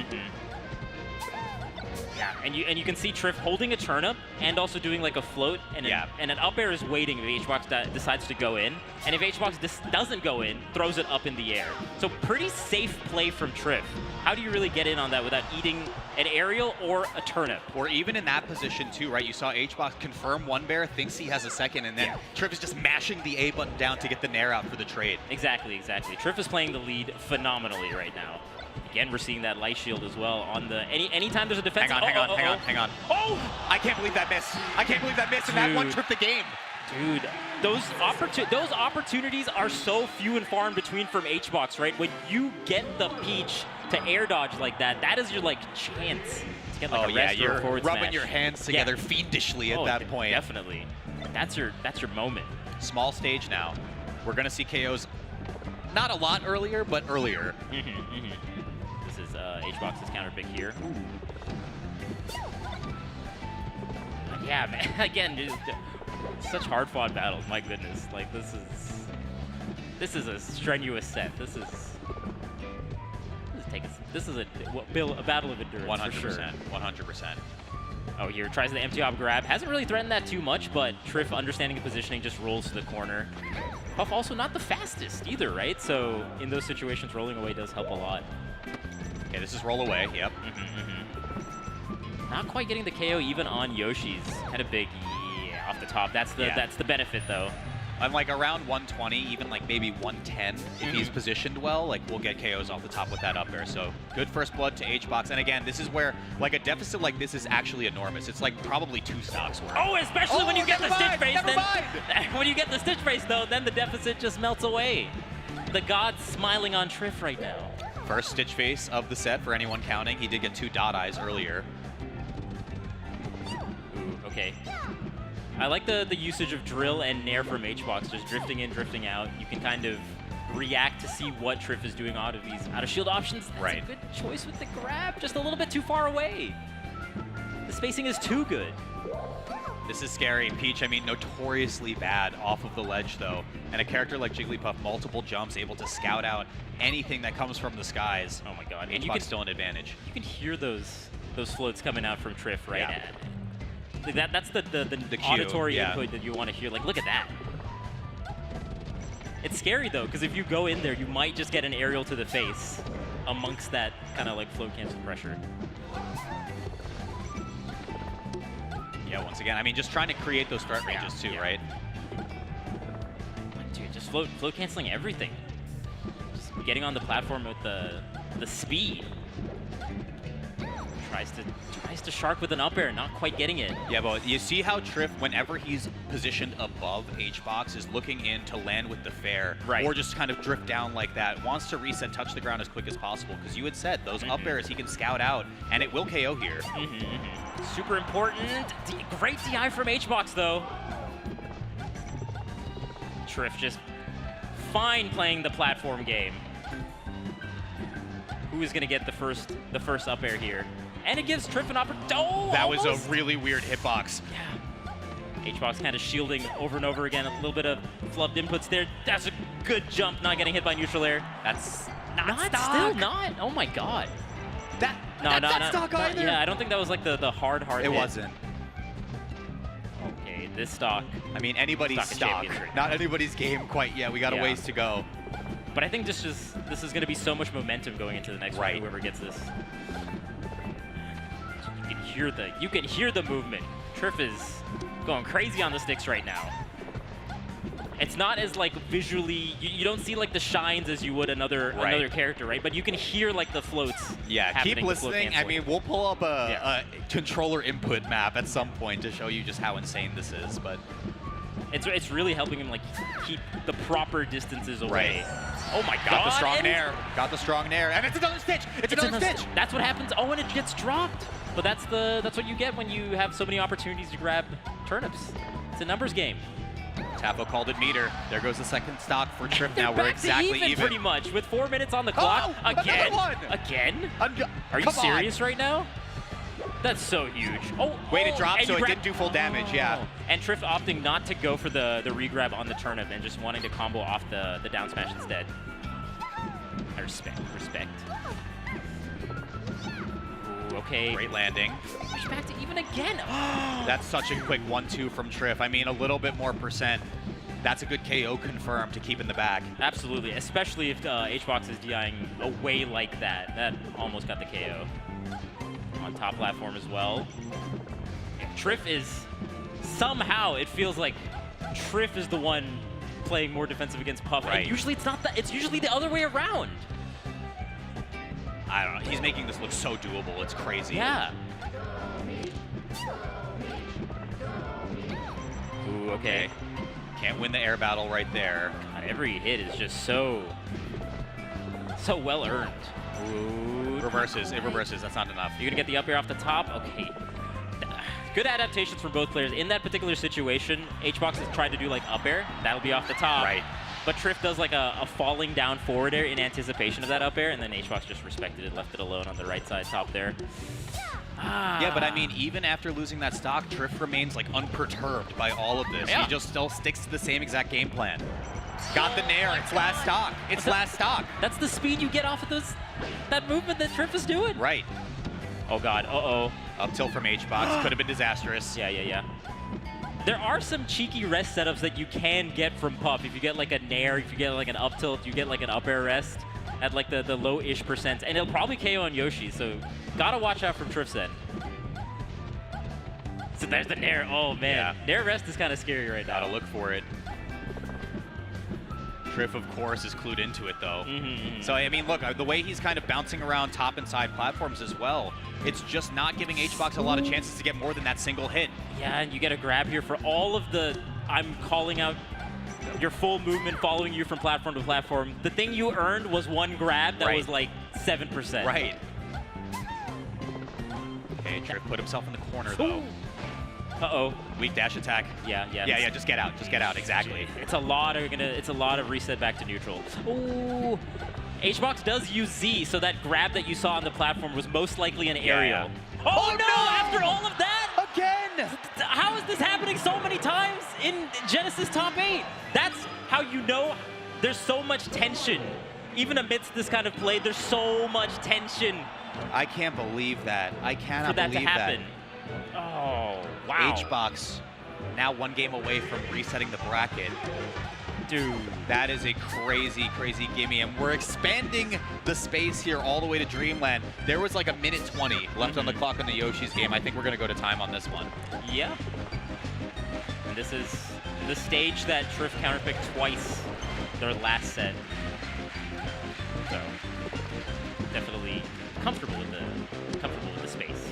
Yeah, and you can see Triff holding a turnip and also doing like a float, and and an up air is waiting if HBox decides to go in, and if HBox doesn't go in, throws it up in the air. So pretty safe play from Triff. How do you really get in on that without eating an aerial or a turnip? Or even in that position too, right? You saw HBox confirm one bear, thinks he has a second, and then Triff is just mashing the A button down to get the nair out for the trade. Exactly. Triff is playing the lead phenomenally right now. Again, we're seeing that light shield as well on the anytime there's a defense. Hang on. Oh! I can't believe that miss. And that one tripped the game. Dude, those opportunities are so few and far in between from HBox, right? When you get the Peach to air dodge like that, that is your like chance to get like a rest or a forward rubbing smash. your hands together fiendishly at that point. Definitely. That's your moment. Small stage now. We're gonna see KOs not a lot earlier, but earlier. This is HBox's counter pick here. Yeah, man. Again, dude, such hard-fought battles. My goodness, like this is a strenuous set. This is a battle of endurance 100%. for sure. 100%. Oh, here tries the empty op grab. Hasn't really threatened that too much, but Triff, understanding the positioning, just rolls to the corner. Puff also not the fastest either, right? So in those situations, rolling away does help a lot. Okay, this is roll away. Yep. Not quite getting the KO even on Yoshi's. Had a big off the top. That's the benefit though. I'm like around 120, even like maybe 110 if he's positioned well, like we'll get KOs off the top with that up air. So good first blood to HBox. And again, this is where like a deficit like this is actually enormous. It's like probably 2 stocks worth. Oh, especially when you get the Stitch Face. When you get the Stitch Face though, then the deficit just melts away. The god's smiling on Triff right now. First Stitch Face of the set for anyone counting. He did get 2 dot eyes earlier. Ooh, okay. I like the usage of drill and nair from HBox, just drifting in, drifting out. You can kind of react to see what Triff is doing out of these out of shield options. That's a good choice with the grab, just a little bit too far away. The spacing is too good. This is scary. Peach, I mean, notoriously bad off of the ledge, though. And a character like Jigglypuff, multiple jumps, able to scout out anything that comes from the skies. Oh my god. And HBox still an advantage. You can hear those floats coming out from Triff, right? Yeah. That's the auditory input that you want to hear. Like, look at that. It's scary, though, because if you go in there, you might just get an aerial to the face amongst that kind of like float cancel pressure. Yeah, once again, I mean, just trying to create those threat ranges too, right? Dude, just float canceling everything. Just getting on the platform with the speed. Tries to shark with an up air, not quite getting it. Yeah, but you see how Triff, whenever he's positioned above HBox, is looking in to land with the fair, or just kind of drift down like that. Wants to reset, touch the ground as quick as possible, because you had said those up airs he can scout out, and it will KO here. Super important. Great DI from HBox, though. Triff just fine playing the platform game. Who is going to get the first up air here? And it gives Triff an opportunity. Oh, that was a really weird hitbox. Yeah. HBox kind of shielding over and over again. A little bit of flubbed inputs there. That's a good jump, not getting hit by neutral air. That's Still not? Oh my god. That's not stock either. Yeah, I don't think that was like the hard It hit. wasn't. Okay, this stock. I mean, anybody's stock. Not anybody's game quite yet. We got a ways to go. But I think this is going to be so much momentum going into the next round, whoever gets this. You can hear the movement. Triff is going crazy on the sticks right now. It's not as like visually, you don't see like the shines as you would another character, right? But you can hear like the floats. Yeah, keep listening. I mean, we'll pull up a controller input map at some point to show you just how insane this is, but it's really helping him like keep the proper distances away. Oh my god! Got the strong nair. Got the strong nair, and it's another stitch. It's another stitch. That's what happens. Oh, and it gets dropped. But that's what you get when you have so many opportunities to grab turnips. It's a numbers game. Tafo called it meter. There goes the second stock for Triff. Now we're exactly even pretty much with 4 minutes on the clock. Again? Again? Are you serious right now? That's so huge. Oh, way to drop so it didn't do full damage, yeah. And Triff opting not to go for the regrab on the turnip and just wanting to combo off the down smash instead. I respect. Ooh, okay. Great landing. Push back to even again. That's such a quick 1-2 from Triff. I mean, a little bit more percent. That's a good KO confirmed to keep in the bag. Absolutely, especially if HBox is DIing away like that. That almost got the KO. On top platform as well. Triff is, somehow it feels like Triff is the one playing more defensive against Puff. Right. And usually it's not that, it's usually the other way around. I don't know, he's making this look so doable, it's crazy. Yeah. Ooh, okay. Can't win the air battle right there. God, every hit is just so well earned. Ooh. It reverses, that's not enough. You're gonna get the up air off the top? Okay. Good adaptations from both players. In that particular situation, HBox has tried to do like up air. That'll be off the top. Right. But Triff does like a falling down forward air in anticipation of that up air, and then HBox just respected it, left it alone on the right side top there. Yeah, but I mean, even after losing that stock, Triff remains like unperturbed by all of this. Yeah. He just still sticks to the same exact game plan. Got the nair, it's last stock. It's last stock. That's the speed you get off of that movement that Triff is doing. Right. Oh god, Up tilt from HBox, could have been disastrous. Yeah. There are some cheeky rest setups that you can get from Puff. If you get like a nair, if you get like an up tilt, you get like an up air rest at like the low-ish percent. And it'll probably KO on Yoshi, so gotta watch out from Triff's end. So there's the nair. Oh man, nair rest is kind of scary right now. Gotta look for it. Triff, of course, is clued into it, though. So, I mean, look, the way he's kind of bouncing around top and side platforms as well, it's just not giving HBox a lot of chances to get more than that single hit. Yeah, and you get a grab here for all of the, I'm calling out your full movement following you from platform to platform. The thing you earned was one grab that was like 7%. Right. Okay, Triff put himself in the corner, though. Uh-oh. Weak dash attack. Yeah. Yeah, just get out. Just get out, exactly. It's a lot of reset back to neutral. Ooh. HBox does use Z, so that grab that you saw on the platform was most likely an aerial. Oh no! After all of that? Again! How is this happening so many times in Genesis Top 8? That's how you know there's so much tension. Even amidst this kind of play, there's so much tension. I can't believe that. I cannot for that believe to happen. that. Oh, wow. HBox now one game away from resetting the bracket. Dude, that is a crazy, crazy gimme. And we're expanding the space here all the way to Dreamland. There was like a minute 20 left on the clock in the Yoshi's game. I think we're going to go to time on this one. Yeah. And this is the stage that Triff counterpicked twice their last set. So, definitely comfortable with the space.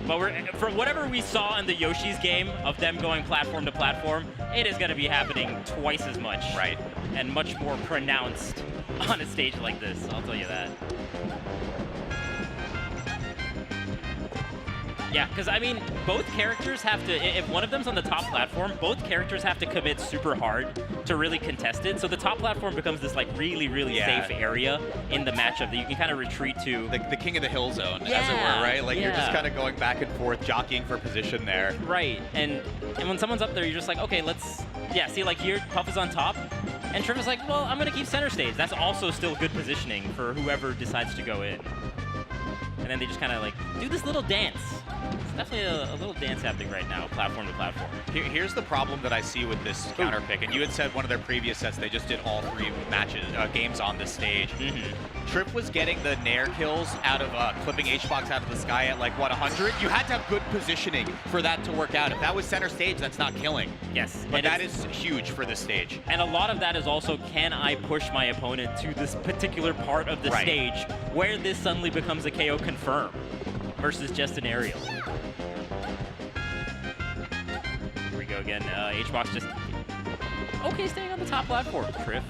But from whatever we saw in the Yoshi's game of them going platform to platform, it is going to be happening twice as much. Right. And much more pronounced on a stage like this, I'll tell you that. Yeah, because I mean, both characters have to, if one of them's on the top platform, both characters have to commit super hard to really contest it. So the top platform becomes this like really, really safe area in the matchup that you can kind of retreat to. The king of the hill zone, as it were, right? Like you're just kind of going back and forth, jockeying for position there. Right, and when someone's up there, you're just like, okay, let's, see, like here, Puff is on top. And Triff is like, well, I'm going to keep center stage. That's also still good positioning for whoever decides to go in. And then they just kind of like do this little dance. It's definitely a little dance happening right now, platform to platform. Here's the problem that I see with this counter pick, and you had said one of their previous sets they just did all 3 games on this stage. Triff was getting the nair kills out of clipping HBox out of the sky at like, what, 100? You had to have good positioning for that to work out. If that was center stage, that's not killing. Yes. But that is huge for this stage. And a lot of that is also, can I push my opponent to this particular part of the stage where this suddenly becomes a KO confirm versus just an aerial. Here we go again. HBox just okay staying on the top platform. Triff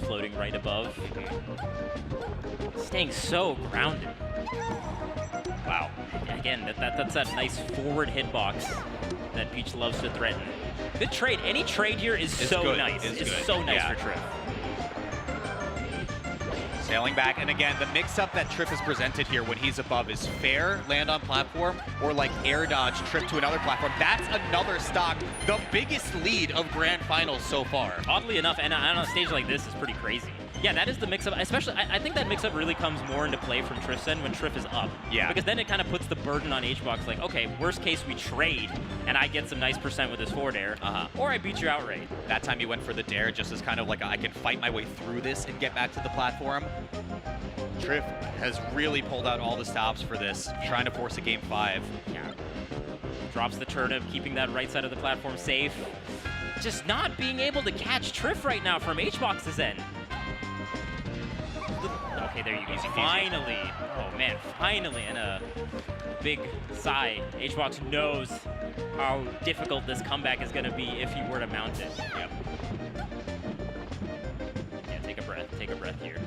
floating right above. Staying so grounded. Wow. Again, that's that nice forward hitbox that Peach loves to threaten. Good trade. Any trade here is so good. nice. It's It's good. so nice Yeah. for Triff. Sailing back, and again, the mix-up that Triff has presented here when he's above is fair, land on platform, or like air dodge, trip to another platform. That's another stock, the biggest lead of Grand Finals so far. Oddly enough, and on a stage like this is pretty crazy. Yeah, that is the mix-up. Especially, I think that mix-up really comes more into play from Triff's end when Triff is up. Yeah. Because then it kind of puts the burden on HBox, like, okay, worst case we trade, and I get some nice percent with this forward air, or I beat you outright. That time you went for the dare just as kind of like I can fight my way through this and get back to the platform. Triff has really pulled out all the stops for this, trying to force a game 5. Yeah. Drops the turnip, keeping that right side of the platform safe. Just not being able to catch Triff right now from HBox's end. Okay, there you go. Finally. Oh, man, finally. And a big sigh. HBox knows how difficult this comeback is going to be if he were to mount it. Yep. Yeah, take a breath. Take a breath here.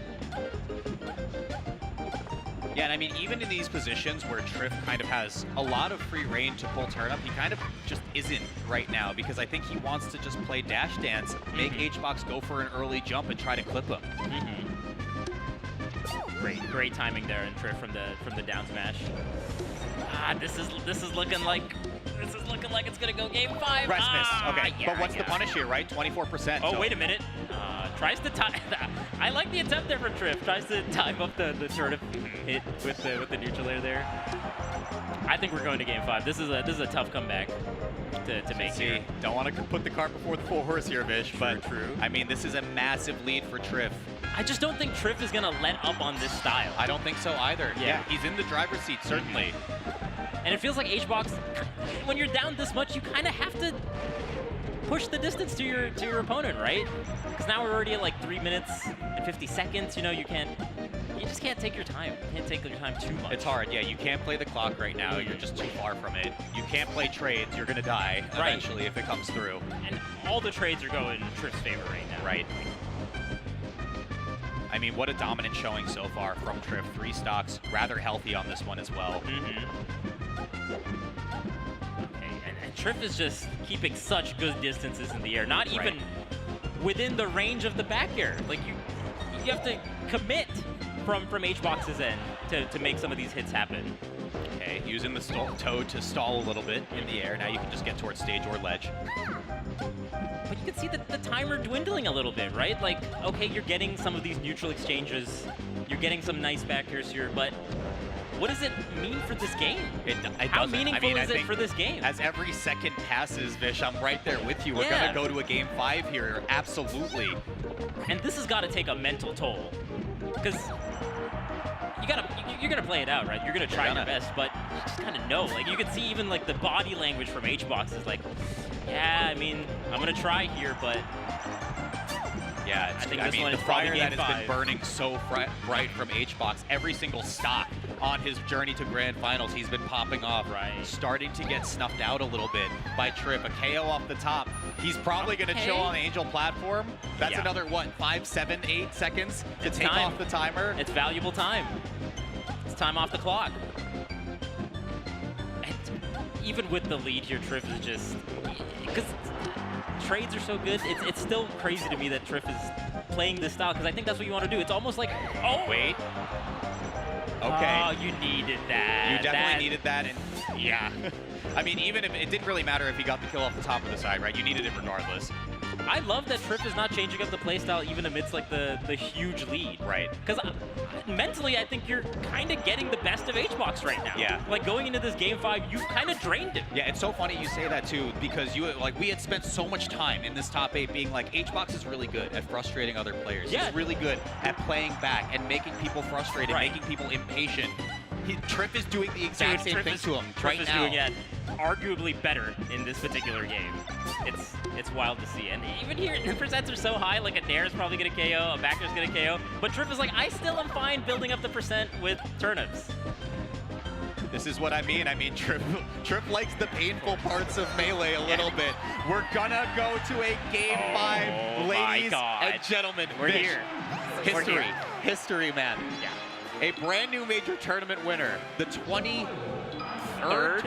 Yeah, and I mean, even in these positions where Triff kind of has a lot of free reign to pull turnip, he kind of just isn't right now because I think he wants to just play dash dance, make HBox go for an early jump and try to clip him. Great timing there in Triff from the down smash. This is looking like it's gonna go game 5. Press miss. Okay, yeah, but what's the punish here, right? 24%. Oh, so. wait a minute. Tries to time. I like the attempt there from Triff. Tries to time up the turnip hit with the neutral air there. I think we're going to game 5. This is a tough comeback to make here. Don't want to put the cart before the full horse here, Vish, but I mean, this is a massive lead for Triff. I just don't think Triff is going to let up on this style. I don't think so either. Yeah, he's in the driver's seat, certainly. And it feels like HBox, when you're down this much, you kind of have to push the distance to your opponent, right? Because now we're already at like 3 minutes and 50 seconds. You know, you just can't take your time. You can't take your time too much. It's hard, yeah. You can't play the clock right now. You're just too far from it. You can't play trades. You're going to die eventually if it comes through. And all the trades are going in Triff's favor right now. Right. I mean, what a dominant showing so far from Triff. 3 stocks, rather healthy on this one as well. And Triff is just keeping such good distances in the air, not even within the range of the back air. Like you have to commit from HBox's end to make some of these hits happen. Okay, using the toad to stall a little bit in the air. Now you can just get towards stage or ledge. But you can see the timer dwindling a little bit, right? Like, okay, you're getting some of these neutral exchanges. You're getting some nice back airs here, but what does it mean for this game? How meaningful is it for this game? As every second passes, Vish, I'm right there with you. We're going to go to a game 5 here. Absolutely. And this has got to take a mental toll. Because you're gonna play it out, right? You're gonna try your best, but you just kind of know. Like you can see even like the body language from HBox is like, yeah, I mean, I'm gonna try here, but yeah, I think I this mean, one the is probably fire game that has 5. been burning so bright from HBox, every single stop on his journey to Grand Finals, he's been popping off, starting to get snuffed out a little bit by Triff. A KO off the top. He's probably going to chill on the Angel platform. That's another, what, 5, 7, 8 seconds to take off the timer? It's valuable time. It's time off the clock. And even with the lead here, Triff is just... Because trades are so good, it's still crazy to me that Triff is playing this style, because I think that's what you want to do. It's almost like, oh! Wait. Okay. Oh, you needed that. You definitely needed that, and yeah. I mean, even if it didn't really matter if he got the kill off the top or the side, right? You needed it regardless. I love that Triff is not changing up the playstyle even amidst like the huge lead. Right. Because mentally, I think you're kind of getting the best of HBox right now. Yeah. Like going into this game 5, you've kind of drained him. Yeah, it's so funny you say that too, because we had spent so much time in this top 8 being like, HBox is really good at frustrating other players. Yeah. He's really good at playing back and making people frustrated, Right. making people impatient. Triff is doing the exact same Triff thing is- to him Triff right is now. doing it arguably better in this particular game. It's wild to see. And even here, the percents are so high, like a Nair is probably going to KO, a Backer's going to KO. But Triff is like, I still am fine building up the percent with turnips. This is what I mean. I mean, Triff likes the painful parts of Melee a little bit. We're gonna go to a game 5, my ladies God. and gentlemen. We're Vish, here. History. We're here. History, man. Yeah. A brand new major tournament winner. The 23rd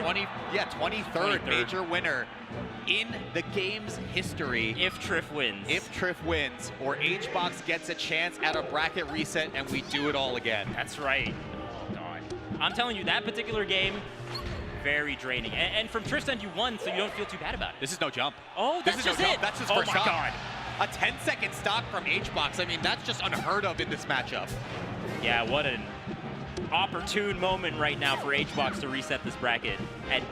major winner in the game's history. If Triff wins. If Triff wins, or HBox gets a chance at a bracket reset and we do it all again. That's right. Oh, God. I'm telling you, that particular game, very draining. And from Triff's end, you won, so you don't feel too bad about it. This is no jump. Oh, that's this is just no it. jump. That's his Oh first my shot. God. A 10-second stock from HBox. I mean, that's just unheard of in this matchup. Yeah, what an opportune moment right now for HBox to reset this bracket. And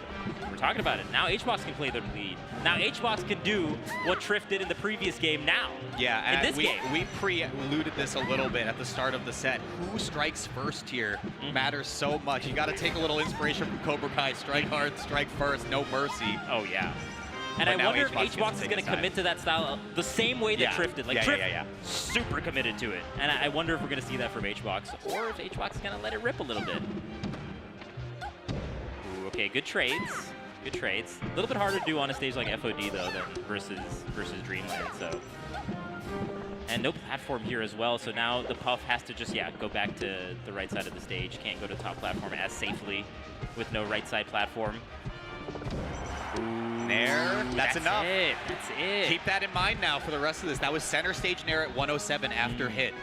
we're talking about it. Now HBox can play the lead. Now HBox can do what Triff did in the previous game now. Yeah, in and this game. we pre-alluded this a little bit at the start of the set. Who strikes first here matters so much. You got to take a little inspiration from Cobra Kai. Strike hard, strike first, no mercy. Oh, yeah. And But I now wonder if gets HBox is take going to his commit to that style the same way that Yeah. Triff did. Like, Yeah, Triff, yeah. super committed to it. And I wonder if we're going to see that from HBox, or if HBox is going to let it rip a little bit. Ooh, okay, good trades. Good trades. A little bit harder to do on a stage like FOD, though, than versus Dreamland, so. And no platform here as well, so now the Puff has to just, go back to the right side of the stage. Can't go to top platform as safely with no right side platform. Nair, that's enough. It. That's it. Keep that in mind now for the rest of this. That was center stage Nair at 107 after hit.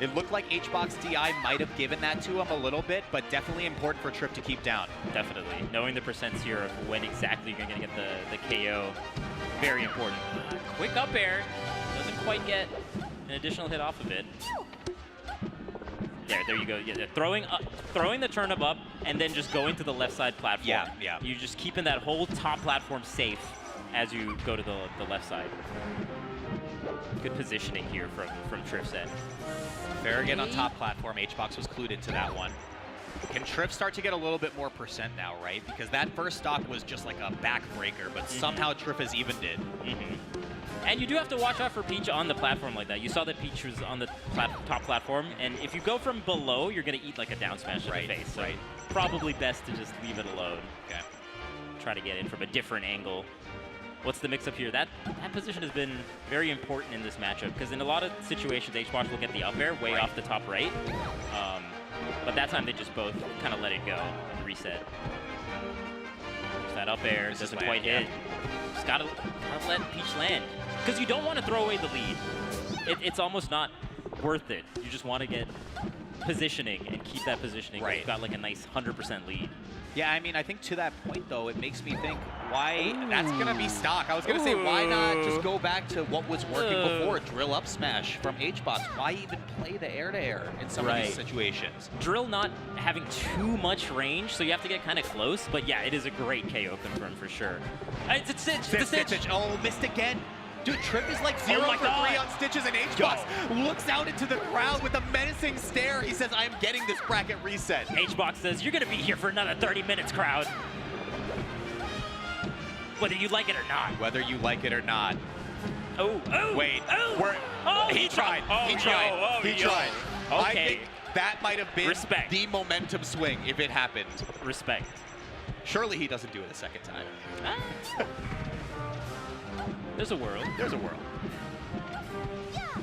It looked like HBox DI might have given that to him a little bit, but definitely important for Triff to keep down. Definitely. Knowing the percents here of when exactly you're going to get the KO, very important. Quick up air. Doesn't quite get an additional hit off of it. There you go. Yeah, throwing the turnip up and then just going to the left side platform. Yeah. You're just keeping that whole top platform safe as you go to the left side. Good positioning here from Triff's end. Farragut on top platform. HBox was clued into that one. Can Triff start to get a little bit more percent now, right? Because that first stock was just like a backbreaker, but somehow Triff has evened it. And you do have to watch out for Peach on the platform like that. You saw that Peach was on the top platform, and if you go from below, you're going to eat like a down smash in the face. So probably best to just leave it alone. Okay. Try to get in from a different angle. What's the mix-up here? That position has been very important in this matchup, because in a lot of situations, HBox will get the up air way off the top right. But that time, they just both kind of let it go and reset. There's that up air. Doesn't quite hit. Just gotta let Peach land. Because you don't want to throw away the lead. It's almost not worth it. You just want to get positioning and keep that positioning. Right. You've got like a nice 100% lead. Yeah, I mean, I think to that point, though, it makes me think, why that's going to be stock. I was going to say, why not just go back to what was working before, drill up smash from HBox? Why even play the air-to-air in some of these situations? Drill not having too much range, so you have to get kind of close. But yeah, it is a great KO confirm for sure. It's Stitch. Oh, missed again. Dude, Triff is like 0 for 3 on Stitches, and HBox looks out into the crowd with a menacing stare. He says, I am getting this bracket reset. HBox says, you're going to be here for another 30 minutes, crowd. Whether you like it or not. Whether you like it or not. Wait. He tried. He tried. I think that might have been the momentum swing if it happened. Respect. Surely he doesn't do it a second time. There's a world. There's a world.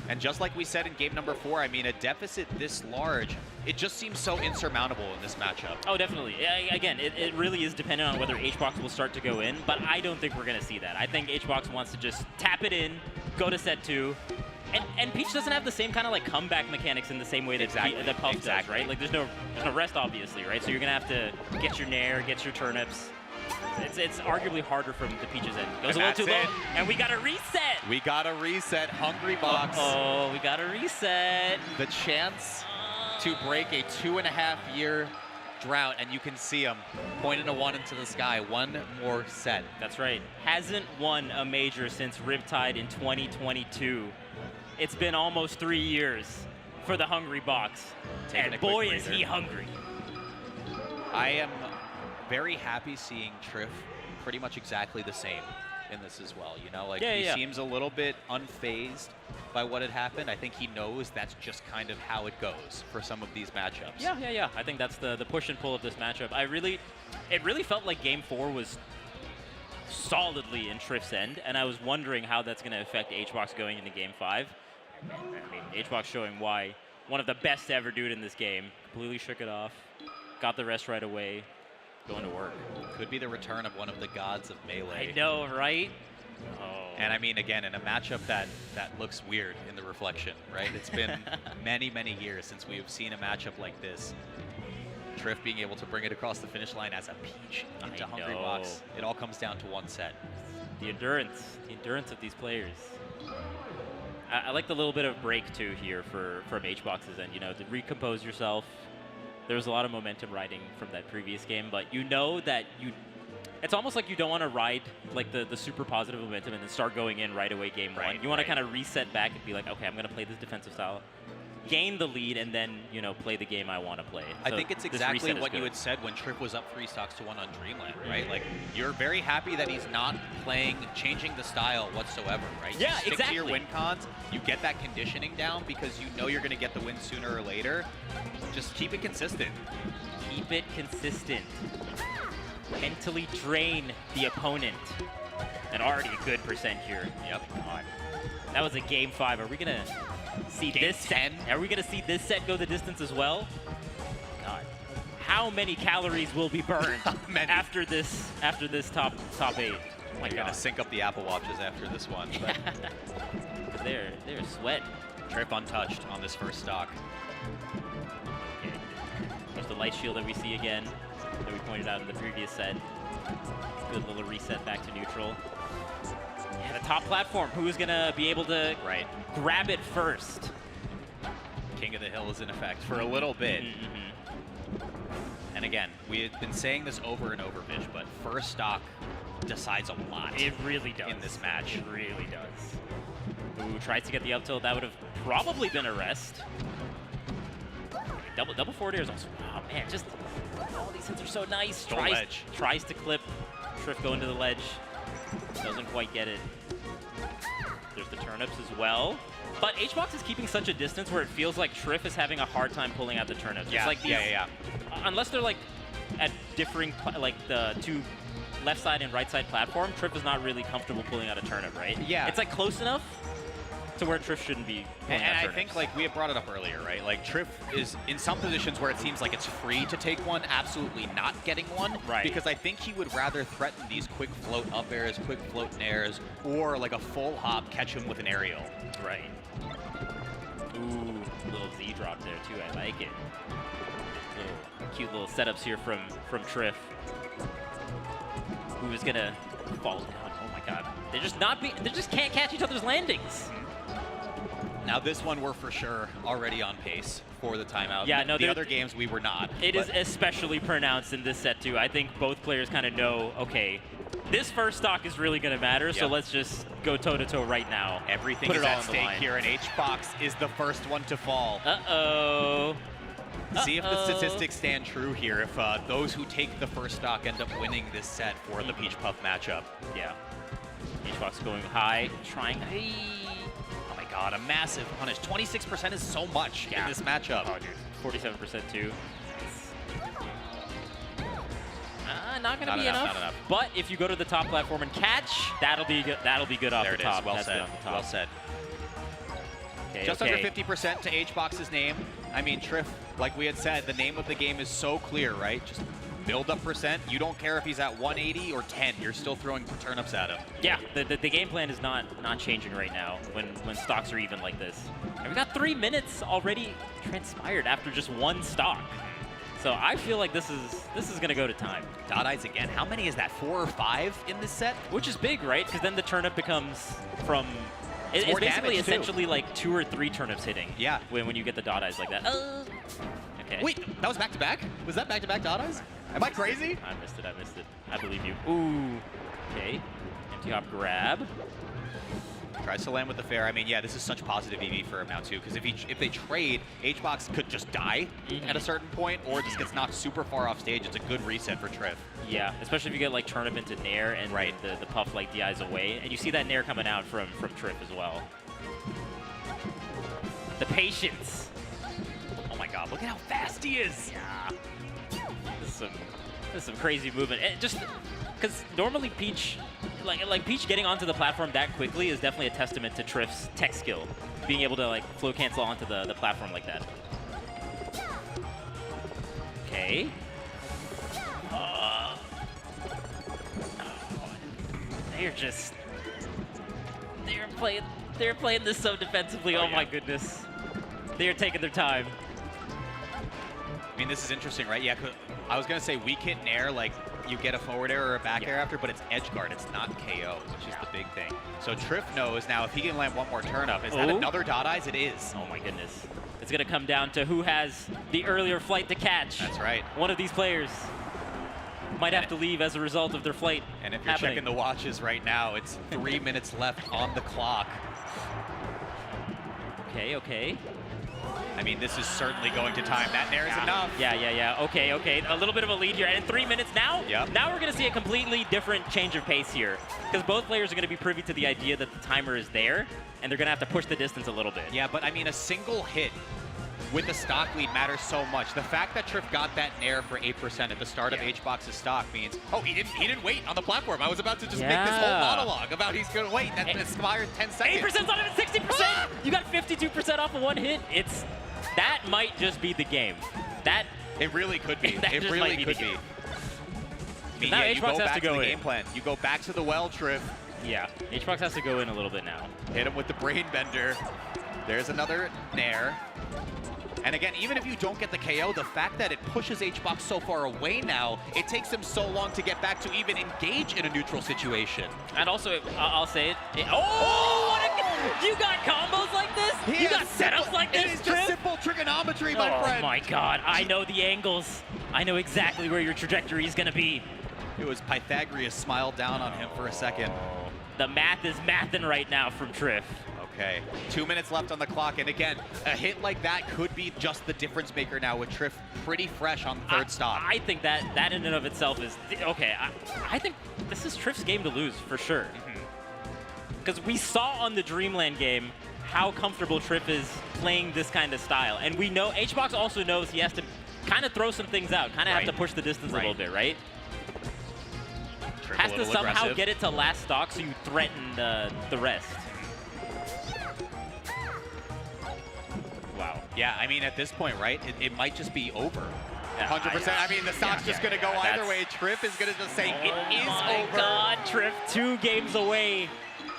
And just like we said in game number 4, I mean, a deficit this large, it just seems so insurmountable in this matchup. Oh, definitely. Again, it really is dependent on whether HBox will start to go in, but I don't think we're going to see that. I think HBox wants to just tap it in, go to set 2, and Peach doesn't have the same kind of like comeback mechanics in the same way that that Puff does, right? Like there's no rest, obviously, right? So you're going to have to get your Nair, get your turnips, It's arguably harder from the Peaches end. Goes And a little too that's low, and we got a reset. We got a reset. Hungry Box. Oh, we got a reset. The chance to break a 2.5-year drought, and you can see him pointing a 1 into the sky. One more set. That's right. Hasn't won a major since Riptide in 2022. It's been almost 3 years for the Hungry Box. Taking And a quick boy, is breather. he hungry. I am very happy seeing Triff pretty much exactly the same in this as well. You know, like he seems a little bit unfazed by what had happened. I think he knows that's just kind of how it goes for some of these matchups. Yeah. I think that's the push and pull of this matchup. It really felt like Game 4 was solidly in Triff's end, and I was wondering how that's going to affect HBox going into Game 5. I mean, HBox showing why one of the best to ever do it in this game. Completely shook it off, got the rest right away, going to work. Could be the return of one of the gods of Melee. I know, right? Oh. And I mean, again, in a matchup that looks weird in the reflection, right? It's been many, many years since we have seen a matchup like this. Triff being able to bring it across the finish line as a Peach into Hungry Box. It all comes down to one set. The endurance of these players. I like the little bit of break too here from HBox's end. You know, to recompose yourself. There was a lot of momentum riding from that previous game, but you know that it's almost like you don't want to ride like the super positive momentum and then start going in right away game one. You want to kind of reset back and be like, okay, I'm going to play this defensive style, gain the lead, and then, you know, play the game I want to play. I So think it's this exactly reset is what you good. had said when Triff was up 3 stocks to 1 on Dreamland, right? Like, you're very happy that he's not changing the style whatsoever, right? Yeah, you stick to your exactly. win cons, you get that conditioning down because you know you're going to get the win sooner or later. Just keep it consistent. Keep it consistent. Mentally drain the opponent. And already a good percent here. Yep. God. That was a Game 5. Are we going to see Game this 10? set? Are we going to see this set go the distance as well? God. How many calories will be burned after this top 8? Oh my God. Gonna sync up the Apple Watches after this one. But they're sweat. Triff untouched on this first stock. Okay. There's the light shield that we see again that we pointed out in the previous set. Good little reset back to neutral. Yeah, the top platform. Who is gonna be able to grab it first? King of the Hill is in effect for a little bit. And again, we had been saying this over and over, Vish, but first stock decides a lot. It really does. In this match. It really does. Ooh, tries to get the up tilt. That would have probably been a rest. Double forward air is also, oh man, just all these hits are so nice. Tries to clip. Triff going to the ledge. Doesn't quite get it. There's the turnips as well. But HBox is keeping such a distance where it feels like Triff is having a hard time pulling out the turnips. Yeah, It's like these, unless they're like at differing, like the two left side and right side platform, Triff is not really comfortable pulling out a turnip, right? Yeah. It's like close enough to where Triff shouldn't be pulling And out I turnips. think, like, we had brought it up earlier, right? Like, Triff is in some positions where it seems like it's free to take one, absolutely not getting one. Right. Because I think he would rather threaten these quick float up airs, quick float nairs, or like a full hop, catch him with an aerial. Right. Ooh, little Z drop there too. I like it. Cute little setups here from Triff. Who is gonna fall down? Oh my God! They just can't catch each other's landings. Now this one we're for sure already on pace for the timeout. Yeah, no, the other games we were not. It is especially pronounced in this set too. I think both players kind of know, okay, this first stock is really going to matter, so let's just go toe-to-toe right now. Everything Put is it all at on the stake line. here, and HBox is the first one to fall. Uh-oh. See if the statistics stand true here, if those who take the first stock end up winning this set for the Peach Puff matchup. Yeah. HBox going high, trying. Oh my God, a massive punish. 26% is so much in this matchup. Oh, dude. 47% too. Not gonna be enough. Not enough. But if you go to the top platform and catch, that'll be good. That'll be good off There the it is. top. Well That's said. good off the top. Well said. Okay, Just okay. under 50% to HBox's name. I mean, Triff, like we had said, the name of the game is so clear, right? Just build up percent. You don't care if he's at 180 or 10. You're still throwing turnips at him. Yeah, the game plan is not changing right now when stocks are even like this. And we got 3 minutes already transpired after just one stock. So I feel like this is gonna go to time. Dot eyes again. How many is that? 4 or 5 in this set? Which is big, right? Because then the turnip becomes from. It's more basically damage, too. essentially like 2 or 3 turnips hitting. Yeah. When you get the dot eyes like that. Okay. Wait, that was back to back? Was that back to back dot eyes? Am I crazy? I missed it. I believe you. Ooh. Okay. Empty hop grab. Tries to land with the fair. I mean, yeah, this is such positive EV for him now, too, because if they trade, HBox could just die at a certain point, or just gets knocked super far off stage. It's a good reset for Triff. Yeah, especially if you get like turnip into Nair and the puff like DIs away. And you see that Nair coming out from Triff as well. The patience. Oh my god, look at how fast he is. Yeah. This is some crazy movement. And just because normally Peach, like Peach getting onto the platform that quickly is definitely a testament to Triff's tech skill. Being able to like flow cancel onto the platform like that. Okay. They're playing this so defensively. Oh my goodness. They are taking their time. I mean, this is interesting, right? Yeah, I was gonna say weak hit Nair, like you get a forward air or a back air after, but it's edge guard, it's not KO, which is the big thing. So Triff knows now if he can land one more turn up, is that another dot eyes? It is. Oh my goodness. It's gonna come down to who has the earlier flight to catch. That's right. One of these players might have to leave as a result of their flight. And if you're checking the watches right now, it's 3 minutes left on the clock. Okay. I mean, this is certainly going to time. That Nair is enough. Yeah. Okay. A little bit of a lead here. And in 3 minutes now, Yep. Now we're going to see a completely different change of pace here. Because both players are going to be privy to the idea that the timer is there, and they're going to have to push the distance a little bit. Yeah, but I mean, a single hit with the stock lead matters so much. The fact that Triff got that Nair for 8% at the start of HBox's stock means, oh, he didn't wait on the platform. I was about to just make this whole monologue about he's going to wait. That expired 10 seconds. 8%'s not even 60%! You got 52% off of one hit. That might just be the game. It really could be. That It just really might be could the be. game. I mean, Now yeah, you HBox go has back to to go the in. game plan. You go back to the well, Triff. Yeah, HBox has to go in a little bit now. Hit him with the brain bender. There's another Nair. And again, even if you don't get the KO, the fact that it pushes HBox so far away now, it takes him so long to get back to even engage in a neutral situation. And also, I'll say it. You got combos like this? You got setups like this, It is just simple trigonometry, my friend. Oh my god, I know the angles. I know exactly where your trajectory is going to be. It was Pythagoras smiled down on him for a second. The math is mathin' right now from Triff. Okay, 2 minutes left on the clock, and again, a hit like that could be just the difference maker now with Triff pretty fresh on the third stock. I think that in and of itself is, okay, I think this is Triff's game to lose, for sure. Because we saw on the Dreamland game how comfortable Triff is playing this kind of style. And we know, HBox also knows he has to kind of throw some things out, kind of have to push the distance a little bit, right? Triff Has a to little somehow aggressive. get it to last stock so you threaten the rest. Wow. Yeah, I mean, at this point, right, it might just be over. 100%. I mean, the stock's just going to go either way. Triff is going to just say, it is My over. God, Triff 2 games away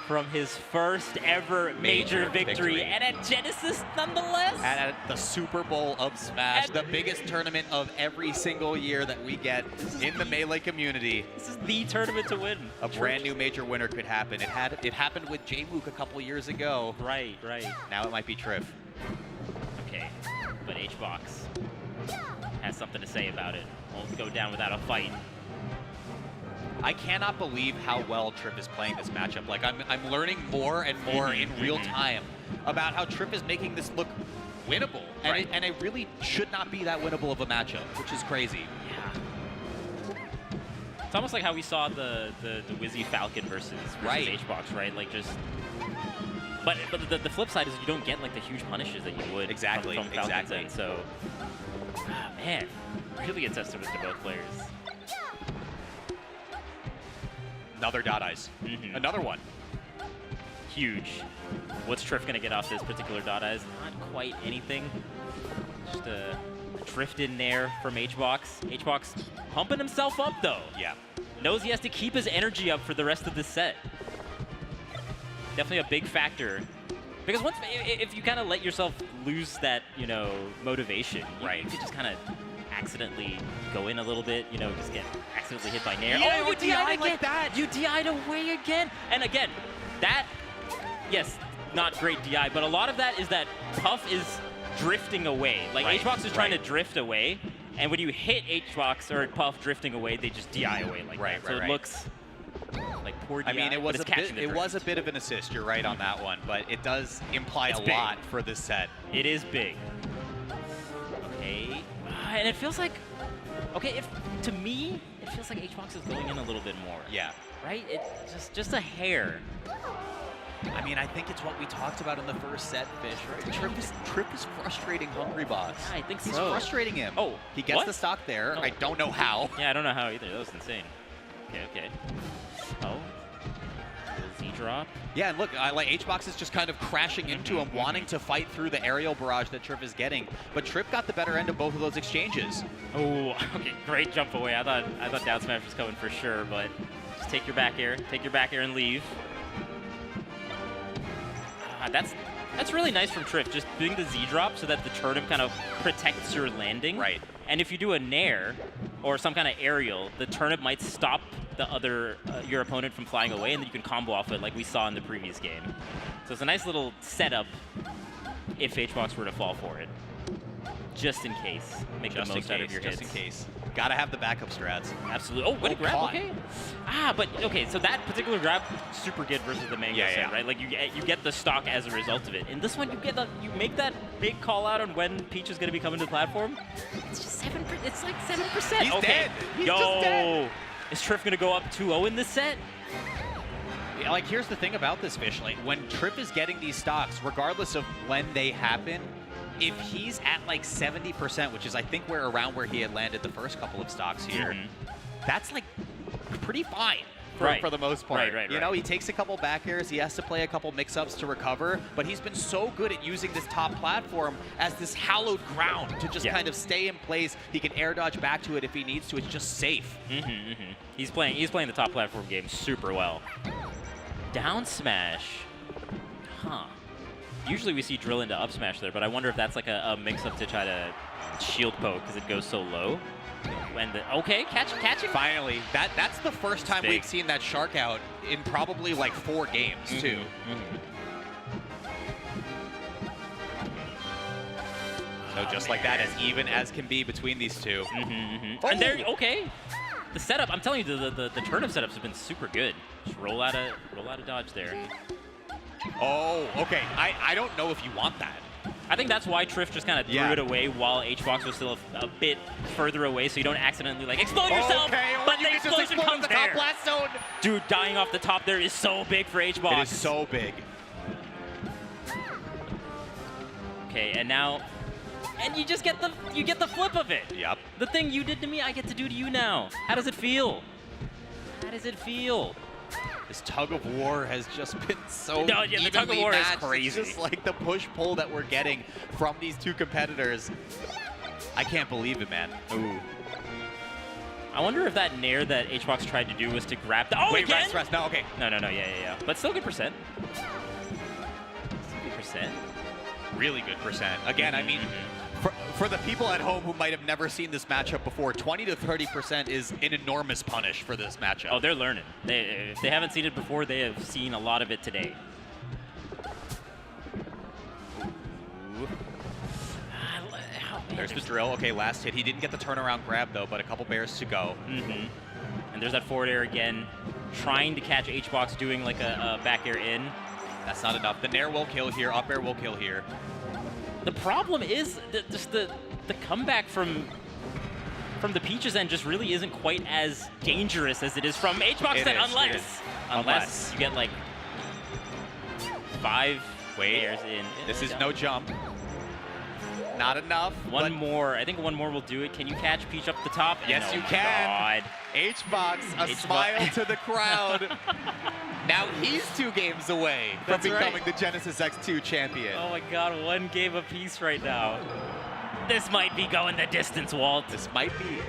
from his first ever major victory. And at Genesis, nonetheless. At the Super Bowl of Smash, the biggest tournament of every single year that we get in the Melee community. This is the tournament to win. A brand new major winner could happen. It happened with J-Mook a couple years ago. Right. Now it might be Triff. Okay, but HBox has something to say about it. Won't go down without a fight. I cannot believe how well Triff is playing this matchup. Like, I'm learning more and more in real time about how Triff is making this look winnable. And it really should not be that winnable of a matchup, which is crazy. Yeah. It's almost like how we saw the Wizzy Falcon versus HBox, right? Like, just... But the flip side is you don't get like the huge punishes that you would from Falcon's end. So, man, really a testament to both players. Another dot eyes. Another one. Huge. What's Triff gonna get off this particular dot eyes? Not quite anything. Just a drift in there from HBox. HBox pumping himself up though. Yeah. Knows he has to keep his energy up for the rest of the set. Definitely a big factor. Because if you kind of let yourself lose that, motivation, you can just kind of accidentally go in a little bit, you know, just get accidentally hit by Nair. Yeah, oh, you DI'd DI'd like again. that. You DI'd away again. And again, that, yes, not great DI, but a lot of that is that Puff is drifting away. Like, Right, HBox is trying right. to drift away, and when you hit HBox or Puff drifting away, they just DI away like that. So it looks like poor DI, I mean, it but was it's a catching bit, the it was a drift. bit of an assist. You're right on that one, but it does imply It's a big. lot for this set. It is big. Okay, and it feels like, okay, if to me, it feels like HBox is going in a little bit more. Yeah. Right? It's just a hair. I mean, I think it's what we talked about in the first set, Fish, right? Trip is frustrating Hungry Box. Yeah, I think He's so. frustrating him. Oh, he gets what? the stock there. No. I don't know how. Yeah, I don't know how either. That was insane. Okay. Oh. Z drop. Yeah, and look, like HBox is just kind of crashing into him, wanting to fight through the aerial barrage that Trip is getting. But Trip got the better end of both of those exchanges. Oh, okay, great jump away. I thought down smash was coming for sure, but just take your back air, and leave. That's really nice from Trip, just doing the Z drop so that the turnip kind of protects your landing. Right. And if you do a nair or some kind of aerial, the turnip might stop the other your opponent from flying away, and then you can combo off it like we saw in the previous game. So it's a nice little setup if HBox were to fall for it, just in case. Make the most out of your hits. Just in case. Gotta have the backup strats. Absolutely. Oh, what a grab, okay. But okay, so that particular grab, super good versus the Mango set, right? Like you get the stock as a result of it. In this one, you make that big call out on when Peach is gonna be coming to the platform. It's just 7%. It's like 7%. He's okay. dead. He's just dead. Is Trip gonna go up 2-0 in this set? Yeah, like here's the thing about this, Fish. Like when Trip is getting these stocks, regardless of when they happen, if he's at like 70%, which is I think around where he had landed the first couple of stocks here, that's like pretty fine for the most part. Right. You know, he takes a couple back airs, he has to play a couple mix-ups to recover, but he's been so good at using this top platform as this hallowed ground to just kind of stay in place. He can air dodge back to it if he needs to. It's just safe. He's playing the top platform game super well. Down smash. Huh. Usually we see drill into up smash there, but I wonder if that's like a mix-up to try to shield poke because it goes so low. Okay, catching. Finally, that's the first time big. we've seen that shark out in probably like 4 games too. So just like that, as even as can be between these two. And there, okay. The setup, I'm telling you, the turnip setups have been super good. Just roll out a dodge there. Oh, okay. I don't know if you want that. I think that's why Triff just kind of threw it away while HBox was still a bit further away, so you don't accidentally like explode yourself. Okay, but you the can just explosion explode comes the top there. blast zone. Dude, dying off the top there is so big for HBox. It is so big. Okay, and now, and you just get the flip of it. Yep. The thing you did to me, I get to do to you now. How does it feel? How does it feel? This tug of war has just been so No, yeah, the tug of evenly war is matched. crazy. It's just like the push-pull that we're getting from these two competitors. I can't believe it, man. Ooh. I wonder if that nair that HBox tried to do was to grab the. Oh, wait, again? rest. No, okay. No. Yeah. But still good percent. Still good percent. Really good percent. Again, I mean, for the people at home who might have never seen this matchup before, 20 to 30% is an enormous punish for this matchup. Oh, they're learning. If they haven't seen it before, they have seen a lot of it today. There's the drill. Okay, last hit. He didn't get the turnaround grab, though, but a couple bears to go. And there's that forward air again, trying to catch HBox doing like a back air in. That's not enough. The nair will kill here. Up air will kill here. The problem is just the comeback from the Peaches end just really isn't quite as dangerous as it is from HBox end, unless you get like 5 airs in. This is no jump. Not enough. One more. I think one more will do it. Can you catch Peach up the top? Yes, And you oh can. God. HBox, a smile to the crowd. Now he's 2 games away from That's becoming right. the Genesis X2 champion. Oh my God, 1 game apiece right now. This might be going the distance, Walt. This might be.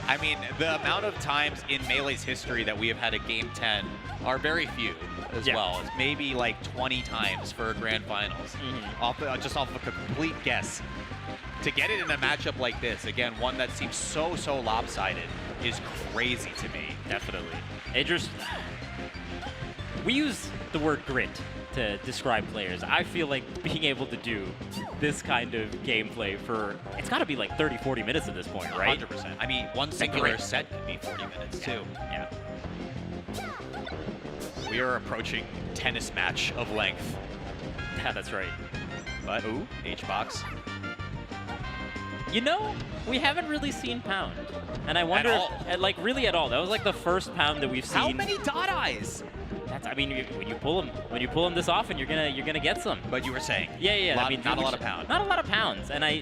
I mean, the amount of times in Melee's history that we have had a Game 10 are very few as well. It's maybe like 20 times for Grand Finals, just off of a complete guess. To get it in a matchup like this, again, one that seems so lopsided, is crazy to me. Definitely. We use the word grit to describe players. I feel like being able to do this kind of gameplay for, it's got to be like 30, 40 minutes at this point, right? 100%. I mean, one singular set could be 40 minutes too. Yeah. We are approaching tennis match of length. Yeah, that's right. But, ooh, H-Box. You know, we haven't really seen Pound. And I wonder, like really at all. That was like the first Pound that we've seen. How many dot eyes? I mean, when you pull them this often, you're gonna get some. But you were saying, yeah. I mean, not a lot of Pound. Not a lot of Pounds, and I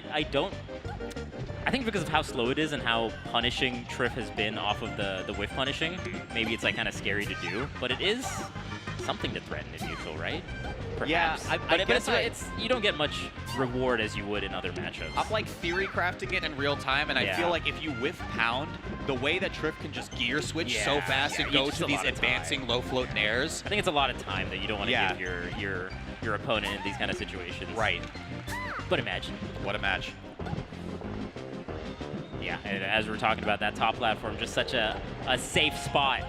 think because of how slow it is and how punishing Triff has been off of the whiff punishing, maybe it's like kind of scary to do. But it is something to threaten in neutral, right? Perhaps. Yeah, but it's you don't get much reward as you would in other matchups. I'm like theory crafting it in real time, and I feel like if you whiff Pound, the way that Triff can just gear switch so fast and go to these advancing low float nairs. I think it's a lot of time that you don't want to give your opponent in these kind of situations. Right. But imagine. What a match. Yeah, and as we're talking about that top platform, just such a safe spot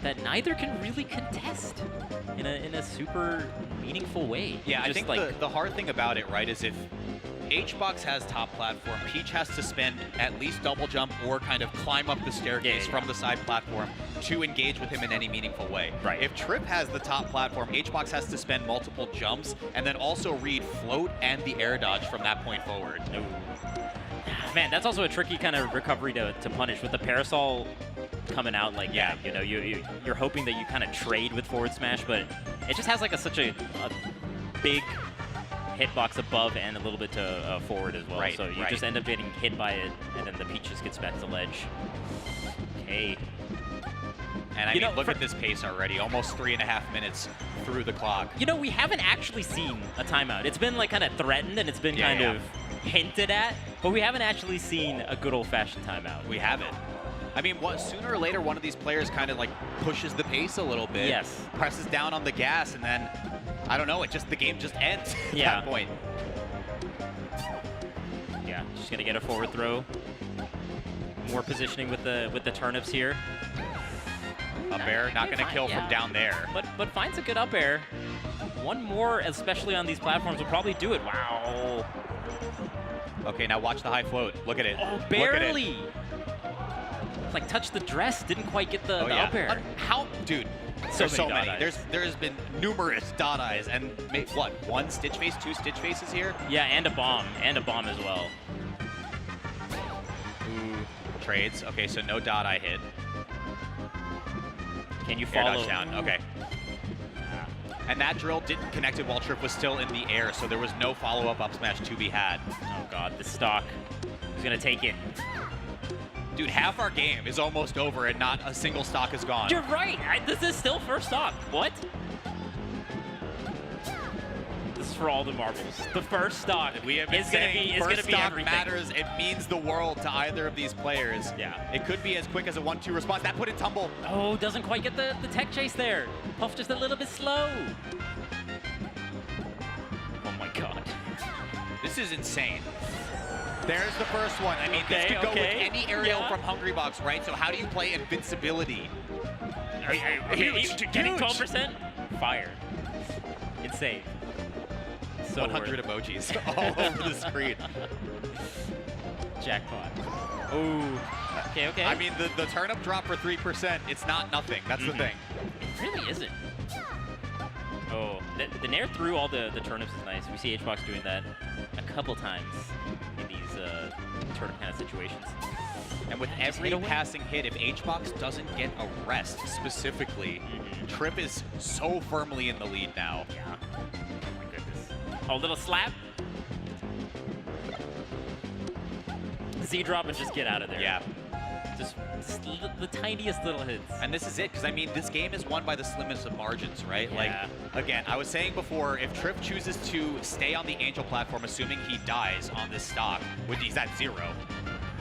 that neither can really contest in a super meaningful way. Yeah, I think the hard thing about it, right, is if H-Box has top platform, Peach has to spend at least double jump or kind of climb up the staircase from the side platform to engage with him in any meaningful way. Right. If Triff has the top platform, H-Box has to spend multiple jumps and then also read float and the air dodge from that point forward. No. Man, that's also a tricky kind of recovery to punish with the parasol coming out like that. You know, you're hoping that you kind of trade with forward smash, but it just has like such a big hitbox above and a little bit to forward as well. Right, so you just end up getting hit by it, and then the Peach just gets back to ledge. Okay. And I mean, look at this pace already. Almost 3.5 minutes through the clock. You know, we haven't actually seen a timeout. It's been like kind of threatened and it's been kind of hinted at, but we haven't actually seen a good old-fashioned timeout. We haven't. I mean, sooner or later, one of these players kind of like pushes the pace a little bit. Yes. Presses down on the gas, and then, I don't know, the game just ends at that point. Yeah, just gonna get a forward throw. More positioning with the turnips here. Up air, not gonna kill from down there. But finds a good up air. One more, especially on these platforms, will probably do it. Wow. Okay, now watch the high float. Look at it. Oh, barely. Like touched the dress, didn't quite get the up air. How, dude? So many. There's been numerous dot eyes, and what? One stitch face, two stitch faces here. Yeah, and a bomb as well. Ooh, trades. Okay, so no dot eye hit. Can you follow? Air dodge down. Okay. And that drill didn't connect it while Triff was still in the air, so there was no follow-up up smash to be had. Oh god, the stock. He's gonna take it. Dude, half our game is almost over and not a single stock is gone. You're right. This is still first stock. What? This is for all the marbles. The first stock we have been saying first stock matters. It means the world to either of these players. Yeah. It could be as quick as a 1-2 response. That put in tumble. Oh, doesn't quite get the tech chase there. Puff just a little bit slow. Oh my god. This is insane. There's the first one. I mean, this could go with any aerial from Hungrybox, right? So how do you play invincibility? Getting 12%? Fire. Insane. So 100 emojis all over the screen. Jackpot. Ooh. Okay. I mean, the turnip drop for 3%, it's not nothing. That's the thing. It really isn't. Oh, the nair through all the turnips is nice. We see H-Box doing that a couple times in these turnip kind of situations. And with every passing hit, if H-Box doesn't get a rest specifically, Triff is so firmly in the lead now. Yeah. Oh my goodness. Oh, little slap. Z-drop and just get out of there. Yeah. Just the tiniest little hits. And this is it, because I mean, this game is won by the slimmest of margins, right? Yeah. Like, again, I was saying before, if Triff chooses to stay on the Angel platform, assuming he dies on this stock, he's at 0.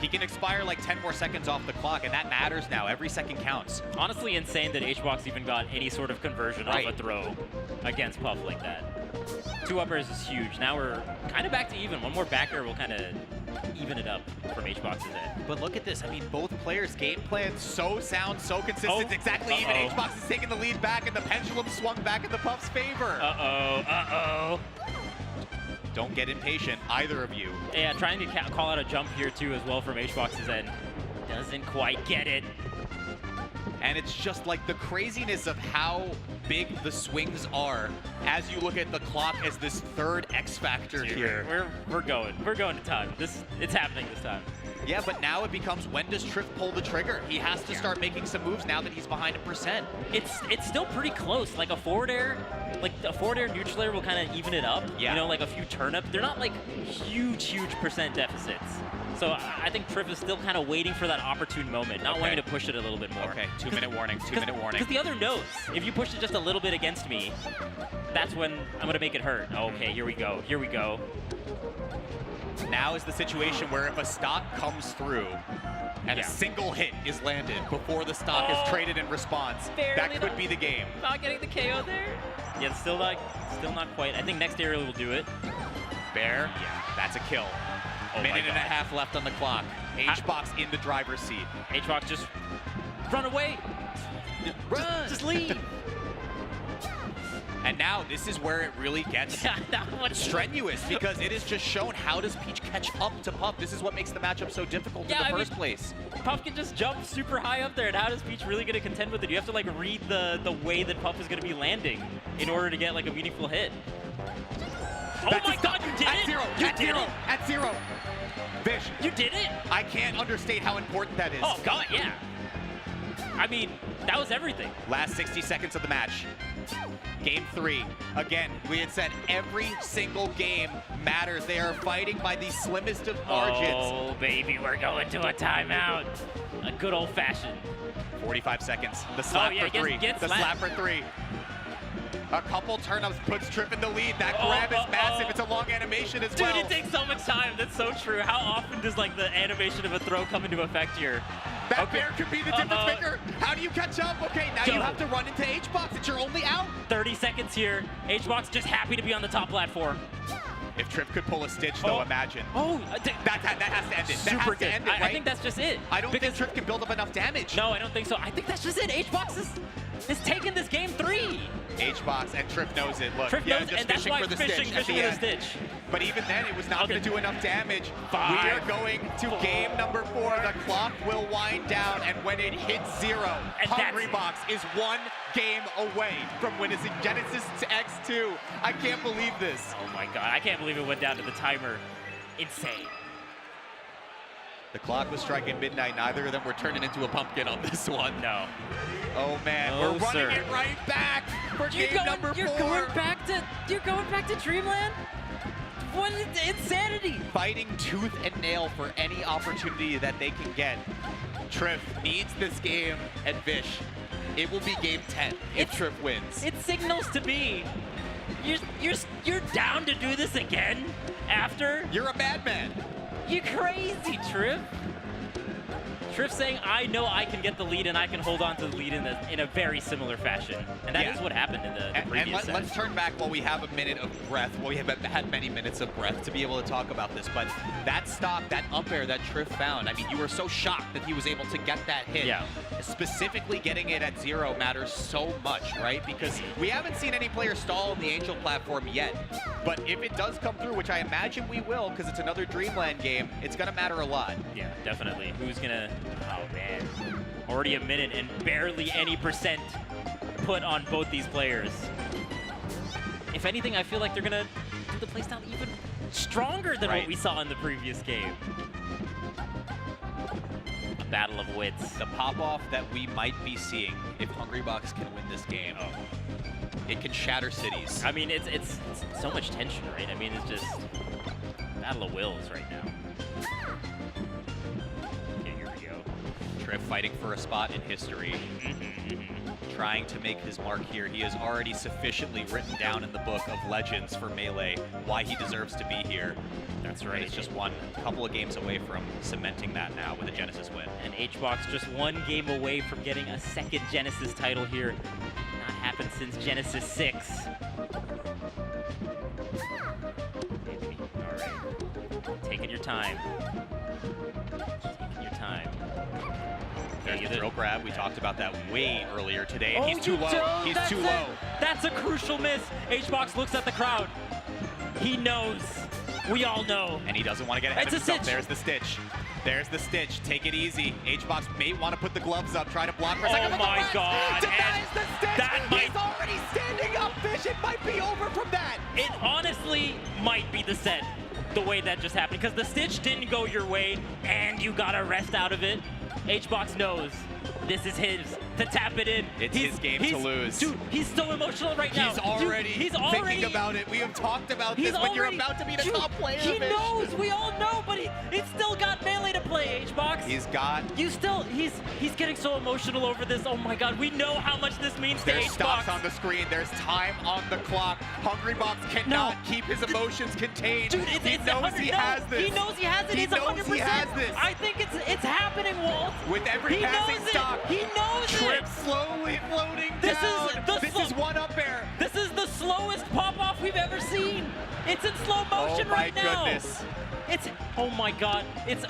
He can expire like 10 more seconds off the clock, and that matters now. Every second counts. Honestly insane that HBox even got any sort of conversion off a throw against Puff like that. 2 uppers is huge. Now we're kind of back to even. One more back air will kind of even it up from HBox's end. But look at this. I mean, both players' game plans so sound, so consistent, exactly even. HBox is taking the lead back, and the pendulum swung back in the Puff's favor. Don't get impatient, either of you. Yeah, trying to call out a jump here too as well from HBox's end. Doesn't quite get it. And it's just like the craziness of how big the swings are as you look at the clock as this third X factor here. We're going to time. It's happening this time. Yeah, but now it becomes, when does Triff pull the trigger? He has to start making some moves now that he's behind a percent. It's still pretty close. Like a forward air, neutral air will kind of even it up. Yeah. You know, like a few turnips. They're not like huge percent deficits. So I think Triff is still kind of waiting for that opportune moment, not wanting to push it a little bit more. Okay, 2-minute warning, 2-minute warning. Because the other knows, if you push it just a little bit against me, that's when I'm going to make it hurt. Okay, here we go. Now is the situation where if a stock comes through and a single hit is landed before the stock is traded in response, that could be the game. Not getting the KO there. Yeah, still not quite. I think next aerial will do it. Bear, that's a kill. Minute and a half left on the clock. HBox in the driver's seat. HBox just run away. Run. Just leave. And now this is where it really gets strenuous, because it is just shown how does Peach catch up to Puff. This is what makes the matchup so difficult in the first place. Puff can just jump super high up there, and how does Peach really going to contend with it? You have to like read the way that Puff is going to be landing in order to get like a meaningful hit. Oh my God, you did it! At zero. Vish, you did it? I can't understate how important that is. Oh God, yeah. I mean, that was everything. Last 60 seconds of the match. Game 3. Again, we had said every single game matters. They are fighting by the slimmest of margins. Oh, baby, we're going to a timeout. A good old-fashioned. 45 seconds. The slap for 3. The slap for 3. A couple turnips puts Triff in the lead. That grab is massive. It's a long animation as well. Dude, it takes so much time. That's so true. How often does like the animation of a throw come into effect here? That bear could be the difference maker. How do you catch up? Okay, now you have to run into HBox. It's your only out. 30 seconds here. HBox just happy to be on the top platform. If Triff could pull a Stitch, though, imagine. That has to end it. Super good. End it, right? I think that's just it. I don't think Triff can build up enough damage. No, I don't think so. I think that's just it. HBox is taking this game 3. HBox and Triff knows it. Look, Triff knows, just and that's fishing why for the fishing Stitch. for the Stitch. But even then, it was not going to do enough damage. 5, we are going to game number 4. The clock will wind down, and when it hits 0, Hungrybox is 1 game away from winning Genesis to X2. I can't believe this. Oh my God, I can't believe it went down to the timer. Insane. The clock was striking midnight. Neither of them were turning into a pumpkin on this one. No. Oh man, no, we're running it right back for game number 4. You're going back to Dreamland? What insanity! Fighting tooth and nail for any opportunity that they can get. Triff needs this game at Vish. It will be game 10 if Triff wins. It signals to me you're down to do this again after? You're a madman. You crazy, Triff. Triff saying, I know I can get the lead and I can hold on to the lead in a very similar fashion. And that is what happened in the previous set. Let's turn back while we have a minute of breath. Well, we have had many minutes of breath to be able to talk about this. But that stock, that up air that Triff found, I mean, you were so shocked that he was able to get that hit. Yeah. Specifically getting it at 0 matters so much, right? Because we haven't seen any player stall on the Angel platform yet. But if it does come through, which I imagine we will, because it's another Dreamland game, it's going to matter a lot. Yeah, definitely. Who's going to... Oh, man. Already a minute and barely any percent put on both these players. If anything, I feel like they're going to do the playstyle even stronger than what we saw in the previous game. A battle of wits. The pop-off that we might be seeing if Hungrybox can win this game. It can shatter cities. I mean, it's so much tension, right? I mean, it's just battle of wills right now. Okay, here we go. Triff fighting for a spot in history. trying to make his mark here. He has already sufficiently written down in the book of legends for Melee why he deserves to be here. That's right. He's just one couple of games away from cementing that now with a Genesis win. And HBox just one game away from getting a second Genesis title here. Not happened since Genesis 6. All right. Taking your time. Taking your time. There's the drill grab. We talked about that way earlier today, and Oh, he's too you low. don't? He's That's too it. low. That's a crucial miss. HBox looks at the crowd. He knows. We all know. And he doesn't want to get ahead It's of a himself. stitch. There's the stitch. There's the stitch. Take it easy. HBox may want to put the gloves up, try to block for a second. Oh my God. Denies And the stitch. that might- He's already standing up, Fish. It might be over from that. It honestly might be the set, the way that just happened, because the stitch didn't go your way, and you got a rest out of it. HBox knows this is his to tap it in. It's his game to lose. Dude, he's so emotional right now. He's already, Dude, he's already thinking about it. We have talked about he's this when you're already- about to be the Dude, top player. He Fish. knows. We all know, but he's still got Melee to play, HBox. He's got. You still, he's getting so emotional over this. Oh my God, we know how much this means to There's HBox. stops on the screen. There's time on the clock. Hungrybox cannot keep his emotions contained. Dude, he it's knows 100 he no, has this. He knows he has it. He It's knows 100%. he has this. I think it's happening, Walt. With every he passing knows stop, He knows Trip it. slowly floating This down. is This is one up air. This is the slowest pop-off we've ever seen. It's in slow motion Oh my right now. goodness. It's, oh my God, it's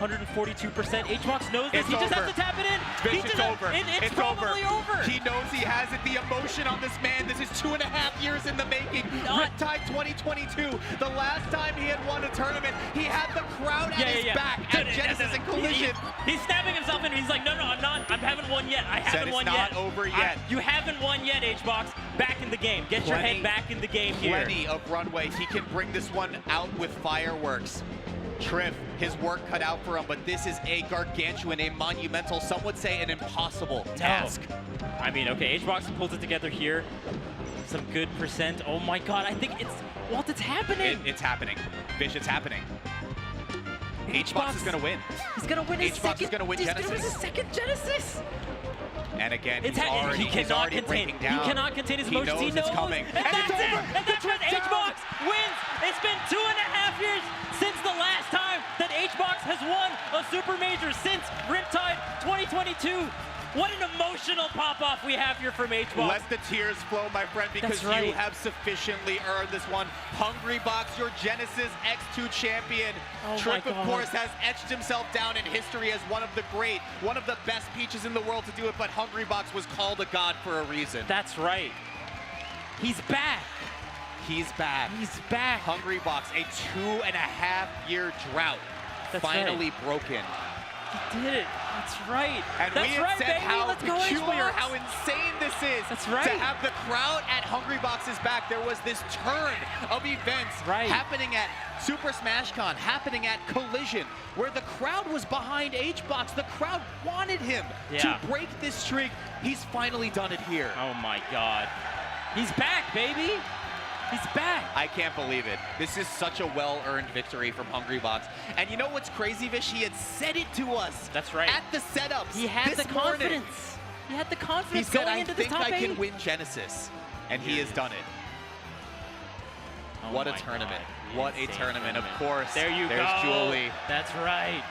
142%. HBox knows this. It's He just over. has to tap it in. Fish, He it's just has- over. It's probably over. He knows he has it. The emotion on this man. This is 2.5 years in the making. Riptide 2022. The last time he had won a tournament, he had the crowd at his back at Dude, Genesis and Collision. He's snapping himself in. He's like, no, I'm not. I haven't won yet. I Said haven't it's won not yet. over yet. You haven't won yet, HBox. Back in the game. Get your head back in the game here. Plenty of runway. He can bring this one out with fireworks. Triff, his work cut out for him, but this is a gargantuan, a monumental, some would say an impossible task. I mean, okay, HBox pulls it together here. Some good percent. Oh my God, I think Walt, it's happening. It's happening. Fish, it's happening. HBox is going to win. He's going to win his HBox second. is going to win He's Genesis. going to win his second Genesis. And again, It's he's already, he he's cannot already contain. breaking down. He cannot contain his He emotions. knows it's coming. And that's it's it. over. And that's when HBox wins. It's been 2.5 years since the last time that HBox has won a Super Major, since Riptide 2022. What an emotional pop-off we have here from HBox. Let the tears flow, my friend, because That's right. you have sufficiently earned this one. Hungrybox, your Genesis X2 champion. Oh my Tripp, of God. course, has etched himself down in history as one of the great, one of the best Peaches in the world to do it, but Hungrybox was called a god for a reason. That's right. He's back. He's back. He's back. Hungrybox, a 2.5-year drought, That's finally broken. He did it. That's right. And That's we had right, said baby. how Let's go, peculiar, HBox. how insane this is. That's right. To have the crowd at Hungrybox's back. There was this turn of events happening at Super Smash Con, happening at Collision, where the crowd was behind HBox. The crowd wanted him Yeah. to break this streak. He's finally done it here. Oh my God. He's back, baby. He's back. I can't believe it. This is such a well-earned victory from Hungrybox. And you know what's crazy, Vish? He had said it to us. That's right. At the setups. He had this the morning. confidence. He had the He confidence said, going I into think the top I eight. can win Genesis. And he has done it. Oh What a my tournament. God. What a Insane tournament. Of tournament. course. There you There's go. Julie. That's right.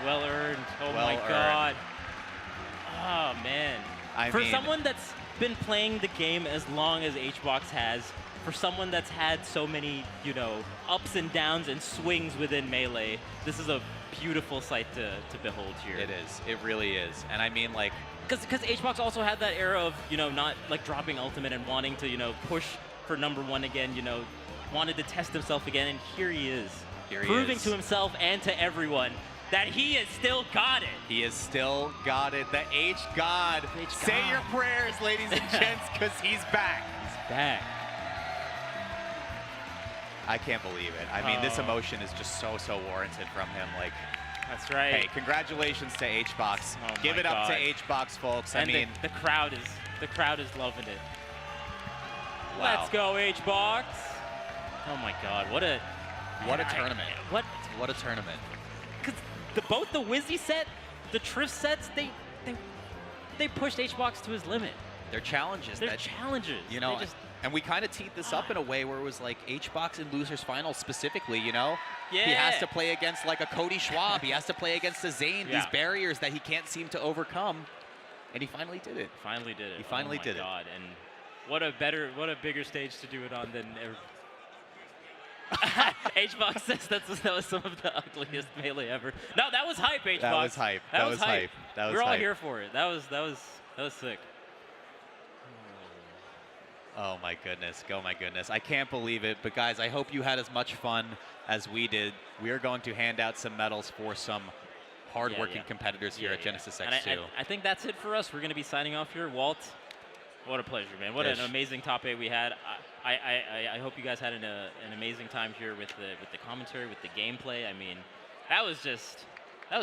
Well earned. Oh Well my earned. God. Oh man. I For mean- someone that's been playing the game as long as HBox has, for someone that's had so many, ups and downs and swings within Melee, this is a beautiful sight to behold here. It is. It really is. And I mean, like, Because HBox also had that era of, not like dropping Ultimate and wanting to, push for #1 again, wanted to test himself again, and here he is. Here he proving is. to himself and to everyone that he has still got it. he has still got it. The H-God. Say your prayers, ladies and gents, because he's back. He's back. I can't believe it. I mean, this Oh. emotion is just so warranted from him. Like, That's right. hey, congratulations to HBox. Oh Give my it up to God. HBox, folks. And I mean, the crowd is loving it. wow. Let's go, HBox. Oh my God, what a tournament. What a tournament. Because both the Wizzy set, the Triff sets, they pushed HBox to his limit. They're challenges. They're challenges. You know, They just- and we kind of teed this up in a way where it was like HBox and Losers Finals specifically, you know? He has Yeah. to play against like a Cody Schwab. He has to play against a Zane, these Yeah. barriers that he can't seem to overcome. And he finally did it. Finally did it. He finally oh my did it. God. And what a bigger stage to do it on than HBox says that was some of the ugliest melee ever. No, that was hype, HBox. That was hype. That was hype. That was We're all hype. here for it. That was sick. Oh my goodness, oh my goodness. I can't believe it, but guys, I hope you had as much fun as we did. We are going to hand out some medals for some hardworking competitors here at Genesis And X2. I think that's it for us. We're going to be signing off here. Walt, what a pleasure, man. What an Ish. amazing top 8 we had. I hope you guys had an amazing time here with the commentary, with the gameplay. I mean, that was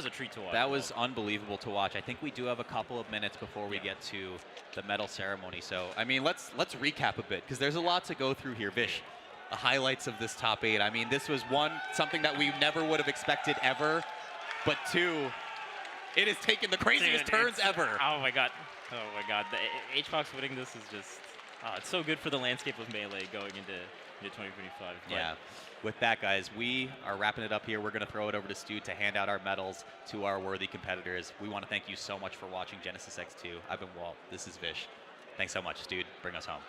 a treat to watch. That was unbelievable to watch. I think we do have a couple of minutes before we get to the medal ceremony. So, I mean, let's recap a bit because there's a lot to go through here. Vish, the highlights of this top 8. I mean, this was something that we never would have expected ever, but 2, it has taken the craziest turns ever. Oh my God. The HBox winning this is just, it's so good for the landscape of Melee going into 2025. But Yeah. With that, guys, we are wrapping it up here. We're going to throw it over to Stu to hand out our medals to our worthy competitors. We want to thank you so much for watching Genesis X2. I've been Walt. This is Vish. Thanks so much, Stu. Bring us home.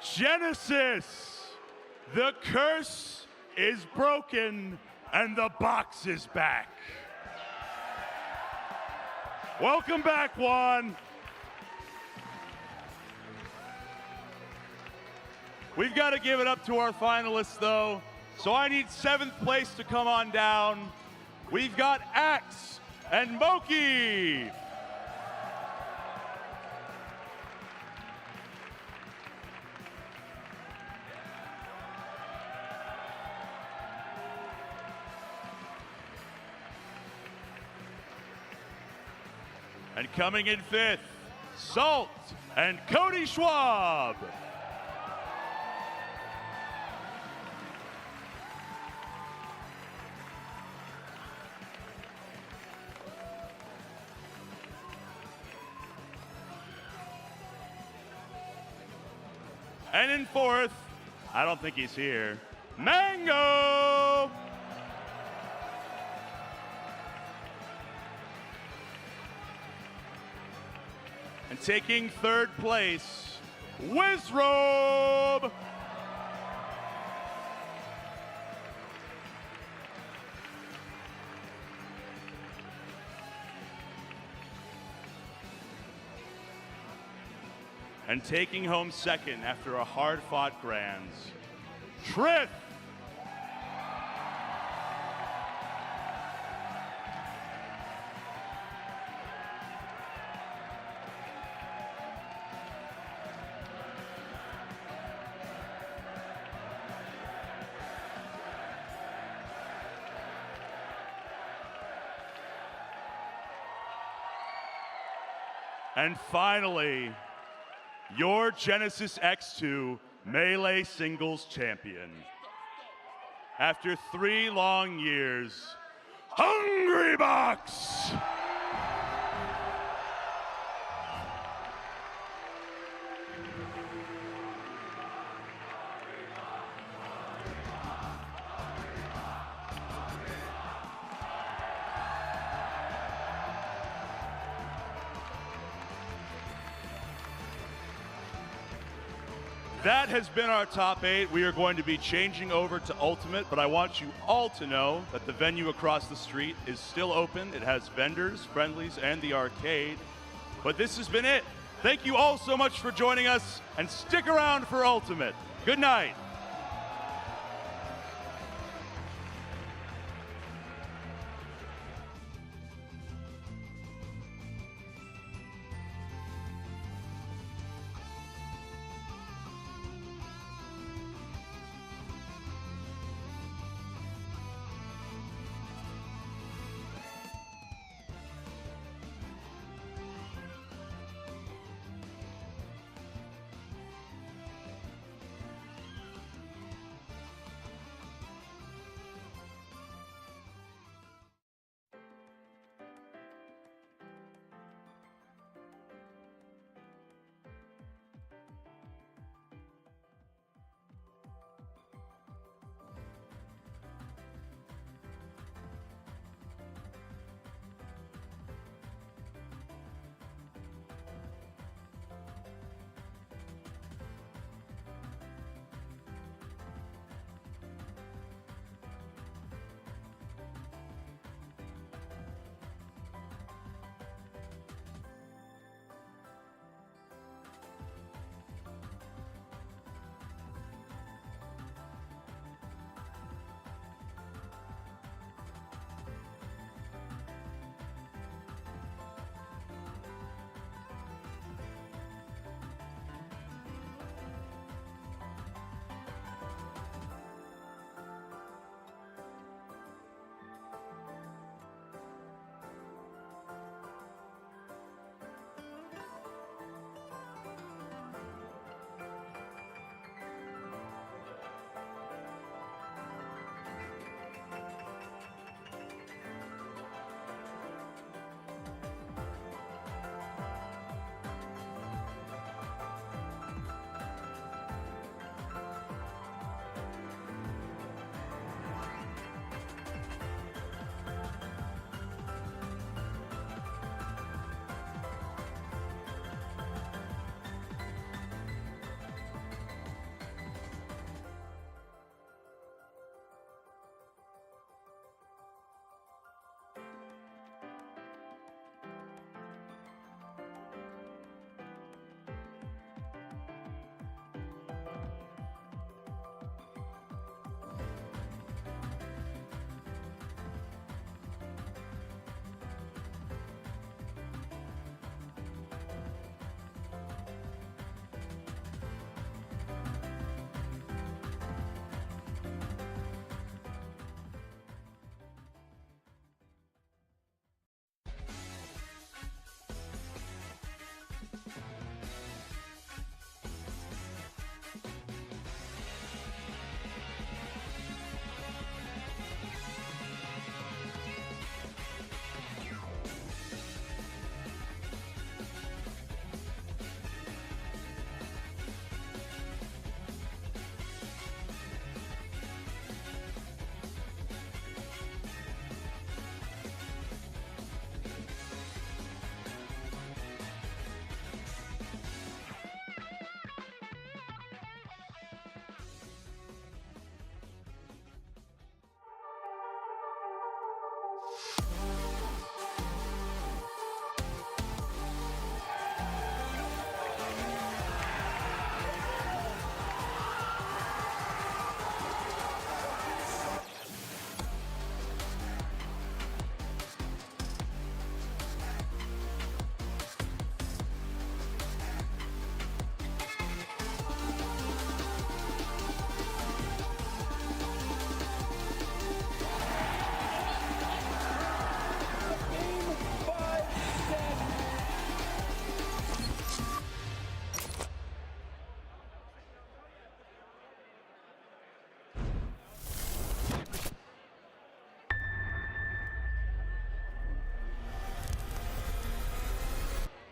Genesis, the curse is broken and the box is back. Welcome back, Juan. We've got to give it up to our finalists, though. So I need 7th place to come on down. We've got Axe and Moki. And coming in 5th, Salt and Cody Schwab. And in 4th, I don't think he's here, Mango! And taking 3rd place, Wizrobe! And taking home 2nd after a hard-fought Grands, Trith! And finally, your Genesis X2 Melee Singles Champion. After 3 long years, Hungrybox! That has been our top 8. We are going to be changing over to Ultimate, but I want you all to know that the venue across the street is still open. It has vendors, friendlies, and the arcade. But this has been it. Thank you all so much for joining us, and stick around for Ultimate. Good night.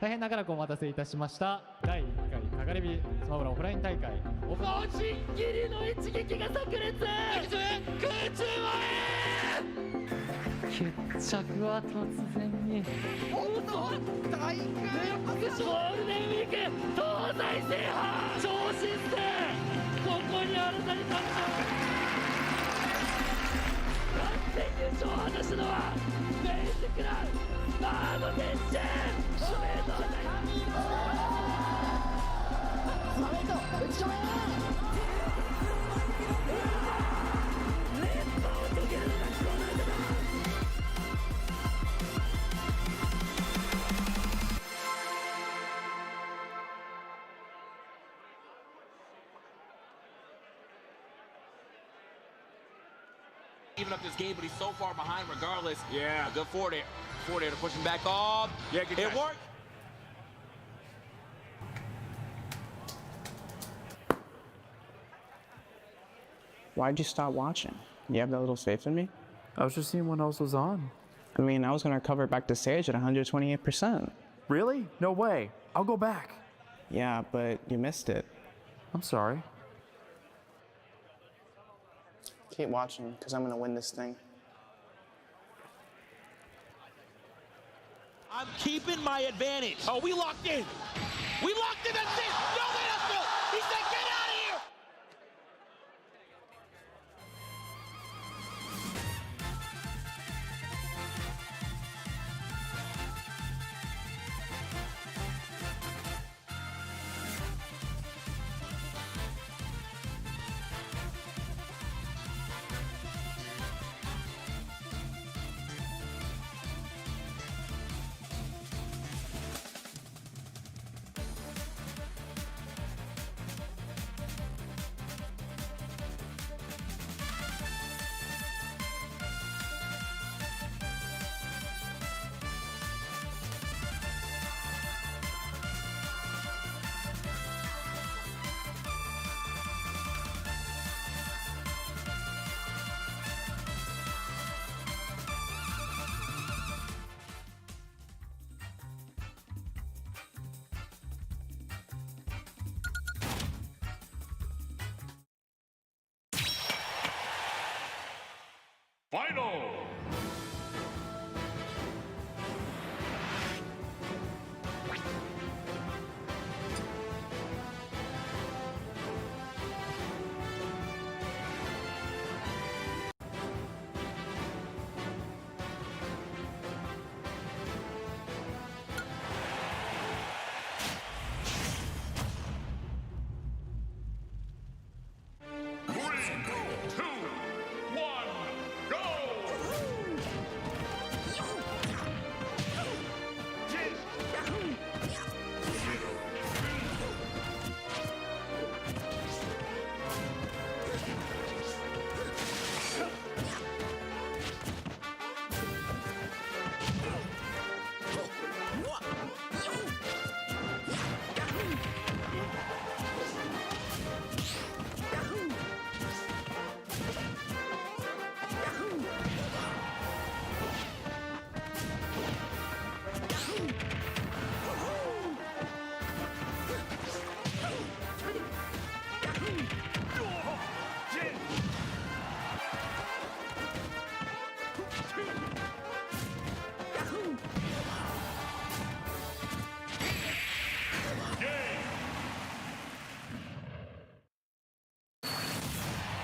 大変長らくお待たせいたしました。第1回かがれ火スマブラオフライン大会オープン。脳神切りの一撃が炸裂。空中決着は突然に。おっと大会ゴールデンウィーク東西制覇超新星ここに新たに誕生。完全優勝を果たしたのはベースクラウンバード選手。おめでとうございます。スマメイト打ち止め連覇を遂げるのがこの人だ。Even up this game, but he's so far behind regardless. Yeah. A good forward air. Forward air to push him back off. Yeah, good it worked. Why'd you stop watching? You have that little faith in me? I was just seeing what else was on. I mean, I was going to recover back to stage at 128%. Really? No way. I'll go back. Yeah, but you missed it. I'm sorry. Keep watching, because I'm going to win this thing. I'm keeping my advantage. Oh, we locked in. We locked in. That's it. No, wait, that's Phil. He said, get out of here. Final!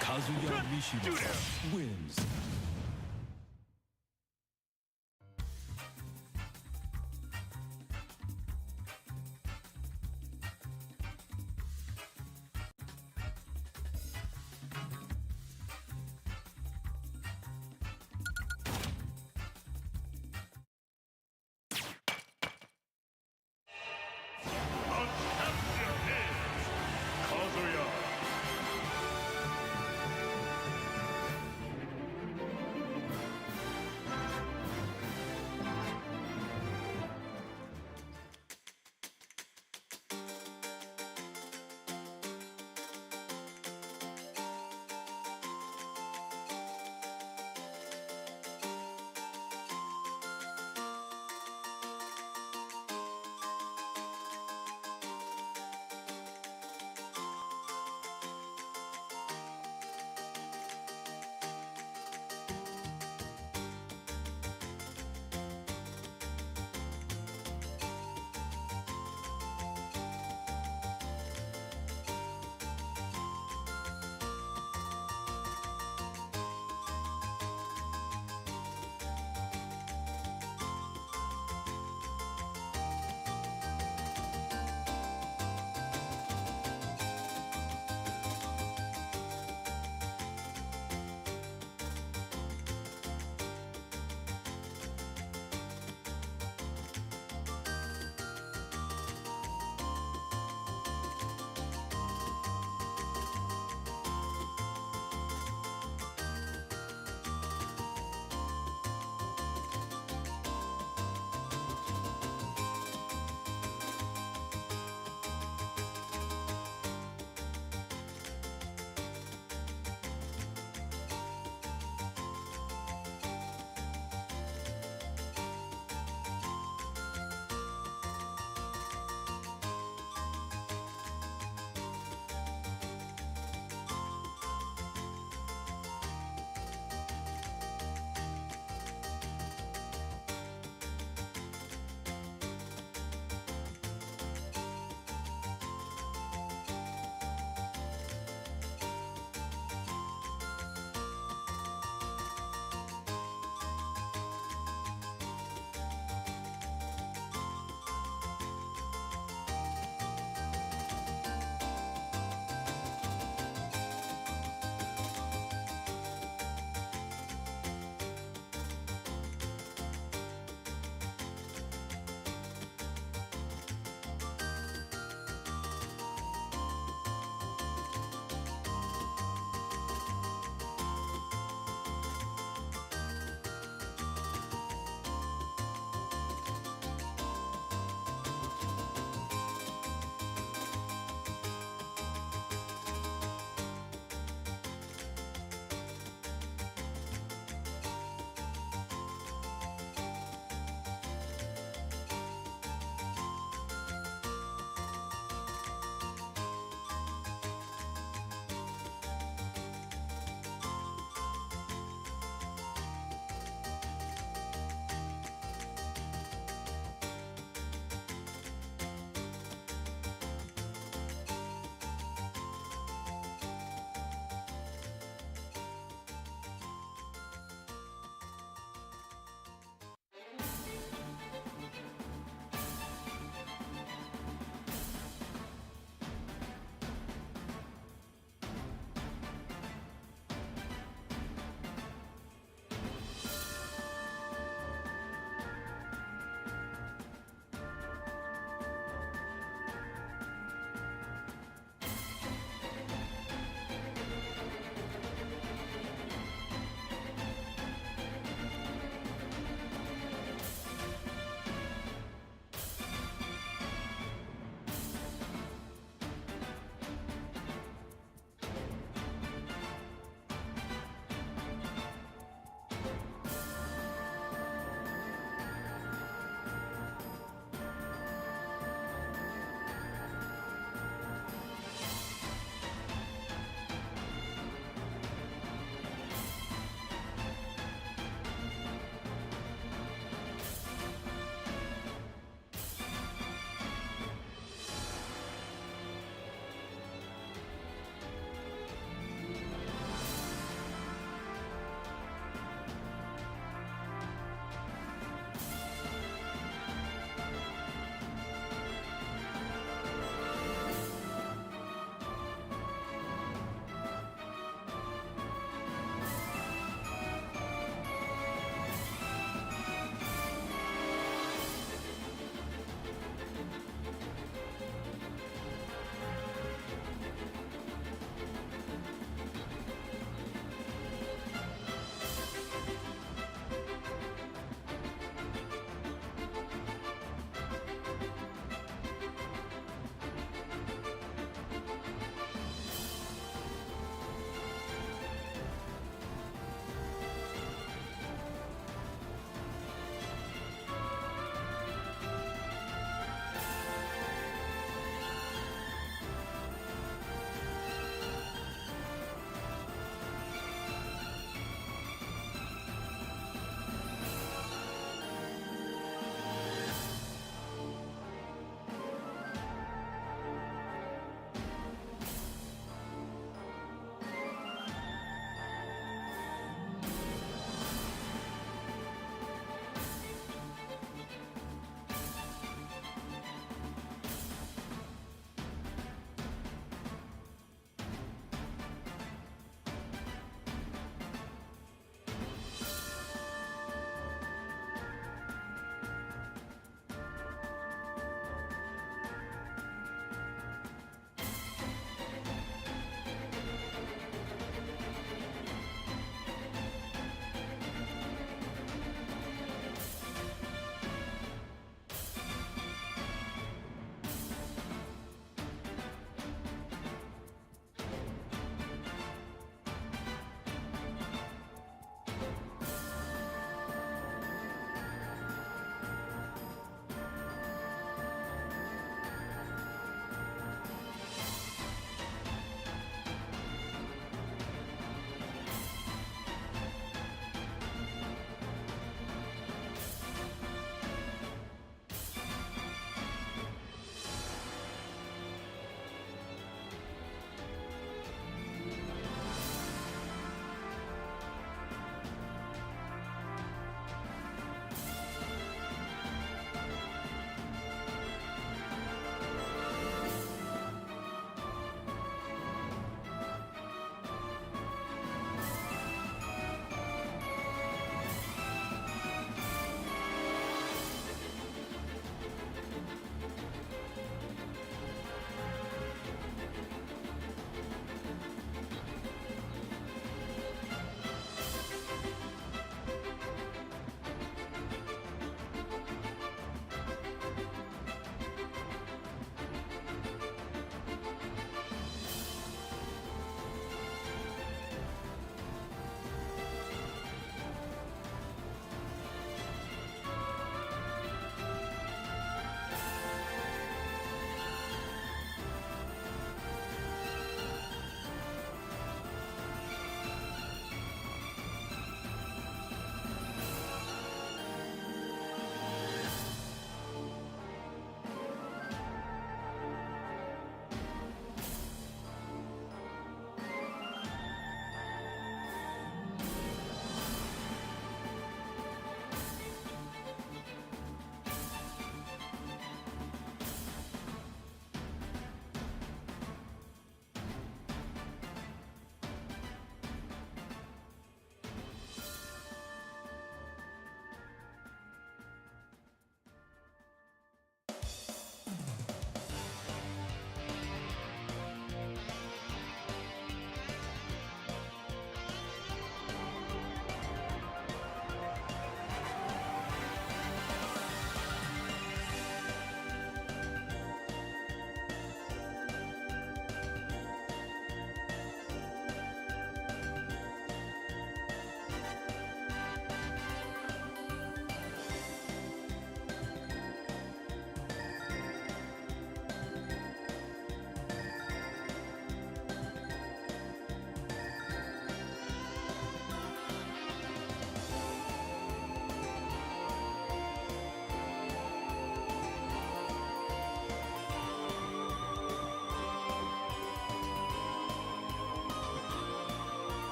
Kazuya Mishima wins.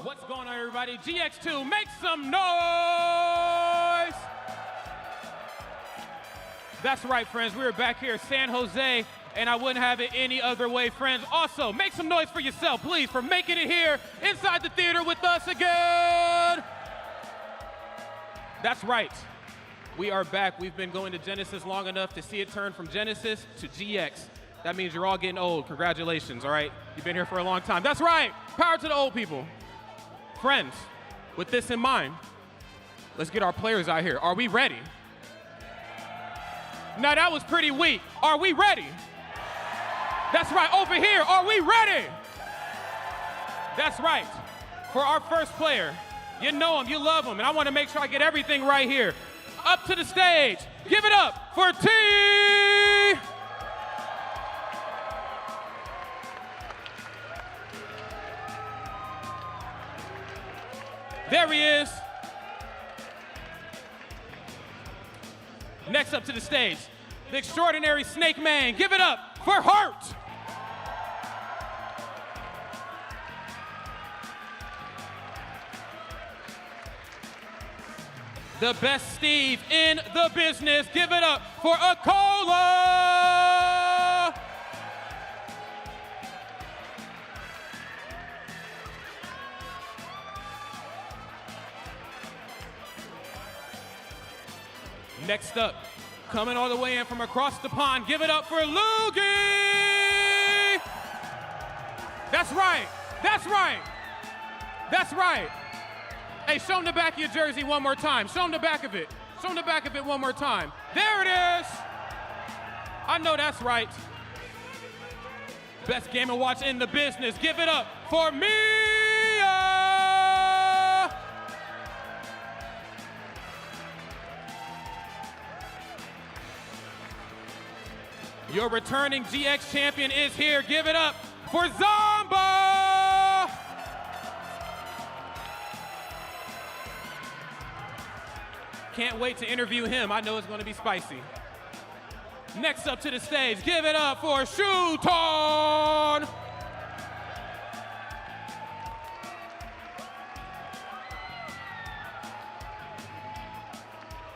What's going on, everybody? GX2, make some noise! That's right, friends. We're back here in San Jose, and I wouldn't have it any other way, friends. Also, make some noise for yourself, please, for making it here inside the theater with us again. That's right. We are back. We've been going to Genesis long enough to see it turn from Genesis to GX. That means you're all getting old. Congratulations, all right? You've been here for a long time. That's right. Power to the old people. Friends, with this in mind, let's get our players out here. Are we ready? Now, that was pretty weak. Are we ready? That's right. Over here, are we ready? That's right. For our first player, you know him, you love him, and I want to make sure I get everything right here. Up to the stage. Give it up for T. There he is. Next up to the stage, the extraordinary Snake Man. Give it up for Hurt. The best Steve in the business. Give it up for Akola. Next up, coming all the way in from across the pond, give it up for Loogie! That's right, that's right, that's right. Hey, show him the back of your jersey one more time. Show him the back of it. Show him the back of it one more time. There it is. I know that's right. Best Game & Watch in the business. Give it up for Mia! Your returning GX champion is here. Give it up for Zomba! Can't wait to interview him. I know it's going to be spicy. Next up to the stage, give it up for Shuton!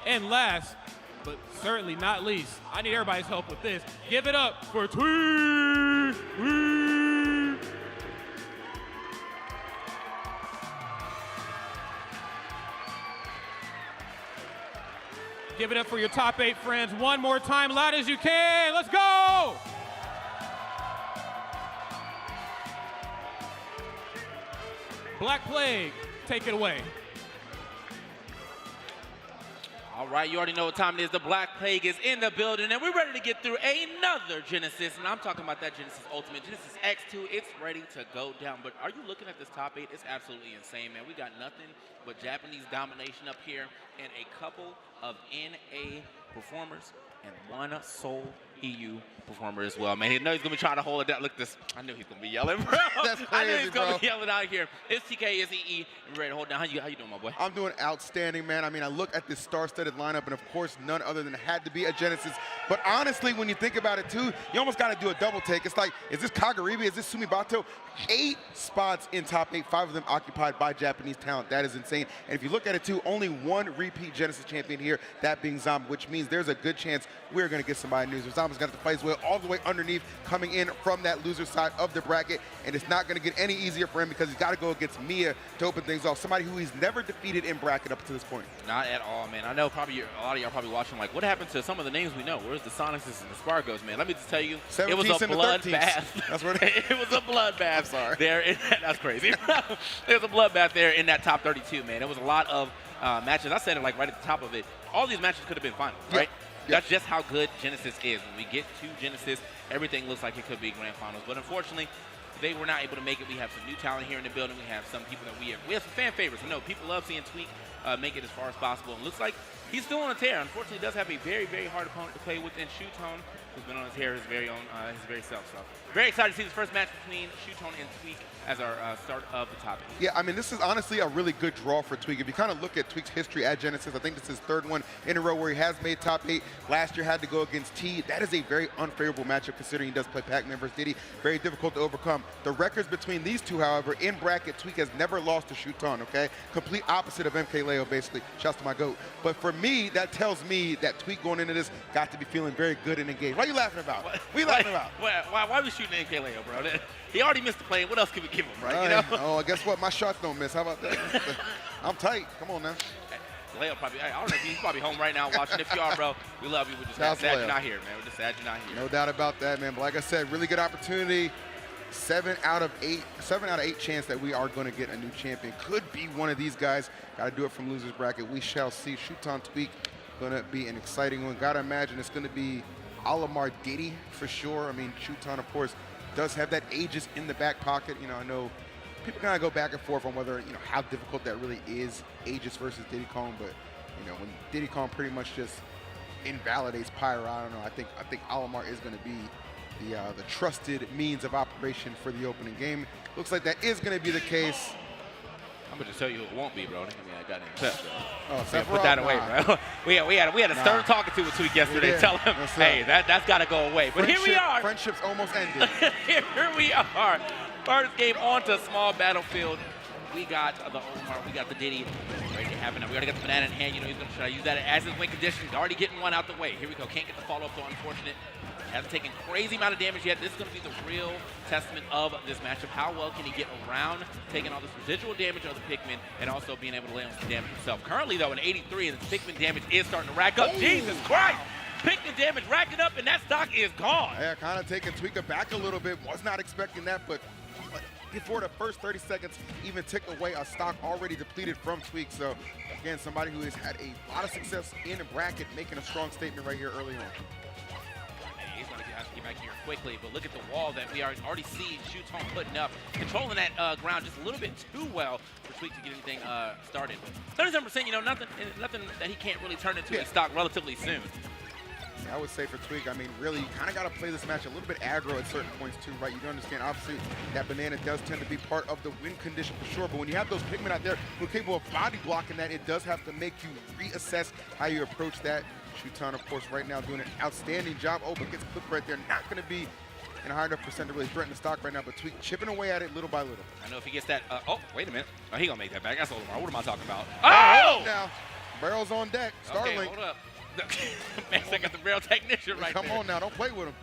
And last, but certainly not least, I need everybody's help with this. Give it up for Tweet! Give it up for your top 8 friends. One more time, loud as you can. Let's go! Black Plague, take it away. All right, you already know what time it is. The Black Plague is in the building, and we're ready to get through another Genesis, and I'm talking about that Genesis Ultimate. Genesis X2, it's ready to go down, but are you looking at this top 8? It's absolutely insane, man. We got nothing but Japanese domination up here and a couple of NA performers and one Seoul EU performer as well, man. He knows he's going to be trying to hold it down. Look at this. I knew he's going to be yelling, bro. That's crazy, I knew he's going bro. to be yelling out here. It's TK, it's EE. We're ready to hold down. How you doing, my boy? I'm doing outstanding, man. I mean, I look at this star-studded lineup, and of course, none other than it had to be a Genesis. But honestly, when you think about it, too, you almost got to do a double take. It's like, is this Kagaribe? Is this Sumibato? 8 spots in top 8, 5 of them occupied by Japanese talent. That is insane. And if you look at it, too, only one repeat Genesis champion here, that being Zomba, which means there's a good chance we're going to get somebody new. So Zomba's got to play as well all the way underneath, coming in from that loser side of the bracket. And it's not going to get any easier for him because he's got to go against Mia to open things off. Somebody who he's never defeated in bracket up to this point. Not at all, man. I know probably a lot of y'all probably watching like, what happened to some of the names we know? Where's the Sonics and the Spargos, man? Let me just tell you, it was a bloodbath. That's what it was a bloodbath. Sorry. There, that's crazy. There was a bloodbath there in that top 32, man. It was a lot of matches. I said it like right at the top of it. All these matches could have been fun, right? That's just how good Genesis is. When we get to Genesis, everything looks like it could be grand finals. But unfortunately, they were not able to make it. We have some new talent here in the building. We have some people that we have some fan favorites. I know people love seeing Tweak make it as far as possible. And looks like He's still on a tear. Unfortunately, he does have a very, very hard opponent to play with in Shootone, who's been on his tear his very self. So very excited to see this first match between Shootone and Tweak as our start of the top 8. Yeah, I mean, this is honestly a really good draw for Tweak. If you kind of look at Tweak's history at Genesis, I think this is his 3rd one in a row where he has made top 8. Last year had to go against T. That is a very unfavorable matchup considering he does play Pac-Man versus Diddy. Very difficult to overcome. The records between these two, however, in bracket, Tweak has never lost to Shootone, okay? Complete opposite of MKLeo, basically. Shouts to my GOAT. But for me, that tells me that Tweak going into this got to be feeling very good and engaged. What are you laughing about? What are you laughing about? Why are we shooting MKLeo, bro? He already missed the play. What else can we give him, right? You know? Oh, guess what? My shots don't miss. How about that? I'm tight. Come on now. Leo probably, I don't know, he's probably home right now watching. If you are, bro, we love you. We're just sad you're not here, man. We're just sad you're not here. No doubt about that, man. But like I said, really good opportunity. 7 out of 8 chance that we are going to get a new champion. Could be one of these guys. Got to do it from losers bracket. We shall see. Shootone Tweak going to be an exciting one. Got to imagine it's going to be Alamar Diddy for sure. I mean, Shootone, of course, does have that Aegis in the back pocket. You know, I know people kind of go back and forth on whether, you know, how difficult that really is, Aegis versus Diddy Kong. But, you know, when Diddy Kong pretty much just invalidates Pyro, I don't know. I think Alamar is going to be the trusted means of operation for the opening game. Looks like that is going to be the case. I'm gonna just tell you who it won't be, bro. I mean, I got it. Oh, yeah, put that away, bro. We had a stern talking to Tweak yesterday. Tell him, hey, that's got to go away. But here we are. Friendships almost ended. Here we are. First game onto a small battlefield. We got the Omar, we got the Diddy ready to happen. We already got the banana in hand. You know, he's going to try to use that as his win condition. He's already getting one out the way. Here we go. Can't get the follow-up, though, unfortunate. Hasn't taken crazy amount of damage yet. This is going to be the real testament of this matchup. How well can he get around taking all this residual damage of the Pikmin and also being able to lay on some damage himself. Currently, though, in 83, and the Pikmin damage is starting to rack up. Jesus Christ! Pikmin damage racking up, and that stock is gone. Yeah, kind of taking Tweaker back a little bit. Was not expecting that, but before the first 30 seconds even tick away a stock already depleted from Tweak. So, again, somebody who has had a lot of success in a bracket, making a strong statement right here early on. He's going to have to get back here quickly, but look at the wall that we already see Shootone putting up, controlling that ground just a little bit too well for Tweak to get anything started. 37%, you know, nothing that he can't really turn into a stock relatively soon. I would say for Tweak, I mean, really, you kind of got to play this match a little bit aggro at certain points, too, right? You do understand, obviously, that banana does tend to be part of the win condition for sure, but when you have those Pikmin out there who are capable of body blocking that, it does have to make you reassess how you approach that. Shootone, of course, right now doing an outstanding job. Oh, but gets clipped right there. Not going to be in a high enough percent to really threaten the stock right now, but Tweak chipping away at it little by little. I know if he gets that, oh, wait a minute. Oh, he going to make that back. That's Olimar. What am I talking about? Oh! Now, barrels on deck. Starlink. Okay, hold up. Man, I got the barrel technician right there. Come on now, don't play with him.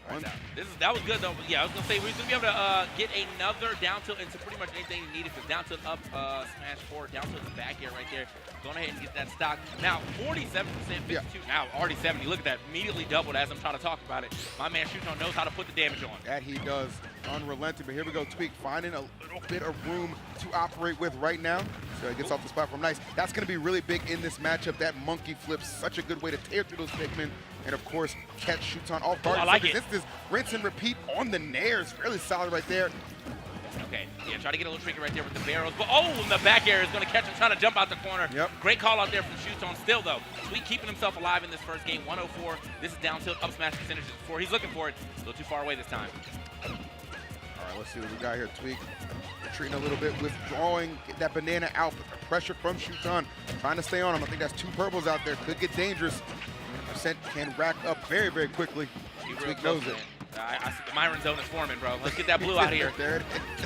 Right now. That was good though. But yeah, I was gonna say we're gonna be able to get another down tilt into pretty much anything you need. If it's down tilt up, smash forward, down tilt the back air right there. Going ahead and get that stock. Now 47%, 52. Now already 70. Look at that, immediately doubled as I'm trying to talk about it. My man Shootone knows how to put the damage on. That he does, unrelenting. But here we go, Tweak finding a little bit of room to operate with right now. So he gets off the spot from Nice. That's gonna be really big in this matchup. That monkey flip, such a good way to tear through those Pikmin. And of course, catch Shootone off guard. I like it. This rinse and repeat on the nairs. Really solid right there. Okay, yeah, try to get a little tricky right there with the barrels. But oh, and the back air is going to catch him trying to jump out the corner. Yep. Great call out there from Shootone. Still, though, Tweak keeping himself alive in this first game. 104. This is down tilt, up smash percentages before he's looking for it. A little too far away this time. All right, let's see what we got here. Tweak retreating a little bit, withdrawing, get that banana out, but the pressure from Shootone, trying to stay on him. I think that's 2 purples out there. Could get dangerous. Percent can rack up very, very quickly. Tweak knows it. The Myron zone is forming, bro. Let's get that blue out of here. There it is.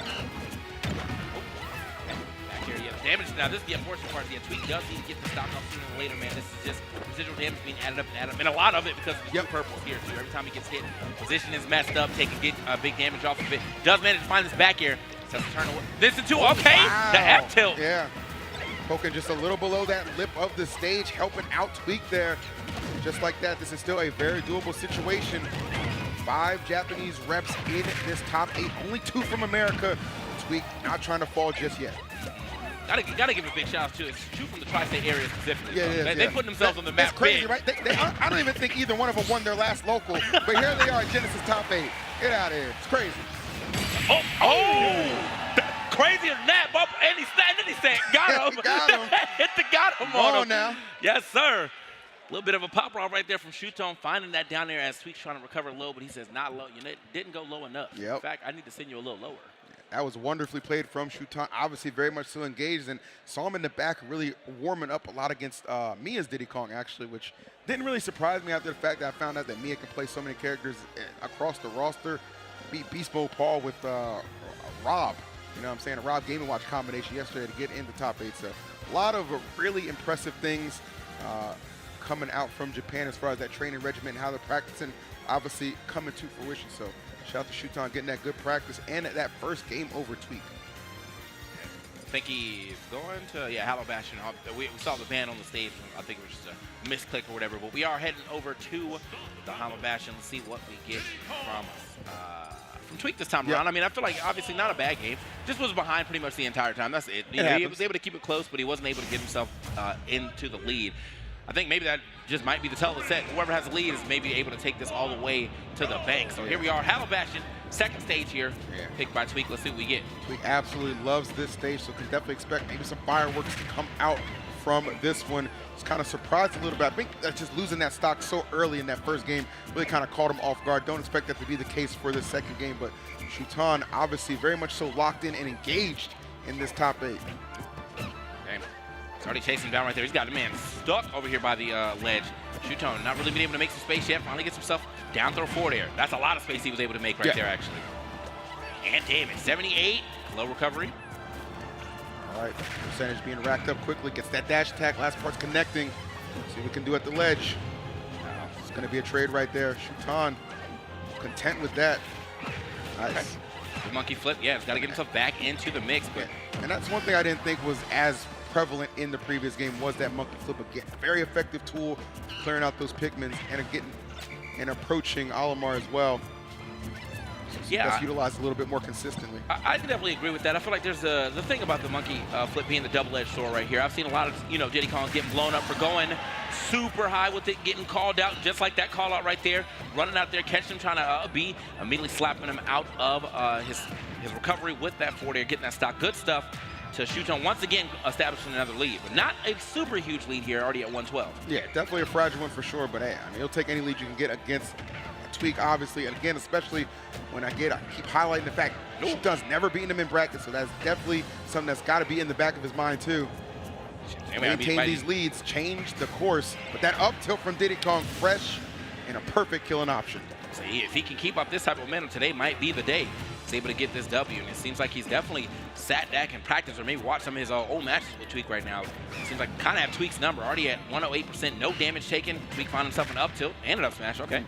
Back here, yeah. Damage. Now, this is the unfortunate part. Yeah, Tweak does need to get the stock off sooner or later, man. This is just residual damage being added up and added up. And a lot of it because of the 2 purples here, too. Every time he gets hit, position is messed up, taking big damage off of it. Does manage to find this back air. So turn away. This into, okay, wow. The F tilt. Yeah. Poking just a little below that lip of the stage, helping out Tweak there. Just like that, this is still a very doable situation. 5 Japanese reps in this top 8, only 2 from America. Tweak not trying to fall just yet. Gotta give a big shout out to it's 2 from the tri-state area specifically. Yeah, they put themselves on the map. That's crazy, big. right? I don't even think either one of them won their last local, but here they are at Genesis top 8. Get out of here. It's crazy. Oh! crazier than that. And he said, got him. Got him. Hit the got him Come on on him. now. Yes, sir. A little bit of a pop off right there from Shuton, finding that down there as Tweak's trying to recover low, but he says not low. You didn't go low enough. Yep. In fact, I need to send you a little lower. That was wonderfully played from Shuton. Obviously, very much so engaged, and saw him in the back really warming up a lot against Mia's Diddy Kong, actually, which didn't really surprise me after the fact that I found out that Mia can play so many characters across the roster. Beat Beast Mode Paul with Rob. You know what I'm saying? A Rob Game & Watch combination yesterday to get in the top 8. So a lot of really impressive things coming out from Japan as far as that training regimen and how they're practicing, obviously coming to fruition. So shout out to Shuton getting that good practice and that first game over Tweak. I think he's going to, Hollow Bastion. We saw the band on the stage. I think it was just a misclick or whatever. But we are heading over to the Hollow Bastion. Let's see what we get from Tweak this time around. I mean, I feel like obviously not a bad game. Just was behind pretty much the entire time. That's it. He was able to keep it close, but he wasn't able to get himself into the lead. I think maybe that just might be the tell of the set. Whoever has the lead is maybe able to take this all the way to the bank. So here we are, Hollow Bastion, second stage here, picked by Tweak. Let's see what we get. Tweak absolutely loves this stage, so can definitely expect maybe some fireworks to come out from this one. It's kind of surprised a little bit. I think that's just losing that stock so early in that first game really kind of caught him off guard. Don't expect that to be the case for this second game, but Shuton obviously very much so locked in and engaged in this top 8. He's already chasing him down right there. He's got a man stuck over here by the ledge. Shuton not really been able to make some space yet. Finally gets himself down throw forward air. That's a lot of space he was able to make right there, actually. And damn it, 78, low recovery. All right, percentage being racked up quickly. Gets that dash attack. Last part's connecting. See what we can do at the ledge. It's going to be a trade right there. Shuton content with that. Nice. Okay. The monkey flip, he's got to get himself back into the mix. But and that's one thing I didn't think was as prevalent in the previous game was that monkey flip again. Very effective tool, clearing out those Pikmins and approaching Olimar as well. That's utilized a little bit more consistently. I can definitely agree with that. I feel like there's the thing about the monkey flip being the double-edged sword right here. I've seen a lot of Diddy Kongs getting blown up for going super high with it, getting called out just like that call out right there, running out there, catching him, trying to be immediately slapping him out of his recovery with that forward air, getting that stock. Good stuff to Shuton once again establishing another lead, but not a super huge lead here, already at 112. Yeah, definitely a fragile one for sure, but hey, I mean, he'll take any lead you can get against Tweak, obviously, and again, especially when I keep highlighting the fact Shuton's never beaten him in brackets, so that's definitely something that's got to be in the back of his mind too. Maintain these leads, change the course, but that up tilt from Diddy Kong, fresh and a perfect killing option. So if he can keep up this type of momentum, today might be the day he's able to get this W, and it seems like he's definitely sat back and practiced or maybe watched some of his old matches with Tweak right now. It seems like kind of have Tweak's number, already at 108%, no damage taken. Tweak found himself an up tilt and an up smash, okay.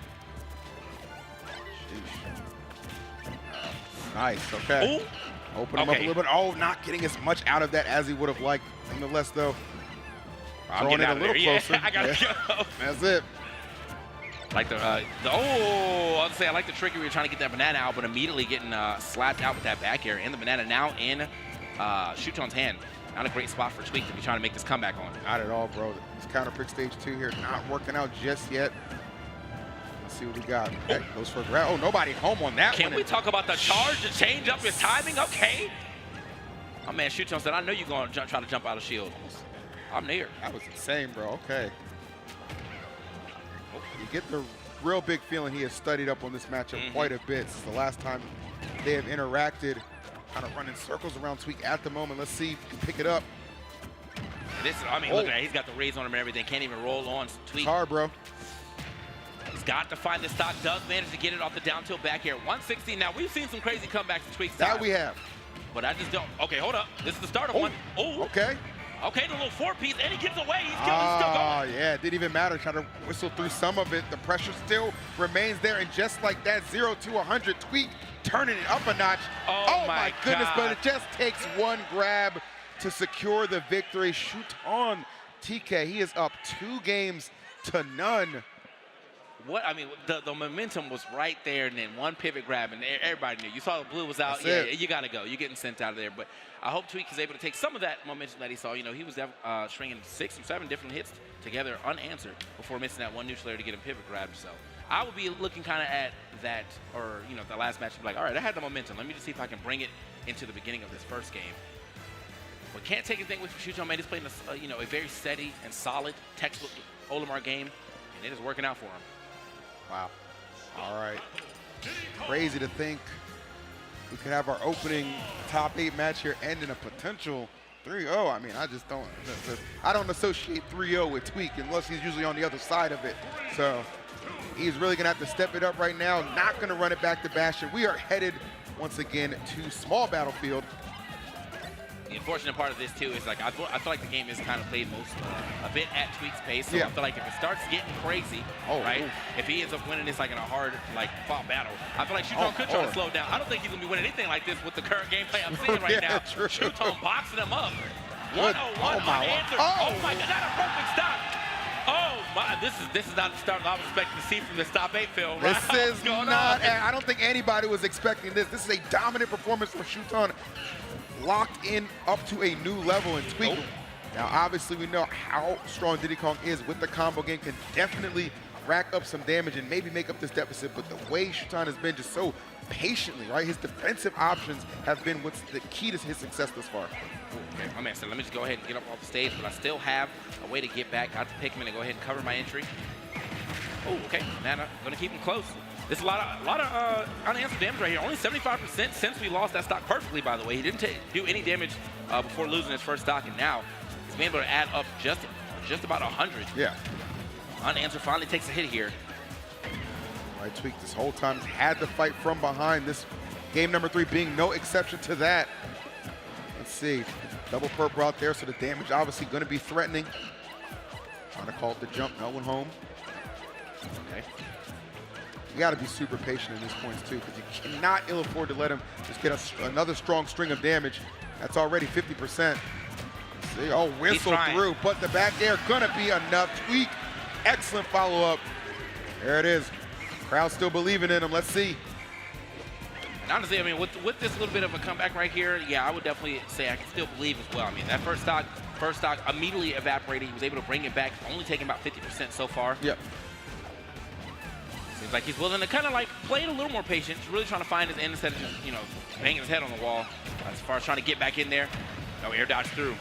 Nice, okay. Ooh. Open him up a little bit. Oh, not getting as much out of that as he would have liked. Nonetheless, though, throwing it a little closer. I gotta go. That's it. Like I like the trick where you're trying to get that banana out, but immediately getting slapped out with that back air. And the banana now in Shuton's hand. Not a great spot for Tweak to be trying to make this comeback on. Not at all, bro. This counter pick stage 2 here not working out just yet. Let's see what we got. Okay, goes for a grab. Oh, nobody home on that one. Can we talk about the charge to change up his timing? Okay. My man Shuton said, I know you're going to try to jump out of shield. I'm near. That was insane, bro. Okay. You get the real big feeling he has studied up on this matchup quite a bit since the last time they have interacted. Kind of running circles around Tweak at the moment. Let's see if he can pick it up. Look at that. He's got the raise on him and everything. Can't even roll on Tweak. It's hard, bro. He's got to find the stock. Does manage to get it off the down tilt back here. 116. Now, we've seen some crazy comebacks in Tweak's time. That we have. But I just don't. Okay, hold up. This is the start of one. Oh. Okay. Okay, the little 4-piece, and he gets away. He's still going. Yeah, it didn't even matter. Trying to whistle through some of it. The pressure still remains there, and just like that, 0 to 100, Tweak turning it up a notch. Oh my goodness, but it just takes one grab to secure the victory. Shuton TK, he is up 2 games to none. What I mean, the momentum was right there, and then one pivot grab, and everybody knew. You saw the blue was out. That's it. You got to go. You're getting sent out of there. But I hope Tweak is able to take some of that momentum that he saw. You know, he was stringing 6 or 7 different hits together unanswered before missing that one neutral air to get him pivot grabbed. So I would be looking kind of at that, or the last match, like, all right, I had the momentum. Let me just see if I can bring it into the beginning of this first game. But can't take anything with Shuton, man. He's playing a very steady and solid textbook Olimar game, and it is working out for him. Wow. All right. Crazy to think we could have our opening top 8 match here end in a potential 3-0. I mean, I just don't. I don't associate 3-0 with Tweek unless he's usually on the other side of it. So he's really gonna have to step it up right now. Not gonna run it back to Bastion. We are headed once again to small battlefield. The unfortunate part of this too is like I feel like the game is kind of played a bit at Tweek's pace. So Yeah. I feel like if it starts getting crazy, right? If he ends up winning this like in a hard fought battle, I feel like Shuton could try to slow it down. I don't think he's gonna be winning anything like this with the current gameplay I'm seeing right now. Shuton boxing him up. 101 unanswered. Oh my God, not a perfect stop. Oh my, this is not the start I was expecting to see from this top 8, Phil. Right? This is not. I don't think anybody was expecting this. This is a dominant performance for Shuton. Locked in up to a new level in Tweek. Now, obviously, we know how strong Diddy Kong is with the combo game, can definitely rack up some damage and maybe make up this deficit, but the way Shuton has been just so patiently, right? His defensive options have been what's the key to his success thus far. Okay, my man said, let me just go ahead and get up off the stage, but I still have a way to get back. Got to Pikmin and go ahead and cover my entry. Oh, okay, Nana, gonna keep him close. There's a lot of unanswered damage right here. Only 75% since we lost that stock perfectly, by the way. He didn't do any damage before losing his first stock, and now he's been able to add up just about 100. Yeah. Unanswered finally takes a hit here. Right, Tweek this whole time has had to fight from behind. This game number 3 being no exception to that. Let's see, double purple out there, so the damage obviously going to be threatening. Trying to call it the jump, no one home. Okay. You got to be super patient in these points too, because you cannot ill afford to let him just get another strong string of damage. That's already 50%. See, oh, whistle through, but the back air gonna be enough. Tweek, excellent follow-up. There it is. Crowd still believing in him. Let's see. And honestly, I mean, with this little bit of a comeback right here, yeah, I would definitely say I can still believe as well. I mean, that first stock immediately evaporated. He was able to bring it back, only taking about 50% so far. Yep. Seems like he's willing to kind of like play it a little more patient. He's really trying to find his end instead of just, banging his head on the wall. As far as trying to get back in there. No, air dodge through.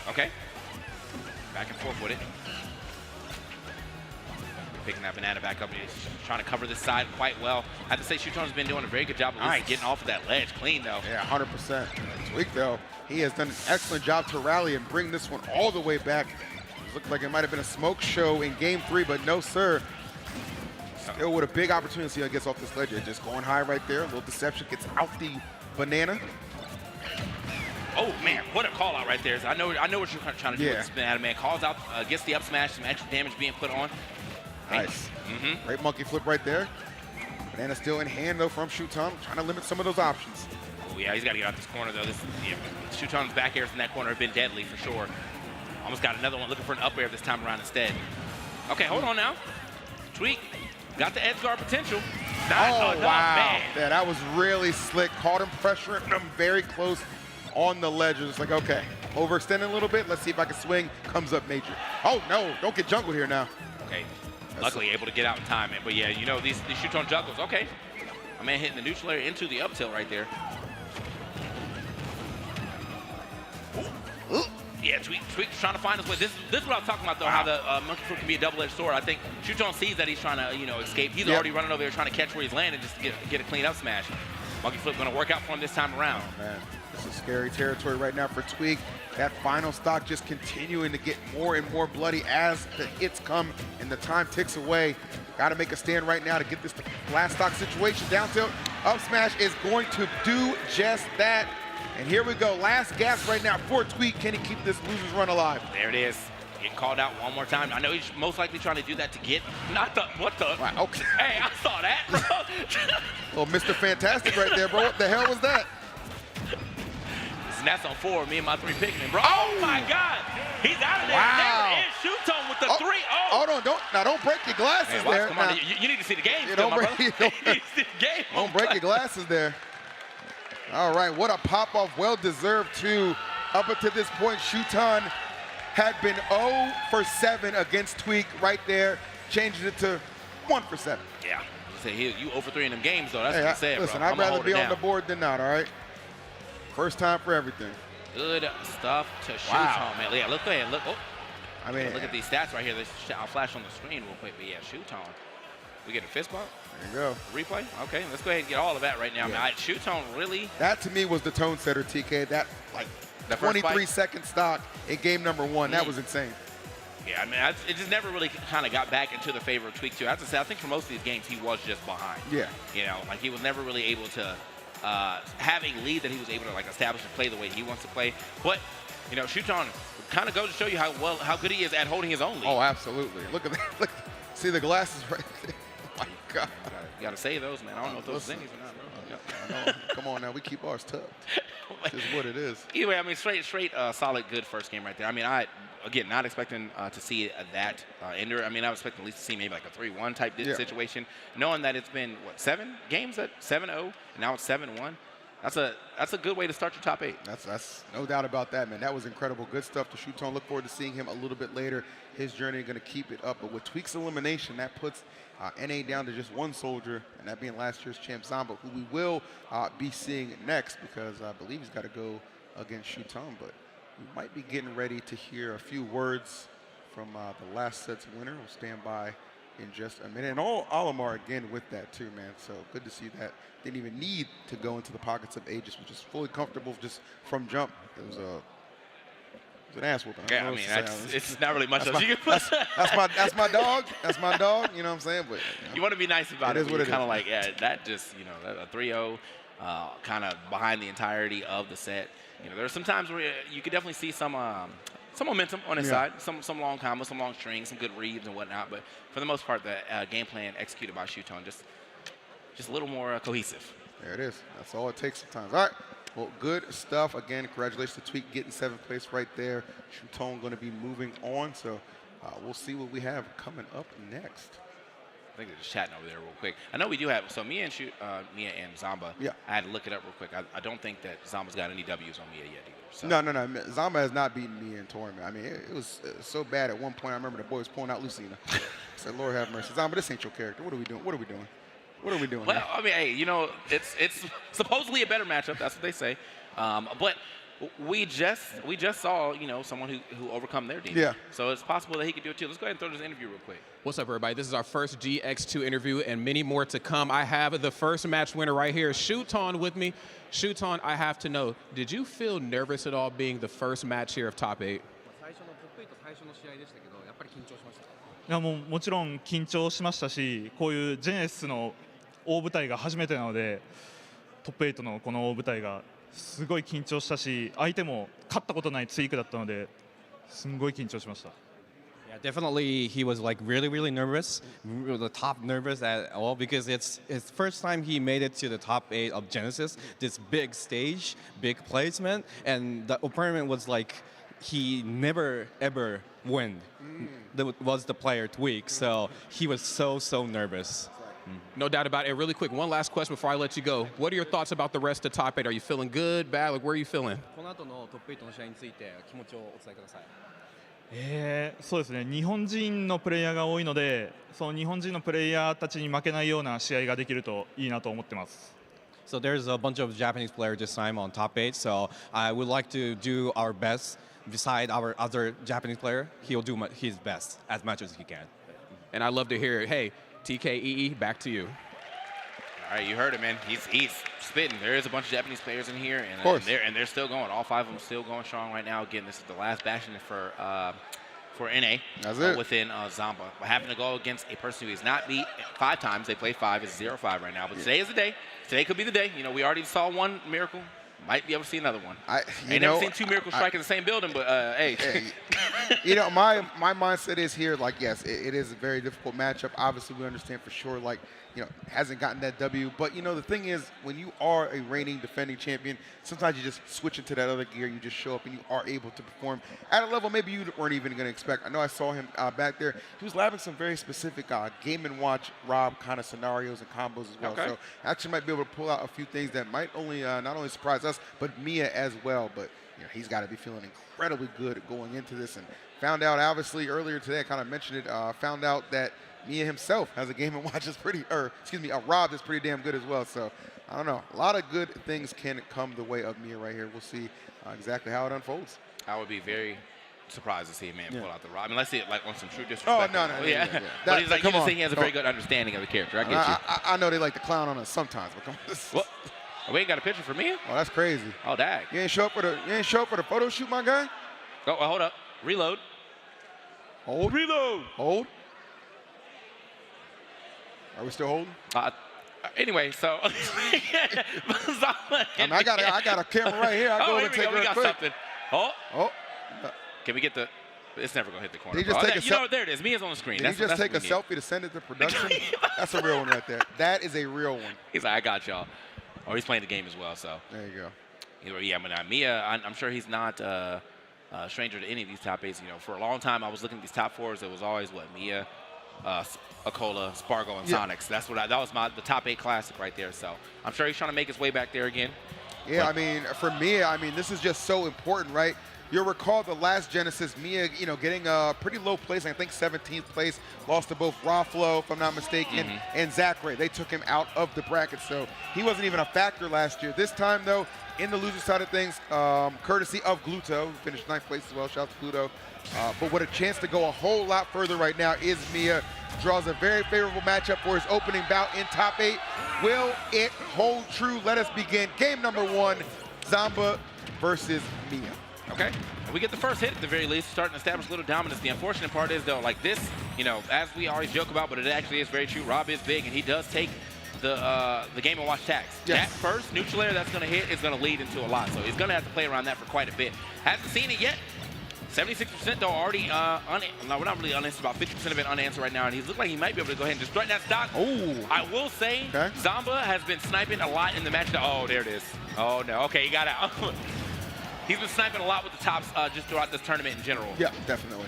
Okay. Back and forth with it. Picking that banana back up. He's trying to cover this side quite well. I have to say, Shuton's been doing a very good job of getting off of that ledge clean, though. Yeah, 100%. Tweek, though, he has done an excellent job to rally and bring this one all the way back. It looked like it might have been a smoke show in game 3, but no, sir. Still with a big opportunity to see how he gets off this ledge. Just going high right there. A little deception, gets out the banana. Oh man, what a call out right there. I know what you're trying to do with this banana, man. Calls out, gets the up smash, some extra damage being put on. Nice. Great monkey flip right there. Banana still in hand though from Shuton, trying to limit some of those options. Oh yeah, he's got to get out this corner though. Shuton's back airs in that corner have been deadly for sure. Almost got another one looking for an up air this time around instead. Okay, hold on now. Tweek got the edge guard potential. Wow. Man. Yeah, that was really slick. Caught him pressuring him very close on the ledge. It's like, okay, overextending a little bit. Let's see if I can swing. Comes up major. Oh no, don't get jungled here now. Okay, luckily able to get out in time, man. But yeah, these Shuton juggles. Okay, my man hitting the neutral area into the up tilt right there. Ooh. Yeah, Tweek's trying to find his way. This is what I was talking about, though, how the monkey flip can be a double-edged sword. I think Shuton sees that he's trying to, escape. He's already running over there trying to catch where he's landing just to get a clean up smash. Monkey flip going to work out for him this time around. Oh, man, this is scary territory right now for Tweek. That final stock just continuing to get more and more bloody as the hits come and the time ticks away. Got to make a stand right now to get this last stock situation. Down tilt, up smash is going to do just that. And here we go, last gasp right now for Tweek. Can he keep this loser's run alive? There it is. Getting called out one more time. I know he's most likely trying to do that to get, not the, what the? Wow, okay. Hey, I saw that, bro. Well, Mr. Fantastic right there, bro. What the hell was that? And that's on 4, me and my 3 Pikmin, bro. Oh my God. He's out of there. Wow. There is Shuton with the 3. Oh. Hold on, don't break your glasses hey, there. Come on, you need to see the game still, my brother. Don't break your glasses there. All right, what a pop-off, well-deserved too. Up until this point, Shuton had been 0 for 7 against Tweek right there. Changes it to 1 for 7. Yeah. Say you 0 for 3 in them games though. That's Hey, what I said, listen, bro. I'd I'ma rather hold be it on the down. board than not, all right? First time for everything. Good stuff to shoot Wow. on, man. Yeah, look ahead. Look. Oh. I mean, look at these stats right here. I'll flash on the screen real quick. But yeah, shoot on. We get a fist bump. There you go. Replay. Okay, let's go ahead and get all of that right now. Yeah. Man, shoot on really. That to me was the tone setter, TK. That like The first 23-second stock in game number 1. That was insane. Yeah, I mean, it just never really kind of got back into the favor of Tweak too. As I said, I think for most of these games he was just behind. Yeah. You know, like he was never really able to have a lead that he was able to like establish and play the way he wants to play. But you know, Shuton kind of goes to show you how good he is at holding his own lead. Oh, absolutely. Look at that. Look, see the glasses right there. Oh, my God. You got to say those, man. I don't know if those are zinnies or not, bro. I know. Come on now, we keep ours tucked. This is what it is. Anyway, I mean, straight, solid, good first game right there. I mean, again, not expecting to see that ender. I mean, I was expecting at least to see maybe like a 3-1 type situation, knowing that it's been, what, 7 games at 7-0, and now it's 7-1. That's a good way to start your top 8. That's no doubt about that, man. That was incredible. Good stuff to Shuton. Look forward to seeing him a little bit later. His journey going to keep it up. But with Tweak's elimination, that puts NA down to just 1 soldier, and that being last year's champ Zamba, who we will be seeing next because I believe he's got to go against Shuton. But we might be getting ready to hear a few words from the last set's winner. We'll stand by in just a minute. And Olimar again with that too, man. So good to see that. Didn't even need to go into the pockets of Aegis, which is fully comfortable just from jump. It was an ass whooping. Yeah, I mean, it's not really much else you can put. That's my dog. That's my dog. You know what I'm saying? But you want to be nice about it. It is what it is. Kind of like, yeah, that just, you know, a 3-0, kind of behind the entirety of the set. You know, there are some times where you could definitely see some momentum on his side, some long combos, some long strings, some good reads and whatnot. But for the most part, the game plan executed by Shuton just a little more cohesive. There it is. That's all it takes sometimes. All right. Well, good stuff. Again, congratulations to Tweak getting 7th place right there. Shuton going to be moving on. So we'll see what we have coming up next. I think they're just chatting over there real quick. I know we do have, so Mia and Zamba, I had to look it up real quick. I don't think that Zamba's got any W's on Mia yet either. So. No. Zamba has not beaten me in tournament. I mean, it was so bad at one point. I remember the boys pulling out Lucina. I said, Lord have mercy. Zamba, this ain't your character. What are we doing? What are we doing? What are we doing? Well, here? I mean, hey, you know, it's supposedly a better matchup. That's what they say. But we just saw, you know, someone who overcome their demon. Yeah. So it's possible that he could do it too. Let's go ahead and throw this interview real quick. What's up, everybody? This is our first GX2 interview and many more to come. I have the first match winner right here, Shuton, with me. Shuton, I have to know, did you feel nervous at all being the first match here of Top 8? いやもちろん緊張しましたし、こういうジェネシスの大舞台が初めてなので、トップ8のこの大舞台がすごい緊張したし、相手も勝ったことないツイークだったので、すんごい緊張しました。 Yeah, definitely he was like really nervous, the top nervous at all because it's his first time he made it to the top 8 of Genesis, this big stage, big placement, and the opponent was like he never ever win. That was the player Tweak, so he was so nervous. No doubt about it. Really quick, one last question before I let you go. What are your thoughts about the rest of Top 8? Are you feeling good, bad? Like, where are you feeling? この後のトップ8の試合について気持ちをお伝えください。そうですね、日本人のプレイヤーが多いので、その日本人のプレイヤーたちに負けないような試合ができるといいなと思ってます。 So there's a bunch of Japanese players this time on top 8, so I would like to do our best. Beside our other Japanese player, he'll do his best as much as he can. And I love to hear it. Hey, TKEE, back to you. All right, you heard it, man. He's spitting. There is a bunch of Japanese players in here, and they're still going. All 5 of them still going strong right now. Again, this is the last bastion for NA. That's it. Within Zamba. We're having to go against a person who is not beat 5 times. They played 5. It's 0-5 right now. But today is the day. Today could be the day. You know, we already saw one miracle. Might be able to see another one. Ain't never seen 2 miracles strike in the same building, but hey. You know, my mindset is here, like, yes, it is a very difficult matchup. Obviously, we understand for sure, like, you know, hasn't gotten that W. But, you know, the thing is, when you are a reigning defending champion, sometimes you just switch into that other gear. You just show up and you are able to perform at a level maybe you weren't even going to expect. I know I saw him back there. He was having some very specific Game & Watch Rob kind of scenarios and combos as well. Okay. So actually might be able to pull out a few things that might only not only surprise us, but Mia as well. But you know, he's got to be feeling incredibly good going into this. And found out, obviously, earlier today, I kind of mentioned it, found out that Mia himself has a Game & Watch that's pretty, or excuse me, a Rob that's pretty damn good as well. So I don't know. A lot of good things can come the way of Mia right here. We'll see exactly how it unfolds. I would be very surprised to see a man pull out the Rob. I mean, let's see it like on some true disrespect. Oh, no. Yeah. But he's like, you just think he has a very good understanding of the character. I get you. I know they like to clown on us sometimes, but come on. What? We ain't got a picture for Mia? Oh, that's crazy. Oh, dag. You ain't show up for the photo shoot, my guy? Oh, hold up. Reload. Hold. Reload. Hold. Are we still holding? Anyway, so I got a camera right here. I go and take it real quick. Something. Oh. Can we get the? It's never gonna hit the corner. Did he just take a you know what? There it is. Mia's on the screen. Did he just take a selfie to send it to production? That's a real one right there. That is a real one. He's like, I got y'all. Oh, he's playing the game as well. So there you go. Yeah, but Mia, I'm sure he's not a stranger to any of these top 8s. You know, for a long time, I was looking at these top 4s. It was always Mia, Akola, Spargo, and Sonics. That's what that was the top 8 classic right there. So I'm sure he's trying to make his way back there again. Yeah, I mean, for Mia, this is just so important, right? You'll recall the last Genesis, Mia, getting a pretty low place, I think 17th place, lost to both Raflo, if I'm not mistaken, and Zachary. They took him out of the bracket, so he wasn't even a factor last year. This time, though, in the loser side of things, courtesy of Gluto, who finished 9th place as well, shout out to Gluto. But what a chance to go a whole lot further right now is Mia. Draws a very favorable matchup for his opening bout in top 8. Will it hold true? Let us begin. Game number 1, Zamba versus Mia. Okay, we get the first hit at the very least, starting to establish a little dominance. The unfortunate part is, though, like this, as we always joke about, but it actually is very true. Rob is big, and he does take the Game & Watch tax. Yes. That first neutral air that's going to hit is going to lead into a lot, so he's going to have to play around that for quite a bit. Hasn't seen it yet. 76% though already, we're not really unanswered, about 50% of it unanswered right now, and he's looked like he might be able to go ahead and just threaten that stock. Oh. I will say, Zamba has been sniping a lot in the match. Oh, there it is. Oh, no. Okay, he got out. He's been sniping a lot with the tops just throughout this tournament in general. Yeah, definitely.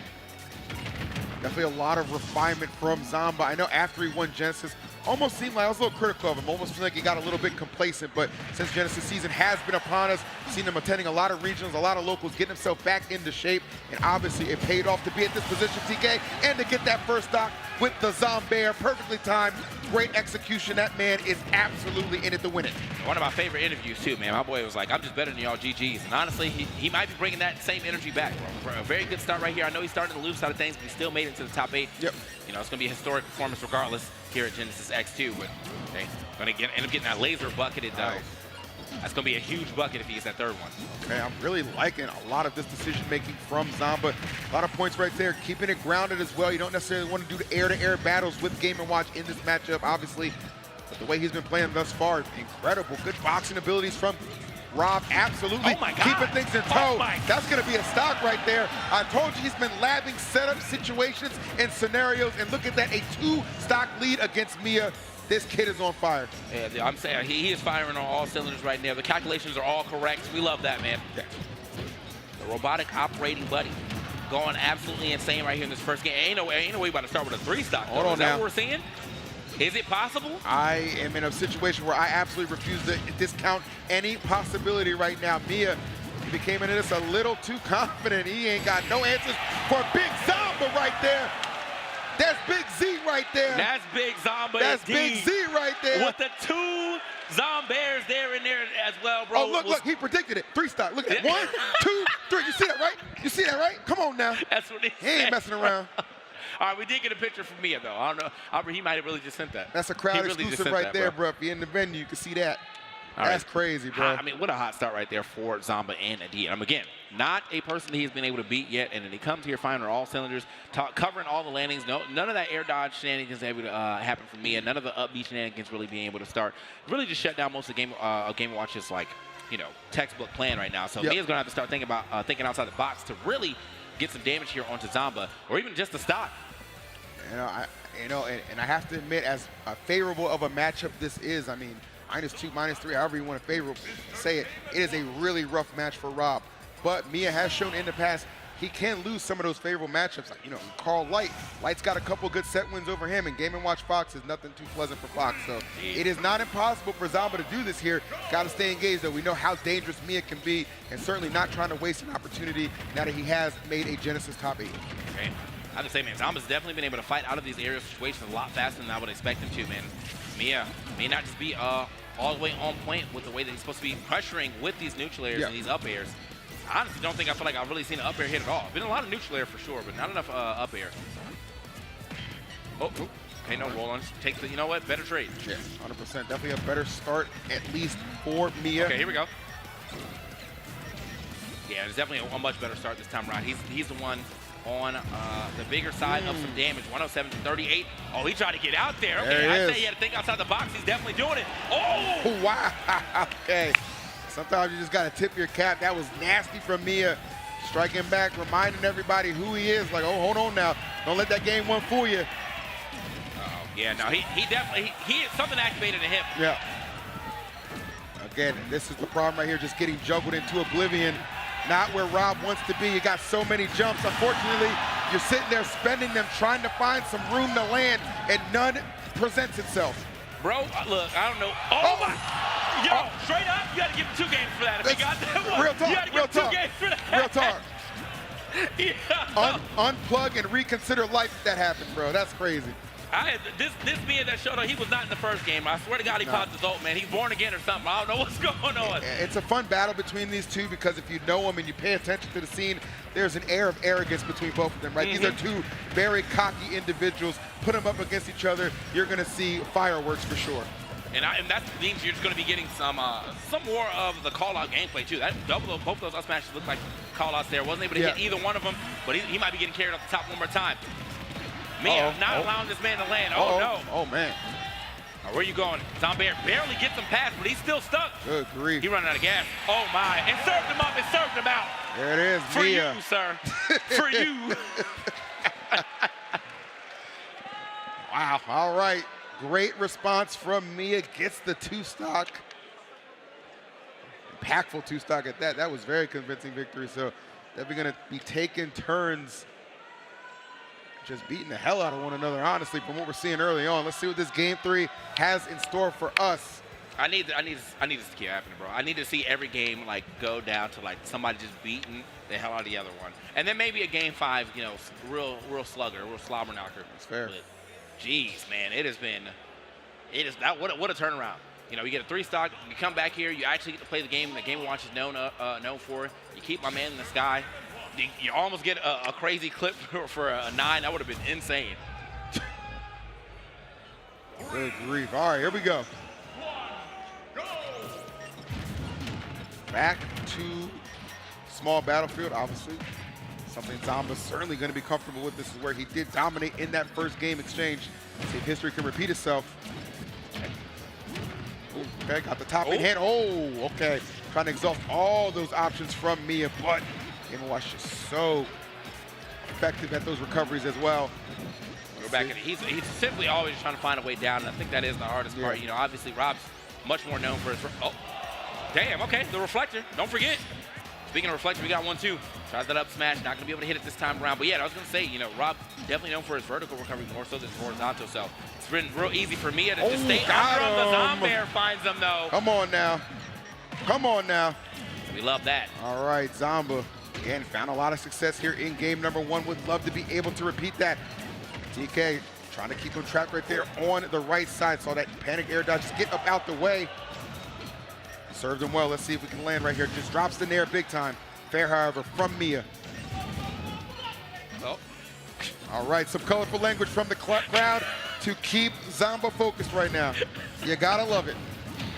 Definitely a lot of refinement from Zamba. I know after he won Genesis, almost seemed like I was a little critical of him. Almost seemed like he got a little bit complacent, but since Genesis season has been upon us, seen him attending a lot of regionals, a lot of locals, getting himself back into shape, and obviously it paid off to be at this position, TK, and to get that first stock with the Zombair. Perfectly timed, great execution. That man is absolutely in it to win it. One of my favorite interviews too, man. My boy was like, I'm just better than y'all GGs. And honestly, he might be bringing that same energy back, bro. For a very good start right here. I know he started in the loose side of things, but he still made it to the top 8. Yep. It's going to be a historic performance regardless here at Genesis X2, but hey, going to end up getting that laser bucketed though. Nice. That's going to be a huge bucket if he gets that third one. Okay, I'm really liking a lot of this decision-making from Zamba. A lot of points right there, keeping it grounded as well. You don't necessarily want to do the air-to-air battles with Game & Watch in this matchup, obviously. But the way he's been playing thus far, incredible. Good boxing abilities from Rob, absolutely. Oh my God. Keeping things in tow. That's going to be a stock right there. I told you he's been labbing setup situations and scenarios, and look at that, a 2-stock lead against Mia. This kid is on fire. Yeah, I'm saying he is firing on all cylinders right now. The calculations are all correct. We love that, man. Yeah. The robotic operating buddy going absolutely insane right here in this first game. Ain't no way about to start with a 3-stock. Hold on is that now. what we're seeing? Is it possible? I am in a situation where I absolutely refuse to discount any possibility right now. Mia, he became into this a little too confident. He ain't got no answers for Big Zamba right there. That's Big Z right there. That's Big Zamba. That's indeed. Big Z right there. With the 2 Zombears there in there as well, bro. Oh, look, he predicted it. 3-stock. Look at that. 1, 2, 3. You see that, right? You see that, right? Come on now. That's what he ain't messing around. All right, we did get a picture from Mia, though. I don't know. He might have really just sent that. That's a crowd exclusive right there, bro. If you're in the venue, you can see that. That's crazy, bro. I mean, what a hot start right there for Zamba and Adi. Again, not a person that he's been able to beat yet, and then he comes here firing all cylinders, covering all the landings. None of that air dodge shenanigans able to happen for Mia. None of the upbeat shenanigans really being able to start. Really just shut down most of the Game & Watch's, textbook plan right now. So Mia's going to have to start thinking outside the box to really get some damage here onto Zamba, or even just a stop. And I have to admit, as favorable of a matchup this is, I mean, -2, -3, however you want to say it, it is a really rough match for Rob. But Mia has shown in the past he can lose some of those favorable matchups. Like, Carl Light. Light's got a couple good set wins over him, and Game & Watch Fox is nothing too pleasant for Fox. So it is not impossible for Zamba to do this here. Got to stay engaged, though. We know how dangerous Mia can be, and certainly not trying to waste an opportunity now that he has made a Genesis top 8. Okay. have to say, man, Zamba's definitely been able to fight out of these aerial situations a lot faster than I would expect him to, man. Mia may not just be all the way on point with the way that he's supposed to be pressuring with these neutral airs and these up airs. I honestly don't think I feel like I've really seen an up air hit at all. Been a lot of neutral air for sure, but not enough up air. Oh, okay, no roll-ons. Take the, you know what, better trade. Yeah, 100%. Definitely a better start, at least for Mia. Okay, here we go. Yeah, it's definitely a much better start this time around. He's the one on the bigger side of some damage. 107 to 38. Oh, he tried to get out there. Okay, I say he had to think outside the box. He's definitely doing it. Oh! Wow. Okay. Sometimes you just got to tip your cap. That was nasty from Mia. Striking back, reminding everybody who he is. Like, oh, hold on now. Don't let that game one fool you. Yeah, no, he definitely, something activated in him. Yeah. Again, this is the problem right here, just getting juggled into oblivion. Not where Rob wants to be. You got so many jumps. Unfortunately, you're sitting there spending them, trying to find some room to land, and none presents itself. Bro, look, I don't know. Oh my! Yo, straight up, you got to give him 2 games for that. If he got that one, real talk, you got to give him 2 games for that. Real talk. Yeah. Unplug and reconsider life if that happened, bro. That's crazy. This Mia that showed up, he was not in the first game. I swear to God, he popped his ult, man. He's born again or something. I don't know what's going on. It's a fun battle between these two because if you know them and you pay attention to the scene, there's an air of arrogance between both of them, right? These are two very cocky individuals. Put them up against each other, you're going to see fireworks for sure. And that means you're just going to be getting some more of the call-out gameplay, too. Both those up smashes look like call-outs there. Wasn't able to hit either one of them, but he might be getting carried off the top one more time. Mia not allowing this man to land. Oh, no. Oh, man. Where are you going? Zombair barely gets him past, but he's still stuck. Good grief. He running out of gas. Oh, my. And served him up and served him out. There it is, For Mia. you, sir. For you. Wow. All right. Great response from Mia. Gets the 2-stock. Impactful 2-stock at that. That was very convincing victory. So definitely going to be taking turns just beating the hell out of one another, honestly, from what we're seeing early on. Let's see what this game 3 has in store for us. I need this to keep happening, bro. I need to see every game like go down to like somebody just beating the hell out of the other one, and then maybe a game 5, you know, real slugger, real slobber knocker. That's fair. But, geez, man, it is that what a turnaround. You know, you get a 3-stock, you come back here, you actually get to play the game Game & Watch is known for. You keep my man in the sky. You almost get a crazy clip for a 9. That would have been insane. Good grief. All right, here we go. Back to small battlefield, obviously. Something Zamba's certainly going to be comfortable with. This is where he did dominate in that first game exchange. See if history can repeat itself. Okay, got the top in hand. Oh, okay. Trying to exhaust all those options from Mia, but Game & Watch is so effective at those recoveries as well. Go back and he's simply always trying to find a way down, and I think that is the hardest part. You know, obviously Rob's much more known for his. Oh, damn. Okay, the reflector. Don't forget. Speaking of reflector, we got one too. Tries that up smash. Not gonna be able to hit it this time around. But yeah, I was gonna say, you know, Rob definitely known for his vertical recovery more so than his horizontal. So it's been real easy for Mia to just stay under him. The Zombair finds him though. Come on now. Come on now. We love that. All right, Zamba. Again, found a lot of success here in game number 1. Would love to be able to repeat that. TK trying to keep him trapped right there on the right side. Saw that panic air dodge. Just get up out the way. Served him well. Let's see if we can land right here. Just drops the nair big time. Fair, however, from Mia. Oh. All right, some colorful language from the crowd to keep Zamba focused right now. You gotta love it.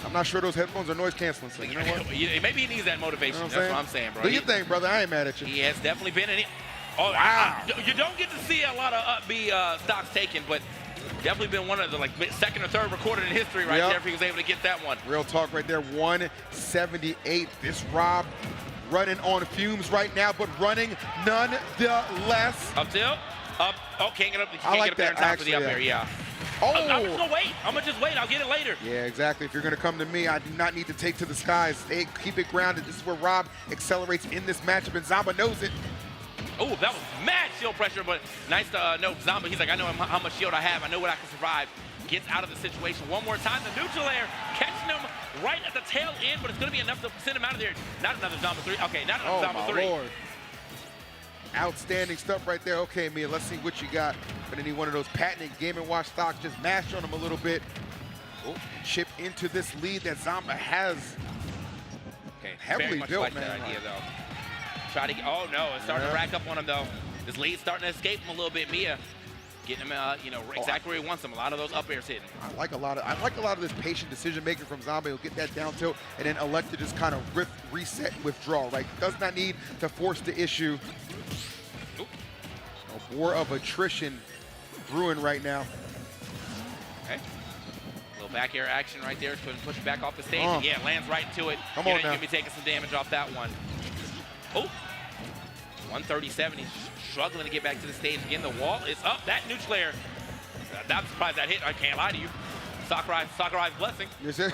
I'm not sure those headphones are noise canceling, so you know what? Maybe he needs that motivation. You know That's what I'm saying, bro. Do your thing, brother. I ain't mad at you. He has definitely been in it. Oh, wow. You don't get to see a lot of upbeat stocks taken, but definitely been one of the like 2nd or 3rd recorded in history right there if he was able to get that one. Real talk right there, 178. This Rob running on fumes right now, but running nonetheless. Up tilt, up. Oh, can't get up. I like get up there that, on top actually, of the up air, yeah. Oh! I'm just gonna wait. I'm gonna just wait. I'll get it later. Yeah, exactly. If you're gonna come to me, I do not need to take to the skies. Hey, keep it grounded. This is where Rob accelerates in this matchup, and Zamba knows it. Oh, that was mad shield pressure, but nice to know Zamba. He's like, I know how much shield I have. I know what I can survive. Gets out of the situation one more time. The neutral air catching him right at the tail end, but it's going to be enough to send him out of there. Not another Zamba 3. Okay, not another Zamba 3. Lord. Outstanding stuff right there. Okay, Mia, let's see what you got. Gonna need one of those patented Game & Watch stocks. Just mash on him a little bit. Oh, chip into this lead that Zamba has. Okay, Heavily very much built, like man. that idea, though. Try to get, oh no, it's starting to rack up on him, though. This lead's starting to escape him a little bit. Mia getting him, exactly where he wants him. A lot of those up airs hitting. I like a lot of this patient decision making from Zamba. He'll get that down tilt and then elect to just kind of reset and withdraw, right? Does not need to force the issue. A war of attrition brewing right now. Okay. Little back air action right there. Couldn't push it back off the stage. Yeah, lands right into it. Come on now. Gonna be taking some damage off that one. Oh, 137. He's struggling to get back to the stage. Again, the wall is up. That neutral air. I'm surprised that hit. I can't lie to you. Sakurai's blessing. Yes, sir.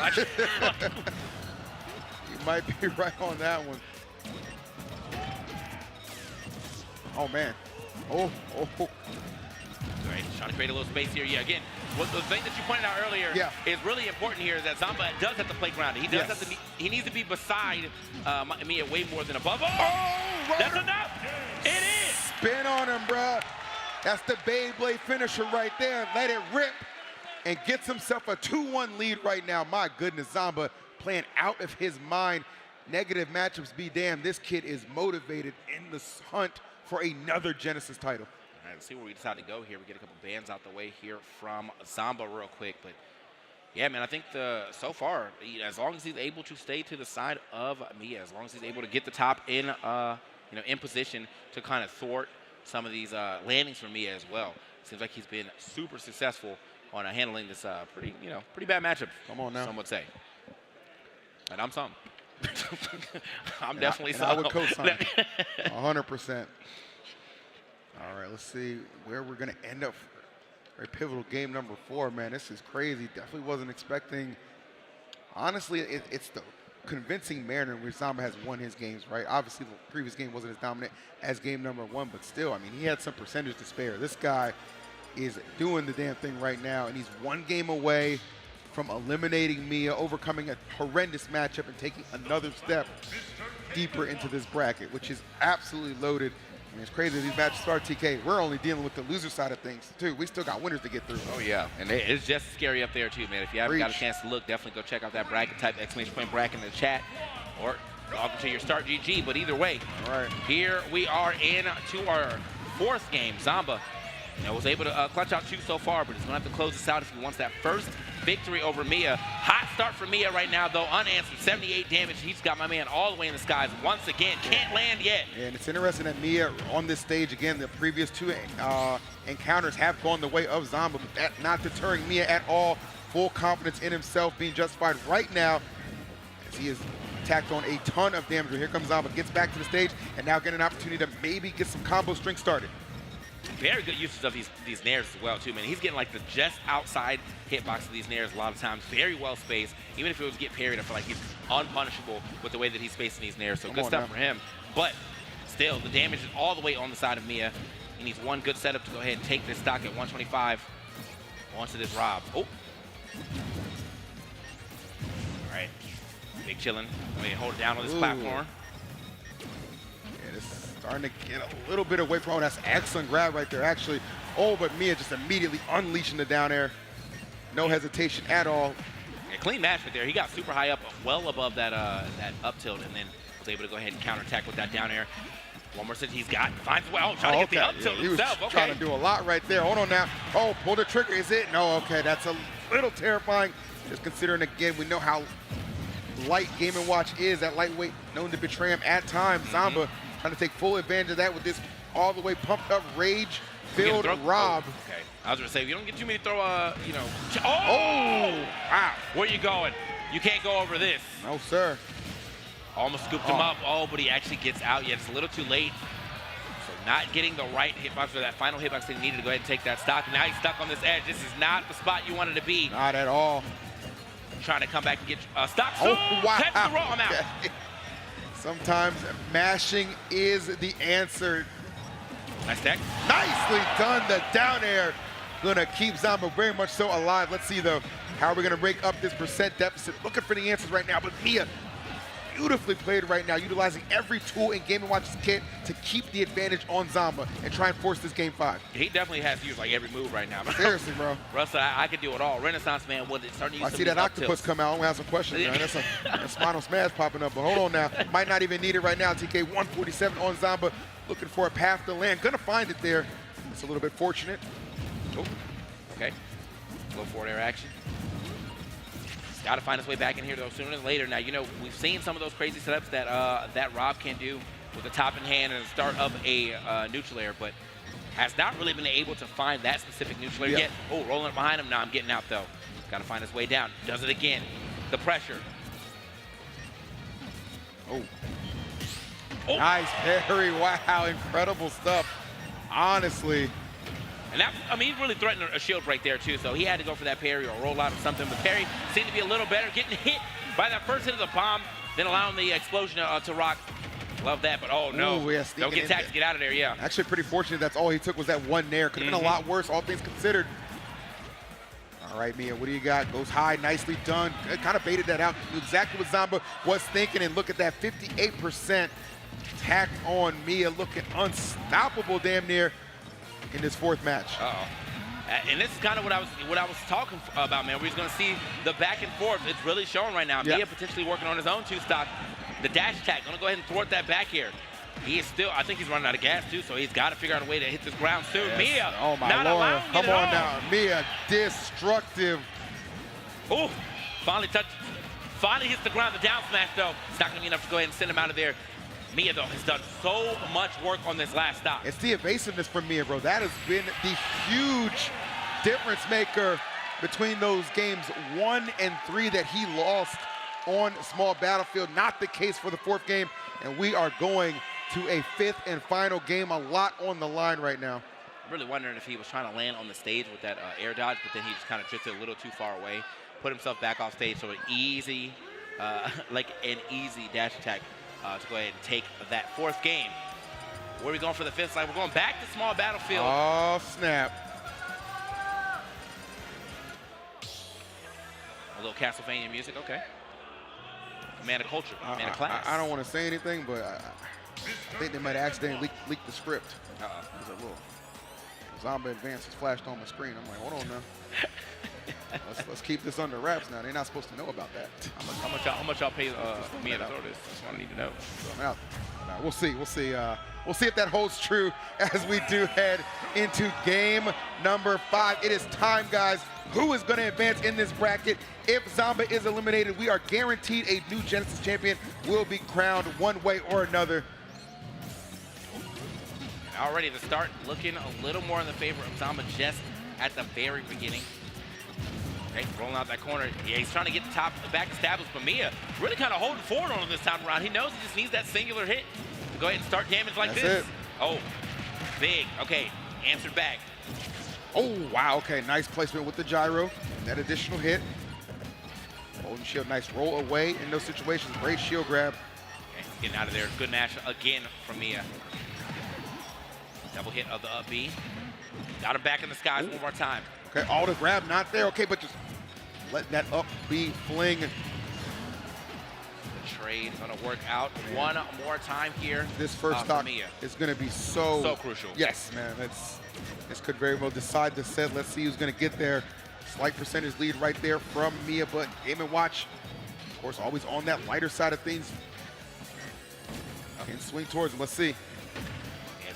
You might be right on that one. Oh, man. Oh. Right, trying to create a little space here. Yeah, again, what the thing that you pointed out earlier is really important here is that Zamba does have to play grounded. He does have to be, he needs to be beside Mia way more than above. Oh, that's enough. It is. Spin on him, bruh. That's the Beyblade finisher right there. Let it rip and gets himself a 2-1 lead right now. My goodness, Zamba playing out of his mind. Negative matchups be damned. This kid is motivated in the hunt for another Genesis title. All right, let's see where we decide to go here. We get a couple bands out the way here from Zamba real quick. But yeah, man, I think so far, as long as he's able to stay to the side of Mia, as long as he's able to get the top in in position to kind of thwart some of these landings for Mia as well. Seems like he's been super successful on handling this pretty bad matchup. Come on now. Some would say. And I'm some. I'm definitely some. I would co-sign 100%. All right, let's see where we're going to end up for a pivotal game number 4, man. This is crazy. Definitely wasn't expecting. Honestly, it's the convincing manner in which Zamba has won his games, right? Obviously, the previous game wasn't as dominant as game number 1, but still, I mean, he had some percentage to spare. This guy is doing the damn thing right now, and he's one game away from eliminating Mia, overcoming a horrendous matchup, and taking another step deeper into this bracket, which is absolutely loaded. I mean, it's crazy these matches start, TK. We're only dealing with the loser side of things, too. We still got winners to get through. Oh, yeah. And it's just scary up there, too, man. If you haven't got a chance to look, definitely go check out that bracket. Type !bracket in the chat or log into your Start GG. But either way, all right, here we are into our 4th game. Zamba was able to clutch out 2 so far, but he's going to have to close this out if he wants that first victory over Mia. Hot start for Mia right now, though, unanswered. 78 damage. He's got my man all the way in the skies once again. Can't land yet. Yeah, and it's interesting that Mia on this stage, again, the previous 2 encounters have gone the way of Zamba, but that not deterring Mia at all. Full confidence in himself, being justified right now as he has tacked on a ton of damage. But here comes Zamba, gets back to the stage, and now getting an opportunity to maybe get some combo string started. Very good uses of these nairs as well, too, man. He's getting like the just outside hitbox of these nairs a lot of times. Very well spaced. Even if it was to get parried, I feel like he's unpunishable with the way that he's spacing these nairs. So good stuff for him. But still, the damage is all the way on the side of Mia. He needs one good setup to go ahead and take this stock at 125 onto this Rob. Oh. All right. Big chillin'. Let me hold it down on this platform. Starting to get a little bit away from, oh, that's excellent grab right there, actually. Oh, but Mia just immediately unleashing the down air. No hesitation at all. Yeah, clean match right there. He got super high up, well above that that up tilt, and then was able to go ahead and counterattack with that down air. One more set he's got. Finds well, trying to get the up tilt himself. He was trying to do a lot right there. Hold on now. Oh, pull the trigger. Is it? No, okay, that's a little terrifying. Just considering, again, we know how light Game & Watch is. That lightweight known to betray him at times. Zamba trying to take full advantage of that with this all the way pumped up rage-filled Rob. Oh, okay, I was gonna say, if you don't get too many throw, wow, where you going? You can't go over this. No, sir. Almost scooped him up. Oh, but he actually gets out. Yet it's a little too late. So not getting the right hitbox or that final hitbox that he needed to go ahead and take that stock. Now he's stuck on this edge. This is not the spot you wanted to be. Not at all. Trying to come back and get stock. Oh, wow. Catch the roll. I'm out. Sometimes mashing is the answer. Nice tech. Nicely done, the down air. Gonna keep Zamba very much so alive. Let's see though, how are we gonna break up this percent deficit? Looking for the answers right now, but Mia beautifully played right now, utilizing every tool in Game & Watch's kit to keep the advantage on Zamba and try and force this Game 5. He definitely has to use like every move right now. Seriously, bro. Russell, I could do it all. Renaissance man was starting to use I see that octopus come out. I'm gonna have some questions, man. That's a spinal smash popping up, but hold on now. Might not even need it right now. TK 147 on Zamba, looking for a path to land. Gonna find it there. It's a little bit fortunate. Oh, okay. Go forward air action. He's got to find his way back in here though sooner than later. Now, you know, we've seen some of those crazy setups that that Rob can do with the top in hand and the start of a neutral air, but has not really been able to find that specific neutral air yet. Oh, rolling up behind him. Now I'm getting out though. Got to find his way down. Does it again. The pressure. Oh. Nice parry. Wow, incredible stuff. Honestly. And that, I mean, he really threatened a shield break there too, so he had to go for that parry or roll out or something. But parry seemed to be a little better, getting hit by that first hit of the bomb, then allowing the explosion to rock. Love that, but oh no. Ooh, yeah, don't get taxed, get out of there, yeah. Actually pretty fortunate that's all he took was that one nair. Could have been a lot worse, all things considered. All right, Mia, what do you got? Goes high, nicely done. Kind of baited that out. Knew exactly what Zamba was thinking, and look at that 58% tacked on Mia, looking unstoppable damn near in this fourth match. Uh-oh. And this is kind of what I was talking about, man. We're just going to see the back and forth. It's really showing right now. Mia potentially working on his own two-stock. The dash attack, going to go ahead and thwart that back here. He is still, I think he's running out of gas too, so he's got to figure out a way to hit this ground soon. Yes. Mia, oh my not Lord. allowing Come it at on all. now. Mia, destructive. Oh, finally hits the ground. The down smash though, it's not going to be enough to go ahead and send him out of there. Mia though has done so much work on this last stop. It's the evasiveness from Mia, bro. That has been the huge difference maker between those games 1 and 3 that he lost on Small Battlefield. Not the case for the fourth game, and we are going to a 5th and final game. A lot on the line right now. I'm really wondering if he was trying to land on the stage with that air dodge, but then he just kind of drifted a little too far away, put himself back off stage, so an easy, like an easy dash attack to go ahead and take that fourth game. Where are we going for the 5th slide? We're going back to Small Battlefield. Oh, snap. A little Castlevania music, okay. Man of culture, man of class. I don't want to say anything, but I think they might have accidentally leaked the script. There's a little Zamba Advances flashed on my screen. I'm like, hold on now. let's keep this under wraps now. They're not supposed to know about that. How much y'all pay me to throw this? That's what I need to know. So we'll see. We'll see. We'll see if that holds true as we do head into game number 5. It is time, guys. Who is going to advance in this bracket? If Zamba is eliminated, we are guaranteed a new Genesis champion will be crowned one way or another. Already the start looking a little more in the favor of Zamba just at the very beginning. Okay, rolling out that corner. Yeah, he's trying to get the back established, but Mia really kind of holding forward on him this time around. He knows he just needs that singular hit to go ahead and start damage like this. Oh, big. Okay, answered back. Oh, wow. Okay, nice placement with the gyro and that additional hit. Holding shield, nice roll away in those situations. Great shield grab. Okay, getting out of there. Good mash again from Mia. Double hit of the up B. Got him back in the skies one more time. Okay, all the grab not there. Okay, but just let that up B fling. The trade gonna work out one more time here. This first stock is gonna be so crucial. Yes, man. This could very well decide the set. Let's see who's gonna get there. Slight percentage lead right there from Mia, but Game & Watch, of course, always on that lighter side of things. Can swing towards him. Let's see.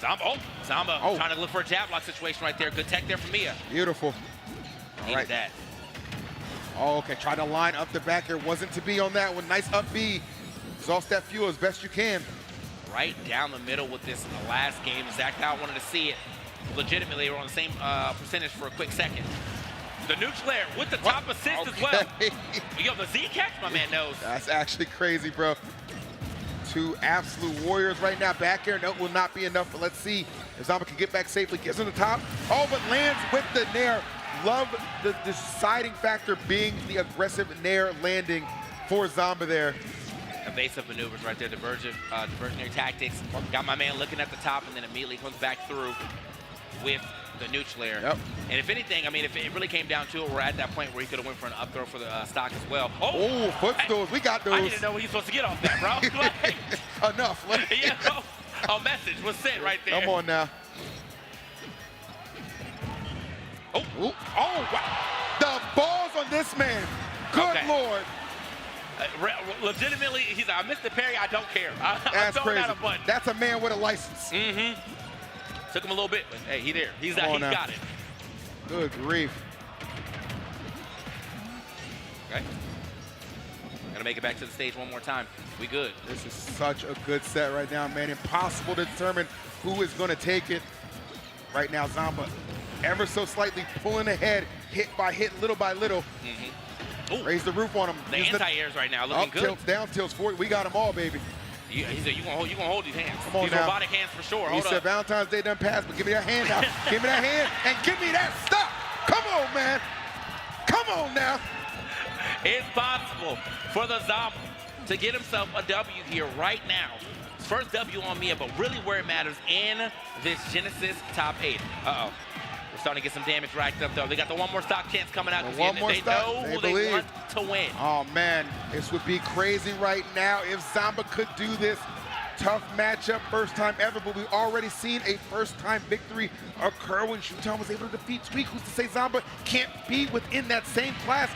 Zamba trying to look for a jab lock situation right there. Good tech there from Mia. Beautiful. All right. That. Oh, okay. Try to line up the back there. Wasn't to be on that one. Nice up B. Exhaust that fuel as best you can. Right down the middle with this last game. Exactly how I wanted to see it. Legitimately, we're on the same percentage for a quick second. The neutral air with the top assist as well. Yo, the Z catch, my man knows. That's actually crazy, bro. Two absolute warriors right now. Back air, no, will not be enough, but let's see if Zamba can get back safely. Gets on the top. Oh, but lands with the nair. Love the deciding factor being the aggressive nair landing for Zamba there. Evasive maneuvers right there, diversionary tactics. Got my man looking at the top and then immediately comes back through with the neutral layer. Yep. And if anything, I mean, if it really came down to it, we're at that point where he could have went for an up throw for the stock as well. Oh, footstools. We got those. I didn't know when he's supposed to get off that, bro. Like, Enough. yeah, a message was sent right there. Come on now. Oh, wow. The balls on this man. Good Lord. Legitimately, he's like, I missed the parry, I don't care. That's I'm crazy. out a button. That's a man with a license. Mm-hmm. Took him a little bit, but hey, he there. He's got it. Good grief. Okay. Gonna make it back to the stage one more time. We good. This is such a good set right now, man. Impossible to determine who is going to take it. Right now, Zamba ever so slightly pulling ahead, hit by hit, little by little. Mm-hmm. Raise the roof on him. The anti-airs right now looking up good. Tilts, down tilts, forward. We got them all, baby. He said, you gonna hold these hands. Come on these now. robotic hands for sure. He Hold said up. Valentine's Day done passed, but give me that hand now. Give me that hand and give me that stop. Come on, man. Come on now. It's possible for the Zamba to get himself a W here right now. His first W on Mia, but really where it matters in this Genesis top 8. Uh-oh. We're starting to get some damage racked up, though. They got the one more stock chance coming out. One more they stock. know They who believe. they want to win. Oh, man. This would be crazy right now if Zamba could do this. Tough matchup, first time ever, but we've already seen a first-time victory occur when Shuton was able to defeat Tweak. Who's to say Zamba can't be within that same class?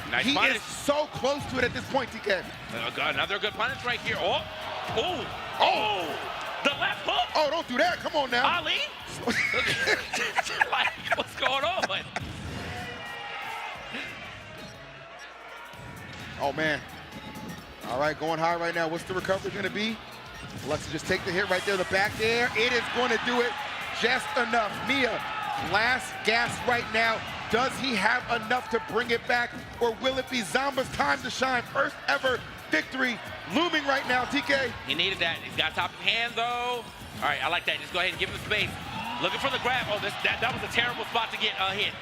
Nice he punish. is so close to it at this point, TK. Another good punish right here. Oh, the left hook. Oh, don't do that. Come on now. Ali? Like, what's going on? Oh, man. All right, going high right now. What's the recovery going to be? Let's just take the hit right there, the back air. It is going to do it just enough. Mia, last gasp right now. Does he have enough to bring it back, or will it be Zamba's time to shine? First ever victory looming right now, TK. He needed that. He's got top of hand, though. All right, I like that. Just go ahead and give him the space. Looking for the grab. Oh, that was a terrible spot to get hit.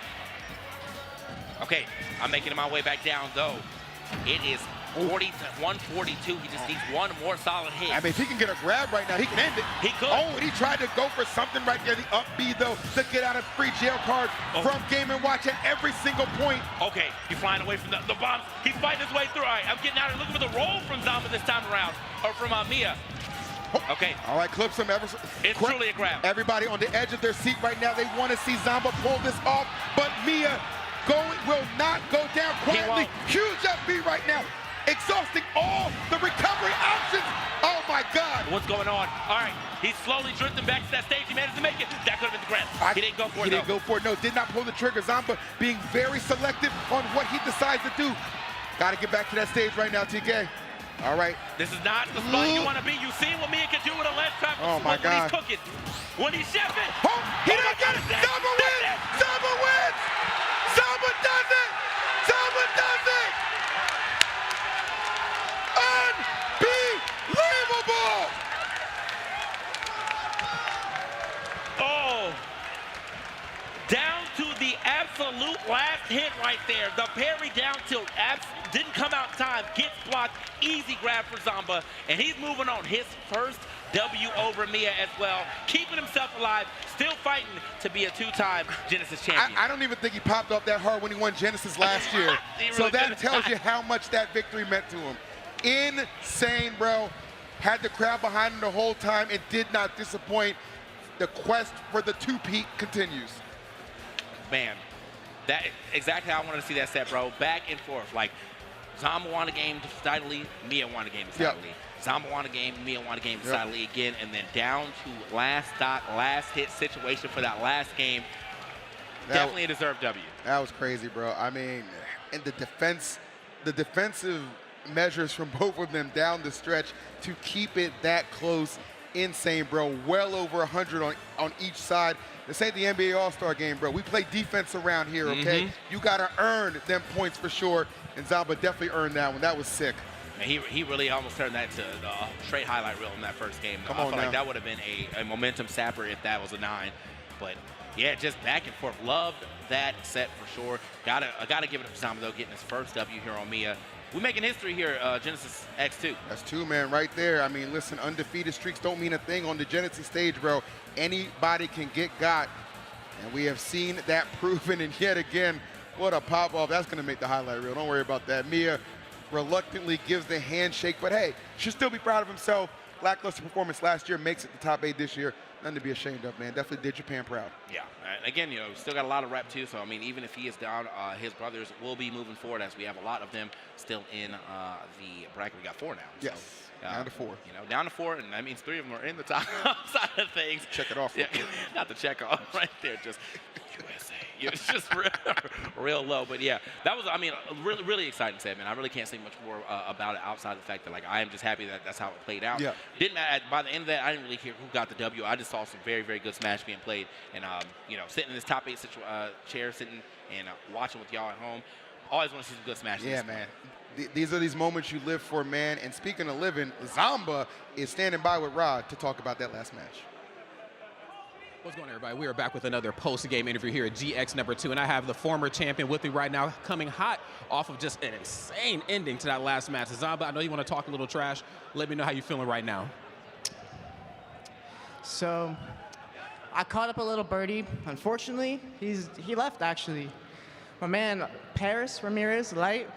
Okay, I'm making my way back down, though. It is 40 to 142. He just needs one more solid hit. I mean, if he can get a grab right now, he can end it. He could. Oh, and he tried to go for something right there, the up B, though, to get out a free jail card from Game & Watch at every single point. Okay, he's flying away from the bombs. He's fighting his way through. All right, I'm getting out and looking for the roll from Zamba this time around, or from Mia. Okay. All right, clips him. It's truly a grab. Everybody on the edge of their seat right now. They want to see Zamba pull this off, but Mia will not go down quietly. Huge up B right now. Exhausting all the recovery options. Oh, my God. What's going on? All right, he's slowly drifting back to that stage. He managed to make it. That could have been the grab. He didn't go for it, He didn't go for it. No, did not pull the trigger. Zamba being very selective on what he decides to do. Got to get back to that stage right now, TK. All right. This is not the spot you want to be. You've seen what Mia can do with a ledge trap. Oh, my God. When he's cooking. When he's chefing. Oh, he didn't get it. Zamba wins. Zamba wins. Zamba does it. Zamba does it. Unbelievable. Oh. Down to the absolute last hit right there. The parry down tilt didn't come out in time. Gets blocked. Easy grab for Zamba. And he's moving on. His first W over Mia as well. Keeping himself alive. Still fighting to be a two-time Genesis champion. I don't even think he popped up that hard when he won Genesis last year. So that tells you how much that victory meant to him. Insane, bro. Had the crowd behind him the whole time. It did not disappoint. The quest for the two-peat continues. Man, that exactly how I wanted to see that set, bro. Back and forth. Like, Zamba won a game decidedly, Mia won a game decidedly. Zamba won a game, Mia won a game decidedly again, and then down to last stock, last hit situation for that last game. Definitely a deserved W. That was crazy, bro. I mean, and the defensive measures from both of them down the stretch to keep it that close, insane, bro. Well over 100 on each side. This ain't the NBA All-Star game, bro. We play defense around here, okay? You got to earn them points for sure, and Zamba definitely earned that one. That was sick. And he really almost turned that to a straight highlight reel in that first game. I feel like that would have been a momentum sapper if that was a 9. But, yeah, just back and forth. Loved that set for sure. Gotta give it up to Zamba, though, getting his first W here on Mia. We're making history here, Genesis X2. That's 2, man, right there. I mean, listen, undefeated streaks don't mean a thing on the Genesis stage, bro. Anybody can get got. And we have seen that proven, and yet again, what a pop-off. That's going to make the highlight reel. Don't worry about that. Mia reluctantly gives the handshake, but hey, should still be proud of himself. Lackluster performance last year, makes it the top 8 this year. Nothing to be ashamed of, man. Definitely did Japan proud. Yeah, and again, still got a lot of rep too. So I mean, even if he is down, his brothers will be moving forward as we have a lot of them still in the bracket. We got 4 now. Yes, so, down to 4. Down to 4, and that means 3 of them are in the top side of things. Check it off. Yeah, not the check off right there. Just USA. It's just real low. But yeah, that was, I mean, really, really exciting set, man. I really can't say much more about it outside the fact that, like, I am just happy that that's how it played out. Yeah. Didn't matter. By the end of that, I didn't really hear who got the W. I just saw some very, very good Smash being played. And, sitting in this top 8 chair, sitting and watching with y'all at home, always want to see some good Smash. Yeah, man. These are these moments you live for, man. And speaking of living, Zamba is standing by with Rod to talk about that last match. What's going on, everybody? We are back with another post-game interview here at GX number 2, and I have the former champion with me right now, coming hot off of just an insane ending to that last match. Zamba, I know you want to talk a little trash. Let me know how you're feeling right now. So, I caught up a little birdie. Unfortunately, he left, actually. My man, Paris Ramirez, Light,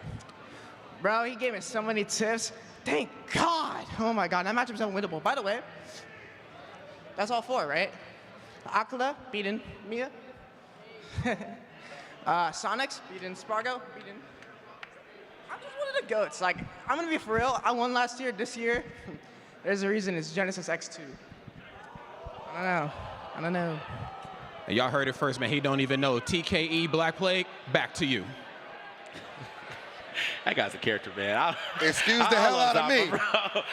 bro, he gave me so many tips. Thank God. Oh, my God. That matchup was unwinnable. By the way, that's all 4, right? Akala, beaten Mia. Sonics, beaten Spargo, beaten. I'm just one of the GOATs. Like, I'm going to be for real. I won last year. This year, there's a reason it's Genesis X2. I don't know. And y'all heard it first, man. He don't even know. TKE, Black Plague, back to you. That guy's a character, man. Excuse the hell out of me.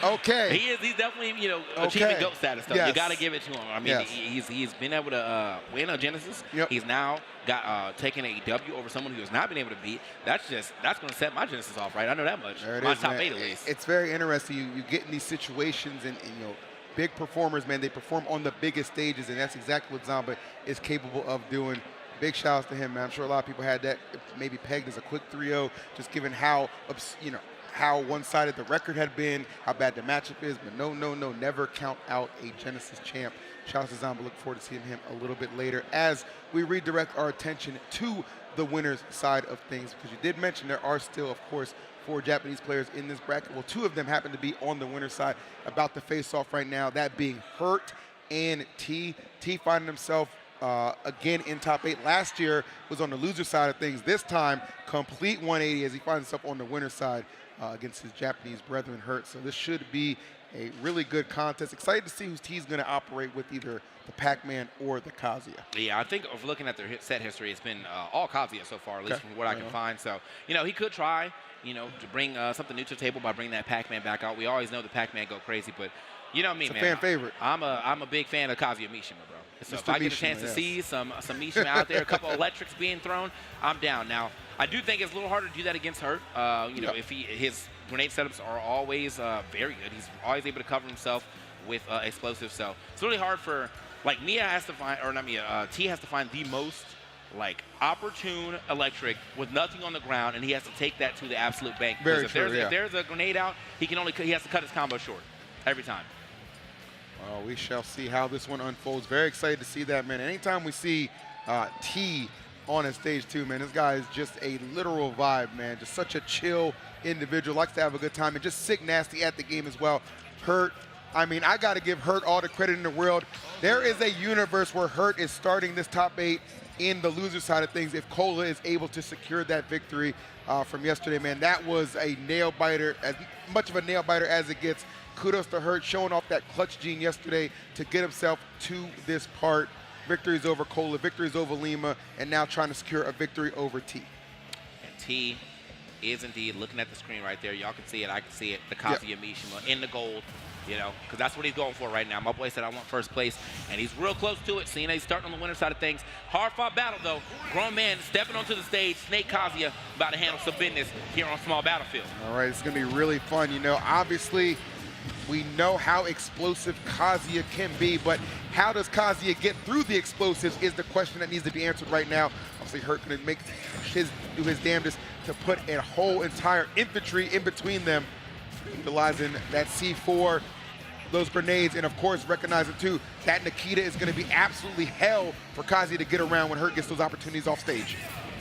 Okay. He's definitely, achieving GOAT status, though. Yes. You got to give it to him. I mean, Yes. he's been able to win a Genesis. Yep. He's now got taken a W over someone who has not been able to beat. That's going to set my Genesis off, right? I know that much. There it my is, top man. 8 at least. It's very interesting. You get in these situations, and big performers, man, they perform on the biggest stages, and that's exactly what Zamba is capable of doing. Big shouts to him, man. I'm sure a lot of people had that maybe pegged as a quick 3-0, just given how, how one-sided the record had been, how bad the matchup is. But no, never count out a Genesis champ. Shouts to Zamba. Look forward to seeing him a little bit later as we redirect our attention to the winner's side of things, because you did mention there are still, of course, 4 Japanese players in this bracket. Well, 2 of them happen to be on the winner's side about to face off right now, that being Hurt and T. T finding himself again in top 8. Last year was on the loser side of things. This time, complete 180 as he finds himself on the winner's side against his Japanese brethren, Hurt. So this should be a really good contest. Excited to see who T's going to operate with, either the Pac-Man or the Kazuya. Yeah, I think of looking at their set history, it's been all Kazuya so far, at least from what I can find. So, he could try, to bring something new to the table by bringing that Pac-Man back out. We always know the Pac-Man go crazy, but you know me, it's man. a fan favorite. I'm a big fan of Kazuya Mishima, bro. So if Mr. I get a Mishima, chance to yes. see some Mishima out there, a couple of electrics being thrown, I'm down. Now, I do think it's a little harder to do that against Hurt. If his grenade setups are always very good. He's always able to cover himself with explosives. So it's really hard for, like, Mia has to find, or not Mia, T has to find the most, like, opportune electric with nothing on the ground, and he has to take that to the absolute bank. Very if true, there's, if there's a grenade out, he has to cut his combo short every time. Well, we shall see how this one unfolds. Very excited to see that, man. Anytime we see T on a stage 2, man, this guy is just a literal vibe, man. Just such a chill individual, likes to have a good time, and just sick nasty at the game as well. Hurt, I mean, I got to give Hurt all the credit in the world. There is a universe where Hurt is starting this top 8 in the loser side of things if Cola is able to secure that victory from yesterday, man. That was a nail-biter, as much of a nail-biter as it gets. Kudos to Hurt, showing off that clutch gene yesterday to get himself to this part. Victories over Cola, victories over Lima, and now trying to secure a victory over T. And T is indeed looking at the screen right there. Y'all can see it. I can see it. The Kazuya Mishima in the gold, because that's what he's going for right now. My boy said I want first place, and he's real close to it. Seeing he's starting on the winner side of things. Hard-fought battle, though. Grown man stepping onto the stage. Snake Kazuya about to handle some business here on Small Battlefield. All right, it's going to be really fun. Obviously, we know how explosive Kazuya can be, but how does Kazuya get through the explosives is the question that needs to be answered right now. Obviously, Hurt going to do his damnedest to put a whole entire infantry in between them, utilizing that C4. those grenades, and of course recognizing too that Nikita is going to be absolutely hell for Kazuya to get around when Hurt gets those opportunities off stage.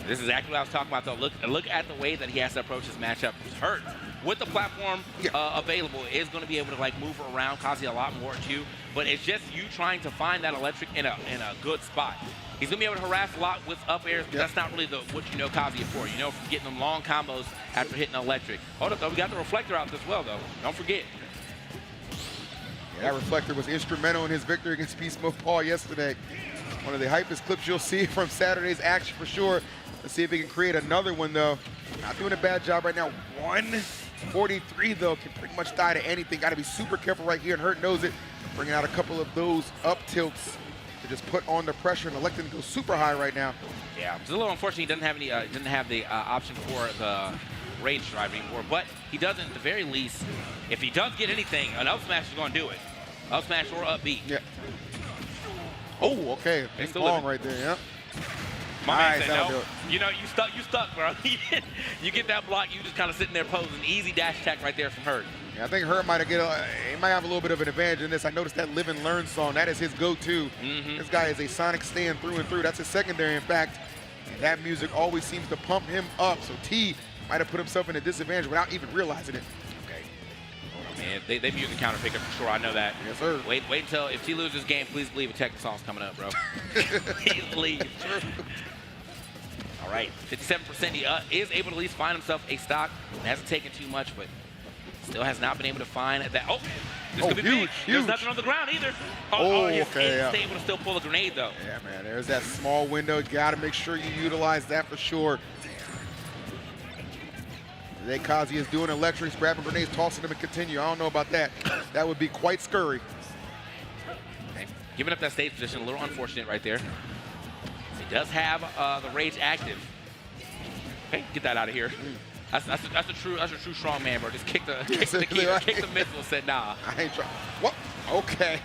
This is exactly what I was talking about, though. Look at the way that he has to approach this matchup. Hurt, with the platform available, is going to be able to like move around Kazuya a lot more too. But it's just you trying to find that electric in a good spot. He's going to be able to harass a lot with up airs, but that's not really what you know Kazuya for. You know, from getting them long combos after hitting electric. Hold up, though. We got the reflector out as well, though. Don't forget. Yeah, that reflector was instrumental in his victory against Beast Mode Paul yesterday. One of the hypest clips you'll see from Saturday's action for sure. Let's see if he can create another one, though. Not doing a bad job right now. 143, though, can pretty much die to anything. Got to be super careful right here, and Hurt knows it. Bringing out a couple of those up tilts to just put on the pressure and electing to go super high right now. Yeah, it's a little unfortunate he doesn't have any, doesn't have the option for the rage drive anymore, but he doesn't, at the very least, if he does get anything, an up smash is going to do it. Up smash or up B. Yeah. Oh, okay. Big long right there, yeah. My man Nice, said that'll no. do it. You know, you stuck, bro. You get that block, you just kind of sitting there posing. Easy dash attack right there from Hurt. Yeah, I think Hurt might have a little bit of an advantage in this. I noticed that Live and Learn song. That is his go-to. This guy is a Sonic stand through and through. That's his secondary, in fact. And that music always seems to pump him up. So T might have put himself in a disadvantage without even realizing it. Okay. Man, they use the counter picker for sure. I know that. Yes, sir. Wait until if T loses this game, please believe a technical song's coming up, bro. Please believe. All right, 57%. He is able to at least find himself a stock. It hasn't taken too much, but still has not been able to find that. Oh, this could be big. There's nothing on the ground either. He's able to still pull a grenade, though. Yeah, man, there's that small window. You got to make sure you utilize that for sure. Today, Kazuya is doing electrics, grabbing grenades, tossing them, and continue. I don't know about that. That would be quite scurry. Okay. Giving up that stage position, a little unfortunate right there. He does have the rage active. Okay, get that out of here. That's a true strong man, bro. Just kick the missile. Said nah. I ain't trying. What? Okay.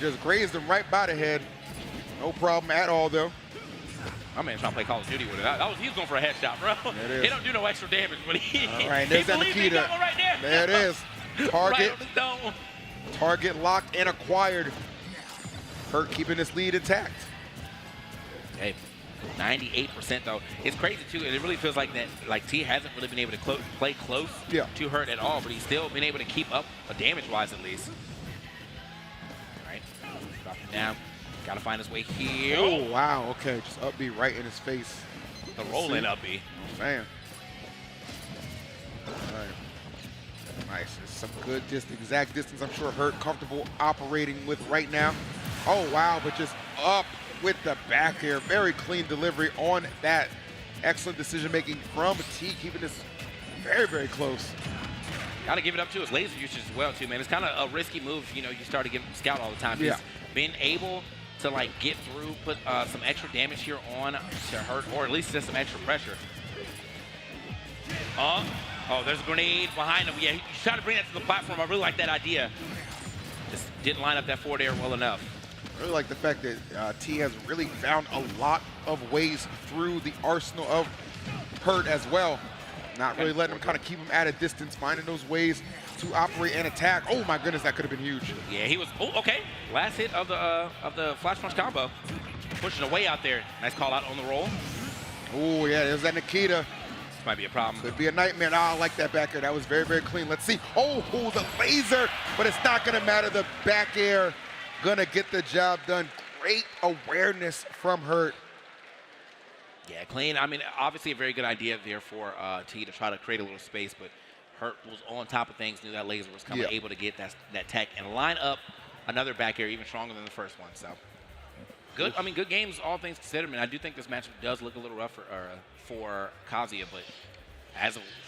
Just grazed him right by the head. No problem at all, though. My man trying to play Call of Duty with it. He was going for a headshot, bro. It is. He don't do no extra damage, but all right, there's that Nikita. Right there. There it is. Target. Right on the dome. Target locked and acquired. Hurt keeping this lead intact. Hey, 98% though. It's crazy too, and it really feels like that. Like T hasn't really been able to play close to Hurt at all, but he's still been able to keep up, damage-wise at least. All right, drop him down. Got to find his way here. Oh wow, okay, just up B right in his face. The roll-in up B. Man. All right. Nice. It's some good exact distance. I'm sure Hurt comfortable operating with right now. Oh wow, but just up with the back air. Very clean delivery on that. Excellent decision making from T, keeping this very, very close. Got to give it up to his laser usage as well too, man. It's kind of a risky move. You know, you start to get scout all the time. He's been able to like get through, put some extra damage here on to Hurt, or at least just some extra pressure. Oh, there's a grenade behind him. Yeah, he's trying to bring that to the platform. I really like that idea. Just didn't line up that forward air well enough. I really like the fact that T has really found a lot of ways through the arsenal of Hurt as well. Not really letting him kind of keep him at a distance, finding those ways to operate and attack. Oh my goodness, that could have been huge. Yeah, he was, okay. Last hit of the flash punch combo. Pushing away out there. Nice call out on the roll. Oh yeah, there's that Nikita. This might be a problem. Could be a nightmare. I like that back air. That was very, very clean. Let's see. Oh, the laser, but it's not gonna matter. The back air gonna get the job done. Great awareness from Hurt. Yeah, clean. I mean, obviously a very good idea there for T to try to create a little space, but Hurt was on top of things, knew that laser was coming, able to get that tech and line up another back air even stronger than the first one. So good. I mean, good games, all things considered. I mean, I do think this matchup does look a little rougher for Kazuya, but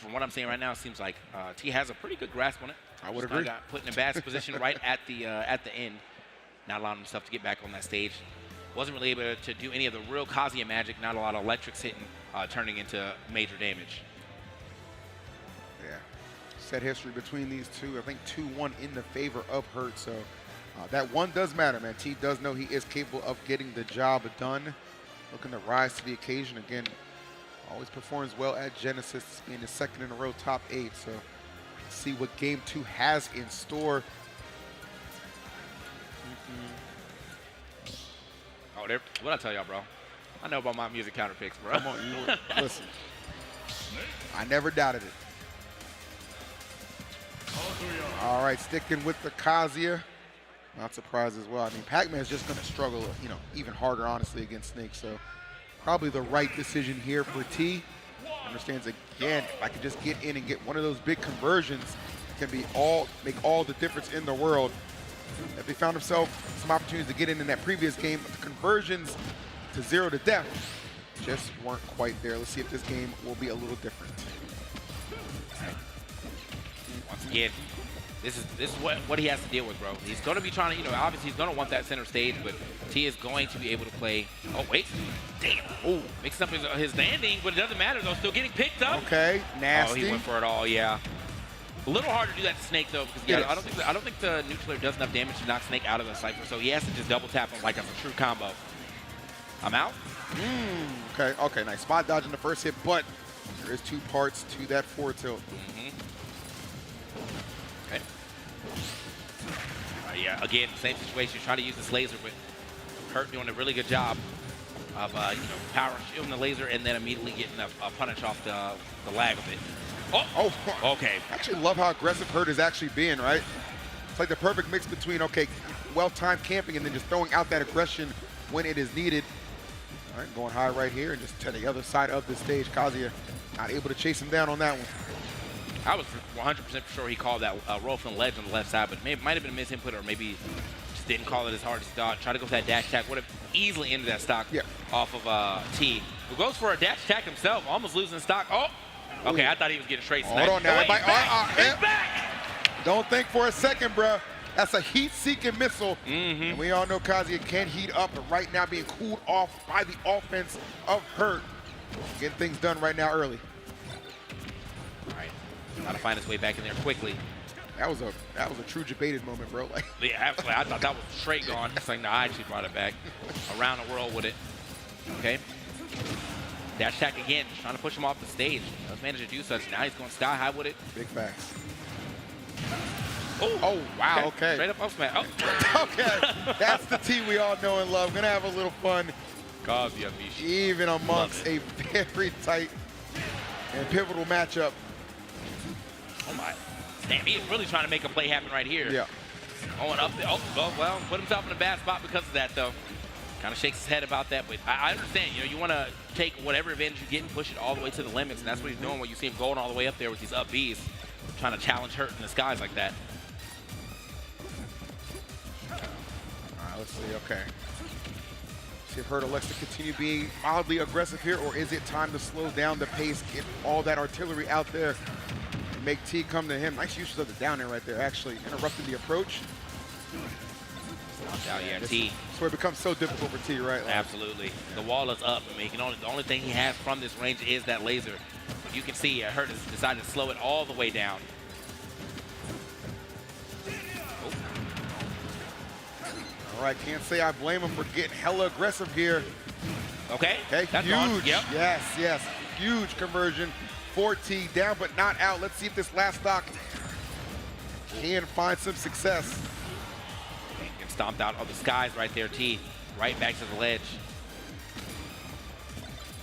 from what I'm seeing right now, it seems like T has a pretty good grasp on it. I would agree. Got put in a bad position right at the end, not allowing himself to get back on that stage. Wasn't really able to do any of the real Kazuya magic. Not a lot of electrics hitting, turning into major damage. Yeah. Set history between these two. I think 2-1 in the favor of Hurt. So that one does matter, man. T does know he is capable of getting the job done. Looking to rise to the occasion again. Always performs well at Genesis, being his second in a row top 8. So let's see what game 2 has in store. Oh, what I tell y'all, bro? I know about my music counter picks, bro. Come on, listen. I never doubted it. All right, sticking with the Kazuya. Not surprised as well. I mean, Pac-Man's just going to struggle, even harder, honestly, against Snake. So probably the right decision here for T. Understands, again, if I could just get in and get one of those big conversions, it can make all the difference in the world. If he found himself some opportunities to get in that previous game, but the conversions to 0 to death just weren't quite there. Let's see if this game will be a little different. Once again, this is what he has to deal with, bro. He's going to be trying to, obviously he's going to want that center stage, but T is going to be able to play. Oh, wait. Damn. Oh, mixing up his landing, but it doesn't matter, though. Still getting picked up. Okay, nasty. Oh, he went for it all, yeah. A little hard to do that to Snake, though, because I don't think the neutral does enough damage to knock Snake out of the Cypher, so he has to just double tap him like it's a true combo. I'm out. Okay, nice. Spot dodge in the first hit, but there is 2 parts to that forward tilt. Okay. Yeah, again, same situation. Trying to use this laser, but Hurt doing a really good job of power shielding the laser and then immediately getting a punish off the lag of it. Oh, okay. I actually love how aggressive Hurt is actually being, right? It's like the perfect mix between, well-timed camping and then just throwing out that aggression when it is needed. All right, going high right here and just to the other side of the stage. Kazuya not able to chase him down on that one. I was 100% sure he called that roll from the ledge on the left side, but it might have been a misinput or maybe just didn't call it as hard as he thought. Tried to go for that dash attack. Would have easily ended that stock off of T. Who goes for a dash attack himself, almost losing stock. Oh, okay, I thought he was getting straight sniped. Hold on now. He's back. Don't think for a second, bro. That's a heat-seeking missile. And we all know Kazuya can heat up, but right now being cooled off by the offense of Hurt. Getting things done right now early. All right, got to find his way back in there quickly. That was a true debated moment, bro. Yeah, absolutely. I thought that was straight gone. It's like, no, I actually brought it back. Around the world with it. Okay. Dash attack again, just trying to push him off the stage. Doesn't manage to do such. Now he's going sky high with it. Big facts. Oh, wow, okay. Straight up up smash. Oh. Okay, that's the T we all know and love. Gonna have a little fun. Kazuya Mishi. Even amongst a very tight and pivotal matchup. Oh my. Damn, he's really trying to make a play happen right here. Yeah. Going up there. Oh, well, put himself in a bad spot because of that, though. Kind of shakes his head about that, but I understand, you want to take whatever advantage you get and push it all the way to the limits, and that's what he's doing when you see him going all the way up there with these up Bs, trying to challenge Hurt in the skies like that. All right, let's see, okay. See if Hurt elects to continue being mildly aggressive here, or is it time to slow down the pace, get all that artillery out there, and make T come to him. Nice usage of the down air right there, actually interrupting the approach. T. That's where it becomes so difficult for T, right? Absolutely. The wall is up. I mean, the only thing he has from this range is that laser. You can see Hurt has decided to slow it all the way down. All right, can't say I blame him for getting hella aggressive here. Okay, that's huge. Gone. Yep. Yes, huge conversion. 4T down but not out. Let's see if this last stock can find some success. Getting stomped out of the skies right there, T. Right back to the ledge.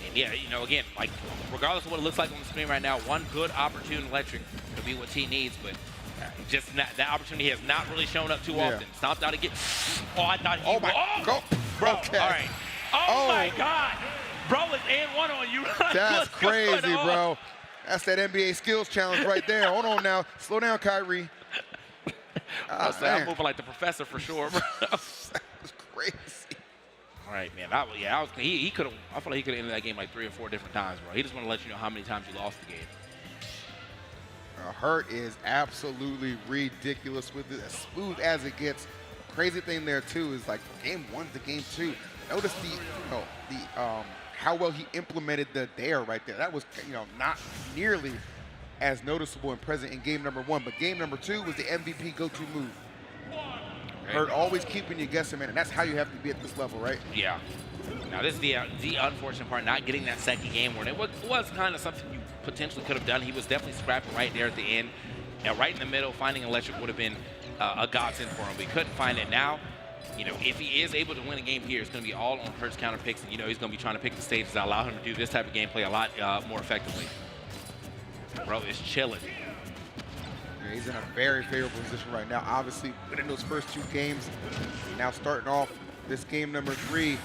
And yeah, again, like, regardless of what it looks like on the screen right now, one good opportune electric could be what T needs, but just that opportunity has not really shown up too often. Stomped out again. Oh, I thought he Bro, okay. All right. Oh, my God. Bro is and one on you. That's crazy, bro. That's that NBA skills challenge right there. Hold on now. Slow down, Kyrie. I'm moving like the professor for sure, bro. That was crazy. All right, man. He could have. I feel like he could have ended that game like 3 or 4 different times, bro. He just want to let you know how many times you lost the game. Hurt is absolutely ridiculous with it, as smooth as it gets. Crazy thing there too is like game 1 to game 2. Notice how well he implemented the dare right there. That was not nearly as noticeable and present in game number 1, but game number 2 was the MVP go-to move. Hurt always keeping you guessing, man, and that's how you have to be at this level, right? Yeah. Now this is the unfortunate part, not getting that second game where it was kind of something you potentially could have done. He was definitely scrapping right there at the end. And right in the middle, finding electric would have been a godsend for him. We couldn't find it now. you know, if he is able to win a game here, it's going to be all on Hurt's counter picks. And, you know, he's going to be trying to pick the stages that allow him to do this type of gameplay a lot more effectively. Bro is chilling. Yeah, he's in a very favorable position right now. Obviously, winning those first 2 games. Now starting off this game number 3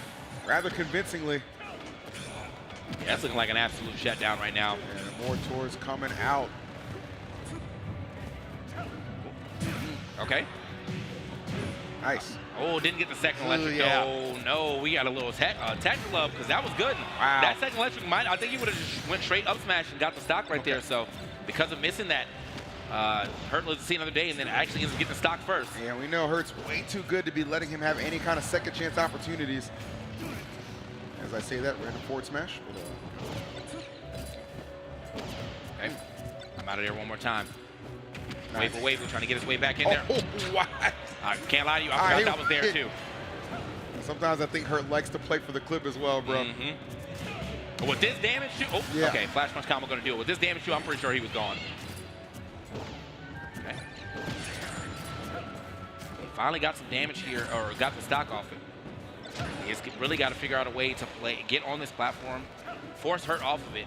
rather convincingly. Yeah, that's looking like an absolute shutdown right now. And more tours coming out. Okay. Nice. Oh, didn't get the second electric. Yeah. No, we got a little tech glove because that was good. Wow. That second electric, I think he would have just went straight up smash and got the stock right there. So because of missing that, Hurt lives to see another day and then actually ends up getting the stock first. Yeah, we know Hurt's way too good to be letting him have any kind of second chance opportunities. As I say that, random forward smash. Okay, I'm out of there one more time. Nice. Wave, we're trying to get his way back in there. Oh, wow. I can't lie to you, I forgot that was there too. Sometimes I think Hurt likes to play for the clip as well, bro. With this damage too, yeah. Okay, Flash Punch combo gonna do it. With this damage too, I'm pretty sure he was gone. Okay. He finally got some damage here, or got the stock off it. He's really got to figure out a way to get on this platform, force Hurt off of it,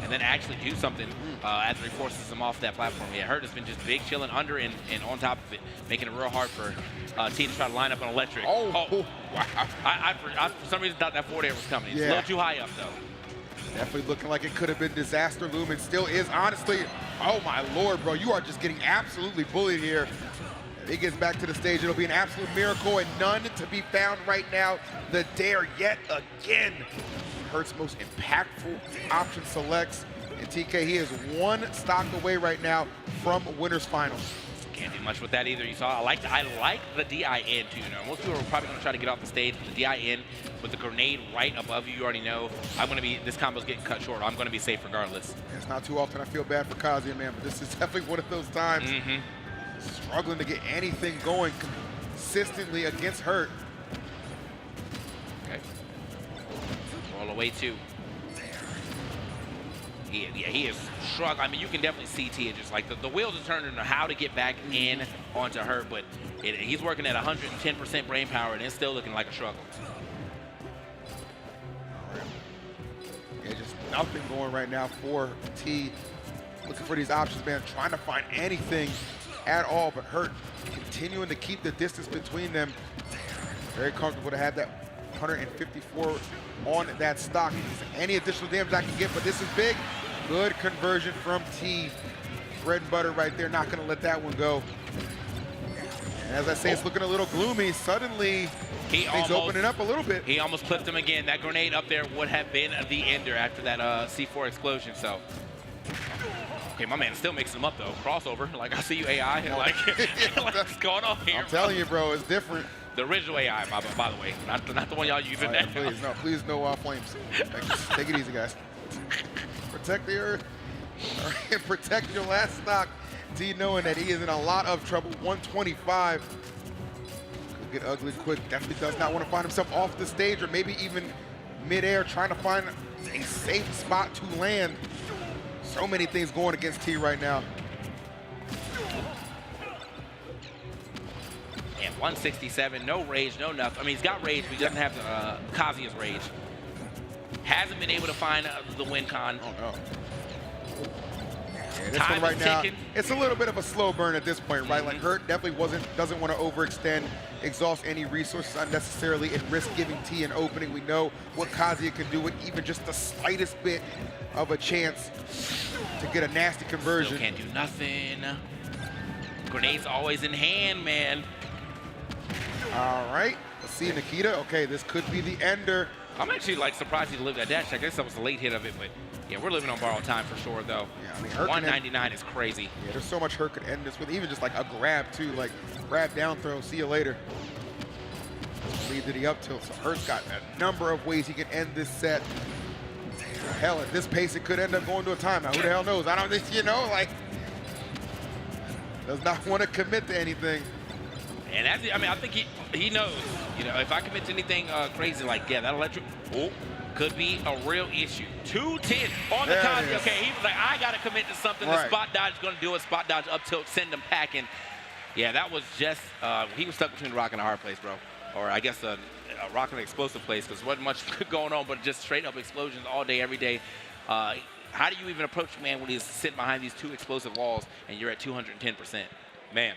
and then actually do something after he forces him off that platform. Yeah, Hurt has been just big chilling under and on top of it, making it real hard for T to try to line up an electric. Oh, wow. I for some reason thought that forward air was coming. It's a little too high up though. Definitely looking like it could have been disaster loom and still is, honestly. Oh my Lord, bro, you are just getting absolutely bullied here. If he gets back to the stage, it'll be an absolute miracle and none to be found right now. The dare yet again. Hurt's most impactful option selects. And TK, he is 1 stock away right now from winner's finals. Can't do much with that either. You saw, I like the DIN too. You know, most people are probably gonna try to get off the stage. The DIN with the grenade right above you, you already know. This combo's getting cut short. I'm gonna be safe regardless. It's not too often I feel bad for Kazuya, man, but this is definitely one of those times. Struggling to get anything going consistently against Hurt. Okay. Roll away too. He is struggling. I mean, you can definitely see Tia just like the wheels are turning on how to get back in onto Hurt, but he's working at 110% brain power and it's still looking like a struggle. Yeah, just nothing going right now for T. Looking for these options, man, trying to find anything at all, but Hurt continuing to keep the distance between them. Very comfortable to have that 154 on that stock. Any additional damage I can get, but this is big. Good conversion from T. Bread and butter right there, not gonna let that one go. And as I say, it's looking a little gloomy. Suddenly, things opening up a little bit. He almost clipped him again. That grenade up there would have been the ender after that C4 explosion, so. Okay, my man still mixing them up though. Crossover, like I see you AI, and like, what's going on here? I'm telling you, bro, it's different. The original AI, by the way, not the one y'all using now. Please, no flames. Take it easy, guys. Protect the earth. All right, protect your last stock. T knowing that he is in a lot of trouble. 125. Could get ugly quick. Definitely does not want to find himself off the stage or maybe even midair trying to find a safe spot to land. So many things going against T right now. And 167, no rage, no nothing. I mean, he's got rage, but he doesn't have Kazuya's rage. Hasn't been able to find the win con. Oh, no. Yeah, this one right now, it's a little bit of a slow burn at this point, right? Like Hurt definitely doesn't want to overextend, exhaust any resources unnecessarily, and risk giving T an opening. We know what Kazuya can do with even just the slightest bit of a chance to get a nasty conversion. Still can't do nothing. Grenades always in hand, man. All right, let's see Nikita. Okay, this could be the ender. I'm actually like surprised he lived that dash. I guess that was the late hit of it, but yeah, we're living on borrowed time for sure, though. Yeah, I mean, 199 is crazy. Yeah, there's so much Hurt could end this with, even just like a grab too, like grab down throw, see you later. Lead to the up tilt, so Hurt's got a number of ways he can end this set. Hell, at this pace, it could end up going to a timeout. Who the hell knows? I don't, you know, like, does not want to commit to anything. And that's, I mean, I think he knows, you know, if I commit to anything crazy like, yeah, that electric, could be a real issue. 210 on the Kazuya. Okay, he was like, I got to commit to something. The spot dodge is going to do it. Spot dodge up tilt, send him packing. Yeah, that was just, he was stuck between a rock and a hard place, bro. Or I guess a rock and an explosive place, because there wasn't much going on, but just straight up explosions all day, every day. How do you even approach a man when he's sitting behind these two explosive walls and you're at 210%? Man.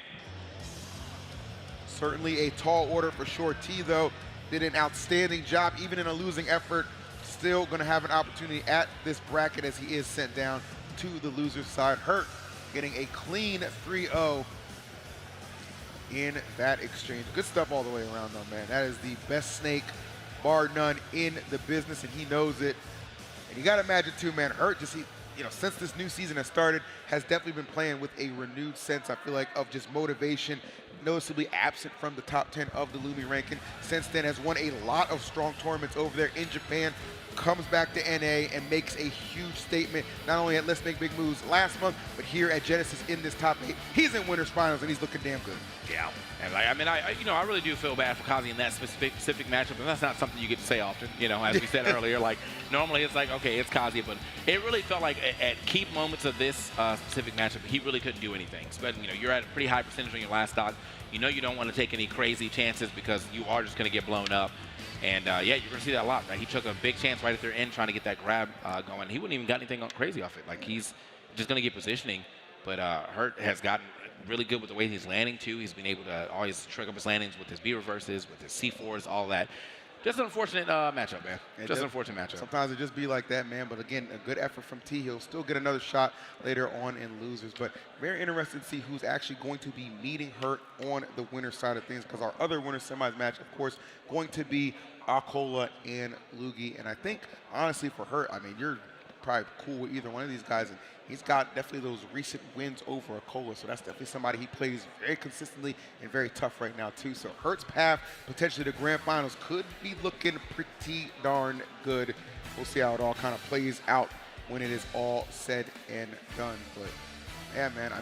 Certainly a tall order for sure. T, though, did an outstanding job, even in a losing effort. Still going to have an opportunity at this bracket as he is sent down to the loser's side. Hurt getting a clean 3-0 in that exchange. Good stuff all the way around, though, man. That is the best Snake, bar none, in the business, and he knows it. And you got to imagine, too, man, Hurt just, since this new season has started, has definitely been playing with a renewed sense, I feel like, of just motivation, noticeably absent from the top 10 of the Lumi ranking. Since then, has won a lot of strong tournaments over there in Japan, comes back to NA and makes a huge statement, not only at Let's Make Big Moves last month, but here at Genesis in this top 8. He's in winners finals, and he's looking damn good. Yeah, and I really do feel bad for Kazi in that specific matchup, and that's not something you get to say often. As we said earlier, like normally it's like, okay, it's Kazi, but it really felt like at key moments of this specific matchup, he really couldn't do anything. Especially, you're at a pretty high percentage on your last stock. You don't want to take any crazy chances because you are just going to get blown up. And yeah, you're going to see that a lot. Right? He took a big chance right at their end trying to get that grab going. He wouldn't even got anything crazy off it. Like, he's just going to get positioning. But Hurt has gotten really good with the way he's landing, too. He's been able to always trick up his landings with his B reverses, with his C4s, all that. Just an unfortunate matchup, man. Just an unfortunate matchup. Sometimes it just be like that, man. But again, a good effort from T. He'll still get another shot later on in losers. But very interested to see who's actually going to be meeting Hurt on the winner side of things, because our other winner semis match, of course, going to be Akola and Lugi. And I think, honestly, for Hurt, you're probably cool with either one of these guys. And he's got definitely those recent wins over Akola, so that's definitely somebody he plays very consistently and very tough right now, too. So Hurt's path potentially to grand finals could be looking pretty darn good. We'll see how it all kind of plays out when it is all said and done. But yeah, man,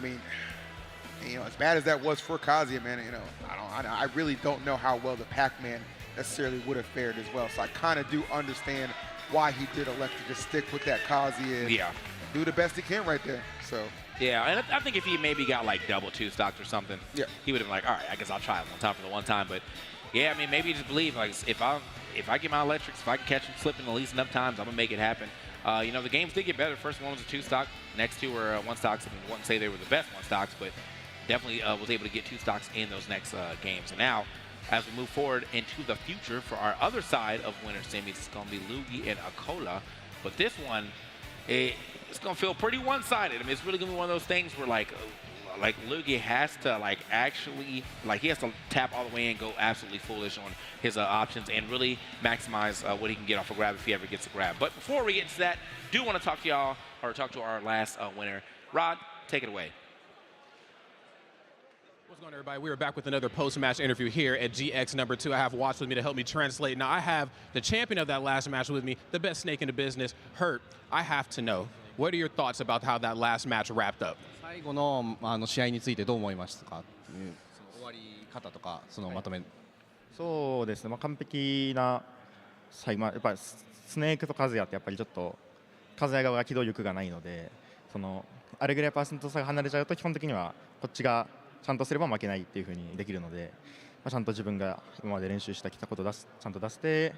as bad as that was for Kazuya, man, I really don't know how well the Pac-Man necessarily would have fared as well. So I kind of do understand why he did elect to just stick with that Kazuya. Yeah. Do the best he can right there. So yeah, and I think if he maybe got like double two stocks or something, he would have been like, all right, I guess I'll try it one time for the one time. But yeah, maybe just believe, like, if I get my electrics, if I can catch him slipping at least enough times, I'm gonna make it happen. The games did get better. First one was a 2-stock, next two were 1-stocks, and I wouldn't say they were the best 1-stocks, but definitely was able to get 2 stocks in those next games. And now, as we move forward into the future for our other side of winter semis, it's gonna be Lugi and Akola. But this one, it's gonna feel pretty one-sided. It's really gonna be one of those things where like Lugi has to actually he has to tap all the way in, go absolutely foolish on his options, and really maximize what he can get off a grab if he ever gets a grab. But before we get to that, do want to talk to y'all, or talk to our last winner. Rod, take it away. What's going on, everybody? We are back with another post-match interview here at GX number 2. I have Watch with me to help me translate. Now, I have the champion of that last match with me, the best Snake in the business, Hurt. I have to know, what are your thoughts about how that last match wrapped up? 最後の試合についてどう思いましたか？終わり方とかそのまとめ。そうですね。完璧な最後、やっぱりスネークとカズヤってやっぱりちょっとカズヤ側が機動力がないので、あれぐらいパーセント差が離れちゃうと基本的にはこっちがちゃんとすれば負けないっていう風にできるので、ちゃんと自分が今まで練習してきたことをちゃんと出して、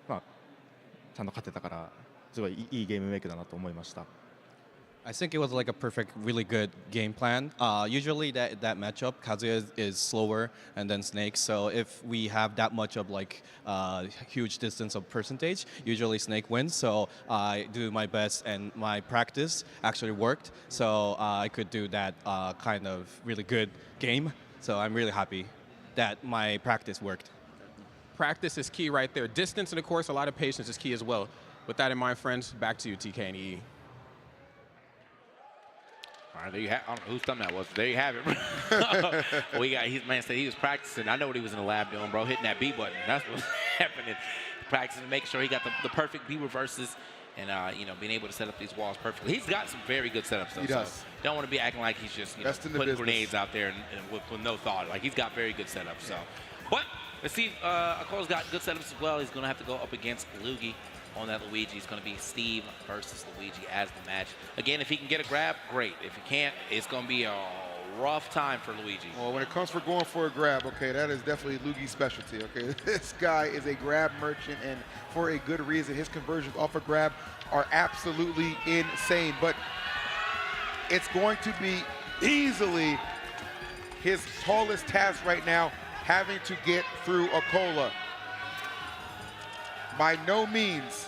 ちゃんと勝てたからすごいいいゲームメイクだなと思いました。I think it was like a perfect, really good game plan. Usually that matchup, Kazuya is slower and then Snake. So if we have that much of huge distance of percentage, usually Snake wins. So I do my best and my practice actually worked. So I could do that kind of really good game. So I'm really happy that my practice worked. Practice is key right there. Distance and, of course, a lot of patience is key as well. With that in mind, friends, back to you, TK and EE. All right, there you have. I don't know whose thumb that was. There you have it. Man said he was practicing. I know what he was in the lab doing, bro, hitting that B button. That's what's happening. Practicing, making sure he got the perfect B reverses, and being able to set up these walls perfectly. He's got some very good setups, though. He does. So don't want to be acting like he's just putting grenades out there and with no thought. Like, he's got very good setups. So, but let's see. Akola's got good setups as well. He's going to have to go up against Lugi on that Luigi. It's going to be Steve versus Luigi as the match. Again, if he can get a grab, great. If he can't, it's going to be a rough time for Luigi. Well, when it comes for going for a grab, okay, that is definitely Luigi's specialty, okay? This guy is a grab merchant, and for a good reason. His conversions off a grab are absolutely insane, but it's going to be easily his tallest task right now, having to get through Akola. By no means.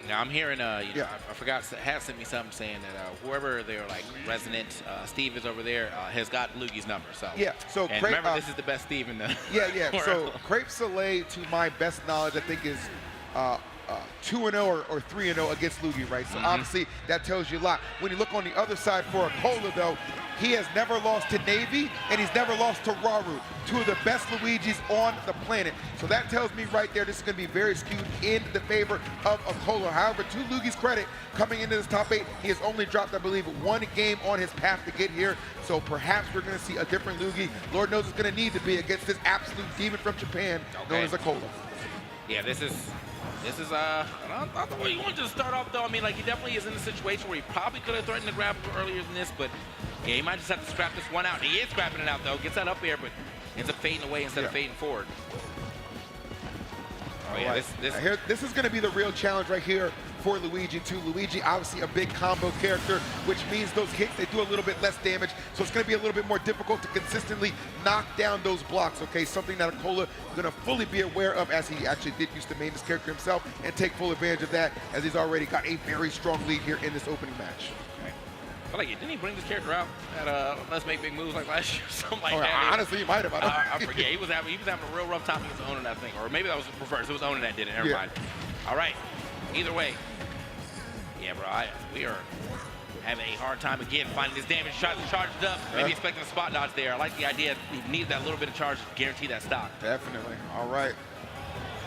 Now I'm hearing, I forgot, had sent me something saying that whoever their like resident Steve is over there has got Lugi's number. So yeah, so and remember, this is the best Steve in the yeah. So Crepe Soleil, to my best knowledge, I think is 2-0 or 3-0 against Lugi, right? So obviously that tells you a lot. When you look on the other side for Akola, though, he has never lost to Navy and he's never lost to Rauru, two of the best Luigis on the planet. So that tells me right there this is going to be very skewed in the favor of Akola. However, to Lugi's credit, coming into this top 8, he has only dropped, I believe, 1 game on his path to get here. So perhaps we're going to see a different Lugi. Lord knows it's going to need to be against this absolute demon from Japan known as Akola. Yeah, this is not the way you want to start off, though. I mean, like, he definitely is in a situation where he probably could have threatened to grab earlier than this, but yeah, he might just have to scrap this one out. He is scrapping it out, though. Gets that up air, but ends up fading away instead of fading forward. Oh, yeah, this is going to be the real challenge right here for Luigi, too. Luigi, obviously a big combo character, which means those hits, they do a little bit less damage, so it's going to be a little bit more difficult to consistently knock down those blocks, okay? Something that Akola is going to fully be aware of, as he actually did used to main this character himself, and take full advantage of that, as he's already got a very strong lead here in this opening match. I feel like, didn't he bring this character out at Let's Make Big Moves like last year or something like that? Honestly, he might have. I forget. He was having a real rough time against Onin, I think. Or maybe that was reversed. It was Onin that did it. Never mind. All right. Either way. Yeah, bro. We are having a hard time again finding this damage shot charged up. Maybe expecting a spot dodge there. I like the idea. He needed that little bit of charge to guarantee that stock. Definitely. All right.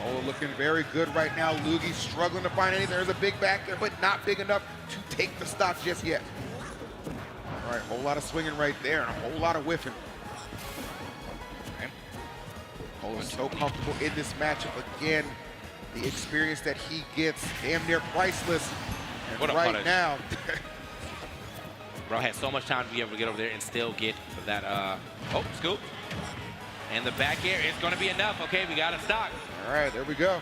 Oh, looking very good right now. Lugi struggling to find anything. There's a big back there, but not big enough to take the stock just yet. All right, whole lot of swinging right there and a whole lot of whiffing. Cole is so comfortable in this matchup. Again, the experience that he gets, damn near priceless. And what a right punish. now, bro had so much time to be able to get over there and still get that, scoop. And the back air is going to be enough. Okay, we got a stock. All right, there we go.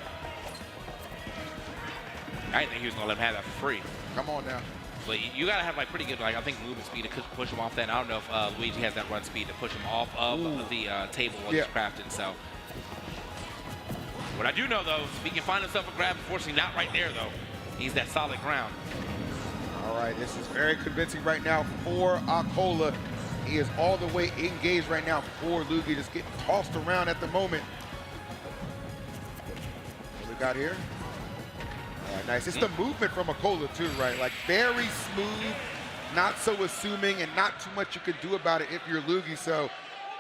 I didn't think he was going to let him have that for free. Come on now. But you got to have like pretty good, like I think, movement speed to push him off that. I don't know if Luigi has that run speed to push him off of the table while he's crafting. So what I do know though, is he can find himself a grab. Unfortunately, not right there though. He's that solid ground. All right, this is very convincing right now for Akola. He is all the way engaged right now for Luigi, just getting tossed around at the moment. What we got here? Nice. It's the movement from Akola too, right? Like very smooth, not so assuming, and not too much you can do about it if you're Luigi. So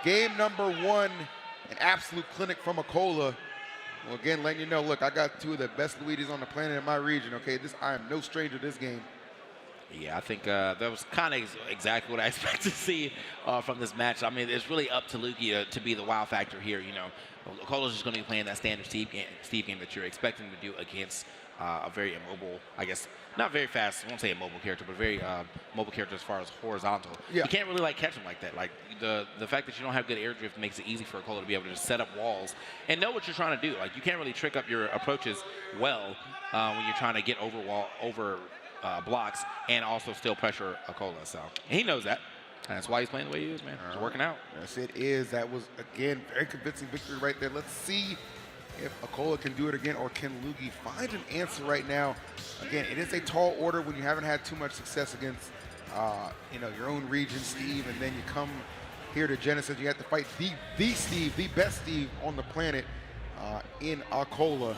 game number 1, an absolute clinic from Akola. Well, again, letting you know, look, I got 2 of the best Luigis on the planet in my region, okay? I am no stranger to this game. Yeah, I think that was kind of exactly what I expect to see from this match. I mean, it's really up to Luigi to be the wow factor here, you know. Akola's just going to be playing that standard Steve game that you're expecting to do against a very immobile, I guess, not very fast, I won't say immobile character, but very mobile character as far as horizontal. Yeah. You can't really like catch him like that. Like the fact that you don't have good air drift makes it easy for Akola to be able to just set up walls and know what you're trying to do. Like you can't really trick up your approaches well when you're trying to get over blocks and also still pressure Akola. So he knows that. That's why he's playing the way he is, man. It's working out. Yes, it is. That was, again, very convincing victory right there. Let's see if Akola can do it again, or can Luigi find an answer right now. Again, it is a tall order when you haven't had too much success against, your own region, Steve, and then you come here to Genesis. You have to fight the Steve, the best Steve on the planet in Akola.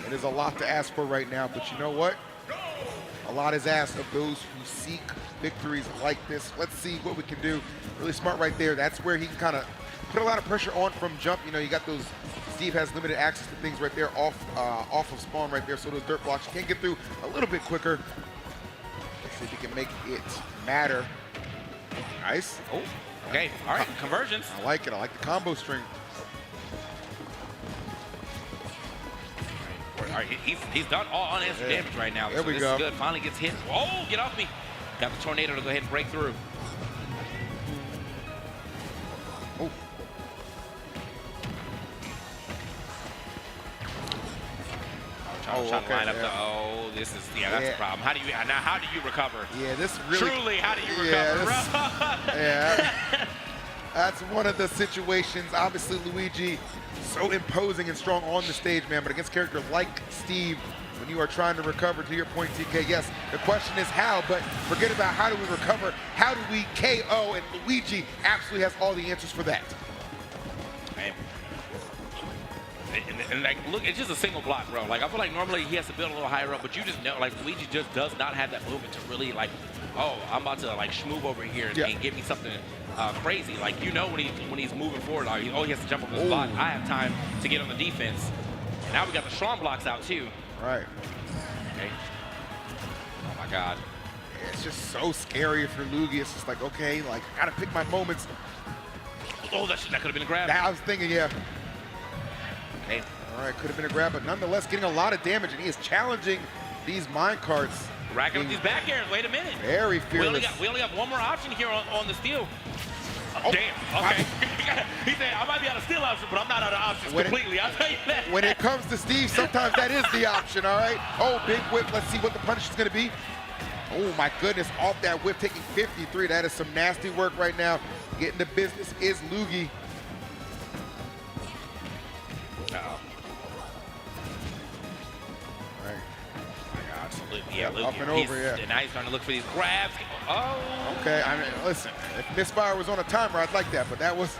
It is a lot to ask for right now, but you know what? A lot is asked of those who seek victories like this. Let's see what we can do. Really smart right there. That's where he can kind of put a lot of pressure on from jump. You know, you got those, Steve has limited access to things right there off of spawn right there. So those dirt blocks, you can get through a little bit quicker. Let's see if he can make it matter. Nice. Oh, okay. All right, conversions. I like it. I like the combo string. All right, he's done all unanswered damage right now. There so we this go. is good. Finally gets hit. Oh, get off me. Got the tornado to go ahead and break through. Oh. Trying to line up the, this is, that's the problem. How do you recover? Yeah, this really. Truly, how do you recover, bro? That's one of the situations. Obviously, Luigi, so imposing and strong on the stage, man, but against characters like Steve, when you are trying to recover, to your point, TK, yes, the question is how, but forget about how do we recover, how do we KO, and Luigi absolutely has all the answers for that. Man. And like, look, it's just a single block, bro. Like, I feel like normally he has to build a little higher up, but you just know, like, Luigi just does not have that movement to really, like, oh, I'm about to, like, schmoove over here and give me something crazy. Like, you know when he's moving forward, like, he has to jump up his block. I have time to get on the defense. And now we got the strong blocks out, too. Right. Okay. Oh, my God. It's just so scary for Luigi. It's just like, okay, like, I gotta pick my moments. Oh, that could have been a grab. I was thinking, yeah. Okay. All right, could have been a grab, but nonetheless getting a lot of damage, and he is challenging these mine carts. Racking up these back airs. Wait a minute. Very fearless. We only have one more option here on the steal. Oh, damn. Okay. He said, I might be out of steal option, but I'm not out of options completely. I'll tell you that. When it comes to Steve, sometimes that is the option, all right? Oh, big whip. Let's see what the punish is going to be. Oh, my goodness. Off that whip, taking 53. That is some nasty work right now. Getting the business is Luigi. Yeah, Luke, up and over, and now he's starting to look for these grabs. Oh. Okay, I mean, listen, if Misfire was on a timer, I'd like that, but that was.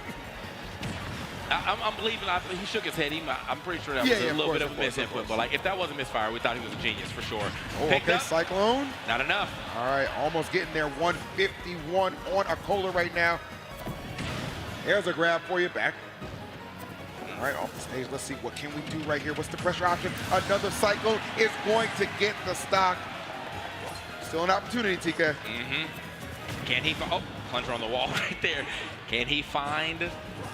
I'm believing, he shook his head. I'm pretty sure that was a little bit of a misinput, but like, if that wasn't Misfire, we thought he was a genius for sure. Oh, Picked okay, up. Cyclone. Not enough. All right, almost getting there, 151 on Akola right now. There's a grab for you, back. All right, off the stage, let's see, what can we do right here? What's the pressure option? Another Cyclone is going to get the stock. Still an opportunity, TK. Can he, plunger on the wall right there. Can he find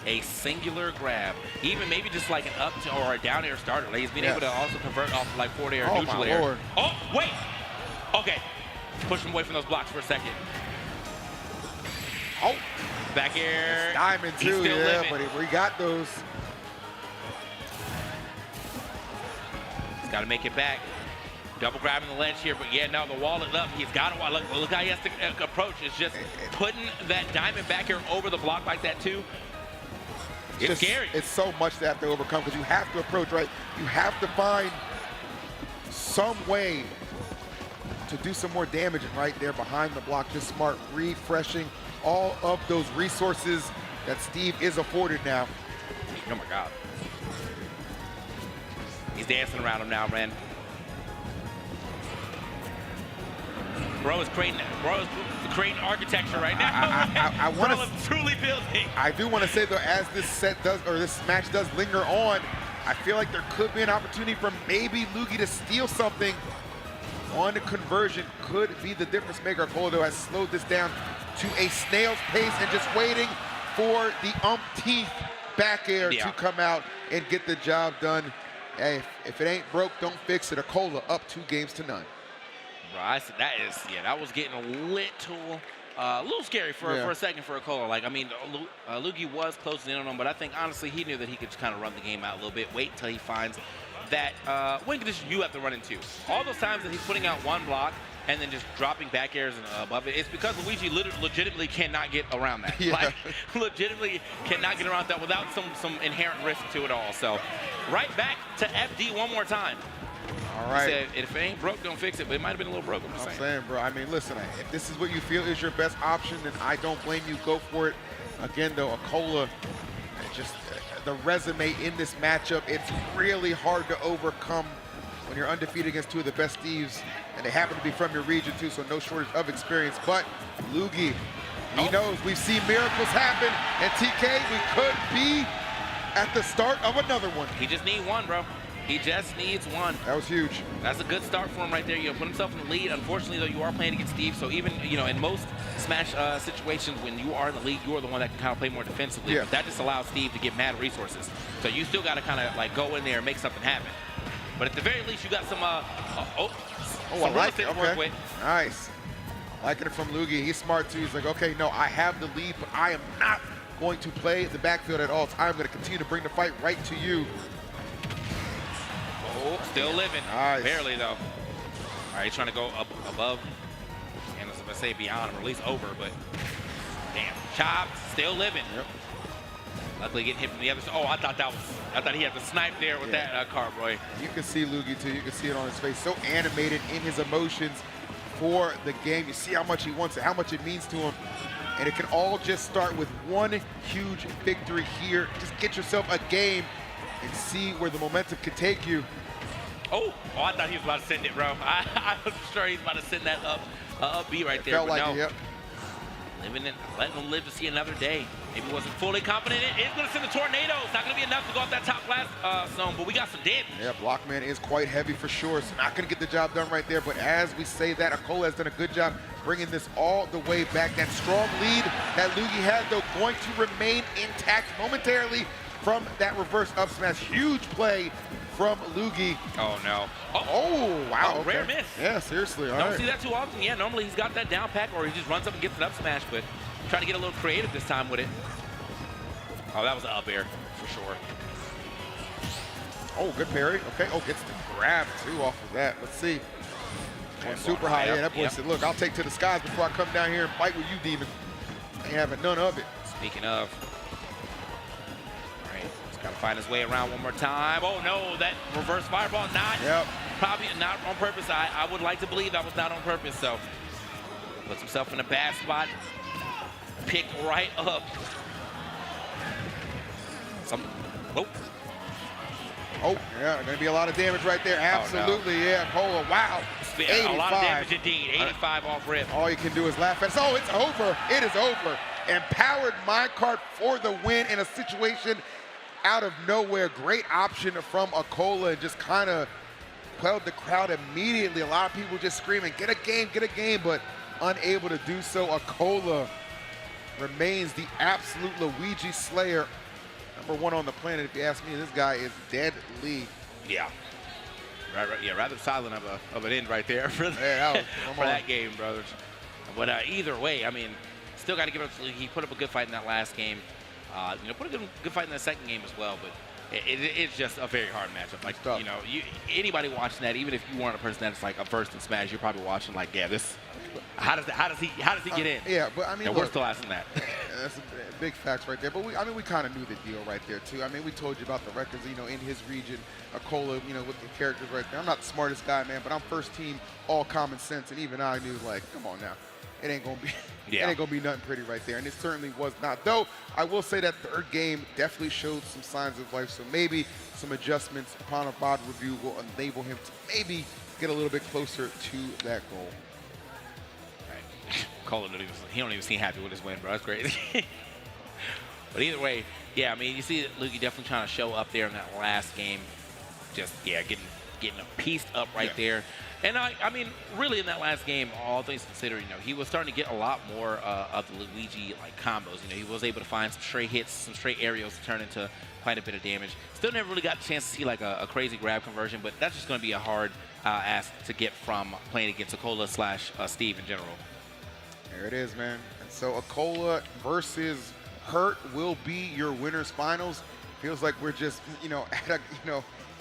a singular grab? Even maybe just like an up to, or a down air starter. Like he's been able to also convert off like forward air, neutral air. Lord. Oh, wait. Okay. Push him away from those blocks for a second. Oh, back air. It's diamond too, yeah, but we got those. He's got to make it back. Double grabbing the ledge here, but yeah, now the wall is up. He's got to look how he has to approach. It's just putting that diamond back here over the block like that too. It's scary. It's so much to have to overcome because you have to approach, right? You have to find some way to do some more damage, and right there behind the block, just smart refreshing all of those resources that Steve is afforded now. Oh my God. He's dancing around him now, man. Bro is creating architecture right now. I want to truly building. I do want to say though, as this set does, or this match does linger on, I feel like there could be an opportunity for maybe Luigi to steal something on the conversion. Could be the difference maker. Akola has slowed this down to a snail's pace and just waiting for the umpteenth back air to come out and get the job done. Hey, if it ain't broke, don't fix it. Akola up 2-0. Bro, that was getting a little scary for a second for Akola. Like, I mean, Luigi was closing in on him, but I think honestly he knew that he could just kind of run the game out a little bit, wait until he finds that win condition you have to run into. All those times that he's putting out one block and then just dropping back airs and above it, it's because Luigi legitimately cannot get around that. Like, legitimately cannot get around that without some inherent risk to it all. So, right back to FD one more time. All right. He said, if it ain't broke, don't fix it, but it might have been a little broke. I'm saying, bro, I mean, listen, if this is what you feel is your best option, then I don't blame you. Go for it. Again, though, Akola, just the resume in this matchup, it's really hard to overcome when you're undefeated against two of the best Steves, and they happen to be from your region, too, so no shortage of experience. But Luigi, he knows. We've seen miracles happen, and TK, we could be at the start of another one. He just needs one, bro. He just needs one. That was huge. That's a good start for him right there. You know, put himself in the lead. Unfortunately, though, you are playing against Steve, so even, you know, in most Smash situations, when you are in the lead, you are the one that can kind of play more defensively. Yeah. That just allows Steve to get mad resources. So you still got to kind of, like, go in there and make something happen. But at the very least, you got some, I like it. Work with. Nice. Liking it from Luigi. He's smart, too. He's like, okay, no, I have the lead, but I am not going to play the backfield at all times. Going to continue to bring the fight right to you. Oh, still living. Nice. Barely, though. All right, he's trying to go up above. And I was going to say beyond, or at least over, but damn. Chop, still living. Yep. Luckily getting hit from the other side. Oh, I thought he had the snipe there with that Carboy. You can see Loogie, too. You can see it on his face. So animated in his emotions for the game. You see how much he wants it, how much it means to him. And it can all just start with one huge victory here. Just get yourself a game and see where the momentum can take you. Oh, I thought he was about to send it, bro. I was sure he was about to send that up B right there. Felt but like no. it, yep. Living it, letting him live to see another day. Maybe he wasn't fully confident in it. It's going to send a tornado. It's not going to be enough to go off that top glass zone, but we got some damage. Yeah, Blockman is quite heavy for sure, so not going to get the job done right there. But as we say that, Akola has done a good job bringing this all the way back. That strong lead that Loogie had, though, going to remain intact momentarily from that reverse up smash. Huge play from Loogie. Oh, no. Oh, wow. Oh, rare miss. Yeah, seriously. All Don't right. see that too often. Yeah, normally he's got that down pack or he just runs up and gets an up smash, but trying to get a little creative this time with it. Oh, that was an up air for sure. Oh, good parry. Okay. Oh, gets the grab, too, off of that. Let's see. Going super high. Yeah, that boy said, look, I'll take to the skies before I come down here and fight with you, Demon. Ain't having none of it. Speaking of. All right, he's got to find his way around one more time. Oh, no, that reverse fireball, probably not on purpose. I would like to believe that was not on purpose, so puts himself in a bad spot. Pick right up. Oh, yeah, going to be a lot of damage right there. Absolutely, yeah. Kola, wow. 85. A lot of damage indeed. 85 off rip. All you can do is laugh at it. Oh, it's over. It is over. Empowered minecart for the win in a situation out of nowhere. Great option from Akola and just kind of quelled the crowd immediately. A lot of people just screaming, get a game, but unable to do so. Akola remains the absolute Luigi Slayer. #1 on the planet, if you ask me. This guy is deadly. Yeah. Yeah, rather silent of an end right there for, for that game, brothers. But either way, I mean, still got to give it up to Lee. He put up a good fight in that last game. Put a good fight in the second game as well. But it's just a very hard matchup. Like, anybody watching that, even if you weren't a person that's like a first in Smash, you're probably watching like, yeah, this. How does he get in? Yeah, but I mean, and we're still asking that. That's big facts right there. But we kind of knew the deal right there too. I mean, we told you about the records, in his region, Akola, with the characters right there. I'm not the smartest guy, man, but I'm first team, all common sense, and even I knew, like, come on now, it ain't gonna be, it ain't gonna be nothing pretty right there, and it certainly was not. Though I will say that third game definitely showed some signs of life. So maybe some adjustments upon a VOD review will enable him to maybe get a little bit closer to that goal. Cole, he don't even seem happy with his win, bro. That's crazy. But either way, yeah, I mean, you see Loogie definitely trying to show up there in that last game. Just, getting a pieced up right there. And I mean, really in that last game, all things considered, he was starting to get a lot more of the Luigi combos. He was able to find some stray hits, some stray aerials to turn into quite a bit of damage. Still never really got the chance to see a crazy grab conversion, but that's just going to be a hard ask to get from playing against Akola / Steve in general. There it is, man. And so Akola versus Hurt will be your winners finals. Feels like we're just,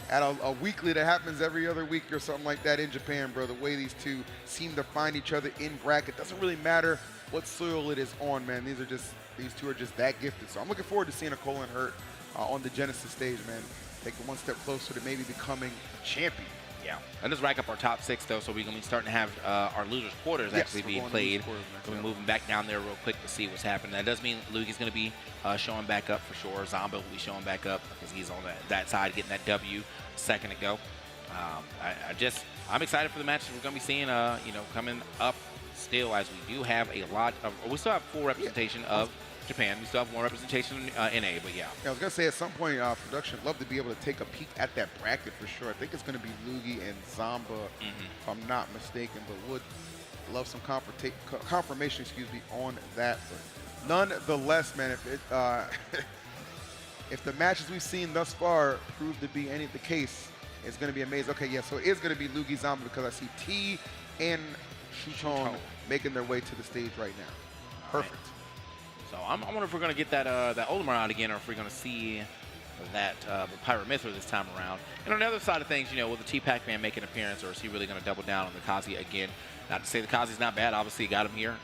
at a weekly that happens every other week or something like that in Japan, bro. The way these two seem to find each other in bracket. Doesn't really matter what soil it is on, man. These two are just that gifted. So I'm looking forward to seeing Akola and Hurt on the Genesis stage, man. Take it one step closer to maybe becoming a champion. Yeah, and let's rack up our top 6 though, so we're gonna be starting to have our losers quarters actually being played. So we're moving back down there real quick to see what's happening. That does mean Lugi's gonna be showing back up for sure. Zomba will be showing back up because he's on that side getting that W a second ago. I'm excited for the matches we're gonna be seeing. Coming up still, as we do have a lot of. We still have full representation of Japan. We still have more representation in NA, but yeah. I was going to say at some point, production would love to be able to take a peek at that bracket for sure. I think it's going to be Lugi and Zomba, if I'm not mistaken, but would love some confirmation, on that. But nonetheless, man, if the matches we've seen thus far prove to be any of the case, it's going to be amazing. Okay, yeah, so it is going to be Lugi Zomba because I see T and Shuton making their way to the stage right now. Perfect. So I wonder if we're going to get that that Olimar out again, or if we're going to see that Pirate Mithra this time around. And on the other side of things, you know, will the T-Pac Man make an appearance, or is he really going to double down on the Kazi again? Not to say the Kazi's not bad. Obviously, got him here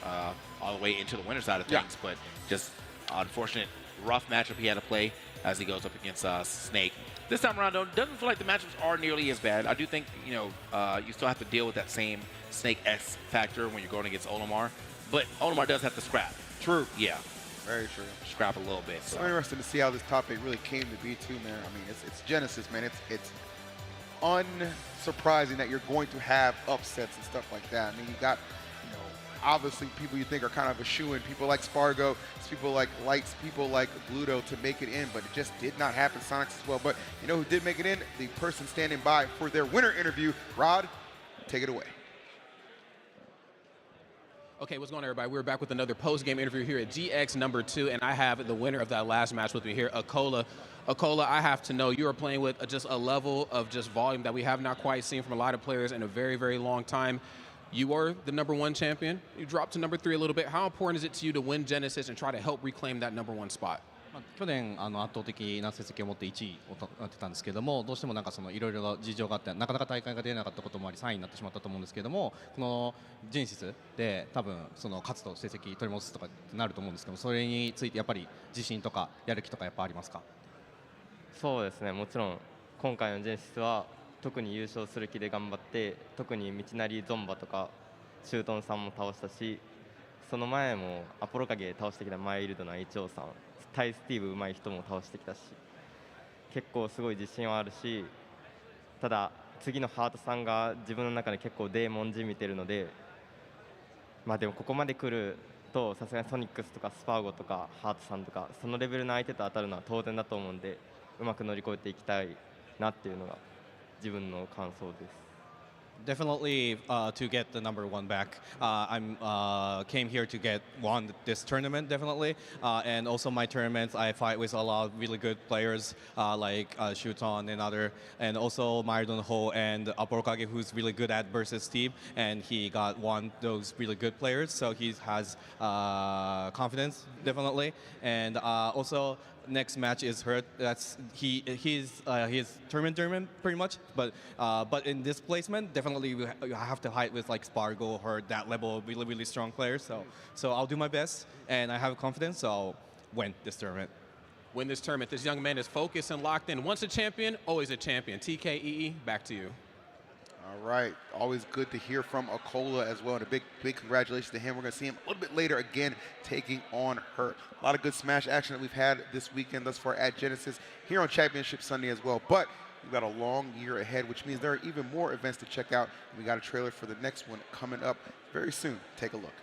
all the way into the winner's side of things, but just unfortunate, rough matchup he had to play as he goes up against Snake. This time around, though, doesn't feel like the matchups are nearly as bad. I do think, you know, you still have to deal with that same Snake X factor when you're going against Olimar, but Olimar does have to scrap. True. Yeah. Very true. Scrap a little bit. So interesting to see how this top 8 really came to be too, man. I mean, it's Genesis, man. It's unsurprising that you're going to have upsets and stuff like that. I mean, you got, you know, obviously people you think are kind of a shoo-in, people like Spargo, people like Lights, people like Gluto to make it in, but it just did not happen. Sonics as well. But you know who did make it in? The person standing by for their winner interview. Rod, take it away. Okay, what's going on, everybody? We're back with another post-game interview here at GX number 2, and I have the winner of that last match with me here, Akola. Akola, I have to know, you are playing with just a level of just volume that we have not quite seen from a lot of players in a very, very long time. You were the #1 champion. You dropped to #3 a little bit. How important is it to you to win Genesis and try to help reclaim that #1 spot? 去年圧倒的な成績を持って1位を取ってたんですけども、どうしてもなんかそのいろいろ事情があってなかなか大会が出なかったこともあり3位になってしまったと思うんですけども、このジェネシスで多分その勝つと成績取り戻すとかってなると思うんですけども、それについてやっぱり自信とかやる気とかやっぱありますか？そうですね、もちろん今回のジェネシスは特に優勝する気で頑張って、特に道なりゾンバとかシュートンさんも倒したし、その前もアポロ影倒してきたマイルドなイチョウさん、タイスティーブ上手い人も倒してきたし、結構すごい自信はあるし、ただ次のハートさんが自分の中で結構デーモンじみてるので、まあでもここまで来るとさすがにソニックスとかスパーゴとかハートさんとかそのレベルの相手と当たるのは当然だと思うんで、うまく乗り越えていきたいなっていうのが自分の感想です。Definitely to get the #1 back. I'm came here to get won this tournament definitely, and also my tournaments I fight with a lot of really good players like Shuton and other, and also Maridon Ho and Aporokage, who's really good at versus Steve, and he got won those really good players, so he has confidence definitely, and also. Next match is hurt. That's his tournament pretty much. But in this placement, definitely you have to fight with like Spargo or that level of really strong players. So I'll do my best, and I have confidence. So I'll win this tournament. Win this tournament. This young man is focused and locked in. Once a champion, always a champion. TKEE, back to you. All right, always good to hear from Akola as well, and a big congratulations to him. We're going to see him a little bit later again taking on Hurt. A lot of good Smash action that we've had this weekend thus far at Genesis, here on Championship Sunday as well. But we've got a long year ahead, which means there are even more events to check out. We got a trailer for the next one coming up very soon. Take a look.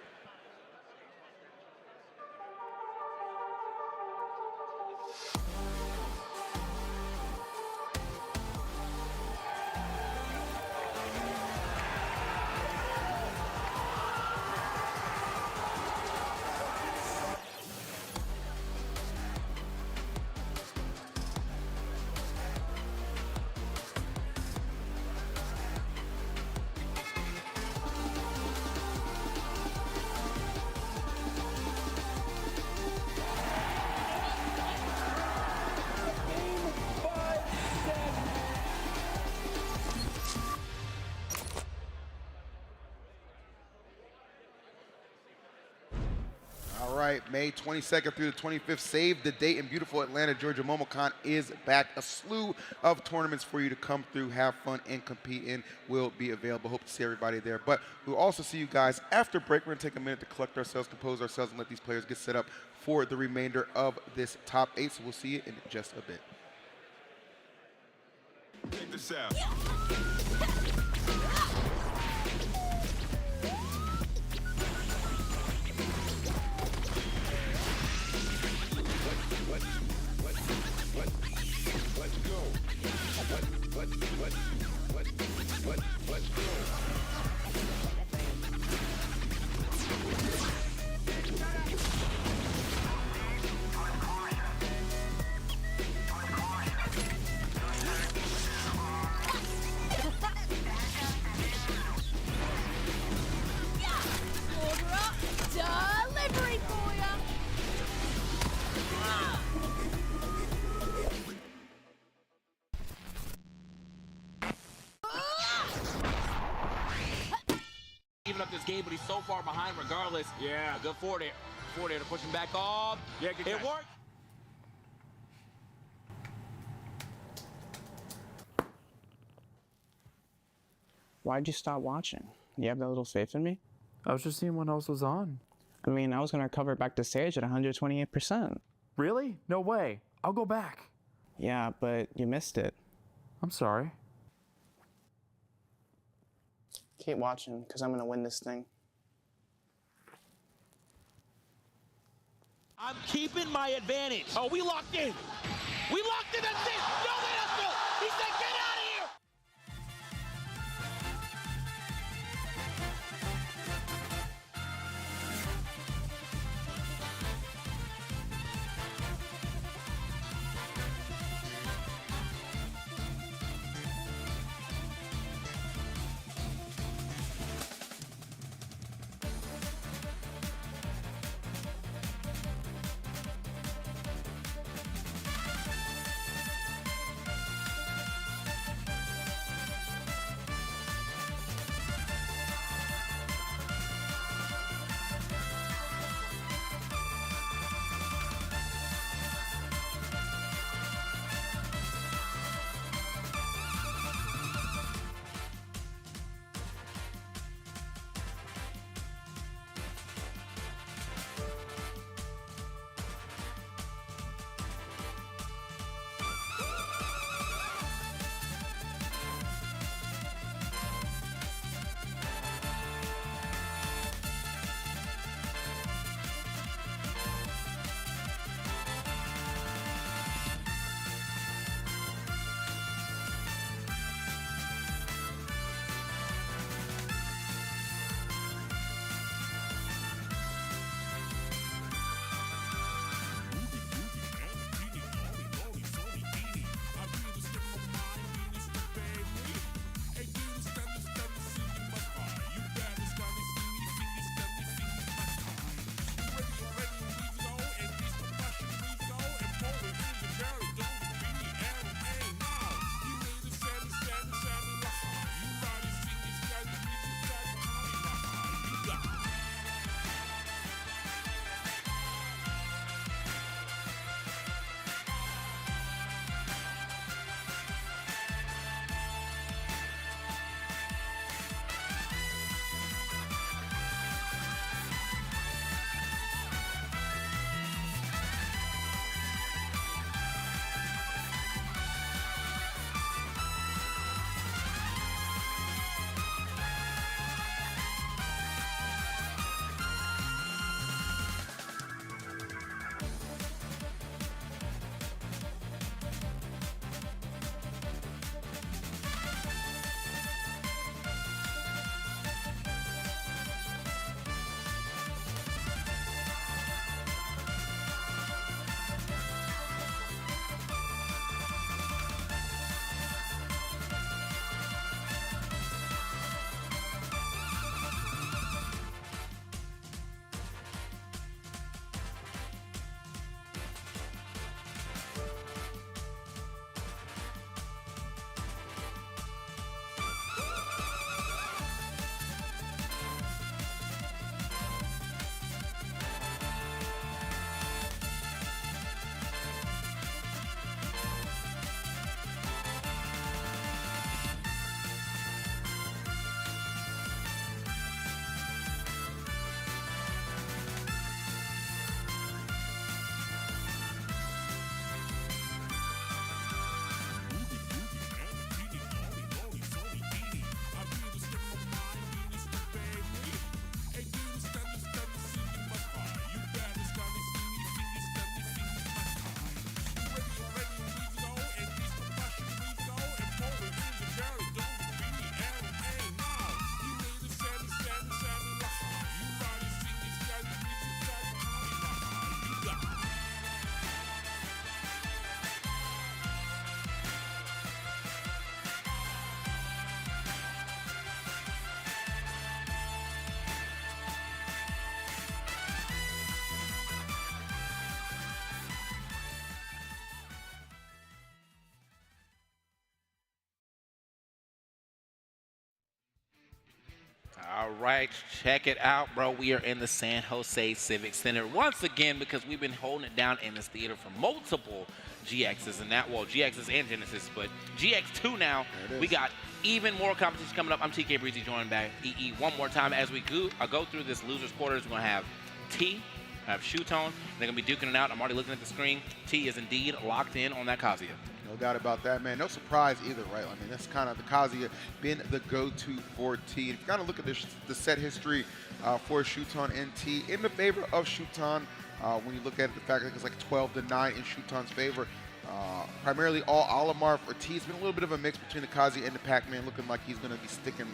All right, May 22nd through the 25th, save the date in beautiful Atlanta, Georgia. MomoCon is back. A slew of tournaments for you to come through, have fun, and compete in will be available. Hope to see everybody there. But we'll also see you guys after break. We're going to take a minute to collect ourselves, compose ourselves, and let these players get set up for the remainder of this top 8. So we'll see you in just a bit. Check this out. Let's go. even up this game, but he's so far behind regardless. Yeah. A good forward air. Forward air to push him back off. Yeah, good It catch. worked. Why'd you stop watching? You have that little faith in me? I was just seeing what else was on. I mean, I was going to recover back to stage at 128%. Really? No way. I'll go back. Yeah, but you missed it. I'm sorry. Keep watching, because I'm going to win this thing. I'm keeping my advantage. Oh, we locked in. We locked in. That's it. No, wait, that's Phil. He said, get out of here. All right, check it out, bro. We are in the San Jose Civic Center once again because we've been holding it down in this theater for multiple GXs and that, well, GXs and Genesis, but GX2 now. We got even more competition coming up. I'm TK Breezy, joined by EE one more time as we go through this losers quarters. We're gonna have T, have Shootone. They're gonna be duking it out. I'm already looking at the screen. T is indeed locked in on that Kazuya. No doubt about that, man. No surprise either, right? I mean, that's kind of the Kazuya been the go-to for T. If you kind of look at the set history for Shootone and T, in the favor of Shootone, when you look at it, the fact that it's like 12-9 in Shootone's favor. Primarily all Olimar for T. It's been a little bit of a mix between the Kazuya and the Pac-Man, looking like he's going to be sticking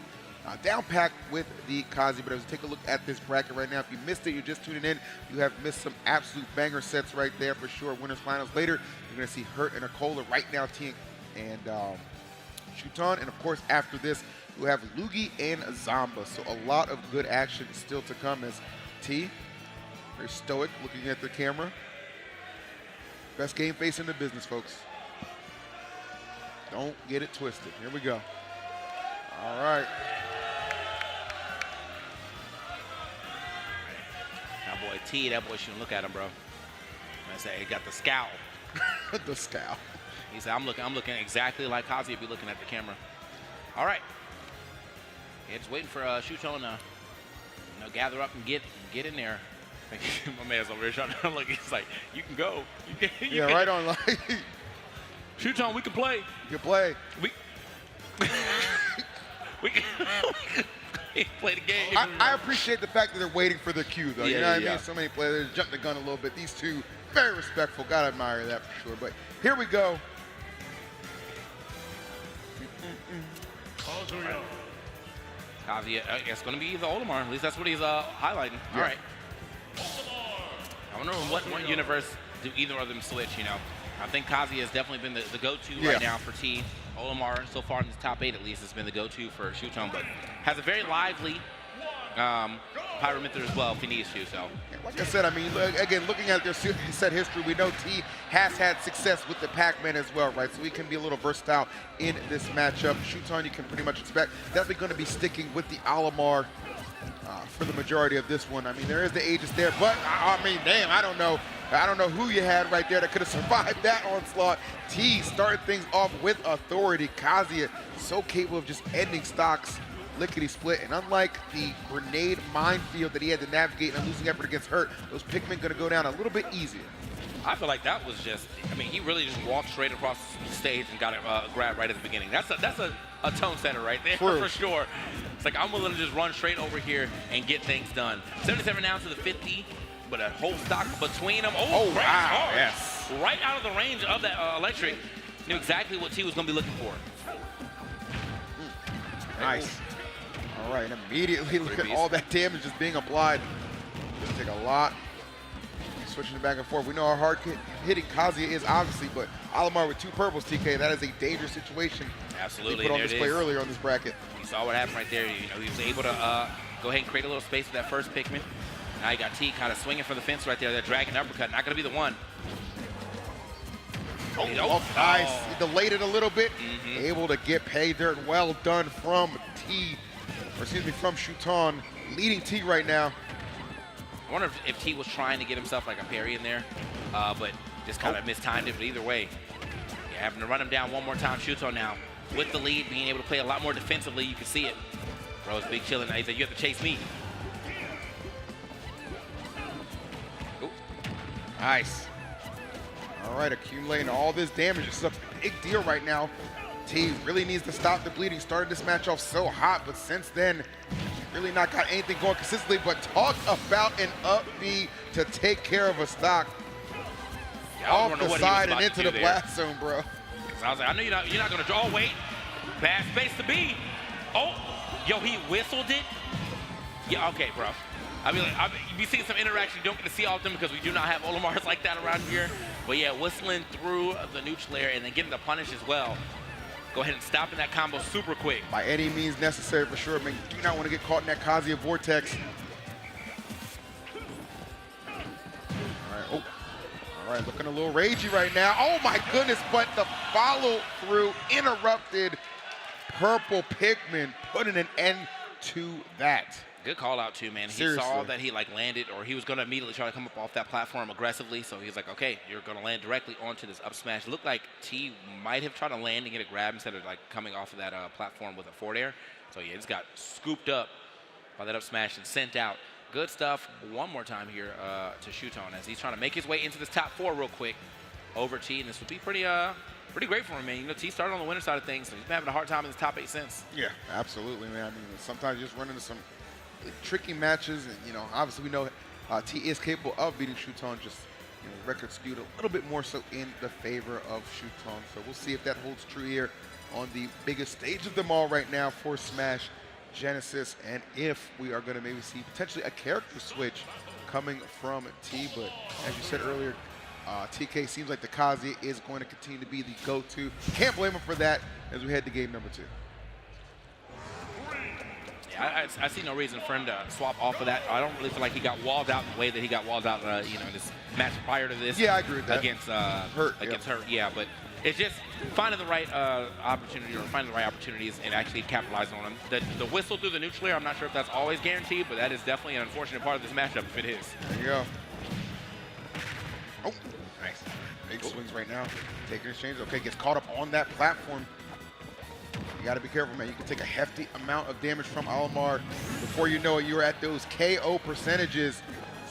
down pack with the Kazuya. But as we take a look at this bracket right now, if you missed it, you're just tuning in, you have missed some absolute banger sets right there for sure. Winners finals later, you're going to see Hurt and Akola. Right now, T and Shootone. And of course, after this, you have Lugi and Zamba. So a lot of good action still to come as T, very stoic, looking at the camera. Best game face in the business, folks. Don't get it twisted. Here we go. All right. That boy T, that boy shouldn't look at him, bro. I say he got the scowl. The scowl. He said, I'm looking exactly like Kazuya be looking at the camera. All right. Yeah, just waiting for Shootone to gather up and get in there. My man's over here trying to look. He's like, you can go. You can. Right on. Shootone, we can play. You can play. We can play the game. I appreciate the fact that they're waiting for their cue, though. Yeah, you know what yeah. I mean? So many players jump the gun a little bit. These two, very respectful. Gotta admire that for sure. But here we go. Kazuya, it's going to be the Olimar. At least that's what he's highlighting. Yeah. All right. I wonder what universe do either of them switch, you know? I think Kazuya has definitely been the go-to right now for T. Olimar, so far in the top 8 at least, has been the go-to for Shootone, but has a very lively Pyrometer as well if he needs to, so. Like I said, I mean, again, looking at their set history, we know T has had success with the Pac-Man as well, right? So he can be a little versatile in this matchup. Shootone, you can pretty much expect, definitely going to be sticking with the Olimar for the majority of this one. I mean, there is the ages there, but I mean, damn, I don't know who you had right there that could have survived that onslaught. T started things off with authority. Kazuya, so capable of just ending stocks, lickety-split. And unlike the grenade minefield that he had to navigate in a losing effort against Hurt, those Pikmin going to go down a little bit easier. I feel like that was just, I mean, he really just walked straight across the stage and got a grab right at the beginning. That's a tone setter right there for sure. It's like, I'm willing to just run straight over here and get things done. 77 down to the 50, but a whole stock between them. Oh, wow, hard. Yes. Right out of the range of that electric. Knew exactly what T was going to be looking for. Nice. All right, and immediately look at all that damage just being applied. Just take a lot. Switching it back and forth. We know how hard hitting Kazuya is, obviously, but Olimar with 2 purples, TK, that is a dangerous situation. Absolutely. They put on display earlier on this bracket. You saw what happened right there. You know, he was able to go ahead and create a little space with that first Pikmin. Now you got T kind of swinging for the fence right there. That dragon uppercut, not going to be the one. Oh, nice. He delayed it a little bit. Able to get pay dirt. Well done from T, or excuse me, from Shootone, leading T right now. I wonder if T was trying to get himself like a parry in there, but just kind of mistimed it. But either way, yeah, having to run him down one more time. Shootone now with the lead, being able to play a lot more defensively. You can see it. Bro, it's big chilling. He said, you have to chase me. Ooh. Nice. All right, accumulating all this damage. This is a big deal right now. T really needs to stop the bleeding. Started this match off so hot, but since then, really not got anything going consistently. But talk about an up B to take care of a stock. Yeah, off the side and into the blast zone, bro. So I was like, I know you're not going to draw. Oh, wait. Bad space to be. Oh, yo, he whistled it. Yeah, okay, bro. I mean, you see some interaction you don't get to see often because we do not have Olimars like that around here. But yeah, whistling through the neutral air and then getting the punish as well. Go ahead and stopping that combo super quick. By any means necessary for sure. I mean, you do not want to get caught in that Kazuya vortex. All right, looking a little ragey right now. Oh my goodness, but the follow through interrupted. Purple Pikmin putting an end to that. Good call out too, man. He Seriously. saw that he like landed, or he was going to immediately try to come up off that platform aggressively. So he's like, okay, you're going to land directly onto this up smash. It looked like T might have tried to land and get a grab instead of like coming off of that platform with a forward air. So yeah, just got scooped up by that up smash and sent out. Good stuff. One more time here to Shuton as he's trying to make his way into this top 4 real quick over T, and this would be pretty great for him, man. You know, T started on the winner side of things, so he's been having a hard time in this top 8 since. Yeah, absolutely, man. I mean, sometimes you just run into some tricky matches, and you know, obviously we know T is capable of beating Shuton. Just record skewed a little bit more so in the favor of Shuton. So we'll see if that holds true here on the biggest stage of them all right now for Smash Genesis, and if we are going to maybe see potentially a character switch coming from T. But as you said earlier, TK seems like the Kazuya is going to continue to be the go-to. Can't blame him for that as we head to game number 2. Yeah, I see no reason for him to swap off of that. I don't really feel like he got walled out the way that he got walled out, in this match prior to this. Yeah, I agree with that. Against Hurt, yeah. But it's just finding the right opportunity, or finding the right opportunities and actually capitalizing on them. The whistle through the neutral air, I'm not sure if that's always guaranteed, but that is definitely an unfortunate part of this matchup if it is. There you go. Oh, nice. Big swings right now. Taking exchange. Okay, gets caught up on that platform. You got to be careful, man. You can take a hefty amount of damage from Olimar. Before you know it, you're at those KO percentages.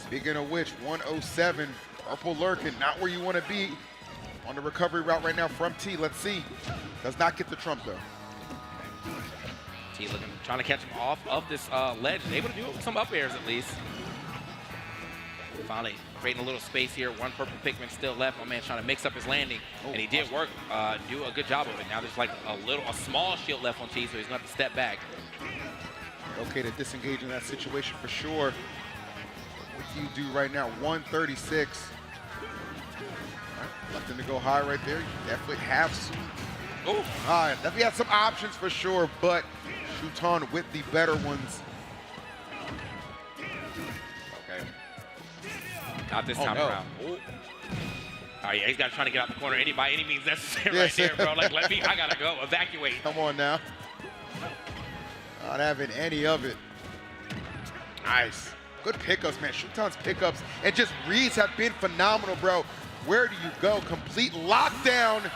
Speaking of which, 107, Purple lurking, not where you want to be. On the recovery route right now from T. Let's see. Does not get the trump, though. T looking, trying to catch him off of this ledge. Able to do it with some up airs at least. Finally creating a little space here. One purple Pikmin still left. My man trying to mix up his landing, and he did work, do a good job of it. Now there's like a small shield left on T, so he's gonna have to step back. Okay to disengage in that situation for sure. What do you do right now? 136. Right, left him to go high right there. You definitely have some. Oh, definitely have some options for sure, but Shuton with the better ones. Okay. Not this time around. Oh, yeah, he's got to try to get out the corner by any means necessary right there, bro. Like, I got to go. Evacuate. Come on now. Not having any of it. Nice. Good pickups, man. Shuton's pickups and just reads have been phenomenal, bro. Where do you go? Complete lockdown.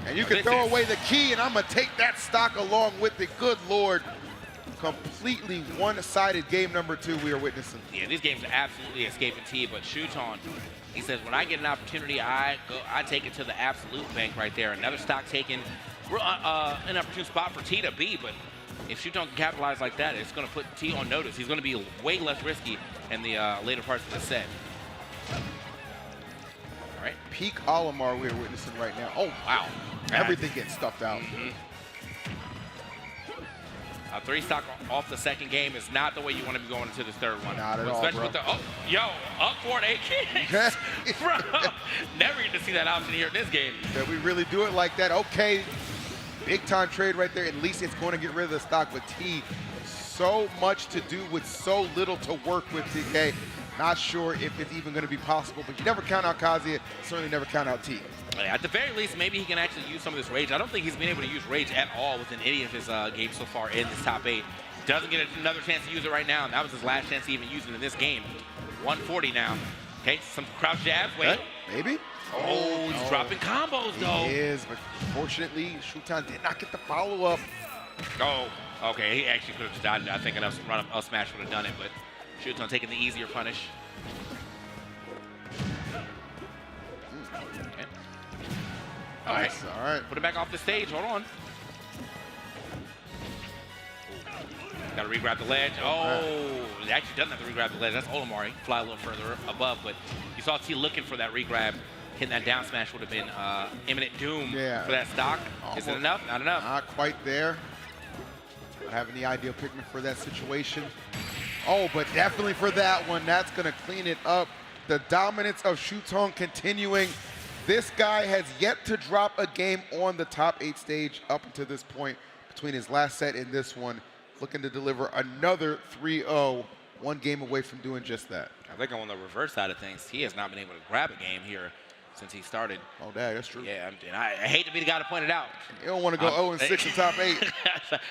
And you can throw away the key, and I'm going to take that stock along with it. Good Lord. Completely one-sided game number 2 we are witnessing. Yeah, these games are absolutely escaping T, but Shuton, he says, when I get an opportunity, I take it to the absolute bank right there. Another stock taken. We're an opportune spot for T to be, but if Shuton can capitalize like that, it's going to put T on notice. He's going to be way less risky in the later parts of the set. All right. Peak Olimar we are witnessing right now. Oh, wow. Everything gets stuffed out. A 3 stock off the second game is not the way you want to be going into this third one. Not at all, especially bro. with the, up for an AK. Bro, never get to see that option here in this game. That we really do it like that. Okay, big time trade right there. At least it's going to get rid of the stock, but T, so much to do with so little to work with, TK. Not sure if it's even going to be possible, but you never count out Kazuya, certainly never count out T. At the very least, maybe he can actually use some of this rage. I don't think he's been able to use rage at all within any of his games so far in this top 8. Doesn't get another chance to use it right now, and that was his last chance to even use it in this game. 140 now. Okay, some crouch jabs. Wait. Maybe? Oh, he's dropping combos, though. He is, but fortunately, Shuton did not get the follow-up. Oh, okay. He actually could have just died. I think an up smash would have done it, but Shuton taking the easier punish. Okay. All right. All right. Put it back off the stage. Hold on. Got to re-grab the ledge. Oh, he actually doesn't have to re-grab the ledge. That's Olimar. Fly a little further above, but you saw T looking for that re-grab. Hitting that down smash would have been imminent doom for that stock. Is it enough? Not enough. Not quite there. Not having the ideal Pikmin for that situation. Oh, but definitely for that one. That's going to clean it up. The dominance of Shuton continuing. This guy has yet to drop a game on the top 8 stage up until this point between his last set and this one. Looking to deliver another 3-0, one game away from doing just that. I think on the reverse side of things, he has not been able to grab a game here since he started. Oh, dang, that's true. Yeah, and I hate to be the guy to point it out. You don't want to go 0-6 in top 8.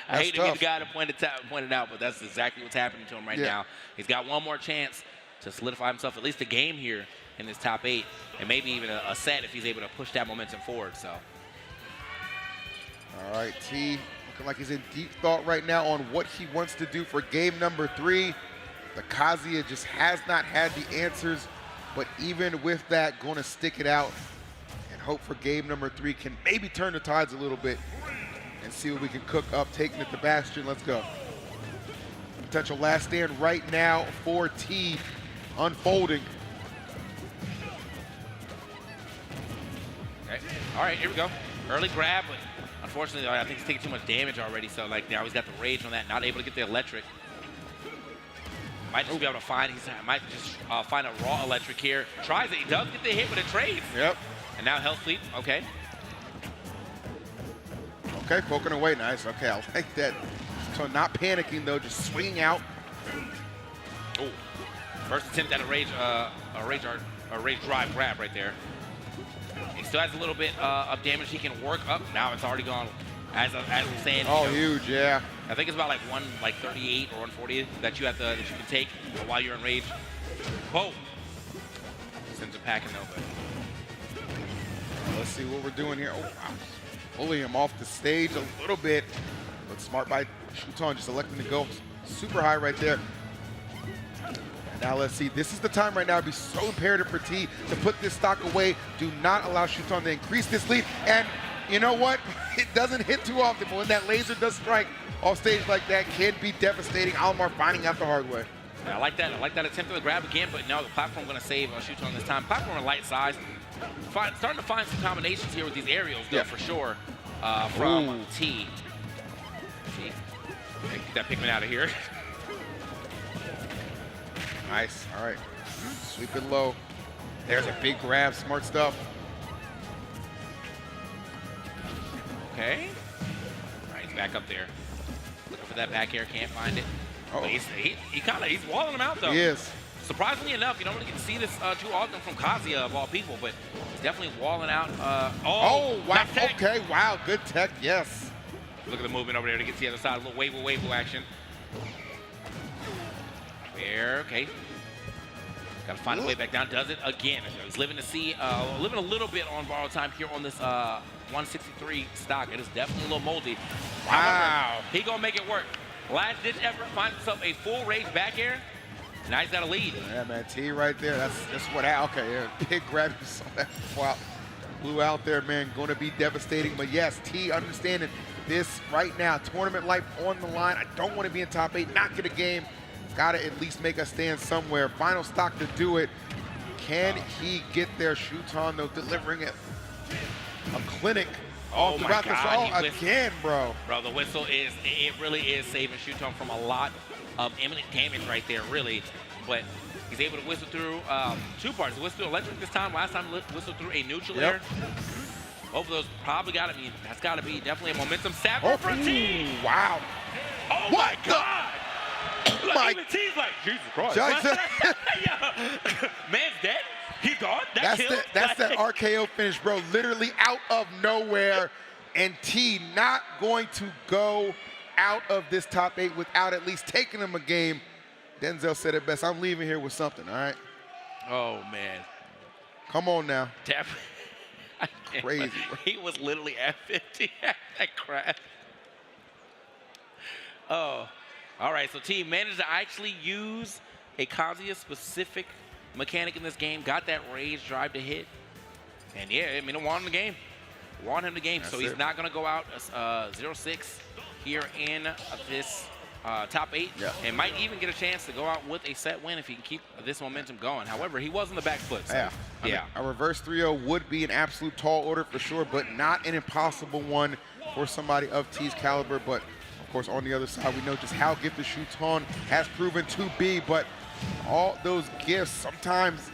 I hate to be the guy to point it out, but that's exactly what's happening to him right now. He's got one more chance to solidify himself at least a game here in this top 8, and maybe even a set if he's able to push that momentum forward. So. All right, T looking like he's in deep thought right now on what he wants to do for game number 3. The Kazuya just has not had the answers, but even with that, going to stick it out and hope for game number 3 can maybe turn the tides a little bit and see what we can cook up, taking it to Bastion. Let's go. Potential last stand right now for T unfolding. Okay. All right, here we go. Early grab, but unfortunately, I think he's taking too much damage already. So like now he's got the rage on that, not able to get the electric. Might just be able to find. Might just find a raw electric here. Tries it. He does get the hit with a trade. Yep. And now health sweep. Okay. Okay, poking away. Nice. Okay, I like that. So not panicking though, just swinging out. Oh, first attempt at a rage drive grab right there. He still has a little bit of damage he can work up. Now it's already gone. As we're saying. Oh, huge, yeah. I think it's about like 138 or 140 that you can take while you're in rage. Whoa. Sends him packing though, but. Let's see what we're doing here. Oh, wow. Pulling him off the stage a little bit, but smart by Shuton, just electing to go super high right there. Now let's see, this is the time right now. It'd be so imperative for T to put this stock away. Do not allow Shuton to increase this lead. And you know what? It doesn't hit too often, but when that laser does strike off stage like that, can be devastating. Alomar finding out the hard way. Yeah, I like that. I like that attempt to grab again, but no, the platform going to save Shuton this time. Platform a light size. Starting to find some combinations here with these aerials, though, for sure, from T. Get that Pikmin out of here. Nice. All right. Sweeping low. There's a big grab. Smart stuff. Okay. All right, he's back up there. Looking for that back air. Can't find it. Oh. But he's walling him out, though. He is. Surprisingly enough, you don't really get to see this too often from Kazuya, of all people, but he's definitely walling out. Oh, wow. Okay, wow. Good tech, yes. Look at the movement over there to get to the other side. A little wave action. There, okay. Got to find a way back down. Does it again. He's living a little bit on borrowed time here on this 163 stock. It is definitely a little moldy. Wow. However, he gonna make it work. Last ditch effort, finds himself a full rage back air. Now he's got a lead. Yeah, man, T right there. That's what happened. Okay, yeah, big grab. Wow. Blew out there, man. Going to be devastating. But yes, T understanding this right now. Tournament life on the line. I don't want to be in top 8, not get a game. Got to at least make a stand somewhere. Final stock to do it. Can he get there? Shuton, though, delivering it. A clinic all throughout this all again, bro. Bro, the whistle really is saving Shuton from a lot of imminent damage right there, really. But he's able to whistle through 2 parts. He whistled through electric this time. Last time whistled through a neutral air. Both of those probably got to be, that's got to be definitely a momentum sapper for T. Wow. Oh my God. Like, even T's like, Jesus Christ. Man's dead. He gone. That's that RKO finish, bro. Literally out of nowhere. And T not going to go out of this top 8 without at least taking him a game. Denzel said it best. I'm leaving here with something, all right? Oh, man. Come on now. Crazy. He was literally at 50 at that crash. Oh. All right, so T managed to actually use a Kazuya-specific mechanic in this game. Got that rage drive to hit. And, yeah, I mean, I want him the game. Want him the game. So he's not going to go out 0-6 here in this top 8. Yeah. And might even get a chance to go out with a set win if he can keep this momentum going. However, he was on the back foot. So, yeah. I mean, a reverse 3-0 would be an absolute tall order for sure, but not an impossible one for somebody of T's caliber. But of course, on the other side, we know just how gifted Shuton has proven to be, but all those gifts, sometimes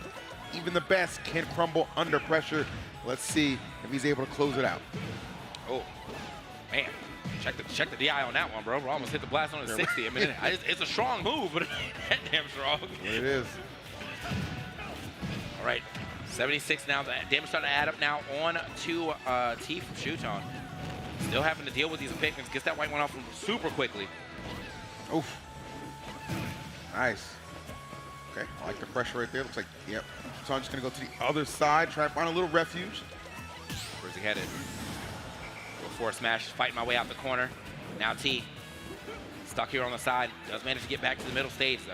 even the best can crumble under pressure. Let's see if he's able to close it out. Oh, man. Check the DI on that one, bro. We almost hit the blast on a 60. I mean, it's a strong move, but it ain't that damn strong. It is. All right. 76 now. The damage starting to add up now on to T from Shuton. Still having to deal with these Pikmins. Gets that white one off super quickly. Oof. Nice. Okay, I like the pressure right there. Looks like, yep. So I'm just going to go to the other side, try to find a little refuge. Where's he headed? Little forward smash, fighting my way out the corner. Now T. Stuck here on the side. Does manage to get back to the middle stage, though.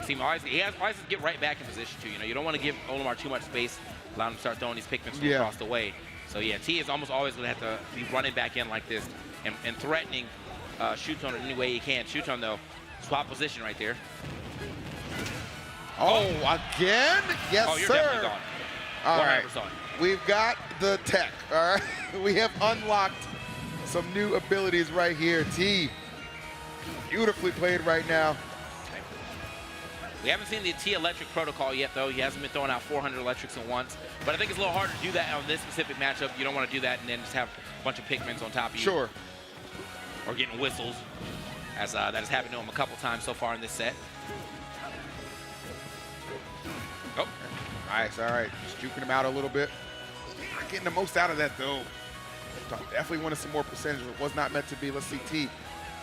See, he always has to get right back in position, too. You know, you don't want to give Olimar too much space, allow him to start throwing these Pikmins from across the way. So, yeah, T is almost always going to have to be running back in like this and threatening Shuton in any way he can. Shuton, though, swap position right there. Oh, again? Yes, oh, you're sir. Definitely gone. All right. 100%. We've got the tech, all right? We have unlocked some new abilities right here. T, beautifully played right now. We haven't seen the T electric protocol yet, though. He hasn't been throwing out 400 electrics at once. But I think it's a little harder to do that on this specific matchup. You don't want to do that and then just have a bunch of Pikmins on top of you. Sure. Or getting whistles, as that has happened to him a couple times so far in this set. Oh. Nice, all right. Just juking him out a little bit. Not getting the most out of that, though. Definitely wanted some more percentage, but it was not meant to be. Let's see T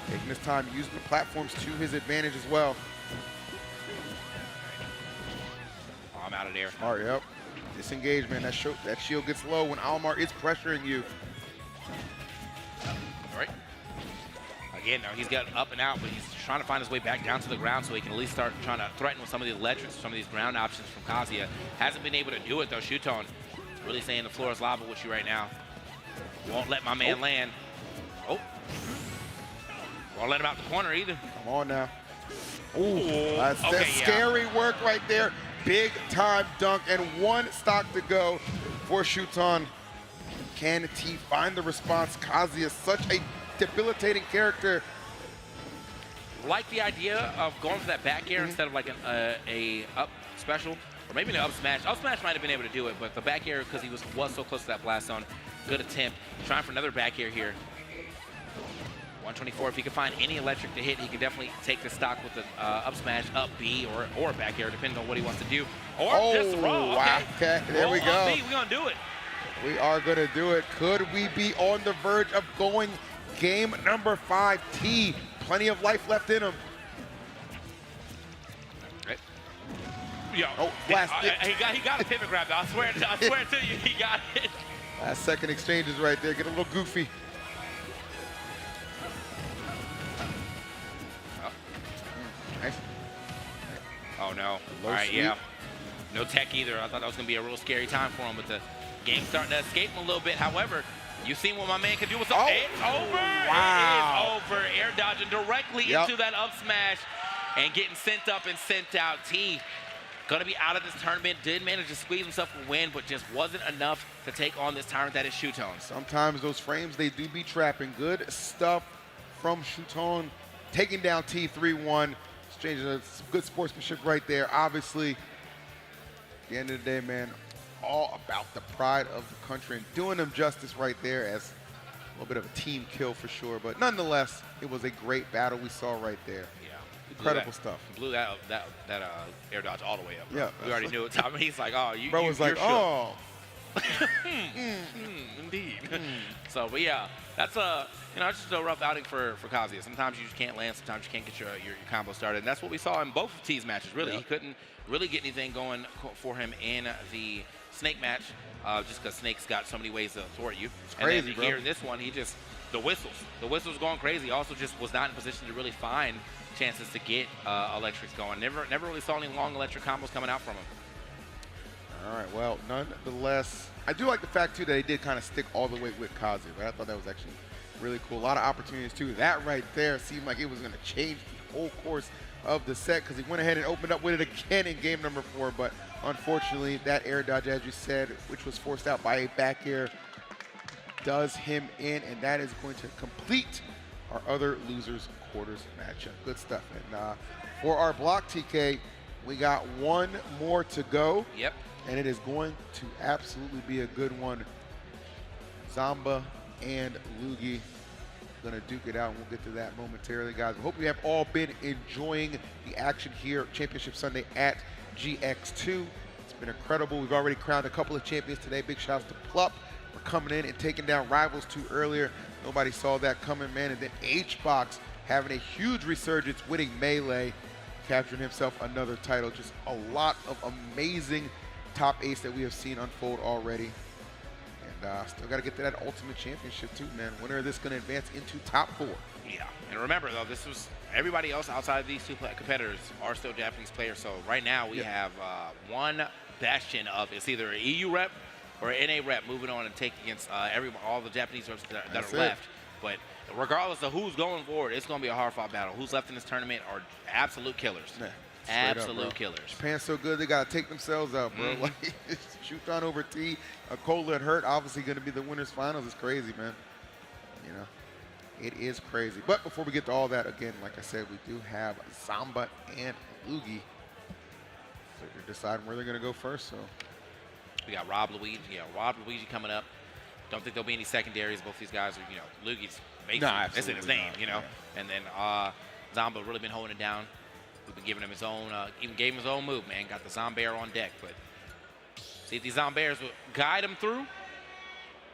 taking this time, using the platforms to his advantage as well. Oh, I'm out of there. All right, yep. Disengage, man. That shield gets low when Olimar is pressuring you. All right. Again, now he's got up and out, but he's trying to find his way back down to the ground so he can at least start trying to threaten with some of the electrics, some of these ground options from Kazuya. Hasn't been able to do it, though. Shuton really saying the floor is lava with you right now. Won't let my man land. Oh. Won't let him out the corner either. Come on now. Ooh, that's okay, scary work right there. Big time dunk and one stock to go for Shuton. Can T find the response? Kazuya, such a debilitating character. Like the idea of going for that back air instead of like a up special, or maybe an up smash. Up smash might have been able to do it, but the back air, because he was so close to that blast zone, good attempt. Trying for another back air here. 124, if he can find any electric to hit, he can definitely take the stock with the up smash, up B, or back air, depending on what he wants to do. Or just roll, wow. Okay, there we go. Up B, we're gonna do it. We are gonna do it. Could we be on the verge of going game number 5? T, plenty of life left in him. Right. Yo, oh, blast he got a pivot grab, though. I swear to you, he got it. Last second exchanges right there, get a little goofy. Nice. Oh no. All right, yeah. No tech either. I thought that was going to be a real scary time for him, but the game's starting to escape him a little bit. However, you've seen what my man can do with the it's over. Wow. It is over. Air dodging directly into that up smash and getting sent up and sent out. T going to be out of this tournament. Did manage to squeeze himself a win, but just wasn't enough to take on this tyrant that is Shuton. Sometimes those frames, they do be trapping. Good stuff from Shuton. Taking down T 3-1. Exchanging some good sportsmanship right there. Obviously, at the end of the day, man, all about the pride of the country and doing them justice right there as a little bit of a team kill for sure. But nonetheless, it was a great battle we saw right there. Yeah. Incredible stuff. Blew that air dodge all the way up. Yeah. We already knew it. I mean, he's like, oh, Bro was like, oh. Indeed. So, but yeah, that's just a rough outing for Kazuya. Sometimes you just can't land. Sometimes you can't get your combo started. And that's what we saw in both of T's matches, really. Yep. He couldn't really get anything going for him in the Snake match, just because Snake's got so many ways to thwart you. It's crazy, and then bro. here in this one, he just, the whistles going crazy. Also just was not in position to really find chances to get electrics going. Never really saw any long electric combos coming out from him. All right, well, nonetheless, I do like the fact, too, that he did kind of stick all the way with Kazuya. Right? I thought that was actually really cool. A lot of opportunities, too. That right there seemed like it was going to change the whole course of the set because he went ahead and opened up with it again in game number 4. But unfortunately, that air dodge, as you said, which was forced out by a back air, does him in, and that is going to complete our other losers quarters matchup. Good stuff. And for our block, TK, we got one more to go. Yep. And it is going to absolutely be a good one. Zamba and Lugi. going to duke it out, and we'll get to that momentarily, guys. I hope you have all been enjoying the action here, Championship Sunday at GX2. It's been incredible. We've already crowned a couple of champions today. Big shouts to Plup for coming in and taking down Rivals 2 earlier. Nobody saw that coming, man. And then HBox having a huge resurgence, winning Melee, capturing himself another title. Just a lot of amazing top 8s that we have seen unfold already. And still got to get to that Ultimate Championship too, man. Winner of this going to advance into top 4. Yeah, and remember though, this was everybody else outside of these two competitors are still Japanese players. So right now we have one bastion of it's either an EU rep or an NA rep moving on and taking against all the Japanese reps that are left. But regardless of who's going forward, it's going to be a hard-fought battle. Who's left in this tournament are absolute killers. Yeah, absolute killers. Japan's so good, they got to take themselves out, bro. Like, Shuton over T, Cola and Hurt, obviously going to be the winners finals. It's crazy, man. You know, it is crazy. But before we get to all that, again, like I said, we do have Zamba and Luigi. So they're deciding where they're going to go first. So we got Rob Luigi. Yeah, Rob Luigi coming up. Don't think there'll be any secondaries. Both these guys are, you know, Luigi's basically, that's in his name, you know. Yeah. And then Zamba really been holding it down. We've been giving him his own, even gave him his own move, man. Got the Zombair on deck, but see if these Zombairs will guide him through,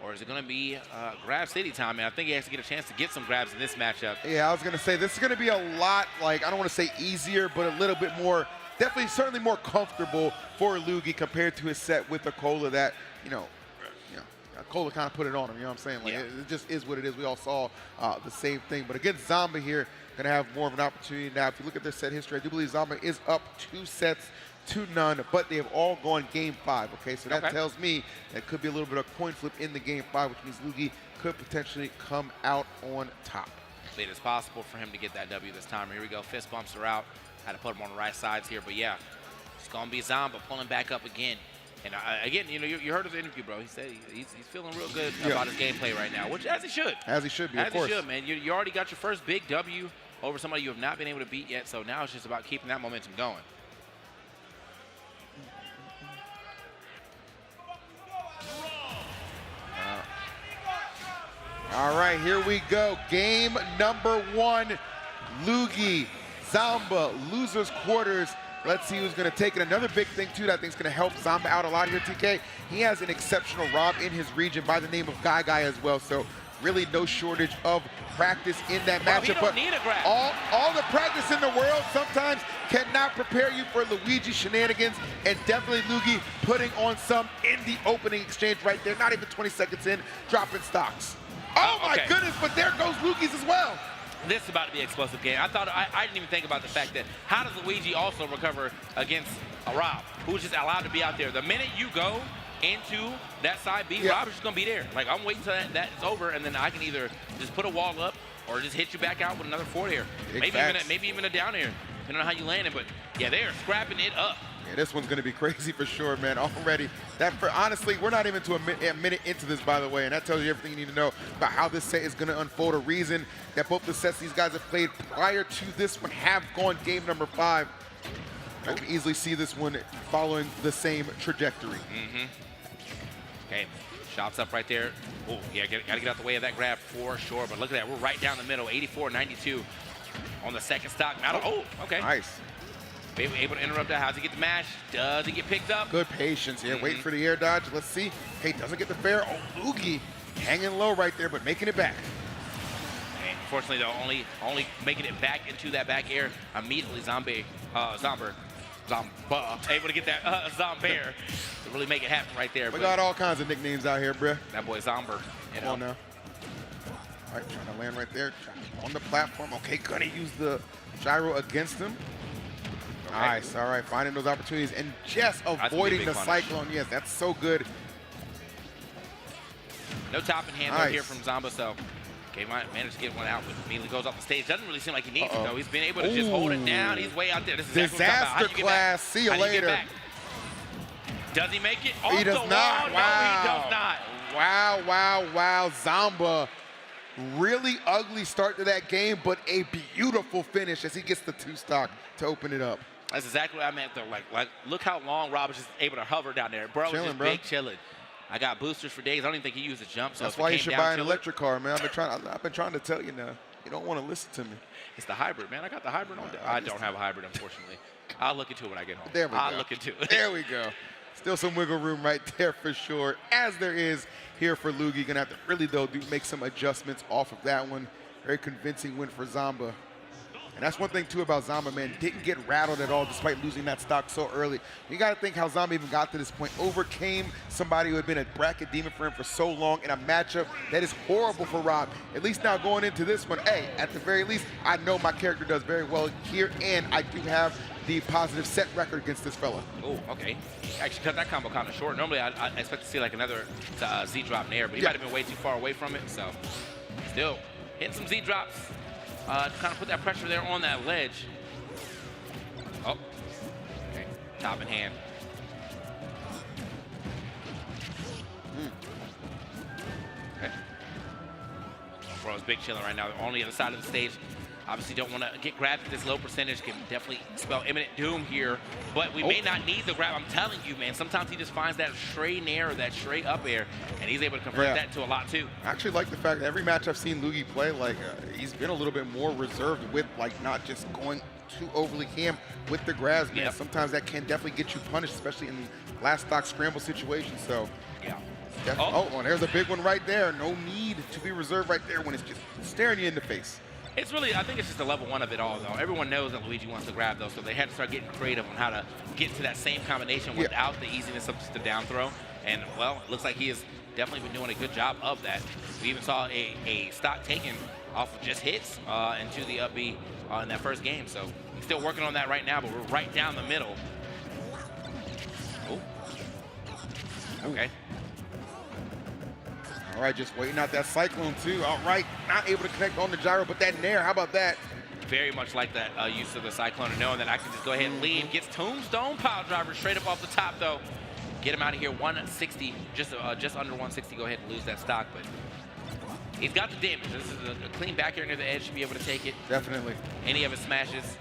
or is it going to be grab city time? And I think he has to get a chance to get some grabs in this matchup. Yeah, I was going to say, this is going to be a lot, like, I don't want to say easier, but a little bit more, definitely, certainly more comfortable for Luigi compared to his set with the Cola that, you know, Cola kind of put it on him, you know what I'm saying? Like, it just is what it is. We all saw the same thing. But against Zamba here, going to have more of an opportunity. Now, if you look at their set history, I do believe Zamba is up 2-0, but they have all gone game 5, okay? So that tells me that could be a little bit of coin flip in the game 5, which means Luigi could potentially come out on top. It is possible for him to get that W this time. Here we go. Fist bumps are out. Had to put him on the right sides here. But, yeah, it's going to be Zamba pulling back up again. And again, you know, you heard his interview, bro. He said he's feeling real good about his gameplay right now, which as he should. As he should be, of course. As he should, man. You already got your first big W over somebody you have not been able to beat yet, so now it's just about keeping that momentum going. All right, here we go. Game number 1, Luigi, Zamba, losers quarters. Let's see who's going to take it. Another big thing, too, that I think is going to help Zamba out a lot here, TK. He has an exceptional Rob in his region by the name of Guy as well. So really no shortage of practice in that matchup. But need a grab. All the practice in the world sometimes cannot prepare you for Luigi shenanigans. And definitely Luigi putting on some in the opening exchange right there. Not even 20 seconds in, dropping stocks. Oh, my goodness, but there goes Luigi's as well. This is about to be an explosive game. I didn't even think about the fact that how does Luigi also recover against a Rob, who's just allowed to be out there. The minute you go into that side B, Rob is just going to be there. Like, I'm waiting until that's over, and then I can either just put a wall up or just hit you back out with another forward air. Maybe even a down air, depending on how you land it. But, yeah, they are scrapping it up. Yeah, this one's going to be crazy for sure, man, already. Honestly, we're not even to a minute into this, by the way, and that tells you everything you need to know about how this set is going to unfold. A reason that both the sets these guys have played prior to this one have gone game number 5. I can easily see this one following the same trajectory. Okay, shots up right there. Oh, yeah, got to get out the way of that grab for sure, but look at that. We're right down the middle, 84-92 on the second stock. Oh, okay. Nice. Able to interrupt that. How's he get the mash? Does he get picked up? Good patience here. Waiting for the air dodge. Let's see. Hey, doesn't get the fair. Oh, Luigi hanging low right there, but making it back. And unfortunately, though, only making it back into that back air. Immediately, Zamba able to get that Zombair to really make it happen right there. We got all kinds of nicknames out here, bruh. That boy Zomber. Come on now. All right, trying to land right there on the platform. Okay, gonna use the gyro against him. Nice, all right, finding those opportunities and just avoiding the cyclone. Yes, that's so good. No top in hand here from Zamba, so okay, might manage to get one out, but immediately goes off the stage. Doesn't really seem like he needs it, though. He's been able to just hold it down. He's way out there. This is disaster class. See you later. Does he make it? He does not. Wow. No, he does not. Wow, wow, wow. Zamba, really ugly start to that game, but a beautiful finish as he gets the 2-stock to open it up. That's exactly what I meant, though. Like, look how long Rob is just able to hover down there. Bro, just big chilling. I got boosters for days. I don't even think he used a jump. So That's if it why you came should down buy an to it- electric car, man. I've been trying to tell you now. You don't want to listen to me. It's the hybrid, man. I got the hybrid on. I don't have a hybrid, unfortunately. I'll look into it when I get home. There we I'll go. look into it. There we go. Still some wiggle room right there for sure, as there is here for Lugi. Gonna have to really, though, make some adjustments off of that one. Very convincing win for Zamba. And that's one thing, too, about Zamba, man. Didn't get rattled at all despite losing that stock so early. You got to think how Zamba even got to this point. Overcame somebody who had been a bracket demon for him for so long in a matchup that is horrible for Rob. At least now going into this one, hey, at the very least, I know my character does very well here, and I do have the positive set record against this fella. Oh, okay. Actually cut that combo kind of short. Normally, I expect to see like another Z-drop in air, but he might have been way too far away from it, so still hitting some Z-drops. To kind of put that pressure there on that ledge. Oh, okay, top in hand. Okay. Bro's big chilling right now. On the other side of the stage. Obviously don't want to get grabbed at this low percentage. Can definitely spell imminent doom here. But we may not need the grab. I'm telling you, man. Sometimes he just finds that straight nair or that straight up air, and he's able to convert that into a lot too. I actually like the fact that every match I've seen Lugi play, like he's been a little bit more reserved with like not just going too overly ham with the grabs, man. Yep. Sometimes that can definitely get you punished, especially in last stock scramble situations. So yeah. Oh, and there's a big one right there. No need to be reserved right there when it's just staring you in the face. It's really, I think it's just a level one of it all, though. Everyone knows that Luigi wants to grab those, so they had to start getting creative on how to get to that same combination without the easiness of just the down throw. And, well, it looks like he has definitely been doing a good job of that. We even saw a stock taken off of just hits into the up B in that first game. So he's still working on that right now, but we're right down the middle. Oh. Okay. All right, just waiting out that cyclone too. All right, not able to connect on the gyro, but that nair, how about that? Very much like that use of the cyclone, and knowing that I can just go ahead and leave. Gets tombstone pile driver straight up off the top though. Get him out of here. 160, just under 160. Go ahead and lose that stock, but he's got the damage. This is a clean back here near the edge. Should be able to take it. Definitely. Any of his smashes.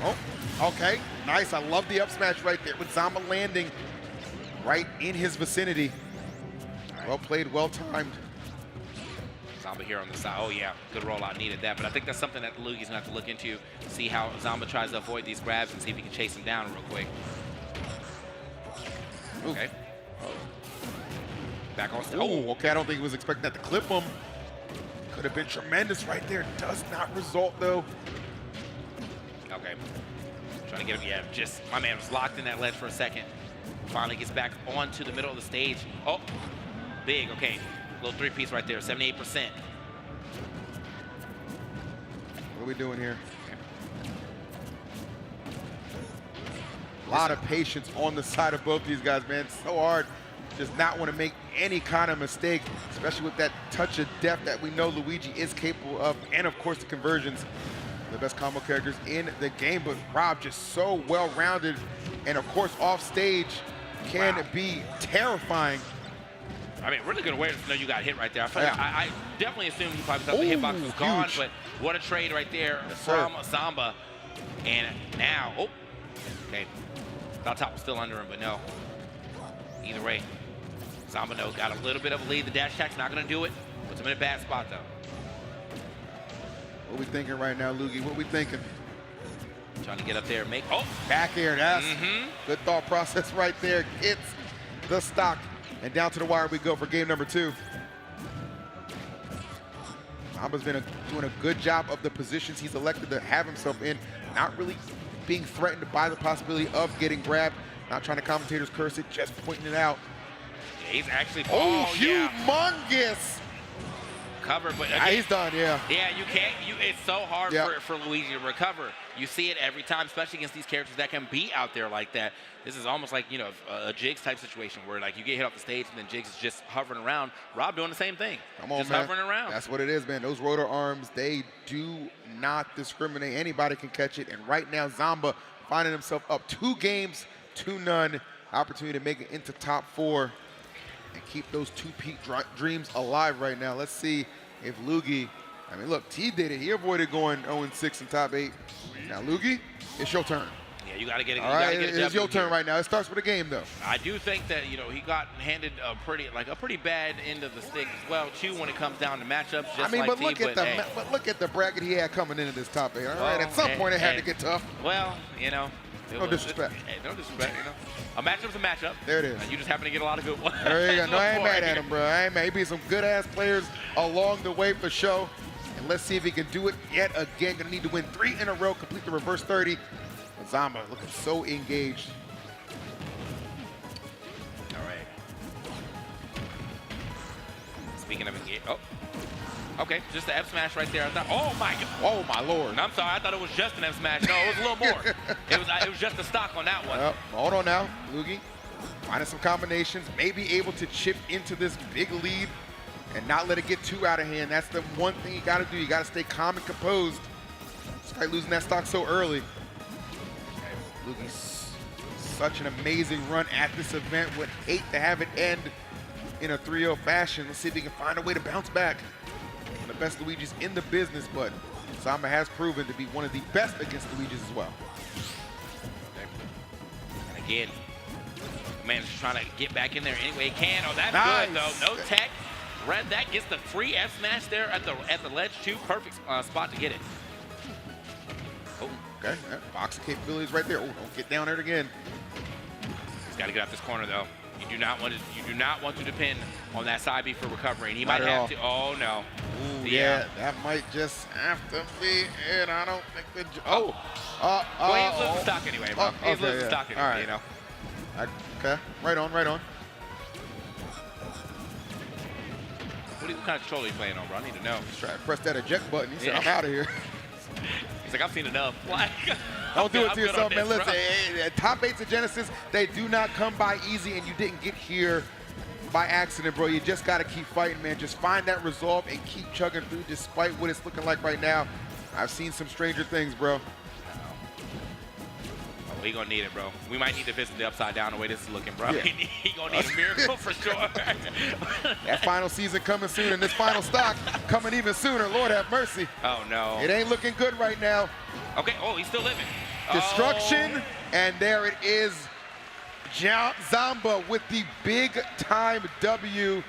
Oh, okay, nice. I love the up smash right there with Zamba landing right in his vicinity. Well played, well timed. Zamba here on the side. Oh yeah, good rollout, needed that. But I think that's something that Lugi's gonna have to look into, see how Zamba tries to avoid these grabs and see if he can chase him down real quick. Okay. Back on. Oh, okay, I don't think he was expecting that to clip him. Could have been tremendous right there. Does not result though. Okay. Trying to get him, yeah, just, my man was locked in that ledge for a second. Finally gets back onto the middle of the stage. Oh, big, okay. Little three-piece right there, 78%. What are we doing here? A lot of patience on the side of both these guys, man. So hard. Does not want to make any kind of mistake, especially with that touch of depth that we know Luigi is capable of, and of course the conversions. The best combo characters in the game, but Rob just so well-rounded, and of course off stage can be terrifying. I mean, really good awareness to know you got hit right there. I definitely assumed he probably thought the hitbox was gone, but what a trade right there from Zamba. And now, oh, okay. Thought top was still under him, but no. Either way, Zamba got a little bit of a lead. The dash attack's not gonna do it. Puts him in a bad spot though. What we thinking right now, Lugi? What we thinking? Trying to get up there and make, back air, that's good thought process right there. Gets the stock. And down to the wire we go for game number 2. Zamba's been doing a good job of the positions he's elected to have himself in, not really being threatened by the possibility of getting grabbed, not trying to commentator's curse it, just pointing it out. Yeah, he's actually, humongous! Covered, but again, he's done, yeah. Yeah, you can't, it's so hard for Luigi to recover. You see it every time, especially against these characters that can be out there like that. This is almost like, you know, a Jigs type situation where like you get hit off the stage and then Jigs is just hovering around. Rob doing the same thing. Come on, just man. hovering around. That's what it is, man. Those rotor arms, they do not discriminate. Anybody can catch it. And right now, Zamba finding himself up 2 games to none. Opportunity to make it into top 4 and keep those 2-peat dreams alive right now. Let's see if Lugi, I mean, look, T did it. He avoided going 0-6 in top 8. Now, Lugi, it's your turn. Yeah, you got to get it. All right, it's your turn right now. It starts with a game, though. I do think that he got handed a pretty bad end of the stick as well too when it comes down to matchups. Just I mean, like but T, look at the bracket he had coming into this top 8. All right, at some point it had to get tough. Well, No disrespect. No disrespect. A matchup's a matchup. There it is. And you just happen to get a lot of good ones. There you go. No, I ain't mad at him, bro. I ain't mad. He beat some good ass players along the way for show. And let's see if he can do it yet again. Gonna need to win 3 in a row, complete the reverse 30. Zamba looking so engaged. All right. Speaking of engaged, okay, just the F smash right there. I thought, oh my God. Oh my Lord. I'm sorry, I thought it was just an F smash. No, it was a little more. it was just a stock on that one. Hold on now, Lugi. Finding some combinations, maybe able to chip into this big lead and not let it get too out of hand. That's the one thing you got to do. You got to stay calm and composed. Despite losing that stock so early. Lugi's such an amazing run at this event. Would hate to have it end in a 3-0 fashion. Let's see if he can find a way to bounce back. One of the best Luigis in the business, but Zamba has proven to be one of the best against Luigis as well. And again, man's trying to get back in there any way he can. Oh, that's nice. Good though. No tech. Red that gets the free F smash there at the ledge too. Perfect spot to get it. Oh, okay. Boxing capabilities right there. Oh, don't get down there again. He's got to get out this corner though. You do not want to depend on that side B for recovery. And he Not might at have all. to. Oh no. Ooh, yeah, that might just have to be it. I don't think the. Well, he's losing stock anyway, bro. He's losing stock anyway, All right. Okay, right on, right on. What kind of controller are you playing on, bro? I need to know. Just try to press that eject button. He said, I'm out of here. He's like, I've seen enough. Don't do it to yourself, man. This, Listen, top 8s of Genesis, they do not come by easy, and you didn't get here by accident, bro. You just got to keep fighting, man. Just find that resolve and keep chugging through despite what it's looking like right now. I've seen some stranger things, bro. We gonna need it, bro. We might need to visit the upside down the way this is looking, bro. Yeah. He gonna need a miracle for sure. That final season coming soon, and this final stock coming even sooner. Lord have mercy. Oh, no. It ain't looking good right now. Okay, oh, he's still living. Destruction, and there it is. Zamba with the big-time W.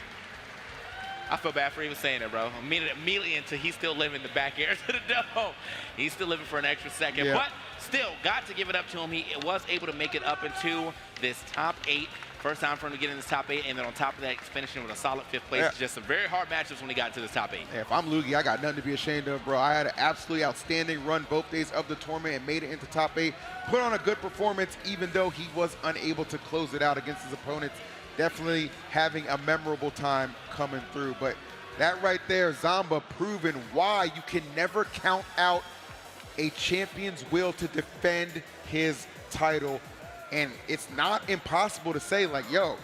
I feel bad for even saying it, bro. Immediately into he's still living the back air to the dome. He's still living for an extra second, Yeah. but still got to give it up to him. He was able to make it up into this top 8. First time for him to get in this top 8, and then on top of that, finishing with a solid 5th place. Yeah. Just some very hard matchups when he got to this top 8. Hey, if I'm Lugi, I got nothing to be ashamed of, bro. I had an absolutely outstanding run both days of the tournament and made it into top 8. Put on a good performance, even though he was unable to close it out against his opponents. Definitely having a memorable time coming through. But that right there, Zamba proving why you can never count out a champion's will to defend his title. And it's not impossible to say, like, yo,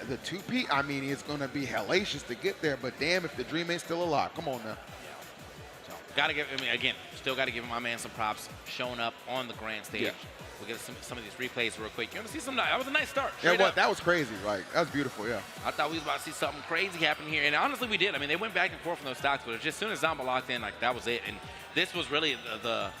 the 2P, I mean, it's going to be hellacious to get there, but damn if the dream ain't still alive. Come on now. So, gotta give, again, still got to give my man some props showing up on the grand stage. Yeah. We'll get some of these replays real quick. You want to see some? That was a nice start. Yeah, straight up. that was crazy. Like, that was beautiful, yeah. I thought we was about to see something crazy happen here, and honestly, we did. I mean, they went back and forth from those stocks, but just as soon as Zamba locked in, like, that was it. And this was really the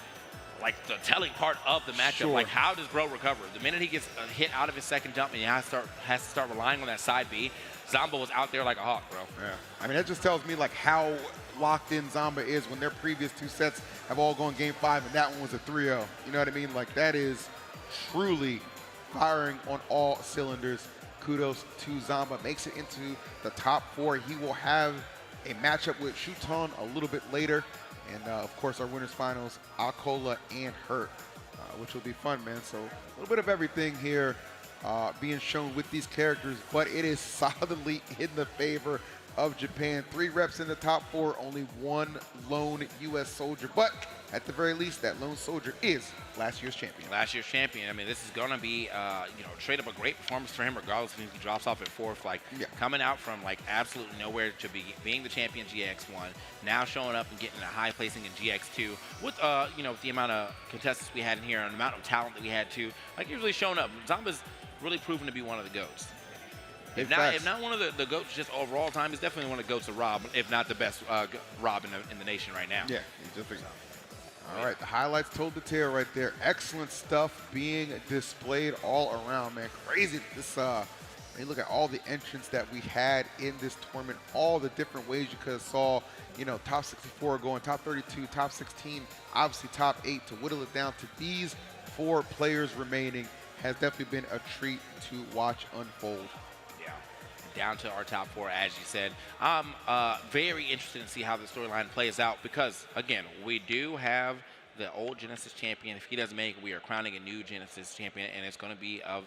telling part of the matchup. Sure. Like, how does Bro recover? The minute he gets hit out of his second jump and he has to start relying on that side B, Zamba was out there like a hawk, bro. Yeah. I mean, that just tells me, like, how locked in Zamba is when their previous 2 sets have all gone game 5, and that one was a 3-0. You know what I mean? Like, that is truly firing on all cylinders. Kudos to Zamba. Makes it into the top 4. He will have a matchup with Shuton a little bit later. And, of course, our winners finals, Akola and Hurt, which will be fun, man. So a little bit of everything here being shown with these characters, but it is solidly in the favor of Japan. 3 reps in the top 4, only 1 lone U.S. soldier. But at the very least, that lone soldier is last year's champion. Last year's champion. I mean, this is going to be, straight up a great performance for him, regardless if he drops off at 4th. Like, coming out from, like, absolutely nowhere to being the champion GX1, now showing up and getting a high placing in GX2 with, the amount of contestants we had in here and the amount of talent that we had, too. Like, he's really showing up. Zamba's really proven to be one of the GOATs. If not one of the GOATs just overall time, he's definitely one of the GOATs of Rob, if not the best Rob in the nation right now. Yeah, he's just All right, the highlights told the tale right there. Excellent stuff being displayed all around, man. Crazy. This, when you look at all the entrants that we had in this tournament, all the different ways you could have saw, you know, top 64 going, top 32, top 16, obviously top 8, to whittle it down to these 4 players remaining has definitely been a treat to watch unfold. Yeah, down to our top 4, as you said. I'm very interested to see how the storyline plays out because, again, we do have the old Genesis champion. If he doesn't make it, we are crowning a new Genesis champion, and it's going to be of,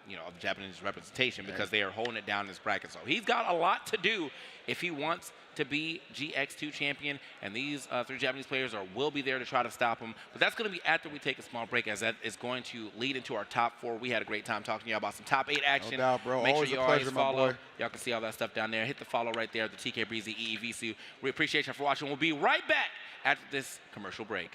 you know, of Japanese representation because they are holding it down in this bracket. So he's got a lot to do if he wants to be GX2 champion, and these 3 Japanese players will be there to try to stop him. But that's going to be after we take a small break, as that is going to lead into our top 4. We had a great time talking to you about some top 8 action. No doubt, bro. Make Always sure you a pleasure, always my follow. boy. Y'all can see all that stuff down there. Hit the follow right there, the TK Breezy EEVSU. We appreciate you for watching. We'll be right back after this commercial break.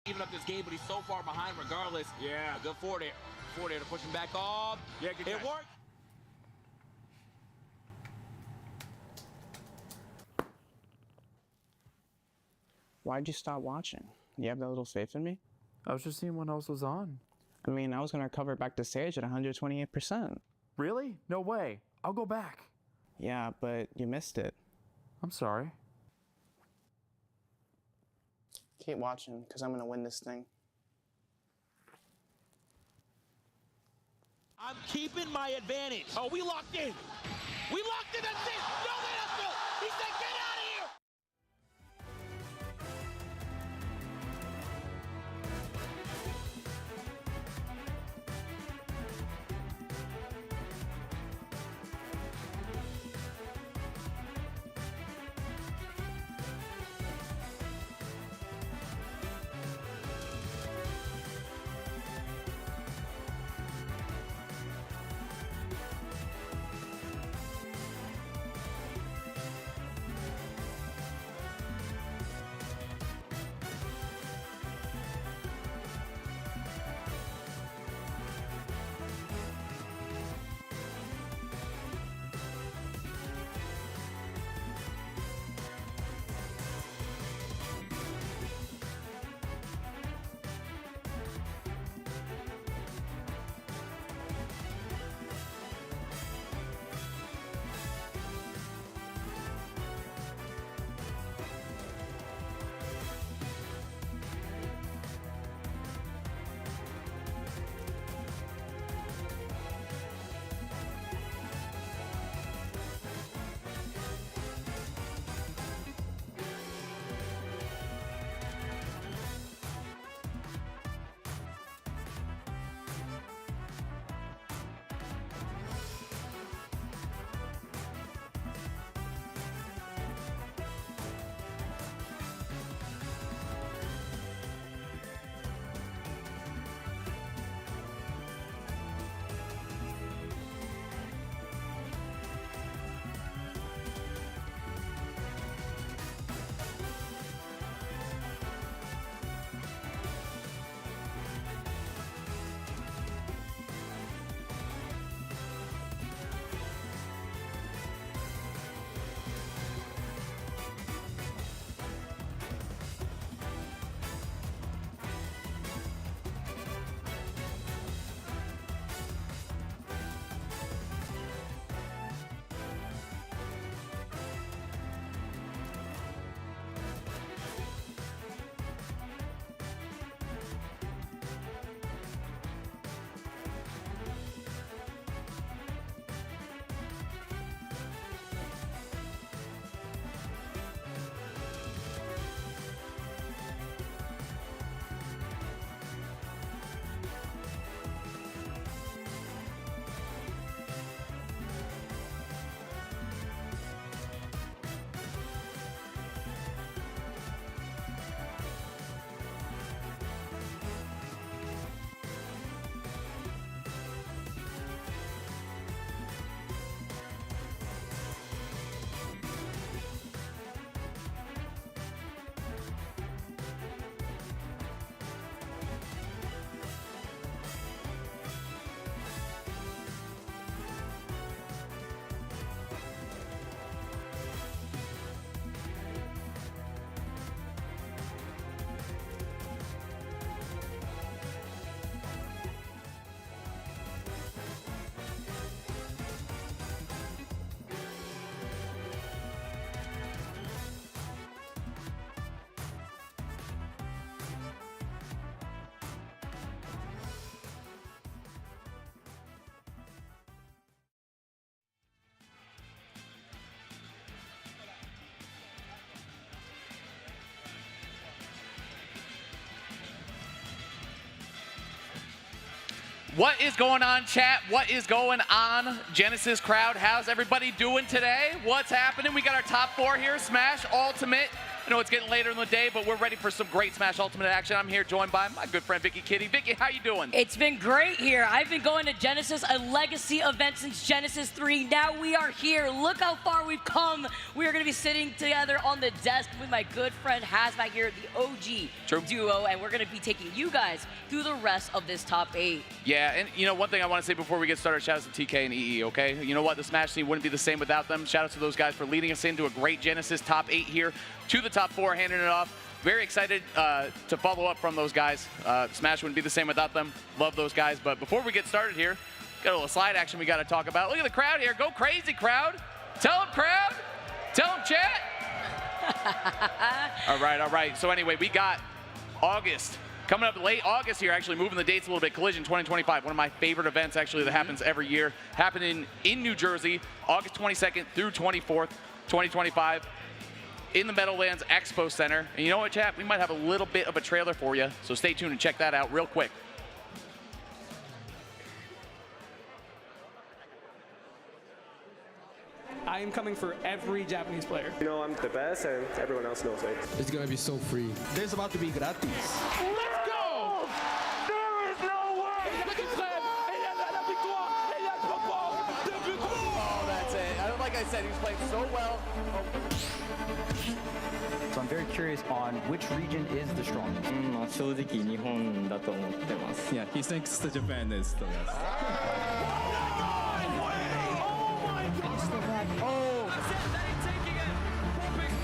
Even up this game, but he's so far behind regardless. Yeah. A good forward there to push him back off. Yeah, good it worked. Why'd you stop watching? You have that little faith in me? I was just seeing what else was on. I mean, I was going to recover back to stage at 128%. Really? No way. I'll go back. Yeah, but you missed it. I'm sorry. Keep watching, because I'm going to win this thing. I'm keeping my advantage. Oh, we locked in. We locked in. That's it. No, that's it. He said, get out of here. What is going on, chat? What is going on, Genesis crowd? How's everybody doing today? What's happening? We got our top 4 here, Smash Ultimate. I know it's getting later in the day, but we're ready for some great Smash Ultimate action. I'm here joined by my good friend Vicky Kitty. Vicky, how you doing? It's been great here. I've been going to Genesis, a legacy event since Genesis 3. Now we are here. Look how far we've come. We are going to be sitting together on the desk with my good friend Hazmat here, the OG duo, and we're going to be taking you guys through the rest of this top 8. Yeah, and you know, one thing I want to say before we get started, shout out to TK and EE, okay? You know what? The Smash scene wouldn't be the same without them. Shout out to those guys for leading us into a great Genesis top 8 here to the top 4, handing it off. Very excited to follow up from those guys. Smash wouldn't be the same without them. Love those guys. But before we get started here, got a little slide action we got to talk about. Look at the crowd here. Go crazy, crowd. Tell them, crowd. Tell them, chat. All right. So anyway, we got August. Coming up late August here, actually moving the dates a little bit. Collision 2025, one of my favorite events actually that happens every year. Happening in New Jersey, August 22nd through 24th, 2025. In the Meadowlands Expo Center. And you know what, chat? We might have a little bit of a trailer for you, so stay tuned and check that out real quick. I am coming for every Japanese player. You know I'm the best, and everyone else knows it. It's gonna be so free. There's about to be gratis. Let's go! There is no way! Oh, that's it. Like I said, he's playing so well. So I'm very curious on which region is the strongest. 正直日本だと思ってます。Yeah, he thinks the Japan is the best.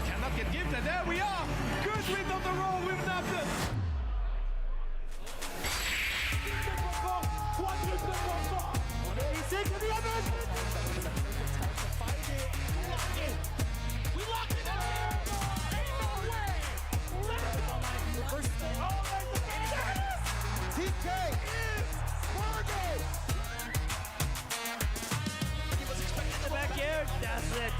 Cannot get gifted. There we are. Good read of the roll. We've nabbed it. That's it.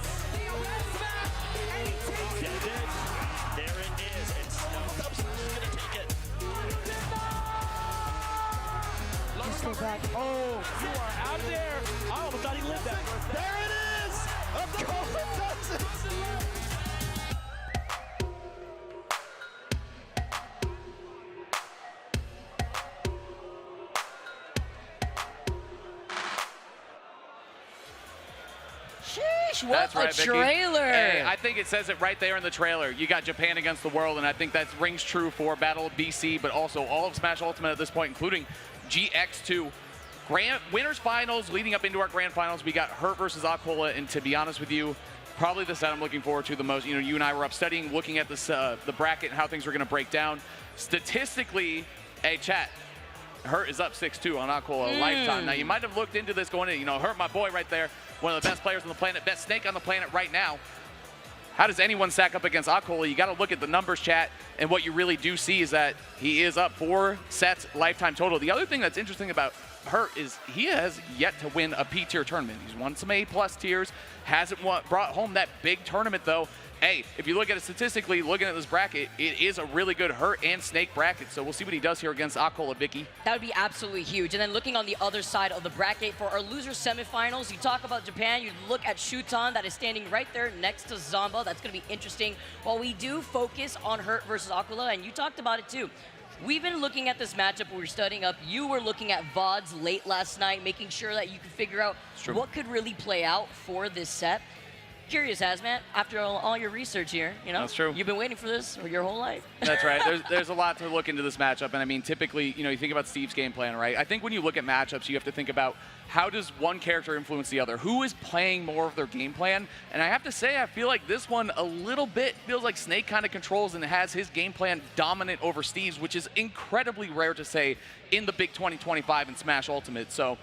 There it is. And Snow is going to take it. Let's go back. Oh, you are out of there. I almost thought he lived that. There it is. Up the goal. Does it. What That's right, a Vicky. trailer! Hey, I think it says it right there in the trailer. You got Japan against the world, and I think that rings true for Battle of BC, but also all of Smash Ultimate at this point, including GX2. Winners finals leading up into our grand finals. We got Hurt versus Aquila, and to be honest with you, probably the set I'm looking forward to the most. You know, you and I were up studying, looking at this the bracket and how things were going to break down. Statistically, hey, chat, Hurt is up 6-2 on Aquila Lifetime. Now, you might have looked into this going in. You know, Hurt, my boy right there, one of the best players on the planet, best Snake on the planet right now. How does anyone stack up against Aquila? You got to look at the numbers, chat, and what you really do see is that he is up 4 sets Lifetime total. The other thing that's interesting about Hurt is he has yet to win a P-tier tournament. He's won some A+ tiers, hasn't brought home that big tournament, though. Hey, if you look at it statistically, looking at this bracket, it is a really good Hurt and Snake bracket, so we'll see what he does here against Aquila, Vicky. That would be absolutely huge. And then looking on the other side of the bracket for our loser semifinals, you talk about Japan, you look at Shuton that is standing right there next to Zamba. That's going to be interesting. While we do focus on Hurt versus Aquila, and you talked about it too. We've been looking at this matchup, we were studying up. You were looking at VODs late last night, making sure that you could figure out what could really play out for this set. Curious, Hazmat, after all your research here, you know? That's true. You've been waiting for this for your whole life. That's right. There's a lot to look into this matchup, and I mean, typically, you know, you think about Steve's game plan, right? I think when you look at matchups, you have to think about how does one character influence the other? Who is playing more of their game plan? And I have to say, I feel like this one a little bit feels like Snake kind of controls and has his game plan dominant over Steve's, which is incredibly rare to say in the big 2025 in Smash Ultimate. So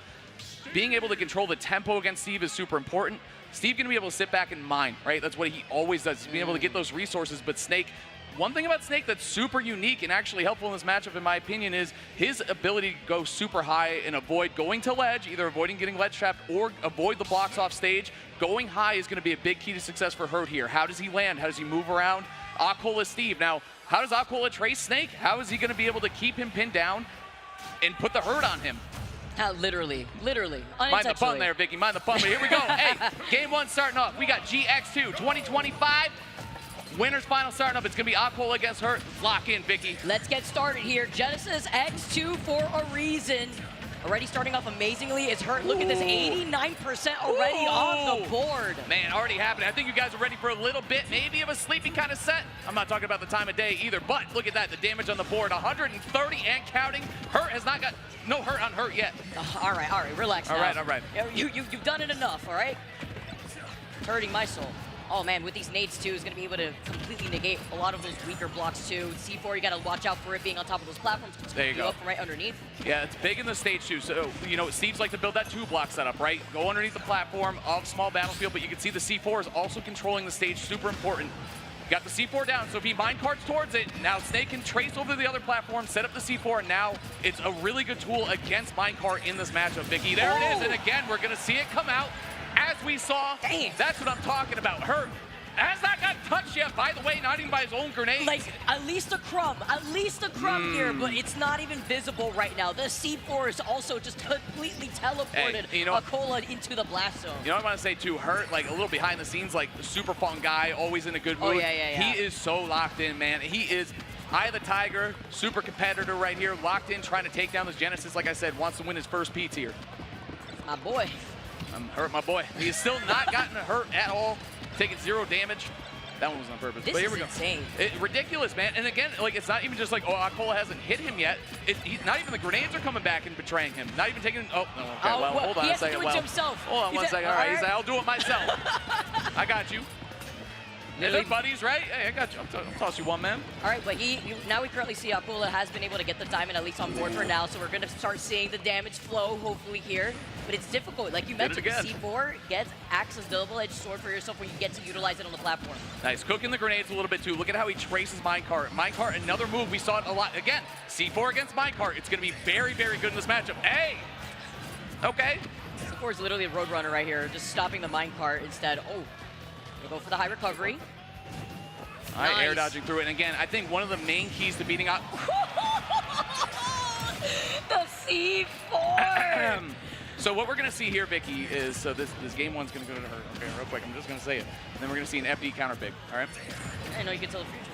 being able to control the tempo against Steve is super important. Steve going to be able to sit back and mine, right? That's what he always does. He's being able to get those resources, but Snake, one thing about Snake that's super unique and actually helpful in this matchup, in my opinion, is his ability to go super high and avoid going to ledge, either avoiding getting ledge trapped or avoid the blocks off stage. Going high is going to be a big key to success for Hurt here. How does he land? How does he move around? Aquila Steve. Now, how does Aquila trace Snake? How is he going to be able to keep him pinned down and put the hurt on him? Literally. Mind the Unintentionally. pun there, Vicky. Mind the pun. But here we go. Hey, game one starting off. We got GX2 2025. Winners final starting up. It's going to be Aquila against Hurt. Lock in, Vicky. Let's get started here. Genesis X2 for a reason. Already starting off amazingly is Hurt. Look at this, 89% already on the board. Man, already happening. I think you guys are ready for a little bit, maybe of a sleeping kind of set. I'm not talking about the time of day either, but look at that, the damage on the board, 130 and counting. Hurt has not got, no hurt on Hurt yet. All right, relax All now. right. You've done it enough, all right? Hurting my soul. Oh man, with these nades too, is going to be able to completely negate a lot of those weaker blocks too. C4, you got to watch out for it being on top of those platforms. There you go. Up from right underneath. Yeah, it's big in the stage too. So, you know, Steve's like to build that 2-block setup, right? Go underneath the platform of small battlefield, but you can see the C4 is also controlling the stage, super important. Got the C4 down, so if he mine carts towards it, now Snake can trace over the other platform, set up the C4, and now it's a really good tool against minecart in this matchup, Vicky. There it is, and again, we're going to see it come out as we saw. Damn. That's what I'm talking about. Hurt has not got touched yet, by the way, not even by his own grenade. Like, at least a crumb here, but it's not even visible right now. The C4 is also just completely teleported Aquila into the blast zone. You know what I want to say too? Hurt, like a little behind the scenes, like super fun guy, always in a good mood. Yeah. He is so locked in, man. He is Eye of the Tiger, super competitor right here, locked in, trying to take down this Genesis. Like I said, wants to win his first P tier. My boy. I'm Hurt, my boy. He's still not gotten hurt at all. Taking 0 damage. That one was on purpose. This but here is we go. insane. Ridiculous, man. And again, like it's not even just like, oh, Aquila hasn't hit him yet. He's not even the grenades are coming back and betraying him. Not even taking. Oh, no, okay. Well, hold on a second. He has to do it to himself. Hold on one second. All right. He said, I'll do it myself. I got you. They're buddies, right? Hey, I got you. I'll toss you one, man. All right, but now we currently see Aquila has been able to get the diamond at least on board for now, so we're going to start seeing the damage flow, hopefully, here. But it's difficult. Like you mentioned, C4 acts as double-edged sword for yourself when you get to utilize it on the platform. Nice. Cooking the grenades a little bit, too. Look at how he traces minecart. Minecart, another move. We saw it a lot. Again, C4 against minecart. It's going to be very, very good in this matchup. Hey! Okay. C4 is literally a roadrunner right here, just stopping the minecart instead. Oh. Go for the high recovery. All right, air dodging through it. And again, I think one of the main keys to beating out... the C4! So what we're going to see here, Vicky, is so this game one's going to go to her. Okay, real quick, I'm just going to say it. And then we're going to see an FD counter pick, all right? I know you can tell the future.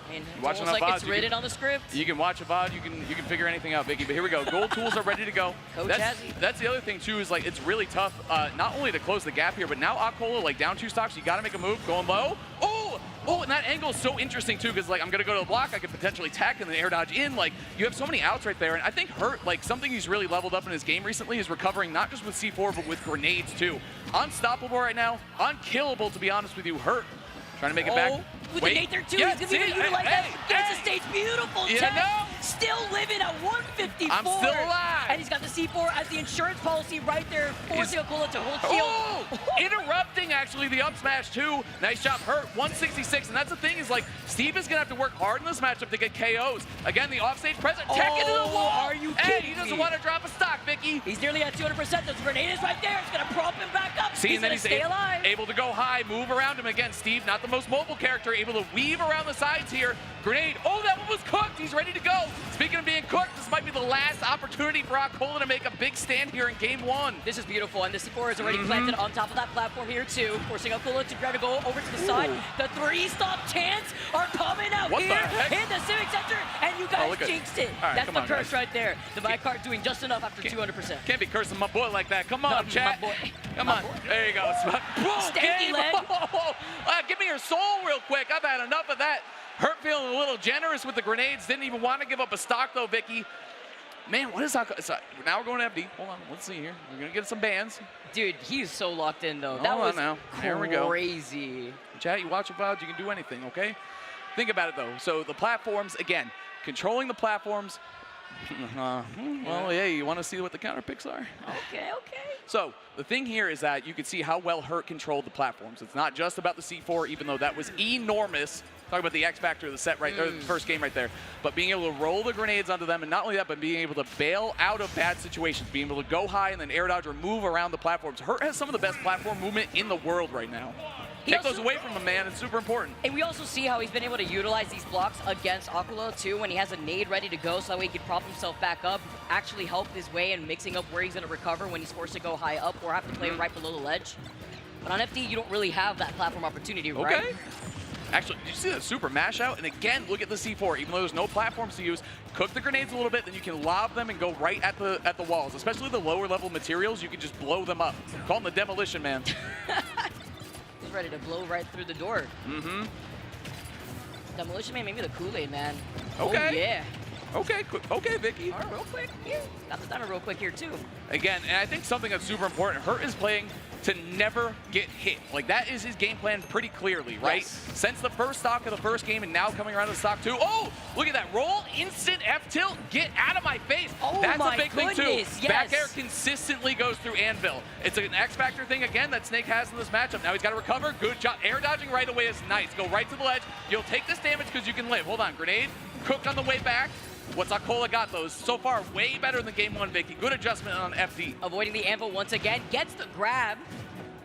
I mean, it's watch almost like it's written on the script. You can watch a VOD, you can figure anything out, Vicky. But here we go. Gold tools are ready to go. That's the other thing too, is like it's really tough not only to close the gap here, but now Aquila like down 2 stocks, you got to make a move, going low. Oh, and that angle is so interesting too, because like I'm gonna go to the block, I could potentially tack and then air dodge in. Like you have so many outs right there, and I think Hurt, like something he's really leveled up in his game recently is recovering not just with C4 but with grenades too. Unstoppable right now, unkillable to be honest with you. Hurt trying to make it back. With the Nate there too, he's gonna be able to utilize that. Gets the stage, beautiful tech. Still living at 154. I'm still alive. And he's got the C4 as the insurance policy right there, forcing Aquila to hold shield. Interrupting actually the up smash too. Nice job, Hurt, 166. And that's the thing is like, Steve is gonna have to work hard in this matchup to get KOs. Again, the offstage present, tech into the wall. Are you kidding He doesn't want to drop a stock, Vicky. He's nearly at 200%. The grenade is right there. It's gonna prop him back up. See, he's and then gonna stay alive. Able to go high, move around him again. Steve, not the most mobile character, able to weave around the sides here. Grenade, oh, that one was cooked. He's ready to go. Speaking of being cooked, this might be the last opportunity for Aquila to make a big stand here in game one. This is beautiful, and the C4 is already planted on top of that platform here too, forcing Aquila to try to go over to the side. The 3-stop chants are coming out here in the Civic Center, and you guys jinxed it. Right, that's the curse right there. The minecart doing just enough after 200%. Can't be cursing my boy like that. Come on, chat. Come on. There you go. Stanky leg. Give me your soul real quick. I've had enough of that. Hurt feeling a little generous with the grenades. Didn't even want to give up a stock though, Vicky. Man, what is that? Now we're going to FD. Hold on. Let's see here. We're going to get some bans. Dude, he's so locked in though. That was There we go. Crazy. Chat, you watch a VOD, you can do anything, okay? Think about it though. So the platforms, again, controlling the platforms. Well, yeah, you want to see what the counter picks are? Okay. So the thing here is that you can see how well Hurt controlled the platforms. It's not just about the C4, even though that was enormous. Talk about the X factor of the set right there, the first game right there. But being able to roll the grenades onto them, and not only that, but being able to bail out of bad situations, being able to go high and then air dodge or move around the platforms. Hurt has some of the best platform movement in the world right now. Take those away from him, man. It's super important. And we also see how he's been able to utilize these blocks against Aquila too, when he has a nade ready to go, so that way he can prop himself back up, actually help his way in mixing up where he's going to recover when he's forced to go high up or have to play right below the ledge. But on FD, you don't really have that platform opportunity, right? Okay. Actually, did you see that super mash out? And again, look at the C4. Even though there's no platforms to use, cook the grenades a little bit, then you can lob them and go right at the walls. Especially the lower level materials, you can just blow them up. Call him the Demolition Man. He's ready to blow right through the door. Mm-hmm. Demolition Man, maybe the Kool-Aid Man. Okay. Oh, yeah. Okay, Vicky. All right, real quick. Yeah. Got the timer real quick here, too. Again, and I think something that's super important, Hurt is playing to never get hit. Like, that is his game plan pretty clearly, right? Yes. Since the first stock of the first game and now coming around to stock 2. Oh, look at that. Roll, instant F-tilt, get out of my face. Oh, that's my a big thing, too. goodness, yes. Back air consistently goes through Anvil. It's an X-Factor thing, again, that Snake has in this matchup. Now he's got to recover. Good job. Air dodging right away is nice. Go right to the ledge. You'll take this damage because you can live. Hold on. Grenade. Cook on the way back. What's Aquila got, though, is so far way better than game 1, Vicky. Good adjustment on FD. Avoiding the Anvil once again. Gets the grab.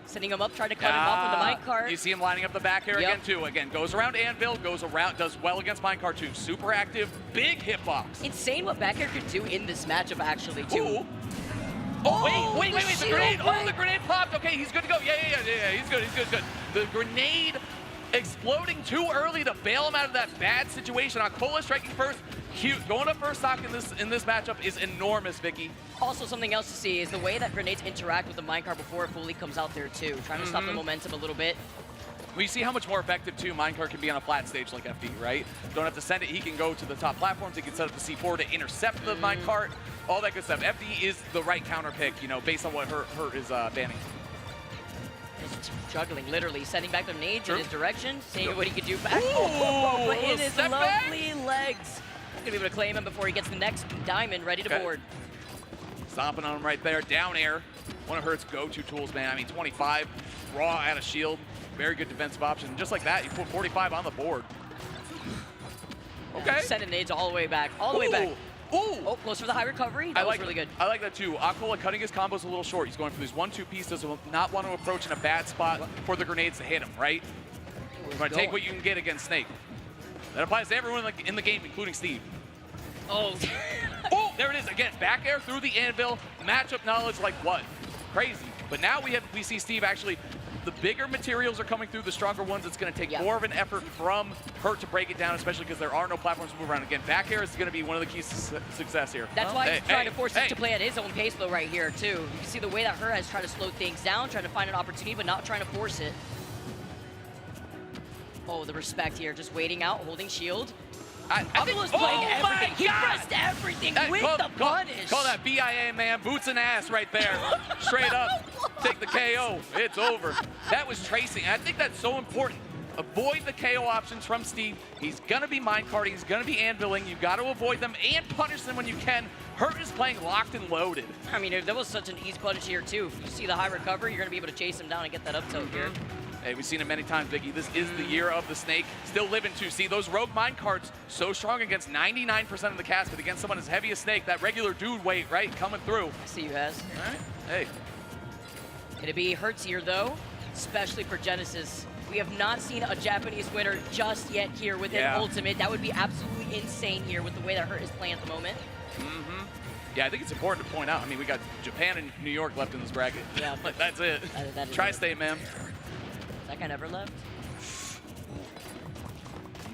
Sending him up, trying to cut him off with the minecart. You see him lining up the back air again, too. Again, goes around Anvil, goes around, does well against minecart, too. Super active, big hitbox. Insane what back air could do in this matchup, actually, too. Ooh. Oh, wait, the grenade. Right? Oh, the grenade popped. Okay, he's good to go. Yeah, he's good. The grenade exploding too early to bail him out of that bad situation. Aquila striking first. Cute. Going to first stock in this matchup is enormous, Vicky. Also, something else to see is the way that grenades interact with the minecart before it fully comes out there, too. Trying to stop the momentum a little bit. We see how much more effective, too, minecart can be on a flat stage like FD, right? Don't have to send it. He can go to the top platforms. He can set up the C4 to intercept the minecart. All that good stuff. FD is the right counter pick, you know, based on what Hurt is banning. Just juggling, literally, sending back the nades in his direction, seeing what he could do back. Ooh, but in his step back. lovely legs. Gonna be able to claim him before he gets the next diamond ready to board. Stomping on him right there. Down air. One of Hurt's go-to tools, man. I mean, 25, raw out of shield. Very good defensive option. Just like that, you put 45 on the board. Okay. Sending nades all the way back. All the way back. Ooh. Oh, close for the high recovery. That was really good. I like that too. Aquila cutting his combos a little short. He's going for these 1-2 pieces. Will not want to approach in a bad spot for the grenades to hit him, right? You want to take what you can get against Snake. That applies to everyone in the game, including Steve. Oh. Oh, there it is again. Back air through the Anvil. Matchup knowledge like what? Crazy. But now we see Steve actually. The bigger materials are coming through, the stronger ones. It's going to take more of an effort from Hurt to break it down, especially because there are no platforms to move around. Again, back air is going to be one of the keys to success here. That's why he's trying to force him to play at his own pace, though, right here, too. You can see the way that Hurt has tried to slow things down, trying to find an opportunity, but not trying to force it. Oh, the respect here, just waiting out, holding shield. Aquila's playing everything. He pressed everything with the punish. Call that BIA, man. Boots and ass right there. Straight up. Take the KO. It's over. That was tracing. I think that's so important. Avoid the KO options from Steve. He's going to be minecarting. He's going to be anviling. You've got to avoid them and punish them when you can. Hurt is playing locked and loaded. I mean, that was such an easy punish here, too. If you see the high recovery, you're going to be able to chase him down and get that up tilt here. Hey, we've seen it many times, Vicky. This is the year of the Snake. Still living to see those rogue minecarts so strong against 99% of the cast, but against someone as heavy as Snake, that regular dude weight, right, coming through. I see you, Az. All right. Hey. It'll be Hurt's year, though, especially for Genesis. We have not seen a Japanese winner just yet here with an ultimate. That would be absolutely insane here with the way that Hurt is playing at the moment. Yeah, I think it's important to point out. I mean, we got Japan and New York left in this bracket. Yeah. That's it. Tri-state, man. That guy never left.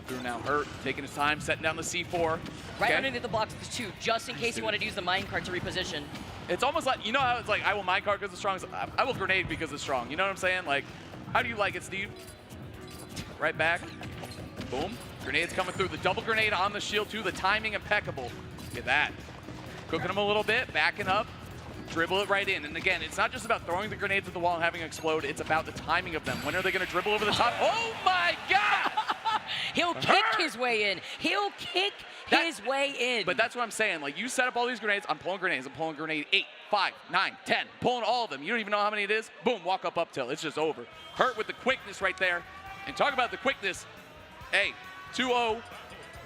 Through now, Hurt taking his time, setting down the C4. Right underneath the blocks of the 2, just in case you wanted to use the minecart to reposition. It's almost like, you know how it's like, I will minecart because it's strong. I will grenade because it's strong. You know what I'm saying? Like, how do you like it, Steve? Right back. Boom. Grenades coming through. The double grenade on the shield, too. The timing impeccable. Look at that. Cooking them a little bit, backing up. Dribble it right in. And again, it's not just about throwing the grenades at the wall and having them explode. It's about the timing of them. When are they going to dribble over the top? Oh, my God! He'll kick his way in. He'll kick his way in. But that's what I'm saying. Like, you set up all these grenades. I'm pulling grenades. I'm pulling grenade 8, 5, 9, 10. Pulling all of them. You don't even know how many it is. Boom, walk up tilt. It's just over. Hurt with the quickness right there. And talk about the quickness. Hey, 2-0.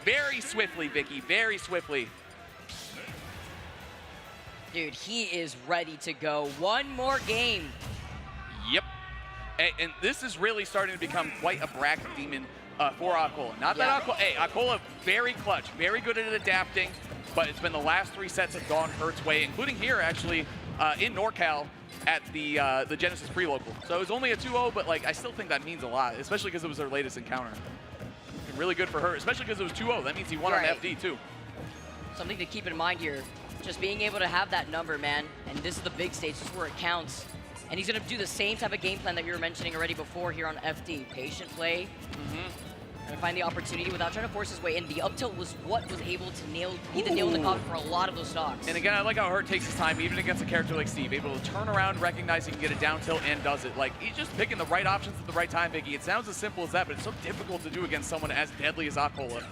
Very swiftly, Vicky. Very swiftly. Dude, he is ready to go. One more game. Yep. And this is really starting to become quite a bracket demon for Akola. Not that Akola very clutch, very good at adapting, but it's been the last 3 sets have gone Hurt's way, including here actually in NorCal at the Genesis pre-local. So it was only a 2-0, but like I still think that means a lot, especially because it was their latest encounter. Really good for Hurt, especially because it was 2-0. That means he won on FD too. Something to keep in mind here, just being able to have that number, man, and this is the big stage, this is where it counts. And he's going to do the same type of game plan that you were mentioning already before here on FD. Patient play, and find the opportunity without trying to force his way in. The up tilt was what was able to be the nail in the coffin for a lot of those stocks. And again, I like how Hurt takes his time, even against a character like Steve, able to turn around, recognize he can get a down tilt, and does it. Like, he's just picking the right options at the right time, Vicky. It sounds as simple as that, but it's so difficult to do against someone as deadly as Akola.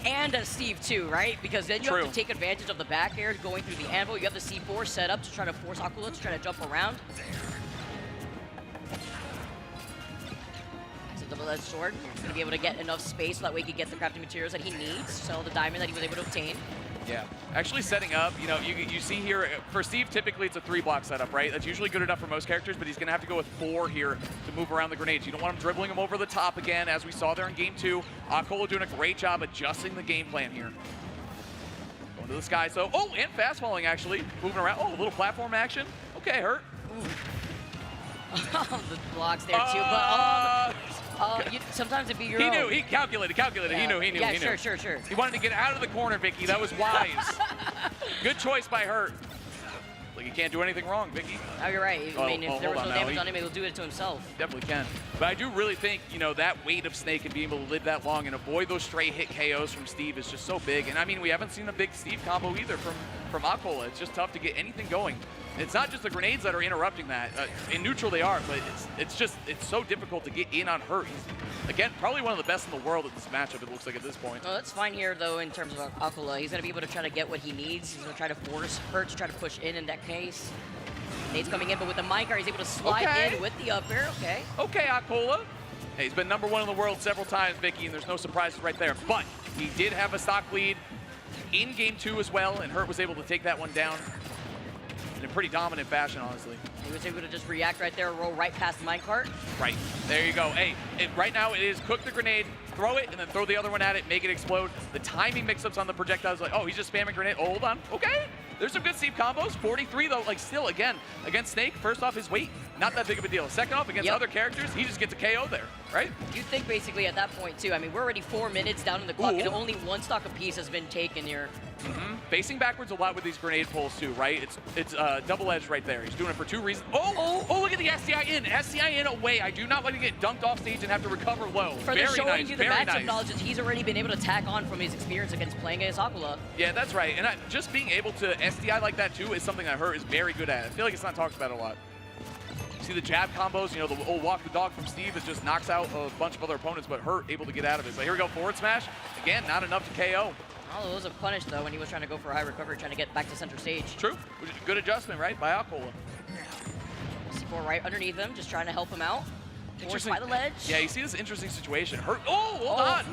And Steve too, right? Because then you have to take advantage of the back air going through the anvil. You have the C4 set up to try to force Akola to try to jump around. It's a double-edged sword. He's going to be able to get enough space so that way he can get the crafting materials that he needs to sell the diamond that he was able to obtain. Yeah, actually setting up, you know, you see here, for Steve, typically it's a 3-block setup, right? That's usually good enough for most characters, but he's going to have to go with 4 here to move around the grenades. You don't want him dribbling them over the top again, as we saw there in Game 2. Akola doing a great job adjusting the game plan here. Going to the sky, so, and fast falling actually, moving around. A little platform action. Okay, Hurt. The blocks there too, but sometimes it'd be your own. He knew, he calculated, Yeah. he knew. Yeah, sure. He wanted to get out of the corner, Vicky, that was wise. Good choice by Hurt. Like, he can't do anything wrong, Vicky. Oh, you're right. I mean, if there was no damage on him, he'll do it to himself. Definitely can. But I do really think, you know, that weight of Snake and being able to live that long and avoid those straight hit KOs from Steve is just so big. And I mean, we haven't seen a big Steve combo either from Akola. It's just tough to get anything going. It's not just the grenades that are interrupting that. In neutral they are, but it's so difficult to get in on Hurt. He's, again, probably one of the best in the world at this matchup, it looks like at this point. Well, that's fine here, though, in terms of Akola. He's going to be able to try to get what he needs. He's going to try to force Hurt to try to push in that case. Nade's coming in, but with the minecart, he's able to slide in with the up air. Okay, Akola. Hey, he's been #1 in the world several times, Vicky, and there's no surprises right there. But he did have a stock lead in Game 2 as well, and Hurt was able to take that one down in a pretty dominant fashion, honestly. He was able to just react right there, roll right past the minecart. Right, there you go. Hey, right now it is cook the grenade, throw it, and then throw the other one at it, make it explode. The timing mix-ups on the projectiles, like, he's just spamming grenade. Hold on, okay. There's some good Steve combos. 43 though, like still, again, against Snake, first off his weight, not that big of a deal. Second off, against other characters, he just gets a KO there, right? You think basically at that point too, I mean, we're already 4 minutes down in the clock and only 1 stock apiece has been taken here. Facing backwards a lot with these grenade pulls too, right? It's double-edged right there. He's doing it for 2 reasons. Look at the SDI in. SDI in away. I do not like to get dunked off stage and have to recover low. Further showing you the matchup knowledge that he's already been able to tack on from his experience against playing against Akola. Yeah, that's right. And just being able to SDI like that too is something that Hurt is very good at. I feel like it's not talked about a lot. See the jab combos, you know, the old walk the dog from Steve that just knocks out a bunch of other opponents, but Hurt able to get out of it. So here we go, forward smash. Again, not enough to KO. Oh, it was a punish though when he was trying to go for a high recovery, trying to get back to center stage. True, which is a good adjustment, right, by Akola. C4 right underneath him, just trying to help him out. Forced by the ledge. Yeah, you see this interesting situation. Hurt, hold on.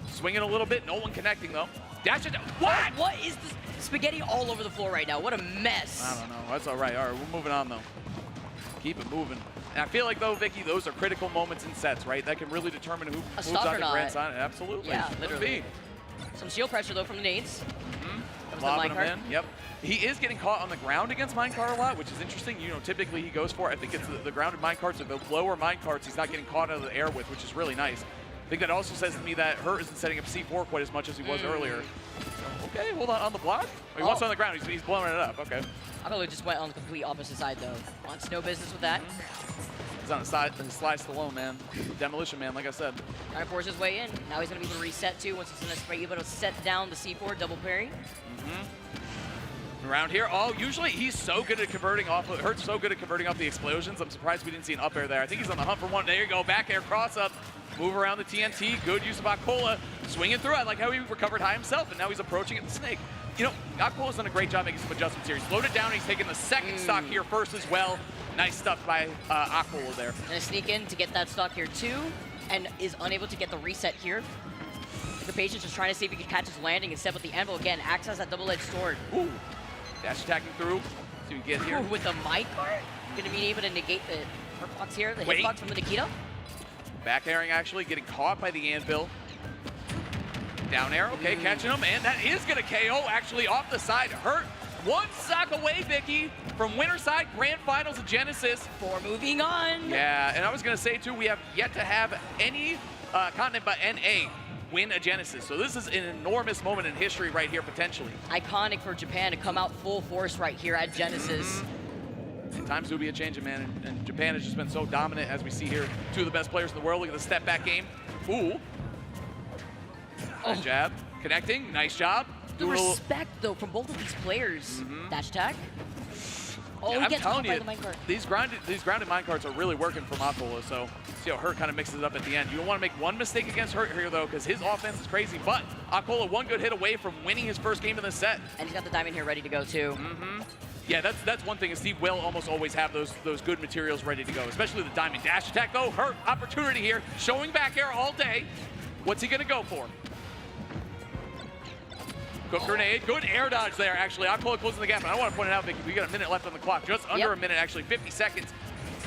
Swinging a little bit, no one connecting though. Dash it down. What is this? Spaghetti all over the floor right now. What a mess. I don't know. That's all right. All right, we're moving on though. Keep it moving. And I feel like though, Vicky, those are critical moments in sets, right? That can really determine who moves on to grand side. Absolutely. Yeah, literally. Some shield pressure though from the nades. Comes the Lobbing him minecart. in. Yep. He is getting caught on the ground against minecart a lot, which is interesting. You know, typically he goes for, I think it's the grounded minecarts or the lower minecarts he's not getting caught out of the air with, which is really nice. I think that also says to me that Hurt isn't setting up C4 quite as much as he was earlier. So, okay, hold on the block. He wants on the ground. He's blowing it up. Okay. Akola just went on the complete opposite side though. Wants no business with that. He's on the side, Sly Stallone, man. Demolition Man, like I said. Trying to force his way in. Now he's going to be able to reset too once he's going to be able to set down the C4 double parry. Around here, usually he's so good at converting off. Hurt's so good at converting off the explosions. I'm surprised we didn't see an up air there. I think he's on the hunt for one. There you go, back air, cross up, move around the TNT. Good use of Akola, swinging through. I like how he recovered high himself, and now he's approaching it the Snake. You know, Akola's done a great job making some adjustments here. He's slowed it down. He's taking the second stock here first as well. Nice stuff by Akola there. Gonna sneak in to get that stock here too, and is unable to get the reset here. The patient's just trying to see if he can catch his landing instead, with the anvil again acts as that double-edged sword. Dash attacking through. See what we get here. With the minecart, gonna be able to negate it. Fox here, the Wait. hitbox from the Nikita. Back airing actually, getting caught by the Anvil. Down air, okay, catching him, and that is gonna KO actually off the side. Hurt one stock away, Vicky, from winner side grand finals of Genesis. For moving on. Yeah, and I was gonna say too, we have yet to have any continent but NA win a Genesis. So this is an enormous moment in history right here, potentially. Iconic for Japan to come out full force right here at Genesis. And times do be a changing, man, and Japan has just been so dominant, as we see here. Two of the best players in the world. Look at the step back game. Ooh. Jab, connecting, nice job. The respect, though, from both of these players. Dash attack. Oh, Yeah, he I'm gets telling caught you, by the minecart. these grounded minecarts are really working for Makola. So see how Hurt kind of mixes it up at the end. You don't want to make one mistake against Hurt here, though, because his offense is crazy. But Akola one good hit away from winning his first game in the set. And he's got the diamond here ready to go, too. Yeah, that's one thing, is Steve will almost always have those good materials ready to go, especially the diamond dash attack, though. Hurt opportunity here, showing back air all day. What's he gonna go for? Good grenade, good air dodge there, actually. Akola closing the gap, and I want to point it out, Vicky, we got a minute left on the clock, just under a minute, actually, 50 seconds.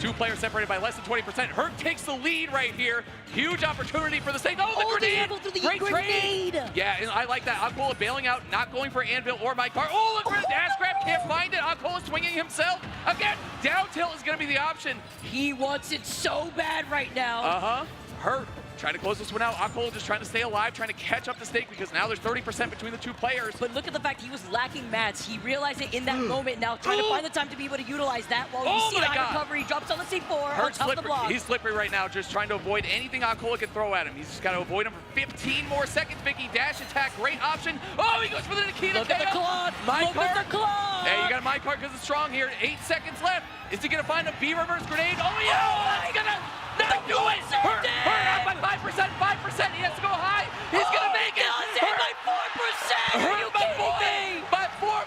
Two players separated by less than 20%. Hurt takes the lead right here. Huge opportunity for the Snake. Oh, the grenade! Anvil through the Great grenade! trade! Yeah, and I like that. Akola bailing out, not going for Anvil or minecart. Oh, look for the dash grab, can't find it. Akola swinging himself. Again, down tilt is going to be the option. He wants it so bad right now. Hurt. Trying to close this one out. Akola just trying to stay alive, trying to catch up the Snake, because now there's 30% between the two players. But look at the fact he was lacking mats. He realized it in that moment, now trying to find the time to be able to utilize that while you see the high recovery. Drops on the C4 on top of the block. He's slippery right now, just trying to avoid anything Akola can throw at him. He's just got to avoid him for 15 more seconds. Vicky, dash attack, great option. Oh, he goes for the Nikita. Look at the clock. Look at the clock. Hey, you got a minecart because it's strong here. 8 seconds left. Is he going to find a B reverse grenade? Oh, yeah! He's going to not do it! Hurt up by 5%, 5%. He has to go high. He's going to make it. Hurt by 4%. Are you kidding me? By 4%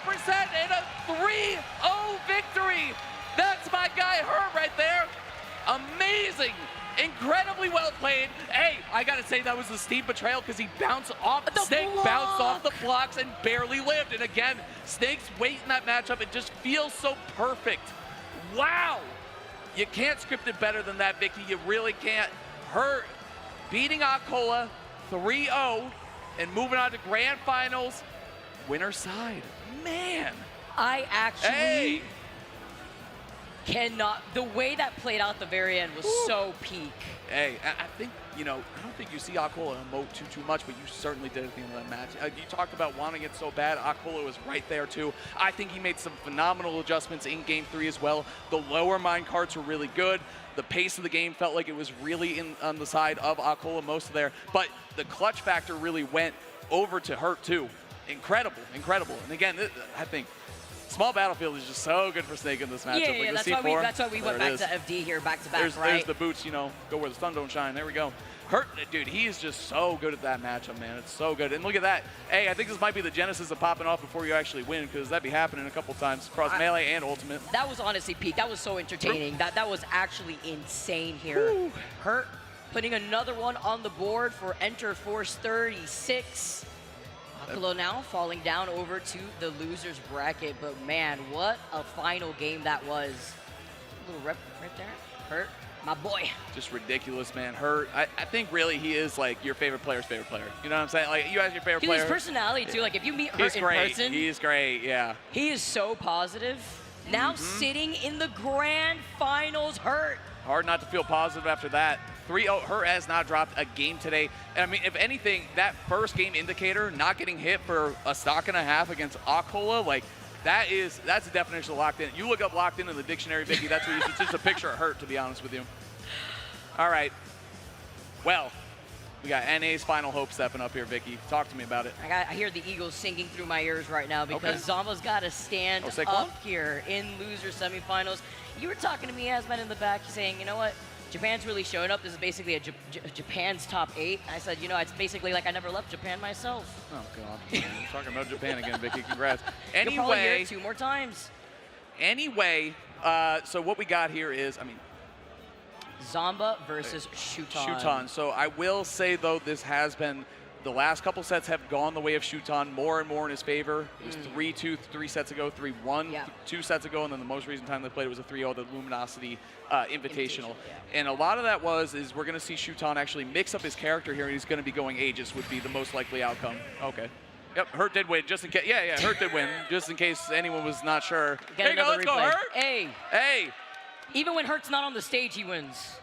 and a 3-0 victory. That's my guy Hurt right there. Amazing. Incredibly well played. Hey, I gotta say that was a steep betrayal because he bounced off the Snake, bounced off the blocks and barely lived. And again, Snake's weight in that matchup, it just feels so perfect. Wow. You can't script it better than that, Vicky. You really can't. Hurt beating Akola 3-0 and moving on to grand finals. Winner side. Man. I actually cannot. The way that played out at the very end was so peak. Hey, I think, I don't think you see Akola emote too much, but you certainly did at the end of that match. You talked about wanting it so bad. Akola was right there, too. I think he made some phenomenal adjustments in Game 3 as well. The lower minecarts were really good. The pace of the game felt like it was really on the side of Akola most of there. But the clutch factor really went over to Hurt, too. Incredible, incredible. And again, I think Small Battlefield is just so good for Snake in this matchup. Yeah, like that's why we went back to FD here, back to back, right? There's the boots, go where the sun don't shine. There we go. Hurt, dude, he is just so good at that matchup, man. It's so good. And look at that. Hey, I think this might be the genesis of popping off before you actually win, because that'd be happening a couple times across Melee and Ultimate. That was honestly peak. That was so entertaining. That was actually insane here. Woo. Hurt putting another one on the board for Enter Force 36. Akola now falling down over to the loser's bracket, but man, what a final game that was. A little rep right there. Hurt, my boy. Just ridiculous, man. Hurt. I think really he is like your favorite player's favorite player. You know what I'm saying? Like, you ask your favorite player. His personality too. Like, if you meet Hurt in person, he's great. Yeah. He is so positive. Now sitting in the grand finals. Hurt. Hard not to feel positive after that. 3-0, Hurt has not dropped a game today. And I mean, if anything, that first game indicator, not getting hit for a stock and a half against Akola, like, that's a definition of locked in. You look up locked in the dictionary, Vicky, that's what it's just a picture of Hurt, to be honest with you. All right. Well, we got NA's final hope stepping up here, Vicky. Talk to me about it. I hear the Eagles singing through my ears right now because Zamba's got to stand up here in loser semifinals. You were talking to me, Asman, in the back, saying, you know what? Japan's really showing up. This is basically a Japan's top 8. I said, it's basically like I never left Japan myself. Oh, God. We're talking about Japan again, Vicky. Congrats. You'll probably hear it 2 more times. Anyway, so what we got here is, Zamba versus Shuton. So I will say, though, this has been the last couple sets have gone the way of Shuton more and more in his favor. It was 3-2 3 sets ago, 3-1 2 sets ago, and then the most recent time they played it was a 3-0, the Luminosity Invitational. And a lot of that is we're going to see Shuton actually mix up his character here, and he's going to be going Aegis would be the most likely outcome. Okay. Yep, Hurt did win, just in case. Yeah, Hurt did win, just in case anyone was not sure. There you go, let's go, Hurt. Hey. Hey. Even when Hurt's not on the stage, he wins.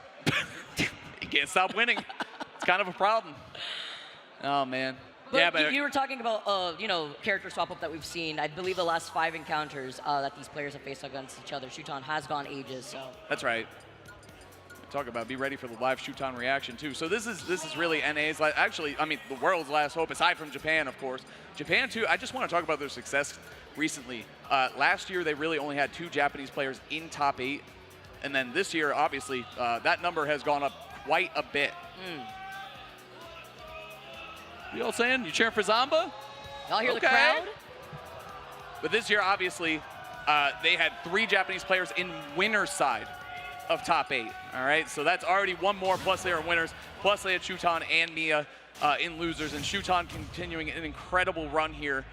He can't stop winning. It's kind of a problem. Oh, man. But yeah, but you were talking about, character swap up that we've seen. I believe the last 5 encounters that these players have faced against each other, Shuton has gone Aegis, so. That's right. Talk about be ready for the live Shuton reaction too. So this is really NA's, actually, I mean, the world's last hope, aside from Japan, of course. Japan too, I just want to talk about their success recently. Last year, they really only had 2 Japanese players in top 8. And then this year, obviously, that number has gone up quite a bit. You all saying? You cheering for Zamba? Y'all hear the crowd? But this year, obviously, they had 3 Japanese players in winner's side of top 8. All right, so that's already 1 more, plus they are winners, plus they had Shuton and Mia in losers, and Shuton continuing an incredible run here.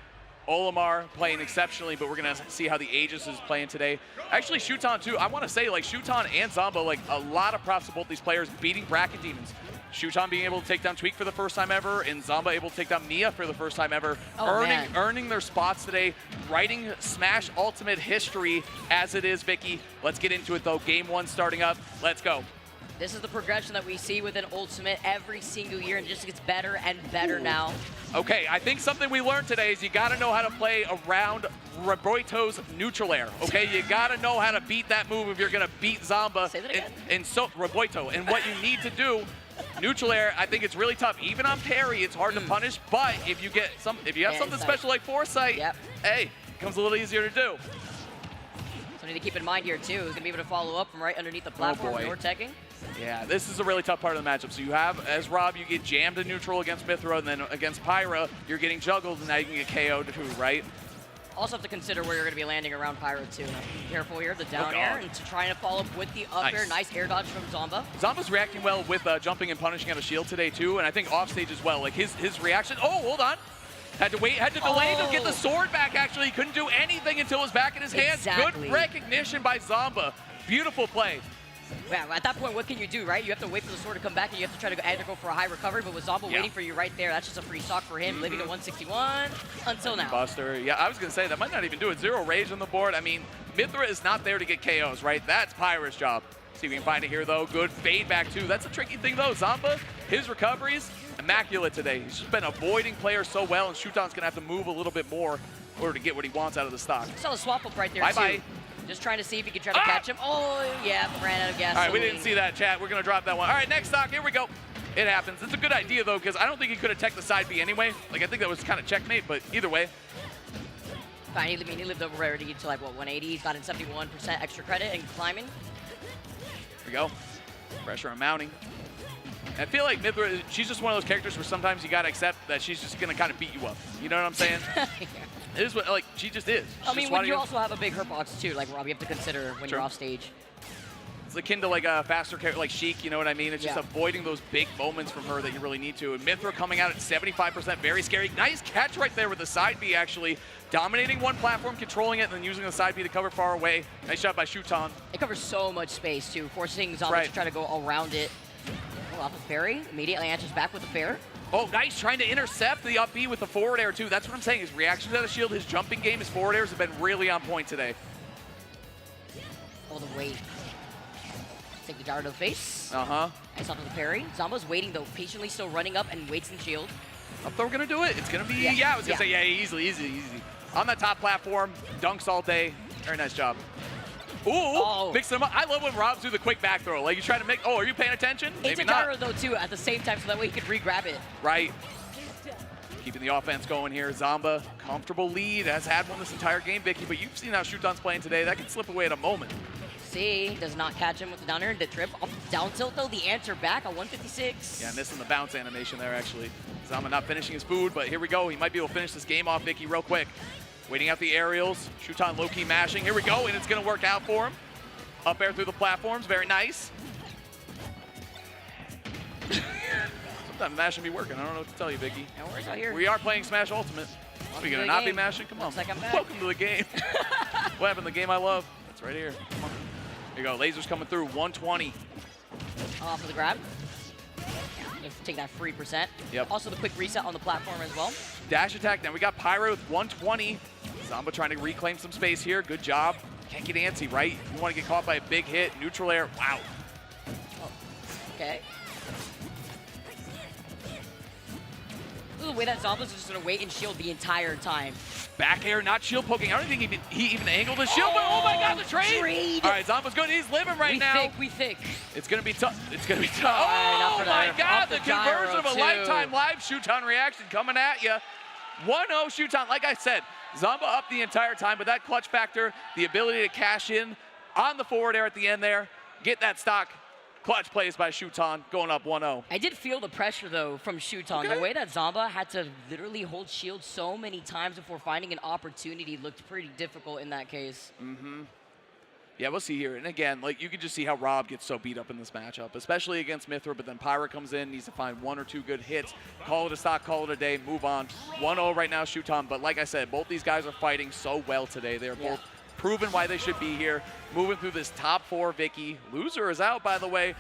Olimar playing exceptionally, but we're going to see how the Aegis is playing today. Actually, Shuton, too, I want to say, like, Shuton and Zamba, like, a lot of props to both these players beating Bracket Demons. Shuton being able to take down Tweak for the first time ever, and Zamba able to take down Mia for the first time ever, earning their spots today, writing Smash Ultimate history as it is, Vicky. Let's get into it, though. Game 1 starting up. Let's go. This is the progression that we see within Ultimate every single year, and just gets better and better now. Okay, I think something we learned today is you got to know how to play around Roboito's neutral air, okay? You got to know how to beat that move if you're going to beat Zamba. Say that again. And so, Roboito. And what you need to do, neutral air, I think it's really tough. Even on parry, it's hard to punish, but if you have something special like Foresight, hey, it comes a little easier to do. So need to keep in mind here, too, is going to be able to follow up from right underneath the platform, Nortecking. Yeah, this is a really tough part of the matchup. So you have, as Rob, you get jammed in neutral against Mythra, and then against Pyra, you're getting juggled, and now you can get KO'd too, right? Also have to consider where you're going to be landing around Pyra, too. Be careful here, the down air, and to trying to follow up with the up air. Nice air dodge from Zamba. Zamba's reacting well with jumping and punishing out of shield today, too, and I think offstage as well. Like, his reaction, oh, hold on. Had to delay to get the sword back, actually. He couldn't do anything until it was back in his hands. Good recognition by Zamba. Beautiful play. Yeah, at that point, what can you do, right? You have to wait for the sword to come back, and you have to try to either go for a high recovery, but with Zamba waiting for you right there, that's just a free stock for him, living at 161 until now. Buster, yeah, I was going to say, that might not even do it. 0 rage on the board. I mean, Mythra is not there to get KOs, right? That's Pyra's job. See if we can find it here, though. Good fade back, too. That's a tricky thing, though. Zamba, his recoveries, immaculate today. He's just been avoiding players so well, and Shuton's going to have to move a little bit more in order to get what he wants out of the stock. Saw the swap up right there, Bye-bye. too. Just trying to see if he can try to catch him. Oh, yeah, ran out of gas. All right, we didn't see that, chat. We're going to drop that one. All right, next stock. Here we go. It happens. It's a good idea, though, because I don't think he could have teched the side B anyway. Like, I think that was kind of checkmate, but either way. Fine, he lived over rarity to, like, what, 180? He's got in 71% extra credit and climbing. Here we go. Pressure on mounting. I feel like Mythra, she's just one of those characters where sometimes you got to accept that she's just going to kind of beat you up. You know what I'm saying? It is what, like, she just is. I mean, when you also have a big hurt box, too, like, Rob, you have to consider when you're off stage. It's akin to, like, a faster character, like Sheik, you know what I mean? It's just avoiding those big moments from her that you really need to. And Mythra coming out at 75%, very scary. Nice catch right there with the side B, actually. Dominating one platform, controlling it, and then using the side B to cover far away. Nice shot by Shuton. It covers so much space, too, forcing Zamba to try to go around it. Oh, off of parry. Immediately answers back with the fair. Oh, nice, trying to intercept the up B with the forward air, too. That's what I'm saying. His reactions out of shield, his jumping game, his forward airs have been really on point today. Oh, the weight. Take the gyro to the face. Uh-huh. Nice off of the parry. Zamba's waiting, though, patiently still running up and waits in shield. Up throw gonna do it. It's gonna be, I was gonna say, easily. On that top platform, dunks all day. Very nice job. Ooh, mix them up. I love when Rob's do the quick back throw. Like, you try to make, are you paying attention? It's a gyro, though, too, at the same time, so that way he could re-grab it. Right. Keeping the offense going here. Zamba, comfortable lead, has had one this entire game, Vicky, but you've seen how Shuton's playing today. That can slip away at a moment. See, does not catch him with the down air. The trip off down tilt, though, the answer back on 156. Yeah, missing the bounce animation there, actually. Zamba not finishing his food, but here we go. He might be able to finish this game off, Vicky, real quick. Waiting out the aerials. Shuton low-key mashing. Here we go, and it's going to work out for him. Up air through the platforms, very nice. Sometimes mashing be working. I don't know what to tell you, Vicky. No worries out here. We are playing Smash Ultimate. Are we gonna not be mashing? Come on. Looks like I'm back. Welcome to the game. What happened? The game I love. That's right here. Come on. Here you go. Lasers coming through. 120. Off for the grab. Just take that free percent. Yep. Also the quick reset on the platform as well. Dash attack. Now we got Pyro with 120. Zamba trying to reclaim some space here. Good job. Can't get antsy, right? You want to get caught by a big hit. Neutral air. Wow. Okay. The way that Zamba's just gonna wait and shield the entire time. Back air, not shield poking. I don't think he even angled his shield, but oh my god, the trade! All right, Zamba's good. He's living right now. We think. It's gonna be tough. It's gonna be tough. Right, oh my god, the conversion of a too. lifetime live Shuton reaction coming at you. 1-0 Shuton. Like I said, Zamba up the entire time, but that clutch factor, the ability to cash in on the forward air at the end there, get that stock. Clutch plays by Shuton, going up 1-0. I did feel the pressure, though, from Shuton. Okay. The way that Zamba had to literally hold shield so many times before finding an opportunity looked pretty difficult in that case. Mm-hmm. Yeah, we'll see here. And again, like you can just see how Rob gets so beat up in this matchup, especially against Mythra, but then Pyra comes in, needs to find 1 or 2 good hits, call it a stock, call it a day, move on. 1-0 right now, Shuton. But like I said, both these guys are fighting so well today. They're both proven why they should be here. Moving through this top 4, Vicky. Loser is out, by the way.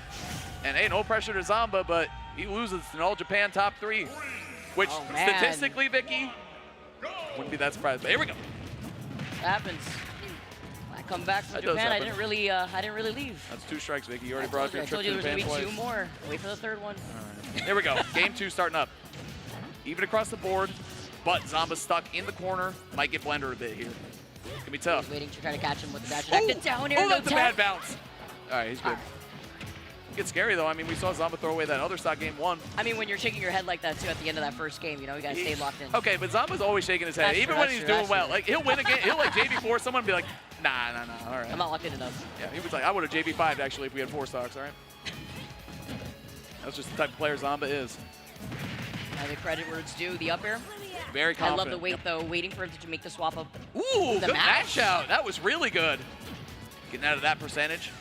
And hey, no pressure to Zamba, but he loses an All Japan top 3, which statistically, Vicky, wouldn't be that surprised. But here we go. Happens. I come back from Japan. I didn't really leave. That's 2 strikes, Vicky. You already brought up your I trip told you to there was Japan gonna be twice. 2 more. Wait for the 3rd one. All right. Here we go. Game 2 starting up. Even across the board, but Zamba's stuck in the corner. Might get blender a bit here. It's gonna be tough. He's waiting to try to catch him with the dash attack. Get down here. Oh, no that's a bad bounce. All right, he's good. It gets scary though. I mean, we saw Zamba throw away that other stock game 1. I mean, when you're shaking your head like that too at the end of that first game, you know, you gotta stay locked in. Okay, but Zamba's always shaking his head, That's even true, when that's he's true, doing that's well. true. Like he'll win a game, he'll like JV4, someone be like, nah, all right. I'm not locked in enough. Yeah, he was like, I would have JV5'd actually if we had 4 stocks, all right? That's just the type of player Zamba is. Now the credit where it's due, the up air. Very confident. I love the wait though, waiting for him to make the swap up. Ooh, the good match out. That was really good. Getting out of that percentage.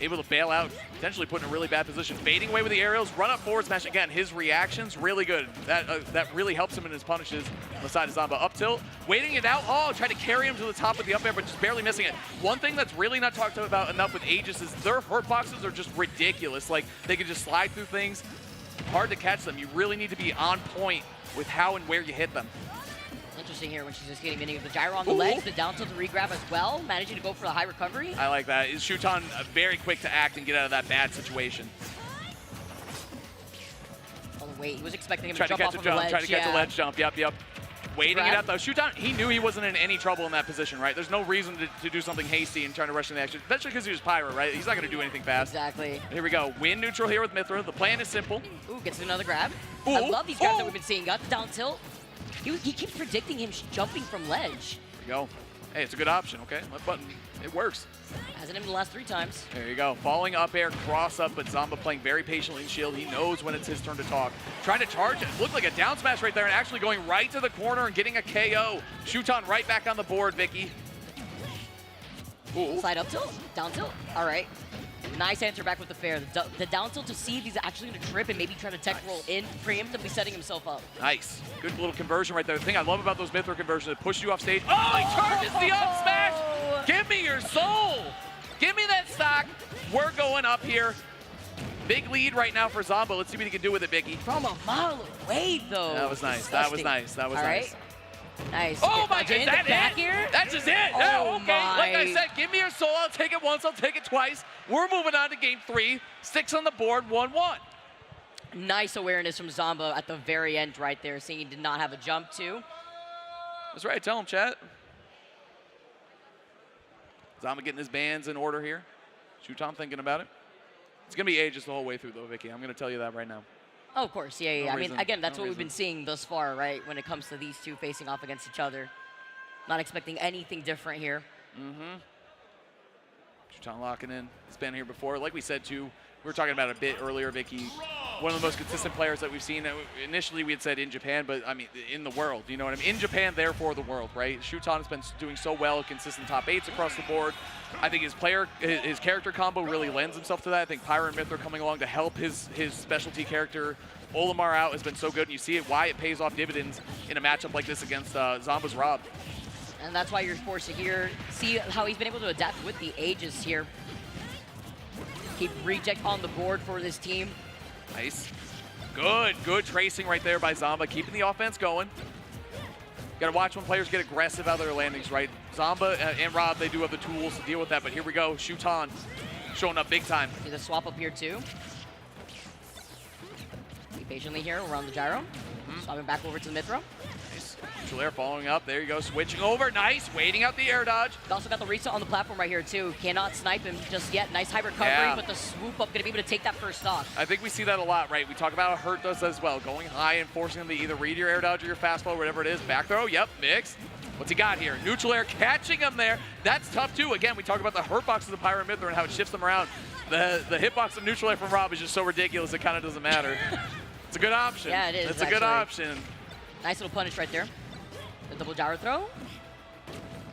Able to bail out, potentially put in a really bad position. Fading away with the aerials, run up forward smash. Again, his reactions, really good. That really helps him in his punishes on the side of Zamba. Up tilt, waiting it out. Oh, tried to carry him to the top with the up air, but just barely missing it. One thing that's really not talked about enough with Aegis is their hurt boxes are just ridiculous. Like, they can just slide through things. Hard to catch them. You really need to be on point with how and where you hit them. Interesting here when she's just getting many of the gyro on the ledge, the down tilt to regrab as well, managing to go for the high recovery. I like that. Is Shuton very quick to act and get out of that bad situation. Oh wait, he was expecting him Try to to jump catch off a of the jump, ledge. try to catch a ledge jump, yep. Waiting Grab. it out though. Shuton, he knew he wasn't in any trouble in that position, right? There's no reason to do something hasty and trying to rush in the action, especially because he was Pyra, right? He's not gonna do anything fast. Exactly. Here we go, win neutral here with Mythra. The plan is simple. Ooh, gets another grab. Ooh. I love these grabs that we've been seeing. Got the down tilt. He keeps predicting him jumping from ledge. There you go. Hey, it's a good option, okay? Left button, it works. Hasn't him the last 3 times. There you go. Falling up air, cross up, but Zamba playing very patiently in shield. He knows when it's his turn to talk. Trying to charge it. Looked like a down smash right there and actually going right to the corner and getting a KO. Shuton right back on the board, Vicky. Ooh. Slide up tilt, down tilt. All right. Nice answer back with the fair. The down tilt to see if he's actually going to trip and maybe try to tech roll in, preemptively setting himself up. Nice. Good little conversion right there. The thing I love about those Mythra conversions, they push you off stage. Oh, he charges the up smash! Give me your soul! Give me that stock. We're going up here. Big lead right now for Zamba. Let's see what he can do with it, Vicky. From a mile away, though. That was nice. That was nice. That was All nice. Right. Nice. Oh my god, is that back it? here? That's just it. Oh Yeah, okay. my. Like I said, give me your soul. I'll take it once. I'll take it twice. We're moving on to game 3. 6 on the board, 1-1. Nice awareness from Zamba at the very end right there, seeing he did not have a jump too. That's right. Tell him, chat. Zamba getting his bands in order here. Shuton thinking about it. It's going to be Aegis the whole way through, though, Vicky. I'm going to tell you that right now. Oh, of course, yeah. I mean, reason. again, that's No what we've been seeing thus far, right? When it comes to these two facing off against each other. Not expecting anything different here. Mm-hmm. Shuton locking in. He's been here before. Like we said, too, we were talking about it a bit earlier, Vicky. One of the most consistent players that we've seen. Initially, we had said in Japan, but I mean, in the world. You know what I mean? In Japan, therefore the world, right? Shuton has been doing so well, consistent top 8s across the board. I think his character combo really lends himself to that. I think Pyra and Mythra coming along to help his specialty character Olimar out has been so good, and you see it why it pays off dividends in a matchup like this against Zamba's Rob. And that's why you're forced to see how he's been able to adapt with the Aegis here. Keep reject on the board for this team. Nice. Good tracing right there by Zamba, keeping the offense going. Got to watch when players get aggressive out of their landings, right? Zamba and Rob, they do have the tools to deal with that, but here we go. Shuton showing up big time. See the swap up here too. Be patiently here around the gyro. Swapping back over to the Mythra. Nice. Neutral following up. There you go. Switching over. Nice. Waiting out the air dodge. Also got the reset on the platform right here too. Cannot snipe him just yet. Nice high recovery, but the swoop up going to be able to take that first stock. I think we see that a lot, right? We talk about how Hurt does as well. Going high and forcing him to either read your air dodge or your fastball, whatever it is. Back throw. Yep. Mix. What's he got here? Neutral air catching him there. That's tough too. Again, we talk about the hurt box of the Pyro Mythra and how it shifts them around. The hitbox of neutral air from Rob is just so ridiculous it kind of doesn't matter. It's a good option. Yeah, it is. It's a good option. Nice little punish right there. The double gyro throw.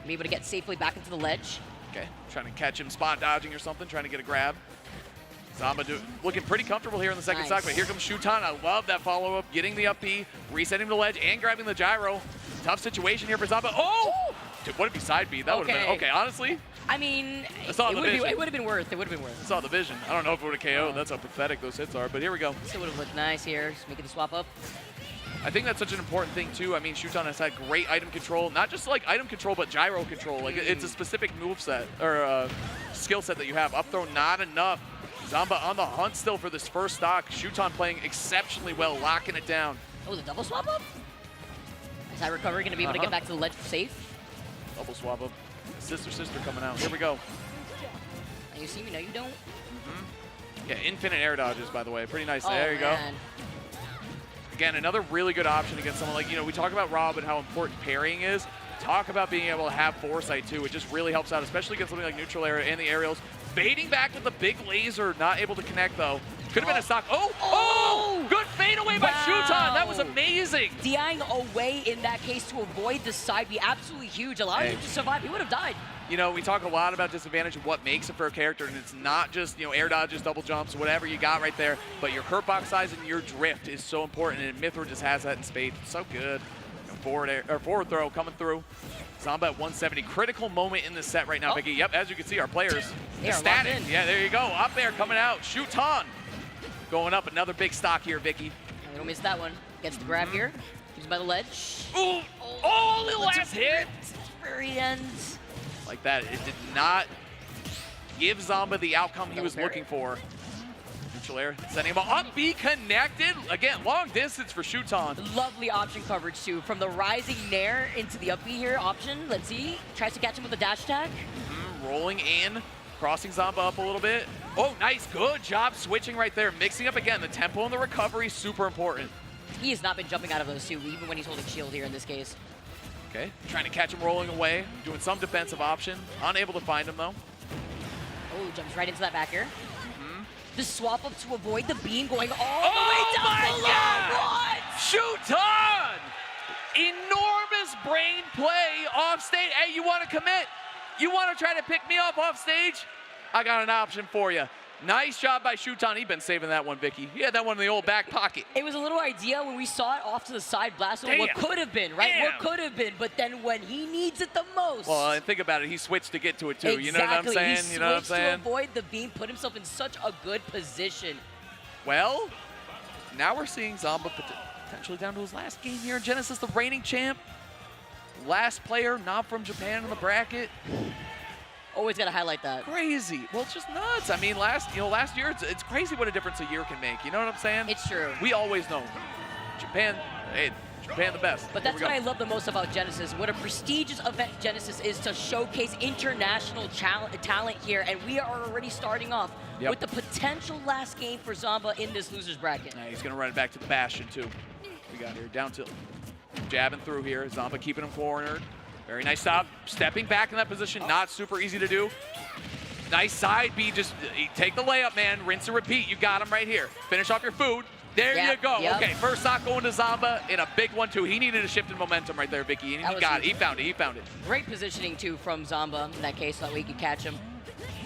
Be able to get safely back into the ledge. Okay, trying to catch him spot dodging or something, trying to get a grab. Zamba looking pretty comfortable here in the second stock, but here comes Shuton. I love that follow-up, getting the up B, resetting the ledge, and grabbing the gyro. Tough situation here for Zamba. Oh! Dude, what if he side B? That would have been, okay, honestly. I mean, it would have been worth. I saw the vision. I don't know if it would have KO'd. That's how pathetic those hits are, but here we go. Still would have looked nice here, just making the swap up. I think that's such an important thing too. I mean, Shuton has had great item control, not just like item control, but gyro control. Like it's a specific move set or skill set that you have. Up throw, not enough. Zamba on the hunt still for this first stock. Shuton playing exceptionally well, locking it down. Oh, the double swap up? Is that recovery going to be able to get back to the ledge safe? Double swap up. Sister coming out. Here we go. You see me? No, you don't. Yeah, infinite air dodges, by the way. Pretty nice. There you go. Again, another really good option against someone like, we talk about Rob and how important parrying is. Talk about being able to have foresight too. It just really helps out, especially against something like neutral air and the aerials. Baiting back with the big laser, not able to connect though. Could have been a stock. Oh! Good fade away by Shuton. That was amazing. DIing away in that case to avoid the side be absolutely huge. Allowing him to survive. He would have died. We talk a lot about disadvantage of what makes it for a character, and it's not just, air dodges, double jumps, whatever you got right there, but your hurt box size and your drift is so important, and Mythra just has that in spades. So good. Forward throw coming through. Zamba at 170. Critical moment in the set right now, Vicky. Yep, as you can see, our players ecstatic. Yeah, there you go. Up there, coming out. Shuton going up. Another big stock here, Vicky. I don't miss that one. Gets the grab here. He's by the ledge. Ooh! Oh, the last hit! Very end. Like that. It did not give Zamba the outcome he was looking for. Neutral air, sending him up, be connected. Again, long distance for Shuton. Lovely option coverage too. From the rising nair into the up B here option. Let's see. Tries to catch him with a dash attack. Rolling in, crossing Zamba up a little bit. Oh, nice. Good job switching right there. Mixing up again. The tempo and the recovery, super important. He has not been jumping out of those two, even when he's holding shield here in this case. Okay, trying to catch him rolling away, doing some defensive option. Unable to find him though. Oh, jumps right into that back air. The swap up to avoid the beam going all the way down below. What? Shuton! Enormous brain play off stage. Hey, you want to commit? You want to try to pick me up off stage? I got an option for you. Nice job by Shuton. He's been saving that one, Vicky. He had that one in the old back pocket. It was a little idea when we saw it off to the side blast. What could have been, right? What could have been, but then when he needs it the most. Well, and think about it. He switched to get to it, too. You know what I'm saying? You know what I'm saying? To avoid the beam, put himself in such a good position. Well, now we're seeing Zamba potentially down to his last game here in Genesis, the reigning champ. Last player not from Japan in the bracket. Always got to highlight that. Crazy. Well, it's just nuts. I mean, last year, it's crazy what a difference a year can make. You know what I'm saying? It's true. We always know. Japan, hey, Japan the best. But that's what I love the most about Genesis. What a prestigious event Genesis is to showcase international talent here. And we are already starting off with the potential last game for Zamba in this loser's bracket. He's going to run it back to the Bastion, too. We got here down tilt. Jabbing through here. Zamba keeping him cornered. Very nice stop. Stepping back in that position, not super easy to do. Nice side B, just take the layup, man. Rinse and repeat. You got him right here. Finish off your food. There you go. Okay, first stock going to Zamba, and a big one, too. He needed a shift in momentum right there, Vicky, and he got it. He found it. He found it. Great positioning, too, from Zamba in that case, so that way he could catch him.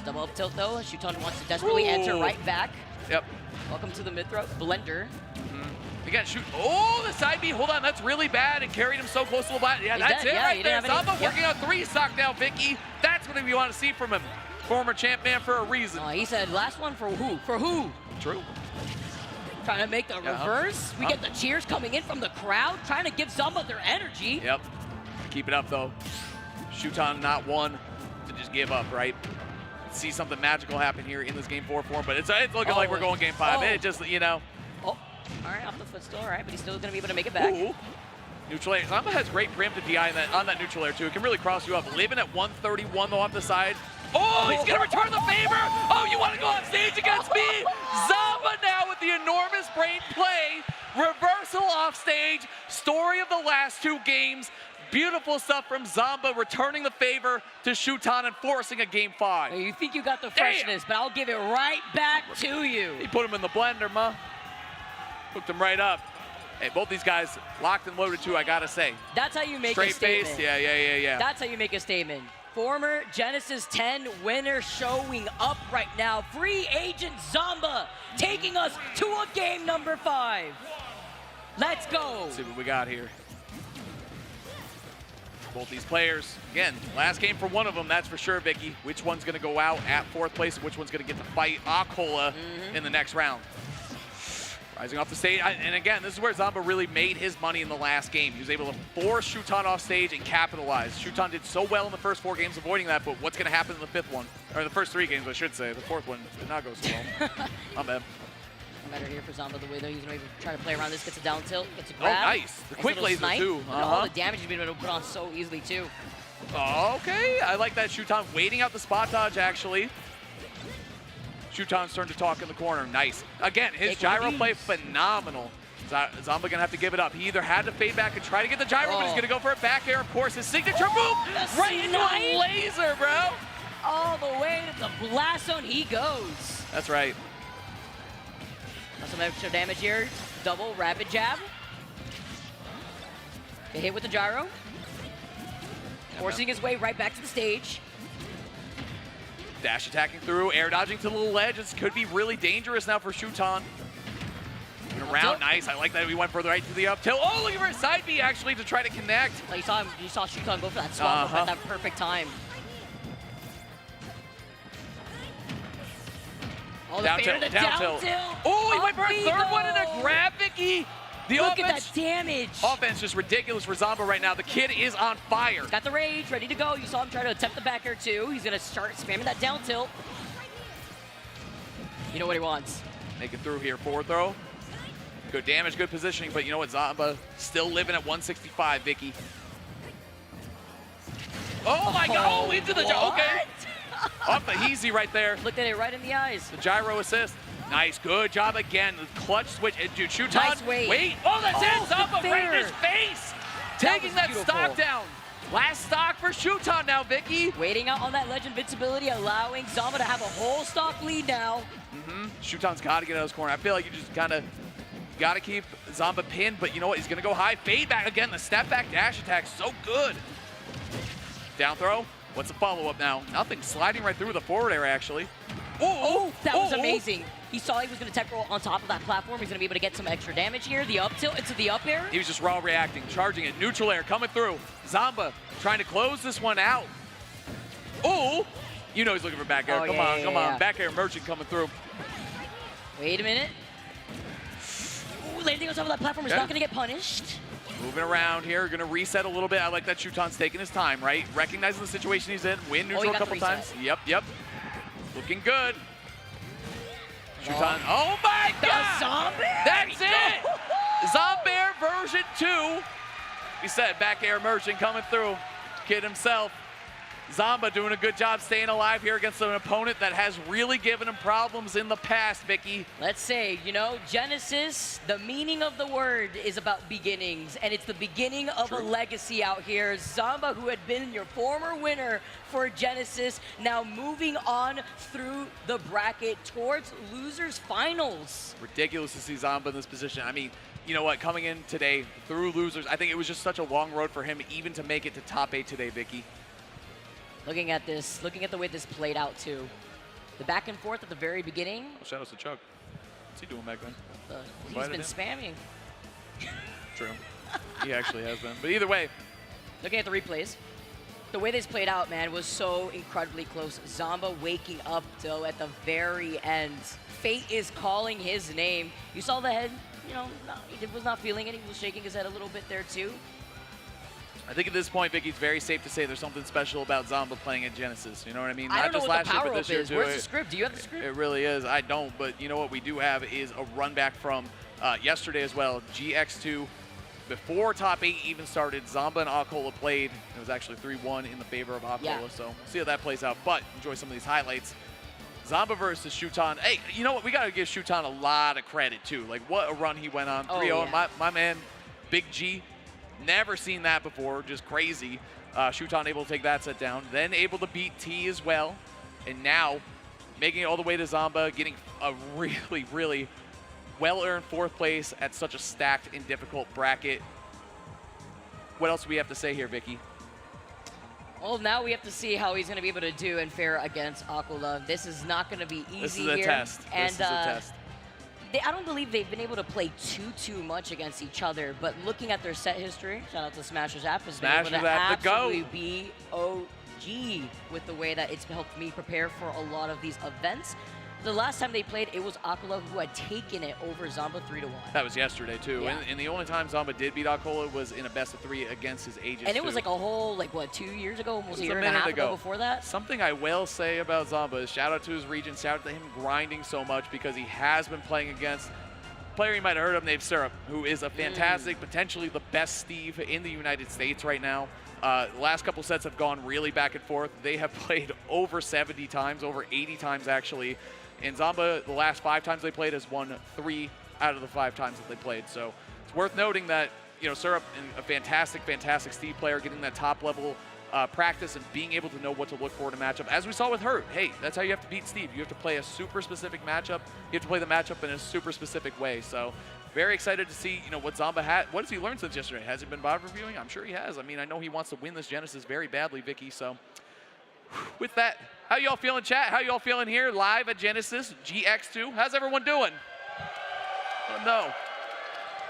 Double up tilt, though. Shuton wants to desperately enter right back. Yep. Welcome to the Mythra Blender. Again, shoot. Oh, the side B. Hold on, that's really bad. And carried him so close to the bottom. Yeah, that's it right there. Zamba working on 3 stock now, Vicky. That's what we want to see from him. Former champ man for a reason. He said, last one for who? For who? True. Trying to make the reverse. We get the cheers coming in from the crowd, trying to give Zamba their energy. Yep. Keep it up, though. Shuton not one to just give up, right? See something magical happen here in this game 4 for him, but it's looking like we're going game 5. It just, you know. All right, off the footstool, all right, but he's still going to be able to make it back. Ooh. Neutral air. Zamba has great preemptive DI on that neutral air, too. It can really cross you up. Living at 131, though, off the side. Oh, he's going to return the favor. Oh, you want to go on stage against me? Zamba now with the enormous brain play. Reversal off stage. Story of the last 2 games. Beautiful stuff from Zamba, returning the favor to Shuton and forcing a game 5. You think you got the freshness, but I'll give it right back to you. He put him in the blender, ma. Hooked him right up. Hey, both these guys locked and loaded, too, I got to say. That's how you make Straight a statement. face, yeah. That's how you make a statement. Former Genesis 10 winner showing up right now. Free agent Zamba taking us to a game number 5. Let's go. Let's see what we got here. Both these players, again, last game for one of them, that's for sure, Vicky. Which one's going to go out at 4th place and which one's going to get to fight Akola in the next round? Rising off the stage, and again, this is where Zamba really made his money in the last game. He was able to force Shuton off stage and capitalize. Shuton did so well in the first 4 games avoiding that, but what's going to happen in the 5th one? Or the first 3 games, I should say. The 4th one did not go so well. Not bad. Better here for Zamba, the way though he's going to try to play around this, gets a down tilt, gets a Oh, grab. nice. The quick laser, snipe, too. and all the damage he's been able to put on so easily, too. Okay, I like that. Shuton waiting out the spot dodge, actually. Shuton's turn to talk in the corner. Nice. Again, his gyro play, phenomenal. Zamba going to have to give it up. He either had to fade back and try to get the gyro, but he's going to go for a back air, of course. His signature move, right into a laser, bro. All the way to the blast zone he goes. That's right. Got some extra damage here. Double rapid jab. They hit with the gyro. Forcing his way right back to the stage. Dash attacking through, air dodging to the little ledge. This could be really dangerous now for Shuton. Around, nice. I like that we went further right to the up tilt. Oh, looking for a side B actually to try to connect. You saw Shuton go for that swap at that perfect time. Oh, down tilt. Oh, he went for a 3rd one and a grab, Vicky. Look at that damage. Offense just ridiculous for Zamba right now. The kid is on fire. He's got the rage, ready to go. You saw him try to attempt the back air too. He's gonna start spamming that down tilt. You know what he wants. Make it through here, forward throw. Good damage, good positioning, but you know what, Zamba still living at 165, Vicky. Oh my God, into the, okay. Off the easy right there. Looked at it right in the eyes. The gyro assist. Nice, good job again. The clutch switch. Dude, Shuton. Nice wait. Oh, that's it. Zamba right in his face. Taking that stock down. Last stock for Shuton now, Vicky. Waiting out on that ledge invincibility, allowing Zamba to have a whole stock lead now. Shuton's got to get out of his corner. I feel like you just kind of got to keep Zamba pinned, but you know what? He's going to go high. Fade back again. The step back dash attack, so good. Down throw. What's the follow-up now? Nothing. Sliding right through the forward air, actually. Oh, that was amazing. He saw he was going to tech roll on top of that platform. He's going to be able to get some extra damage here. The up tilt into the up air. He was just raw reacting, charging it. Neutral air coming through. Zamba trying to close this one out. Oh, you know he's looking for back air. Come on. Back air merchant coming through. Wait a minute. Ooh, landing on top of that platform is not going to get punished. Moving around here, going to reset a little bit. I like that Shuton's taking his time, right? Recognizing the situation he's in. Win neutral a couple times. Yep. Looking good. Shuton. Oh my God! That's it! Zombear version 2. He said back air merchant coming through. Kid himself. Zamba doing a good job staying alive here against an opponent that has really given him problems in the past, Vicky. Let's say, you know, Genesis, the meaning of the word is about beginnings, and it's the beginning of a legacy out here. Zamba, who had been your former winner for Genesis, now moving on through the bracket towards losers finals. Ridiculous to see Zamba in this position. I mean, you know what, coming in today through losers, I think it was just such a long road for him even to make it to top 8 today, Vicky. Looking at this, looking at the way this played out too. The back and forth at the very beginning. Shout out to Chuck. What's he doing back then? He's been spamming. True. He actually has been. But either way. Looking at the replays, the way this played out, man, was so incredibly close. Zamba waking up, though, at the very end. Fate is calling his name. You saw the head, you know, he was not feeling it. He was shaking his head a little bit there, too. I think at this point, Vicky, it's very safe to say there's something special about Zamba playing at Genesis. You know what I mean? I Not don't just know what last the year, power but this up year is. too. Where's the script? Do you have the script? It really is. I don't, but you know what we do have is a run back from yesterday as well. GX2, before top 8 even started, Zamba and Akola played. It was actually 3-1 in the favor of Akola, Yeah. so we'll see how that plays out. But enjoy some of these highlights. Zamba versus Shuton. Hey, you know what? We got to give Shuton a lot of credit, too. Like, what a run he went on. 3-0. yeah. My man, Big G, never seen that before. Just crazy. Shuton able to take that set down. Then able to beat T as well. And now making it all the way to Zamba, getting a really, really well-earned 4th place at such a stacked and difficult bracket. What else do we have to say here, Vicky? Well, now we have to see how he's going to be able to do and fare against Akola. This is not going to be easy This is a here. test. And, this is a test. I don't believe they've been able to play too much against each other, but looking at their set history, shout out to Smashers App, has been able to absolutely be OG with the way that it's helped me prepare for a lot of these events. The last time they played, it was Akola who had taken it over Zamba 3-1. That was yesterday, too. Yeah. And the only time Zamba did beat Akola was in a best-of-3 against his Aegis, And it was like a whole, like, what, 2 years ago? Almost a year and a minute half ago. before that? Something I will say about Zamba is shout out to his region, shout out to him grinding so much because he has been playing against a player you might have heard of named Syrup, who is a fantastic, potentially the best Steve in the United States right now. The last couple sets have gone really back and forth. They have played over 70 times, over 80 times actually. And Zamba, the last 5 times they played, has won 3 out of the 5 times that they played. So it's worth noting that, you know, Syrup, a fantastic Steve player, getting that top level practice and being able to know what to look for in a matchup. As we saw with Hurt, hey, that's how you have to beat Steve. You have to play a super specific matchup. You have to play the matchup in a super specific way. So very excited to see, you know, what Zamba had. What has he learned since yesterday? Has he been VOD reviewing? I'm sure he has. I mean, I know he wants to win this Genesis very badly, Vicky. So with that, how y'all feeling, chat? How y'all feeling here live at Genesis GX2? How's everyone doing? Let them know.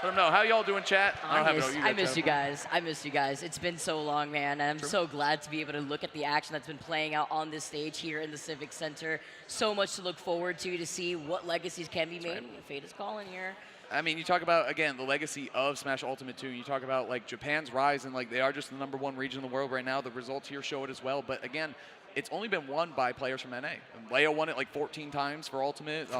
Let them know. How y'all doing, chat? I miss you guys. I miss you guys. It's been so long, man. And I'm so glad to be able to look at the action that's been playing out on this stage here in the Civic Center. So much to look forward to see what legacies can be made. Fate is calling here. I mean, you talk about, again, the legacy of Smash Ultimate 2. You talk about, like, Japan's rise, and, like, they are just the #1 region in the world right now. The results here show it as well. But, again, it's only been won by players from NA. And Leo won it, like, 14 times for Ultimate.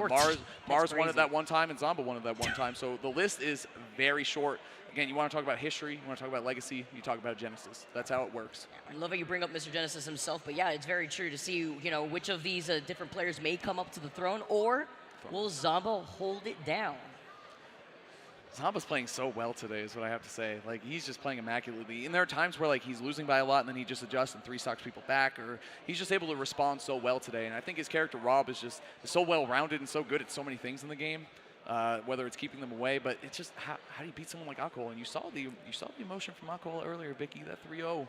Mars won it that one time, and Zamba won it that one time. So the list is very short. Again, you want to talk about history, you want to talk about legacy, you talk about Genesis. That's how it works. I love how you bring up Mr. Genesis himself, but yeah, it's very true to see, you know, which of these different players may come up to the throne, or will Zamba hold it down? Zamba's playing so well today is what I have to say. Like, he's just playing immaculately. And there are times where, like, he's losing by a lot and then he just adjusts and 3-stocks people back, or he's just able to respond so well today. And I think his character, Rob, is just so well-rounded and so good at so many things in the game, whether it's keeping them away, but it's just how do you beat someone like Akola? And you saw the emotion from Akola earlier, Vicky, that 3-0.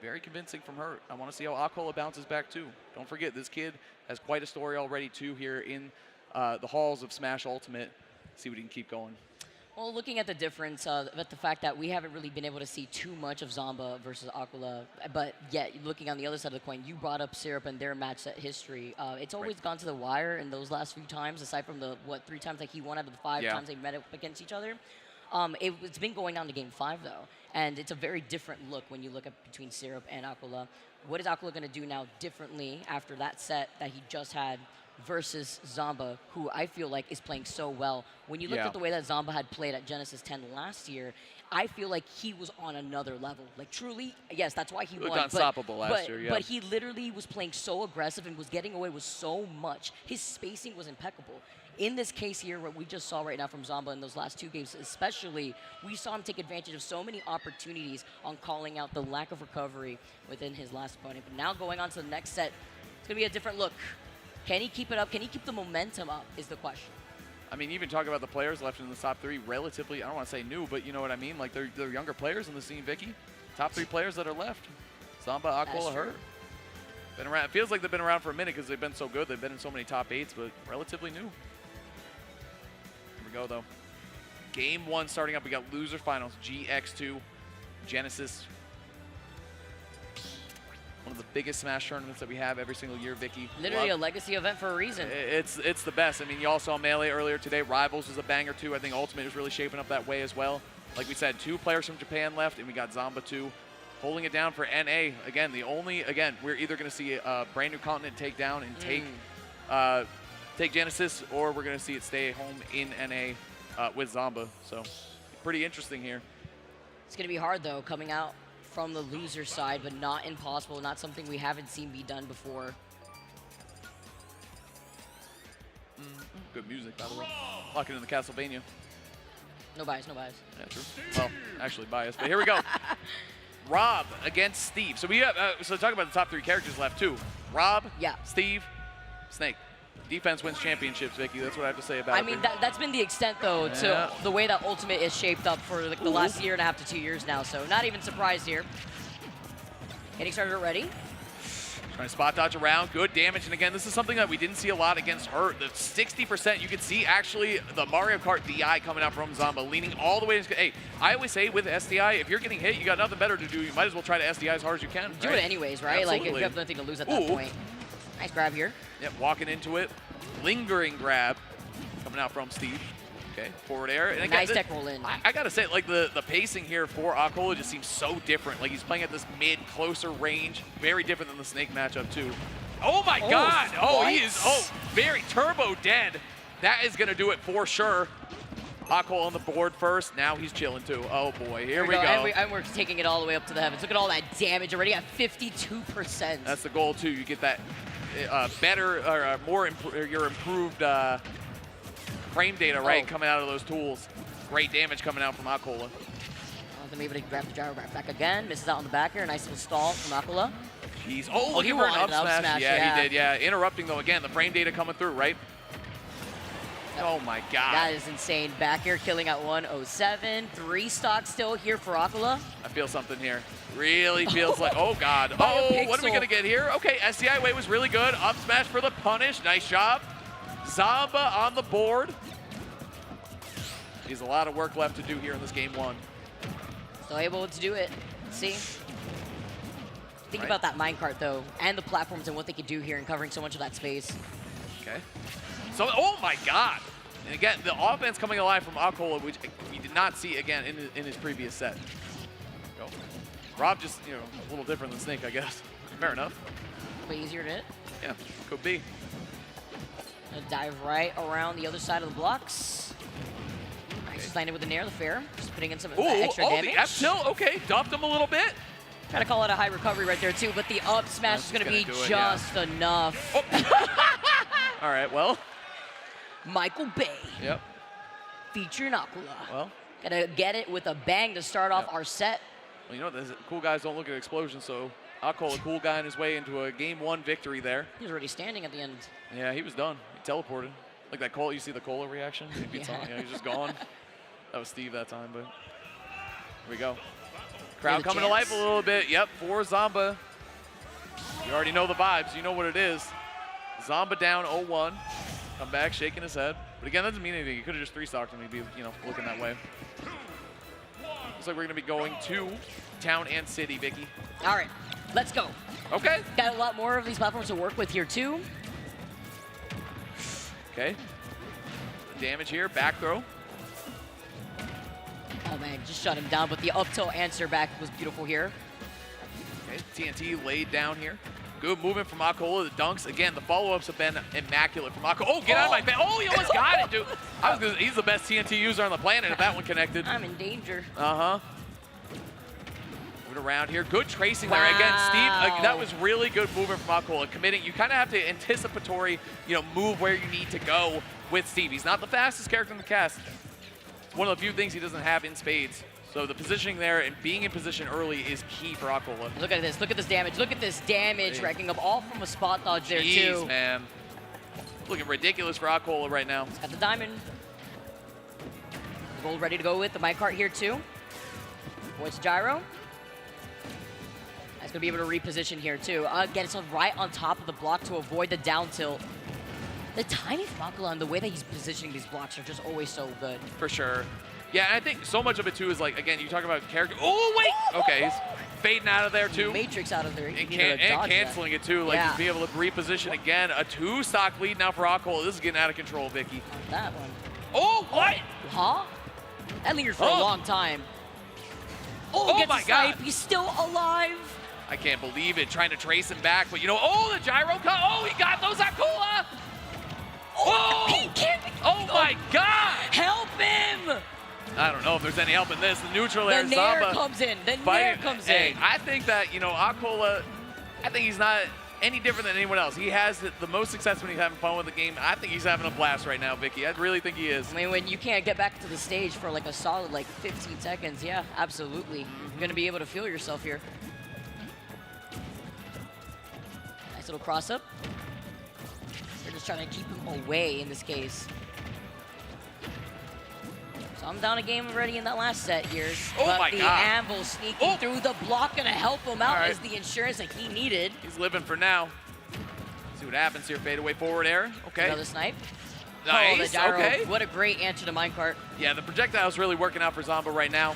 Very convincing from her. I want to see how Akola bounces back, too. Don't forget, this kid has quite a story already, too, here in the halls of Smash Ultimate. See what he can keep going. Well, looking at the difference, but the fact that we haven't really been able to see too much of Zamba versus Akola, but yet looking on the other side of the coin, you brought up Syrup and their match set history. It's always gone to the wire in those last few times, aside from the 3 times that he won out of the 5 times they met up against each other. It's been going down to Game 5 though, and it's a very different look when you look at between Syrup and Akola. What is Akola going to do now differently after that set that he just had versus Zamba, who I feel like is playing so well? When you look at the way that Zamba had played at Genesis 10 last year, I feel like he was on another level. Like, truly, yes, that's why he won. Unstoppable last year, yeah. But he literally was playing so aggressive and was getting away with so much. His spacing was impeccable. In this case here, what we just saw right now from Zamba in those last 2 games especially, we saw him take advantage of so many opportunities on calling out the lack of recovery within his last opponent. But now going on to the next set, it's going to be a different look. Can he keep it up? Can he keep the momentum up is the question. I mean, even talk about the players left in the top 3, relatively, I don't want to say new, but you know what I mean? Like, they're younger players in the scene, Vicky. Top 3 players that are left. Zamba, Akola, Hurt. Been around. It feels like they've been around for a minute because they've been so good. They've been in so many top 8s, but relatively new. Here we go, though. Game 1 starting up. We got loser finals, GX2, Genesis. One of the biggest Smash tournaments that we have every single year, Vicky. Literally a legacy event for a reason. It's the best. I mean, y'all saw Melee earlier today. Rivals was a banger too. I think Ultimate is really shaping up that way as well. Like we said, 2 players from Japan left, and we got Zamba 2 holding it down for NA. Again, we're either going to see a brand new continent take down and take Genesis, or we're going to see it stay home in NA with Zamba. So pretty interesting here. It's going to be hard, though, coming out from the loser side, but not impossible, not something we haven't seen be done before. Good music, by the way. Locking in the Castlevania. No bias, no bias. Yeah, true. Well, actually biased, but here we go. Rob against Steve. So we have, so talk about the top 3 characters left too. Rob, Steve, Snake. Defense wins championships, Vicky. That's what I have to say about it. I mean, that's been the extent, though, to the way that Ultimate is shaped up for like the last 1.5 to 2 years now. So not even surprised here. Getting started already. Trying to spot dodge around. Good damage. And again, this is something that we didn't see a lot against her. The 60%, you can see actually the Mario Kart DI coming out from Zamba, leaning all the way. Hey, I always say with SDI, if you're getting hit, you got nothing better to do. You might as well try to SDI as hard as you can. Do it anyways, right? Absolutely. Like, if you have nothing to lose at that point. Nice grab here. Yep, walking into it. Lingering grab coming out from Steve. Okay, forward air. And again, nice tech roll in. I gotta say, like the pacing here for Akola just seems so different. Like he's playing at this mid, closer range. Very different than the Snake matchup too. Oh my God! Oh, he is very turbo dead. That is gonna do it for sure. Akola on the board first. Now he's chilling too. Oh boy, here we go. And we're taking it all the way up to the heavens. Look at all that damage already at 52%. That's the goal too. You get that better or your improved frame data, right, coming out of those tools. Great damage coming out from Akola. Then able to grab the gyro back again. Misses out on the back here. Nice little stall from Akola. Jeez. Oh, looking for an up smash. Yeah, he did. Yeah, interrupting though again. The frame data coming through, right? Oh my God. That is insane. Back here killing at 107. 3 stocks still here for Akola. I feel something here. Really feels like, oh God. Oh, what are we gonna get here? Okay, SDI Way was really good. Up smash for the punish. Nice job. Zamba on the board. He's a lot of work left to do here in this game 1. Still able to do it. See? Think about that minecart though, and the platforms and what they could do here in covering so much of that space. Okay. So, oh my God. And again, the offense coming alive from Akola, which we did not see again in his previous set. Go. Rob just, a little different than Snake, I guess. Fair enough. But easier to hit. Yeah, could be. Gonna dive right around the other side of the blocks. Nice, just landed with the nair, the fair. Just putting in some extra damage. The F-tilt, okay, dumped him a little bit. Trying to call it a high recovery right there too, but the up smash is gonna be just enough. All right, well. Michael Bay. Yep. Featuring Akola. Well. Gonna get it with a bang to start off our set. Well, you know, the cool guys don't look at explosions, so Akola, cool guy on his way into a game 1 victory there. He was already standing at the end. Yeah, he was done. He teleported. Like that Cola, you see the Cola reaction? He beats on, he's just gone. That was Steve that time, but here we go. Crowd coming to life a little bit. Yep, for Zamba. You already know the vibes. You know what it is. Zamba down 0-1. Come back, shaking his head. But again, that doesn't mean anything. You could have just 3-stocked him. He'd be, looking that way. Looks like we're going to be going to Town and City, Vicky. All right, let's go. Okay. Got a lot more of these platforms to work with here, too. Okay. Damage here, back throw. Oh, man, just shut him down, but the up tilt answer back was beautiful here. Okay, TNT laid down here. Good movement from Akola. The dunks, again, the follow-ups have been immaculate from Akola. Oh, get out of my face. Oh, he almost got it, dude. He's the best TNT user on the planet if that one connected. I'm in danger. Uh-huh. Moving around here. Good tracing there. Again, Steve, that was really good movement from Akola. Committing, you kind of have to anticipatory, move where you need to go with Steve. He's not the fastest character in the cast. It's one of the few things he doesn't have in spades. So the positioning there and being in position early is key for Akola. Look at this. Look at this damage. Look at this damage racking up all from a spot dodge there, too. Jeez, man. Looking ridiculous for Akola right now. He's got the diamond. Gold ready to go with the minecart here, too. Voice gyro. He's going to be able to reposition here, too. Get himself right on top of the block to avoid the down tilt. The timing from Akola and the way that he's positioning these blocks are just always so good. For sure. Yeah, and I think so much of it too is like, again, you talk about character. Oh, wait! Okay, he's fading out of there too. Matrix out of there. And, canceling it too, like Yeah. just being able to reposition again. A 2-stock lead now for Aquila. This is getting out of control, Vicky. That one. Oh, what? Huh? That lingered for a long time. Oh, gets my a snipe. God. He's still alive. I can't believe it, trying to trace him back, but you know, oh, the gyro cut. Oh, he got those Aquila. Oh, he can't. Oh my God. Help him. I don't know if there's any help in this. The neutral air, The Nair Zamba comes in. The Nair fighting. comes Hey, in. I think that, you know, Aquila, I think he's not any different than anyone else. He has the most success when he's having fun with the game. I think he's having a blast right now, Vicky. I really think he is. I mean, when you can't get back to the stage for like a solid like 15 seconds, yeah, absolutely. You're gonna be able to feel yourself here. Nice little cross up. They're just trying to keep him away in this case. So I'm down a game already in that last set here. Oh but my the God. Anvil sneaking through the block, gonna help him out All right. as the insurance that he needed. He's living for now. See what happens here. Fade away forward air. Okay. Another snipe. Nice. Oh, the gyro. Okay. What a great answer to minecart. Yeah, the projectile's really working out for Zamba right now.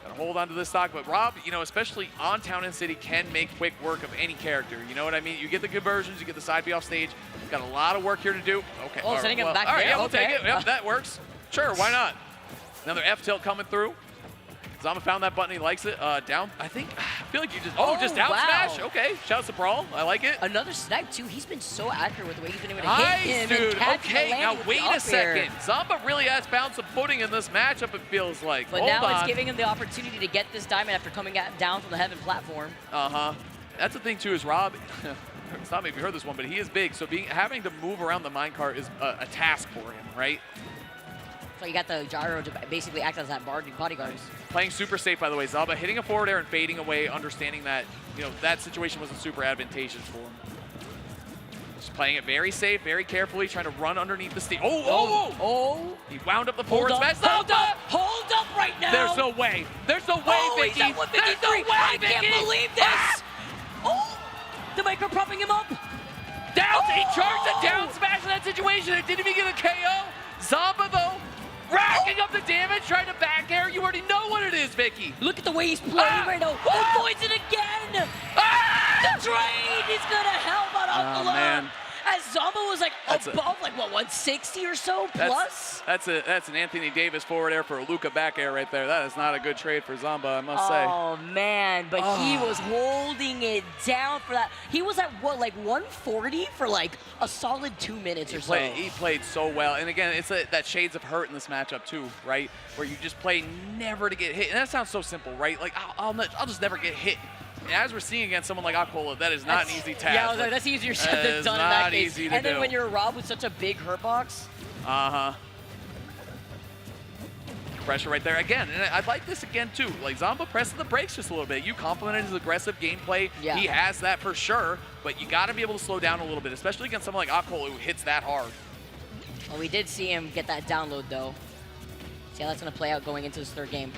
Gotta hold on to this stock, but Rob, you know, especially on Town and City, can make quick work of any character. You know what I mean? You get the conversions, you get the side B off stage. Got a lot of work here to do. Okay. Oh, all right, sending him well, back all right, there, yeah, we'll okay. take it. Yep, that works. Sure, why not? Another F tilt coming through. Zamba found that button, he likes it. Down, I feel like you just, just down wow. smash. Okay, shouts to Brawl, I like it. Another snipe too. He's been so accurate with the way he's been able to Nice, hit him dude. and catch him Okay, and now land with wait the a up air. second. Zamba really has found some footing in this matchup, it feels like. But Hold now on. it's giving him the opportunity to get this diamond after coming down from the heaven platform. That's the thing too, is Rob, it's not maybe you heard this one, but he is big, so having to move around the minecart is a task for him, right? So you got the gyro to basically act as that bodyguard. Playing super safe, by the way. Zamba hitting a forward air and fading away, understanding that, you know, that situation wasn't super advantageous for him. Just playing it very safe, very carefully, trying to run underneath the stage. Oh! He wound up the forward Hold smash. up, hold up! Hold up right now! There's no way. There's no way, Oh, Vicky. he's at 153. There's no way, I Vicky. can't believe this! Oh! The micro propping him up! Down, he charged a down smash in that situation. It didn't even get a KO. Zamba, though, racking up the damage, trying to back air. You already know what it is, Vicky. Look at the way he's playing right now. Avoids it again! The trade is gonna help out Aquila. man. As Zamba was like That's above like what, 160 or so plus? That's an Anthony Davis forward air for a Luka back air right there. That is not a good trade for Zamba, I must say. Oh man, but he was holding it down for that. He was at what, like 140 for like a solid 2 minutes or so. He played so well, and again, it's that shades of hurt in this matchup too, right? Where you just play never to get hit, and that sounds so simple, right? Like I'll just never get hit. And as we're seeing against someone like Aquila, that is not an easy task. Yeah, like, that's easier said than done in that case. Easy to and then do. when you're Rob with such a big hurt box. Pressure right there again, and I like this again too. Like Zamba pressing the brakes just a little bit. You complimented his aggressive gameplay. Yeah. He has that for sure, but you got to be able to slow down a little bit, especially against someone like Aquila who hits that hard. Well, we did see him get that download though. See how that's gonna play out going into this third game.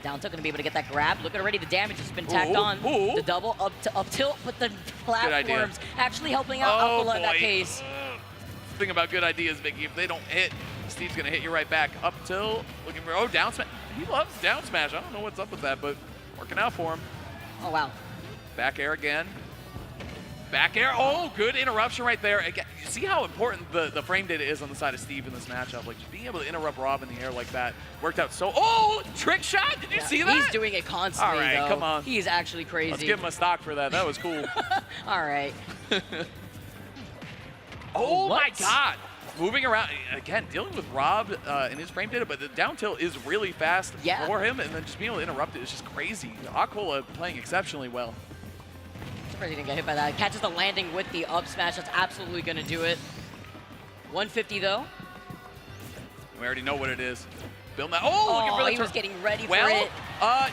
Down tilt gonna be able to get that grab. Look at already the damage has been tacked on. The double up tilt, but the platforms actually helping out Aquila in that case. Thing about good ideas, Vicky, if they don't hit, Steve's gonna hit you right back. Up tilt, looking for down smash. He loves down smash. I don't know what's up with that, but working out for him. Oh wow. Back air again. Back air. Oh, good interruption right there. Again, you see how important the frame data is on the side of Steve in this matchup. Like, just being able to interrupt Rob in the air like that worked out so. Oh, trick shot. Did you see that? He's doing it constantly. All right, though. come on. He's actually crazy. Let's give him a stock for that. That was cool. All right. Oh my God. Moving around, again, dealing with Rob in his frame data, but the down tilt is really fast for him, and then just being able to interrupt it is just crazy. Aquila playing exceptionally well. Surprised he didn't get hit by that. Catches the landing with the up smash. That's absolutely going to do it. 150 though. We already know what it is. Bill Nye. Oh, looking for the he was getting ready well, for it.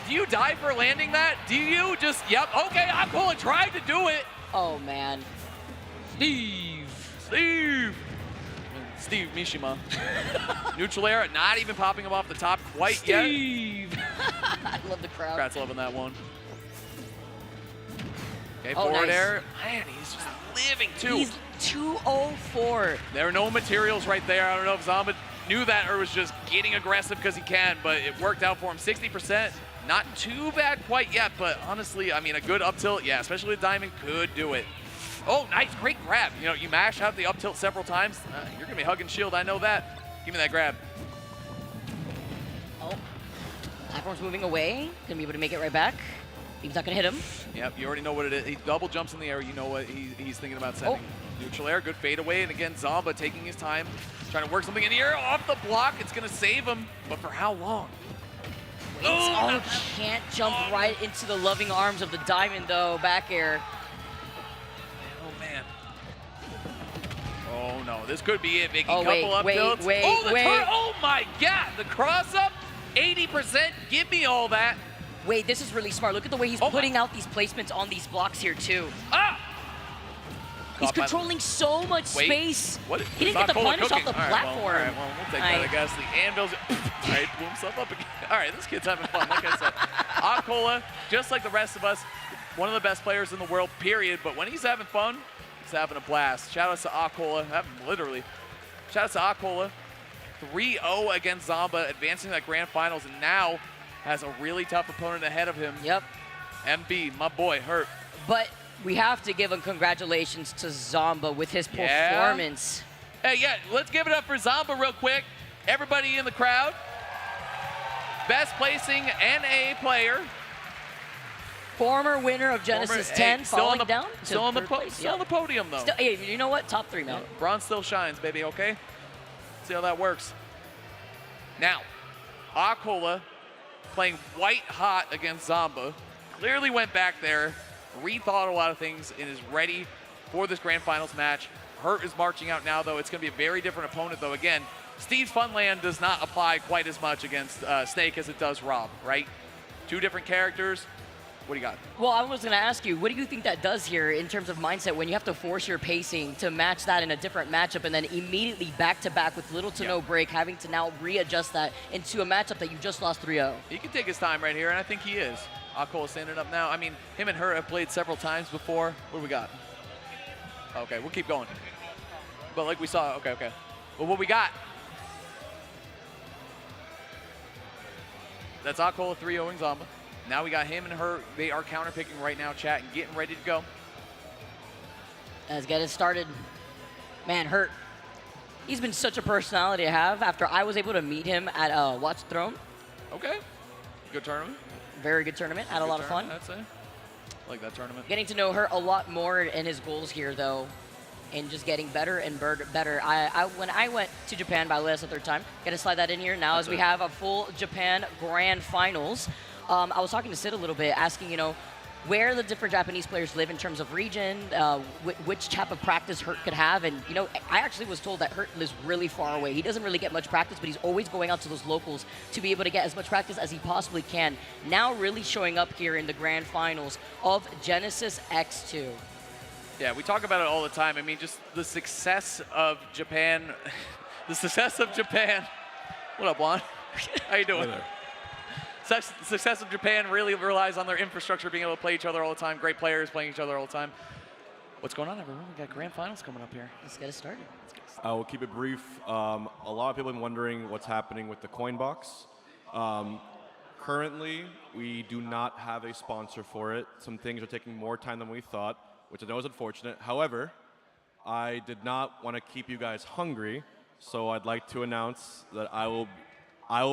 Do you die for landing that? Do you just, yep, okay, Aquila tried to do it. Oh man. Steve Mishima. Neutral air, not even popping him off the top quite yet. I love the crowd. Kratz loving that one. Okay, Oh, forward nice. air. Man, he's just living too. He's 204. There are no materials right there. I don't know if Zamba knew that was just getting aggressive because he can, but it worked out for him. 60%, not too bad quite yet, but honestly, I mean, a good up tilt, yeah, especially with Diamond, could do it. Oh, nice, great grab. You know, you mash out the up tilt several times, you're gonna be hugging shield, I know that. Give me that grab. Oh, platform's moving away. Gonna be able to make it right back. He's not gonna hit him. Yep, you already know what it is. He double jumps in the air, you know what he's thinking about sending. Neutral air, good fade away, and again, Zomba taking his time, trying to work something in the air, off the block, it's gonna save him, but for how long? Oh, can't jump right into the loving arms of the Diamond though, back air. Oh man. Oh no, this could be it, Biggie. Oh, Couple up tilts. wait, oh, the wait. turn, oh my God, the cross up, 80%, give me all that. Wait, this is really smart. Look at the way he's putting out these placements on these blocks here too. Ah! He's controlling so much space. What? He didn't get the punish off the platform. All right, well, we'll take that, I guess. The anvil's, all right, blew himself up again. All right, this kid's having fun, like I said. Akola, just like the rest of us, one of the best players in the world, period. But when he's having fun, he's having a blast. Shout out to Akola, literally. Shout out to Akola. 3-0 against Zomba, advancing to that grand finals, and now has a really tough opponent ahead of him. Yep. MB, my boy, Hurt. But we have to give him congratulations to Zomba with his performance. Hey, yeah, let's give it up for Zomba real quick. Everybody in the crowd. Best placing NA player. Former winner of Genesis 10, falling down. Still on the podium, though. Hey, you know what? Top 3, man. Bronze still shines, baby, okay? See how that works. Now, Akola playing white hot against Zomba. Clearly went back there, rethought a lot of things, and is ready for this grand finals match. Hurt is marching out now, though. It's going to be a very different opponent, though. Again, Steve Funland does not apply quite as much against Snake as it does Rob, right? Two different characters. What do you got? Well, I was going to ask you, what do you think that does here in terms of mindset when you have to force your pacing to match that in a different matchup and then immediately back-to-back with little to no break, having to now readjust that into a matchup that you just lost 3-0? He can take his time right here, and I think he is. Akola standing up now. I mean, him and her have played several times before. What do we got? Okay, we'll keep going. But like we saw, okay. Well, what we got? That's Akola 3-0ing Zomba. Now we got him and her. They are counter-picking right now, chat, and getting ready to go. Let's get it started. Man, Hurt. He's been such a personality to have after I was able to meet him at Watch the Throne. Okay. Good tournament. Very good tournament. Had a lot of fun. I'd say. Like that tournament. Getting to know her a lot more in his goals here, though, and just getting better and better. When I went to Japan, by the way, that's the third time. Got to slide that in here now as we have a full Japan Grand Finals. I was talking to Sid a little bit, asking, where the different Japanese players live in terms of region, which type of practice Hurt could have. And, I actually was told that Hurt lives really far away. He doesn't really get much practice, but he's always going out to those locals to be able to get as much practice as he possibly can. Now really showing up here in the grand finals of Genesis X2. Yeah, we talk about it all the time. I mean, just the success of Japan. The success of Japan. What up, Juan? How you doing? Success of Japan really relies on their infrastructure being able to play each other all the time. Great players playing each other all the time. What's going on, everyone? We got grand finals coming up here. Let's get it started. I will keep it brief. A lot of people have been wondering what's happening with the coin box. Currently, we do not have a sponsor for it. Some things are taking more time than we thought, which I know is unfortunate. However, I did not want to keep you guys hungry, so I'd like to announce that I will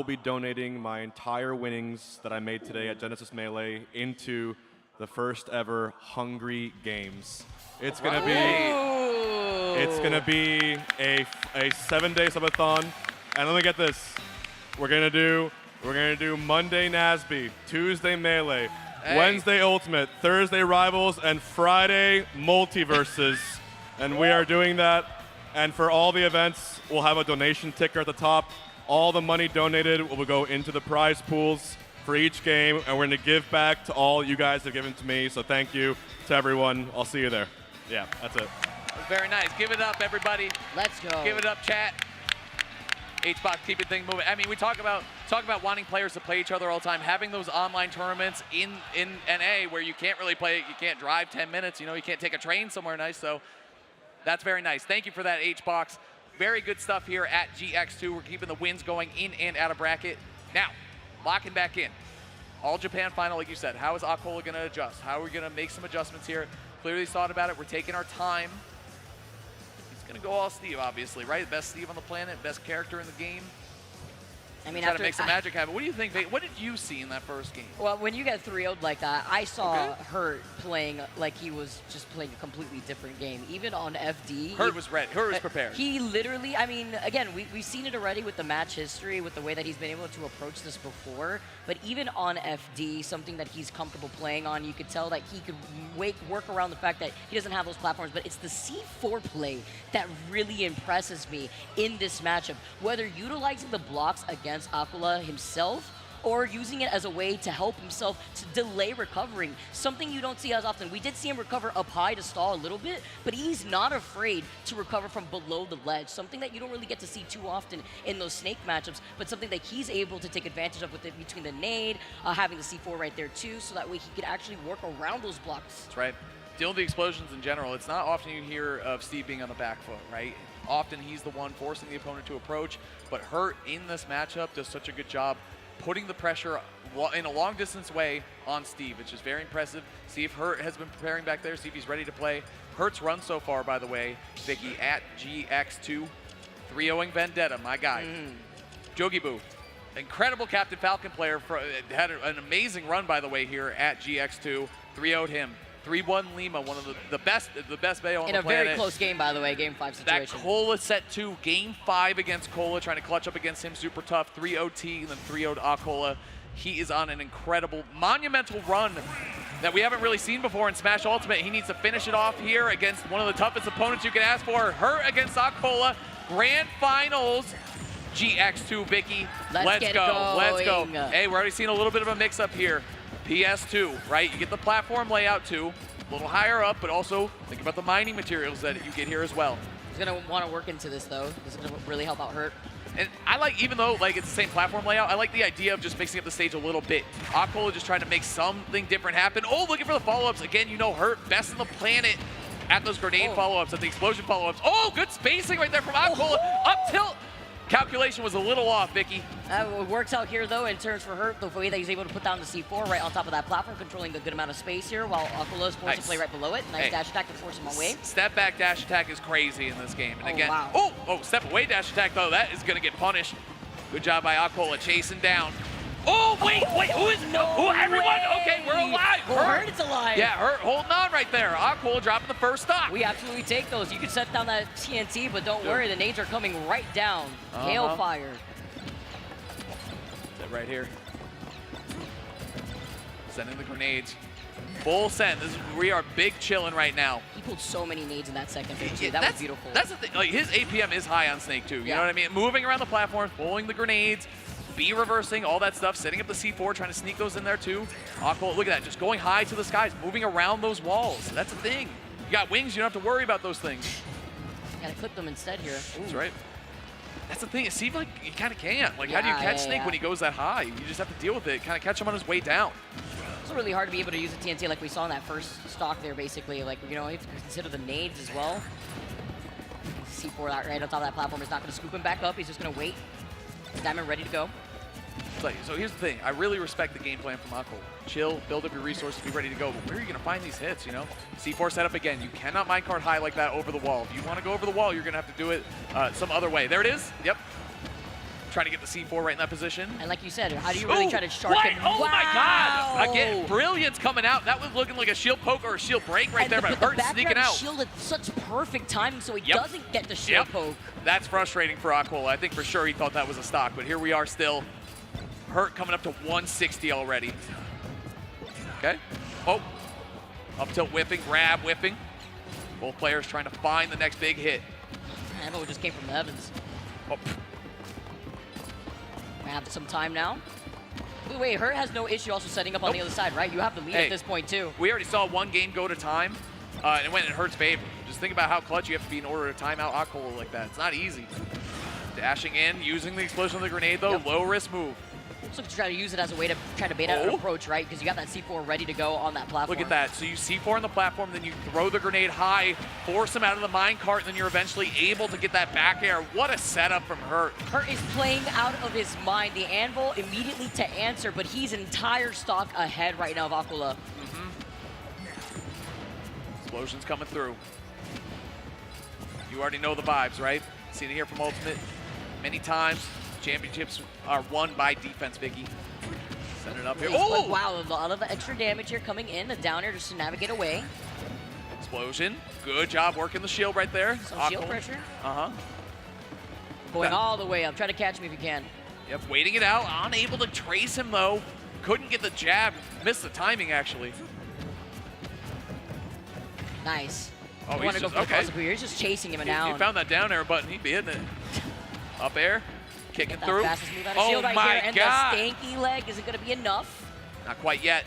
be donating my entire winnings that I made today at Genesis Melee into the first ever Hungry Games. It's gonna be a 7-day subathon, and let me get this: we're gonna do Monday Nasby, Tuesday Melee, Wednesday Ultimate, Thursday Rivals, and Friday Multiverses, and we are doing that. And for all the events, we'll have a donation ticker at the top. All the money donated will go into the prize pools for each game, and we're going to give back to all you guys have given to me. So thank you to everyone. I'll see you there. Yeah, that's it. Very nice. Give it up, everybody. Let's go. Give it up, chat. HBox, keep it thing moving. I mean, we talk about wanting players to play each other all the time, having those online tournaments in NA where you can't really play, you can't drive 10 minutes, you can't take a train somewhere nice. So that's very nice. Thank you for that, HBox. very good stuff here at GX2. We're keeping the wins going in and out of bracket. Now, locking back in. All Japan final, like you said. How is Akola going to adjust? How are we going to make some adjustments here? Clearly thought about it. We're taking our time. He's going to go all Steve, obviously, right? Best Steve on the planet, best character in the game. I mean, try after to make some magic happen. What do you think? What did you see in that first game? Well, when you get 3-0'd like that, I saw Hurt playing like he was just playing a completely different game. Even on FD. Hurt was ready. Hurt was prepared. He literally, I mean, again, we've seen it already with the match history, with the way that he's been able to approach this before. But even on FD, something that he's comfortable playing on, you could tell that he could work around the fact that he doesn't have those platforms. But it's the C4 play that really impresses me in this matchup. Whether utilizing the blocks against Akola himself, or using it as a way to help himself to delay recovering, something you don't see as often. We did see him recover up high to stall a little bit, but he's not afraid to recover from below the ledge, something that you don't really get to see too often in those Snake matchups, but something that he's able to take advantage of with it between the nade, having the C4 right there too, so that way he could actually work around those blocks. That's right. Dealing with the explosions in general, it's not often you hear of Steve being on the back foot, right? Often he's the one forcing the opponent to approach, but Hurt in this matchup does such a good job putting the pressure in a long distance way on Steve, which is very impressive. See if Hurt has been preparing back there, see if he's ready to play. Hurt's run so far, by the way, Vicky, at GX2, 3-0ing Vendetta, my guy. Jogibu, incredible Captain Falcon player, had an amazing run, by the way, here at GX2, 3-0'd him. 3-1 Lima, one of the best Bayo on the planet. In a very close game, by the way, game 5 situation. That Cola set 2, game 5 against Cola, trying to clutch up against him, super tough, 3-0 T, and then 3-0 Akola. He is on an incredible, monumental run that we haven't really seen before in Smash Ultimate. He needs to finish it off here against one of the toughest opponents you can ask for. Hurt against Akola, Grand Finals. GX2, Vicky, let's go. Let's go. Hey, we're already seeing a little bit of a mix-up here. PS2, right? You get the platform layout too, a little higher up, but also think about the mining materials that you get here as well. He's gonna want to work into this though. This is gonna really help out Hurt. And I like, even though like it's the same platform layout, I like the idea of just mixing up the stage a little bit. Akola just trying to make something different happen. Oh, looking for the follow-ups. Again, you know Hurt, best in the planet at those grenade follow-ups, at the explosion follow-ups. Oh, good spacing right there from Akola. Up tilt. Calculation was a little off, Vicky. It works out here, though, in terms for Hurt, the way that he's able to put down the C4 right on top of that platform, controlling a good amount of space here, while Akola is forced to play right below it. Nice dash attack to force him away. Step back dash attack is crazy in this game. And again, step away dash attack, though, that is going to get punished. Good job by Akola chasing down. Oh, wait, who is everyone? Okay, we're alive. Hurt is alive. Yeah, Hurt holding on right there. Akola dropping the first stock. We absolutely take those. You can set down that TNT, but don't worry, the nades are coming right down. Hailfire. That right here. Sending the grenades. Full send. We are big chilling right now. He pulled so many nades in that second thing, too. That was beautiful. That's the thing. Like, his APM is high on Snake, too. You know what I mean? Moving around the platform, pulling the grenades, B reversing, all that stuff, setting up the C4, trying to sneak those in there too. Akola, look at that, just going high to the skies, moving around those walls. That's the thing. You got wings, you don't have to worry about those things. You gotta clip them instead here. Ooh. That's right. That's the thing, it seems like you kind of can't. Like, how do you catch Snake when he goes that high? You just have to deal with it, kind of catch him on his way down. It's really hard to be able to use the TNT like we saw in that first stock there, basically. Like, you know, if you consider the nades as well. C4 right on top of that platform is not gonna scoop him back up, he's just gonna wait. Diamond ready to go. So here's the thing, I really respect the game plan from Akola. Chill, build up your resources, be ready to go, but where are you gonna find these hits, you know? C4 setup again, you cannot minecart high like that over the wall. If you wanna go over the wall, you're gonna have to do it some other way. There it is, yep. Trying to get the C4 right in that position. And like you said, how do you really try to shark him? Oh my God! Again, Brilliance coming out. That was looking like a shield poke or a shield break right there, but Hurt sneaking out. Shield at such perfect timing so he doesn't get the shield poke. That's frustrating for Akola. I think for sure he thought that was a stock, but here we are still. Hurt coming up to 160 already. Okay. Oh. Up tilt whipping, grab whipping. Both players trying to find the next big hit. Evo just came from the heavens. Oh. I have some time now. Wait, Hurt has no issue also setting up on the other side, right? You have the lead at this point too. We already saw one game go to time, and it went in Hurt's favor. Just think about how clutch you have to be in order to time out Akola like that. It's not easy. Dashing in, using the explosion of the grenade though, low risk move. Looks like he's trying to use it as a way to try to bait out an approach, right? Because you got that C4 ready to go on that platform. Look at that. So you C4 on the platform, then you throw the grenade high, force him out of the minecart, and then you're eventually able to get that back air. What a setup from Hurt. Hurt is playing out of his mind. The Anvil immediately to answer, but he's entire stock ahead right now of Aquila. Explosions coming through. You already know the vibes, right? Seen it here from Ultimate many times. Championships are won by defense, Vicky. Send it up here. Oh! Wow, a lot of extra damage here coming in. The down air just to navigate away. Explosion. Good job working the shield right there. Some shield pressure. Going all the way up. Try to catch me if you can. Yep, waiting it out. Unable to trace him, though. Couldn't get the jab. Missed the timing, actually. Nice. Oh, he's just, He's just chasing him down. He found that down air button. He'd be hitting it. Up air. Kicking through. Fastest move out of shield right here. And the stanky leg isn't going to be enough. Not quite yet.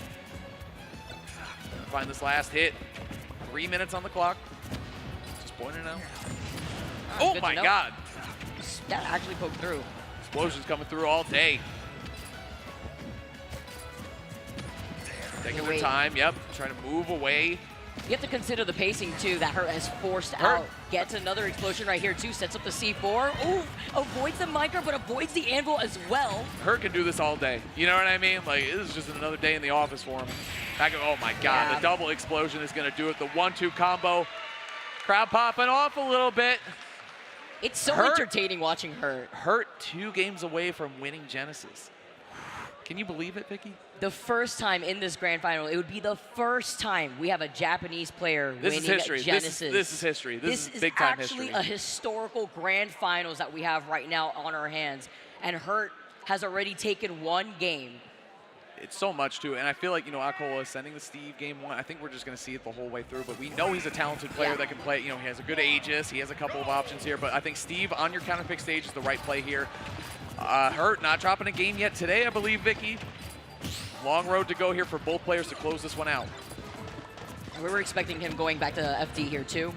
Find this last hit. 3 minutes on the clock. Just pointing out. Oh my God. That actually poked through. Explosions coming through all day. Taking their time. Yep. Trying to move away. You have to consider the pacing, too, that Hurt has forced out. Gets another explosion right here, too. Sets up the C4. Ooh, avoids the micro, but avoids the Anvil as well. Hurt can do this all day. You know what I mean? Like, this is just another day in the office for him. Oh, my God. The double explosion is going to do it. The 1-2 combo. Crowd popping off a little bit. It's so entertaining watching Hurt. Hurt 2 games away from winning Genesis. Can you believe it, Vicky? The first time in this grand final, it would be the first time we have a Japanese player winning Genesis. This is history. This is big time history. This is actually a historical grand finals that we have right now on our hands. And Hurt has already taken 1 game. It's so much, too. And I feel like, Aquila is sending the Steve game 1. I think we're just going to see it the whole way through. But we know he's a talented player that can play. He has a good Aegis. He has a couple of options here. But I think Steve on your counterpick stage is the right play here. Hurt not dropping a game yet today, I believe, Vicky. Long road to go here for both players to close this one out. We were expecting him going back to FD here, too.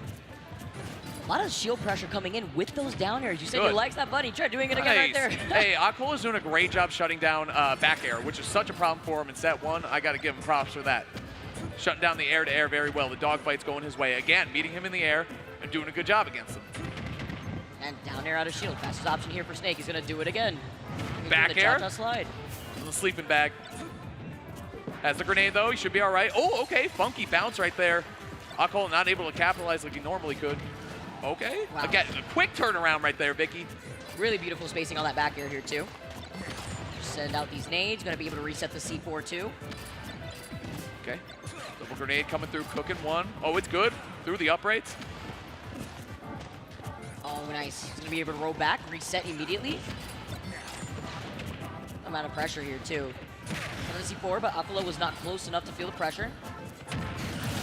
A lot of shield pressure coming in with those down airs. You said he likes that, buddy. Try doing it again right there. Hey, Aquila is doing a great job shutting down back air, which is such a problem for him in set 1. I got to give him props for that. Shutting down the air-to-air very well. The dogfight's going his way. Again, meeting him in the air and doing a good job against him. And down air out of shield. Fastest option here for Snake. He's going to do it again. Back air. Slide. The sleeping bag. Has the grenade, though. He should be all right. Oh, okay. Funky bounce right there. Aquila not able to capitalize like he normally could. Okay. Wow. Again, a quick turnaround right there, Vicky. Really beautiful spacing on that back air here, too. Just send out these nades. Going to be able to reset the C4, too. Okay. Double grenade coming through, cooking 1. Oh, it's good. Through the uprights. Oh, nice. He's going to be able to roll back, reset immediately. Amount of pressure here, too. Another C4, but Aquila was not close enough to feel the pressure.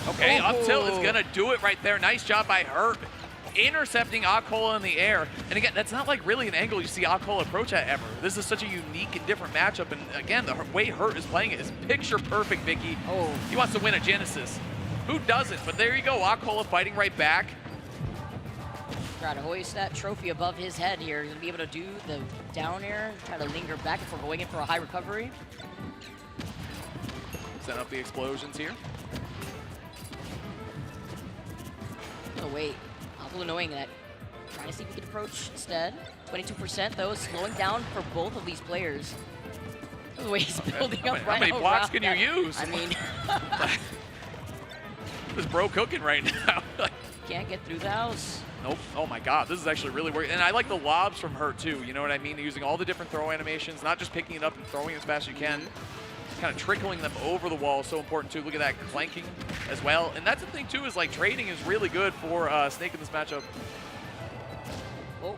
Okay, up tilt is going to do it right there. Nice job by Hurt. Intercepting Aquila in the air. And again, that's not like really an angle you see Aquila approach at ever. This is such a unique and different matchup. And again, the way Hurt is playing it is picture perfect, Vicky. Oh. He wants to win a Genesis. Who doesn't? But there you go, Aquila fighting right back. Try to hoist that trophy above his head here. He's going to be able to do the down air, try to linger back before going in for a high recovery. Set up the explosions here. Oh, wait. Aquila knowing that. Trying to see if he can approach instead. 22% though, slowing down for both of these players. The way he's building up right now. How many blocks can you use? I mean, this bro cooking right now. Can't get through the house. Nope. Oh my God, this is actually really working. And I like the lobs from Hurt too. You know what I mean? Using all the different throw animations, not just picking it up and throwing it as fast as you can. Kind of trickling them over the wall is so important too. Look at that clanking as well. And that's the thing too, is like trading is really good for Snake in this matchup. Oh.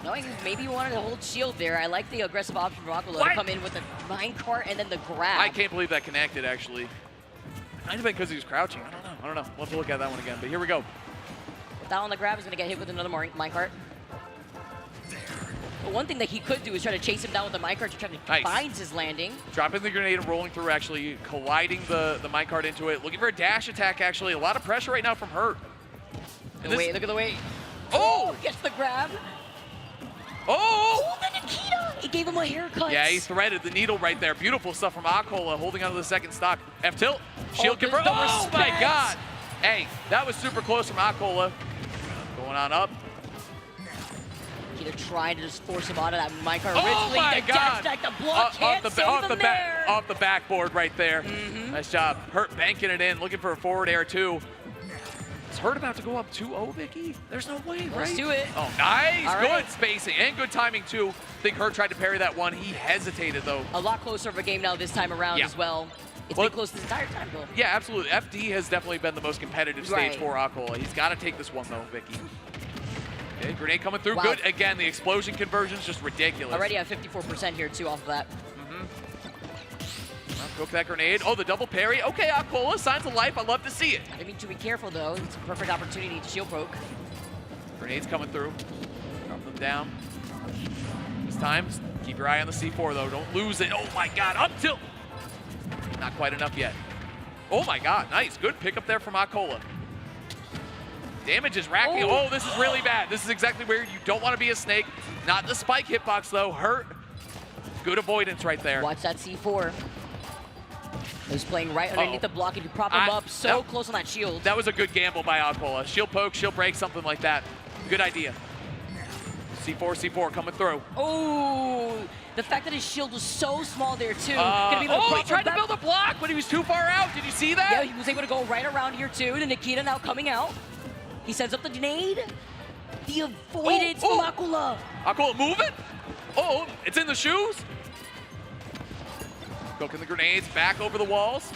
Knowing maybe he wanted to hold shield there. I like the aggressive option from Aquila to come in with the minecart and then the grab. I can't believe that connected actually. Might have been because he was crouching. I don't know. We'll have to look at that one again. But here we go. With that on the grab, he's going to get hit with another minecart. But one thing that he could do is try to chase him down with the minecart to try to find his landing. Dropping the grenade and rolling through, actually colliding the minecart into it. Looking for a dash attack, actually. A lot of pressure right now from Hurt. Look at the weight. Oh! Gets the grab. Oh! Oh, the Nikita! It gave him a haircut. Yeah, he threaded the needle right there. Beautiful stuff from Akola, holding onto the second stock. F-tilt, shield confirmed. Oh my God. Hey, that was super close from Akola. Going on up. Nikita trying to just force him out of that minecart. Oh my God. The block can't save him there. Off the backboard right there. Nice job. Hurt banking it in, looking for a forward air too. Is Hurt about to go up 2-0, Vicky? There's no way, right? Let's do it. Oh, nice. All Good right. spacing and good timing too. I think Hurt tried to parry that one. He hesitated though. A lot closer of a game now this time around Yeah. as well. It's been close this entire time, though. Yeah, absolutely. FD has definitely been the most competitive stage Right. for Akola. He's got to take this one though, Vicky. Okay, grenade coming through. Wow. Good. Again, the explosion conversion's just ridiculous. Already at 54% here, too, off of that. Cook that grenade. Oh, the double parry. Okay, Akola, signs of life. I love to see it. I mean, to be careful, though. It's a perfect opportunity to shield poke. Grenades coming through. Drop them down. This time, keep your eye on the C4, though. Don't lose it. Oh, my God. Up tilt. Not quite enough yet. Oh, my God. Nice. Good pickup there from Akola. Damage is racking. Oh, this is really bad. This is exactly where you don't want to be a snake. Not the spike hitbox, though. Hurt. Good avoidance right there. Watch that C4. He's playing right underneath the block, and you prop him up so close on that shield. That was a good gamble by Akola. Shield poke, shield break, something like that. Good idea. C4 coming through. Oh, the fact that his shield was so small there, too. Gonna be able to Oh, he prop tried him to back. build a block, but he was too far out. Did you see that? Yeah, he was able to go right around here, too. The Nikita now coming out. He sends up the grenade. The avoidance from Akola. Akola, move it. Oh, it's in the shoes. Cooking the grenades back over the walls.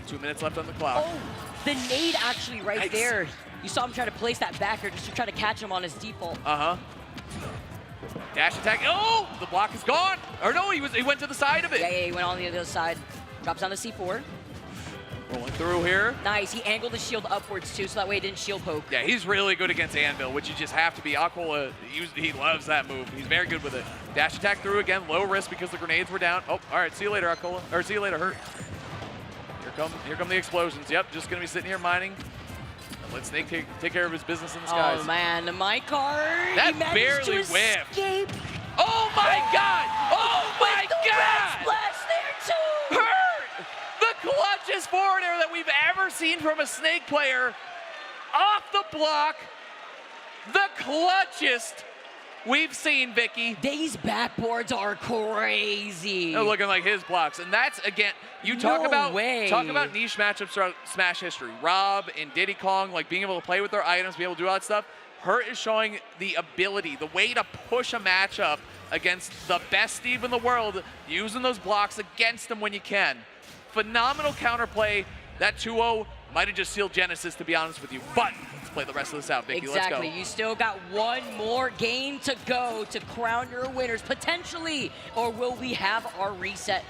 2 minutes left on the clock. Oh, the nade actually right there. You saw him try to place that backer just to try to catch him on his default. Dash attack. Oh, the block is gone. Or no, he went to the side of it. Yeah, he went on the other side. Drops down the C4. Rolling through here. Nice, he angled the shield upwards too, so that way it didn't shield poke. Yeah, he's really good against Anvil, which you just have to be. Akola, he loves that move. He's very good with it. Dash attack through again, low risk because the grenades were down. Oh, all right, see you later, Akola. Or see you later, Hurt. Here come the explosions. Yep, just gonna be sitting here mining. Let Snake take care of his business in the skies. Oh man, the minecart. That he managed barely to whiffed. escape. Oh my God! Oh my the God! red splash there too. Hurt! The clutchest forward air that we've ever seen from a Snake player. Off the block. The clutchest we've seen, Vicky. These backboards are crazy. They're looking like his blocks. And that's, again, you talk No about way. niche matchups throughout Smash history. Rob and Diddy Kong, like being able to play with their items, be able to do all that stuff. Hurt is showing the ability, the way to push a matchup against the best Steve in the world, using those blocks against him when you can. Phenomenal counterplay. That 2-0 might have just sealed Genesis, to be honest with you. But let's play the rest of this out, Vicky. Exactly. Let's go. You still got one more game to go to crown your winners, potentially. Or will we have our reset?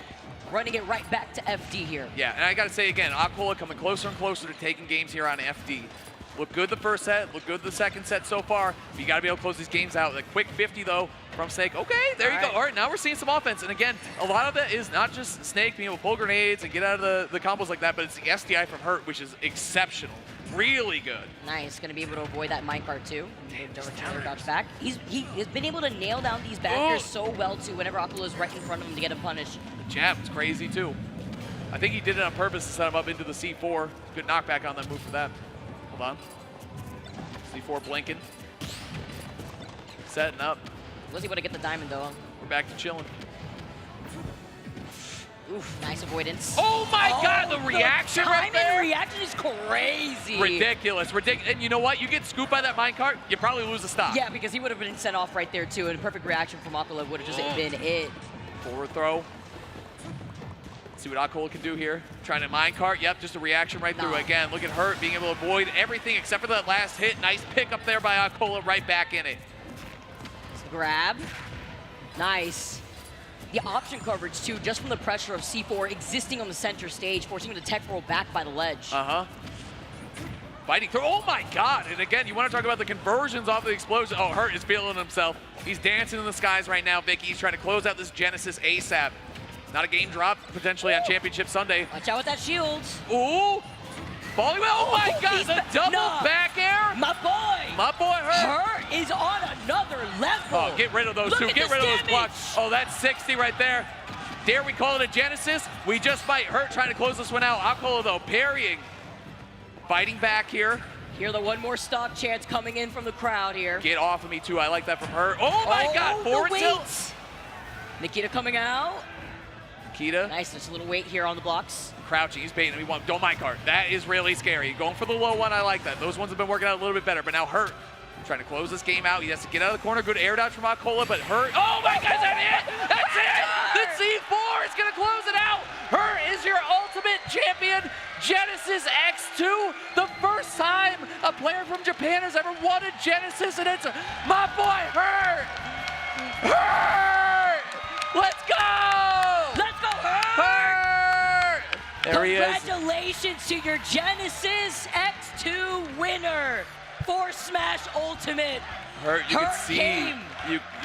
Running it right back to FD here. Yeah, and I got to say again, Akola coming closer and closer to taking games here on FD. Look good the first set, look good the second set so far. But you got to be able to close these games out. A quick 50 though from Snake. Okay, there you go. All right, now we're seeing some offense. And again, a lot of that is not just Snake being able to pull grenades and get out of the combos like that, but it's the SDI from Hurt, which is exceptional. Really good. Nice, gonna be able to avoid that minecart too. Dodge back. He has been able to nail down these backers so well too whenever Akola is right in front of him to get him punished. The jab is crazy too. I think he did it on purpose to set him up into the C4. Good knockback on that move for that. Hold on. C4 blinking. Setting up. Was able to get the diamond though. We're back to chilling. Oof, nice avoidance. Oh my God, the reaction right there. The reaction is crazy. Ridiculous. And you know what? You get scooped by that minecart, you probably lose the stock. Yeah, because he would have been sent off right there too, and a perfect reaction from Akola would have just been it. Forward throw. See what Akola can do here. Trying to minecart. Yep, just a reaction right through. Again, look at Hurt being able to avoid everything except for that last hit. Nice pick up there by Akola, right back in it. Grab. Nice. The option coverage too, just from the pressure of C4 existing on the center stage, forcing him to tech roll back by the ledge. Fighting through. Oh my God. And again, you want to talk about the conversions off the explosion. Oh, Hurt is feeling himself. He's dancing in the skies right now, Vicky. He's trying to close out this Genesis ASAP. Not a game drop, potentially on Championship Sunday. Watch out with that shield. Ooh. Falling well. Oh my God, the double back air. My boy. My boy Hurt. Hurt is on another level. Oh, get rid of those two. Get rid of those blocks. Oh, that's 60 right there. Dare we call it a Genesis? We just might. Hurt trying to close this one out. Aquila, though, parrying. Fighting back here. Hear the one more stock chance coming in from the crowd here. Get off of me, too. I like that from Hurt. Oh, my God. Forward tilt. Nikita coming out. Nikita. Nice. Just a little weight here on the blocks. Crouching. He's baiting me one. Don't mind card. That is really scary. Going for the low one. I like that. Those ones have been working out a little bit better. But now Hurt trying to close this game out. He has to get out of the corner. Good air dodge from Aquila, but Hurt. Oh, my God. Is that it? That's it. The C4 is going to close it out. Hurt is your ultimate champion. Genesis X2. The first time a player from Japan has ever won a Genesis, and it's my boy Hurt. Hurt. Let's go. Let's go, Hurt. Hurt. There he is. Congratulations to your Genesis X2 winner for Smash Ultimate. Hurt, you can see, came,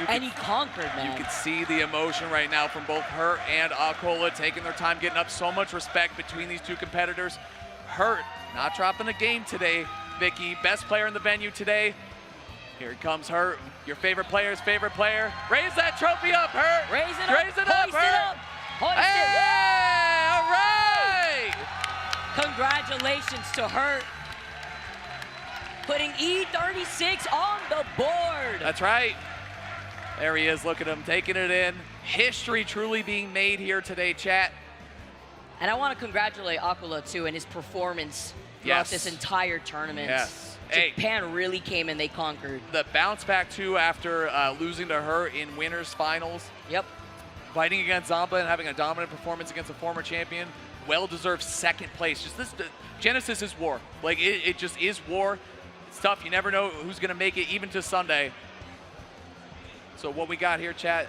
and he conquered, man. You can see the emotion right now from both Hurt and Aquila taking their time, getting up. So much respect between these two competitors. Hurt not dropping a game today, Vicky. Best player in the venue today. Here he comes, Hurt. Your favorite player's favorite player. Raise that trophy up, Hurt. Raise it up. Raise it up, Hoist Hurt. it up. Hoist Hey, it. All right. Congratulations to Hurt. Putting E36 on the board. That's right. There he is, look at him, taking it in. History truly being made here today, chat. And I want to congratulate Aquila, too, and his performance throughout this entire tournament. Yes. Japan really came and they conquered. The bounce back, too, after losing to Hurt in winners finals. Yep. Fighting against Zomba and having a dominant performance against a former champion. Well-deserved second place. Just this, Genesis is war. Like, it just is war. It's tough. You never know who's going to make it, even to Sunday. So what we got here, chat,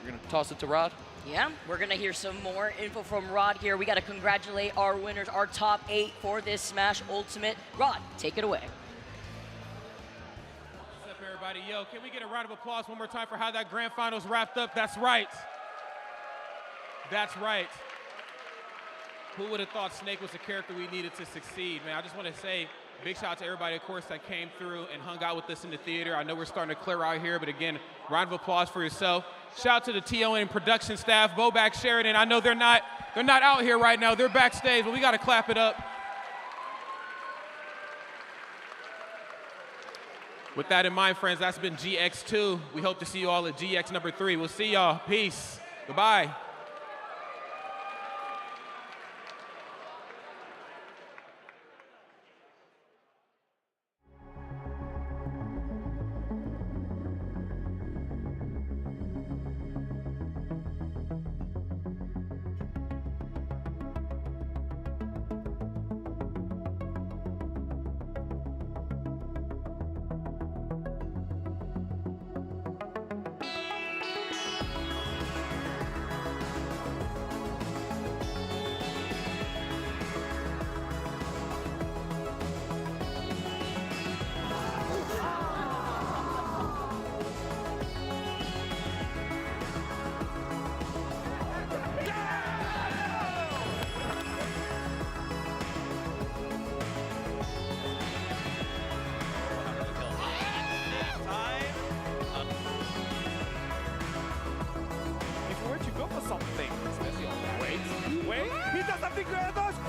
we're going to toss it to Rod. Yeah, we're going to hear some more info from Rod here. We got to congratulate our winners, our top 8 for this Smash Ultimate. Rod, take it away. What's up, everybody? Yo, can we get a round of applause one more time for how that grand finals wrapped up? That's right. That's right. Who would have thought Snake was the character we needed to succeed, man? I just want to say big shout out to everybody, of course, that came through and hung out with us in the theater. I know we're starting to clear out here, but again, round of applause for yourself. Shout out to the TON production staff, Bobak, Sheridan. I know they're not out here right now. They're backstage, but we got to clap it up. With that in mind, friends, that's been GX2. We hope to see you all at GX number 3. We'll see y'all. Peace. Goodbye.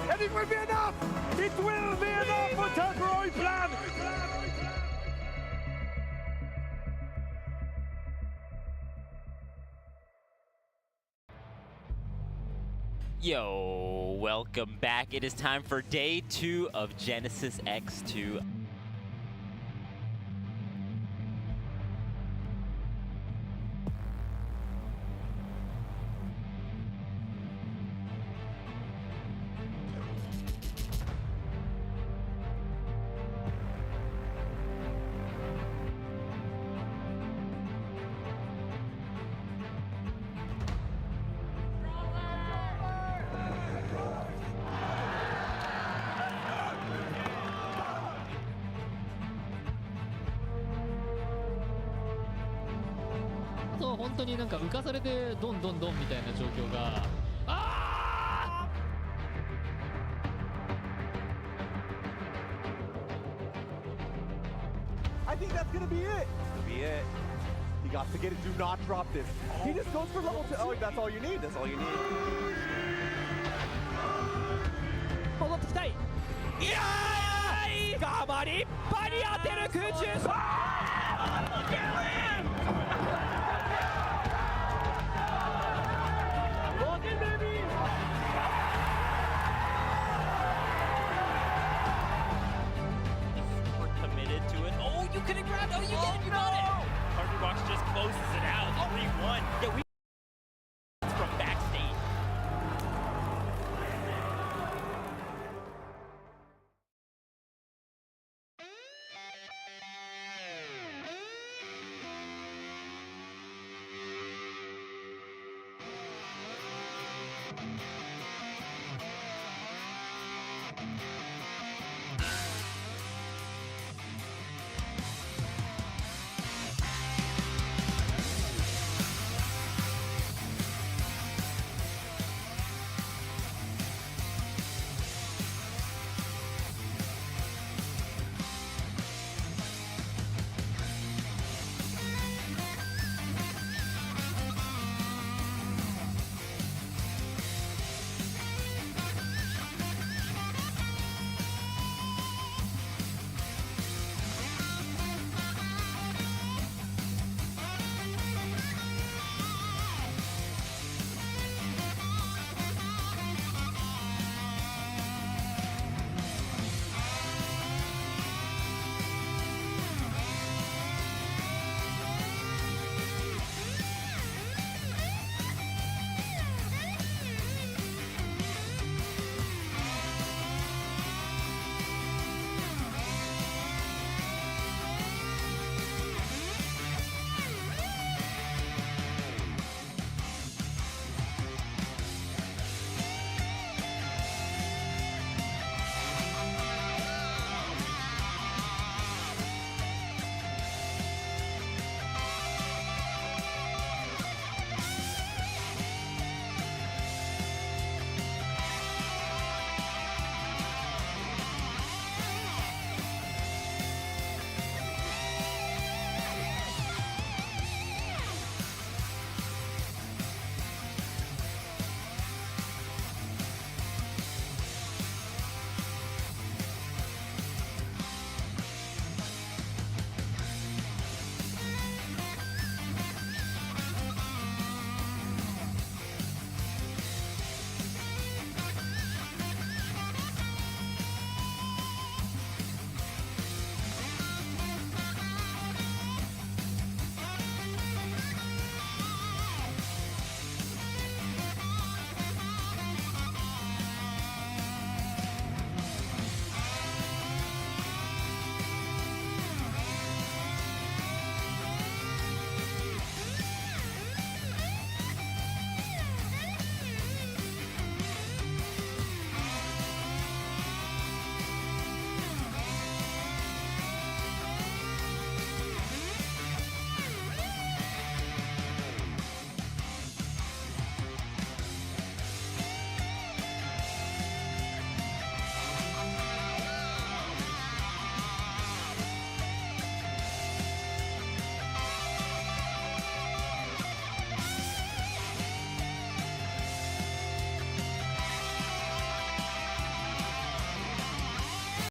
And it will be enough! It will be enough for Temporary Plan! Yo, welcome back. It is time for day 2 of Genesis X2.本当になんか浮かされてドンドンドンみたいな状況が be it. Could be it. He got to get it. Do not drop this. He just goes for level 2. Oh, that's all you need. That's all you need. 戻ってきたい。いやー、ガバリいっぱいに当てる空中。Committed to it. Oh, you could have grabbed. Oh, you did. You got it. Hardly Rocks just closes it out. 3-1. Yeah, we